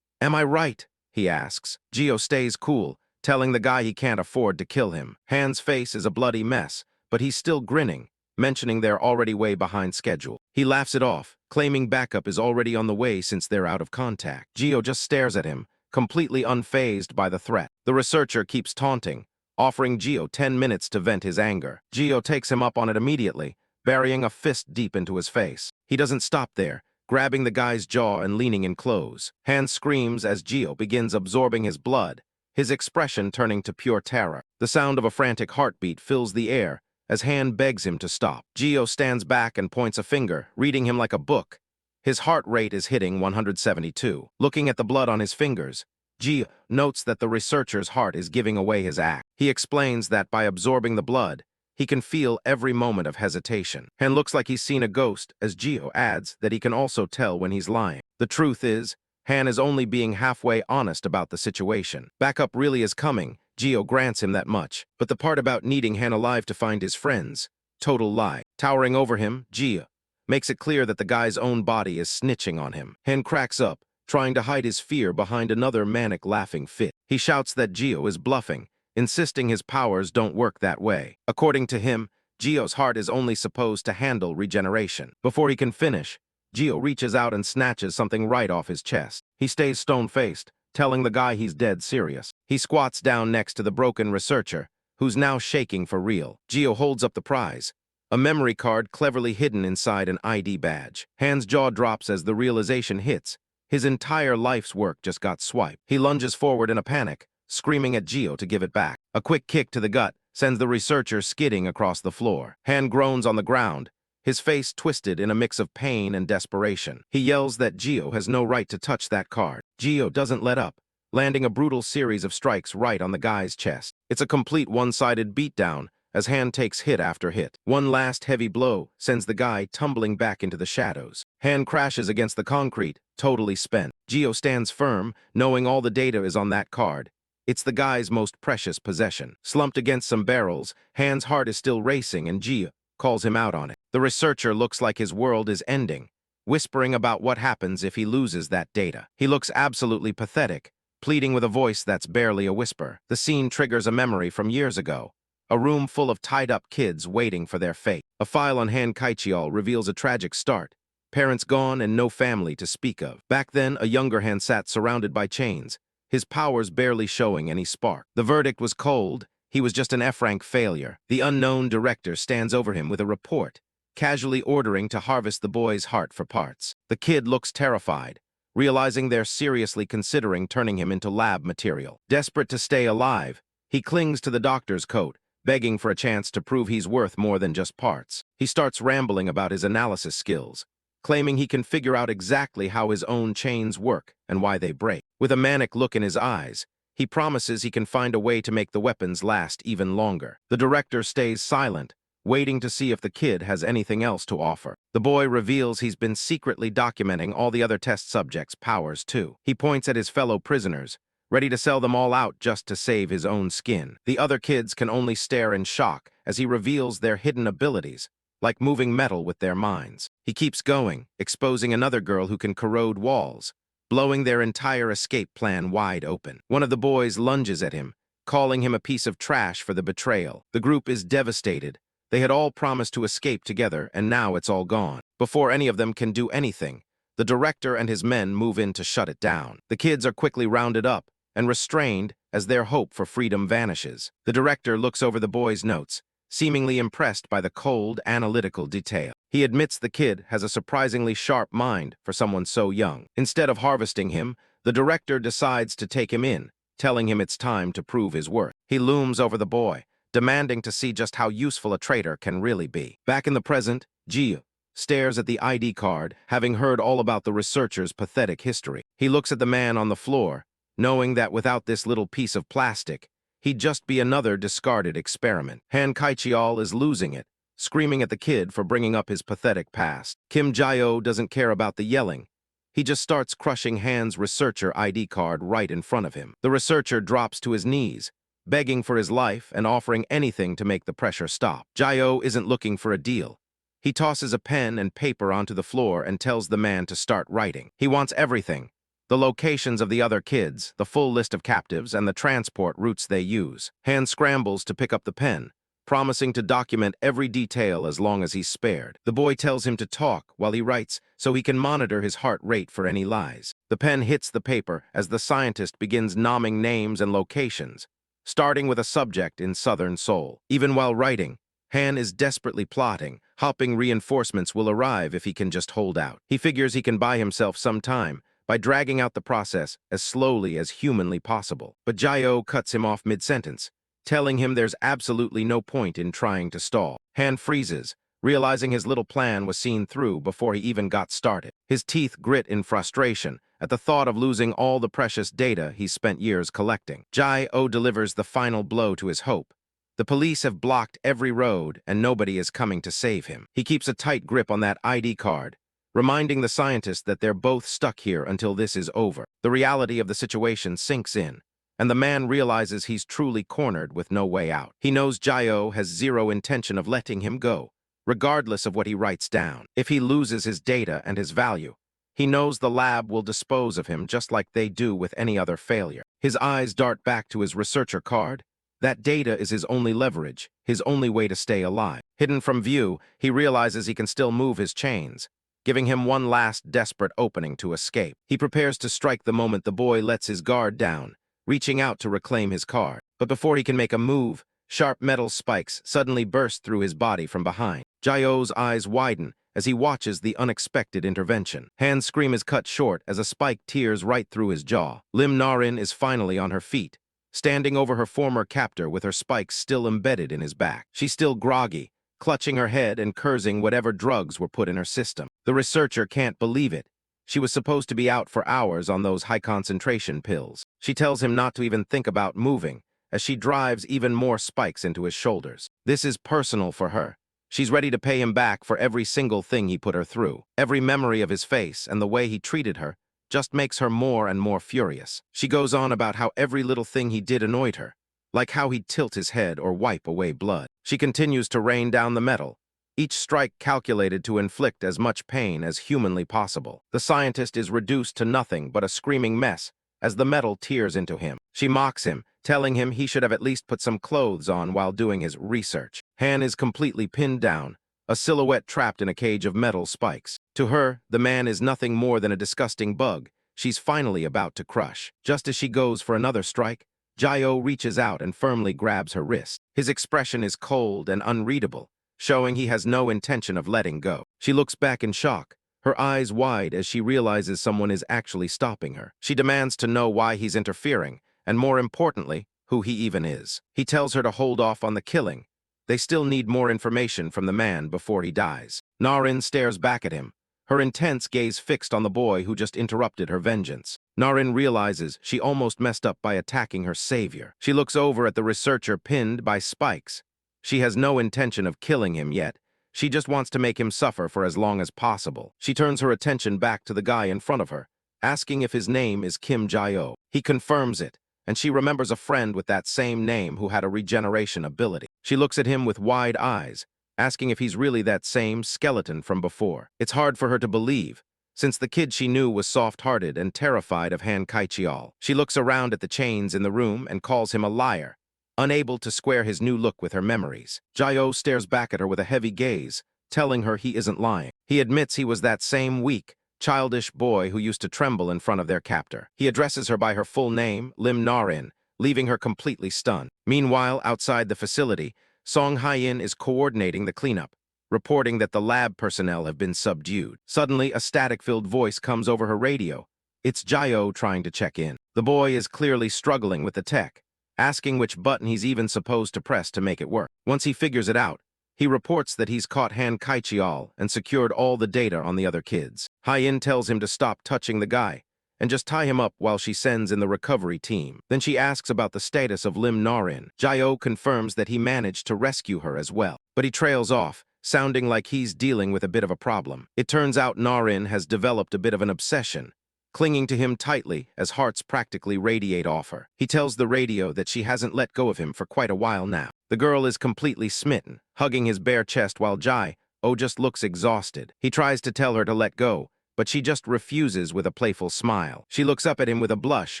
"Am I right?" he asks. Gio stays cool, telling the guy he can't afford to kill him. Han's face is a bloody mess, but he's still grinning, mentioning they're already way behind schedule. He laughs it off, claiming backup is already on the way since they're out of contact. Gio just stares at him, completely unfazed by the threat. The researcher keeps taunting, offering Gio 10 minutes to vent his anger. Gio takes him up on it immediately, burying a fist deep into his face. He doesn't stop there, grabbing the guy's jaw and leaning in close. Han screams as Gio begins absorbing his blood, his expression turning to pure terror. The sound of a frantic heartbeat fills the air as Han begs him to stop. Gio stands back and points a finger, reading him like a book. His heart rate is hitting 172. Looking at the blood on his fingers, Gio notes that the researcher's heart is giving away his act. He explains that by absorbing the blood, he can feel every moment of hesitation. Han looks like he's seen a ghost, as Gio adds that he can also tell when he's lying. The truth is, Han is only being halfway honest about the situation. Backup really is coming, Gio grants him that much. But the part about needing Han alive to find his friends, total lie. Towering over him, Jia makes it clear that the guy's own body is snitching on him. Han cracks up, trying to hide his fear behind another manic laughing fit. He shouts that Gio is bluffing, insisting his powers don't work that way. According to him, Gio's heart is only supposed to handle regeneration. Before he can finish, Gio reaches out and snatches something right off his chest. He stays stone-faced, telling the guy he's dead serious. He squats down next to the broken researcher, who's now shaking for real. Gio holds up the prize, a memory card cleverly hidden inside an ID badge. Han's jaw drops as the realization hits. His entire life's work just got swiped. He lunges forward in a panic, screaming at Gio to give it back. A quick kick to the gut sends the researcher skidding across the floor. Han groans on the ground, his face twisted in a mix of pain and desperation. He yells that Gio has no right to touch that card. Gio doesn't let up, landing a brutal series of strikes right on the guy's chest. It's a complete one-sided beatdown as Han takes hit after hit. One last heavy blow sends the guy tumbling back into the shadows. Han crashes against the concrete, totally spent. Gio stands firm, knowing all the data is on that card. It's the guy's most precious possession. Slumped against some barrels, Han's heart is still racing and Gio calls him out on it. The researcher looks like his world is ending, whispering about what happens if he loses that data. He looks absolutely pathetic, pleading with a voice that's barely a whisper. The scene triggers a memory from years ago. A room full of tied-up kids waiting for their fate. A file on Han Kaichiol reveals a tragic start. Parents gone and no family to speak of. Back then, a younger Han sat surrounded by chains, his powers barely showing any spark. The verdict was cold. He was just an F-rank failure. The unknown director stands over him with a report, casually ordering to harvest the boy's heart for parts. The kid looks terrified, realizing they're seriously considering turning him into lab material. Desperate to stay alive, he clings to the doctor's coat, begging for a chance to prove he's worth more than just parts. He starts rambling about his analysis skills, claiming he can figure out exactly how his own chains work and why they break. With a manic look in his eyes, he promises he can find a way to make the weapons last even longer. The director stays silent, waiting to see if the kid has anything else to offer. The boy reveals he's been secretly documenting all the other test subjects' powers too. He points at his fellow prisoners, ready to sell them all out just to save his own skin. The other kids can only stare in shock as he reveals their hidden abilities, like moving metal with their minds. He keeps going, exposing another girl who can corrode walls, blowing their entire escape plan wide open. One of the boys lunges at him, calling him a piece of trash for the betrayal. The group is devastated. They had all promised to escape together, and now it's all gone. Before any of them can do anything, the director and his men move in to shut it down. The kids are quickly rounded up and restrained as their hope for freedom vanishes. The director looks over the boys' notes, seemingly impressed by the cold, analytical detail. He admits the kid has a surprisingly sharp mind for someone so young. Instead of harvesting him, the director decides to take him in, telling him it's time to prove his worth. He looms over the boy, demanding to see just how useful a traitor can really be. Back in the present, Ji stares at the ID card, having heard all about the researcher's pathetic history. He looks at the man on the floor, knowing that without this little piece of plastic, he'd just be another discarded experiment. Han Kaichiol is losing it, screaming at the kid for bringing up his pathetic past. Kim Jae-oh doesn't care about the yelling. He just starts crushing Han's researcher ID card right in front of him. The researcher drops to his knees, begging for his life and offering anything to make the pressure stop. Jae-oh isn't looking for a deal. He tosses a pen and paper onto the floor and tells the man to start writing. He wants everything: the locations of the other kids, the full list of captives, and the transport routes they use. Han scrambles to pick up the pen, promising to document every detail as long as he's spared. The boy tells him to talk while he writes so he can monitor his heart rate for any lies. The pen hits the paper as the scientist begins nomming names and locations, starting with a subject in southern Seoul. Even while writing, Han is desperately plotting, hoping reinforcements will arrive if he can just hold out. He figures he can buy himself some time by dragging out the process as slowly as humanly possible. But Jae-oh cuts him off mid-sentence, telling him there's absolutely no point in trying to stall. Han freezes, realizing his little plan was seen through before he even got started. His teeth grit in frustration at the thought of losing all the precious data he's spent years collecting. Jae-oh delivers the final blow to his hope. The police have blocked every road and nobody is coming to save him. He keeps a tight grip on that ID card, reminding the scientist that they're both stuck here until this is over. The reality of the situation sinks in, and the man realizes he's truly cornered with no way out. He knows Jae has zero intention of letting him go, regardless of what he writes down. If he loses his data and his value, he knows the lab will dispose of him just like they do with any other failure. His eyes dart back to his researcher card. That data is his only leverage, his only way to stay alive. Hidden from view, he realizes he can still move his chains, giving him one last desperate opening to escape. He prepares to strike the moment the boy lets his guard down, reaching out to reclaim his card. But before he can make a move, sharp metal spikes suddenly burst through his body from behind. Jae's eyes widen as he watches the unexpected intervention. Han's scream is cut short as a spike tears right through his jaw. Lim Narin is finally on her feet, standing over her former captor with her spikes still embedded in his back. She's still groggy, clutching her head and cursing whatever drugs were put in her system. The researcher can't believe it. She was supposed to be out for hours on those high-concentration pills. She tells him not to even think about moving, as she drives even more spikes into his shoulders. This is personal for her. She's ready to pay him back for every single thing he put her through. Every memory of his face and the way he treated her just makes her more and more furious. She goes on about how every little thing he did annoyed her, like how he'd tilt his head or wipe away blood. She continues to rain down the metal, each strike calculated to inflict as much pain as humanly possible. The scientist is reduced to nothing but a screaming mess as the metal tears into him. She mocks him, telling him he should have at least put some clothes on while doing his research. Han is completely pinned down, a silhouette trapped in a cage of metal spikes. To her, the man is nothing more than a disgusting bug she's finally about to crush. Just as she goes for another strike, Jae reaches out and firmly grabs her wrist. His expression is cold and unreadable, showing he has no intention of letting go. She looks back in shock, her eyes wide as she realizes someone is actually stopping her. She demands to know why he's interfering, and more importantly, who he even is. He tells her to hold off on the killing. They still need more information from the man before he dies. Narin stares back at him, her intense gaze fixed on the boy who just interrupted her vengeance. Narin realizes she almost messed up by attacking her savior. She looks over at the researcher pinned by spikes. She has no intention of killing him yet. She just wants to make him suffer for as long as possible. She turns her attention back to the guy in front of her, asking if his name is Kim Jae. He confirms it, and she remembers a friend with that same name who had a regeneration ability. She looks at him with wide eyes, asking if he's really that same skeleton from before. It's hard for her to believe, since the kid she knew was soft-hearted and terrified of Han Kai-chiol. She looks around at the chains in the room and calls him a liar, unable to square his new look with her memories. Jae stares back at her with a heavy gaze, telling her he isn't lying. He admits he was that same weak, childish boy who used to tremble in front of their captor. He addresses her by her full name, Lim Narin, leaving her completely stunned. Meanwhile, outside the facility, Song Hye-in is coordinating the cleanup, reporting that the lab personnel have been subdued. Suddenly, a static-filled voice comes over her radio. It's Jae trying to check in. The boy is clearly struggling with the tech, asking which button he's even supposed to press to make it work. Once he figures it out, he reports that he's caught Han Kai-chiol and secured all the data on the other kids. Hye-in tells him to stop touching the guy and just tie him up while she sends in the recovery team. Then she asks about the status of Lim Narin. Jae confirms that he managed to rescue her as well, but he trails off, sounding like he's dealing with a bit of a problem. It turns out Narin has developed a bit of an obsession, clinging to him tightly as hearts practically radiate off her. He tells the radio that she hasn't let go of him for quite a while now. The girl is completely smitten, hugging his bare chest while Jae just looks exhausted. He tries to tell her to let go, but she just refuses with a playful smile. She looks up at him with a blush,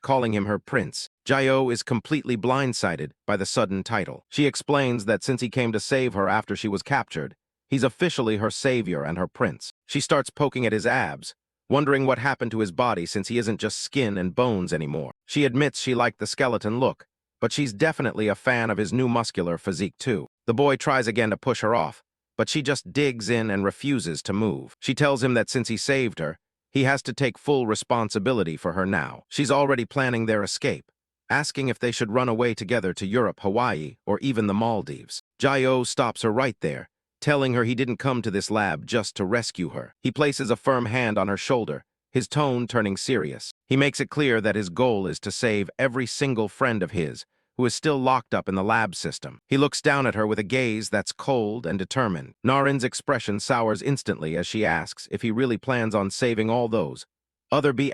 calling him her prince. Jae is completely blindsided by the sudden title. She explains that since he came to save her after she was captured, he's officially her savior and her prince. She starts poking at his abs, wondering what happened to his body since he isn't just skin and bones anymore. She admits she liked the skeleton look, but she's definitely a fan of his new muscular physique too. The boy tries again to push her off, but she just digs in and refuses to move. She tells him that since he saved her, he has to take full responsibility for her now. She's already planning their escape, asking if they should run away together to Europe, Hawaii, or even the Maldives. Jae stops her right there, telling her he didn't come to this lab just to rescue her. He places a firm hand on her shoulder, his tone turning serious. He makes it clear that his goal is to save every single friend of his who is still locked up in the lab system. He looks down at her with a gaze that's cold and determined. Narin's expression sours instantly as she asks if he really plans on saving all those other B**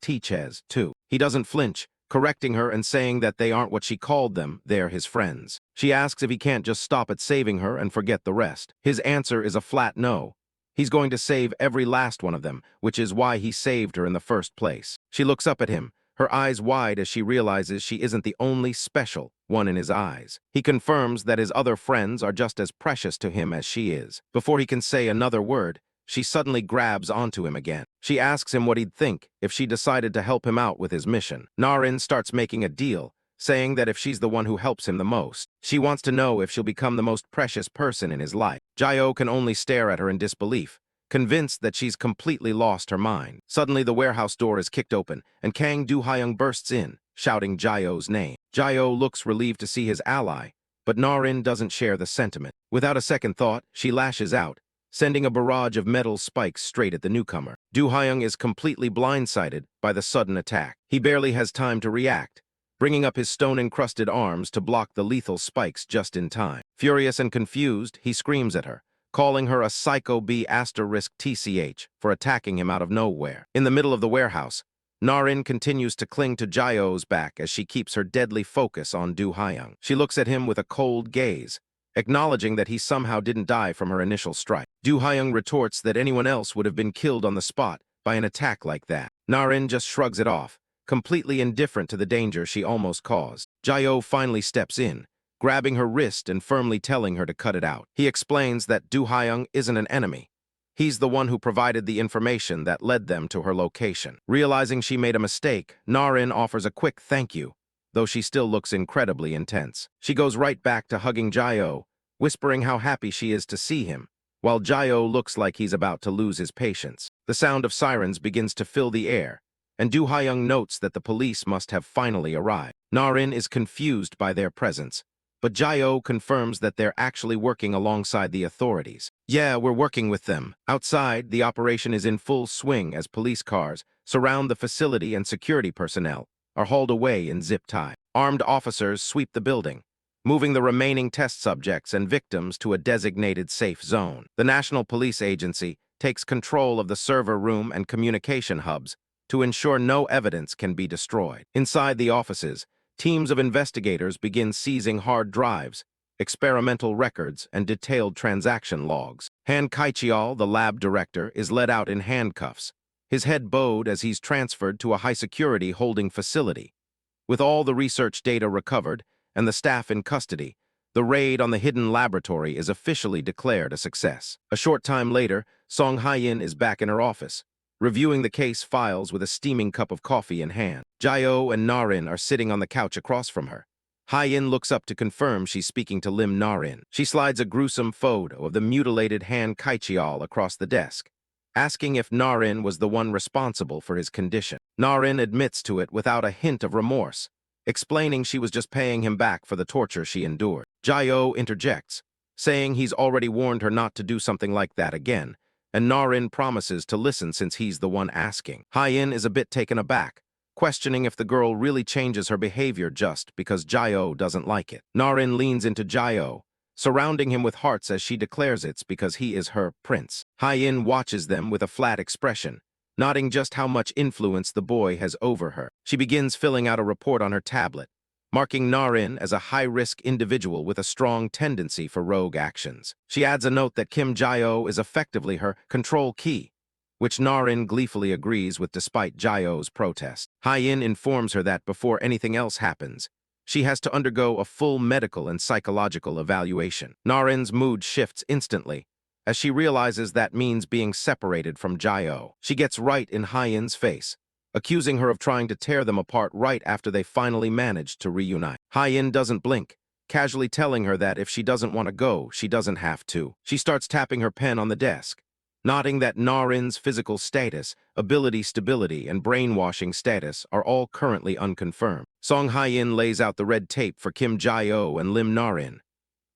teachers too. He doesn't flinch, correcting her and saying that they aren't what she called them, they're his friends. She asks if he can't just stop at saving her and forget the rest. His answer is a flat no. He's going to save every last one of them, which is why he saved her in the first place. She looks up at him, her eyes wide as she realizes she isn't the only special one in his eyes. He confirms that his other friends are just as precious to him as she is. Before he can say another word, she suddenly grabs onto him again. She asks him what he'd think if she decided to help him out with his mission. Narin starts making a deal, saying that if she's the one who helps him the most, she wants to know if she'll become the most precious person in his life. Jae-oh can only stare at her in disbelief, convinced that she's completely lost her mind. Suddenly, the warehouse door is kicked open, and Kang Do-hyung bursts in, shouting Jae-oh's name. Jae-oh looks relieved to see his ally, but Narin doesn't share the sentiment. Without a second thought, she lashes out, sending a barrage of metal spikes straight at the newcomer. Do-hyung is completely blindsided by the sudden attack. He barely has time to react, bringing up his stone-encrusted arms to block the lethal spikes just in time. Furious and confused, he screams at her, calling her a psycho B*TCH for attacking him out of nowhere. In the middle of the warehouse, Narin continues to cling to Jae-oh's back as she keeps her deadly focus on Do-hyung. She looks at him with a cold gaze, acknowledging that he somehow didn't die from her initial strike. Do-hyung retorts that anyone else would have been killed on the spot by an attack like that. Narin just shrugs it off, completely indifferent to the danger she almost caused. Jae-oh finally steps in, grabbing her wrist and firmly telling her to cut it out. He explains that Do-hyung isn't an enemy. He's the one who provided the information that led them to her location. Realizing she made a mistake, Narin offers a quick thank you, though she still looks incredibly intense. She goes right back to hugging Jae-oh, whispering how happy she is to see him, while Jae-oh looks like he's about to lose his patience. The sound of sirens begins to fill the air, and Do-hyung notes that the police must have finally arrived. Narin is confused by their presence, but Jae-oh confirms that they're actually working alongside the authorities. Yeah, we're working with them. Outside, the operation is in full swing as police cars surround the facility and security personnel are hauled away in zip tie. Armed officers sweep the building, moving the remaining test subjects and victims to a designated safe zone. The National Police Agency takes control of the server room and communication hubs to ensure no evidence can be destroyed. Inside the offices, teams of investigators begin seizing hard drives, experimental records, and detailed transaction logs. Han Kai-cheol, the lab director, is led out in handcuffs, his head bowed as he's transferred to a high-security holding facility. With all the research data recovered and the staff in custody, the raid on the hidden laboratory is officially declared a success. A short time later, Song Hye-in is back in her office, reviewing the case files with a steaming cup of coffee in hand. Jae-oh and Narin are sitting on the couch across from her. Hye-in looks up to confirm she's speaking to Lim Narin. She slides a gruesome photo of the mutilated Han Kai-cheol across the desk, asking if Narin was the one responsible for his condition. Narin admits to it without a hint of remorse, explaining she was just paying him back for the torture she endured. Jae-oh interjects, saying he's already warned her not to do something like that again, and Narin promises to listen since he's the one asking. Hye-in is a bit taken aback, questioning if the girl really changes her behavior just because Jae-oh doesn't like it. Narin leans into Jae-oh, surrounding him with hearts as she declares it's because he is her prince. Hye-in watches them with a flat expression, noting just how much influence the boy has over her. She begins filling out a report on her tablet, marking Narin as a high-risk individual with a strong tendency for rogue actions. She adds a note that Kim Jae-oh is effectively her control key, which Narin gleefully agrees with despite Jae-oh's protest. Hye-in informs her that before anything else happens, she has to undergo a full medical and psychological evaluation. Narin's mood shifts instantly, as she realizes that means being separated from Jae-oh. She gets right in Hye-in's face, accusing her of trying to tear them apart right after they finally managed to reunite. Hye-in doesn't blink, casually telling her that if she doesn't want to go, she doesn't have to. She starts tapping her pen on the desk, noting that Narin's physical status, ability stability, and brainwashing status are all currently unconfirmed. Song Hye-in lays out the red tape for Kim Jae-oh and Lim Narin.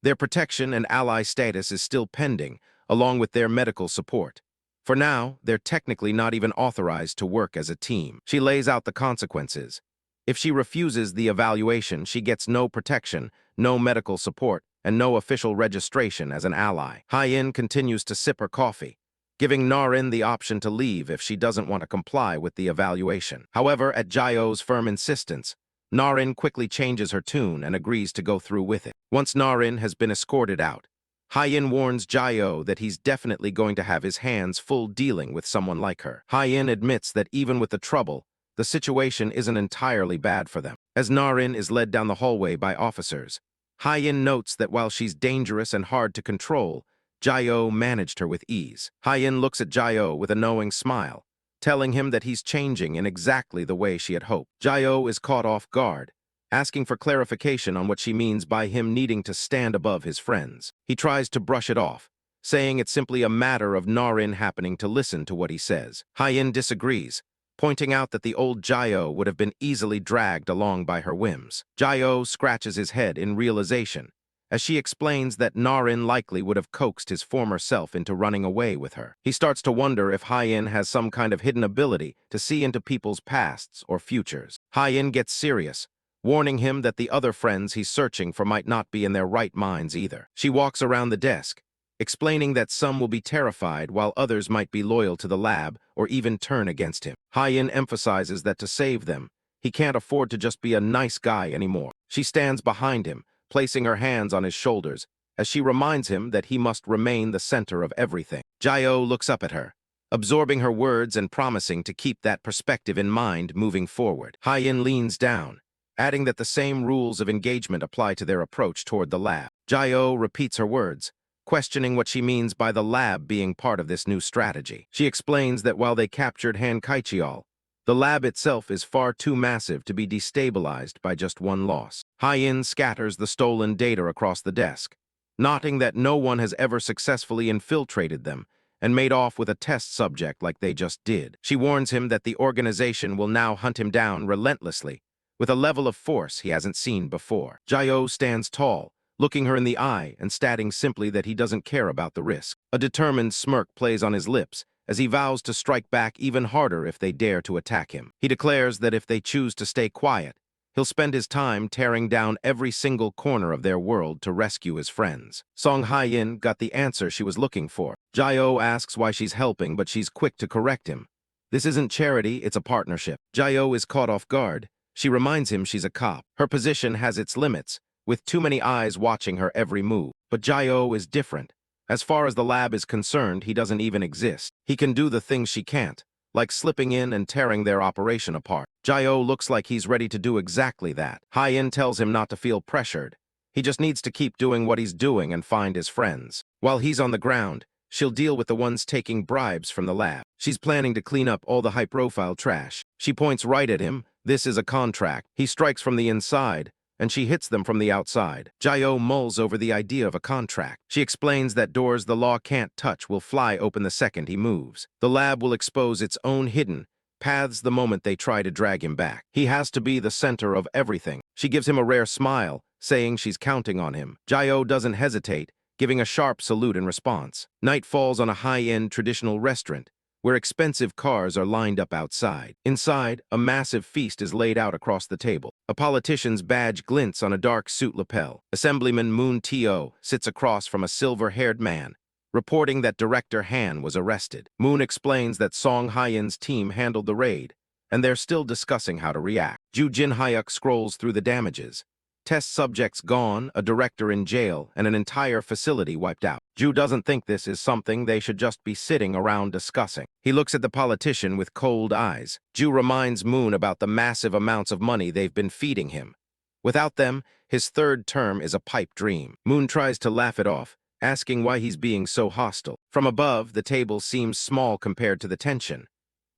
Their protection and ally status is still pending, along with their medical support. For now, they're technically not even authorized to work as a team. She lays out the consequences. If she refuses the evaluation, she gets no protection, no medical support, and no official registration as an ally. Hye-in continues to sip her coffee, giving Narin the option to leave if she doesn't want to comply with the evaluation. However, at Jae-oh's firm insistence, Narin quickly changes her tune and agrees to go through with it. Once Narin has been escorted out, Hye-in warns Jae-oh that he's definitely going to have his hands full dealing with someone like her. Hye-in admits that even with the trouble, the situation isn't entirely bad for them. As Narin is led down the hallway by officers, Hye-in notes that while she's dangerous and hard to control, Jae-oh managed her with ease. Hye-in looks at Jae-oh with a knowing smile, telling him that he's changing in exactly the way she had hoped. Jae-oh is caught off guard, asking for clarification on what she means by him needing to stand above his friends. He tries to brush it off, saying it's simply a matter of Narin happening to listen to what he says. Hye-in disagrees, pointing out that the old Jae-oh would have been easily dragged along by her whims. Jae-oh scratches his head in realization, as she explains that Narin likely would have coaxed his former self into running away with her. He starts to wonder if Hye-in has some kind of hidden ability to see into people's pasts or futures. Hye-in gets serious, warning him that the other friends he's searching for might not be in their right minds either. She walks around the desk, explaining that some will be terrified while others might be loyal to the lab or even turn against him. Hye-in emphasizes that to save them, he can't afford to just be a nice guy anymore. She stands behind him, placing her hands on his shoulders, as she reminds him that he must remain the center of everything. Jae-oh looks up at her, absorbing her words and promising to keep that perspective in mind moving forward. Hye-in leans down, adding that the same rules of engagement apply to their approach toward the lab. Jae-oh repeats her words, questioning what she means by the lab being part of this new strategy. She explains that while they captured Han Kaichial, the lab itself is far too massive to be destabilized by just one loss. Hye-in scatters the stolen data across the desk, noting that no one has ever successfully infiltrated them and made off with a test subject like they just did. She warns him that the organization will now hunt him down relentlessly, with a level of force he hasn't seen before. Jae-oh stands tall, looking her in the eye and stating simply that he doesn't care about the risk. A determined smirk plays on his lips as he vows to strike back even harder if they dare to attack him. He declares that if they choose to stay quiet, he'll spend his time tearing down every single corner of their world to rescue his friends. Song Hye-in got the answer she was looking for. Jae-oh asks why she's helping, but she's quick to correct him. This isn't charity, it's a partnership. Jae-oh is caught off guard. She reminds him she's a cop. Her position has its limits, with too many eyes watching her every move. But Jae-oh is different. As far as the lab is concerned, he doesn't even exist. He can do the things she can't, like slipping in and tearing their operation apart. Jae-oh looks like he's ready to do exactly that. Hye-in tells him not to feel pressured. He just needs to keep doing what he's doing and find his friends. While he's on the ground, she'll deal with the ones taking bribes from the lab. She's planning to clean up all the high-profile trash. She points right at him. This is a contract. He strikes from the inside, and she hits them from the outside. Jae-oh mulls over the idea of a contract. She explains that doors the law can't touch will fly open the second he moves. The lab will expose its own hidden paths the moment they try to drag him back. He has to be the center of everything. She gives him a rare smile, saying she's counting on him. Jae-oh doesn't hesitate, giving a sharp salute in response. Night falls on a high-end traditional restaurant, where expensive cars are lined up outside. Inside, a massive feast is laid out across the table. A politician's badge glints on a dark suit lapel. Assemblyman Moon T.O. sits across from a silver-haired man, reporting that Director Han was arrested. Moon explains that Song Hye-in's team handled the raid, and they're still discussing how to react. Ju Jin-hyuk scrolls through the damages. Test subjects gone, a director in jail, and an entire facility wiped out. Ju doesn't think this is something they should just be sitting around discussing. He looks at the politician with cold eyes. Ju reminds Moon about the massive amounts of money they've been feeding him. Without them, his third term is a pipe dream. Moon tries to laugh it off, asking why he's being so hostile. From above, the table seems small compared to the tension.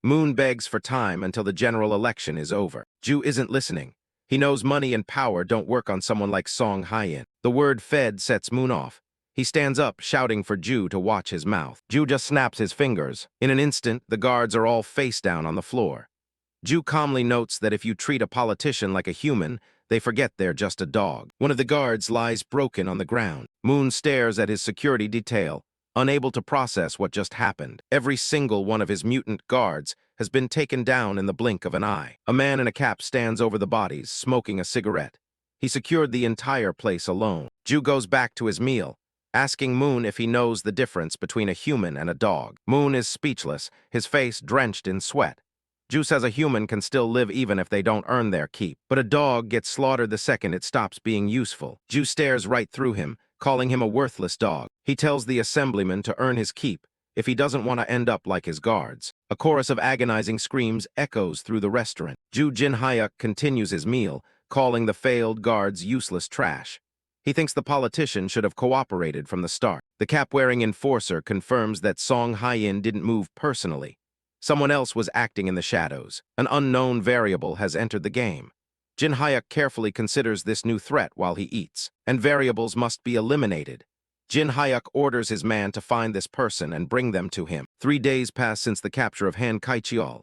Moon begs for time until the general election is over. Ju isn't listening. He knows money and power don't work on someone like Song Hye-in. The word Fed sets Moon off. He stands up, shouting for Ju to watch his mouth. Ju just snaps his fingers. In an instant, the guards are all face down on the floor. Ju calmly notes that if you treat a politician like a human, they forget they're just a dog. One of the guards lies broken on the ground. Moon stares at his security detail, unable to process what just happened. Every single one of his mutant guards has been taken down in the blink of an eye. A man in a cap stands over the bodies, smoking a cigarette. He secured the entire place alone. Ju goes back to his meal, asking Moon if he knows the difference between a human and a dog. Moon is speechless, his face drenched in sweat. Ju says a human can still live even if they don't earn their keep, but a dog gets slaughtered the second it stops being useful. Ju stares right through him, calling him a worthless dog. He tells the assemblyman to earn his keep if he doesn't want to end up like his guards. A chorus of agonizing screams echoes through the restaurant. Ju Jin-hyuk continues his meal, calling the failed guards useless trash. He thinks the politician should have cooperated from the start. The cap-wearing enforcer confirms that Song Hye-in didn't move personally. Someone else was acting in the shadows. An unknown variable has entered the game. Jin-hyuk carefully considers this new threat while he eats, and variables must be eliminated. Jin-hyuk orders his man to find this person and bring them to him. 3 days pass since the capture of Han Kai-cheol.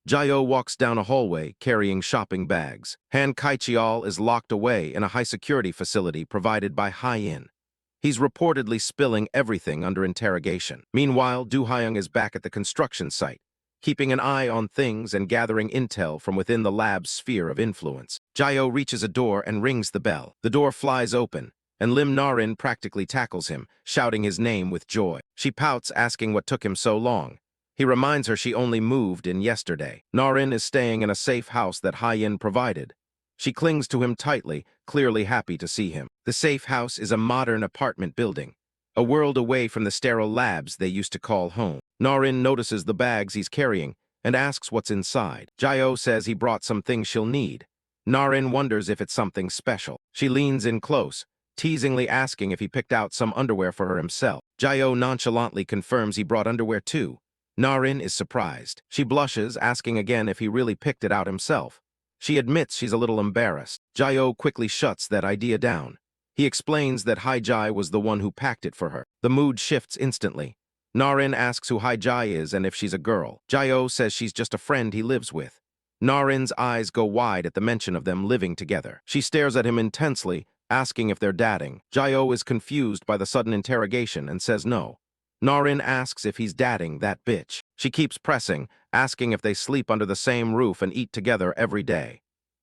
Jae-oh walks down a hallway carrying shopping bags. Han Kai-cheol is locked away in a high-security facility provided by Hye-in. He's reportedly spilling everything under interrogation. Meanwhile, Do-hyung is back at the construction site, keeping an eye on things and gathering intel from within the lab's sphere of influence. Jae-oh reaches a door and rings the bell. The door flies open, and Lim Narin practically tackles him, shouting his name with joy. She pouts, asking what took him so long. He reminds her she only moved in yesterday. Narin is staying in a safe house that Hye-in provided. She clings to him tightly, clearly happy to see him. The safe house is a modern apartment building, a world away from the sterile labs they used to call home. Narin notices the bags he's carrying and asks what's inside. Jae-oh says he brought some things she'll need. Narin wonders if it's something special. She leans in close, teasingly asking if he picked out some underwear for her himself. Jae-oh nonchalantly confirms he brought underwear too. Narin is surprised. She blushes, asking again if he really picked it out himself. She admits she's a little embarrassed. Jae-oh quickly shuts that idea down. He explains that Hye-ji was the one who packed it for her. The mood shifts instantly. Narin asks who Hye-ji is and if she's a girl. Jae-oh says she's just a friend he lives with. Narin's eyes go wide at the mention of them living together. She stares at him intensely, asking if they're dating. Jae-oh is confused by the sudden interrogation and says no. Narin asks if he's dating that bitch. She keeps pressing, asking if they sleep under the same roof and eat together every day.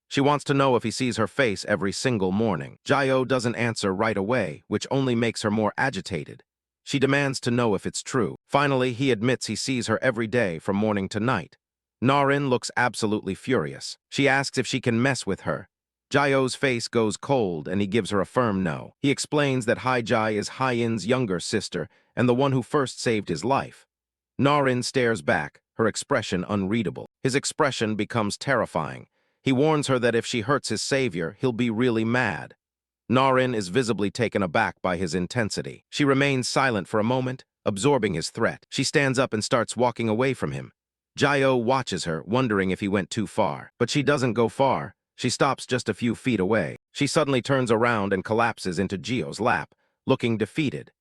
She wants to know if he sees her face every single morning. Jae-oh doesn't answer right away, which only makes her more agitated. She demands to know if it's true. Finally, he admits he sees her every day from morning to night. Narin looks absolutely furious. She asks if she can mess with her. Jae-oh's face goes cold and he gives her a firm no. He explains that Hye-ji is Hye-in's younger sister and the one who first saved his life. Narin stares back, her expression unreadable. His expression becomes terrifying. He warns her that if she hurts his savior, he'll be really mad. Narin is visibly taken aback by his intensity. She remains silent for a moment, absorbing his threat. She stands up and starts walking away from him. Jae-oh watches her, wondering if he went too far. But she doesn't go far. She stops just a few feet away. She suddenly turns around and collapses into Gio's lap, looking defeated.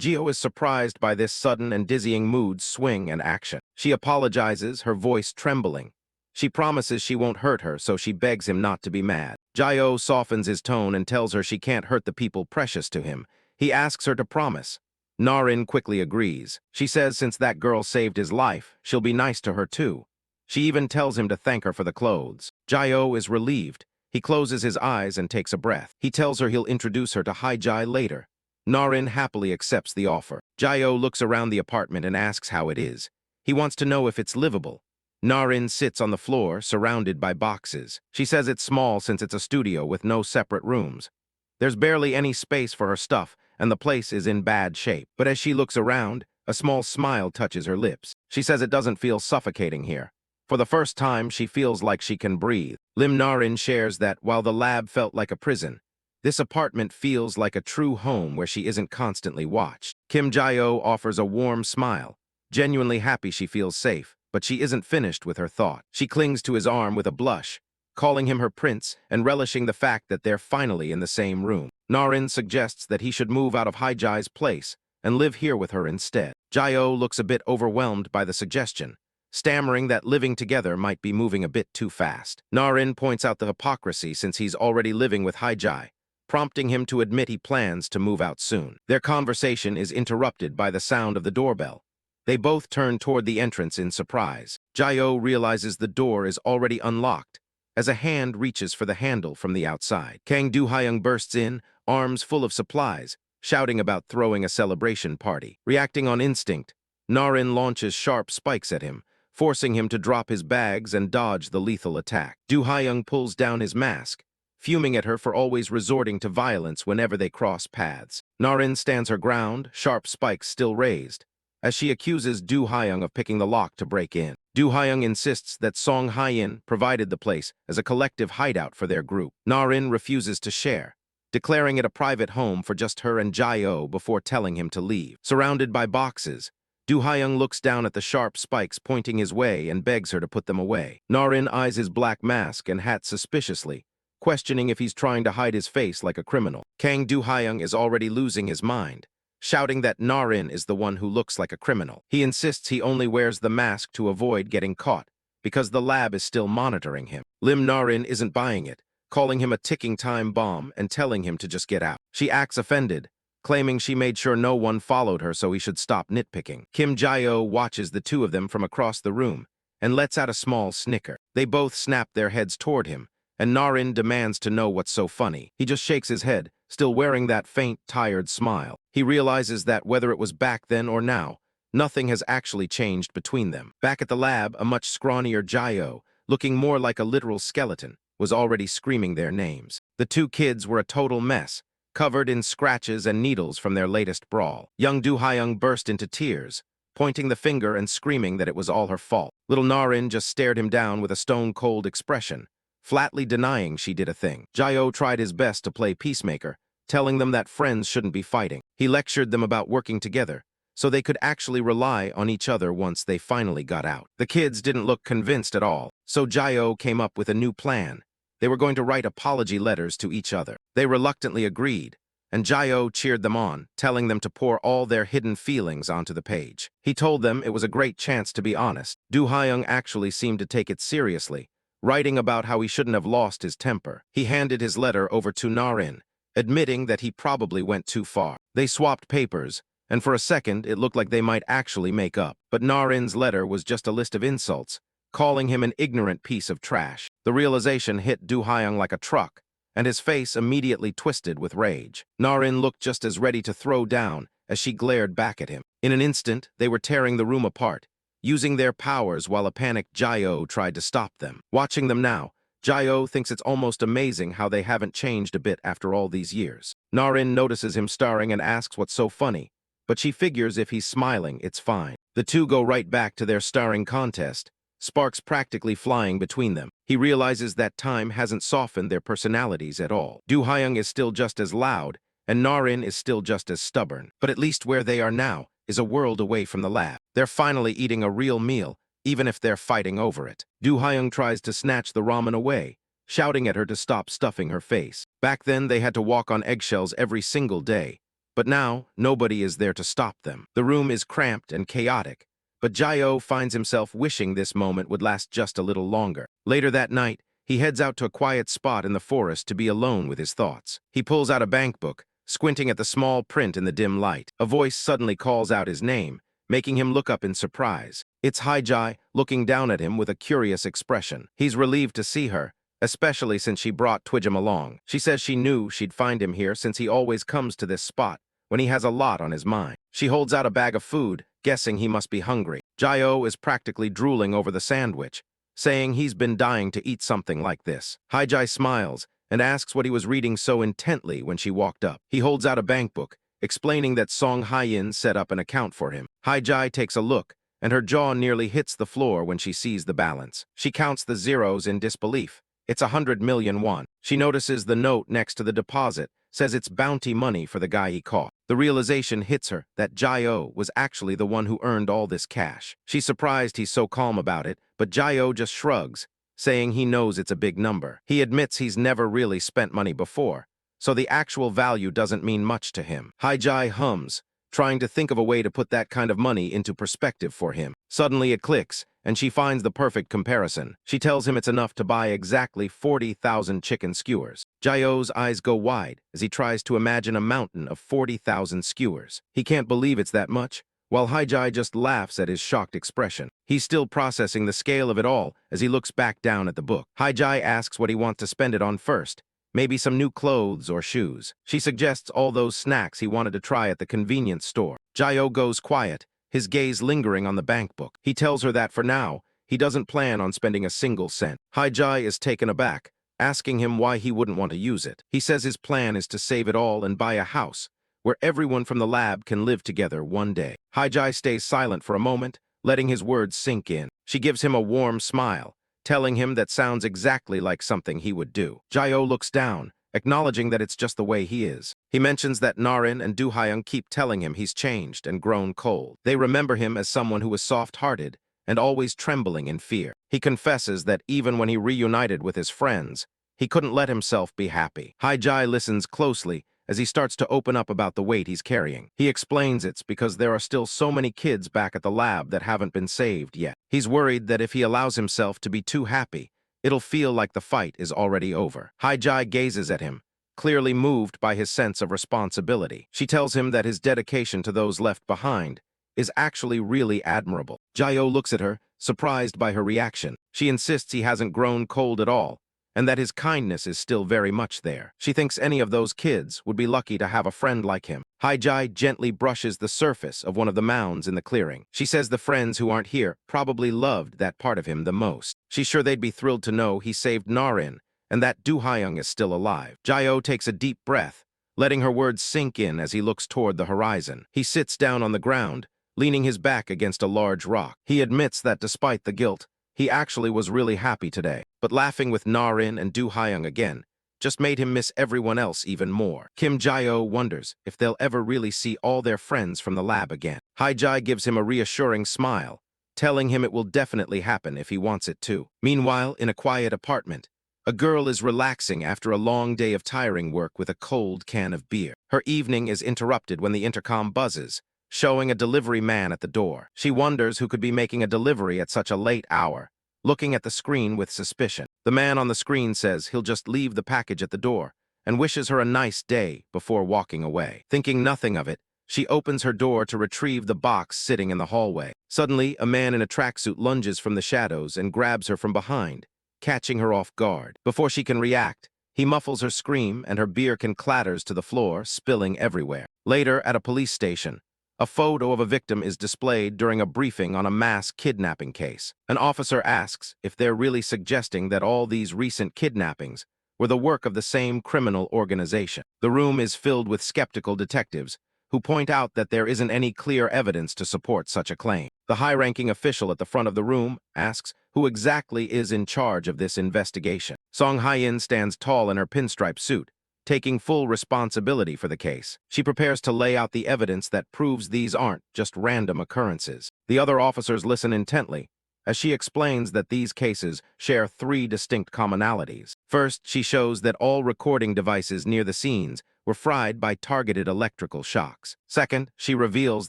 Gio is surprised by this sudden and dizzying mood swing and action. She apologizes, her voice trembling. She promises she won't hurt her, so she begs him not to be mad. Jae-oh softens his tone and tells her she can't hurt the people precious to him. He asks her to promise. Narin quickly agrees. She says since that girl saved his life, she'll be nice to her too. She even tells him to thank her for the clothes. Jae-oh is relieved. He closes his eyes and takes a breath. He tells her he'll introduce her to Hye-ji later. Narin happily accepts the offer. Jae-oh looks around the apartment and asks how it is. He wants to know if it's livable. Narin sits on the floor, surrounded by boxes. She says it's small since it's a studio with no separate rooms. There's barely any space for her stuff, and the place is in bad shape. But as she looks around, a small smile touches her lips. She says it doesn't feel suffocating here. For the first time, she feels like she can breathe. Lim Narin shares that while the lab felt like a prison, this apartment feels like a true home where she isn't constantly watched. Kim Jae-oh offers a warm smile, genuinely happy she feels safe, but she isn't finished with her thought. She clings to his arm with a blush, calling him her prince and relishing the fact that they're finally in the same room. Narin suggests that he should move out of Hye-ji's place and live here with her instead. Jae-oh looks a bit overwhelmed by the suggestion, stammering that living together might be moving a bit too fast. Narin points out the hypocrisy since he's already living with Hye-ji, prompting him to admit he plans to move out soon. Their conversation is interrupted by the sound of the doorbell. They both turn toward the entrance in surprise. Jae-oh realizes the door is already unlocked as a hand reaches for the handle from the outside. Kang Do-hyung bursts in, arms full of supplies, shouting about throwing a celebration party. Reacting on instinct, Narin launches sharp spikes at him, forcing him to drop his bags and dodge the lethal attack. Do Hye-young pulls down his mask, fuming at her for always resorting to violence whenever they cross paths. Na-in stands her ground, sharp spikes still raised, as she accuses Do Hye-young of picking the lock to break in. Do Hye-young insists that Song Hye-in provided the place as a collective hideout for their group. Na-in refuses to share, declaring it a private home for just her and Jae-oh before telling him to leave. Surrounded by boxes, Do Hye-young looks down at the sharp spikes pointing his way and begs her to put them away. Na-in eyes his black mask and hat suspiciously, questioning if he's trying to hide his face like a criminal. Kang Do Hye-young is already losing his mind, shouting that Na-in is the one who looks like a criminal. He insists he only wears the mask to avoid getting caught, because the lab is still monitoring him. Lim Na-in isn't buying it, calling him a ticking time bomb and telling him to just get out. She acts offended, claiming she made sure no one followed her so he should stop nitpicking. Kim Jae-oh watches the two of them from across the room and lets out a small snicker. They both snap their heads toward him, and Na-in demands to know what's so funny. He just shakes his head, still wearing that faint, tired smile. He realizes that whether it was back then or now, nothing has actually changed between them. Back at the lab, a much scrawnier Jae-oh, looking more like a literal skeleton, was already screaming their names. The two kids were a total mess, covered in scratches and needles from their latest brawl. Young Do Hye-young burst into tears, pointing the finger and screaming that it was all her fault. Little Na-in just stared him down with a stone-cold expression, flatly denying she did a thing. Jae-oh tried his best to play peacemaker, telling them that friends shouldn't be fighting. He lectured them about working together, so they could actually rely on each other once they finally got out. The kids didn't look convinced at all, so Jae-oh came up with a new plan. They were going to write apology letters to each other. They reluctantly agreed, and Jae-oh cheered them on, telling them to pour all their hidden feelings onto the page. He told them it was a great chance to be honest. Do Hye-young actually seemed to take it seriously, writing about how he shouldn't have lost his temper. He handed his letter over to Na-in, admitting that he probably went too far. They swapped papers, and for a second it looked like they might actually make up. But Na-in's letter was just a list of insults, calling him an ignorant piece of trash. The realization hit Do Hye-young like a truck, and his face immediately twisted with rage. Na-in looked just as ready to throw down as she glared back at him. In an instant, they were tearing the room apart, using their powers while a panicked Jae-oh tried to stop them. Watching them now, Jae-oh thinks it's almost amazing how they haven't changed a bit after all these years. Na-in notices him staring and asks what's so funny, but she figures if he's smiling, it's fine. The two go right back to their starring contest, sparks practically flying between them. He realizes that time hasn't softened their personalities at all. Do Hye-young is still just as loud, and Na-in is still just as stubborn. But at least where they are now is a world away from the lab. They're finally eating a real meal, even if they're fighting over it. Do Hye-young tries to snatch the ramen away, shouting at her to stop stuffing her face. Back then, they had to walk on eggshells every single day, but now, nobody is there to stop them. The room is cramped and chaotic, but Jae-oh finds himself wishing this moment would last just a little longer. Later that night, he heads out to a quiet spot in the forest to be alone with his thoughts. He pulls out a bank book, squinting at the small print in the dim light. A voice suddenly calls out his name, making him look up in surprise. It's Hye-ji, looking down at him with a curious expression. He's relieved to see her, especially since she brought Twigim along. She says she knew she'd find him here since he always comes to this spot when he has a lot on his mind. She holds out a bag of food, guessing he must be hungry. Jae-oh is practically drooling over the sandwich, saying he's been dying to eat something like this. Hye-ji smiles and asks what he was reading so intently when she walked up. He holds out a bank book, explaining that Song Hye-in set up an account for him. Hye-ji takes a look, and her jaw nearly hits the floor when she sees the balance. She counts the zeros in disbelief. It's 100 million won. She notices the note next to the deposit, says it's bounty money for the guy he caught. The realization hits her that Jae-oh was actually the one who earned all this cash. She's surprised he's so calm about it, but Jae-oh just shrugs, saying he knows it's a big number. He admits he's never really spent money before, so the actual value doesn't mean much to him. Hye-ji hums, trying to think of a way to put that kind of money into perspective for him. Suddenly it clicks, and she finds the perfect comparison. She tells him it's enough to buy exactly 40,000 chicken skewers. Jae-oh's eyes go wide as he tries to imagine a mountain of 40,000 skewers. He can't believe it's that much, while Hye-ji just laughs at his shocked expression. He's still processing the scale of it all as he looks back down at the book. Hye-ji asks what he wants to spend it on first. Maybe some new clothes or shoes. She suggests all those snacks he wanted to try at the convenience store. Jae-oh goes quiet, his gaze lingering on the bank book. He tells her that for now, He doesn't plan on spending a single cent. Hye-ji is taken aback, asking him why he wouldn't want to use it. He says his plan is to save it all and buy a house where everyone from the lab can live together one day. Hye-ji stays silent for a moment, letting his words sink in. She gives him a warm smile, telling him that sounds exactly like something he would do. Jae-oh looks down, acknowledging that it's just the way he is. He mentions that Narin and Do-hyung keep telling him he's changed and grown cold. They remember him as someone who was soft-hearted and always trembling in fear. He confesses that even when he reunited with his friends, he couldn't let himself be happy. Hye-ji listens closely as he starts to open up about the weight he's carrying. He explains it's because there are still so many kids back at the lab that haven't been saved yet. He's worried that if he allows himself to be too happy, it'll feel like the fight is already over. Hye-ji gazes at him, clearly moved by his sense of responsibility. She tells him that his dedication to those left behind is actually really admirable. Jae-oh looks at her, surprised by her reaction. She insists he hasn't grown cold at all, and that his kindness is still very much there. She thinks any of those kids would be lucky to have a friend like him. Hye-ji gently brushes the surface of one of the mounds in the clearing. She says the friends who aren't here probably loved that part of him the most. She's sure they'd be thrilled to know he saved Narin and that Do-hyung is still alive. Jae-oh takes a deep breath, letting her words sink in as he looks toward the horizon. He sits down on the ground, leaning his back against a large rock. He admits that despite the guilt, he actually was really happy today, but laughing with Narin and Do-hyung again just made him miss everyone else even more. Kim Jae-oh wonders if they'll ever really see all their friends from the lab again. Hye-ji gives him a reassuring smile, telling him it will definitely happen if he wants it to. Meanwhile, in a quiet apartment, a girl is relaxing after a long day of tiring work with a cold can of beer. Her evening is interrupted when the intercom buzzes, showing a delivery man at the door. She wonders who could be making a delivery at such a late hour, looking at the screen with suspicion. The man on the screen says he'll just leave the package at the door and wishes her a nice day before walking away. Thinking nothing of it, she opens her door to retrieve the box sitting in the hallway. Suddenly, a man in a tracksuit lunges from the shadows and grabs her from behind, catching her off guard. Before she can react, he muffles her scream and her beer can clatters to the floor, spilling everywhere. Later, at a police station, a photo of a victim is displayed during a briefing on a mass kidnapping case. An officer asks if they're really suggesting that all these recent kidnappings were the work of the same criminal organization. The room is filled with skeptical detectives who point out that there isn't any clear evidence to support such a claim. The high-ranking official at the front of the room asks who exactly is in charge of this investigation. Song Hye-in stands tall in her pinstripe suit, taking full responsibility for the case. She prepares to lay out the evidence that proves these aren't just random occurrences. The other officers listen intently as she explains that these cases share 3 distinct commonalities. First, she shows that all recording devices near the scenes were fried by targeted electrical shocks. Second, she reveals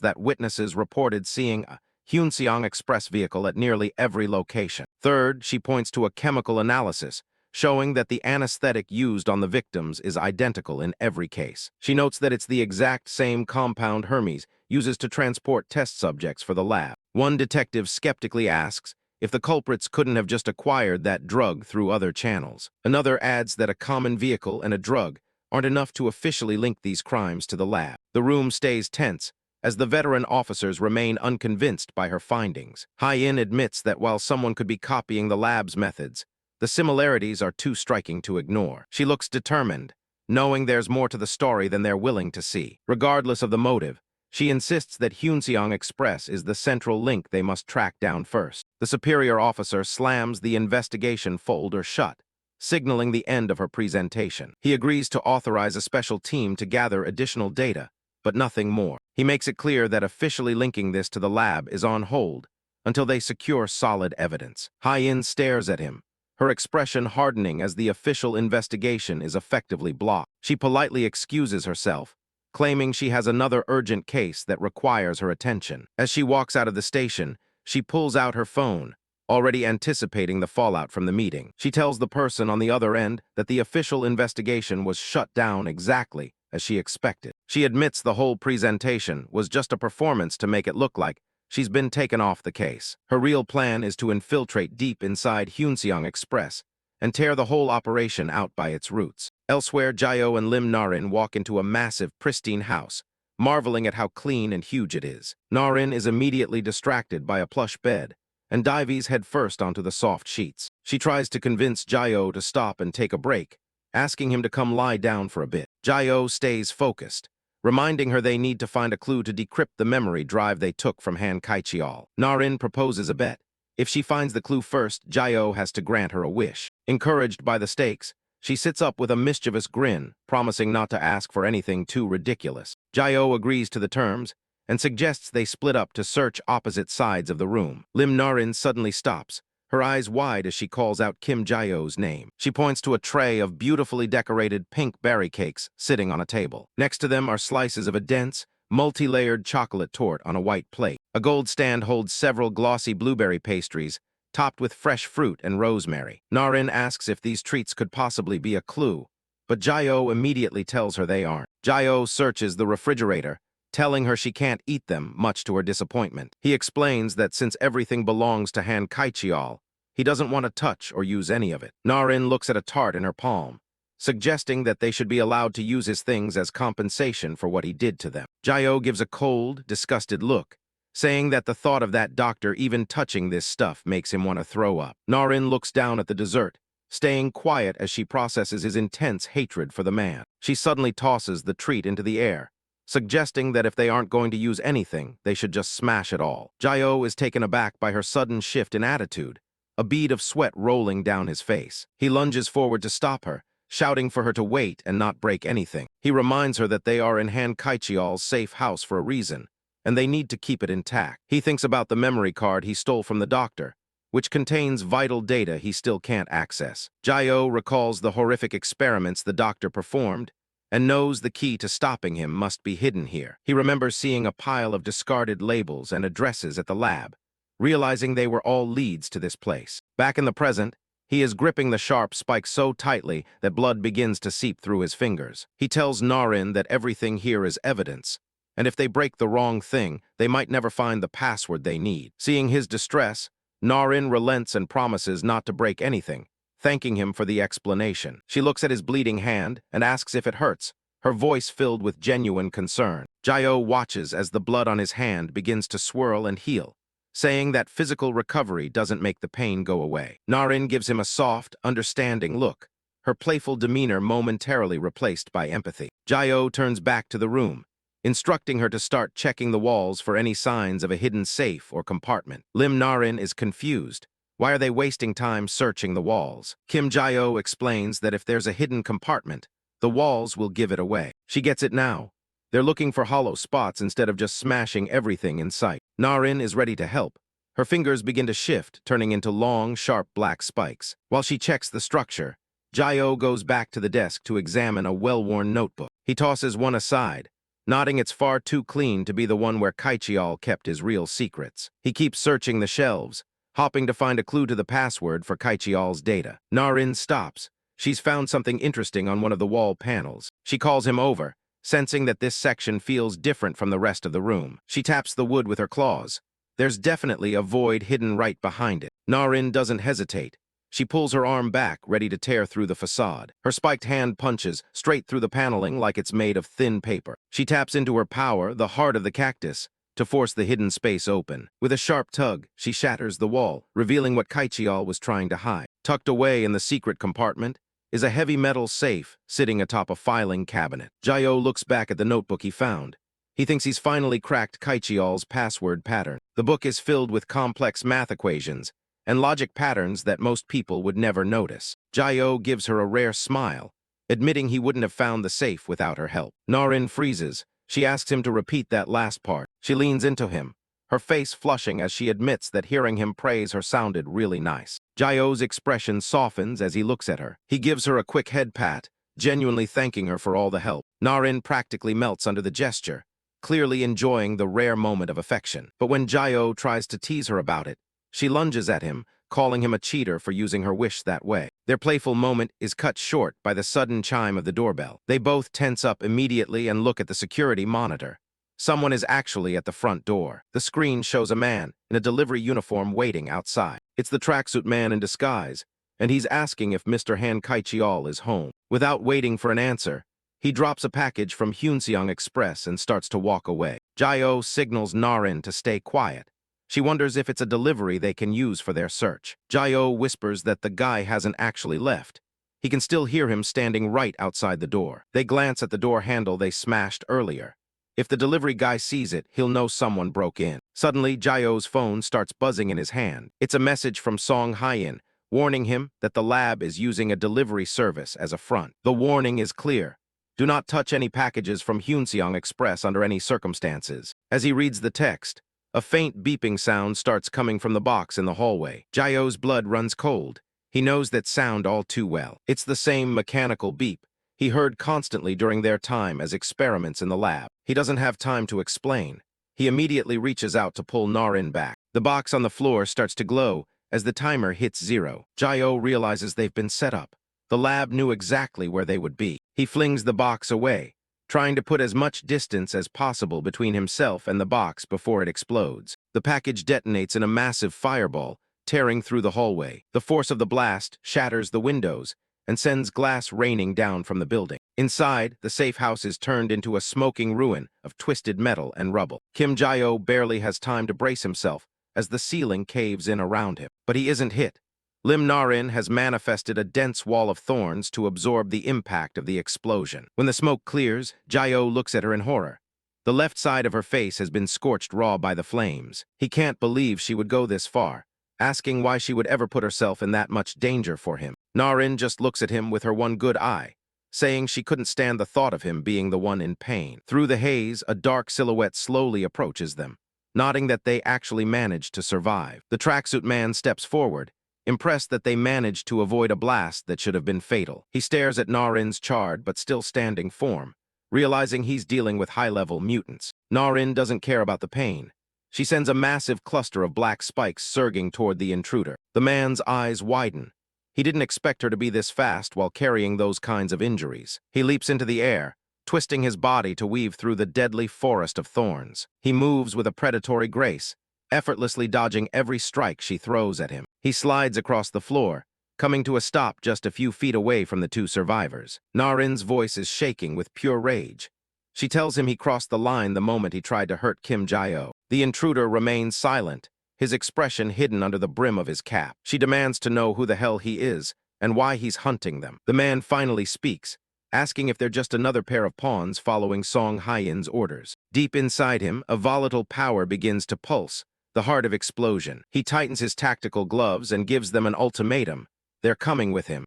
that witnesses reported seeing a Hyeseong Express vehicle at nearly every location. Third, she points to a chemical analysis showing that the anesthetic used on the victims is identical in every case. She notes that it's the exact same compound Hermes uses to transport test subjects for the lab. One detective skeptically asks if the culprits couldn't have just acquired that drug through other channels. Another adds that a common vehicle and a drug aren't enough to officially link these crimes to the lab. The room stays tense as the veteran officers remain unconvinced by her findings. Hye-in admits that while someone could be copying the lab's methods, the similarities are too striking to ignore. She looks determined, knowing there's more to the story than they're willing to see. Regardless of the motive, she insists that Hyeseong Express is the central link they must track down first. The superior officer slams the investigation folder shut, signaling the end of her presentation. He agrees to authorize a special team to gather additional data, but nothing more. He makes it clear that officially linking this to the lab is on hold until they secure solid evidence. Hye-in stares at him, her expression hardening as the official investigation is effectively blocked. She politely excuses herself, claiming she has another urgent case that requires her attention. As she walks out of the station, she pulls out her phone, already anticipating the fallout from the meeting. She tells the person on the other end that the official investigation was shut down exactly as she expected. She admits the whole presentation was just a performance to make it look like she's been taken off the case. Her real plan is to infiltrate deep inside Hyeseong Express and tear the whole operation out by its roots. Elsewhere, Jae-oh and Lim Narin walk into a massive, pristine house, marveling at how clean and huge it is. Narin is immediately distracted by a plush bed and dives headfirst onto the soft sheets. She tries to convince Jae-oh to stop and take a break, asking him to come lie down for a bit. Jae-oh stays focused, reminding her they need to find a clue to decrypt the memory drive they took from Han Kai-cheol. Na-in proposes a bet. If she finds the clue first, Jae-oh has to grant her a wish. Encouraged by the stakes, she sits up with a mischievous grin, promising not to ask for anything too ridiculous. Jae-oh agrees to the terms and suggests they split up to search opposite sides of the room. Lim Na-in suddenly stops, her eyes wide as she calls out Kim Jae-oh's name. She points to a tray of beautifully decorated pink berry cakes sitting on a table. Next to them are slices of a dense, multi-layered chocolate torte on a white plate. A gold stand holds several glossy blueberry pastries, topped with fresh fruit and rosemary. Na-in asks if these treats could possibly be a clue, but Jae-oh immediately tells her they aren't. Jae-oh searches the refrigerator, telling her she can't eat them, much to her disappointment. He explains that since everything belongs to Han Kai-cheol, he doesn't want to touch or use any of it. Na-in looks at a tart in her palm, suggesting that they should be allowed to use his things as compensation for what he did to them. Jae-oh gives a cold, disgusted look, saying that the thought of that doctor even touching this stuff makes him want to throw up. Na-in looks down at the dessert, staying quiet as she processes his intense hatred for the man. She suddenly tosses the treat into the air, suggesting that if they aren't going to use anything, they should just smash it all. Jae-oh is taken aback by her sudden shift in attitude, a bead of sweat rolling down his face. He lunges forward to stop her, shouting for her to wait and not break anything. He reminds her that they are in Han Kai-cheol's safe house for a reason, and they need to keep it intact. He thinks about the memory card he stole from the doctor, which contains vital data he still can't access. Jae-oh recalls the horrific experiments the doctor performed, and knows the key to stopping him must be hidden here. He remembers seeing a pile of discarded labels and addresses at the lab, realizing they were all leads to this place. Back in the present, he is gripping the sharp spike so tightly that blood begins to seep through his fingers. He tells Na-in that everything here is evidence, and if they break the wrong thing, they might never find the password they need. Seeing his distress, Na-in relents and promises not to break anything, thanking him for the explanation. She looks at his bleeding hand and asks if it hurts, her voice filled with genuine concern. Jae-oh watches as the blood on his hand begins to swirl and heal, saying that physical recovery doesn't make the pain go away. Na-in gives him a soft, understanding look, her playful demeanor momentarily replaced by empathy. Jae-oh turns back to the room, instructing her to start checking the walls for any signs of a hidden safe or compartment. Lim Na-in is confused. Why are they wasting time searching the walls? Kim Jae-oh explains that if there's a hidden compartment, the walls will give it away. She gets it now. They're looking for hollow spots instead of just smashing everything in sight. Na-in is ready to help. Her fingers begin to shift, turning into long, sharp black spikes. While she checks the structure, Jae-oh goes back to the desk to examine a well-worn notebook. He tosses one aside, nodding it's far too clean to be the one where Kai-cheol kept his real secrets. He keeps searching the shelves, hopping to find a clue to the password for Kai-cheol's data. Na-in stops. She's found something interesting on one of the wall panels. She calls him over, sensing that this section feels different from the rest of the room. She taps the wood with her claws. There's definitely a void hidden right behind it. Na-in doesn't hesitate. She pulls her arm back, ready to tear through the facade. Her spiked hand punches straight through the paneling like it's made of thin paper. She taps into her power, the heart of the cactus, to force the hidden space open. With a sharp tug, she shatters the wall, revealing what Kai-cheol was trying to hide. Tucked away in the secret compartment is a heavy metal safe sitting atop a filing cabinet. Jae-oh looks back at the notebook he found. He thinks he's finally cracked Kai-cheol's password pattern. The book is filled with complex math equations and logic patterns that most people would never notice. Jae-oh gives her a rare smile, admitting he wouldn't have found the safe without her help. Na-in freezes. She asks him to repeat that last part. She leans into him, her face flushing as she admits that hearing him praise her sounded really nice. Jae-oh's expression softens as he looks at her. He gives her a quick head pat, genuinely thanking her for all the help. Na-in practically melts under the gesture, clearly enjoying the rare moment of affection. But when Jae-oh tries to tease her about it, she lunges at him, calling him a cheater for using her wish that way. Their playful moment is cut short by the sudden chime of the doorbell. They both tense up immediately and look at the security monitor. Someone is actually at the front door. The screen shows a man in a delivery uniform waiting outside. It's the tracksuit man in disguise, and he's asking if Mr. Han Kai-cheol is home. Without waiting for an answer, he drops a package from Hyunseong Express and starts to walk away. Jae-oh signals Na-in to stay quiet, She wonders if it's a delivery they can use for their search. Jae-oh whispers that the guy hasn't actually left. He can still hear him standing right outside the door. They glance at the door handle they smashed earlier. If the delivery guy sees it, he'll know someone broke in. Suddenly, Jae-oh's phone starts buzzing in his hand. It's a message from Song Hye-in, warning him that the lab is using a delivery service as a front. The warning is clear. Do not touch any packages from Hyunseong Express under any circumstances. As he reads the text, a faint beeping sound starts coming from the box in the hallway. Jae-oh's blood runs cold. He knows that sound all too well. It's the same mechanical beep he heard constantly during their time as experiments in the lab. He doesn't have time to explain. He immediately reaches out to pull Narin back. The box on the floor starts to glow as the timer hits 0. Jae-oh realizes they've been set up. The lab knew exactly where they would be. He flings the box away, trying to put as much distance as possible between himself and the box before it explodes. The package detonates in a massive fireball, tearing through the hallway. The force of the blast shatters the windows and sends glass raining down from the building. Inside, the safe house is turned into a smoking ruin of twisted metal and rubble. Kim Jae-oh barely has time to brace himself as the ceiling caves in around him. But he isn't hit. Lim Narin has manifested a dense wall of thorns to absorb the impact of the explosion. When the smoke clears, Jae-oh looks at her in horror. The left side of her face has been scorched raw by the flames. He can't believe she would go this far, asking why she would ever put herself in that much danger for him. Narin just looks at him with her one good eye, saying she couldn't stand the thought of him being the one in pain. Through the haze, a dark silhouette slowly approaches them, nodding that they actually managed to survive. The tracksuit man steps forward, impressed that they managed to avoid a blast that should have been fatal. He stares at Narin's charred but still standing form, realizing he's dealing with high-level mutants. Narin doesn't care about the pain. She sends a massive cluster of black spikes surging toward the intruder. The man's eyes widen. He didn't expect her to be this fast while carrying those kinds of injuries. He leaps into the air, twisting his body to weave through the deadly forest of thorns. He moves with a predatory grace, effortlessly dodging every strike she throws at him. He slides across the floor, coming to a stop just a few feet away from the two survivors. Narin's voice is shaking with pure rage. She tells him he crossed the line the moment he tried to hurt Kim Jae-oh. The intruder remains silent, his expression hidden under the brim of his cap. She demands to know who the hell he is and why he's hunting them. The man finally speaks, asking if they're just another pair of pawns following Song Hye-in's orders. Deep inside him, a volatile power begins to pulse, the heart of explosion. He tightens his tactical gloves and gives them an ultimatum. They're coming with him.